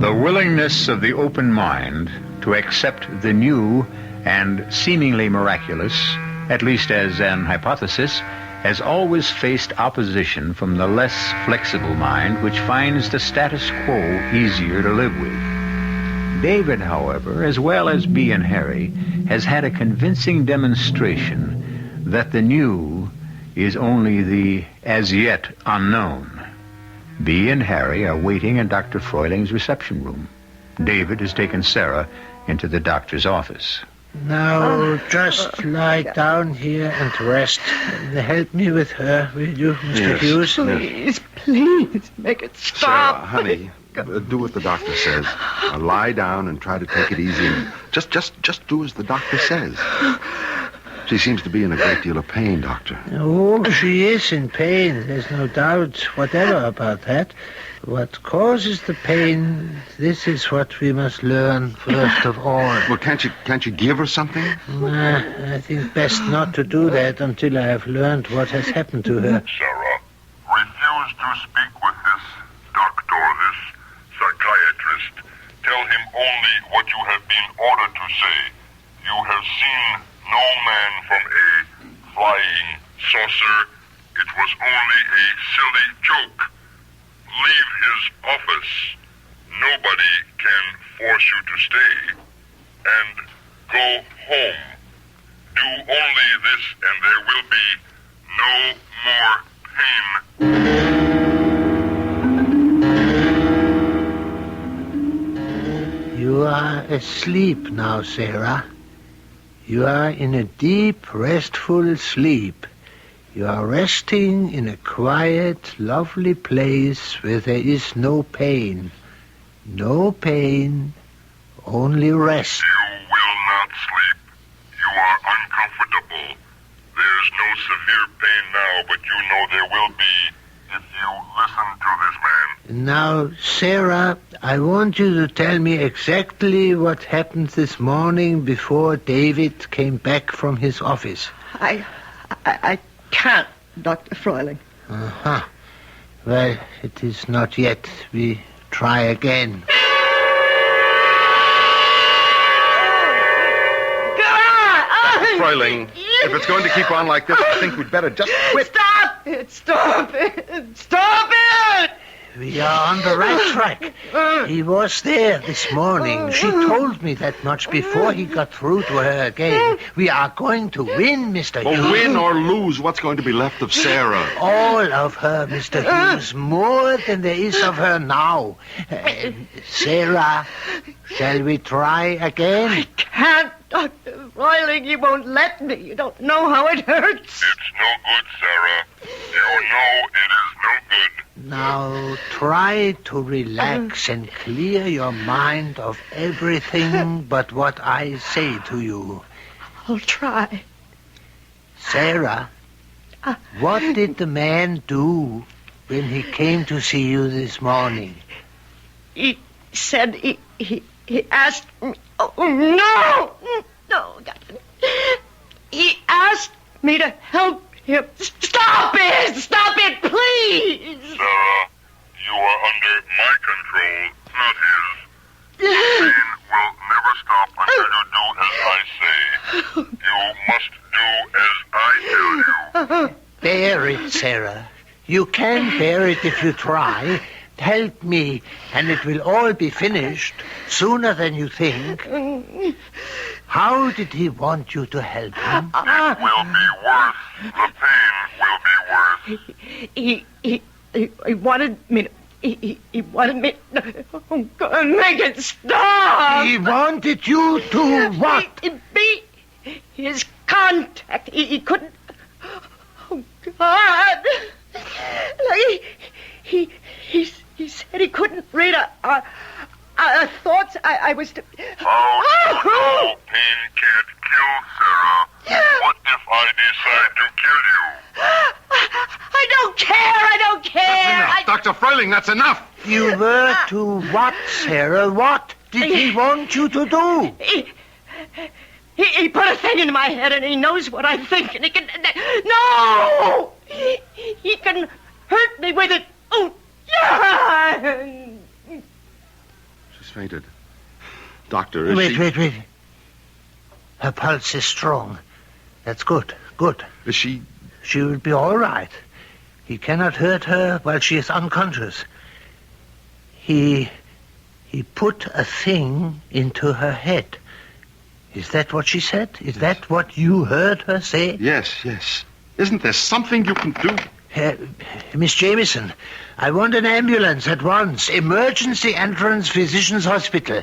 The willingness of the open mind to accept the new and seemingly miraculous, at least as an hypothesis, has always faced opposition from the less flexible mind, which finds the status quo easier to live with. David, however, as well as Bea and Harry, has had a convincing demonstration that the new is only the as yet unknown. Bea and Harry are waiting in Dr. Freuling's reception room. David has taken Sarah into the doctor's office. Now, just lie down here and rest. Help me with her, will you, Mr. Hughes? Please, make it stop. Sarah, honey, do what the doctor says. Now lie down and try to take it easy. And just do as the doctor says. She seems to be in a great deal of pain, Doctor. Oh, she is in pain. There's no doubt whatever about that. What causes the pain, this is what we must learn first of all. Well, can't you give her something? I think best not to do that until I have learned what has happened to her. Sarah, refuse to speak with this doctor, this psychiatrist. Tell him only what you have been ordered to say. You have seen no man from a flying saucer. It was only a silly joke. Leave his office. Nobody can force you to stay. And go home. Do only this and there will be no more pain. You are asleep now, Sarah. You are in a deep, restful sleep. You are resting in a quiet, lovely place where there is no pain. No pain, only rest. You will not sleep. You are uncomfortable. There's no severe pain now, but you know there will be if you listen to this man. Now, Sarah, I want you to tell me exactly what happened this morning before David came back from his office. I can't, Dr. Freuling. Uh-huh. Well, it is not yet. We try again. Freuling, if it's going to keep on like this, I think we'd better just quit. Stop it! Stop it! Stop it! We are on the right track. He was there this morning. She told me that much before he got through to her again. We are going to win, Mr. Hughes. Well, win or lose, what's going to be left of Sarah? All of her, Mr. Hughes. More than there is of her now. Sarah, shall we try again? I can't, Dr. Freuling. You won't let me. You don't know how it hurts. It's no good, Sarah. You know it is no good. Now, try to relax and clear your mind of everything but what I say to you. I'll try. Sarah, what did the man do when he came to see you this morning? He said he asked me... Oh, no! No, Doctor. He asked me to help him. Stop it! Stop it, please! Sarah, you are under my control, not his. The pain will never stop until you do as I say. You must do as I tell you. Bear it, Sarah. You can bear it if you try. Help me, and it will all be finished sooner than you think. How did he want you to help him? It will be worse. The pain will be worse. He wanted me to... He wanted me to... Oh, God, make it stop! He wanted you to what? Be his contact. He couldn't... Oh, God! Like, he said he couldn't read our thoughts. I was to... Oh, no, pain can't kill, Sarah. What if I decide to kill you? I don't care. That's enough. Dr. Freuling, that's enough. You were to what, Sarah? What did he want you to do? He put a thing in my head, and he knows what I think, and he can... No! He can hurt me with it. Oh, yeah! fainted. Doctor, is Wait, she... wait. Her pulse is strong. That's good. Is she... She will be all right. He cannot hurt her while she is unconscious. He put a thing into her head. Is that what she said? Is that what you heard her say? Yes. Isn't there something you can do? Miss Jameson, I want an ambulance at once. Emergency entrance Physicians Hospital.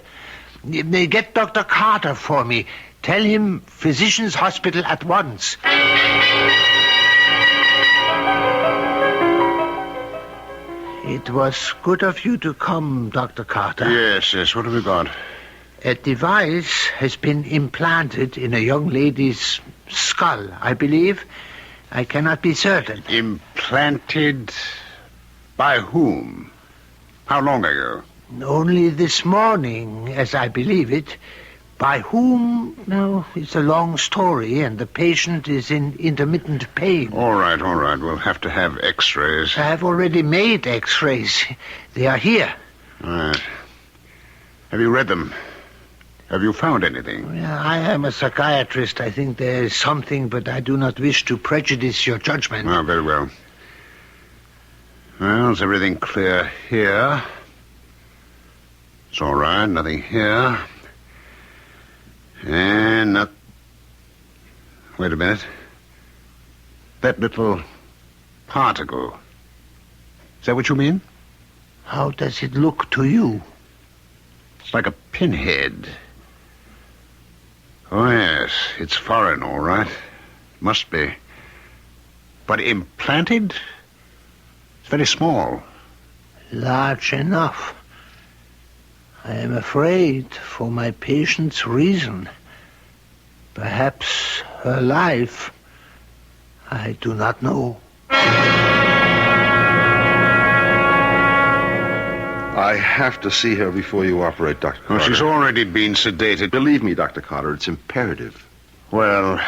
Get Dr. Carter for me. Tell him Physicians Hospital at once. It was good of you to come, Dr. Carter. Yes. What have we got? A device has been implanted in a young lady's skull, I believe. I cannot be certain. Implanted by whom? How long ago? Only this morning, as I believe it. By whom? No, it's a long story, and the patient is in intermittent pain. All right. We'll have to have x-rays. I have already made x-rays. They are here. All right. Have you read them? Have you found anything? Yeah, I am a psychiatrist. I think there is something, but I do not wish to prejudice your judgment. Oh, very well. Well, is everything clear here? It's all right. Nothing here. And not... Wait a minute. That little particle. Is that what you mean? How does it look to you? It's like a pinhead. Oh, yes. It's foreign, all right. Must be. But implanted? It's very small. Large enough. I am afraid for my patient's reason. Perhaps her life. I do not know. I have to see her before you operate, Dr. Carter. Well, she's already been sedated. Believe me, Dr. Carter, it's imperative. Well,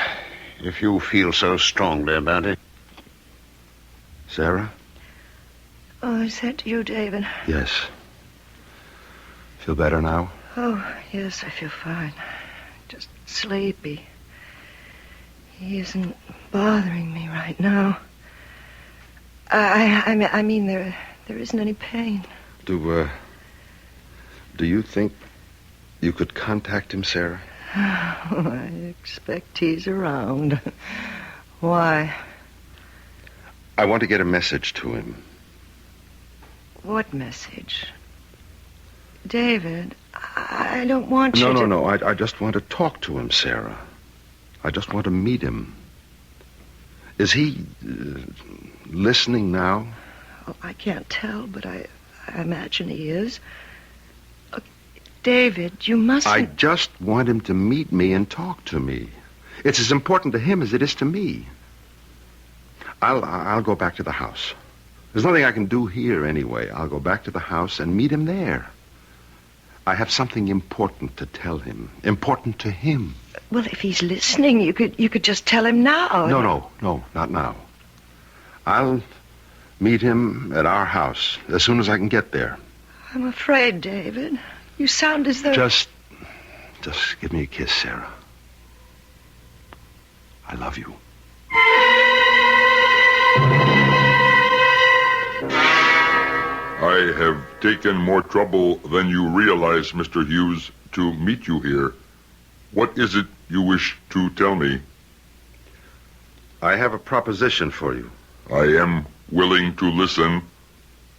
if you feel so strongly about it. Sarah? Oh, is that you, David? Yes. Feel better now? Oh, yes, I feel fine. Just sleepy. He isn't bothering me right now. I mean, there isn't any pain. Do you think you could contact him, Sarah? Oh, I expect he's around. Why? I want to get a message to him. What message? David, I don't want you to... No. I just want to talk to him, Sarah. I just want to meet him. Is he listening now? Oh, I can't tell, but I imagine he is. David, you mustn't... I just want him to meet me and talk to me. It's as important to him as it is to me. I'll go back to the house. There's nothing I can do here anyway. I'll go back to the house and meet him there. I have something important to tell him. Important to him. Well, if he's listening, you could just tell him now. No, not now. I'll meet him at our house as soon as I can get there. I'm afraid, David. You sound as though... Just give me a kiss, Sarah. I love you. I have taken more trouble than you realize, Mr. Hughes, to meet you here. What is it you wish to tell me? I have a proposition for you. I am willing to listen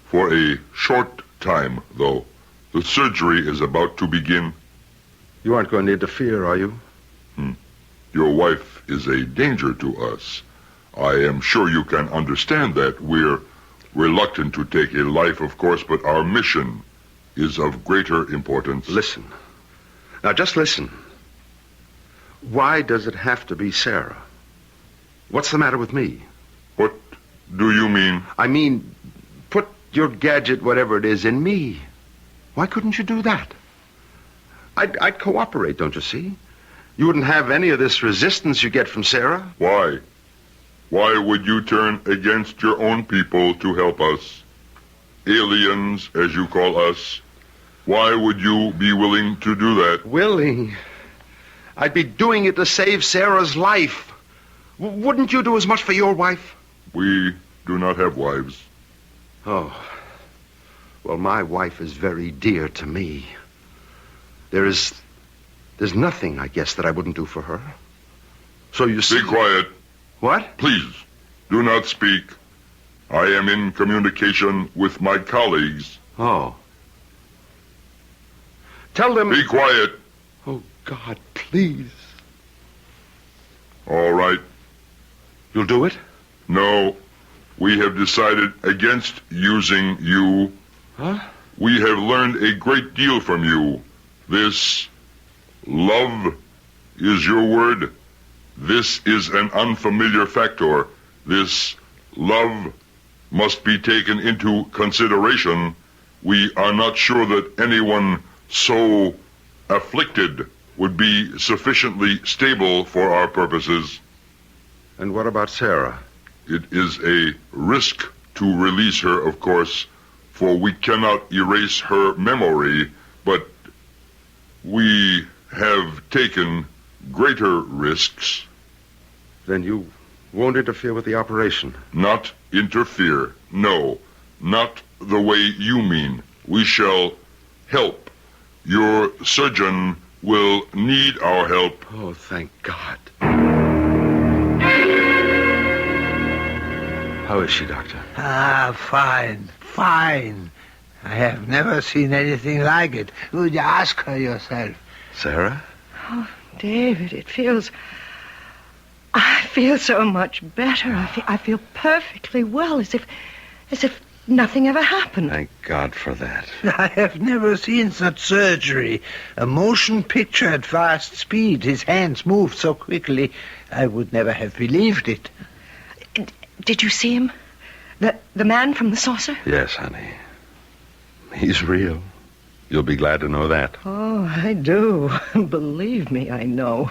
for a short time, though. The surgery is about to begin. You aren't going to interfere, are you? Your wife is a danger to us. I am sure you can understand that. We're reluctant to take a life, of course, but our mission is of greater importance. Listen. Now, just listen. Why does it have to be Sarah? What's the matter with me? What do you mean? I mean, put your gadget, whatever it is, in me. Why couldn't you do that? I'd cooperate, don't you see? You wouldn't have any of this resistance you get from Sarah. Why? Why would you turn against your own people to help us? Aliens, as you call us. Why would you be willing to do that? Willing? I'd be doing it to save Sarah's life. Wouldn't you do as much for your wife? We do not have wives. Oh. Well, my wife is very dear to me. There's nothing, I guess, that I wouldn't do for her. So you see... Be quiet. What? Please, do not speak. I am in communication with my colleagues. Oh. Tell them... Be quiet. Oh, God, please. All right. You'll do it? No. We have decided against using you. Huh? We have learned a great deal from you. This love is your word. This is an unfamiliar factor. This love must be taken into consideration. We are not sure that anyone so afflicted would be sufficiently stable for our purposes. And what about Sarah? It is a risk to release her, of course, for we cannot erase her memory, but we have taken greater risks. Then you won't interfere with the operation? Not interfere, no. Not the way you mean. We shall help. Your surgeon will need our help. Oh, thank God. How is she, Doctor? Fine. I have never seen anything like it. Would you ask her yourself? Sarah? Oh, David, I feel so much better. I feel perfectly well, as if nothing ever happened. Thank God for that. I have never seen such surgery. A motion picture at fast speed. His hands moved so quickly, I would never have believed it. Did you see him? The man from the saucer? Yes, honey. He's real. You'll be glad to know that. Oh, I do. Believe me, I know.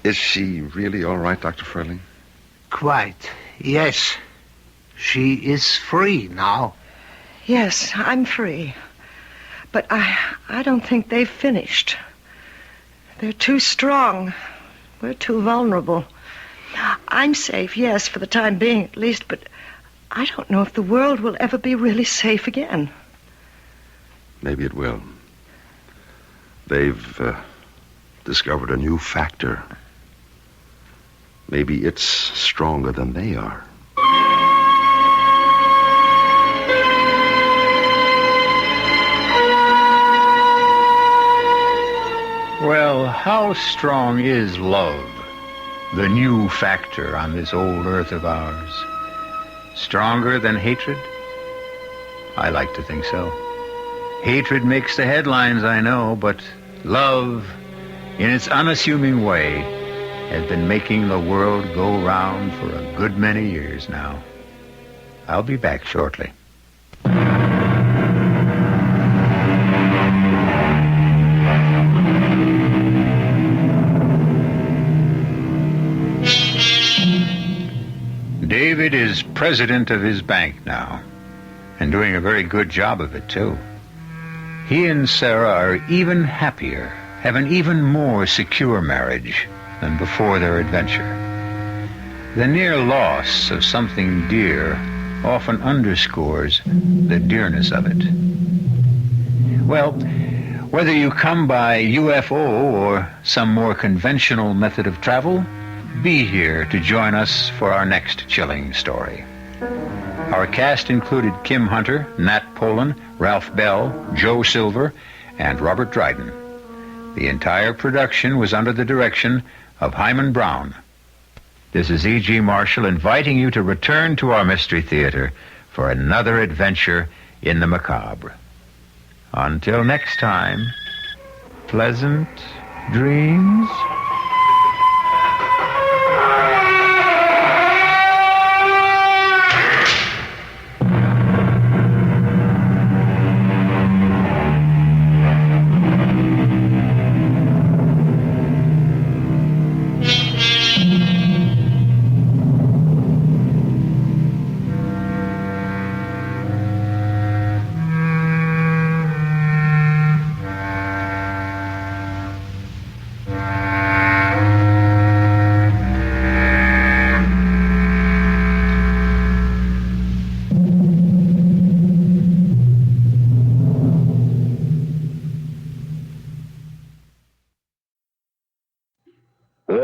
Is she really all right, Dr. Furling? Quite, yes. She is free now. Yes, I'm free. But I don't think they've finished. They're too strong. We're too vulnerable. I'm safe, yes, for the time being at least, but I don't know if the world will ever be really safe again. Maybe it will. They've discovered a new factor. Maybe it's stronger than they are. Well, how strong is love? The new factor on this old earth of ours. Stronger than hatred? I like to think so. Hatred makes the headlines, I know, but love, in its unassuming way, has been making the world go round for a good many years now. I'll be back shortly. David is president of his bank now, and doing a very good job of it, too. He and Sarah are even happier, have an even more secure marriage than before their adventure. The near loss of something dear often underscores the dearness of it. Well, whether you come by UFO or some more conventional method of travel, be here to join us for our next chilling story. Our cast included Kim Hunter, Nat Polan, Ralph Bell, Joe Silver, and Robert Dryden. The entire production was under the direction of Hyman Brown. This is E.G. Marshall inviting you to return to our Mystery Theater for another adventure in the macabre. Until next time, pleasant dreams.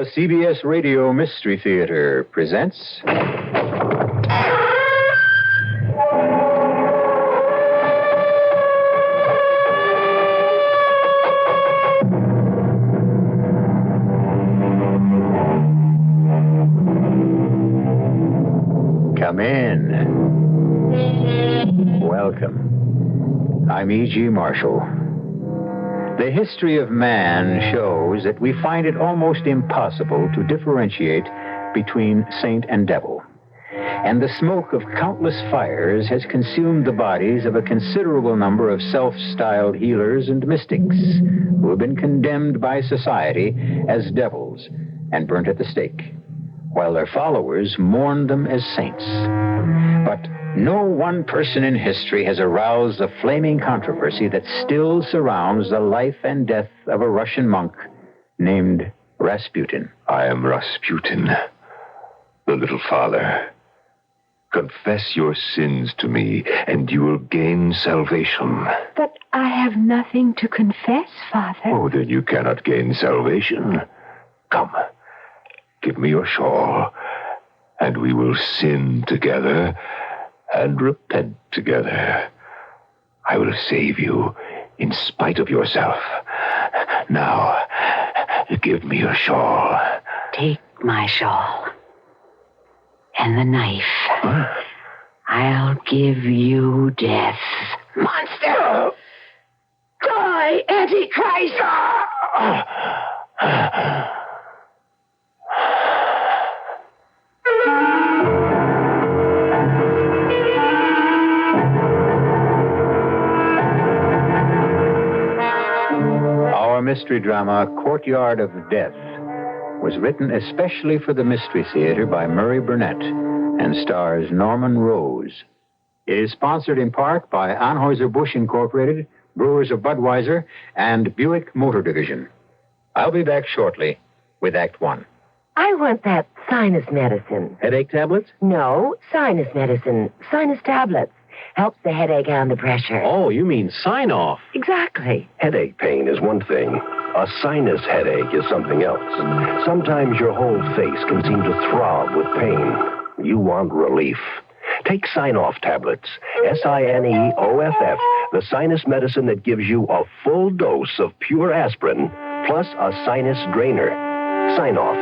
The CBS Radio Mystery Theater presents... Come in. Welcome. I'm E.G. Marshall. The history of man shows that we find it almost impossible to differentiate between saint and devil. And the smoke of countless fires has consumed the bodies of a considerable number of self-styled healers and mystics who have been condemned by society as devils and burnt at the stake, while their followers mourned them as saints. But no one person in history has aroused the flaming controversy that still surrounds the life and death of a Russian monk named Rasputin. I am Rasputin, the little father. Confess your sins to me, and you will gain salvation. But I have nothing to confess, Father. Oh, then you cannot gain salvation. Come, give me your shawl, and we will sin together and repent together. I will save you in spite of yourself. Now, give me your shawl. Take my shawl and the knife. Huh? I'll give you death. Monster! Die, Antichrist! Our mystery drama, Courtyard of Death, was written especially for the Mystery Theater by Murray Burnett and stars Norman Rose. It is sponsored in part by Anheuser-Busch Incorporated, Brewers of Budweiser, and Buick Motor Division. I'll be back shortly with Act One. I want that sinus medicine. Headache tablets? No, sinus medicine. Sinus tablets. Helps the headache and the pressure. Oh, you mean sign-off. Exactly. Headache pain is one thing. A sinus headache is something else. Sometimes your whole face can seem to throb with pain. You want relief. Take Sign-Off tablets. SINEOFF, the sinus medicine that gives you a full dose of pure aspirin, plus a sinus drainer. Sign-Off,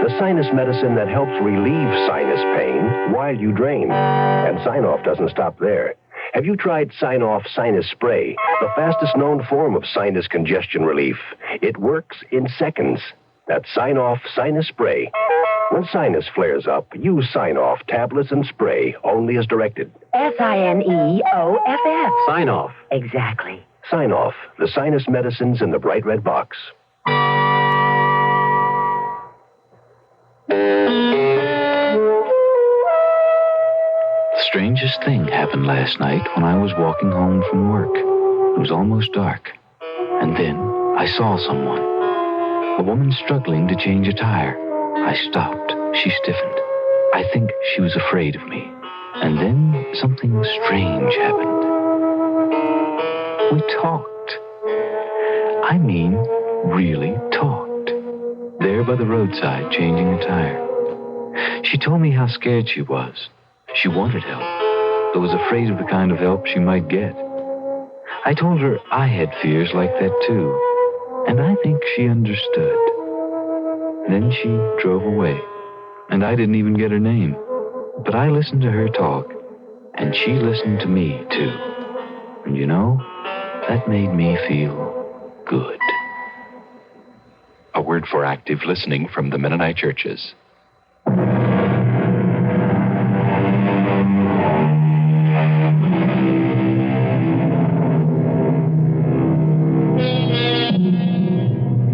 the sinus medicine that helps relieve sinus pain while you drain. And Sign-Off doesn't stop there. Have you tried Sign-Off Sinus Spray, the fastest known form of sinus congestion relief? It works in seconds. That's Sign-Off Sinus Spray. When sinus flares up, use Sign-Off tablets and spray only as directed. SINEOFF. Sign-Off. Exactly. Sign-Off, the sinus medicines in the bright red box. The strangest thing happened last night when I was walking home from work. It was almost dark. And then I saw someone. A woman struggling to change a tire. I stopped. She stiffened. I think she was afraid of me. And then something strange happened. We talked. I mean, really talked. There by the roadside, changing a tire. She told me how scared she was. She wanted help, but was afraid of the kind of help she might get. I told her I had fears like that too, and I think she understood. Then she drove away, and I didn't even get her name. But I listened to her talk, and she listened to me too. And you know, that made me feel good. A word for active listening from the Mennonite churches.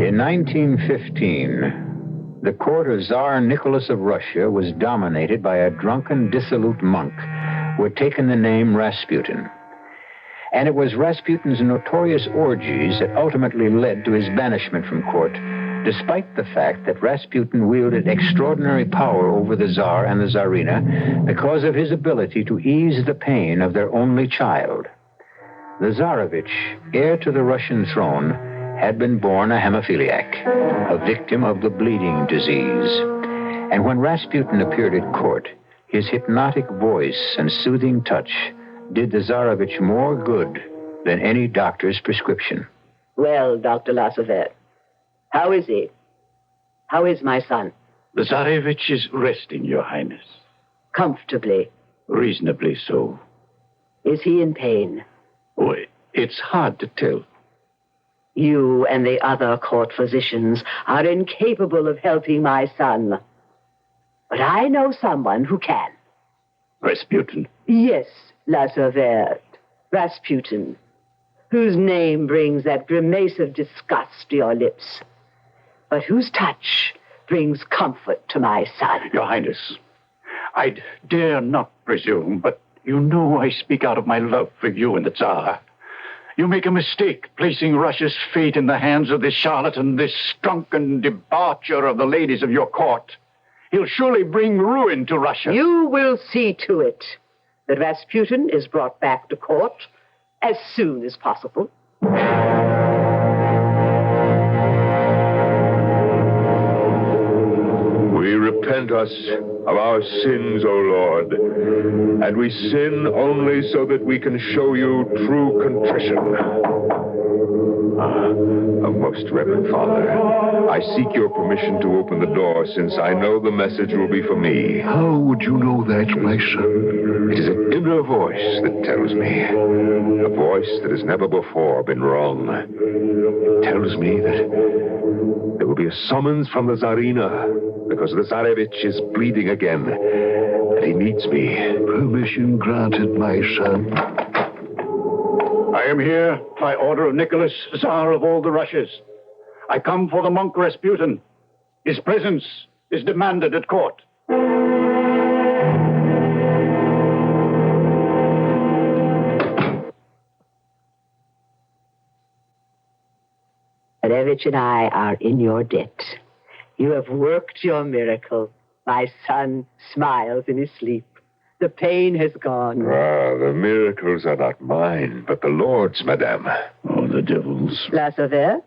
In 1915, the court of Tsar Nicholas of Russia was dominated by a drunken, dissolute monk who had taken the name Rasputin. And it was Rasputin's notorious orgies that ultimately led to his banishment from court, despite the fact that Rasputin wielded extraordinary power over the Tsar and the Tsarina because of his ability to ease the pain of their only child. The Tsarevich, heir to the Russian throne, had been born a hemophiliac, a victim of the bleeding disease. And when Rasputin appeared at court, his hypnotic voice and soothing touch did the Tsarevich more good than any doctor's prescription. Well, Dr. Lasavet, how is he? How is my son? The Tsarevich is resting, Your Highness. Comfortably. Reasonably so. Is he in pain? Oh, it's hard to tell. You and the other court physicians are incapable of helping my son. But I know someone who can. Rasputin? Yes, Lasavet. Rasputin, whose name brings that grimace of disgust to your lips, but whose touch brings comfort to my son. Your Highness, I'd dare not presume, but you know I speak out of my love for you and the Tsar. You make a mistake placing Russia's fate in the hands of this charlatan, this drunken debaucher of the ladies of your court. He'll surely bring ruin to Russia. You will see to it that Rasputin is brought back to court as soon as possible. We repent us of our sins, O Lord, and we sin only so that we can show you true contrition. Most Reverend Father, I seek your permission to open the door, since I know the message will be for me. How would you know that, my son? It is an inner voice that tells me. A voice that has never before been wrong. It tells me that there will be a summons from the Tsarina, because the Tsarevich is bleeding again, and he needs me. Permission granted, my son. I am here by order of Nicholas, Tsar of all the Russias. I come for the monk Rasputin. His presence is demanded at court. Tsarevich and I are in your debt. You have worked your miracle. My son smiles in his sleep. The pain has gone. The miracles are not mine, but the Lord's, madame. Oh, the devils. Lasavet,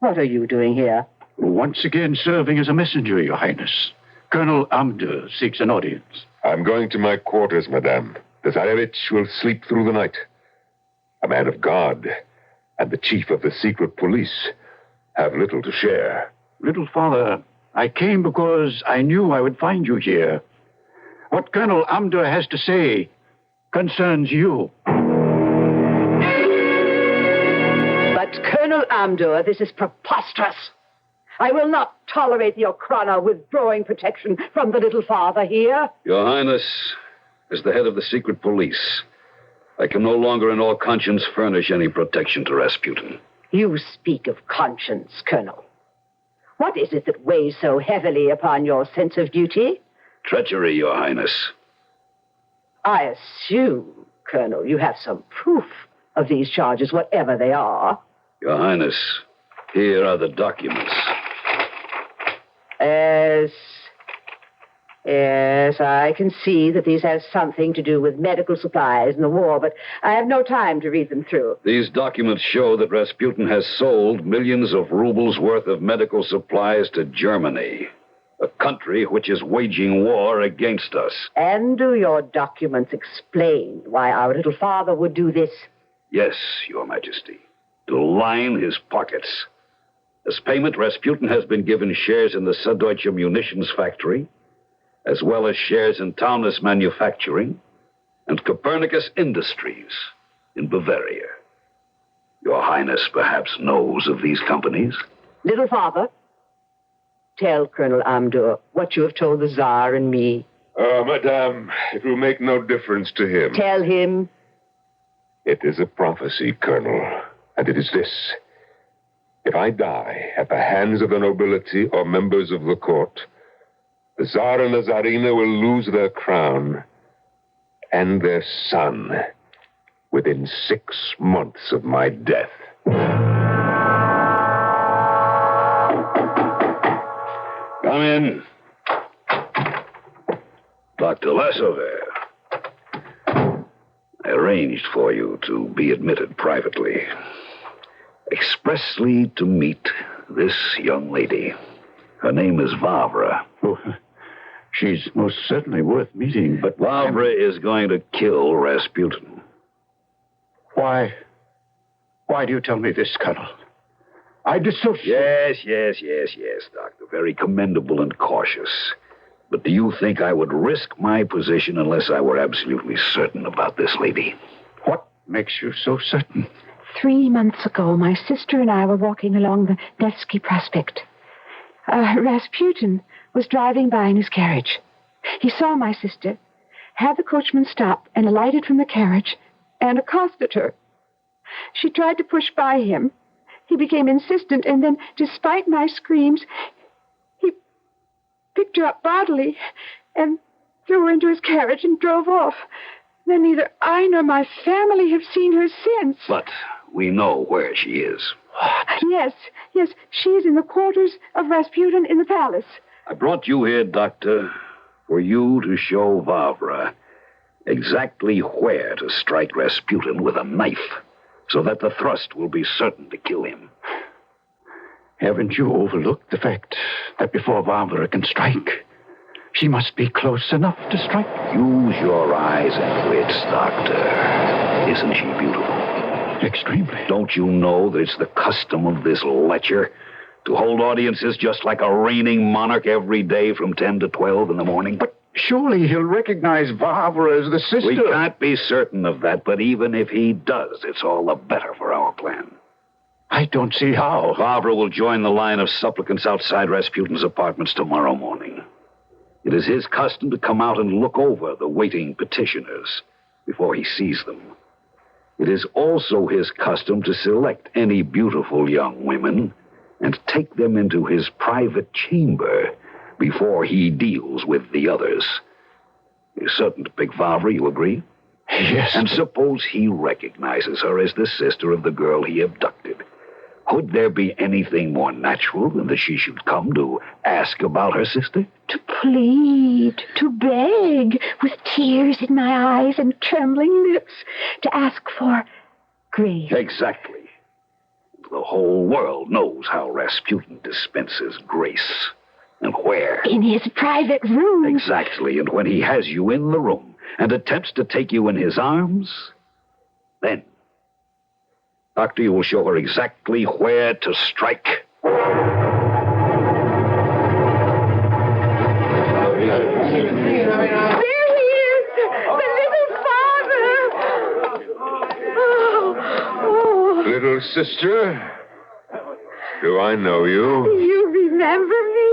what are you doing here? Once again serving as a messenger, Your Highness. Colonel Amdur seeks an audience. I'm going to my quarters, madame. The Tsarevich will sleep through the night. A man of God and the chief of the secret police have little to share. Little Father, I came because I knew I would find you here. What Colonel Amdur has to say concerns you. But, Colonel Amdur, this is preposterous. I will not tolerate the Okhrana withdrawing protection from the little father here. Your Highness, as the head of the secret police, I can no longer in all conscience furnish any protection to Rasputin. You speak of conscience, Colonel. What is it that weighs so heavily upon your sense of duty? Treachery, Your Highness. I assume, Colonel, you have some proof of these charges, whatever they are. Your Highness, here are the documents. Yes, I can see that these have something to do with medical supplies and the war, but I have no time to read them through. These documents show that Rasputin has sold millions of rubles worth of medical supplies to Germany, a country which is waging war against us. And do your documents explain why our little father would do this? Yes, Your Majesty, to line his pockets. As payment, Rasputin has been given shares in the Süddeutsche Munitions Factory, as well as shares in Taunus Manufacturing and Copernicus Industries in Bavaria. Your Highness perhaps knows of these companies? Little father, tell Colonel Amdur what you have told the Tsar and me. Madame, it will make no difference to him. Tell him. It is a prophecy, Colonel, and it is this. If I die at the hands of the nobility or members of the court, the Tsar and the Tsarina will lose their crown and their son within 6 months of my death. Come in. Dr. Lasavet. I arranged for you to be admitted privately. expressly to meet this young lady. Her name is Vavra. Oh, she's most certainly worth meeting, but... Vavra is going to kill Rasputin. Why do you tell me this, Colonel? I dissociate. Yes, Doctor. Very commendable and cautious. But do you think I would risk my position unless I were absolutely certain about this lady? What makes you so certain? 3 months ago, my sister and I were walking along the Nevsky Prospect. Rasputin was driving by in his carriage. He saw my sister, had the coachman stop, and alighted from the carriage and accosted her. She tried to push by him. He became insistent, and then, despite my screams, he picked her up bodily and threw her into his carriage and drove off. Then neither I nor my family have seen her since. But we know where she is. Yes, she is in the quarters of Rasputin in the palace. I brought you here, Doctor, for you to show Vavra exactly where to strike Rasputin with a knife, so that the thrust will be certain to kill him. Haven't you overlooked the fact that before Vavra can strike, she must be close enough to strike? Use your eyes and wits, Doctor. Isn't she beautiful? Extremely. Don't you know that it's the custom of this lecher to hold audiences just like a reigning monarch every day from 10 to 12 in the morning? But surely he'll recognize Vavra as the sister. We can't be certain of that, but even if he does, it's all the better for our plan. I don't see how. Vavra will join the line of supplicants outside Rasputin's apartments tomorrow morning. It is his custom to come out and look over the waiting petitioners before he sees them. It is also his custom to select any beautiful young women and take them into his private chamber before he deals with the others. He's certain to pick Vavra, you agree? Yes. And suppose he recognizes her as the sister of the girl he abducted. Could there be anything more natural than that she should come to ask about her sister? To plead, to beg, with tears in my eyes and trembling lips, to ask for grace. Exactly. The whole world knows how Rasputin dispenses grace. And where? In his private room. Exactly. And when he has you in the room and attempts to take you in his arms, then, Doctor, you will show her exactly where to strike. Little sister, do I know you? You remember me?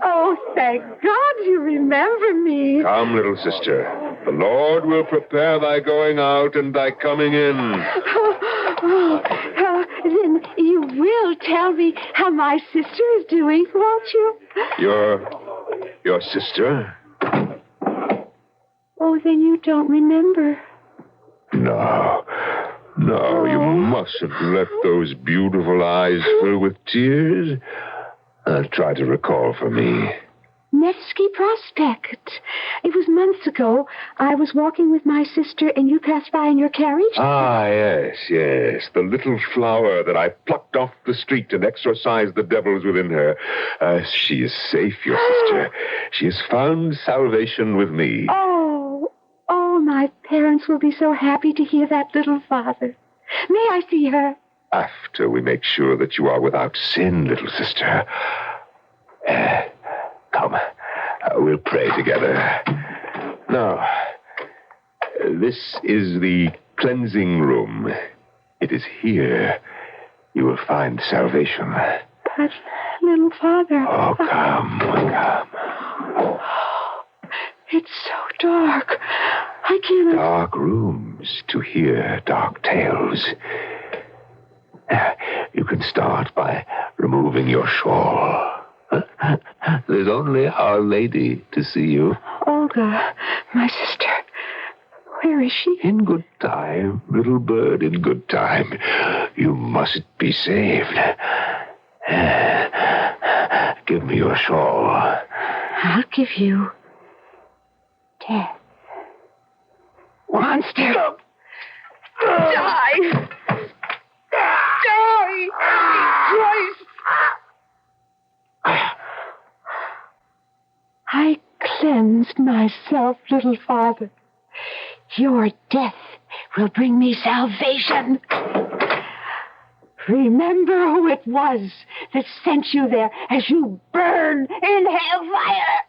Oh, thank God you remember me. Come, little sister. The Lord will prepare thy going out and thy coming in. Then you will tell me how my sister is doing, won't you? Your sister? Oh, then you don't remember. No, you mustn't let those beautiful eyes fill with tears. Try to recall for me. Nevsky Prospect. It was months ago. I was walking with my sister, and you passed by in your carriage. Ah, yes. The little flower that I plucked off the street and exorcised the devils within her. She is safe, your sister. She has found salvation with me. Oh, my parents will be so happy to hear that, little father. May I see her? After we make sure that you are without sin, little sister. Come, we'll pray together. Now, this is the cleansing room. It is here you will find salvation. But, little father... Oh, come. It's so dark. I cannot... Dark rooms to hear dark tales. You can start by removing your shawl. There's only Our Lady to see you. Olga, my sister. Where is she? In good time, little bird, in good time. You must be saved. Give me your shawl. I'll give you... death. Monster! Die! Die! against myself, little father. Your death will bring me salvation. Remember who it was that sent you there as you burn in hellfire.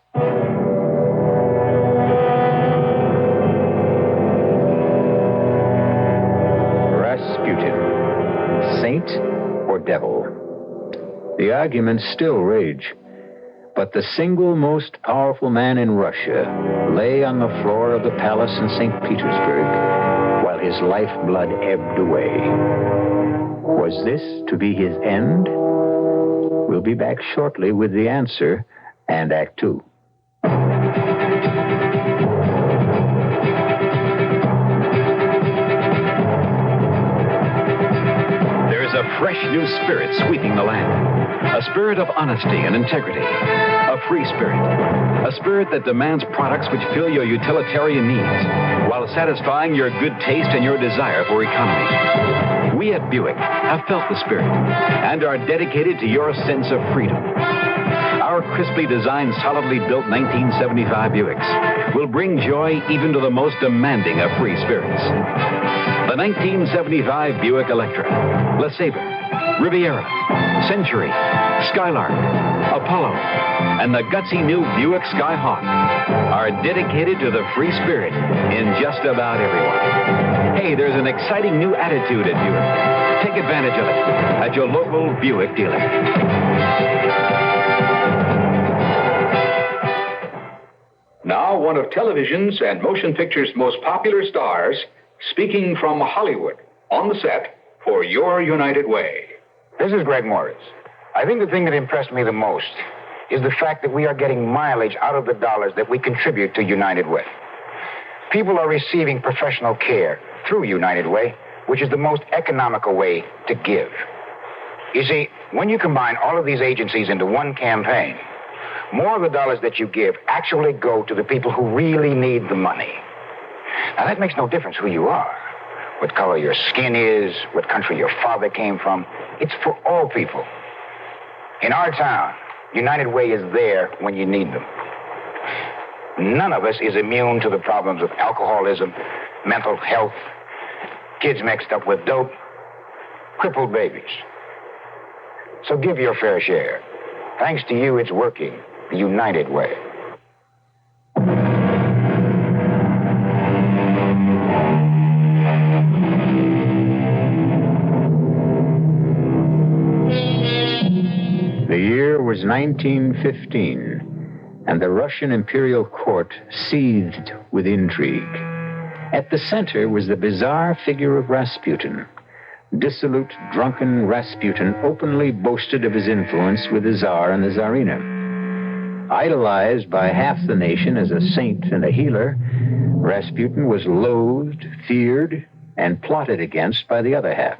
Rasputin, saint or devil? The arguments still rage, but the single most powerful man in Russia lay on the floor of the palace in St. Petersburg while his lifeblood ebbed away. Was this to be his end? We'll be back shortly with the answer and Act Two. A fresh new spirit sweeping the land. A spirit of honesty and integrity. A free spirit. A spirit that demands products which fill your utilitarian needs while satisfying your good taste and your desire for economy. We at Buick have felt the spirit and are dedicated to your sense of freedom. Our crisply designed, solidly built 1975 Buicks will bring joy even to the most demanding of free spirits. The 1975 Buick Electra, LeSabre, Riviera, Century, Skylark, Apollo, and the gutsy new Buick Skyhawk are dedicated to the free spirit in just about everyone. Hey, there's an exciting new attitude at Buick. Take advantage of it at your local Buick dealer. Now, one of television's and motion pictures' most popular stars, speaking from Hollywood, on the set for Your United Way. This is Greg Morris. I think the thing that impressed me the most is the fact that we are getting mileage out of the dollars that we contribute to United Way. People are receiving professional care through United Way, which is the most economical way to give. You see, when you combine all of these agencies into one campaign, more of the dollars that you give actually go to the people who really need the money. Now, that makes no difference who you are, what color your skin is, what country your father came from. It's for all people. In our town, United Way is there when you need them. None of us is immune to the problems of alcoholism, mental health, kids mixed up with dope, crippled babies. So give your fair share. Thanks to you, it's working the United Way. The year was 1915, and the Russian imperial court seethed with intrigue. At the center was the bizarre figure of Rasputin. Dissolute, drunken Rasputin openly boasted of his influence with the Tsar and the Tsarina. Idolized by half the nation as a saint and a healer, Rasputin was loathed, feared, and plotted against by the other half.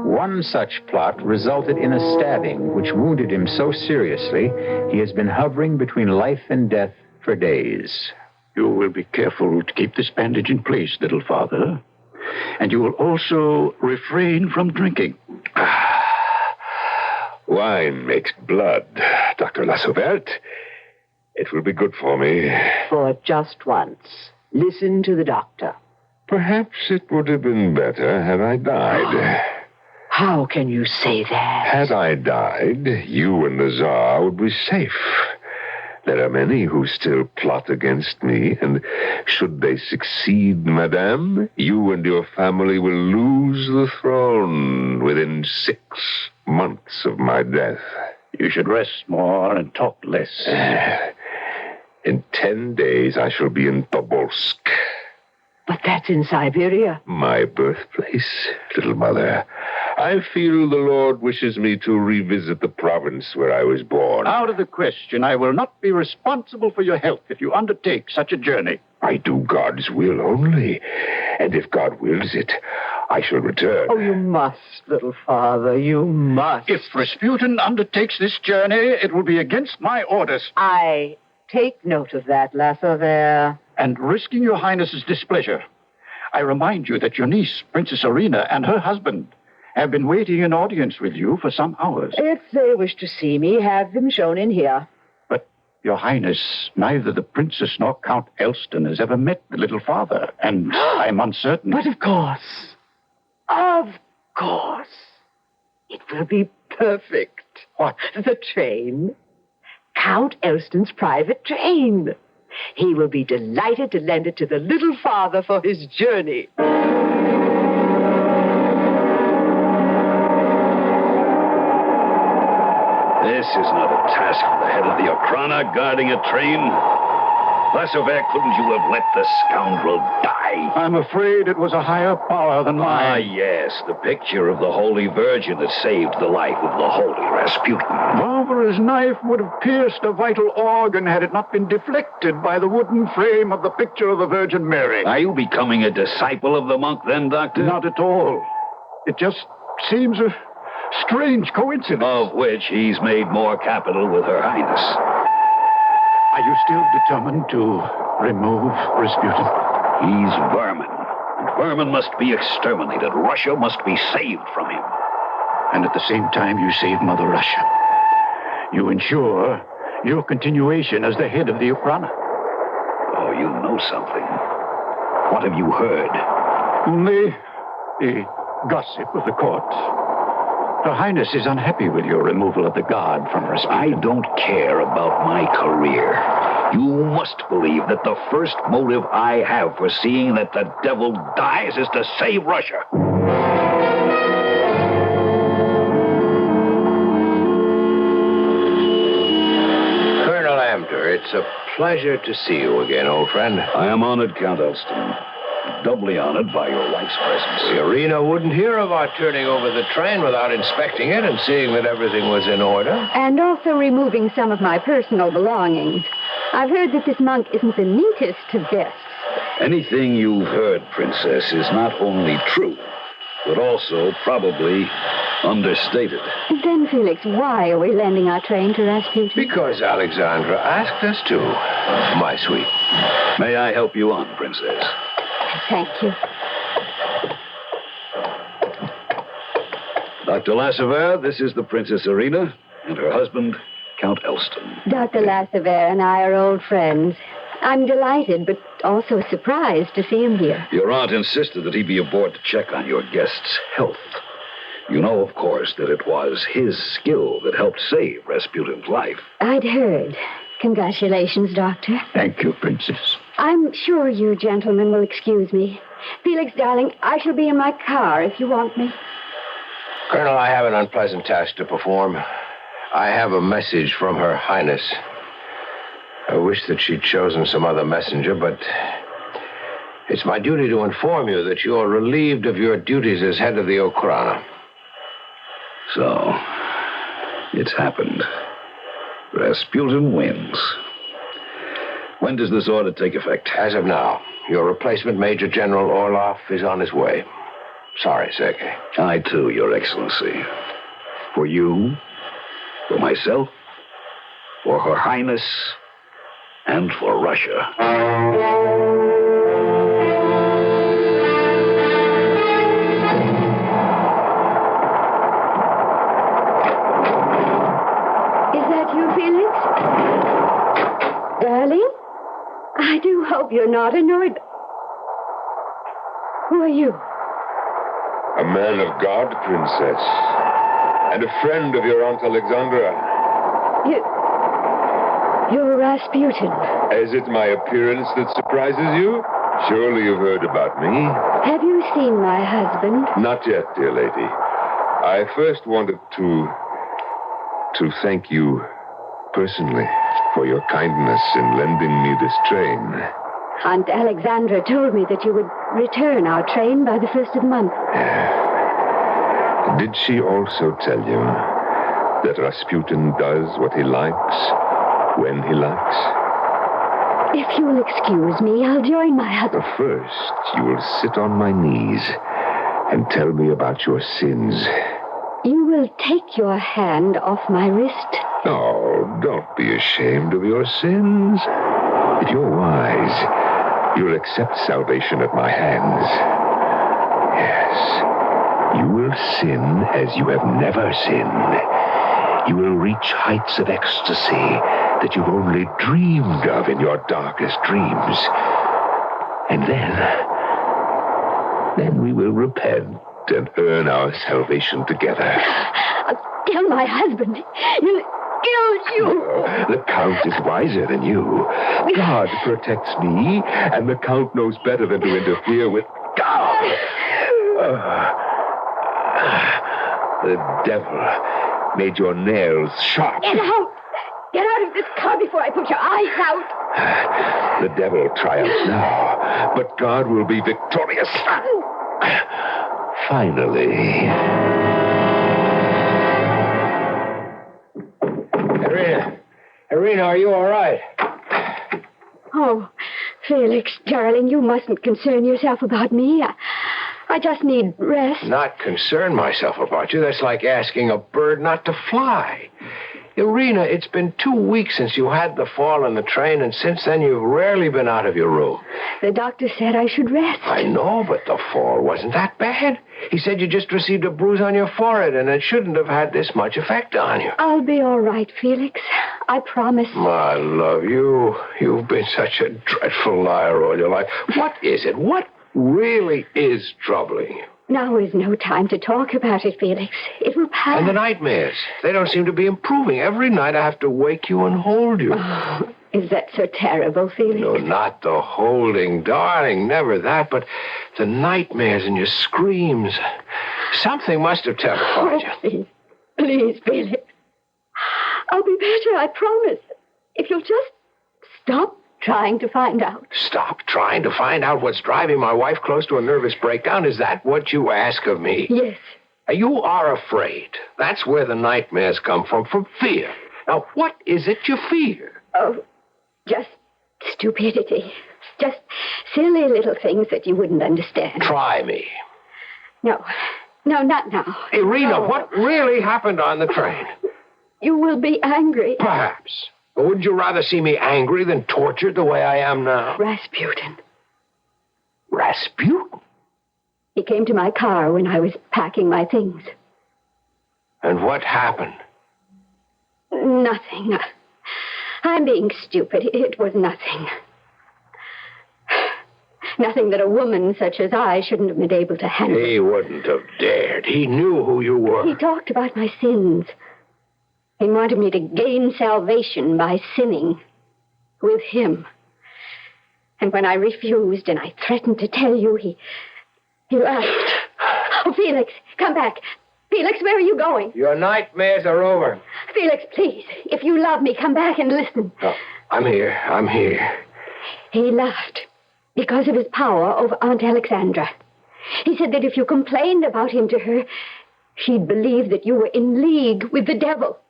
One such plot resulted in a stabbing which wounded him so seriously he has been hovering between life and death for days. You will be careful to keep this bandage in place, little father. And you will also refrain from drinking. Wine makes blood, Dr. Lasauvert. It will be good for me. For just once, listen to the doctor. Perhaps it would have been better had I died. How can you say that? Had I died, you and the Tsar would be safe. There are many who still plot against me, and should they succeed, madame, you and your family will lose the throne within 6 months of my death. You should rest more and talk less. In 10 days, I shall be in Tobolsk. But that's in Siberia. My birthplace, little mother. I feel the Lord wishes me to revisit the province where I was born. Out of the question. I will not be responsible for your health if you undertake such a journey. I do God's will only. And if God wills it, I shall return. Oh, you must, little father. You must. If Rasputin undertakes this journey, it will be against my orders. I take note of that, Lasauvert. And risking your highness's displeasure, I remind you that your niece, Princess Irina, and her husband have been waiting in audience with you for some hours. If they wish to see me, have them shown in here. But Your Highness, neither the princess nor Count Elston has ever met the little father, and I'm uncertain. But of course, it will be perfect. What? The train. Count Elston's private train. He will be delighted to lend it to the little father for his journey. This is not a task for the head of the Ochrana guarding a train. Lassever, couldn't you have let the scoundrel die? I'm afraid it was a higher power than mine. Ah, yes, the picture of the Holy Virgin that saved the life of the holy Rasputin. Barbara's knife would have pierced a vital organ had it not been deflected by the wooden frame of the picture of the Virgin Mary. Are you becoming a disciple of the monk then, Doctor? Not at all. It just seems a strange coincidence. Of which he's made more capital with Her Highness. Are you still determined to remove Rasputin? He's vermin. And vermin must be exterminated. Russia must be saved from him. And at the same time, you save Mother Russia. You ensure your continuation as the head of the Ochrana. Oh, you know something. What have you heard? Only the gossip of the court. Her Highness is unhappy with your removal of the guard from Rasputin. I don't care about my career. You must believe that the first motive I have for seeing that the devil dies is to save Russia. Colonel Amter, it's a pleasure to see you again, old friend. I am honored, Count Elston. Doubly honored by your wife's presence. The arena wouldn't hear of our turning over the train without inspecting it and seeing that everything was in order. And also removing some of my personal belongings. I've heard that this monk isn't the neatest of guests. Anything you've heard, Princess, is not only true, but also probably understated. Then, Felix, why are we lending our train to Rasputin? Because Alexandra asked us to, my sweet. May I help you on, Princess? Thank you. Dr. Lassever, this is the Princess Irina and her husband, Count Elston. Dr. Lassever and I are old friends. I'm delighted, but also surprised to see him here. Your aunt insisted that he be aboard to check on your guest's health. You know, of course, that it was his skill that helped save Rasputin's life. I'd heard. Congratulations, Doctor. Thank you, Princess. I'm sure you gentlemen will excuse me. Felix, darling, I shall be in my car if you want me. Colonel, I have an unpleasant task to perform. I have a message from Her Highness. I wish that she'd chosen some other messenger, but it's my duty to inform you that you are relieved of your duties as head of the Ochrana. So, it's happened. Rasputin wins. When does this order take effect? As of now. Your replacement, Major General Orloff, is on his way. Sorry, Sergei. I, too, Your Excellency. For you, for myself, for Her Highness, and for Russia. Is that you, Felix? Darling? I do hope you're not annoyed. Who are you? A man of God, Princess. And a friend of your Aunt Alexandra. You're Rasputin. Is it my appearance that surprises you? Surely you've heard about me. Have you seen my husband? Not yet, dear lady. I first wanted to thank you personally for your kindness in lending me this train. Aunt Alexandra told me that you would return our train by the 1st of the month. Did she also tell you that Rasputin does what he likes, when he likes? If you'll excuse me, I'll join my husband. But first, you will sit on my knees and tell me about your sins. You will take your hand off my wrist. Oh, don't be ashamed of your sins. If you're wise, you'll accept salvation at my hands. Yes, you will sin as you have never sinned. You will reach heights of ecstasy that you've only dreamed of in your darkest dreams. And then we will repent and earn our salvation together. I'll tell my husband. He'll kill you. The Count is wiser than you. God protects me, and the Count knows better than to interfere with God. The devil made your nails sharp. Get out! Get out of this car before I put your eyes out. The devil triumphs now, but God will be victorious. Finally. Irina, are you all right? Oh, Felix, darling, you mustn't concern yourself about me. I just need rest. Not concern myself about you. That's like asking a bird not to fly. Irina, it's been 2 weeks since you had the fall in the train, and since then you've rarely been out of your room. The doctor said I should rest. I know, but the fall wasn't that bad. He said you just received a bruise on your forehead, and it shouldn't have had this much effect on you. I'll be all right, Felix. I promise. My love, you've been such a dreadful liar all your life. What is it? What really is troubling you? Now is no time to talk about it, Felix. It will pass. And the nightmares. They don't seem to be improving. Every night I have to wake you and hold you. Oh, is that so terrible, Felix? No, not the holding, darling. Never that. But the nightmares and your screams. Something must have terrified you. Please. Please, Felix. I'll be better, I promise. If you'll just stop trying to find out. Stop trying to find out what's driving my wife close to a nervous breakdown? Is that what you ask of me? Yes. You are afraid. That's where the nightmares come from fear. Now, what is it you fear? Oh, just stupidity. Just silly little things that you wouldn't understand. Try me. No, not now. Irina, what really happened on the train? You will be angry. Perhaps. But wouldn't you rather see me angry than tortured the way I am now? Rasputin. Rasputin? He came to my car when I was packing my things. And what happened? Nothing. I'm being stupid. It was nothing. Nothing that a woman such as I shouldn't have been able to handle. He wouldn't have dared. He knew who you were. He talked about my sins. He wanted me to gain salvation by sinning with him. And when I refused and I threatened to tell you, he laughed. Oh, Felix, come back. Felix, where are you going? Your nightmares are over. Felix, please, if you love me, come back and listen. Oh, I'm here. He laughed because of his power over Aunt Alexandra. He said that if you complained about him to her, she'd believe that you were in league with the devil.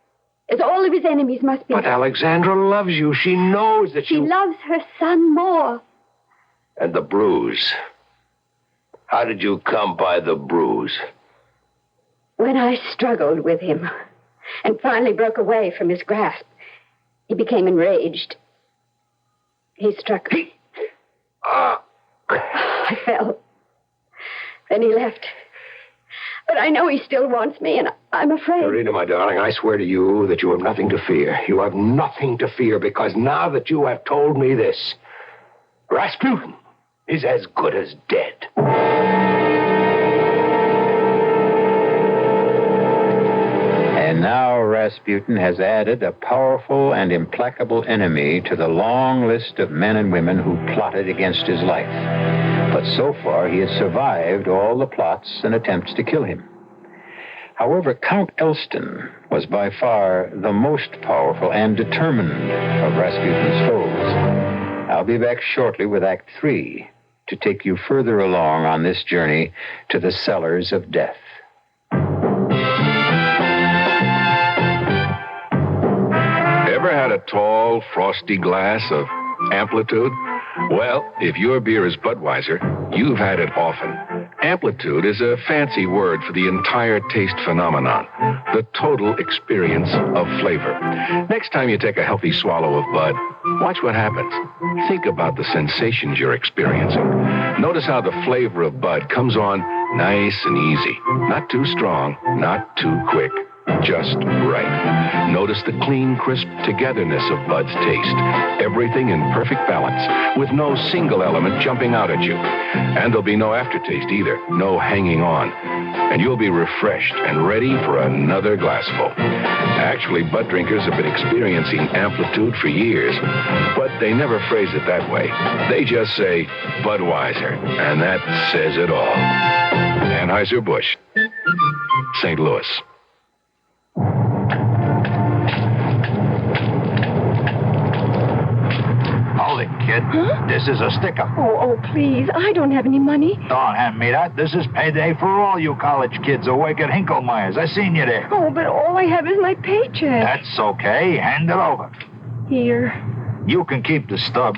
As all of his enemies must be. But Alexandra loves you. She knows that She loves her son more. And the bruise. How did you come by the bruise? When I struggled with him and finally broke away from his grasp, he became enraged. He struck me. I fell. Then he left. But I know he still wants me, and I'm afraid. Irina, my darling, I swear to you that you have nothing to fear. You have nothing to fear, because now that you have told me this, Rasputin is as good as dead. And now Rasputin has added a powerful and implacable enemy to the long list of men and women who plotted against his life. But so far, he has survived all the plots and attempts to kill him. However, Count Elston was by far the most powerful and determined of Rasputin's foes. I'll be back shortly with Act 3 to take you further along on this journey to the cellars of death. Ever had a tall, frosty glass of Amplitude? Well, if your beer is Budweiser, you've had it often. Amplitude is a fancy word for the entire taste phenomenon, the total experience of flavor. Next time you take a healthy swallow of Bud, watch what happens. Think about the sensations you're experiencing. Notice how the flavor of Bud comes on nice and easy. Not too strong, not too quick. Just right. Notice the clean, crisp togetherness of Bud's taste. Everything in perfect balance, with no single element jumping out at you. And there'll be no aftertaste either, no hanging on. And you'll be refreshed and ready for another glassful. Actually, Bud drinkers have been experiencing amplitude for years, but they never phrase it that way. They just say Budweiser, and that says it all. Anheuser-Busch, St. Louis. Hold it, kid. Huh? This is a stick-up. Oh, please. I don't have any money. Don't hand me that. This is payday for all you college kids awake at Hinklemeyer's. I seen you there. Oh, but all I have is my paycheck. That's okay. Hand it over. Here. You can keep the stub.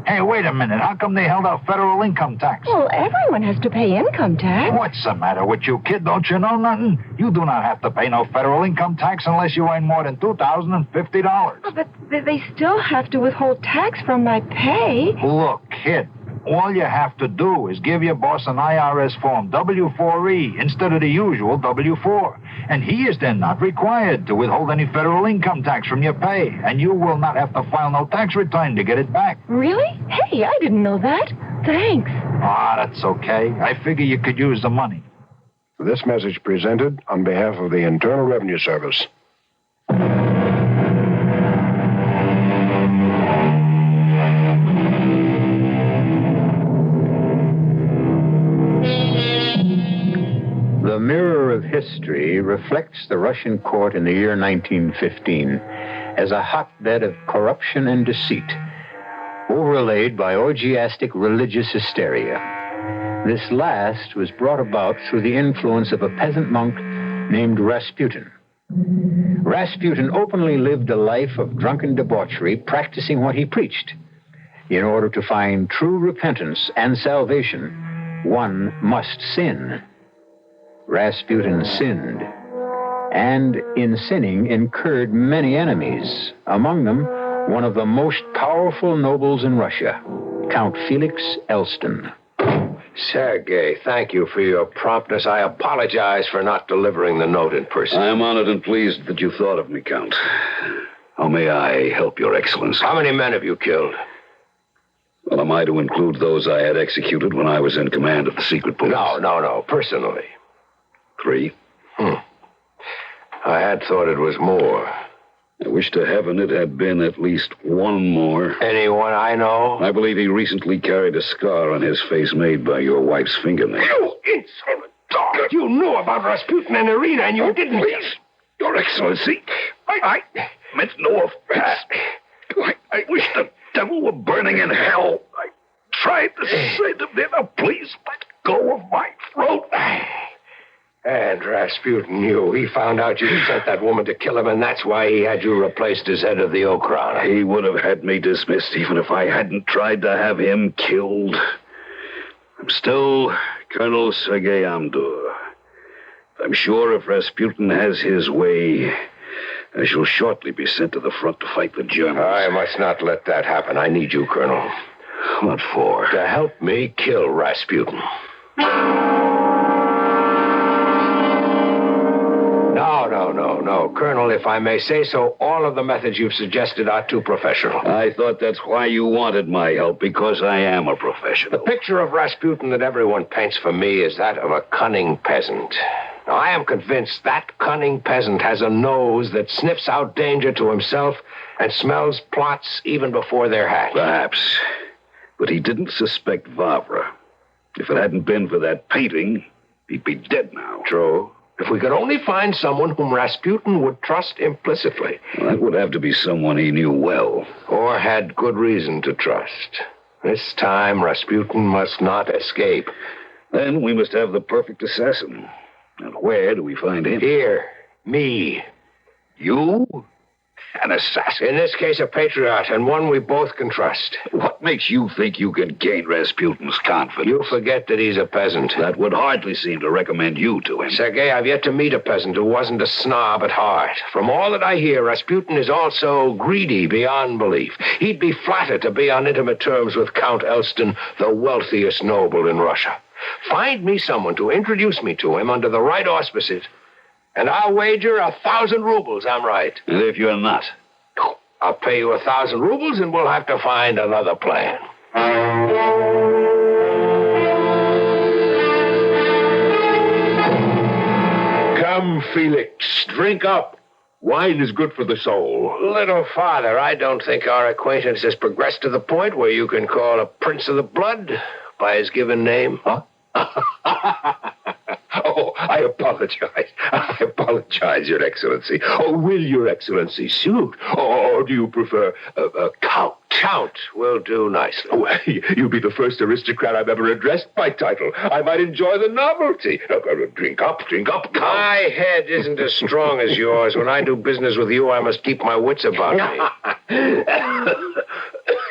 Hey, wait a minute. How come they held out federal income tax? Well, everyone has to pay income tax. What's the matter with you, kid? Don't you know nothing? You do not have to pay no federal income tax unless you earn more than $2,050. Oh, but they still have to withhold tax from my pay. Look, kid, all you have to do is give your boss an IRS form, W-4E, instead of the usual W-4. And he is then not required to withhold any federal income tax from your pay. And you will not have to file no tax return to get it back. Really? Hey, I didn't know that. Thanks. Ah, that's okay. I figure you could use the money. This message presented on behalf of the Internal Revenue Service. The mirror of history reflects the Russian court in the year 1915 as a hotbed of corruption and deceit, overlaid by orgiastic religious hysteria. This last was brought about through the influence of a peasant monk named Rasputin. Rasputin openly lived a life of drunken debauchery, practicing what he preached. In order to find true repentance and salvation, one must sin. Rasputin sinned, and in sinning incurred many enemies, among them one of the most powerful nobles in Russia, Count Felix Elston. Sergei, thank you for your promptness. I apologize for not delivering the note in person. I am honored and pleased that you thought of me, Count. How may I help your excellency? How many men have you killed? Well, am I to include those I had executed when I was in command of the secret police? No, personally. 3. I had thought it was more. I wish to heaven it had been at least one more. Anyone I know? I believe he recently carried a scar on his face made by your wife's fingernail. You insolent dog! You knew about Rasputin and Irina, and you didn't. Please, Your Excellency, I meant no offense. I wish the devil were burning in hell. I tried to say to him, please let go of my throat. And Rasputin knew. He found out you sent that woman to kill him, and that's why he had you replaced as head of the Okhrana. He would have had me dismissed even if I hadn't tried to have him killed. I'm still Colonel Sergei Amdur. I'm sure if Rasputin has his way, I shall shortly be sent to the front to fight the Germans. I must not let that happen. I need you, Colonel. What for? To help me kill Rasputin. No, Colonel, if I may say so, all of the methods you've suggested are too professional. I thought that's why you wanted my help, because I am a professional. The picture of Rasputin that everyone paints for me is that of a cunning peasant. Now, I am convinced that cunning peasant has a nose that sniffs out danger to himself and smells plots even before they're hatched. Perhaps. But he didn't suspect Vavra. If it hadn't been for that painting, he'd be dead now. True. If we could only find someone whom Rasputin would trust implicitly. Well, that would have to be someone he knew well. Or had good reason to trust. This time, Rasputin must not escape. Then we must have the perfect assassin. And where do we find him? Here. Me. You? An assassin? In this case, a patriot, and one we both can trust. What makes you think you can gain Rasputin's confidence? You forget that he's a peasant. That would hardly seem to recommend you to him. Sergei, I've yet to meet a peasant who wasn't a snob at heart. From all that I hear, Rasputin is also greedy beyond belief. He'd be flattered to be on intimate terms with Count Elston, the wealthiest noble in Russia. Find me someone to introduce me to him under the right auspices, And I'll wager 1,000 rubles I'm right. And if you're not? I'll pay you 1,000 rubles, and we'll have to find another plan. Come, Felix, drink up. Wine is good for the soul. Little father, I don't think our acquaintance has progressed to the point where you can call a prince of the blood by his given name. Huh? Oh, I apologize, Your Excellency. Oh, will Your Excellency suit? Or do you prefer a count? Count will do nicely. Oh, you'll be the first aristocrat I've ever addressed by title. I might enjoy the novelty. Drink up, Count. My head isn't as strong as yours. When I do business with you, I must keep my wits about me.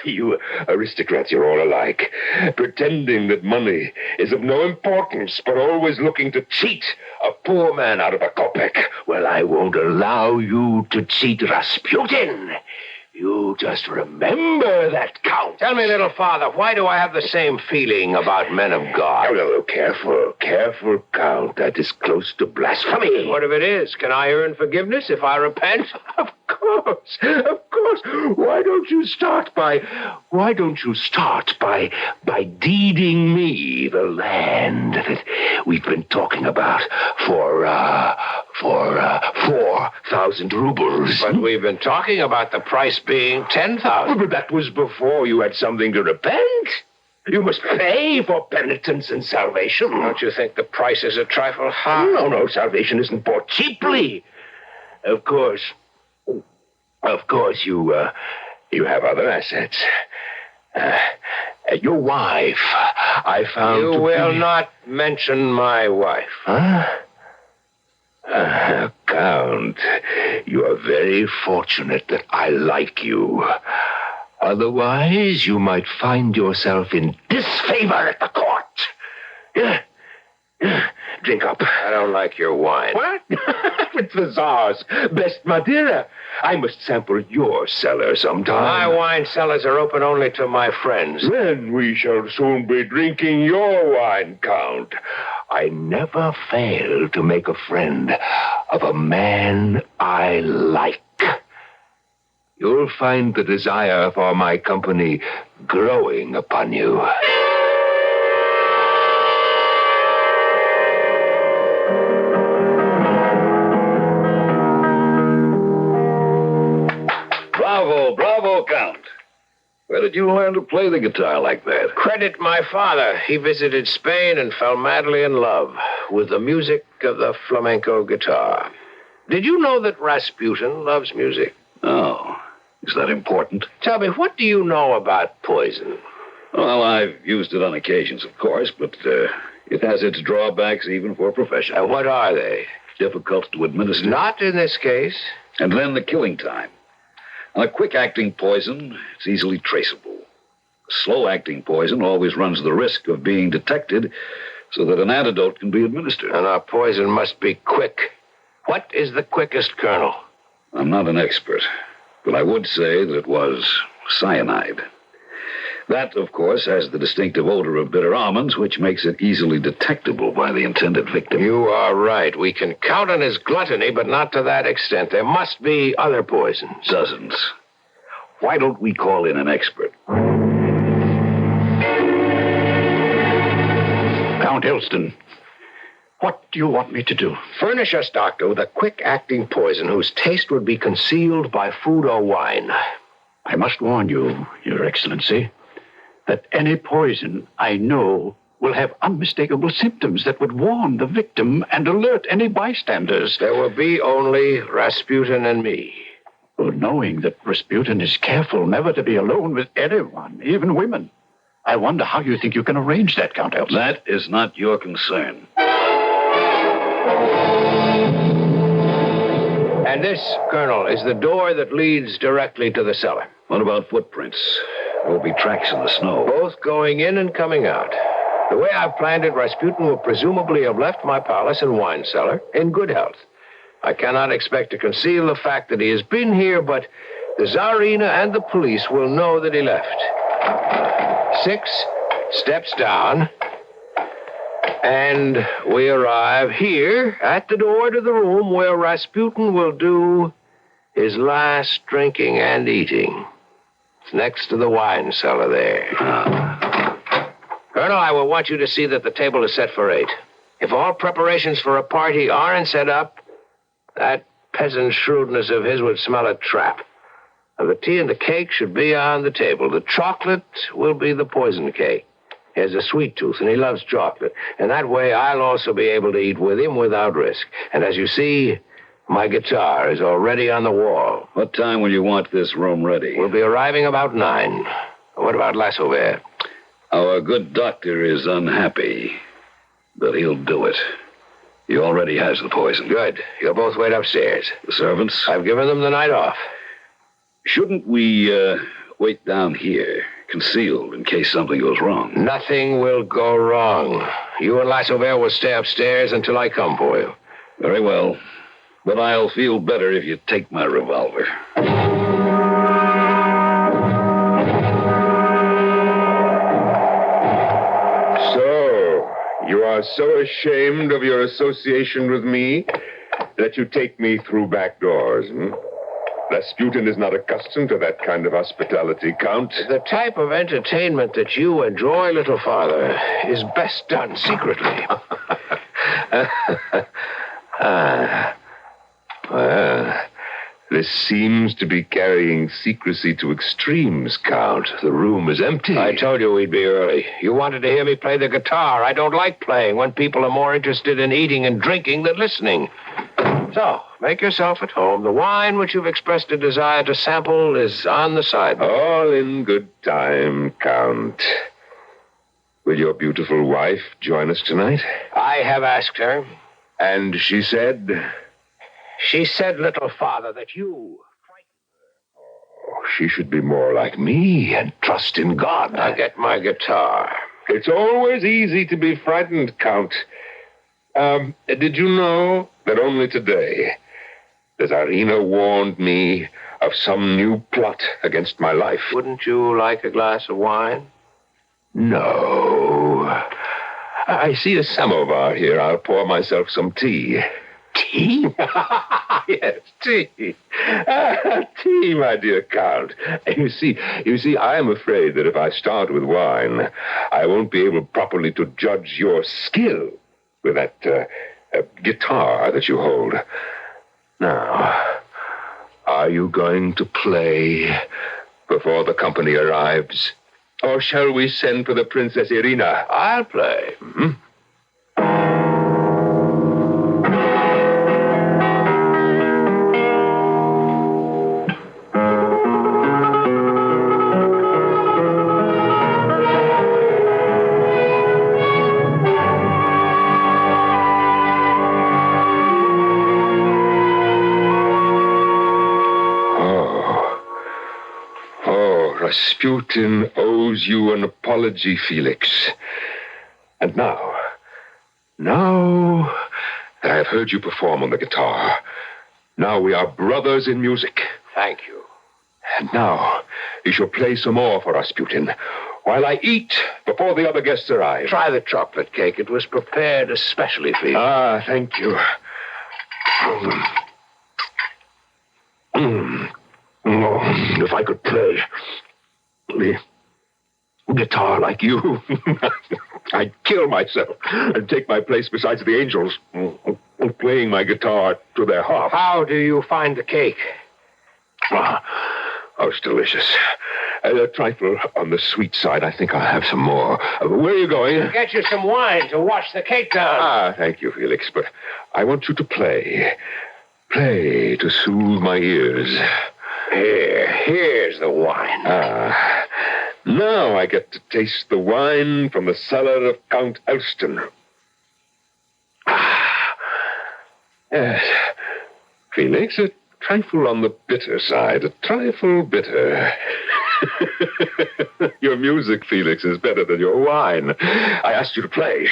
You aristocrats, you're all alike, pretending that money is of no importance, but always looking to cheat a poor man out of a kopeck. Well, I won't allow you to cheat Rasputin. You just remember that, Count. Tell me, little father, why do I have the same feeling about men of God? Oh, careful, Count. That is close to blasphemy. What if it is? Can I earn forgiveness if I repent? Of course. Why don't you start by deeding me the land that we've been talking about for 4,000 rubles? But we've been talking about the price being 10,000. But that was before you had something to repent. You must pay for penitence and salvation. Don't you think the price is a trifle high? No, salvation isn't bought cheaply. Of course, you have other assets. Your wife, I found You will not mention my wife. Huh? Count, you are very fortunate that I like you. Otherwise, you might find yourself in disfavor at the court. Drink up. I don't like your wine. What? It's the Tsar's best Madeira. I must sample your cellar sometime. My wine cellars are open only to my friends. Then we shall soon be drinking your wine, Count. I never fail to make a friend of a man I like. You'll find the desire for my company growing upon you. Bravo, Count. Where did you learn to play the guitar like that? Credit my father. He visited Spain and fell madly in love with the music of the flamenco guitar. Did you know that Rasputin loves music? Oh, is that important? Tell me, what do you know about poison? Well, I've used it on occasions, of course, but it has its drawbacks even for professionals. And what are they? Difficult to administer. Not in this case. And then the killing time. On a quick-acting poison, it's easily traceable. A slow-acting poison always runs the risk of being detected so that an antidote can be administered. And our poison must be quick. What is the quickest, Colonel? I'm not an expert, but I would say that it was cyanide. That, of course, has the distinctive odor of bitter almonds, which makes it easily detectable by the intended victim. You are right. We can count on his gluttony, but not to that extent. There must be other poisons. Dozens. Why don't we call in an expert? Count Elston, what do you want me to do? Furnish us, Doctor, with a quick-acting poison whose taste would be concealed by food or wine. I must warn you, Your Excellency, that any poison I know will have unmistakable symptoms that would warn the victim and alert any bystanders. There will be only Rasputin and me. Well, knowing that Rasputin is careful never to be alone with anyone, even women, I wonder how you think you can arrange that, Count Elston. That is not your concern. And this, Colonel, is the door that leads directly to the cellar. What about footprints? There will be tracks in the snow. Both going in and coming out. The way I've planned it, Rasputin will presumably have left my palace and wine cellar in good health. I cannot expect to conceal the fact that he has been here, but the Tsarina and the police will know that he left. 6 steps down. And we arrive here at the door to the room where Rasputin will do his last drinking and eating. It's next to the wine cellar there. Colonel, I will want you to see that the table is set for 8. If all preparations for a party aren't set up, that peasant shrewdness of his would smell a trap. Now, the tea and the cake should be on the table. The chocolate will be the poison cake. He has a sweet tooth, and he loves chocolate. And that way, I'll also be able to eat with him without risk. And as you see, my guitar is already on the wall. What time will you want this room ready? We'll be arriving about 9. What about Lassover? Our good doctor is unhappy, but he'll do it. He already has the poison. Good. You'll both wait upstairs. The servants? I've given them the night off. Shouldn't we wait down here, concealed, in case something goes wrong? Nothing will go wrong. You and Lassover will stay upstairs until I come for you. Very well. But I'll feel better if you take my revolver. So, you are so ashamed of your association with me that you take me through back doors, hmm? Rasputin is not accustomed to that kind of hospitality, Count. The type of entertainment that you enjoy, little father, is best done secretly. Well, this seems to be carrying secrecy to extremes, Count. The room is empty. I told you we'd be early. You wanted to hear me play the guitar. I don't like playing when people are more interested in eating and drinking than listening. So, make yourself at home. The wine which you've expressed a desire to sample is on the sideboard. All in good time, Count. Will your beautiful wife join us tonight? I have asked her. And she said? She said, little father, that you frightened her. Oh, she should be more like me and trust in God. I'll get my guitar. It's always easy to be frightened, Count. Did you know that only today the Tsarina warned me of some new plot against my life? Wouldn't you like a glass of wine? No. I see a samovar here. I'll pour myself some tea. Tea? Yes, tea. Tea, my dear Count. You see, I am afraid that if I start with wine, I won't be able properly to judge your skill with that guitar that you hold. Now, are you going to play before the company arrives? Or shall we send for the Princess Irina? I'll play. Mm-hmm. Rasputin owes you an apology, Felix. And now that I have heard you perform on the guitar, now we are brothers in music. Thank you. And now you shall play some more for Rasputin while I eat before the other guests arrive. Try the chocolate cake. It was prepared especially for you. Ah, thank you. Oh, if I could play the guitar like you, I'd kill myself and take my place beside the angels, playing my guitar to their harp. How do you find the cake? Oh, it's delicious. A trifle on the sweet side. I think I'll have some more. Where are you going? Get you some wine to wash the cake down. Ah, thank you, Felix, but I want you to play. Play to soothe my ears. Here's the wine. Ah, now I get to taste the wine from the cellar of Count Elston. Ah, yes. Felix, a trifle on the bitter side, a trifle bitter. Your music, Felix, is better than your wine. I asked you to play.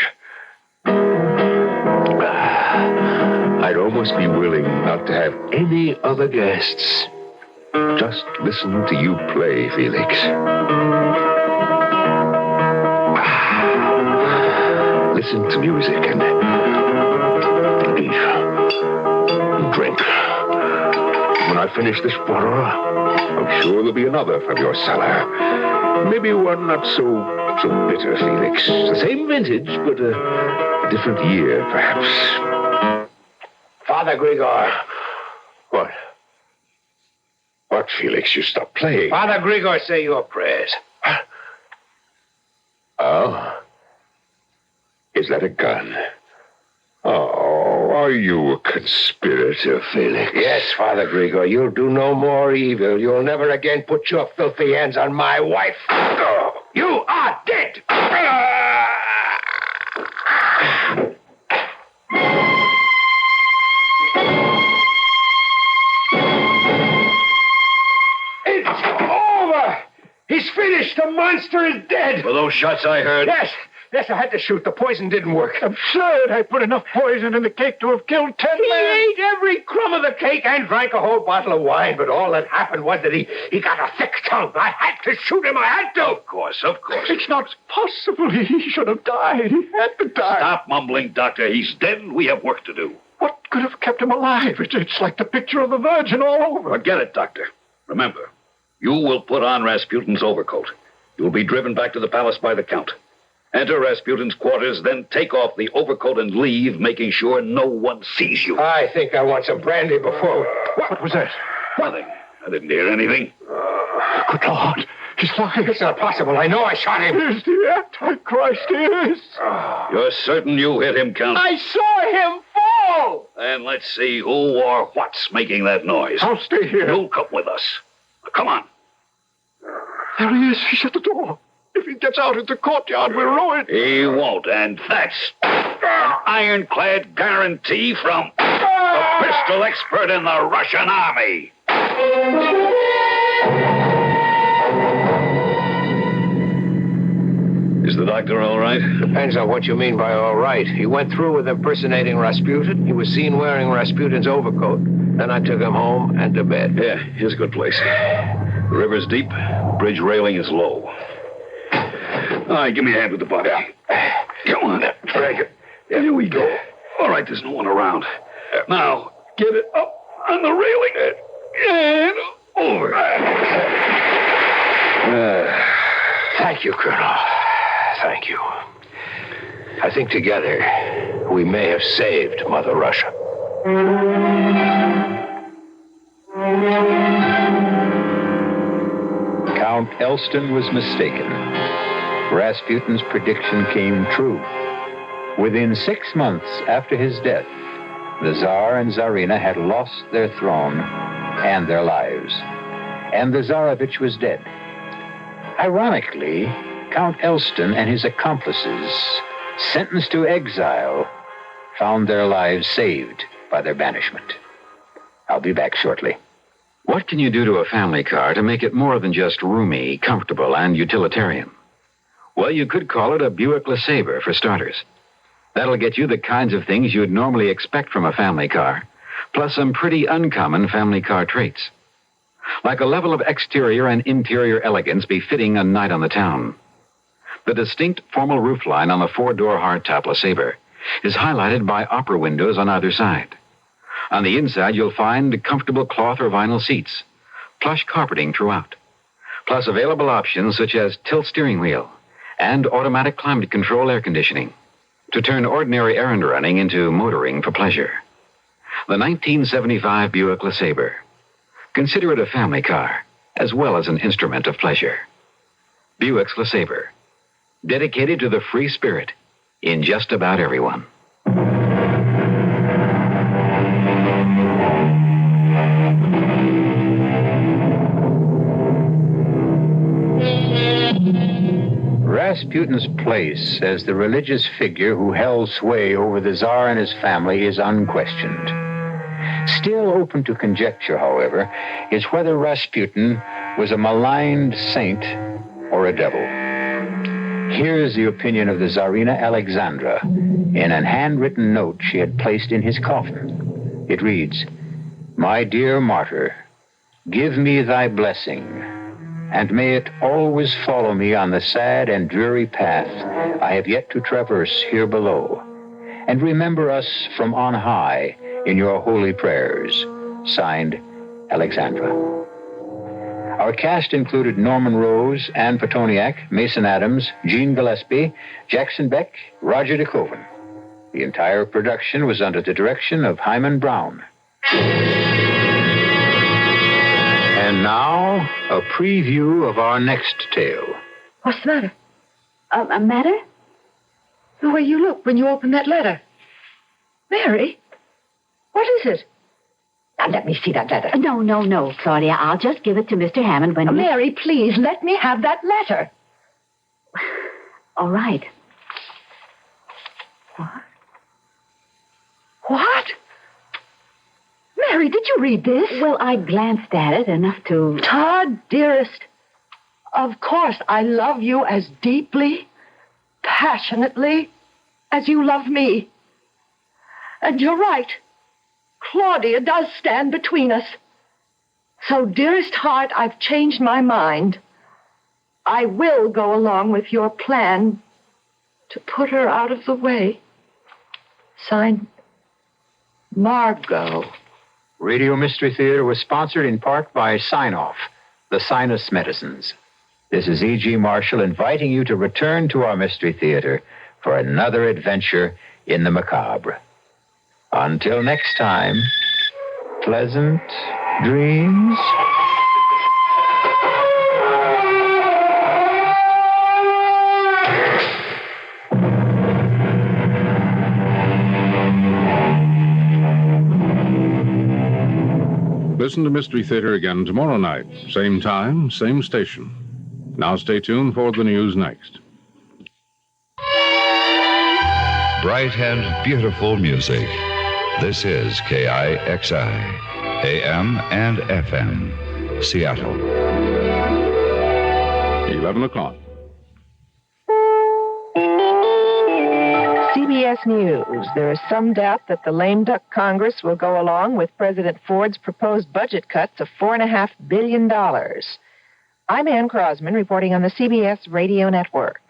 I'd almost be willing not to have any other guests. Just listen to you play, Felix. listen to music and eat and drink. When I finish this bottle, I'm sure there'll be another from your cellar. Maybe one not so bitter, Felix. The same vintage, but a different year, perhaps. Father Grigor. What? What, Felix? You stopped playing. Father Grigor, say your prayers. Oh? Is that a gun? Oh, are you a conspirator, Felix? Yes, Father Grigor, you'll do no more evil. You'll never again put your filthy hands on my wife. Oh, you are dead! It's over! He's finished! The monster is dead! Were those shots I heard? Yes, I had to shoot. The poison didn't work. Absurd! I put enough poison in the cake to have killed 10 He men. ate every crumb of the cake and drank a whole bottle of wine, but all that happened was that he got a thick tongue. I had to shoot him. I had to. Of course. It's not possible. He should have died. He had to die. Stop mumbling, Doctor. He's dead and we have work to do. What could have kept him alive? It's like the picture of the Virgin all over. Forget it, Doctor. Remember, you will put on Rasputin's overcoat. You'll be driven back to the palace by the Count. Enter Rasputin's quarters, then take off the overcoat and leave, making sure no one sees you. I think I want some brandy before... What was that? Nothing. I didn't hear anything. Good Lord. He's lying. It's not possible. I know I shot him. He's the Antichrist. He is. You're certain you hit him, Count? I saw him fall! And let's see who or what's making that noise. I'll stay here. You'll come with us. Come on. There he is. He's at the door. If he gets out into Courtyard, we're ruined. He won't, and that's an ironclad guarantee from the pistol expert in the Russian army. Is the doctor all right? Depends on what you mean by all right. He went through with impersonating Rasputin. He was seen wearing Rasputin's overcoat. Then I took him home and to bed. Yeah, here's a good place. The river's deep. Bridge railing is low. All right, give me a hand with the body. Come on. Drag it. Here we go. All right, there's no one around. Now, get it up on the railing and over. Thank you, Colonel. Thank you. I think together we may have saved Mother Russia. Count Elston was mistaken. Rasputin's prediction came true. Within 6 months after his death, the Tsar and Tsarina had lost their throne and their lives, and the Tsarevich was dead. Ironically, Count Elston and his accomplices, sentenced to exile, found their lives saved by their banishment. I'll be back shortly. What can you do to a family car to make it more than just roomy, comfortable, and utilitarian? Well, you could call it a Buick LeSabre, for starters. That'll get you the kinds of things you'd normally expect from a family car, plus some pretty uncommon family car traits. Like a level of exterior and interior elegance befitting a night on the town. The distinct formal roofline on the 4-door hardtop LeSabre is highlighted by opera windows on either side. On the inside, you'll find comfortable cloth or vinyl seats, plush carpeting throughout, plus available options such as tilt steering wheel and automatic climate control air conditioning to turn ordinary errand running into motoring for pleasure. The 1975 Buick LeSabre. Consider it a family car as well as an instrument of pleasure. Buick's LeSabre, dedicated to the free spirit in just about everyone. Rasputin's place as the religious figure who held sway over the Tsar and his family is unquestioned. Still open to conjecture, however, is whether Rasputin was a maligned saint or a devil. Here's the opinion of the Tsarina Alexandra in a handwritten note she had placed in his coffin. It reads, "My dear martyr, give me thy blessing, and may it always follow me on the sad and dreary path I have yet to traverse here below. And remember us from on high in your holy prayers. Signed, Alexandra. Our cast included Norman Rose, Ann Petoniak, Mason Adams, Gene Gillespie, Jackson Beck, Roger DeKoven. The entire production was under the direction of Hyman Brown. And now, a preview of our next tale. What's the matter? A matter? The way you look when you open that letter. Mary, what is it? Now, let me see that letter. No, Claudia. I'll just give it to Mr. Hammond when Mary, please, let me have that letter. All right. What? Mary, did you read this? Well, I glanced at it enough to... Todd, dearest, of course I love you as deeply, passionately as you love me. And you're right. Claudia does stand between us. So, dearest heart, I've changed my mind. I will go along with your plan to put her out of the way. Signed, Margot. Radio Mystery Theater was sponsored in part by Sign-Off, the Sinus Medicines. This is E.G. Marshall inviting you to return to our Mystery Theater for another adventure in the macabre. Until next time, pleasant dreams. Listen to Mystery Theater again tomorrow night. Same time, same station. Now stay tuned for the news next. Bright and beautiful music. This is KIXI, AM and FM, Seattle. 11 o'clock. CBS News. There is some doubt that the lame duck Congress will go along with President Ford's proposed budget cuts of $4.5 billion. I'm Ann Crosman reporting on the CBS Radio Network.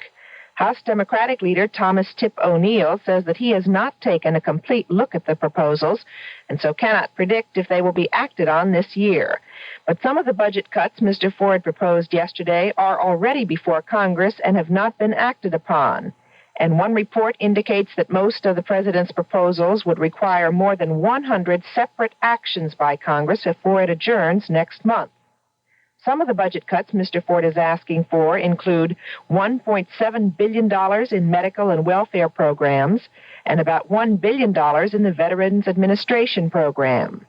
House Democratic leader Thomas Tip O'Neill says that he has not taken a complete look at the proposals and so cannot predict if they will be acted on this year. But some of the budget cuts Mr. Ford proposed yesterday are already before Congress and have not been acted upon. And one report indicates that most of the president's proposals would require more than 100 separate actions by Congress before it adjourns next month. Some of the budget cuts Mr. Ford is asking for include $1.7 billion in medical and welfare programs and about $1 billion in the Veterans Administration program.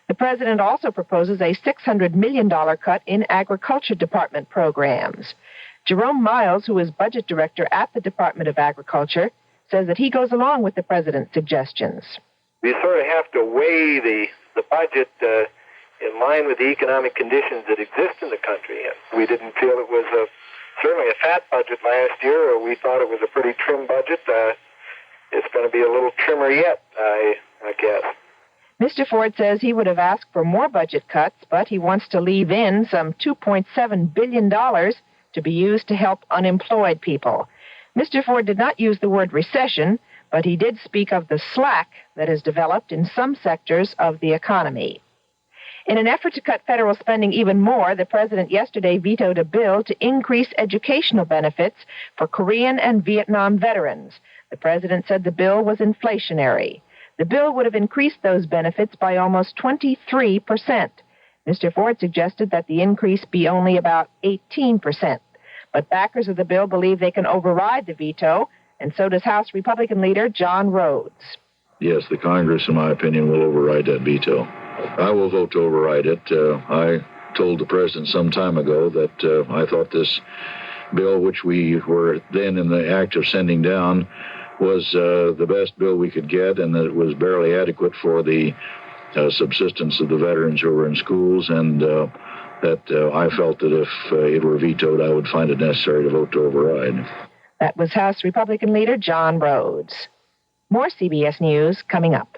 The president also proposes a $600 million cut in Agriculture Department programs. Jerome Miles, who is budget director at the Department of Agriculture, says that he goes along with the president's suggestions. We sort of have to weigh the budget in line with the economic conditions that exist in the country. And we didn't feel it was certainly a fat budget last year, or we thought it was a pretty trim budget. It's going to be a little trimmer yet, I guess. Mr. Ford says he would have asked for more budget cuts, but he wants to leave in some $2.7 billion to be used to help unemployed people. Mr. Ford did not use the word recession, but he did speak of the slack that has developed in some sectors of the economy. In an effort to cut federal spending even more, the president yesterday vetoed a bill to increase educational benefits for Korean and Vietnam veterans. The president said the bill was inflationary. The bill would have increased those benefits by almost 23%. Mr. Ford suggested that the increase be only about 18%. But backers of the bill believe they can override the veto, and so does House Republican leader John Rhodes. Yes, the Congress, in my opinion, will override that veto. I will vote to override it. I told the president some time ago that I thought this bill, which we were then in the act of sending down, was the best bill we could get, and that it was barely adequate for the subsistence of the veterans who were in schools, and that I felt that if it were vetoed, I would find it necessary to vote to override. That was House Republican leader John Rhodes. More CBS News coming up.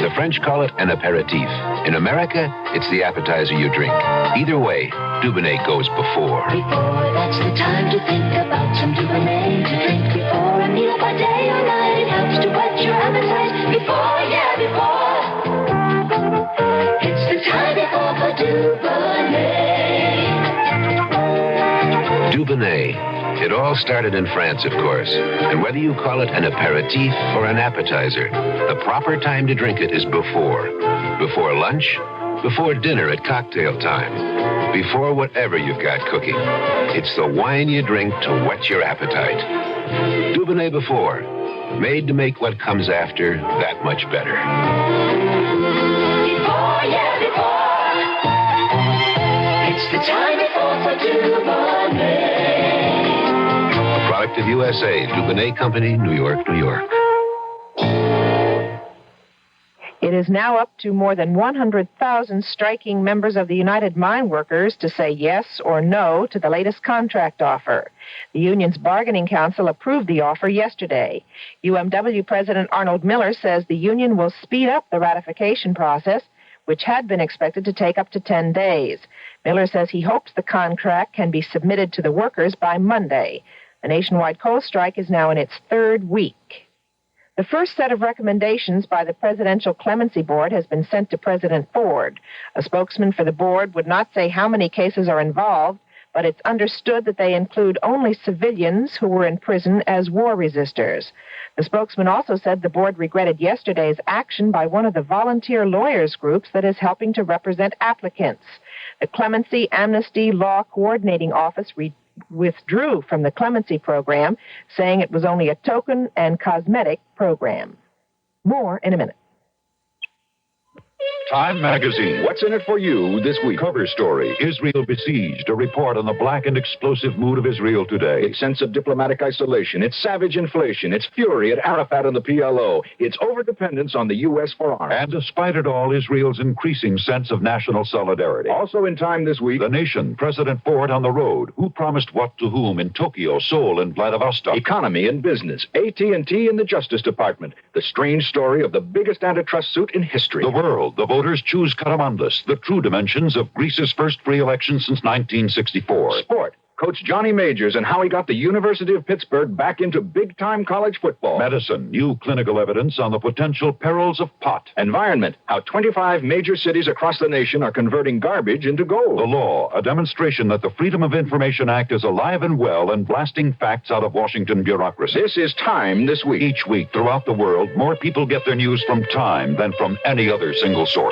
The French call it an aperitif. In America, it's the appetizer you drink. Either way, Dubonnet goes before. Before, that's the time to think about some Dubonnet to drink before a meal by day or night. It helps to whet your appetite. Before, yeah, before. It's the time before for Dubonnet. Dubonnet. It all started in France, of course. And whether you call it an aperitif or an appetizer, the proper time to drink it is before. Before lunch, before dinner at cocktail time, before whatever you've got cooking. It's the wine you drink to whet your appetite. Dubonnet before, made to make what comes after that much better. Before, yeah, before. It's the time before for Dubonnet. Product of USA, Dubonnet Company, New York, New York. It is now up to more than 100,000 striking members of the United Mine Workers to say yes or no to the latest contract offer. The union's bargaining council approved the offer yesterday. UMW President Arnold Miller says the union will speed up the ratification process, which had been expected to take up to 10 days. Miller says he hopes the contract can be submitted to the workers by Monday. The nationwide coal strike is now in its third week. The first set of recommendations by the Presidential Clemency Board has been sent to President Ford. A spokesman for the board would not say how many cases are involved, but it's understood that they include only civilians who were in prison as war resistors. The spokesman also said the board regretted yesterday's action by one of the volunteer lawyers groups that is helping to represent applicants. The Clemency Amnesty Law Coordinating Office withdrew from the clemency program, saying it was only a token and cosmetic program. More in a minute. Time Magazine. What's in it for you this week? Cover story. Israel besieged. A report on the black and explosive mood of Israel today. Its sense of diplomatic isolation, its savage inflation, its fury at Arafat and the PLO, its overdependence on the U.S. for arms. And despite it all, Israel's increasing sense of national solidarity. Also in Time this week, The Nation. President Ford on the road. Who promised what to whom in Tokyo, Seoul, and Vladivostok? Economy and business. AT&T and the Justice Department. The strange story of the biggest antitrust suit in history. The world. The voters choose Karamanlis, the true dimensions of Greece's first free election since 1964. Sport. Coach Johnny Majors and how he got the University of Pittsburgh back into big-time college football. Medicine. New clinical evidence on the potential perils of pot. Environment. How 25 major cities across the nation are converting garbage into gold. The law. A demonstration that the Freedom of Information Act is alive and well and blasting facts out of Washington bureaucracy. This is Time this week. Each week throughout the world, more people get their news from Time than from any other single source.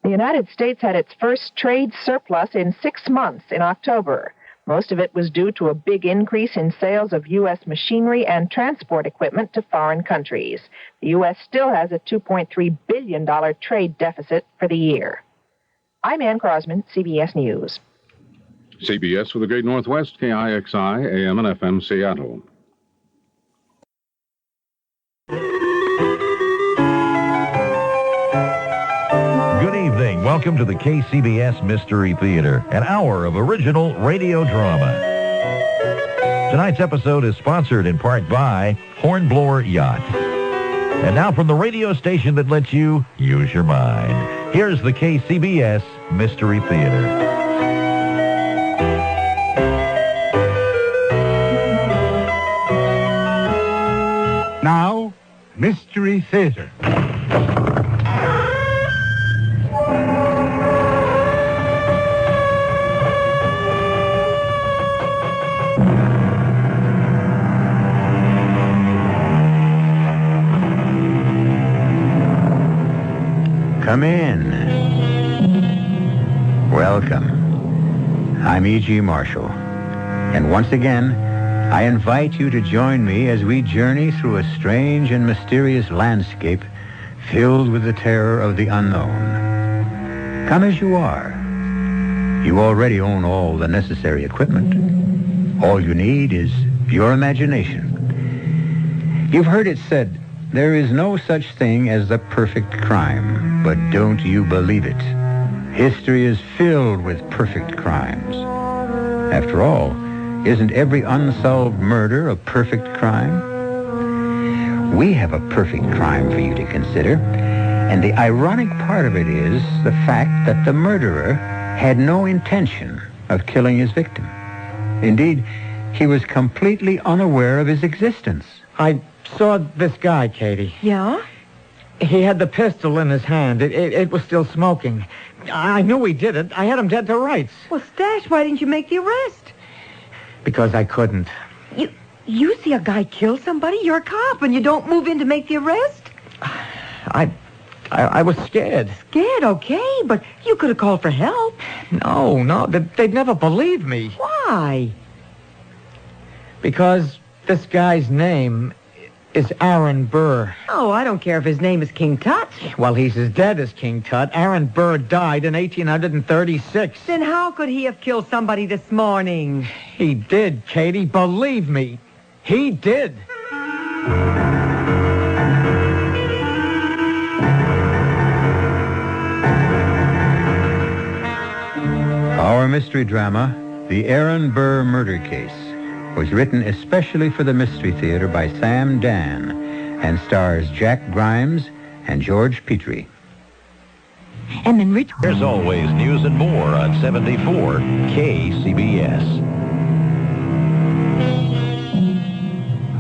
The United States had its first trade surplus in 6 months in October. Most of it was due to a big increase in sales of U.S. machinery and transport equipment to foreign countries. The U.S. still has a $2.3 billion trade deficit for the year. I'm Ann Crosman, CBS News. CBS for the Great Northwest, KIXI, AM and FM, Seattle. Good evening. Welcome to the KCBS Mystery Theater, an hour of original radio drama. Tonight's episode is sponsored in part by Hornblower Yacht. And now from the radio station that lets you use your mind, here's the KCBS Mystery Theater. Now, Mystery Theater. Come in. Welcome. I'm E.G. Marshall. And once again, I invite you to join me as we journey through a strange and mysterious landscape filled with the terror of the unknown. Come as you are. You already own all the necessary equipment. All you need is your imagination. You've heard it said, there is no such thing as the perfect crime, but don't you believe it. History is filled with perfect crimes. After all, isn't every unsolved murder a perfect crime? We have a perfect crime for you to consider, and the ironic part of it is the fact that the murderer had no intention of killing his victim. Indeed, he was completely unaware of his existence. I saw this guy, Katie. Yeah? He had the pistol in his hand. It was still smoking. I knew he did it. I had him dead to rights. Well, Stash, why didn't you make the arrest? Because I couldn't. You see a guy kill somebody, you're a cop, and you don't move in to make the arrest? I was scared. Scared, okay, but you could have called for help. No, they'd never believe me. Why? Because this guy's name is Aaron Burr. Oh, I don't care if his name is King Tut. Well, he's as dead as King Tut. Aaron Burr died in 1836. Then how could he have killed somebody this morning? He did, Katie. Believe me. He did. Our mystery drama, The Aaron Burr Murder Case, was written especially for the Mystery Theater by Sam Dan and stars Jack Grimes and George Petrie. And then Rich... There's always news and more on 74 KCBS.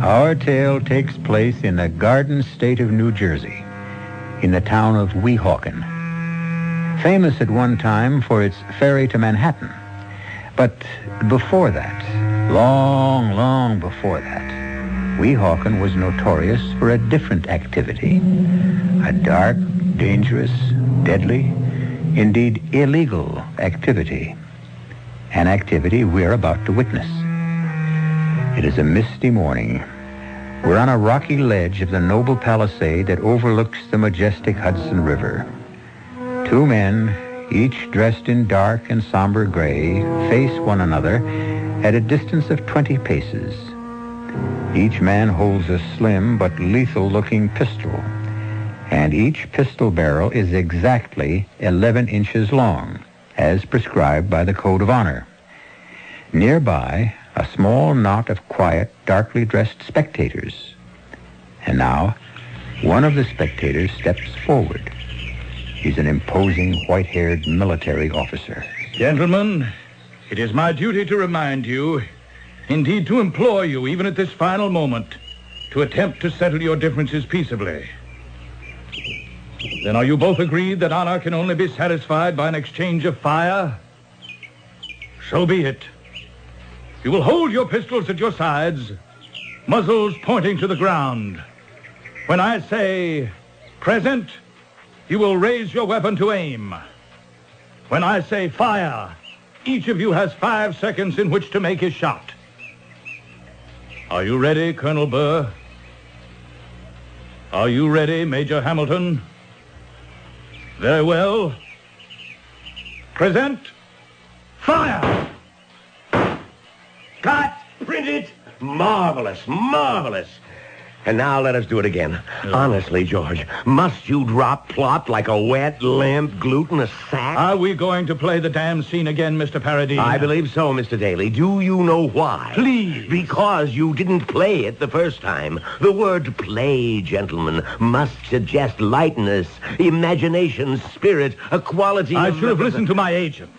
Our tale takes place in the Garden State of New Jersey, in the town of Weehawken. Famous at one time for its ferry to Manhattan. But before that, long before that, Weehawken was notorious for a different activity. A dark, dangerous, deadly, indeed illegal activity. An activity we're about to witness. It is a misty morning. We're on a rocky ledge of the noble palisade that overlooks the majestic Hudson River. Two men, each dressed in dark and somber gray, face one another at a distance of 20 paces. Each man holds a slim but lethal-looking pistol, and each pistol barrel is exactly 11 inches long, as prescribed by the Code of Honor. Nearby, a small knot of quiet, darkly dressed spectators. And now, one of the spectators steps forward. He's an imposing, white-haired military officer. Gentlemen, it is my duty to remind you, indeed to implore you, even at this final moment, to attempt to settle your differences peaceably. Then are you both agreed that honor can only be satisfied by an exchange of fire? So be it. You will hold your pistols at your sides, muzzles pointing to the ground. When I say, present, you will raise your weapon to aim. When I say fire, each of you has 5 seconds in which to make his shot. Are you ready, Colonel Burr? Are you ready, Major Hamilton? Very well. Present. Fire! Cut! Print it! Marvelous, marvelous. And now let us do it again. Honestly, George, must you drop plot like a wet lamp glued in a sack? Are we going to play the damn scene again, Mr. Paradis? I believe so, Mr. Daly. Do you know why? Please. Because you didn't play it the first time. The word play, gentlemen, must suggest lightness, imagination, spirit, a quality I of... should have listened to my agent.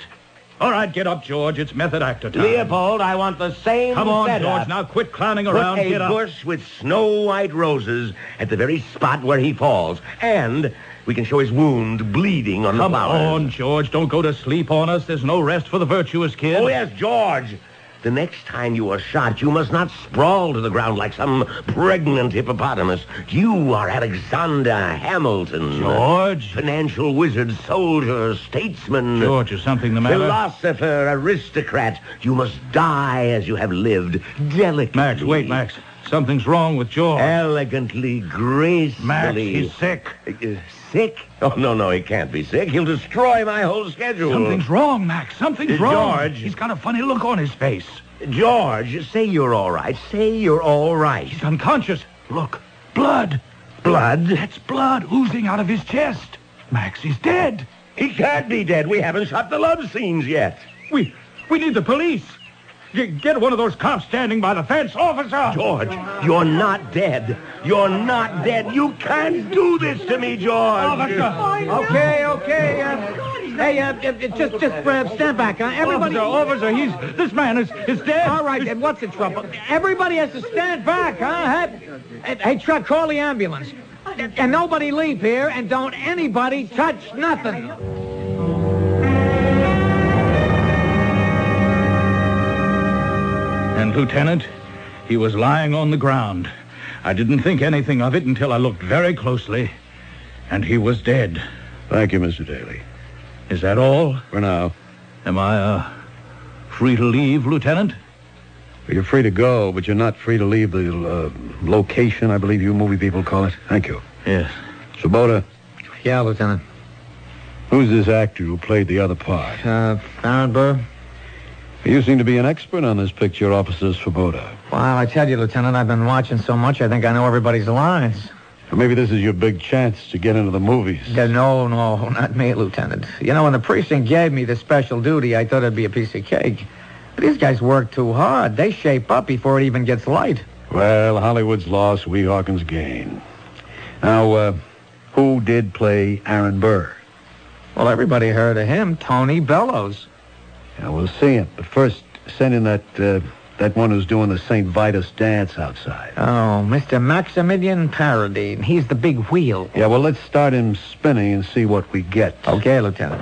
All right, get up, George. It's method actor time. Leopold, I want the same Come on, setup. George. Now quit clowning around. Put Get a up. bush with snow-white roses at the very spot where he falls. And we can show his wound bleeding on the flowers. Come on, George. Don't go to sleep on us. There's no rest for the virtuous kid. Oh, yes, George. The next time you are shot, you must not sprawl to the ground like some pregnant hippopotamus. You are Alexander Hamilton. George? Financial wizard, soldier, statesman. George, is something the matter? Philosopher, aristocrat. You must die as you have lived, delicately. Max, wait, Max. Something's wrong with George. Elegantly, gracefully. Max, he's sick. Sick? Oh, no, he can't be sick. He'll destroy my whole schedule. Something's wrong, Max. Something's wrong. George. He's got a funny look on his face. George, say you're all right. Say you're all right. He's unconscious. Look, blood. Blood? That's blood oozing out of his chest. Max, he's dead. He can't be dead. We haven't shot the love scenes yet. We need the police. Get one of those cops standing by the fence, officer! George, you're not dead. You're not dead. You can't do this to me, George. Officer! Okay. Just stand back, huh? Everybody... Officer, this man is dead. All right, then what's the trouble? Everybody has to stand back, huh? Hey, truck, call the ambulance. And nobody leave here, and don't anybody touch nothing. And, Lieutenant, he was lying on the ground. I didn't think anything of it until I looked very closely, and he was dead. Thank you, Mr. Daly. Is that all? For now. Am I, free to leave, Lieutenant? You're free to go, but you're not free to leave the location, I believe you movie people call it. Thank you. Yes. Swoboda. Yeah, Lieutenant. Who's this actor who played the other part? Aaron Burr. You seem to be an expert on this picture, Officer Swoboda. Well, I tell you, Lieutenant, I've been watching so much, I think I know everybody's lines. Well, maybe this is your big chance to get into the movies. No, not me, Lieutenant. You know, when the precinct gave me the special duty, I thought it'd be a piece of cake. But these guys work too hard. They shape up before it even gets light. Well, Hollywood's loss, Weehawken's gain. Now, who did play Aaron Burr? Well, everybody heard of him, Tony Bellows. Yeah, we'll see him. But first, send in that one who's doing the St. Vitus dance outside. Oh, Mr. Maximilian Paradine. He's the big wheel. Yeah, well, let's start him spinning and see what we get. Okay, Lieutenant.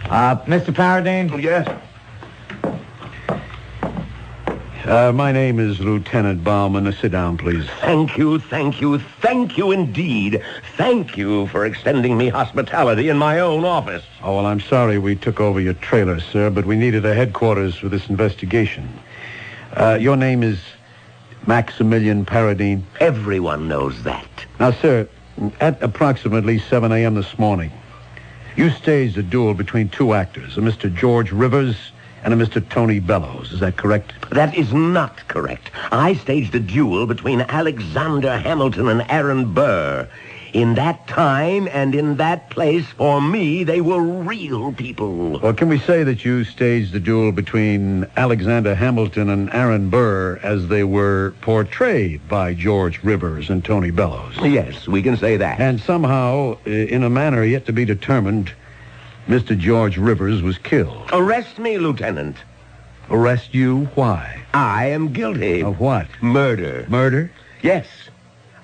Mr. Paradine? Yes? My name is Lieutenant Bauman. Sit down, please. Thank you indeed. Thank you for extending me hospitality in my own office. Oh, well, I'm sorry we took over your trailer, sir, but we needed a headquarters for this investigation. Your name is Maximilian Paradine? Everyone knows that. Now, sir, at approximately 7 a.m. this morning, you staged a duel between two actors, a Mr. George Rivers and a Mr. Tony Bellows. Is that correct? That is not correct. I staged a duel between Alexander Hamilton and Aaron Burr. In that time and in that place, for me, they were real people. Well, can we say that you staged the duel between Alexander Hamilton and Aaron Burr as they were portrayed by George Rivers and Tony Bellows? Yes, we can say that. And somehow, in a manner yet to be determined, Mr. George Rivers was killed. Arrest me, Lieutenant. Arrest you? Why? I am guilty. Of what? Murder. Murder? Yes.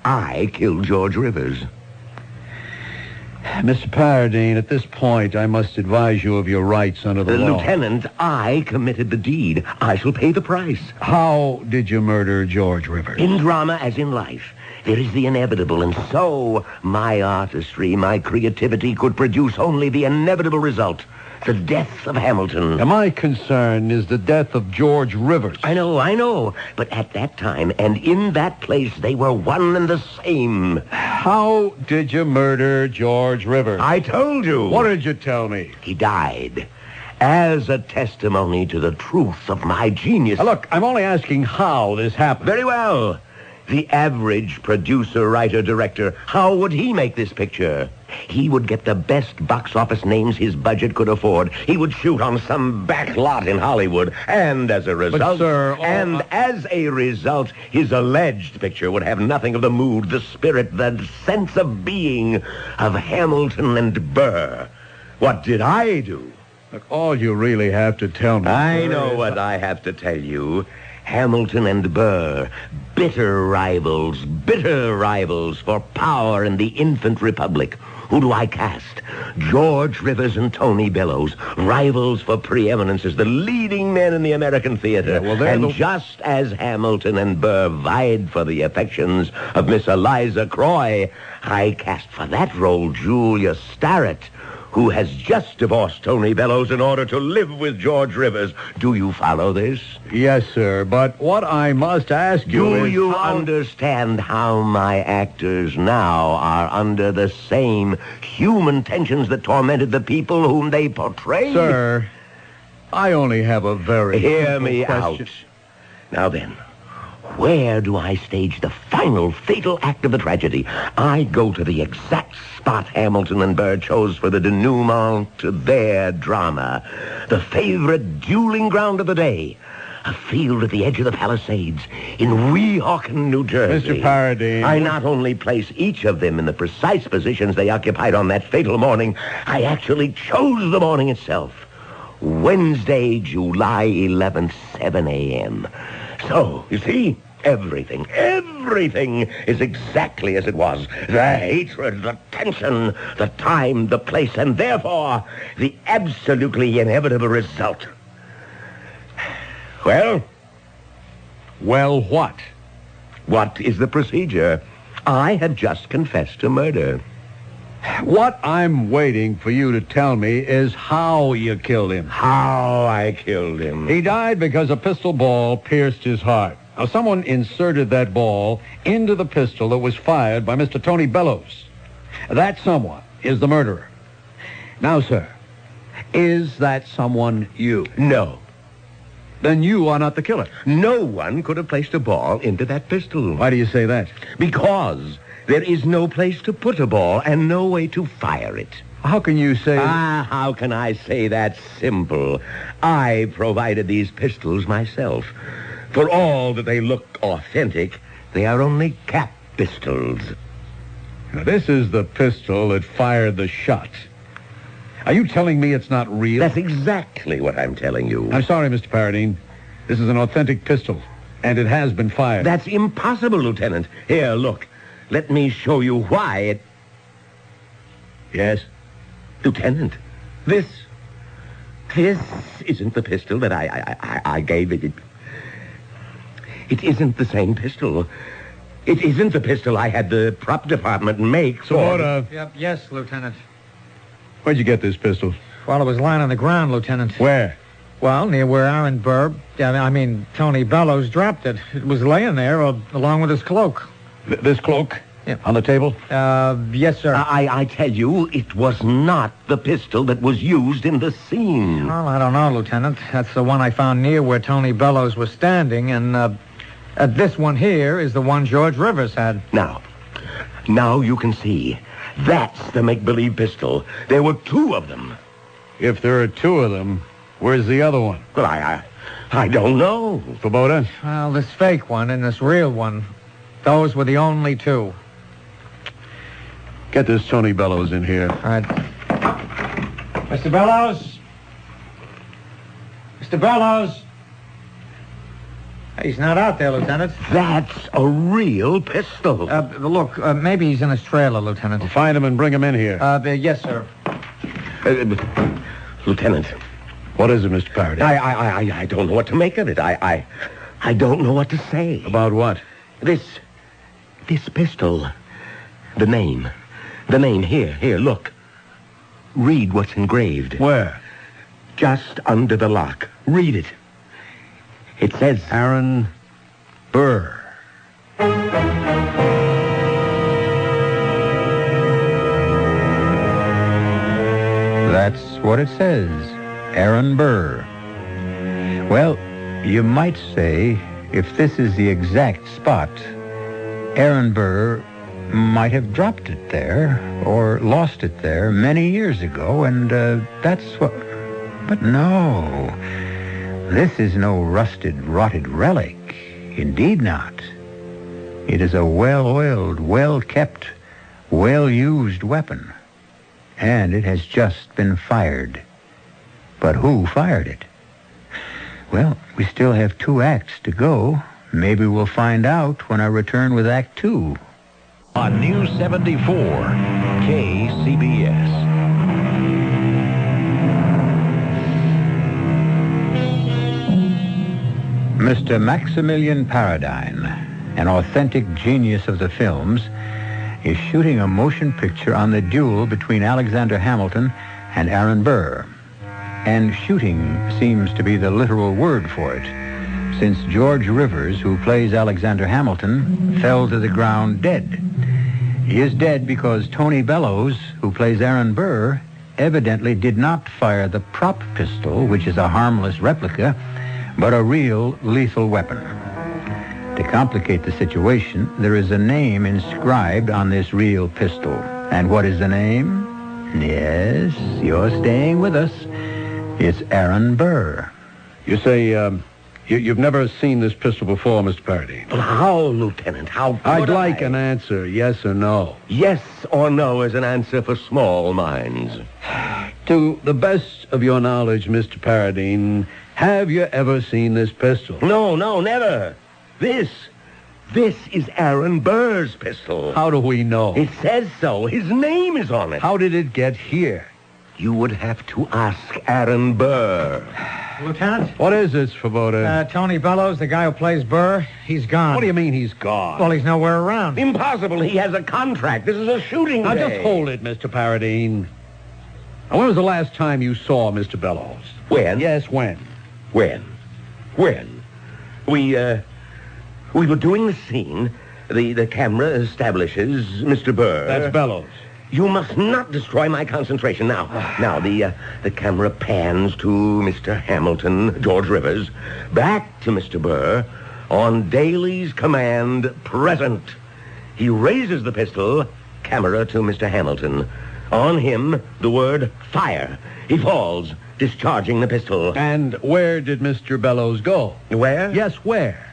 I killed George Rivers. Mr. Paradine, at this point, I must advise you of your rights under the law. Lieutenant, I committed the deed. I shall pay the price. How did you murder George Rivers? In drama as in life, there is the inevitable, and so my artistry, my creativity could produce only the inevitable result. The death of Hamilton. And my concern is the death of George Rivers. I know. But at that time and in that place, they were one and the same. How did you murder George Rivers? I told you. What did you tell me? He died as a testimony to the truth of my genius. Now, look, I'm only asking how this happened. Very well. The average producer, writer, director, how would he make this picture? He would get the best box office names his budget could afford. He would shoot on some back lot in Hollywood. And as a result... But, sir... as a result, his alleged picture would have nothing of the mood, the spirit, the sense of being of Hamilton and Burr. What did I do? Look, all you really have to tell me... I know what I have to tell you. Hamilton and Burr, bitter rivals for power in the infant republic. Who do I cast? George Rivers and Tony Bellows, rivals for preeminence as the leading men in the American theater. Yeah, just as Hamilton and Burr vied for the affections of Miss Eliza Croy, I cast for that role Julia Starrett, who has just divorced Tony Bellows in order to live with George Rivers. Do you follow this? Yes, sir, but what I must ask you is... Do you understand how my actors now are under the same human tensions that tormented the people whom they portrayed? Sir, I only have a very... Hear me out. Now then, Where do I stage the final fatal act of the tragedy? I go to the exact spot Hamilton and Burr chose for the denouement to their drama. The favorite dueling ground of the day. A field at the edge of the Palisades in Weehawken, New Jersey. Mr. Paradine. I not only place each of them in the precise positions they occupied on that fatal morning, I actually chose the morning itself. Wednesday, July 11th, 7 a.m. So, you see, everything is exactly as it was. The hatred, the tension, the time, the place, and therefore the absolutely inevitable result. Well? Well, what? What is the procedure? I have just confessed to murder. What I'm waiting for you to tell me is how you killed him. How I killed him. He died because a pistol ball pierced his heart. Now, someone inserted that ball into the pistol that was fired by Mr. Tony Bellows. That someone is the murderer. Now, sir, is that someone you? No. Then you are not the killer. No one could have placed a ball into that pistol. Why do you say that? Because there is no place to put a ball and no way to fire it. How can you say... how can I say that? Simple. I provided these pistols myself. For all that they look authentic, they are only cap pistols. Now, this is the pistol that fired the shot. Are you telling me it's not real? That's exactly what I'm telling you. I'm sorry, Mr. Paradine. This is an authentic pistol, and it has been fired. That's impossible, Lieutenant. Here, look. Let me show you why it... Yes? Lieutenant, this isn't the pistol that I gave it. It isn't the same pistol. It isn't the pistol I had the prop department make. Yep, yes, Lieutenant. Where'd you get this pistol? Well, it was lying on the ground, Lieutenant. Where? Well, near where Aaron Burr, Tony Bellows dropped it. It was laying there along with his cloak. This cloak? Yeah. On the table? Yes, sir. I tell you, it was not the pistol that was used in the scene. Well, I don't know, Lieutenant. That's the one I found near where Tony Bellows was standing, and this one here is the one George Rivers had. Now you can see. That's the make-believe pistol. There were two of them. If there are two of them, where's the other one? Well, I don't know. Svoboda? Well, this fake one and this real one, those were the only two. Get this Tony Bellows in here. All right. Mr. Bellows? Mr. Bellows? He's not out there, Lieutenant. That's a real pistol. Look, maybe he's in his trailer, Lieutenant. Well, find him and bring him in here. Yes, sir. Lieutenant. What is it, Mr. Paradine? I don't know what to make of it. I don't know what to say. About what? This pistol. The name. Here, look. Read what's engraved. Where? Just under the lock. Read it. It says... Aaron Burr. That's what it says. Aaron Burr. Well, you might say, if this is the exact spot, Aaron Burr might have dropped it there or lost it there many years ago, and that's what... But no, this is no rusted, rotted relic. Indeed not. It is a well-oiled, well-kept, well-used weapon, and it has just been fired. But who fired it? Well, we still have 2 acts to go. Maybe we'll find out when I return with Act 2. On News 74, KCBS. Mr. Maximilian Paradine, an authentic genius of the films, is shooting a motion picture on the duel between Alexander Hamilton and Aaron Burr. And shooting seems to be the literal word for it, since George Rivers, who plays Alexander Hamilton, fell to the ground dead. He is dead because Tony Bellows, who plays Aaron Burr, evidently did not fire the prop pistol, which is a harmless replica, but a real lethal weapon. To complicate the situation, there is a name inscribed on this real pistol. And what is the name? Yes, you're staying with us. It's Aaron Burr. You say, you've never seen this pistol before, Mr. Paradine? How, Lieutenant? How I'd like an answer, yes or no. Yes or no is an answer for small minds. To the best of your knowledge, Mr. Paradine, have you ever seen this pistol? No, never. This is Aaron Burr's pistol. How do we know? It says so. His name is on it. How did it get here? You would have to ask Aaron Burr. Lieutenant? What is this, Svoboda? Tony Bellows, the guy who plays Burr, he's gone. What do you mean he's gone? Well, he's nowhere around. Impossible. He has a contract. This is a shooting Now, day. just hold it, Mr. Paradine. Now, when was the last time you saw Mr. Bellows? When? Yes, when? When? We were doing the scene. The camera establishes Mr. Burr. That's Bellows. You must not destroy my concentration. Now, the camera pans to Mr. Hamilton, George Rivers, back to Mr. Burr, on Daly's command, present. He raises the pistol, camera to Mr. Hamilton. On him, the word fire. He falls, discharging the pistol. And where did Mr. Bellows go? Where? Yes, where?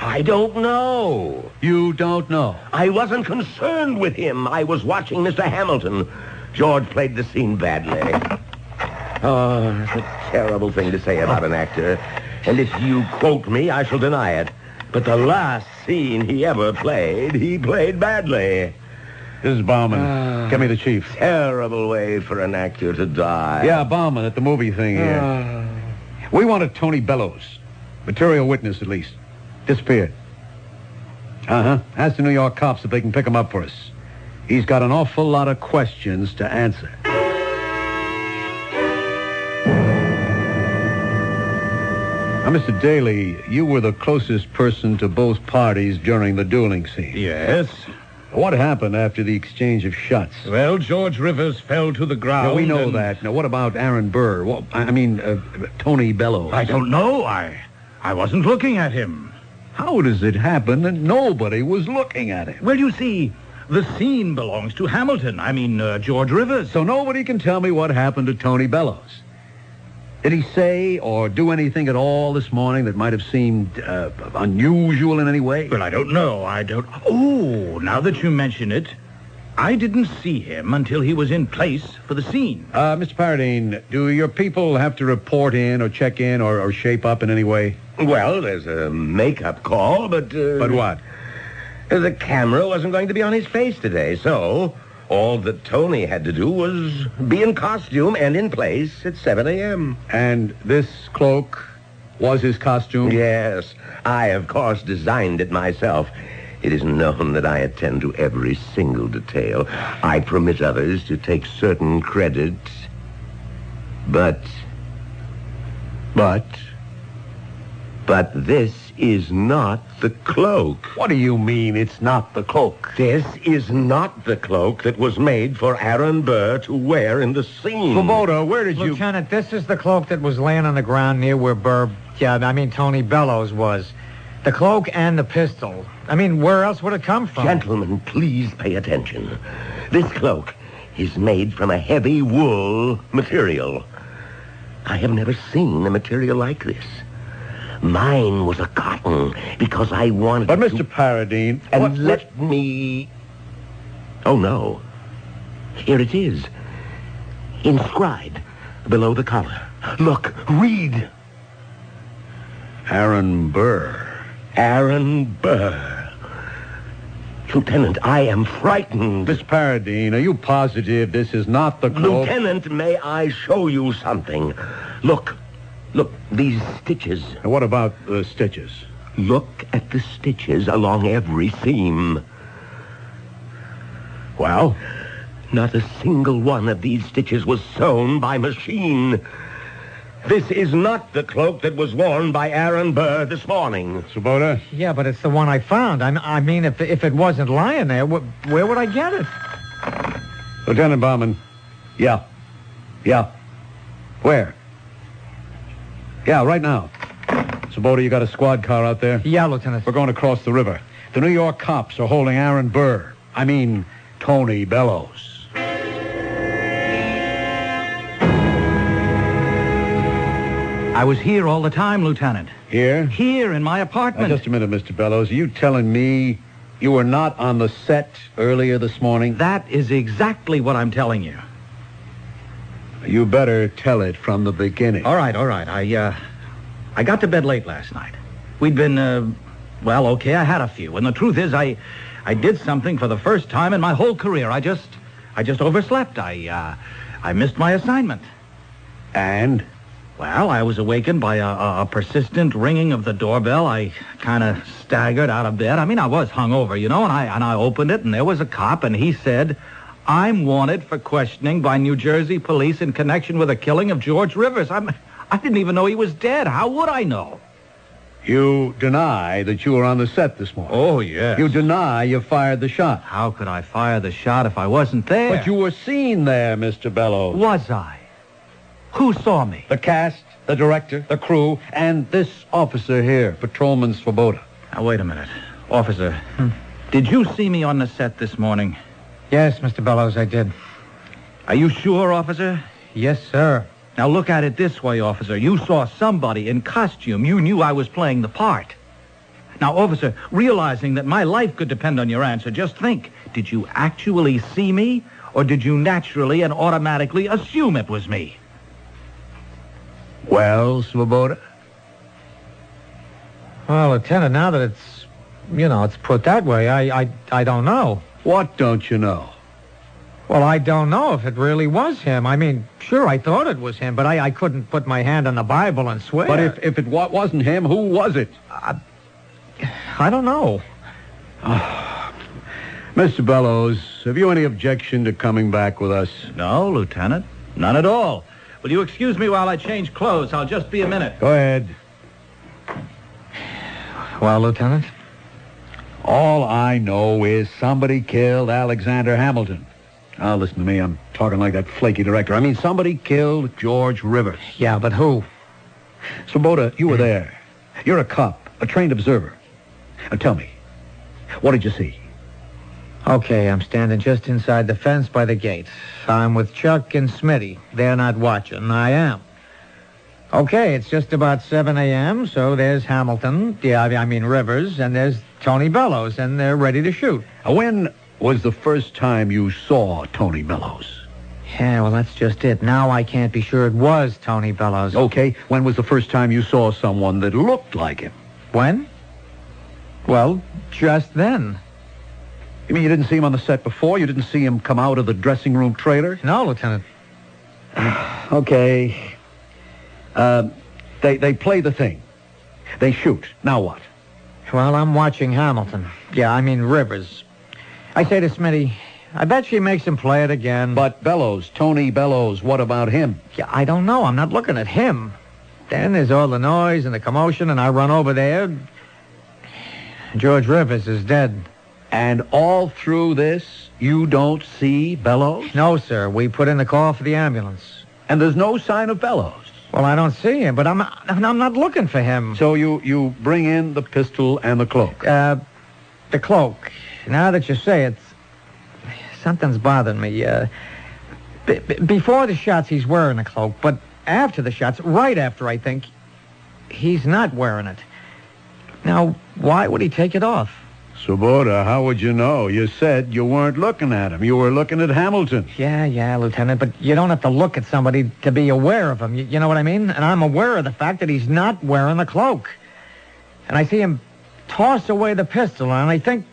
I don't know. You don't know? I wasn't concerned with him. I was watching Mr. Hamilton. George played the scene badly. Oh, it's a terrible thing to say about an actor. And if you quote me, I shall deny it. But the last scene he ever played, he played badly. This is Bauman. Get me the chief. Terrible way for an actor to die. Yeah, Bauman at the movie thing here. We wanted Tony Bellows. Material witness, at least. Disappeared. Ask the New York cops if they can pick him up for us. He's got an awful lot of questions to answer. Now, Mr. Daly, you were the closest person to both parties during the dueling scene. Yes. What happened after the exchange of shots? Well, George Rivers fell to the ground. Yeah, we know that. Now, what about Aaron Burr? Tony Bellows. I don't know. I wasn't looking at him. How does it happen that nobody was looking at him? Well, you see, the scene belongs to Hamilton. George Rivers. So nobody can tell me what happened to Tony Bellows. Did he say or do anything at all this morning that might have seemed unusual in any way? Well, I don't know. Oh, now that you mention it, I didn't see him until he was in place for the scene. Mr. Paradine, do your people have to report in or check in or shape up in any way? Well, there's a makeup call, but... But what? The camera wasn't going to be on his face today, so all that Tony had to do was be in costume and in place at 7 a.m. And this cloak was his costume? Yes. I, of course, designed it myself. It is known that I attend to every single detail. I permit others to take certain credit. But this is not the cloak. What do you mean it's not the cloak? This is not the cloak that was made for Aaron Burr to wear in the scene. Svoboda, where did you... Lieutenant, this is the cloak that was laying on the ground near where Tony Bellows was. The cloak and the pistol. Where else would it come from? Gentlemen, please pay attention. This cloak is made from a heavy wool material. I have never seen a material like this. Mine was a cotton because I wanted But, Mr. Paradine... And let me... Oh, no. Here it is. Inscribed below the collar. Look, read. Aaron Burr. Aaron Burr. Lieutenant, I am frightened. Miss Paradine, are you positive this is not the cloak? Lieutenant, may I show you something? Look, these stitches. What about the stitches? Look at the stitches along every seam. Well? Not a single one of these stitches was sewn by machine. This is not the cloak that was worn by Aaron Burr this morning. Svoboda? Yeah, but it's the one I found. If it wasn't lying there, where would I get it? Lieutenant Bauman. Yeah. Where? Yeah, right now. Svoboda, you got a squad car out there? Yeah, Lieutenant. We're going across the river. The New York cops are holding Aaron Burr. I mean, Tony Bellows. I was here all the time, Lieutenant. Here? Here in my apartment. Now, just a minute, Mr. Bellows. Are you telling me you were not on the set earlier this morning? That is exactly what I'm telling you. You better tell it from the beginning. All right. I got to bed late last night. We'd been, okay, I had a few. And the truth is, I did something for the first time in my whole career. I just overslept. I missed my assignment. And? Well, I was awakened by a persistent ringing of the doorbell. I kind of staggered out of bed. I mean, I was hungover, and I opened it, and there was a cop, and he said, "I'm wanted for questioning by New Jersey police in connection with the killing of George Rivers." I didn't even know he was dead. How would I know? You deny that you were on the set this morning. Oh, yes. You deny you fired the shot. How could I fire the shot if I wasn't there? But you were seen there, Mr. Bellows. Was I? Who saw me? The cast, the director, the crew, and this officer here, Patrolman Svoboda. Now, wait a minute. Officer, did you see me on the set this morning? Yes, Mr. Bellows, I did. Are you sure, officer? Yes, sir. Now, look at it this way, officer. You saw somebody in costume. You knew I was playing the part. Now, officer, realizing that my life could depend on your answer, just think, did you actually see me, or did you naturally and automatically assume it was me? Well, Svoboda? Well, Lieutenant, now that it's put that way, I don't know. What don't you know? Well, I don't know if it really was him. I mean, sure, I thought it was him, but I couldn't put my hand on the Bible and swear. But if it wasn't him, who was it? I don't know. Mr. Bellows, have you any objection to coming back with us? No, Lieutenant. None at all. Will you excuse me while I change clothes? I'll just be a minute. Go ahead. Well, Lieutenant? All I know is somebody killed Alexander Hamilton. Now, listen to me. I'm talking like that flaky director. I mean, somebody killed George Rivers. Yeah, but who? Svoboda, you were there. You're a cop, a trained observer. Now, tell me, what did you see? Okay, I'm standing just inside the fence by the gate. I'm with Chuck and Smitty. They're not watching. I am. Okay, it's just about 7 a.m., so there's Hamilton, I mean Rivers, and there's Tony Bellows, and they're ready to shoot. When was the first time you saw Tony Bellows? Yeah, well, that's just it. Now I can't be sure it was Tony Bellows. Okay, when was the first time you saw someone that looked like him? When? Well, just then. You mean you didn't see him on the set before? You didn't see him come out of the dressing room trailer? No, Lieutenant. Okay. They play the thing. They shoot. Now what? Well, I'm watching Hamilton. Yeah, I mean Rivers. I say to Smitty, I bet she makes him play it again. But Bellows, Tony Bellows, what about him? Yeah, I don't know. I'm not looking at him. Then there's all the noise and the commotion, and I run over there. George Rivers is dead. And all through this, you don't see Bellows? No, sir. We put in the call for the ambulance. And there's no sign of Bellows? Well, I don't see him, but I'm not looking for him. So you bring in the pistol and the cloak? The cloak. Now that you say it, something's bothering me. Before the shots, he's wearing a cloak, but after the shots, right after, I think, he's not wearing it. Now, why would he take it off? Svoboda, how would you know? You said you weren't looking at him. You were looking at Hamilton. Yeah, Lieutenant, but you don't have to look at somebody to be aware of him. You know what I mean? And I'm aware of the fact that he's not wearing the cloak. And I see him toss away the pistol, and I think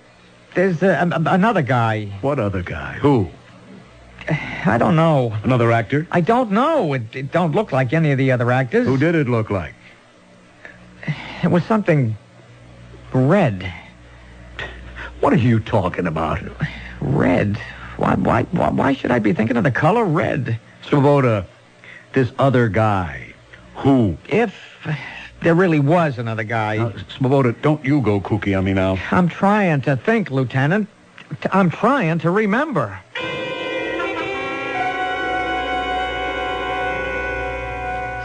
there's another guy. What other guy? Who? I don't know. Another actor? I don't know. It don't look like any of the other actors. Who did it look like? It was something red. What are you talking about? Red? Why should I be thinking of the color red? Svoboda, this other guy, who? If there really was another guy. Svoboda, don't you go kooky on me now. I'm trying to think, Lieutenant. I'm trying to remember.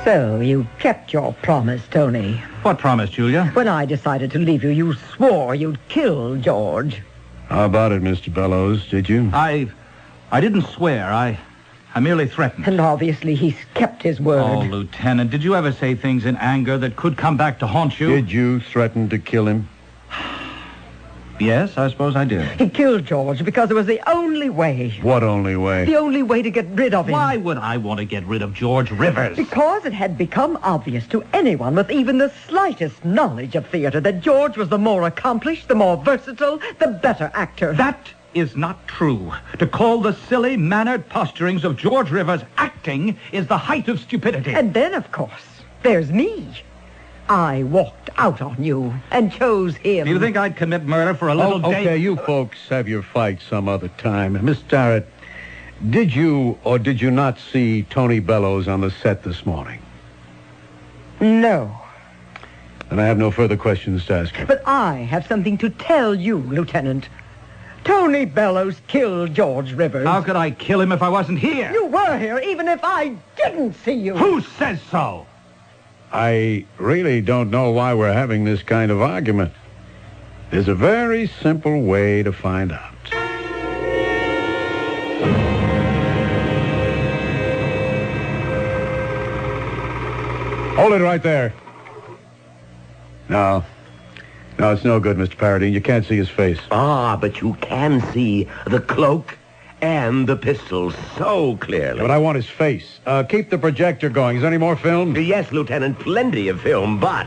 So, you kept your promise, Tony. What promise, Julia? When I decided to leave you, you swore you'd kill George. How about it, Mr. Bellows? Did you? I didn't swear. I merely threatened. And obviously he's kept his word. Oh, Lieutenant, did you ever say things in anger that could come back to haunt you? Did you threaten to kill him? Yes, I suppose I did. He killed George because it was the only way. What only way? The only way to get rid of him. Why would I want to get rid of George Rivers? Because it had become obvious to anyone with even the slightest knowledge of theater that George was the more accomplished, the more versatile, the better actor. That is not true. To call the silly, mannered posturings of George Rivers acting is the height of stupidity. And then, of course, there's me. I walked out on you and chose him. Do you think I'd commit murder for a little date? Okay, you folks have your fight some other time. Miss Starrett, did you or did you not see Tony Bellows on the set this morning? No. Then I have no further questions to ask you. But I have something to tell you, Lieutenant. Tony Bellows killed George Rivers. How could I kill him if I wasn't here? You were here, even if I didn't see you. Who says so? I really don't know why we're having this kind of argument. There's a very simple way to find out. Hold it right there. No, it's no good, Mr. Paradine. You can't see his face. Ah, but you can see the cloak and the pistols so clearly. But I want his face. Keep the projector going. Is there any more film? Yes, Lieutenant, plenty of film, but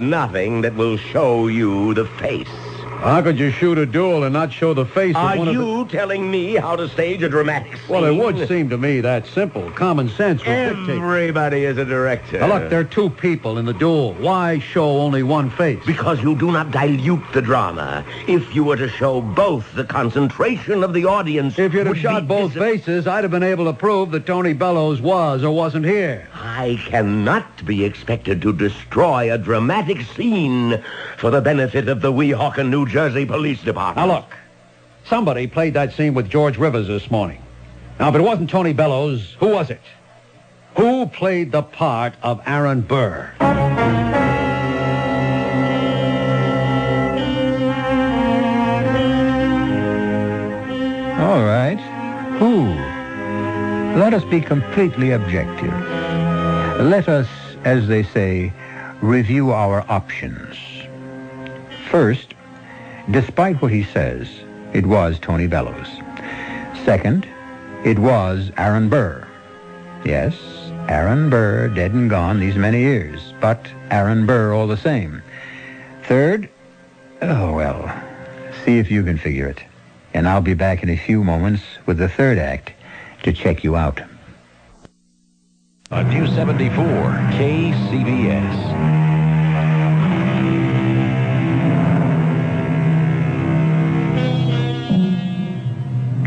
nothing that will show you the face. How could you shoot a duel and not show the face of one of the... Are you telling me how to stage a dramatic scene? Well, it would seem to me that simple. Common sense would dictate. Everybody is a director. Now, look, there are two people in the duel. Why show only one face? Because you do not dilute the drama. If you were to show both, the concentration of the audience... If you'd have shot both faces, I'd have been able to prove that Tony Bellows was or wasn't here. I cannot be expected to destroy a dramatic scene for the benefit of the Weehawken, New Jersey Police Department. Now, look. Somebody played that scene with George Rivers this morning. Now, if it wasn't Tony Bellows, who was it? Who played the part of Aaron Burr? All right. Who? Let us be completely objective. Let us, as they say, review our options. First, despite what he says, it was Tony Bellows. Second, it was Aaron Burr. Yes, Aaron Burr, dead and gone these many years, but Aaron Burr all the same. Third, oh, well, see if you can figure it. And I'll be back in a few moments with the third act to check you out. On News 74, KCBS.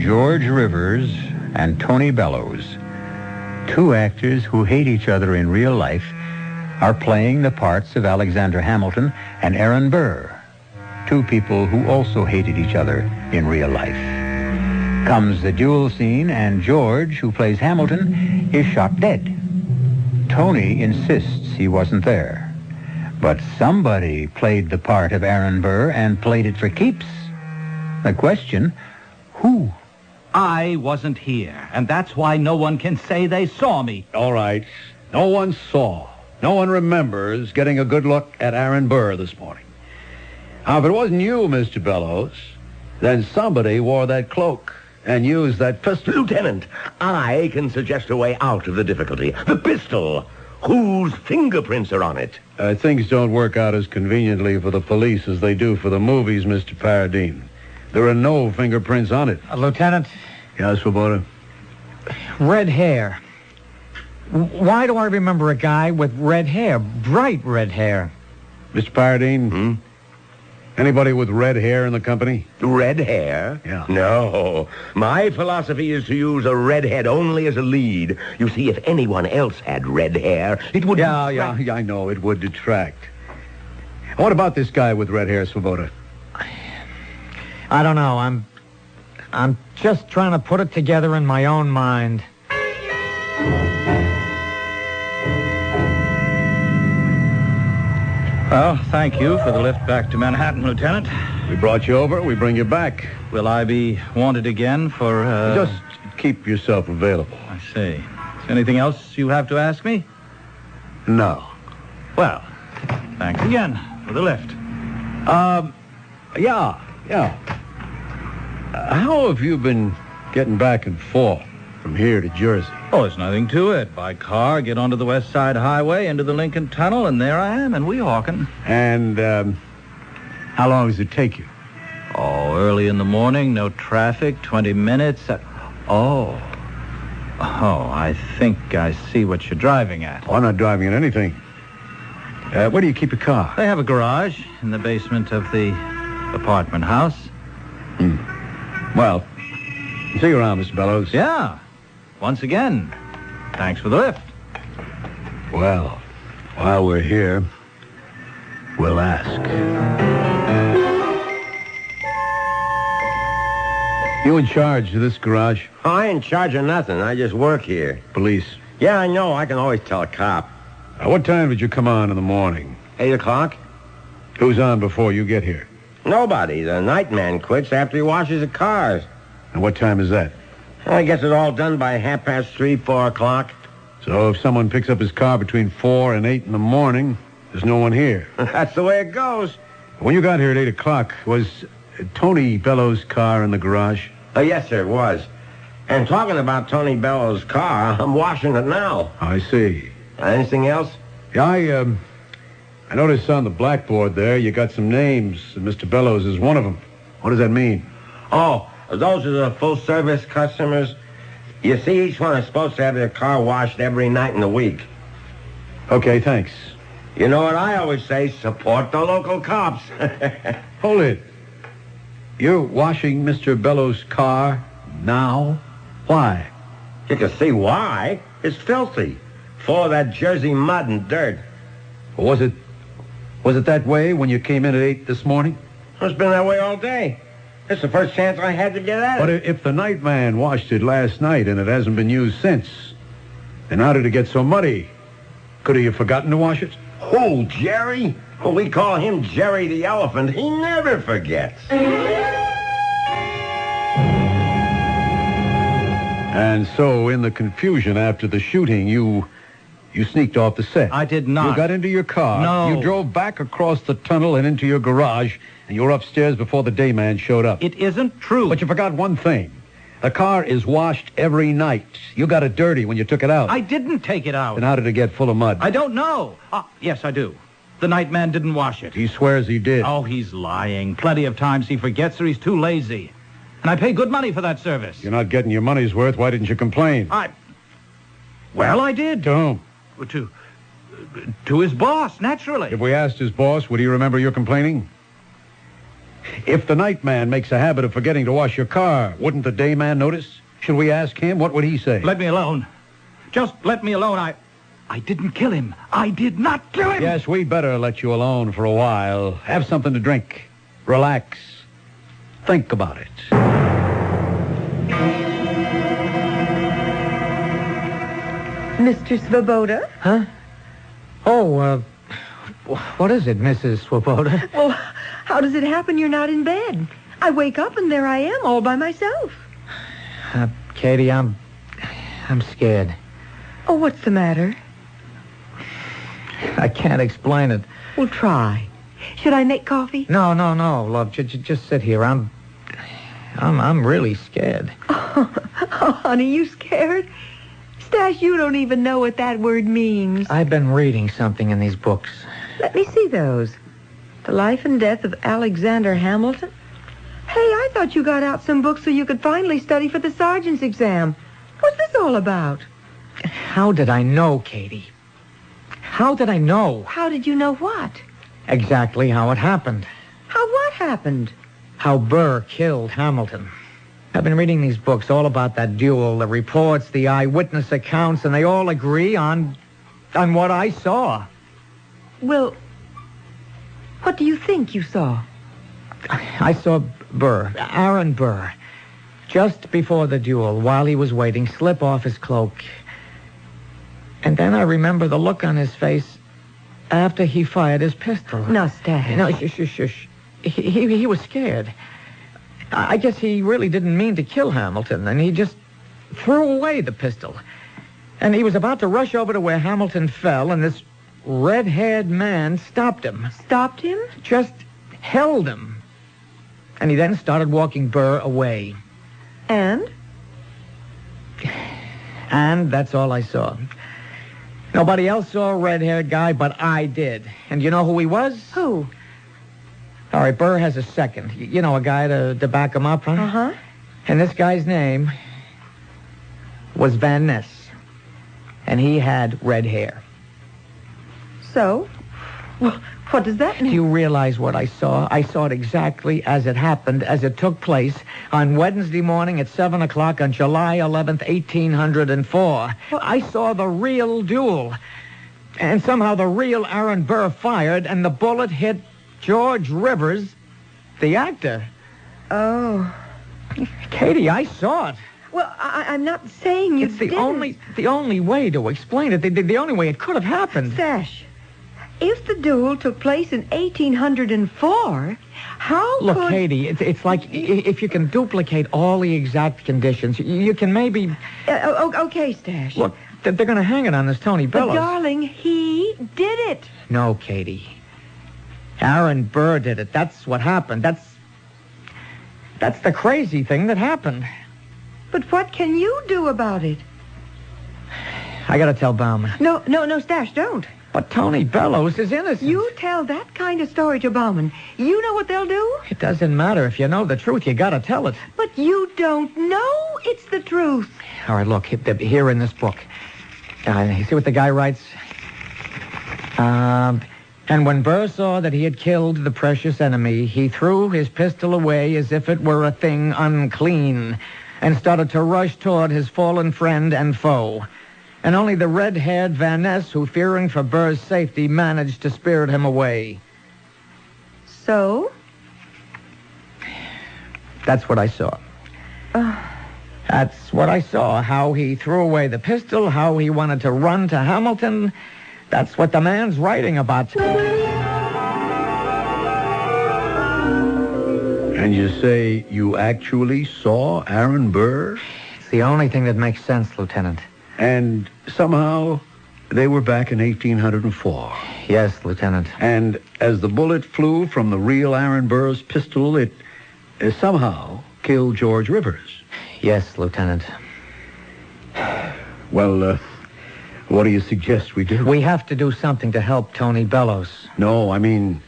George Rivers and Tony Bellows, two actors who hate each other in real life, are playing the parts of Alexander Hamilton and Aaron Burr, two people who also hated each other in real life. Comes the duel scene, and George, who plays Hamilton, is shot dead. Tony insists he wasn't there. But somebody played the part of Aaron Burr and played it for keeps. The question, who? I wasn't here, and that's why no one can say they saw me. All right. No one saw. No one remembers getting a good look at Aaron Burr this morning. Now, if it wasn't you, Mr. Bellows, then somebody wore that cloak and used that pistol. Lieutenant, I can suggest a way out of the difficulty. The pistol. Whose fingerprints are on it? Things don't work out as conveniently for the police as they do for the movies, Mr. Paradine. There are no fingerprints on it. Lieutenant? Yes, Svoboda? Red hair. Why do I remember a guy with red hair? Bright red hair. Mr. Paradine? Anybody with red hair in the company? Red hair? Yeah. No. My philosophy is to use a redhead only as a lead. You see, if anyone else had red hair, it would... Yeah, I know. It would detract. What about this guy with red hair, Svoboda? I don't know. I'm just trying to put it together in my own mind. Well, thank you for the lift back to Manhattan, Lieutenant. We brought you over. We bring you back. Will I be wanted again for, Just keep yourself available. I see. Is there anything else you have to ask me? No. Well, thanks again for the lift. Yeah. How have you been getting back and forth from here to Jersey? Oh, there's nothing to it. By car, get onto the West Side Highway, into the Lincoln Tunnel, and there I am in Weehawken. And, how long does it take you? Oh, early in the morning, no traffic, 20 minutes. Oh, I think I see what you're driving at. Oh, I'm not driving at anything. Where do you keep your car? They have a garage in the basement of the apartment house. Well, see you around, Mr. Bellows. Yeah. Once again, thanks for the lift. Well, while we're here, we'll ask. You in charge of this garage? Oh, I ain't in charge of nothing. I just work here. Police? Yeah, I know. I can always tell a cop. What time did you come on in the morning? 8 o'clock? Who's on before you get here? Nobody. The night man quits after he washes the cars. And what time is that? I guess it's all done by 3:30, 4 o'clock. So if someone picks up his car between 4 and 8 in the morning, there's no one here. That's the way it goes. When you got here at 8 o'clock, was Tony Bellows' car in the garage? Oh, yes, sir, it was. And talking about Tony Bellows' car, I'm washing it now. I see. Anything else? Yeah, I noticed on the blackboard there you got some names, and Mr. Bellows is one of them. What does that mean? Oh, those are the full-service customers. You see, each one is supposed to have their car washed every night in the week. Okay, thanks. You know what I always say? Support the local cops. Hold it. You're washing Mr. Bellows' car now? Why? You can see why. It's filthy. Full of that Jersey mud and dirt. Was it that way when you came in at 8 this morning? It's been that way all day. It's the first chance I had to get at it. But if the night man washed it last night and it hasn't been used since, then how did it get so muddy? Could he have forgotten to wash it? Oh, Jerry? Well, we call him Jerry the Elephant. He never forgets. And so, in the confusion after the shooting, you sneaked off the set. I did not. You got into your car. No. You drove back across the tunnel and into your garage, and you were upstairs before the day man showed up. It isn't true. But you forgot one thing. The car is washed every night. You got it dirty when you took it out. I didn't take it out. Then how did it get full of mud? I don't know. Yes, I do. The night man didn't wash it. He swears he did. Oh, he's lying. Plenty of times he forgets or he's too lazy. And I pay good money for that service. You're not getting your money's worth. Why didn't you complain? Well, I did. To whom? To his boss, naturally. If we asked his boss, would he remember your complaining? If the night man makes a habit of forgetting to wash your car, wouldn't the day man notice? Should we ask him? What would he say? Let me alone. Just let me alone. I didn't kill him. I did not kill him. Yes, we'd better let you alone for a while. Have something to drink. Relax. Think about it. Mr. Svoboda? Huh? Oh, what is it, Mrs. Swoboda? Well, how does it happen you're not in bed? I wake up and there I am, all by myself. Katie, I'm scared. Oh, what's the matter? I can't explain it. Well, try. Should I make coffee? No, love. Just sit here. I'm really scared. Oh, honey, you scared? Stash, you don't even know what that word means. I've been reading something in these books. Let me see those. The Life and Death of Alexander Hamilton. Hey, I thought you got out some books so you could finally study for the sergeant's exam. What's this all about? How did I know, Katie? How did I know? How did you know what? Exactly how it happened. How what happened? How Burr killed Hamilton. I've been reading these books all about that duel, the reports, the eyewitness accounts, and they all agree on what I saw. Well, what do you think you saw? I saw Burr, Aaron Burr, just before the duel, while he was waiting, slip off his cloak. And then I remember the look on his face after he fired his pistol. No, Stash. No, shush. He was scared. I guess he really didn't mean to kill Hamilton, and he just threw away the pistol. And he was about to rush over to where Hamilton fell, and this red-haired man stopped him. Stopped him? Just held him. And he then started walking Burr away. And? And that's all I saw. Nobody else saw a red-haired guy, but I did. And you know who he was? Who? All right, Burr has a second. You know, a guy to back him up, huh? Uh-huh. And this guy's name was Van Ness. And he had red hair. So? Well, what does that mean? Do you realize what I saw? I saw it exactly as it happened, as it took place on Wednesday morning at 7 o'clock on July 11th, 1804. Well, I saw the real duel. And somehow the real Aaron Burr fired, and the bullet hit George Rivers, the actor. Oh. Katie, I saw it. Well, I'm not saying you It's didn't. the only way to explain it. The only way it could have happened. Stash, if the duel took place in 1804, how Look, could... Katie, it's like if you can duplicate all the exact conditions, you can maybe... Okay, Stash. Look, they're going to hang it on this Tony But, Bellows. darling, he did it. No, Katie. Aaron Burr did it. That's what happened. That's the crazy thing that happened. But what can you do about it? I got to tell Bauman. No, Stash, don't. But Tony Bellows is innocent. You tell that kind of story to Bauman. You know what they'll do? It doesn't matter. If you know the truth, you got to tell it. But you don't know it's the truth. All right, look, here in this book. You see what the guy writes? And when Burr saw that he had killed the precious enemy, he threw his pistol away as if it were a thing unclean and started to rush toward his fallen friend and foe. And only the red-haired Van Ness, who, fearing for Burr's safety, managed to spirit him away. So? That's what I saw. That's what I saw, how he threw away the pistol, how he wanted to run to Hamilton. That's what the man's writing about. And you say you actually saw Aaron Burr? It's the only thing that makes sense, Lieutenant. And somehow they were back in 1804. Yes, Lieutenant. And as the bullet flew from the real Aaron Burr's pistol, it somehow killed George Rivers. Yes, Lieutenant. Well, what do you suggest we do? We have to do something to help Tony Bellows. No, I mean,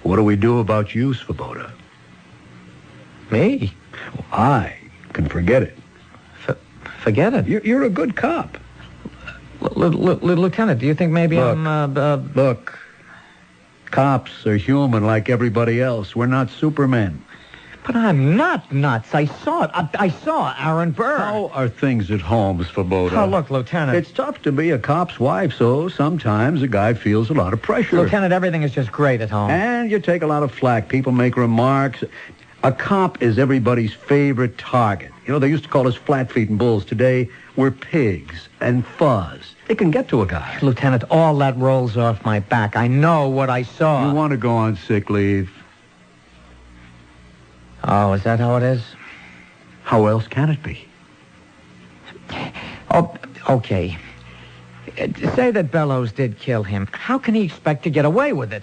what do we do about you, Svoboda? Me? Well, I can forget it. Forget it? You're a good cop. Lieutenant, do you think maybe Look, cops are human like everybody else. We're not supermen. But I'm not nuts. I saw it. I saw Aaron Burr. How are things at home, Svoboda? Oh, look, Lieutenant. It's tough to be a cop's wife, so sometimes a guy feels a lot of pressure. Lieutenant, everything is just great at home. And you take a lot of flack. People make remarks. A cop is everybody's favorite target. You know, they used to call us flat-feet and bulls. Today, we're pigs and fuzz. They can get to a guy. Lieutenant, all that rolls off my back. I know what I saw. You want to go on sick leave? Oh, is that how it is? How else can it be? Oh, okay. Say that Bellows did kill him. How can he expect to get away with it?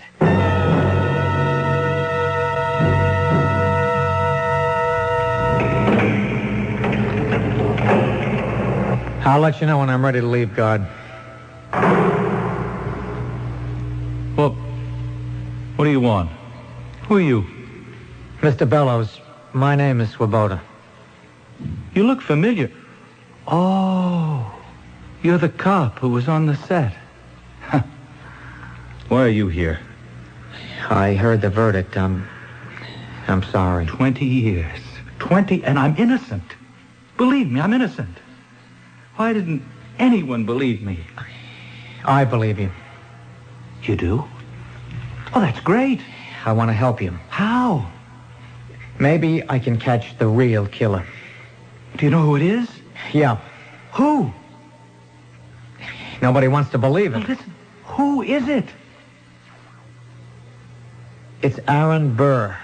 I'll let you know when I'm ready to leave, guard. Well, what do you want? Who are you? Mr. Bellows, my name is Swoboda. You look familiar. Oh, you're the cop who was on the set. Why are you here? I heard the verdict. I'm sorry. 20 years. 20, and I'm innocent. Believe me, I'm innocent. Why didn't anyone believe me? I believe you. You do? Oh, that's great. I want to help you. How? Maybe I can catch the real killer. Do you know who it is? Yeah. Who? Nobody wants to believe it. Well, listen. Who is it? It's Aaron Burr.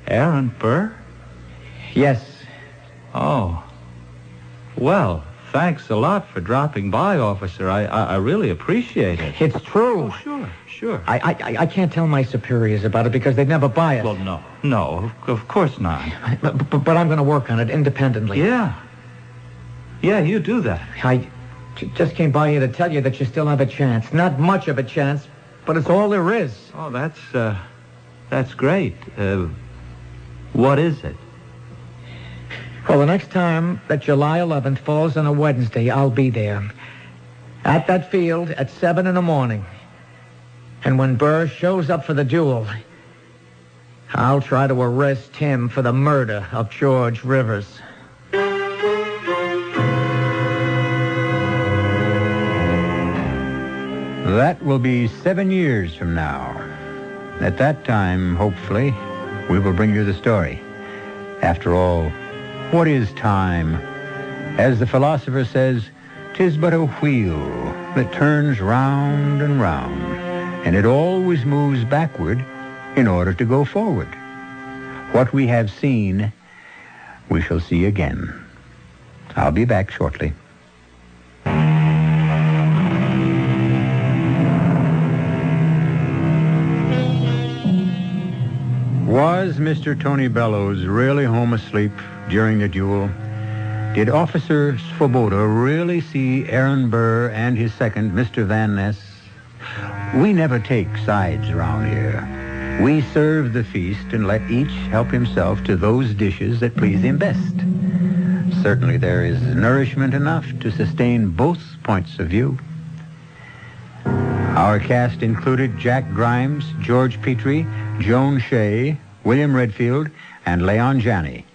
Aaron Burr? Yes. Oh. Well, thanks a lot for dropping by, officer. I really appreciate it. It's true. Oh, sure. I can't tell my superiors about it because they'd never buy it. Well, no, of course not. But I'm going to work on it independently. Yeah, you do that. I just came by here to tell you that you still have a chance. Not much of a chance, but it's all there is. Oh, that's great. What is it? Well, the next time that July 11th falls on a Wednesday, I'll be there. At that field at 7 in the morning. And when Burr shows up for the duel, I'll try to arrest him for the murder of George Rivers. That will be 7 years from now. At that time, hopefully, we will bring you the story. After all, what is time? As the philosopher says, 'tis but a wheel that turns round and round, and it always moves backward in order to go forward. What we have seen, we shall see again. I'll be back shortly. Was Mr. Tony Bellows really home asleep during the duel? Did Officer Svoboda really see Aaron Burr and his second, Mr. Van Ness? We never take sides around here. We serve the feast and let each help himself to those dishes that please him best. Certainly there is nourishment enough to sustain both points of view. Our cast included Jack Grimes, George Petrie, Joan Shea, William Redfield, and Leon Janney.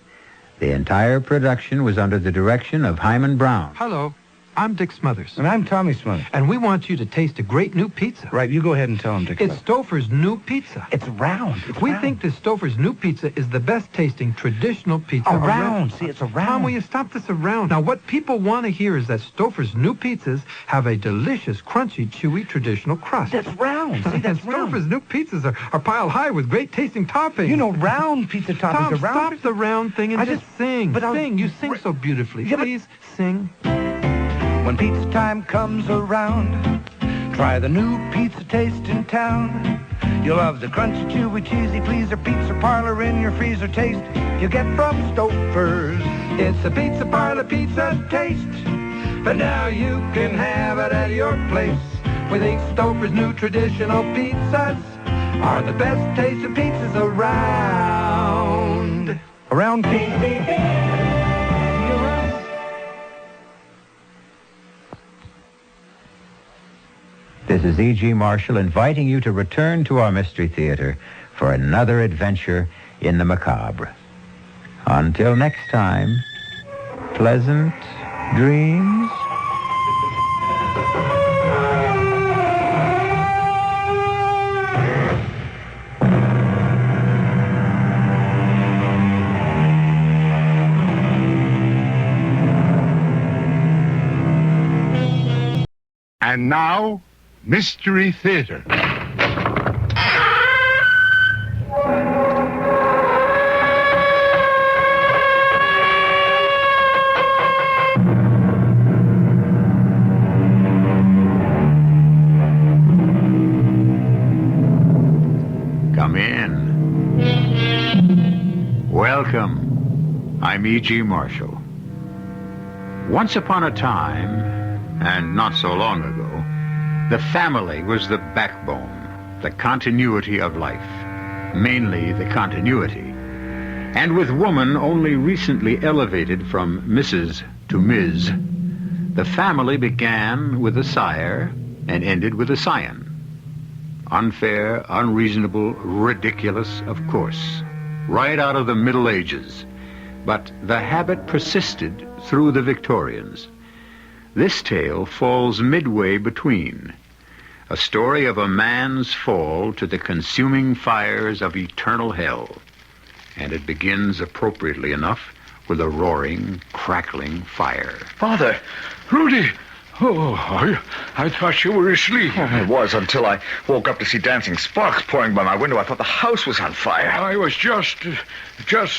The entire production was under the direction of Hyman Brown. Hello, I'm Dick Smothers. And I'm Tommy Smothers. And we want you to taste a great new pizza. Right, you go ahead and tell him, Dick. It's Stouffer's new pizza. It's round. We think that Stouffer's new pizza is the best tasting traditional pizza around. See, it's around. Tom, will you stop this around? Now, what people want to hear is that Stouffer's new pizzas have a delicious, crunchy, chewy, traditional crust. That's round. See, that's round. Stouffer's new pizzas are piled high with great tasting toppings. You know, round pizza toppings Tom, are round. Stop the round thing and just sing. But sing. You sing so beautifully. Yeah, Please, sing. When pizza time comes around, try the new pizza taste in town. You'll love the crunchy, chewy, cheesy pleaser pizza parlor in your freezer taste you get from Stouffer's. It's a pizza parlor pizza taste, but now you can have it at your place. We think Stouffer's new traditional pizzas are the best tasting pizzas around. Around pizza. This is E.G. Marshall inviting you to return to our Mystery Theater for another adventure in the macabre. Until next time, pleasant dreams. And now, Mystery Theater. Come in. Welcome. I'm E.G. Marshall. Once upon a time, and not so long ago, the family was the backbone, the continuity of life, mainly the continuity. And with woman only recently elevated from Mrs. to Ms., the family began with a sire and ended with a scion. Unfair, unreasonable, ridiculous, of course, right out of the Middle Ages. But the habit persisted through the Victorians. This tale falls midway between. A story of a man's fall to the consuming fires of eternal hell. And it begins appropriately enough with a roaring, crackling fire. Father, Rudy, Oh, I thought you were asleep. Oh, I was until I woke up to see dancing sparks pouring by my window. I thought the house was on fire. I was just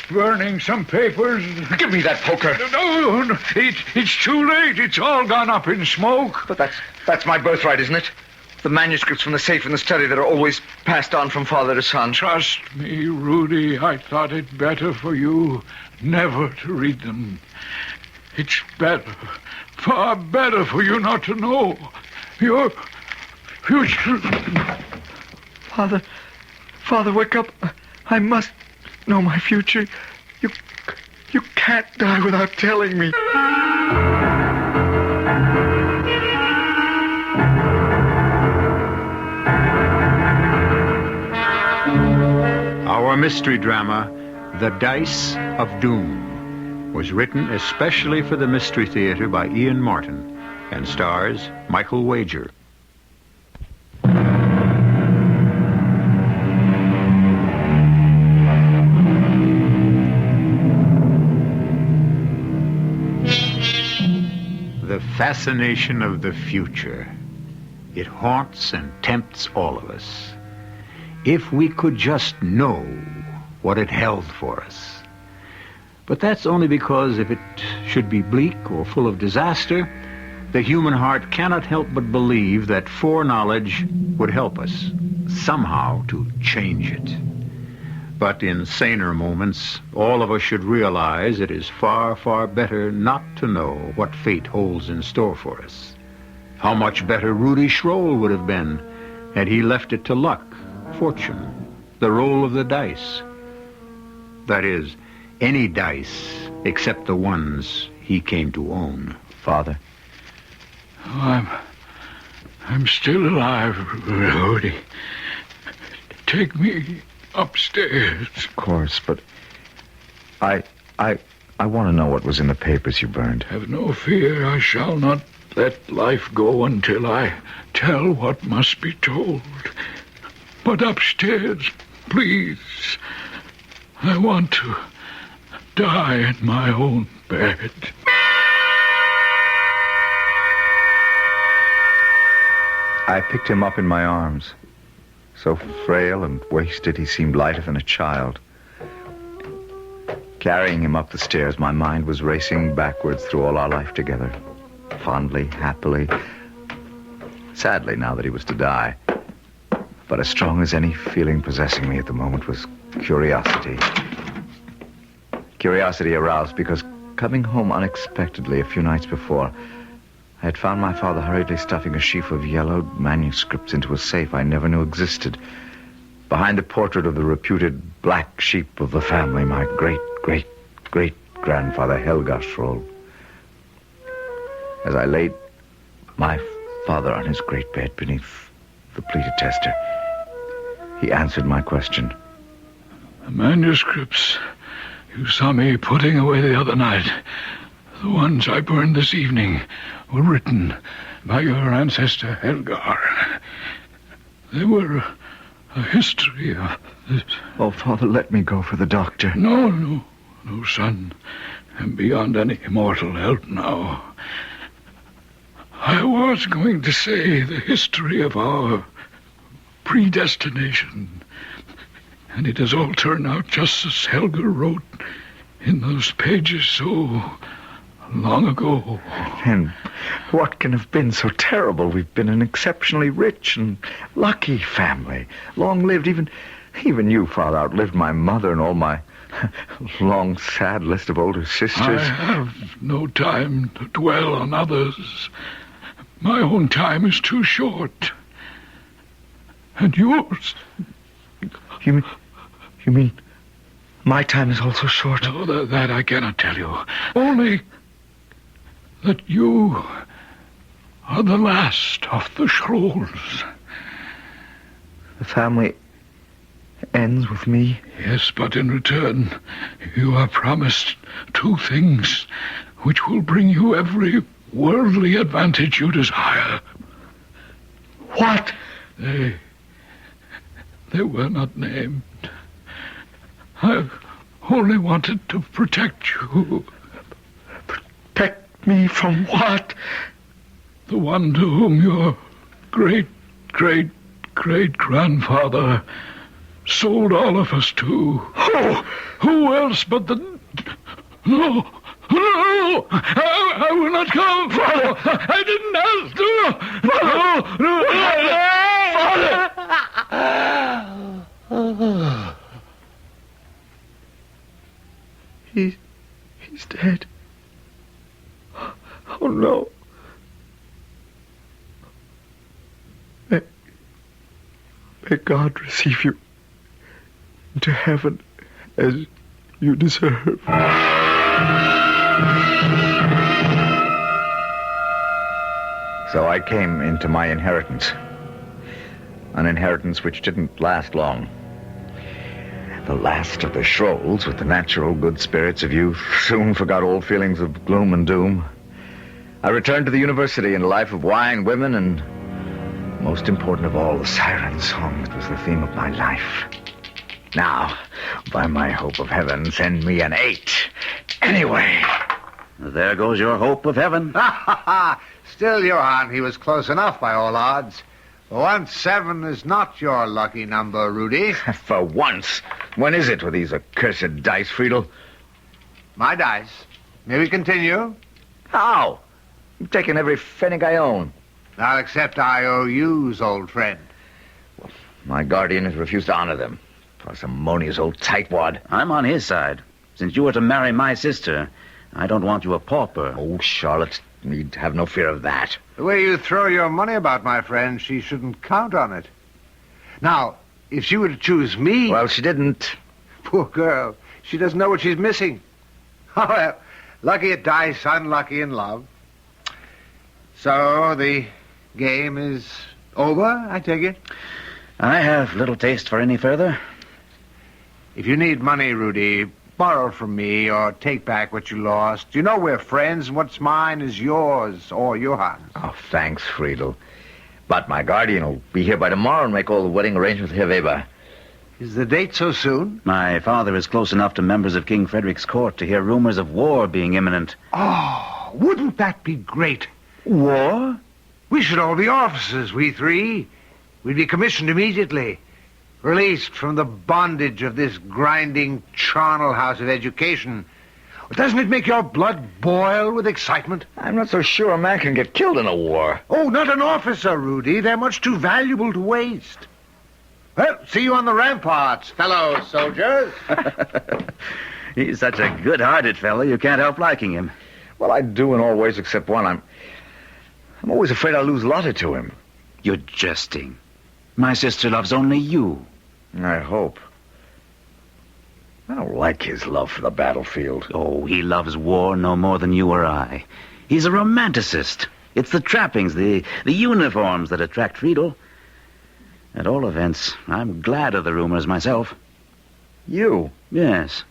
burning some papers. Give me that poker. No, it's too late. It's all gone up in smoke. But that's my birthright, isn't it? The manuscripts from the safe in the study that are always passed on from father to son. Trust me, Rudy, I thought it better for you never to read them. It's better, far better for you not to know your future. Father, wake up. I must know my future. You can't die without telling me. Our mystery drama, The Dice of Doom, was written especially for the Mystery Theater by Ian Martin and stars Michael Wager. The fascination of the future. It haunts and tempts all of us. If we could just know what it held for us. But that's only because if it should be bleak or full of disaster, the human heart cannot help but believe that foreknowledge would help us somehow to change it. But in saner moments, all of us should realize it is far, far better not to know what fate holds in store for us. How much better Rudy Schroll would have been had he left it to luck, fortune, the roll of the dice. That is, any dice except the ones he came to own. Father? Oh, I'm still alive, Rudy. Take me upstairs. Of course, but I want to know what was in the papers you burned. Have no fear. I shall not let life go until I tell what must be told. But upstairs, please. I want to die in my own bed. I picked him up in my arms. So frail and wasted, he seemed lighter than a child. Carrying him up the stairs, my mind was racing backwards through all our life together. Fondly, happily. Sadly, now that he was to die. But as strong as any feeling possessing me at the moment was curiosity. Curiosity aroused because coming home unexpectedly a few nights before, I had found my father hurriedly stuffing a sheaf of yellowed manuscripts into a safe I never knew existed. Behind the portrait of the reputed black sheep of the family, my great-great-great-grandfather Helga Schroll. As I laid my father on his great bed beneath the pleated tester, he answered my question. The manuscripts you saw me putting away the other night, the ones I burned this evening, were written by your ancestor Helgar. They were a history of this. Oh, Father, let me go for the doctor. No, son. I'm beyond any mortal help now. I was going to say the history of our predestination. And it has all turned out just as Helga wrote in those pages so long ago. And what can have been so terrible? We've been an exceptionally rich and lucky family. Long-lived. Even you, Father, outlived my mother and all my long, sad list of older sisters. I have no time to dwell on others. My own time is too short. And yours. You mean my time is also short? No, that I cannot tell you. Only that you are the last of the Schrolls. The family ends with me? Yes, but in return, you are promised two things which will bring you every worldly advantage you desire. What? They were not named. I only wanted to protect you. Protect me from what? The one to whom your great-great-great-grandfather sold all of us to. Oh, who else but the... No, I will not come, Father. I didn't ask to. Father! He's dead. Oh, no. May God receive you into heaven as you deserve. So I came into my inheritance. An inheritance which didn't last long. The last of the Schrolls, with the natural good spirits of youth, soon forgot all feelings of gloom and doom. I returned to the university in a life of wine, women, and, most important of all, the siren song that was the theme of my life. Now, by my hope of heaven, send me an 8. Anyway. There goes your hope of heaven. Still, Johann, he was close enough by all odds. For once, 7 is not your lucky number, Rudy. For once? When is it with these accursed dice, Friedel? My dice. May we continue? How? You've taken every pfennig I own. I'll accept IOUs, old friend. My guardian has refused to honor them. Parsimonious old tightwad. I'm on his side. Since you were to marry my sister, I don't want you a pauper. Oh, Charlotte need have no fear of that. The way you throw your money about, my friend, she shouldn't count on it. Now, if she were to choose me... Well, she didn't. Poor girl. She doesn't know what she's missing. Oh, well, lucky at dice, unlucky in love. So, the game is over, I take it? I have little taste for any further. If you need money, Rudy, borrow from me or take back what you lost. You know we're friends, and what's mine is yours or Johann's. Oh, thanks, Friedel. But my guardian will be here by tomorrow and make all the wedding arrangements with Herr Weber. Is the date so soon? My father is close enough to members of King Frederick's court to hear rumors of war being imminent. Oh, wouldn't that be great? War? We should all be officers, we 3. We'd be commissioned immediately. Released from the bondage of this grinding charnel house of education. Doesn't it make your blood boil with excitement? I'm not so sure a man can get killed in a war. Oh, not an officer, Rudy. They're much too valuable to waste. Well, see you on the ramparts, fellow soldiers. He's such a good-hearted fellow, you can't help liking him. Well, I do in all ways except one. I'm always afraid I'll lose Lotte to him. You're jesting. My sister loves only you. I hope. I don't like his love for the battlefield. Oh, he loves war no more than you or I. He's a romanticist. It's the trappings, the uniforms that attract Friedel. At all events, I'm glad of the rumors myself. You? Yes,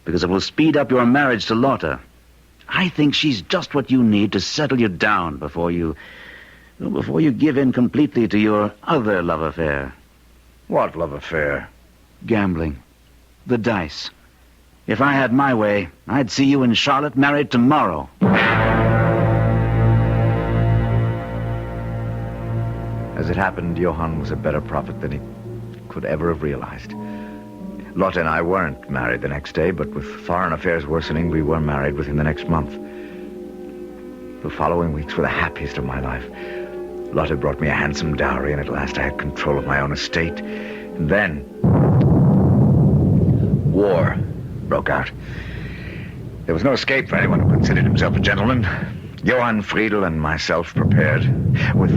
because it will speed up your marriage to Lotte. I think she's just what you need to settle you down before you give in completely to your other love affair. What love affair? Gambling. The dice. If I had my way, I'd see you and Charlotte married tomorrow. As it happened, Johann was a better prophet than he could ever have realized. Lotte and I weren't married the next day, but with foreign affairs worsening, we were married within the next month. The following weeks were the happiest of my life. Lotte brought me a handsome dowry, and at last I had control of my own estate. And then... war broke out. There was no escape for anyone who considered himself a gentleman. Johann Friedel and myself prepared, with,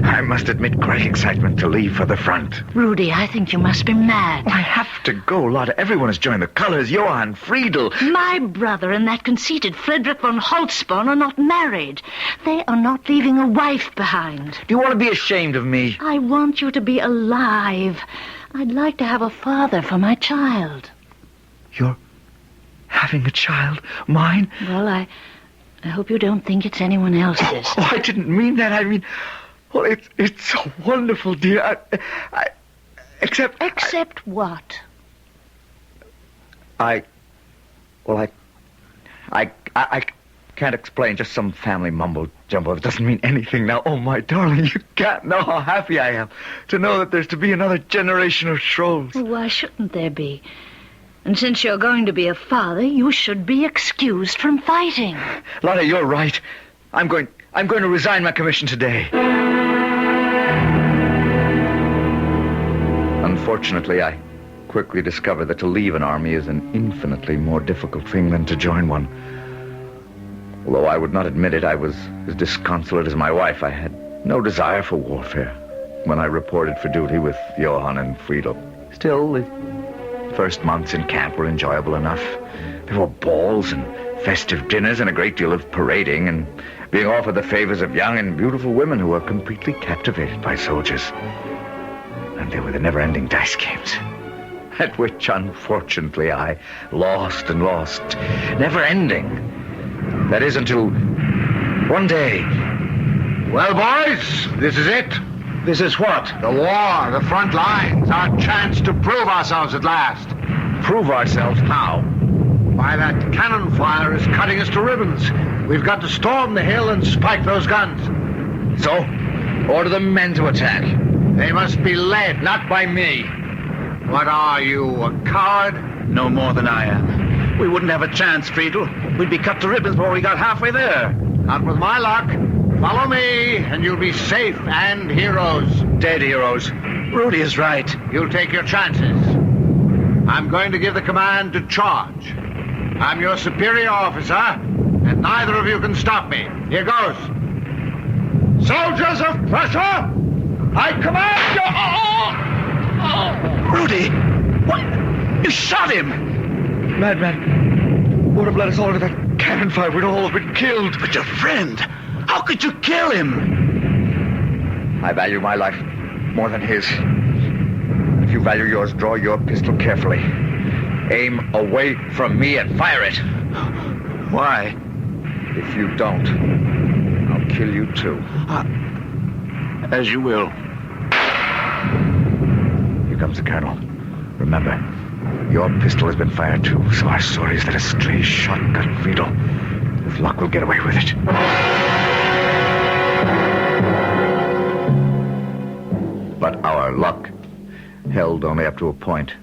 I must admit, great excitement to leave for the front. Rudy, I think you must be mad. I have to go, Lotte. Everyone has joined the colors. Johann Friedel. My brother and that conceited Frederick von Holtzborn are not married. They are not leaving a wife behind. Do you want to be ashamed of me? I want you to be alive. I'd like to have a father for my child. You're having a child? Mine? Well, I hope you don't think it's anyone else's. Oh, I didn't mean that. I mean, well, it's so wonderful, dear. Except... Except what? I can't explain, just some family mumbo-jumbo. It doesn't mean anything now. Oh, my darling, you can't know how happy I am to know that there's to be another generation of Schrolls. Well, why shouldn't there be? And since you're going to be a father, you should be excused from fighting. Lotta, you're right. I'm going to resign my commission today. Unfortunately, I quickly discovered that to leave an army is an infinitely more difficult thing than to join one. Although I would not admit it, I was as disconsolate as my wife. I had no desire for warfare when I reported for duty with Johann and Friedel. Still, the first months in camp were enjoyable enough. There were balls and festive dinners and a great deal of parading and being offered the favors of young and beautiful women who were completely captivated by soldiers. And there were the never-ending dice games, at which, unfortunately, I lost and lost. Never-ending. That is until one day. Well, boys, this is it. This is what? The war, the front lines, our chance to prove ourselves at last. Prove ourselves how? Why, that cannon fire is cutting us to ribbons. We've got to storm the hill and spike those guns. So, order the men to attack. They must be led, not by me. What are you, a coward? No more than I am. We wouldn't have a chance, Friedel. We'd be cut to ribbons before we got halfway there. Not with my luck. Follow me, and you'll be safe and heroes. Dead heroes. Rudy is right. You'll take your chances. I'm going to give the command to charge. I'm your superior officer, and neither of you can stop me. Here goes. Soldiers of Prussia, I command you... Rudy! What? You shot him! Madman. Would have led us all to that cannon fire. We'd all have been killed. But your friend, how could you kill him? I value my life more than his. If you value yours, draw your pistol carefully. Aim away from me and fire it. Why? If you don't, I'll kill you too. As you will. Here comes the colonel. Remember, your pistol has been fired too, so our story is that a stray shot got Friedel. With luck, we'll get away with it. But our luck held only up to a point.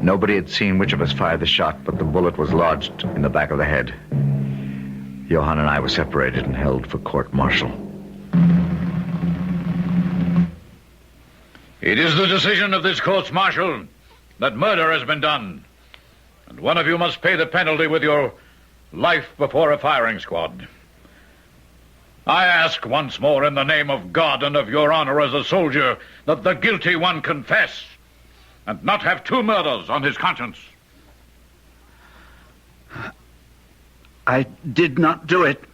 Nobody had seen which of us fired the shot, but the bullet was lodged in the back of the head. Johann and I were separated and held for court-martial. It is the decision of this court-martial that murder has been done, and one of you must pay the penalty with your life before a firing squad. I ask once more in the name of God and of your honor as a soldier that the guilty one confess and not have two murders on his conscience. I did not do it.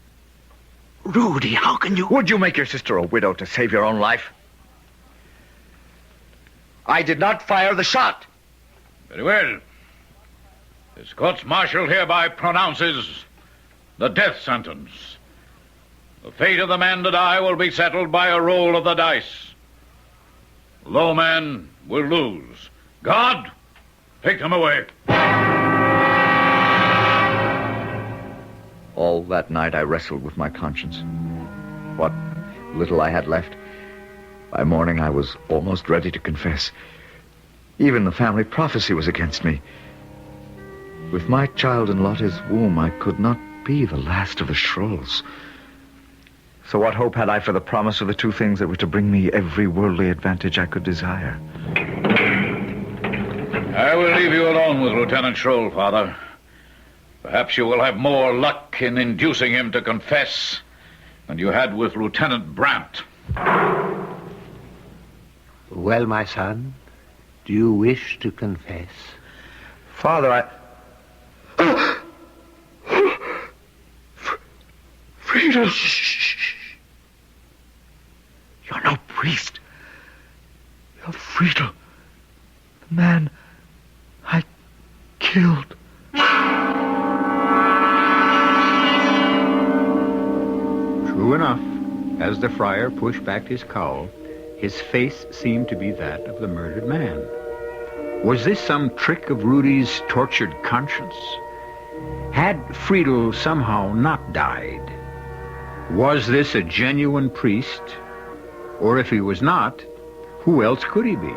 Rudy, how can you... Would you make your sister a widow to save your own life? I did not fire the shot. Very well. This court-martial hereby pronounces the death sentence. The fate of the man to die will be settled by a roll of the dice. Low man will lose. God, take them away. All that night I wrestled with my conscience. What little I had left. By morning I was almost ready to confess. Even the family prophecy was against me. With my child in Lotte's womb, I could not be the last of the Schrolls. So what hope had I for the promise of the two things that were to bring me every worldly advantage I could desire? I will leave you alone with Lieutenant Schroll, Father. Perhaps you will have more luck in inducing him to confess than you had with Lieutenant Brandt. Well, my son, do you wish to confess? Father, I... Friedel! Shh. You're no priest. You're Friedel, the man I killed. True enough, as the friar pushed back his cowl, his face seemed to be that of the murdered man. Was this some trick of Rudy's tortured conscience? Had Friedel somehow not died? Was this a genuine priest? Or if he was not, who else could he be?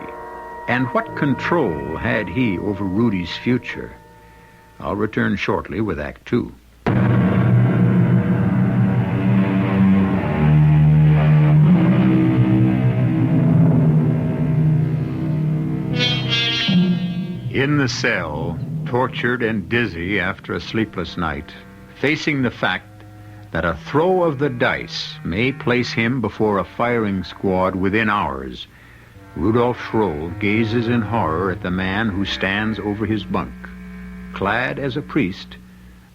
And what control had he over Rudy's future? I'll return shortly with Act Two. In the cell, tortured and dizzy after a sleepless night, facing the fact that a throw of the dice may place him before a firing squad within hours, Rudolf Schroll gazes in horror at the man who stands over his bunk, clad as a priest,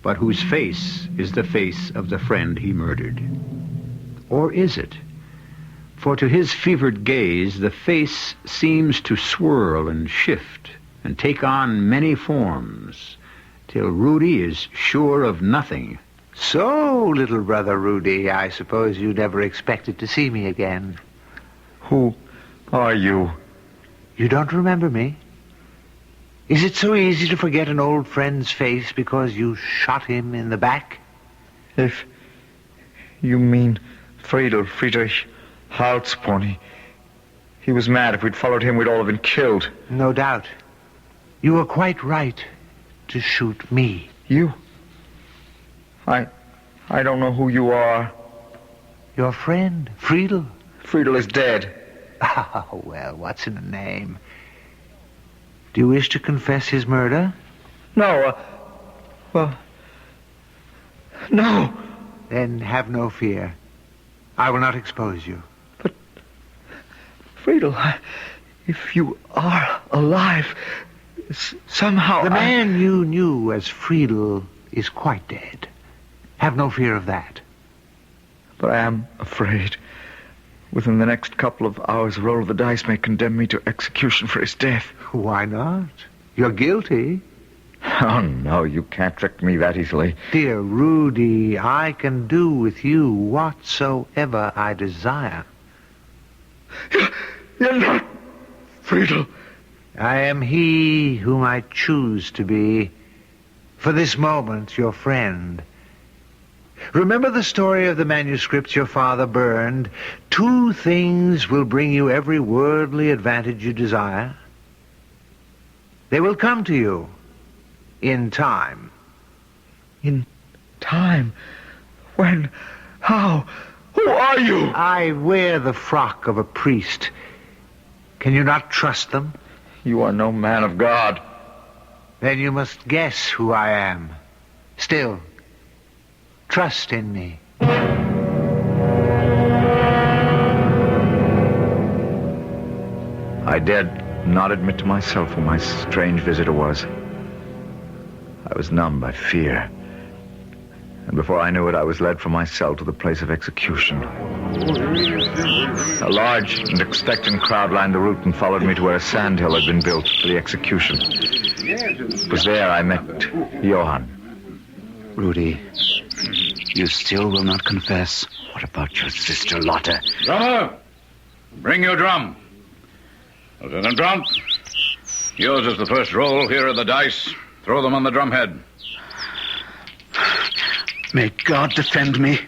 but whose face is the face of the friend he murdered. Or is it? For to his fevered gaze, the face seems to swirl and shift and take on many forms, till Rudy is sure of nothing. So, little brother Rudy, I suppose you never expected to see me again. Who are you? You don't remember me? Is it so easy to forget an old friend's face because you shot him in the back? If you mean Friedrich Halsborn, he was mad. If we'd followed him, we'd all have been killed. No doubt. You were quite right to shoot me. You? I don't know who you are. Your friend, Friedel. Friedel is dead. Oh, well, what's in a name? Do you wish to confess his murder? No, no. Then have no fear. I will not expose you. But, Friedel, if you are alive, somehow the man you knew as Friedel is quite dead. Have no fear of that. But I am afraid. Within the next couple of hours, a roll of the dice may condemn me to execution for his death. Why not? You're guilty. Oh, no, you can't trick me that easily. Dear Rudy, I can do with you whatsoever I desire. You're not Friedel. I am he whom I choose to be. For this moment, your friend. Remember the story of the manuscripts your father burned? 2 things will bring you every worldly advantage you desire. They will come to you in time. In time? When? How? Who are you? I wear the frock of a priest. Can you not trust them? You are no man of God. Then you must guess who I am. Still, trust in me. I dared not admit to myself who my strange visitor was. I was numb by fear. And before I knew it, I was led from my cell to the place of execution. A large and expectant crowd lined the route and followed me to where a sandhill had been built for the execution. It was there I met Johann. Rudy, you still will not confess. What about your sister Lotte? Drummer, bring your drum. Lieutenant Trump, yours is the first roll. Here are the dice. Throw them on the drumhead. May God defend me.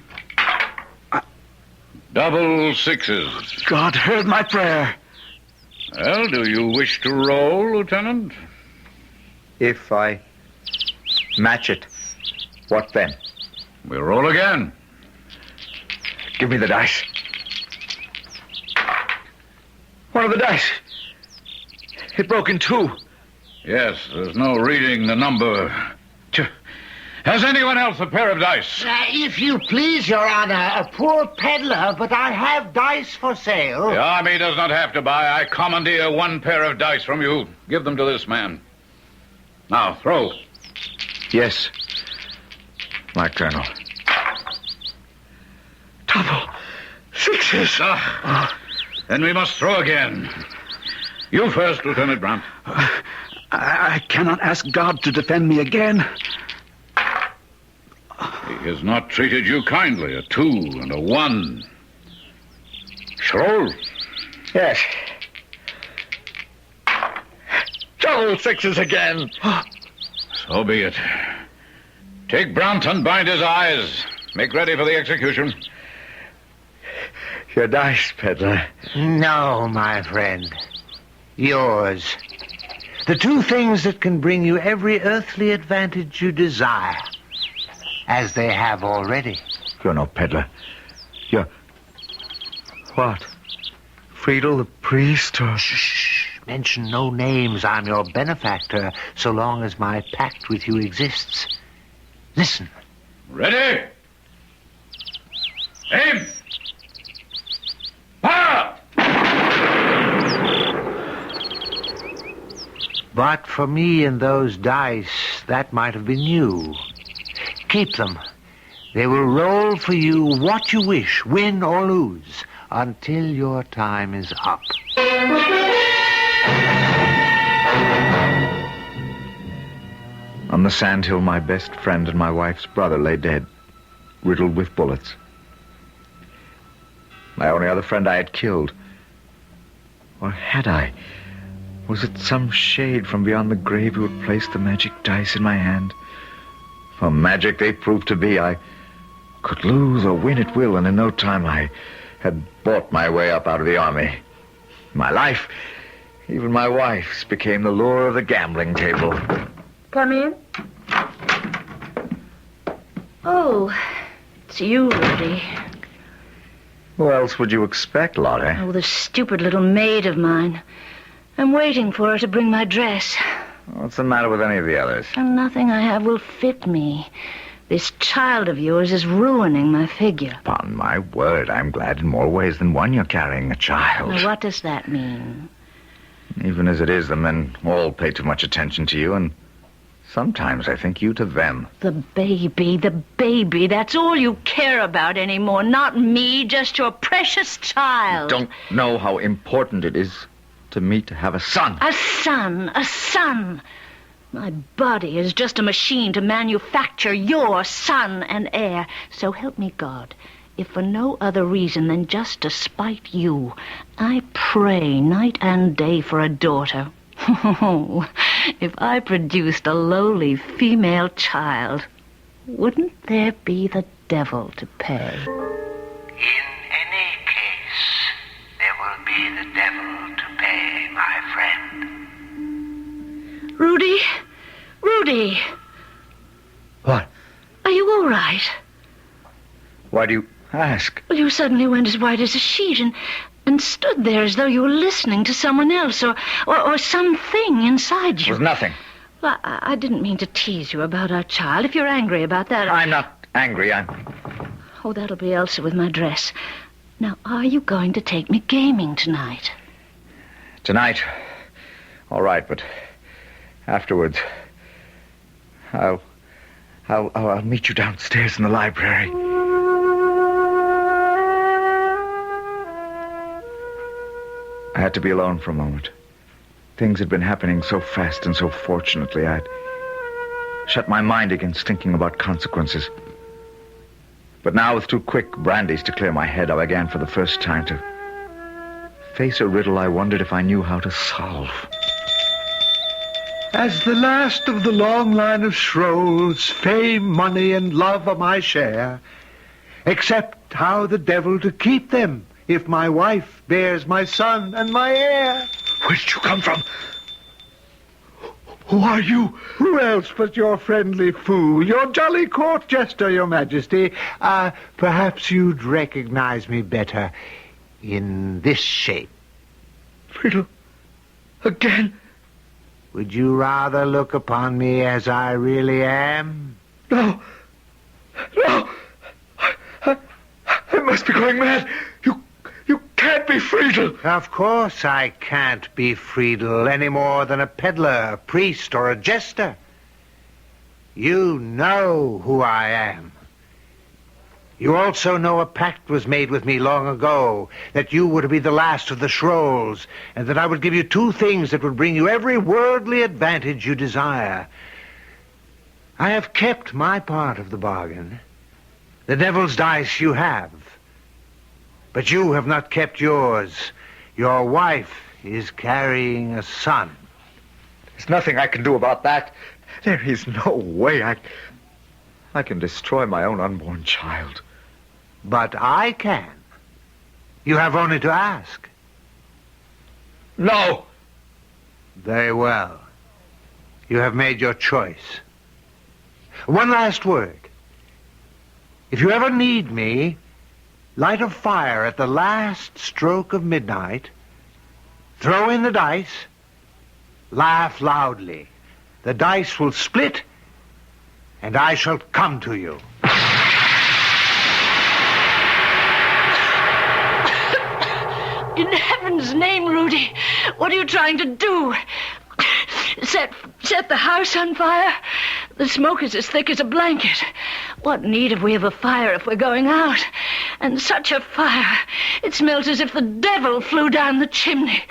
Double 6s. God heard my prayer. Well, do you wish to roll, Lieutenant? If I match it, what then? We'll roll again. Give me the dice. One of the dice. It broke in 2. Yes, there's no reading the number. Has anyone else a pair of dice? If you please, Your Honor, a poor peddler, but I have dice for sale. The army does not have to buy. I commandeer 1 pair of dice from you. Give them to this man. Now, throw. Yes, my colonel. Double 6s. Then we must throw again. You first, Lieutenant Brandt. I cannot ask God to defend me again. He has not treated you kindly. A 2 and a 1. Schroll. Yes. Double 6s again. So be it. Take Brant and bind his eyes. Make ready for the execution. Your dice, peddler. No, my friend. Yours. The two things that can bring you every earthly advantage you desire, as they have already. You're no peddler. You're... What? Friedel the priest, or... Shh. Mention no names. I'm your benefactor, so long as my pact with you exists. Listen. Ready? Aim! Fire! But for me and those dice, that might have been you. Keep them. They will roll for you what you wish, win or lose, until your time is up. On the sandhill, my best friend and my wife's brother lay dead, riddled with bullets. My only other friend I had killed. Or had I? Was it some shade from beyond the grave who had placed the magic dice in my hand? For magic they proved to be. I could lose or win at will, and in no time I had bought my way up out of the army. My life, even my wife's, became the lure of the gambling table. Come in. Oh, it's you, Rudy. Who else would you expect, Lottie? Oh, the stupid little maid of mine. I'm waiting for her to bring my dress. What's the matter with any of the others? And nothing I have will fit me. This child of yours is ruining my figure. Upon my word, I'm glad in more ways than one you're carrying a child. Now, what does that mean? Even as it is, the men all pay too much attention to you, and sometimes I think you to them. The baby, that's all you care about anymore. Not me, just your precious child. You don't know how important it is to me to have a son. A son. My body is just a machine to manufacture your son and heir. So help me God, if for no other reason than just to spite you, I pray night and day for a daughter. If I produced a lowly female child, wouldn't there be the devil to pay? In any case, there will be the devil to pay, my friend. Rudy? What? Are you all right? Why do you ask? Well, you suddenly went as white as a sheet and stood there as though you were listening to someone else or something inside you. It was nothing. Well, I didn't mean to tease you about our child. If you're angry about that... I'm not angry. Oh, that'll be Elsa with my dress. Now, are you going to take me gaming tonight? Tonight? All right, but afterwards, I'll meet you downstairs in the library. I had to be alone for a moment. Things had been happening so fast and so fortunately, I'd shut my mind against thinking about consequences. But now, with 2 quick brandies to clear my head, I began for the first time to face a riddle I wondered if I knew how to solve. As the last of the long line of Scrolls, fame, money, and love are my share, except how the devil to keep them if my wife bears my son and my heir. Where did you come from? Who are you? Who else but your friendly fool, your jolly court jester, your majesty? Perhaps you'd recognize me better in this shape. Friedel, again? Would you rather look upon me as I really am? No. I must be going mad. You can't be Friedel. Of course I can't be Friedel any more than a peddler, a priest, or a jester. You know who I am. You also know a pact was made with me long ago, that you were to be the last of the Scrolls, and that I would give you 2 things that would bring you every worldly advantage you desire. I have kept my part of the bargain. The devil's dice you have. But you have not kept yours. Your wife is carrying a son. There's nothing I can do about that. There is no way I can destroy my own unborn child. But I can. You have only to ask. No! Very well. You have made your choice. One last word. If you ever need me, light a fire at the last stroke of midnight, throw in the dice, laugh loudly. The dice will split, and I shall come to you. In heaven's name, Rudy, what are you trying to do? Set the house on fire? The smoke is as thick as a blanket. What need have we of a fire if we're going out? And such a fire. It smells as if the devil flew down the chimney.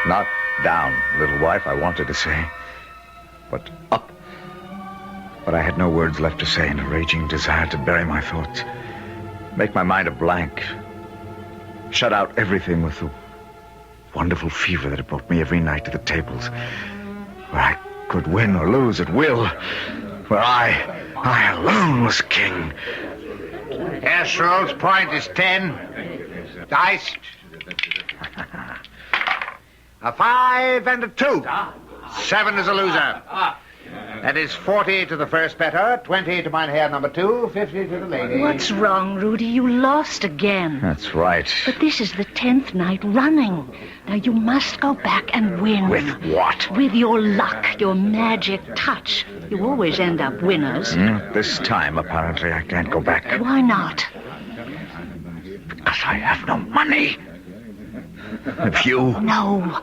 Not down, little wife, I wanted to say, but up. But I had no words left to say in a raging desire to bury my thoughts, make my mind a blank, shut out everything with the wonderful fever that had brought me every night to the tables, where I could win or lose at will, where I alone was king. Yes, Rolls, point is 10. Dice. A 5 and a 2. 7 is a loser. That is 40 to the first better, 20 to Mynheer number 2, 50 to the lady. What's wrong, Rudy? You lost again. That's right. But this is the 10th night running. Now you must go back and win. With what? With your luck, your magic touch. You always end up winners. This time, apparently, I can't go back. Why not? Because I have no money. Have you? No,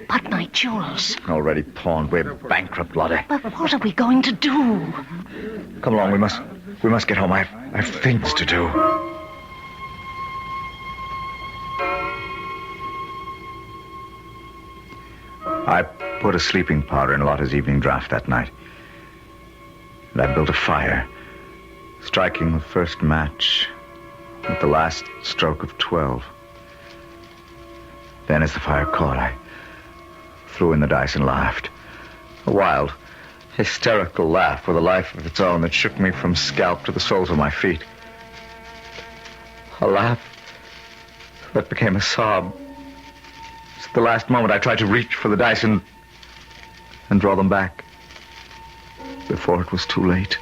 but my jewels. Already pawned. We're bankrupt, Lottie. But what are we going to do? Come along, we must get home. I have things to do. I put a sleeping powder in Lotta's evening draft that night. And I built a fire, striking the first match with the last stroke of 12. Then as the fire caught, I threw in the dice and laughed. A wild, hysterical laugh with a life of its own that shook me from scalp to the soles of my feet. A laugh that became a sob. At the last moment, I tried to reach for the dice and draw them back before it was too late.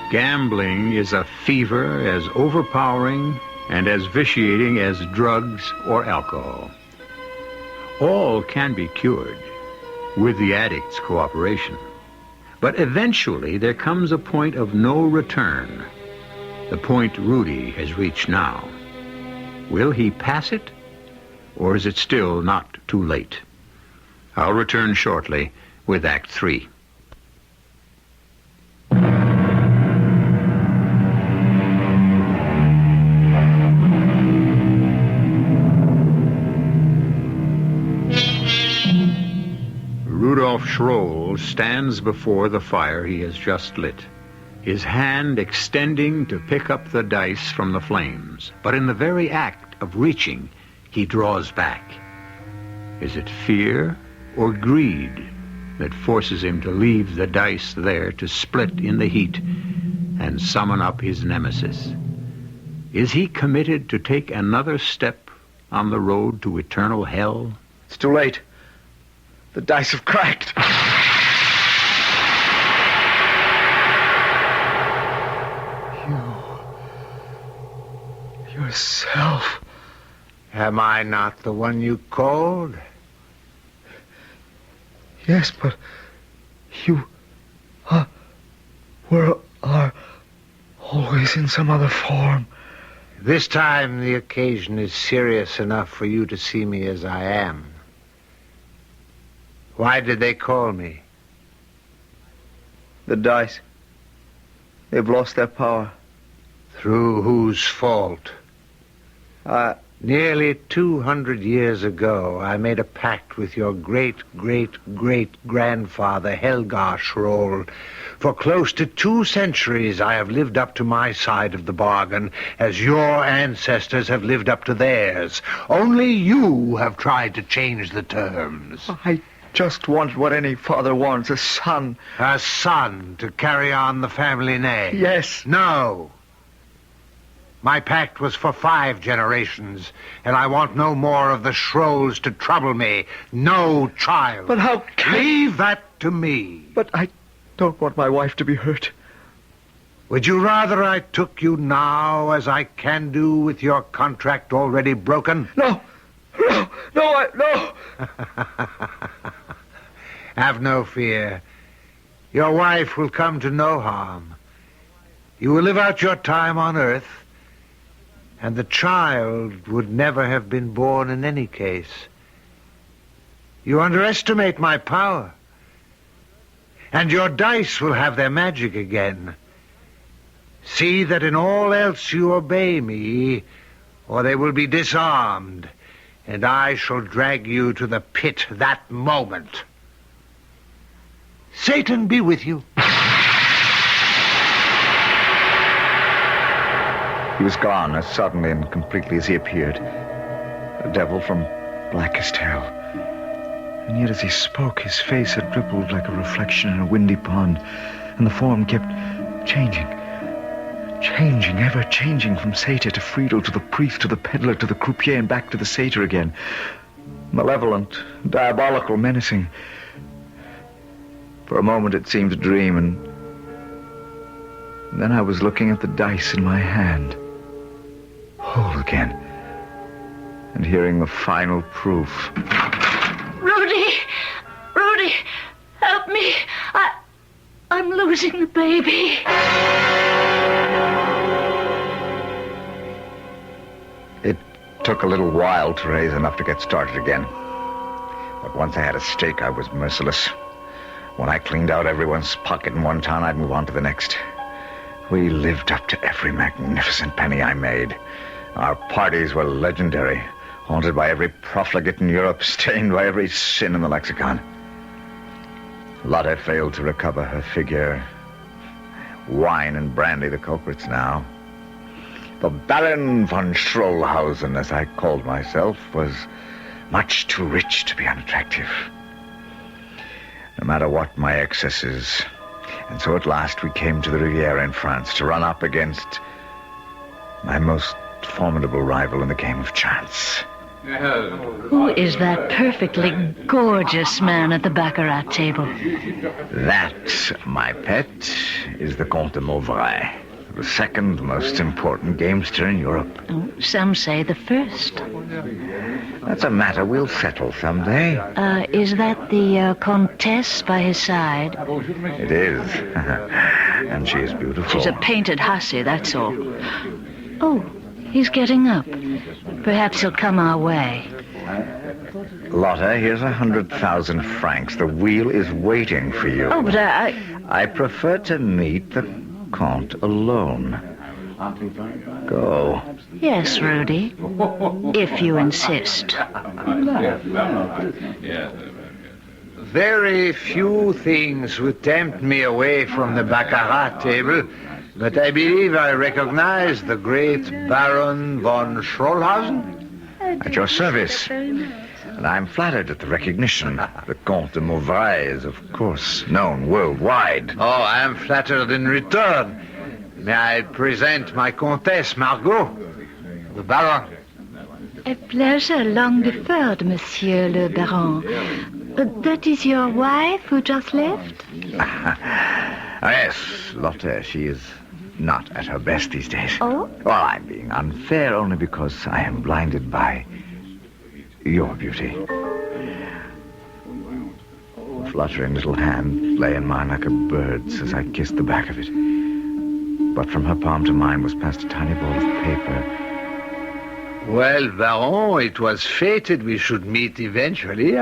Gambling is a fever as overpowering and as vitiating as drugs or alcohol. All can be cured with the addict's cooperation. But eventually there comes a point of no return, the point Rudy has reached now. Will he pass it, or is it still not too late? I'll return shortly with Act 3. Rudolf Schroll stands before the fire he has just lit, his hand extending to pick up the dice from the flames. But in the very act of reaching, he draws back. Is it fear or greed that forces him to leave the dice there to split in the heat and summon up his nemesis? Is he committed to take another step on the road to eternal hell? It's too late. The dice have cracked. You... yourself. Am I not the one you called? Yes, but you are always in some other form. This time the occasion is serious enough for you to see me as I am. Why did they call me? The dice. They've lost their power. Through whose fault? I Nearly 200 years ago, I made a pact with your great-great-great-grandfather, Helgar Schroll. For close to 2 centuries, I have lived up to my side of the bargain, as your ancestors have lived up to theirs. Only you have tried to change the terms. I just wanted what any father wants, a son. A son to carry on the family name? Yes. No. My pact was for 5 generations, and I want no more of the Schrolls to trouble me. No child. But how can... Leave that to me. But I don't want my wife to be hurt. Would you rather I took you now, as I can do with your contract already broken? No. No. Have no fear. Your wife will come to no harm. You will live out your time on Earth, and the child would never have been born in any case. You underestimate my power, and your dice will have their magic again. See that in all else you obey me, or they will be disarmed, and I shall drag you to the pit that moment. Satan be with you. He was gone as suddenly and completely as he appeared. A devil from blackest hell. And yet as he spoke, his face had rippled like a reflection in a windy pond, and the form kept changing, ever changing, from satyr to Friedel, to the priest, to the peddler, to the croupier, and back to the satyr again. Malevolent, diabolical, menacing. For a moment it seemed a dream, and then I was looking at the dice in my hand, whole again, and hearing the final proof. Rudy, help me. I'm losing the baby. It took a little while to raise enough to get started again. But once I had a stake, I was merciless. When I cleaned out everyone's pocket in one town, I'd move on to the next. We lived up to every magnificent penny I made. Our parties were legendary, haunted by every profligate in Europe, stained by every sin in the lexicon. Lotte failed to recover her figure. Wine and brandy the culprits now. The Baron von Schrollhausen, as I called myself, was much too rich to be unattractive. No matter what my excesses. And so at last we came to the Riviera in France to run up against my most formidable rival in the game of chance. Who is that perfectly gorgeous man at the baccarat table? That, my pet, is the Comte de Mauvrais, the second most important gamester in Europe. Oh, some say the first. That's a matter we'll settle someday. Is that the Comtesse by his side? It is. And she is beautiful. She's a painted hussy, that's all. Oh, he's getting up. Perhaps he'll come our way. Lotte, here's 100,000 francs. The wheel is waiting for you. Oh, but I prefer to meet the Comte alone. Go. Yes, Rudy. If you insist. Very few things would tempt me away from the baccarat table, but I believe I recognize the great Baron von Schrollhausen. At your service. And I'm flattered at the recognition. The Comte de Mauvrais is, of course, known worldwide. Oh, I am flattered in return. May I present my Comtesse Margot, the Baron? A pleasure long deferred, Monsieur le Baron. That is your wife who just left? Yes, Lotte, she is not at her best these days. Oh? Well, I'm being unfair only because I am blinded by your beauty. A fluttering little hand lay in mine like a bird's as I kissed the back of it. But from her palm to mine was passed a tiny ball of paper. Well, Baron, it was fated we should meet eventually.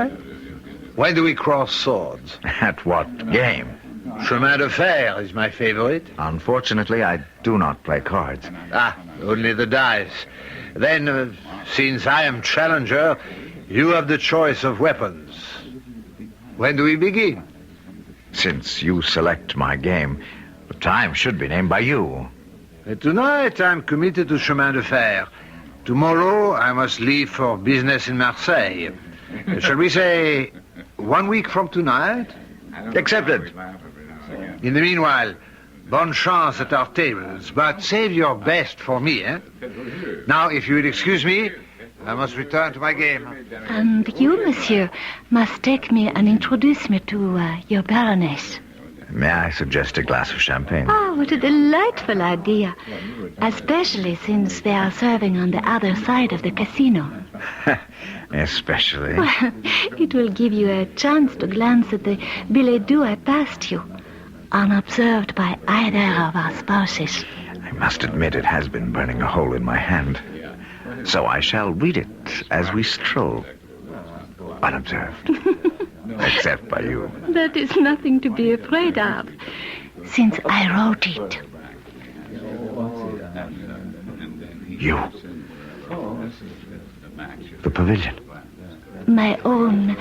When do we cross swords? At what game? Chemin de fer is my favorite. Unfortunately, I do not play cards. Only the dice. Then, since I am challenger, you have the choice of weapons. When do we begin? Since you select my game, the time should be named by you. Tonight I'm committed to chemin de fer. Tomorrow I must leave for business in Marseille. Shall we say 1 week from tonight? Accepted. In the meanwhile, bonne chance at our tables, but save your best for me, eh? Now, if you will excuse me, I must return to my game. And you, monsieur, must take me and introduce me to your baroness. May I suggest a glass of champagne? Oh, what a delightful idea. Especially since they are serving on the other side of the casino. Especially. Well, it will give you a chance to glance at the billet doux I passed you, unobserved by either of our spouses. I must admit it has been burning a hole in my hand. So I shall read it as we stroll. Unobserved. Except by you. That is nothing to be afraid of, since I wrote it. You. The pavilion. My own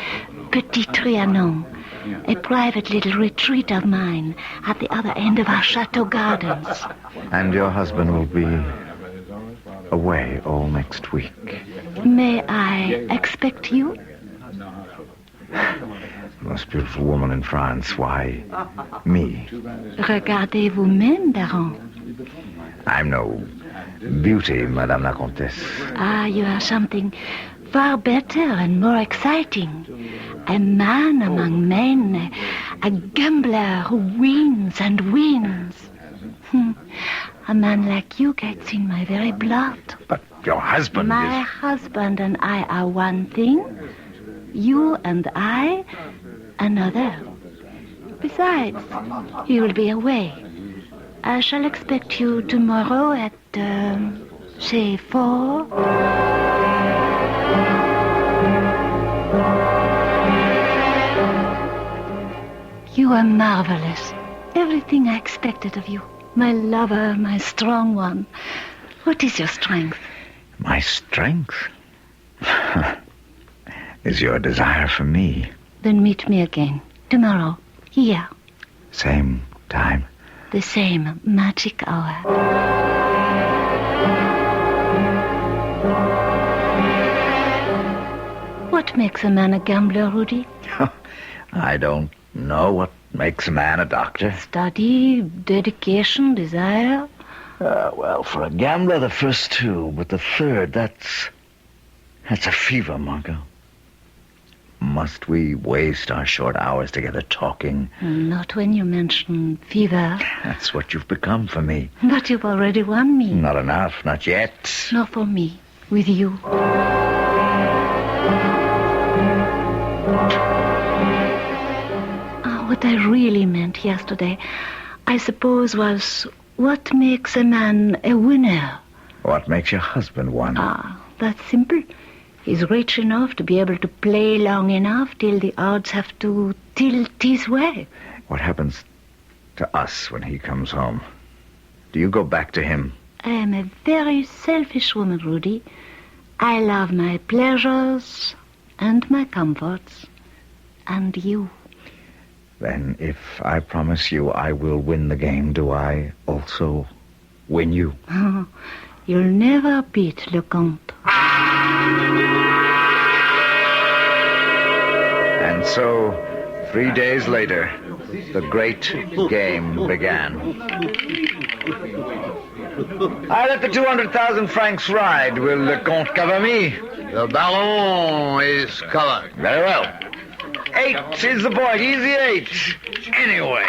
Petit Trianon, a private little retreat of mine at the other end of our chateau gardens. And your husband will be away all next week. May I expect you? The most beautiful woman in France. Why, me? Regardez vous-même, Baron. I'm no beauty, Madame la Comtesse. Ah, you are something far better and more exciting. A man among men, a gambler who wins and wins. A man like you gets in my very blood. But your husband My husband and I are one thing. You and I, another. Besides, he will be away. I shall expect you tomorrow at, say, 4. You are marvelous. Everything I expected of you. My lover, my strong one. What is your strength? My strength is your desire for me. Then meet me again. Tomorrow. Here. Same time. The same magic hour. What makes a man a gambler, Rudy? I don't know what makes a man a doctor. Study, dedication, desire. Well, for a gambler, the first two, but the third, that's a fever, Margot. Must we waste our short hours together talking? Not when you mention fever. That's what you've become for me. But you've already won me. Not enough, not yet. Not for me, with you. What I really meant yesterday, I suppose, was what makes a man a winner? What makes your husband one? Ah, that's simple. He's rich enough to be able to play long enough till the odds have to tilt his way. What happens to us when he comes home? Do you go back to him? I am a very selfish woman, Rudy. I love my pleasures and my comforts. And you. Then if I promise you I will win the game, do I also win you? Oh, you'll never beat Le Comte. And so, 3 days later, the great game began. I let the 200,000 francs ride. Will Le Comte cover me? The Baron is covered. Very well. 8 is the point. Easy 8. Anyway.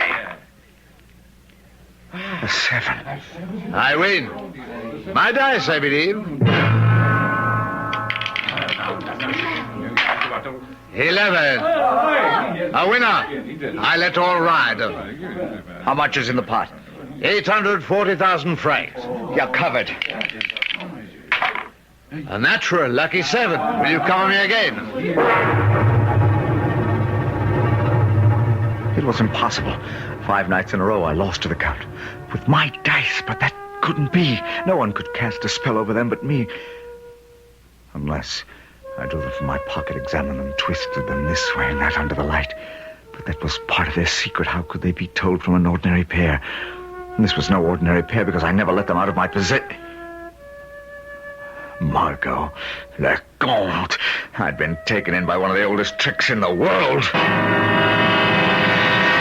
A 7. I win. My dice, I believe. 11. A winner. I let all ride. How much is in the pot? 840,000 francs. You're covered. A natural lucky 7. Will you cover me again? It was impossible. 5 nights in a row I lost to the Count. With my dice, but that couldn't be. No one could cast a spell over them but me. Unless I drew them from my pocket, examined them, twisted them this way and that under the light. But that was part of their secret. How could they be told from an ordinary pair? And this was no ordinary pair because I never let them out of my possession. Margot, Leconte. I'd been taken in by one of the oldest tricks in the world.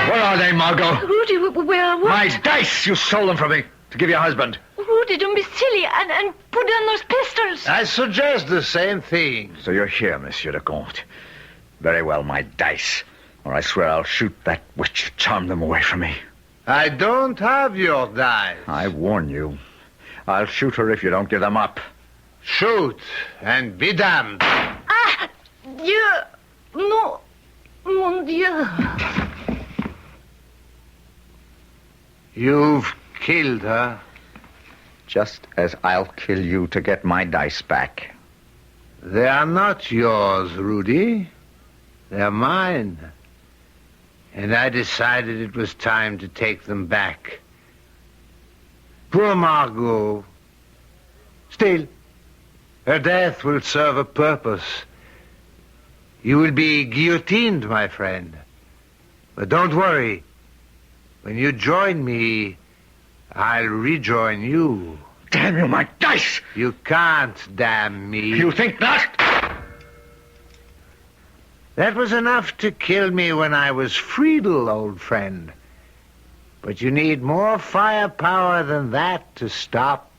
Where are they, Margot? Rudy, where? What? My dice! You stole them from me to give your husband. Rudy, don't be silly and put down those pistols. I suggest the same thing. So you're here, Monsieur Leconte. Very well, my dice. Or I swear I'll shoot that witch. Charm them away from me. I don't have your dice. I warn you. I'll shoot her if you don't give them up. Shoot and be damned. Ah! Dieu! No! Mon Dieu! You've killed her. Just as I'll kill you to get my dice back. They are not yours, Rudy. They're mine. And I decided it was time to take them back. Poor Margot. Still, her death will serve a purpose. You will be guillotined, my friend. But don't worry. When you join me, I'll rejoin you. Damn you, my dice! You can't damn me. You think not? That was enough to kill me when I was Friedel, old friend. But you need more firepower than that to stop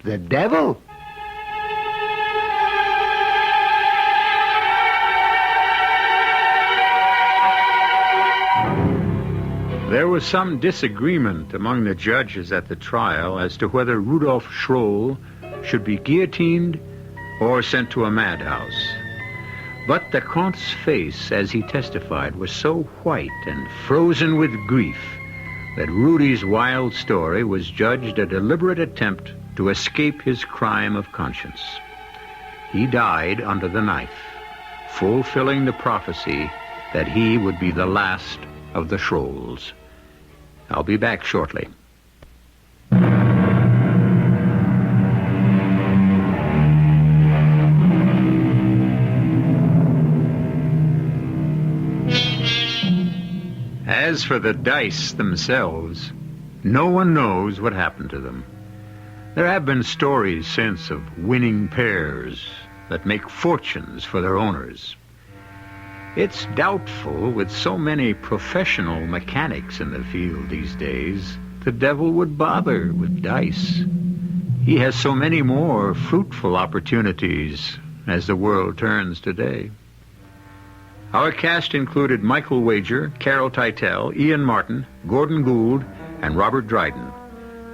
the devil. There was some disagreement among the judges at the trial as to whether Rudolf Schroll should be guillotined or sent to a madhouse. But the Comte's face, as he testified, was so white and frozen with grief that Rudy's wild story was judged a deliberate attempt to escape his crime of conscience. He died under the knife, fulfilling the prophecy that he would be the last of the Schrolls. I'll be back shortly. As for the dice themselves, no one knows what happened to them. There have been stories since of winning pairs that make fortunes for their owners. It's doubtful, with so many professional mechanics in the field these days, the devil would bother with dice. He has so many more fruitful opportunities as the world turns today. Our cast included Michael Wager, Carol Teitel, Ian Martin, Gordon Gould, and Robert Dryden.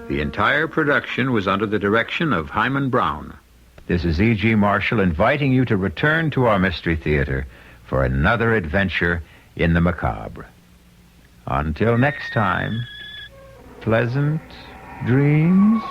The entire production was under the direction of Hyman Brown. This is E.G. Marshall inviting you to return to our Mystery Theater for another adventure in the macabre. Until next time, pleasant dreams.